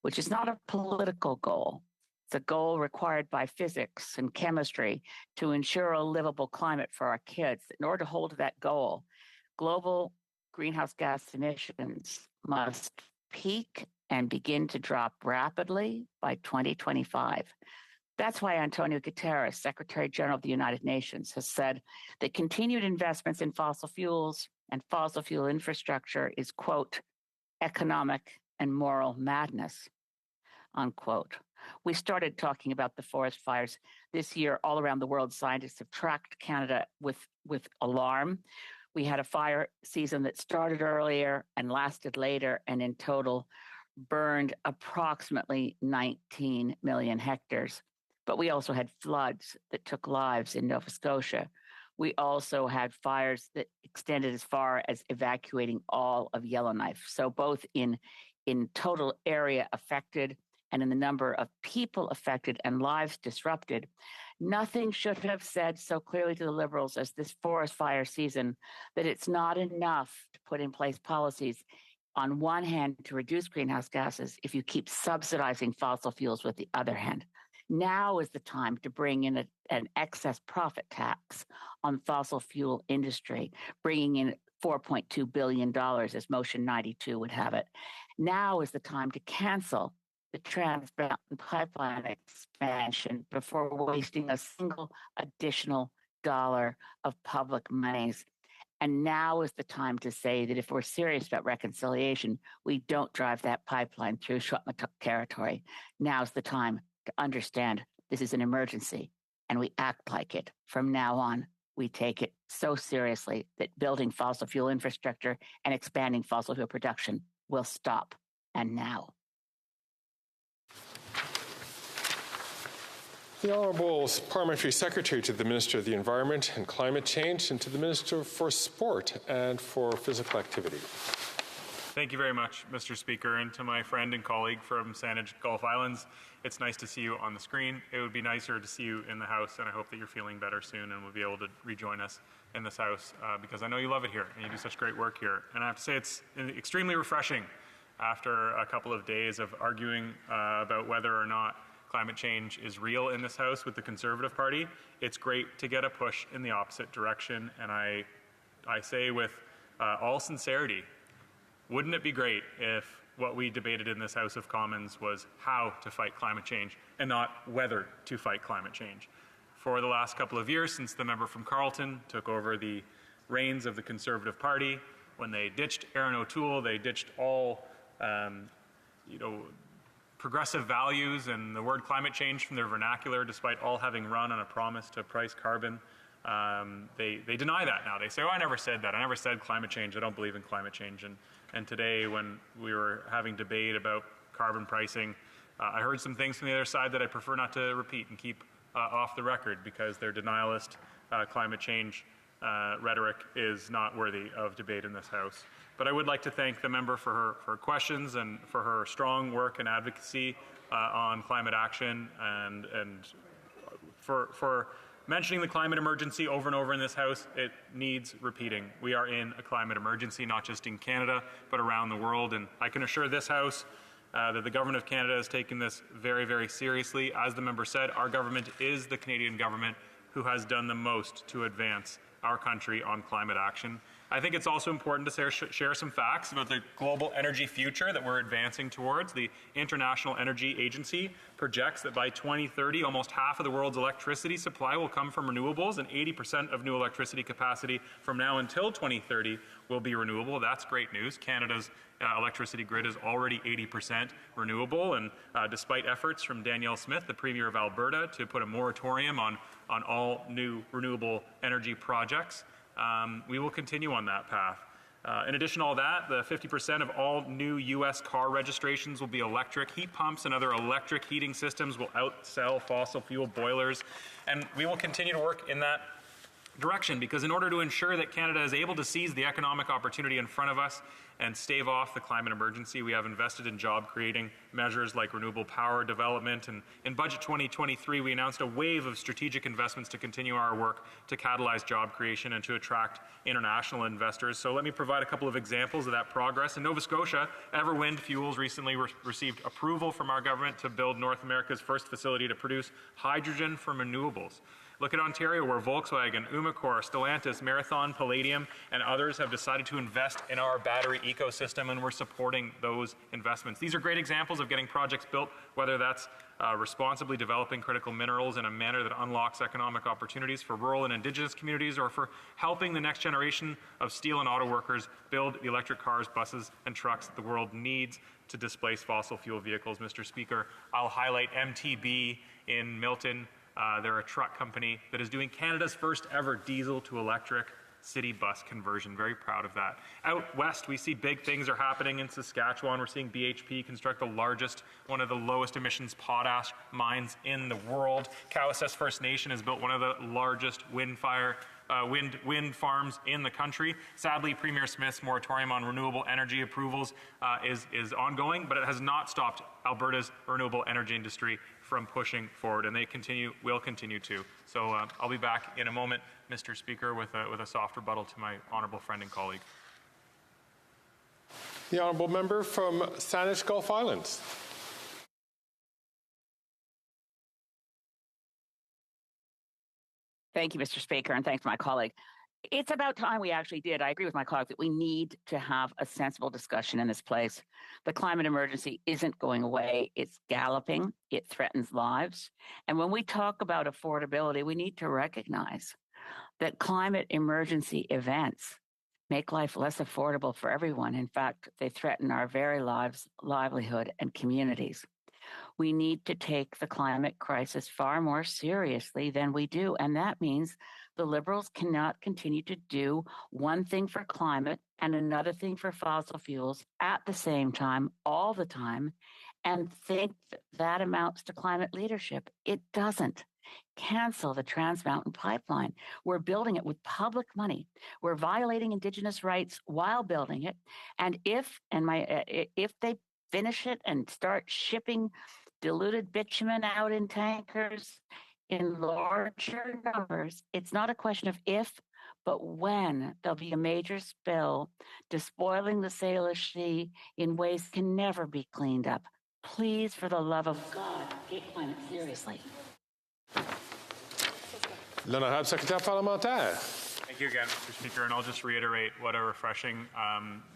S11: which is not a political goal, it's a goal required by physics and chemistry to ensure a livable climate for our kids. In order to hold to that goal, global greenhouse gas emissions must peak and begin to drop rapidly by 2025. That's why Antonio Guterres, Secretary General of the United Nations, has said that continued investments in fossil fuels and fossil fuel infrastructure is, quote, economic and moral madness, unquote. We started talking about the forest fires this year all around the world. Scientists have tracked Canada with alarm. We had a fire season that started earlier and lasted later, and in total burned approximately 19 million hectares. But we also had floods that took lives in Nova Scotia. We also had fires that extended as far as evacuating all of Yellowknife. So both in total area affected and in the number of people affected and lives disrupted, nothing should have said so clearly to the Liberals as this forest fire season that it's not enough to put in place policies on one hand to reduce greenhouse gases if you keep subsidizing fossil fuels with the other hand. Now is the time to bring in an excess profit tax on fossil fuel industry, bringing in $4.2 billion as Motion 92 would have it. Now is the time to cancel the Trans Mountain Pipeline expansion before wasting a single additional dollar of public monies. And now is the time to say that if we're serious about reconciliation, we don't drive that pipeline through Secwépemc territory. Now's the time to understand this is an emergency and we act like it. From now on, we take it so seriously that building fossil fuel infrastructure and expanding fossil fuel production will stop, and now.
S1: The Honourable Parliamentary Secretary to the Minister of the Environment and Climate Change and to the Minister for Sport and for Physical Activity.
S18: Thank you very much, Mr. Speaker, and to my friend and colleague from Saanich Gulf Islands. It's nice to see you on the screen. It would be nicer to see you in the House, and I hope that you're feeling better soon and will be able to rejoin us in this House because I know you love it here and you do such great work here. And I have to say it's extremely refreshing after a couple of days of arguing about whether or not climate change is real in this House with the Conservative Party. It's great to get a push in the opposite direction, and I say with all sincerity, wouldn't it be great if what we debated in this House of Commons was how to fight climate change and not whether to fight climate change? For the last couple of years, since the member from Carleton took over the reins of the Conservative Party, when they ditched Erin O'Toole, they ditched all progressive values and the word climate change from their vernacular, despite all having run on a promise to price carbon. They deny that now. They say, oh, I never said that. I never said climate change. I don't believe in climate change. And today, when we were having debate about carbon pricing, I heard some things from the other side that I prefer not to repeat and keep off the record, because their denialist climate change rhetoric is not worthy of debate in this House. But I would like to thank the member for her questions and for her strong work and advocacy on climate action, and for mentioning the climate emergency over and over in this House. It needs repeating. We are in a climate emergency, not just in Canada, but around the world. And I can assure this House that the Government of Canada has taken this very, very seriously. As the member said, our government is the Canadian government who has done the most to advance our country on climate action. I think it's also important to share some facts about the global energy future that we're advancing towards. The International Energy Agency projects that by 2030, almost half of the world's electricity supply will come from renewables, and 80% of new electricity capacity from now until 2030 will be renewable. That's great news. Canada's electricity grid is already 80% renewable, and despite efforts from Danielle Smith, the Premier of Alberta, to put a moratorium on all new renewable energy projects, we will continue on that path. In addition to all that, the 50% of all new U.S. car registrations will be electric. Heat pumps and other electric heating systems will outsell fossil fuel boilers. And we will continue to work in that direction, because in order to ensure that Canada is able to seize the economic opportunity in front of us and stave off the climate emergency, we have invested in job-creating measures like renewable power development. And in Budget 2023, we announced a wave of strategic investments to continue our work to catalyze job creation and to attract international investors. So let me provide a couple of examples of that progress. In Nova Scotia, Everwind Fuels recently received approval from our government to build North America's first facility to produce hydrogen from renewables. Look at Ontario, where Volkswagen, Umicore, Stellantis, Marathon, Palladium, and others have decided to invest in our battery ecosystem, and we're supporting those investments. These are great examples of getting projects built, whether that's responsibly developing critical minerals in a manner that unlocks economic opportunities for rural and Indigenous communities, or for helping the next generation of steel and auto workers build the electric cars, buses, and trucks that the world needs to displace fossil fuel vehicles. Mr. Speaker, I'll highlight MTB in Milton. They're a truck company that is doing Canada's first ever diesel to electric city bus conversion. Very proud of that. Out west, we see big things are happening in Saskatchewan. We're seeing BHP construct the largest, one of the lowest emissions potash mines in the world. Cowessess First Nation has built one of the largest wind farms in the country. Sadly, Premier Smith's moratorium on renewable energy approvals is ongoing, but it has not stopped Alberta's renewable energy industry from pushing forward, and they will continue to. So I'll be back in a moment, Mr. Speaker, with a soft rebuttal to my honourable friend and colleague.
S1: The honourable member from Saanich Gulf Islands.
S11: Thank you, Mr. Speaker, and thanks to my colleague. It's about time we actually did. I agree with my colleague that we need to have a sensible discussion in this place. The climate emergency isn't going away. It's galloping. It threatens lives. And when we talk about affordability, we need to recognize that climate emergency events make life less affordable for everyone. In fact, they threaten our very lives, livelihood, and communities. We need to take the climate crisis far more seriously than we do. And that means the Liberals cannot continue to do one thing for climate and another thing for fossil fuels at the same time, all the time, and think that amounts to climate leadership. It doesn't. Cancel the Trans Mountain Pipeline. We're building it with public money. We're violating Indigenous rights while building it. And if they finish it and start shipping diluted bitumen out in tankers in larger numbers, it's not a question of if, but when there'll be a major spill, despoiling the Salish Sea in ways that can never be cleaned up. Please, for the love of God, take climate seriously.
S1: L'honorable secrétaire parlementaire.
S3: Thank
S18: Thank you again, Mr. Speaker, and I'll just reiterate what a refreshing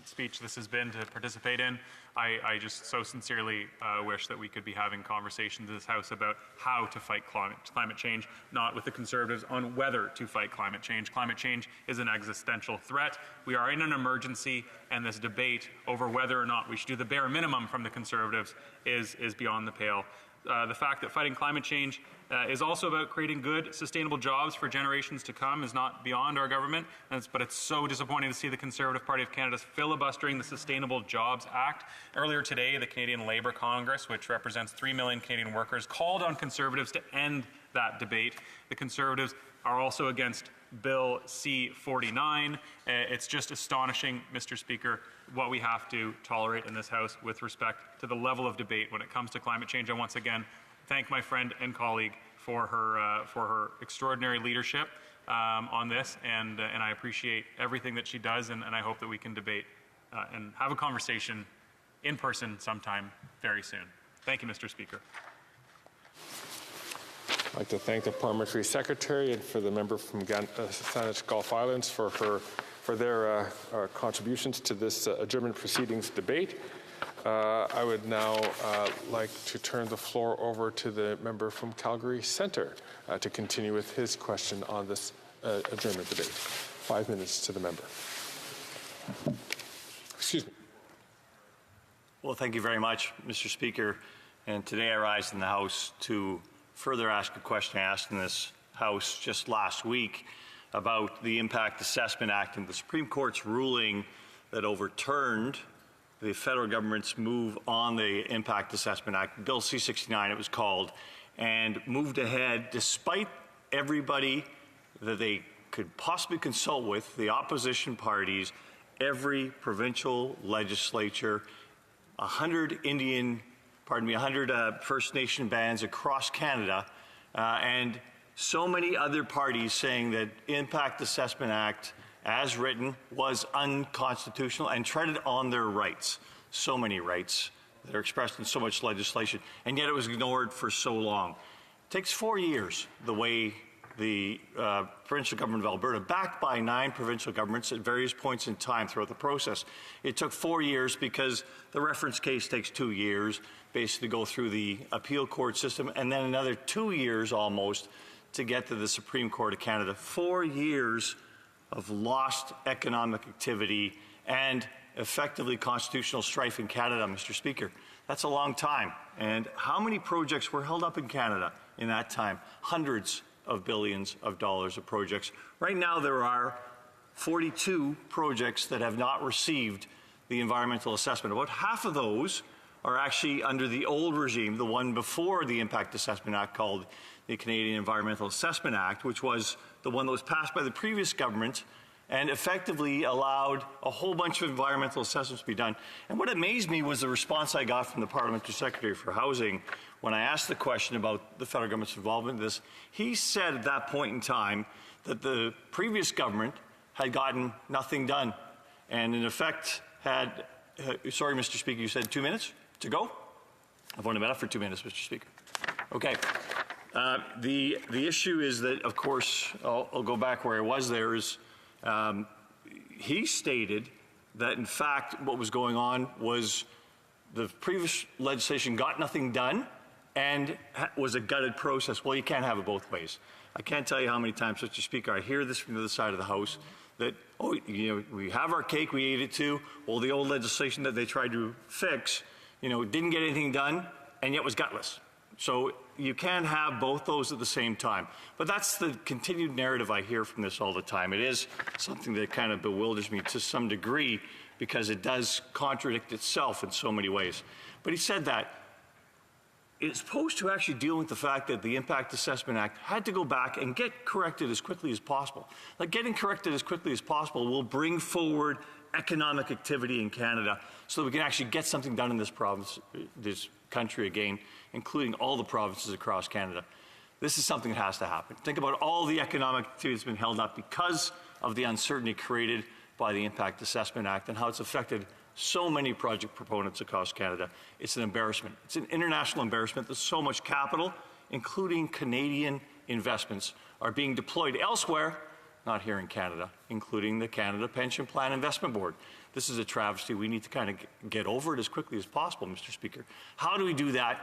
S18: speech this has been to participate in. I just so sincerely wish that we could be having conversations in this House about how to fight climate change, not with the Conservatives on whether to fight climate change. Climate change is an existential threat. We are in an emergency, and this debate over whether or not we should do the bare minimum from the Conservatives is beyond the pale. The fact that fighting climate change is also about creating good, sustainable jobs for generations to come is not beyond our government, but it's so disappointing to see the Conservative Party of Canada filibustering the Sustainable Jobs Act. Earlier today, the Canadian Labour Congress, which represents 3 million Canadian workers, called on Conservatives to end that debate. The Conservatives are also against Bill C-49. It's just astonishing, Mr. Speaker, what we have to tolerate in this House with respect to the level of debate when it comes to climate change. And once again, thank my friend and colleague for her extraordinary leadership on this, and I appreciate everything that she does, and I hope that we can debate and have a conversation in person sometime very soon. Thank you, Mr. Speaker.
S1: I'd like to thank the Parliamentary Secretary and for the member from Saanich Gulf Islands for their contributions to this adjournment proceedings debate. I would now like to turn the floor over to the member from Calgary Centre to continue with his question on this adjournment debate. 5 minutes to the member. Excuse me.
S13: Well, thank you very much, Mr. Speaker. And today I rise in the House to further ask a question I asked in this House just last week about the Impact Assessment Act and the Supreme Court's ruling that overturned the federal government's move on the Impact Assessment Act, Bill C-69 it was called, and moved ahead despite everybody that they could possibly consult with, the opposition parties, every provincial legislature, 100 First Nation bands across Canada, and so many other parties saying that Impact Assessment Act, as written, was unconstitutional and treaded on their rights. So many rights that are expressed in so much legislation, and yet it was ignored for so long. It takes 4 years, the way the provincial government of Alberta, backed by 9 provincial governments at various points in time throughout the process. It took 4 years because the reference case takes 2 years, basically to go through the appeal court system, and then another 2 years almost to get to the Supreme Court of Canada. 4 years of lost economic activity and effectively constitutional strife in Canada, Mr. Speaker. That's a long time. And how many projects were held up in Canada in that time? Hundreds of billions of dollars of projects. Right now there are 42 projects that have not received the environmental assessment. About half of those are actually under the old regime, the one before the Impact Assessment Act called the Canadian Environmental Assessment Act, which was the one that was passed by the previous government and effectively allowed a whole bunch of environmental assessments to be done. And what amazed me was the response I got from the Parliamentary Secretary for Housing when I asked the question about the federal government's involvement in this. He said at that point in time that the previous government had gotten nothing done and in effect had, sorry, Mr. Speaker, you said 2 minutes to go? I've only been up for 2 minutes, Mr. Speaker. Okay. The issue is that, of course, I'll go back where I was there, is he stated that, in fact, what was going on was the previous legislation got nothing done and was a gutted process. Well, you can't have it both ways. I can't tell you how many times, Mr. Speaker, I hear this from the other side of the House that, oh, you know, we have our cake, we ate it too. Well, the old legislation that they tried to fix, you know, didn't get anything done and yet was gutless. So you can't have both those at the same time. But that's the continued narrative I hear from this all the time. It is something that kind of bewilders me to some degree because it does contradict itself in so many ways. But he said that it's opposed to actually dealing with the fact that the Impact Assessment Act had to go back and get corrected as quickly as possible. Like, getting corrected as quickly as possible will bring forward economic activity in Canada so that we can actually get something done in this province, this country again, including all the provinces across Canada. This is something that has to happen. Think about all the economic activity that's been held up because of the uncertainty created by the Impact Assessment Act and how it's affected so many project proponents across Canada. It's an embarrassment. It's an international embarrassment that so much capital, including Canadian investments, are being deployed elsewhere not here in Canada, including the Canada Pension Plan Investment Board. This is a travesty. We need to kind of get over it as quickly as possible, Mr. Speaker. How do we do that?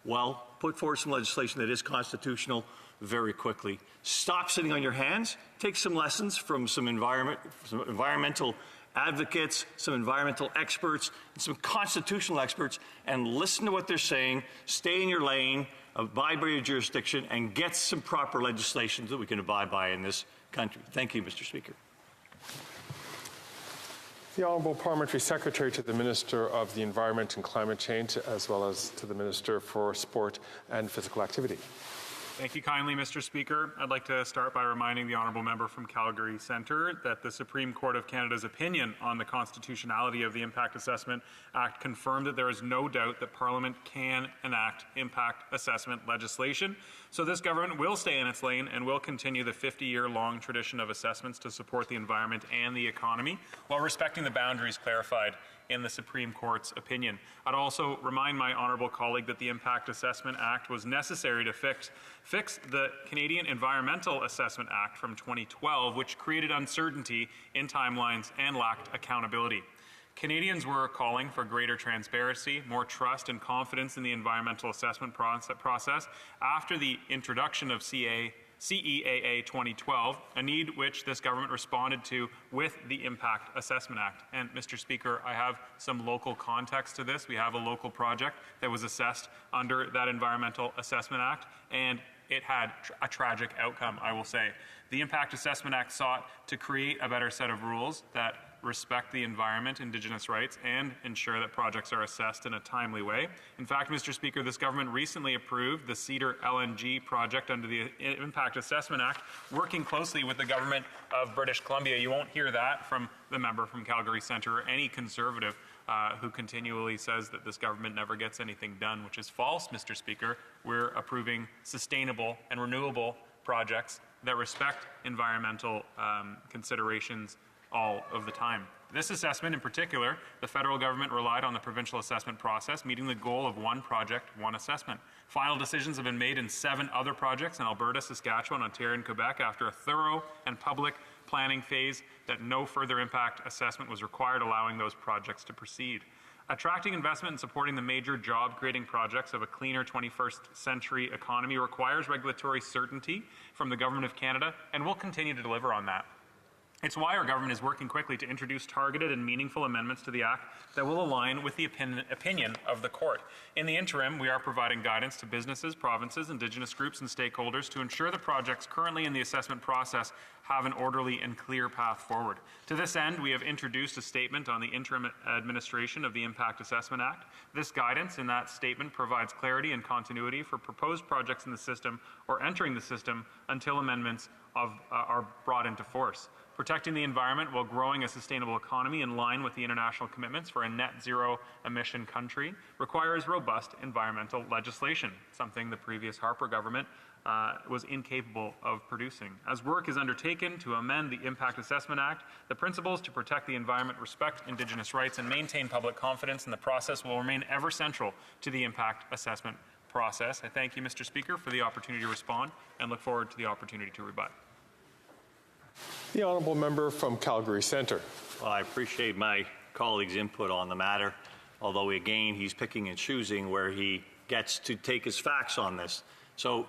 S13: Well, put forward some legislation that is constitutional very quickly. Stop sitting on your hands. Take some lessons from some environmental advocates, some environmental experts, and some constitutional experts, and listen to what they're saying. Stay in your lane, abide by your jurisdiction, and get some proper legislation that we can abide by in this country. Thank you, Mr. Speaker.
S1: The Honourable Parliamentary Secretary to the Minister of the Environment and Climate Change, as well as to the Minister for Sport and Physical Activity.
S18: Thank you kindly, Mr. Speaker. I'd like to start by reminding the honourable member from Calgary Centre that the Supreme Court of Canada's opinion on the constitutionality of the Impact Assessment Act confirmed that there is no doubt that Parliament can enact impact assessment legislation. So this government will stay in its lane and will continue the 50-year-long tradition of assessments to support the environment and the economy while respecting the boundaries clarified in the Supreme Court's opinion. I'd also remind my honourable colleague that the Impact Assessment Act was necessary to fix the Canadian Environmental Assessment Act from 2012, which created uncertainty in timelines and lacked accountability. Canadians were calling for greater transparency, more trust and confidence in the environmental assessment process after the introduction of CEAA 2012, a need which this government responded to with the Impact Assessment Act. And Mr. Speaker, I have some local context to this. We have a local project that was assessed under that Environmental Assessment Act, and it had a tragic outcome, I will say. The Impact Assessment Act sought to create a better set of rules that respect the environment, Indigenous rights, and ensure that projects are assessed in a timely way. In fact, Mr. Speaker, this government recently approved the Cedar LNG project under the Impact Assessment Act, working closely with the government of British Columbia. You won't hear that from the member from Calgary Centre or any Conservative who continually says that this government never gets anything done, which is false, Mr. Speaker. We're approving sustainable and renewable projects that respect environmental considerations all of the time. This assessment in particular, the federal government relied on the provincial assessment process, meeting the goal of one project, one assessment. Final decisions have been made in 7 other projects in Alberta, Saskatchewan, Ontario, and Quebec after a thorough and public planning phase that no further impact assessment was required, allowing those projects to proceed. Attracting investment and supporting the major job-creating projects of a cleaner 21st century economy requires regulatory certainty from the Government of Canada, and we'll continue to deliver on that. It's why our government is working quickly to introduce targeted and meaningful amendments to the Act that will align with the opinion of the Court. In the interim, we are providing guidance to businesses, provinces, Indigenous groups, and stakeholders to ensure the projects currently in the assessment process have an orderly and clear path forward. To this end, we have introduced a statement on the interim administration of the Impact Assessment Act. This guidance in that statement provides clarity and continuity for proposed projects in the system or entering the system until amendments are brought into force. Protecting the environment while growing a sustainable economy in line with the international commitments for a net zero emission country requires robust environmental legislation, something the previous Harper government was incapable of producing. As work is undertaken to amend the Impact Assessment Act, the principles to protect the environment, respect Indigenous rights, and maintain public confidence in the process will remain ever central to the impact assessment process. I thank you, Mr. Speaker, for the opportunity to respond and look forward to the opportunity to rebut.
S1: The honourable member from Calgary Centre.
S13: Well, I appreciate my colleague's input on the matter, although again he's picking and choosing where he gets to take his facts on this. So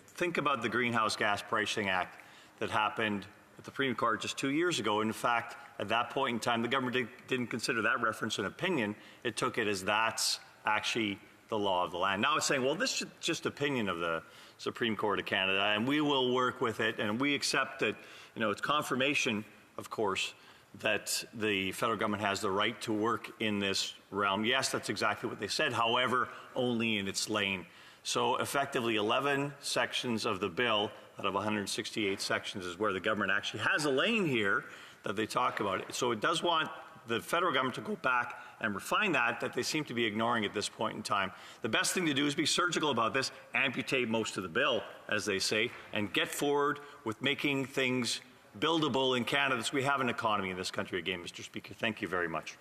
S13: think about the Greenhouse Gas Pricing Act that happened at the Supreme Court just 2 years ago. In fact, at that point in time, the government didn't consider that reference an opinion. It took it as that's actually the law of the land. Now it's saying, well, this is just opinion of the Supreme Court of Canada, and we will work with it, and we accept that, it's confirmation, of course, that the federal government has the right to work in this realm. Yes, that's exactly what they said, however, only in its lane. So effectively 11 sections of the bill out of 168 sections is where the government actually has a lane here that they talk about. So it does want the federal government to go back and refine that they seem to be ignoring at this point in time. The best thing to do is be surgical about this, amputate most of the bill, as they say, and get forward with making things buildable in Canada so we have an economy in this country again, Mr. Speaker. Thank you very much.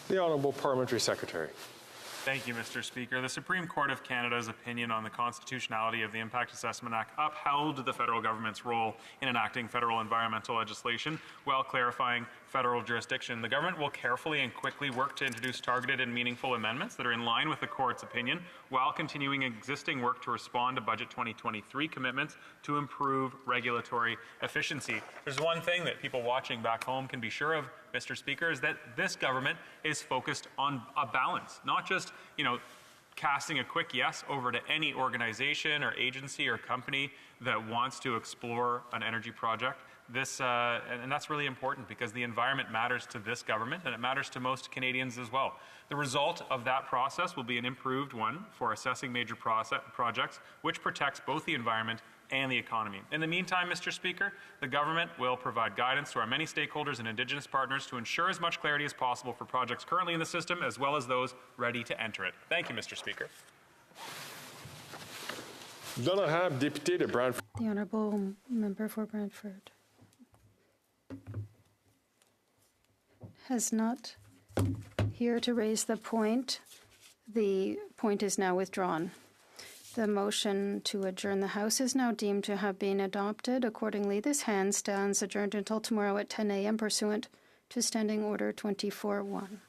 S1: The Honourable Parliamentary Secretary.
S18: Thank you, Mr. Speaker. The Supreme Court of Canada's opinion on the constitutionality of the Impact Assessment Act upheld the federal government's role in enacting federal environmental legislation while clarifying federal jurisdiction. The government will carefully and quickly work to introduce targeted and meaningful amendments that are in line with the court's opinion while continuing existing work to respond to Budget 2023 commitments to improve regulatory efficiency. There's one thing that people watching back home can be sure of, Mr. Speaker, is that this government is focused on a balance, not just, casting a quick yes over to any organization or agency or company that wants to explore an energy project. And that's really important because the environment matters to this government and it matters to most Canadians as well. The result of that process will be an improved one for assessing major projects, which protects both the environment and the economy. In the meantime, Mr. Speaker, the government will provide guidance to our many stakeholders and Indigenous partners to ensure as much clarity as possible for projects currently in the system as well as those ready to enter it. Thank you, Mr. Speaker.
S17: The Honourable Member for Brantford has not here to raise the point. The point is now withdrawn. The motion to adjourn the House is now deemed to have been adopted. Accordingly, this hand stands adjourned until tomorrow at 10 a.m. pursuant to Standing Order 24-1.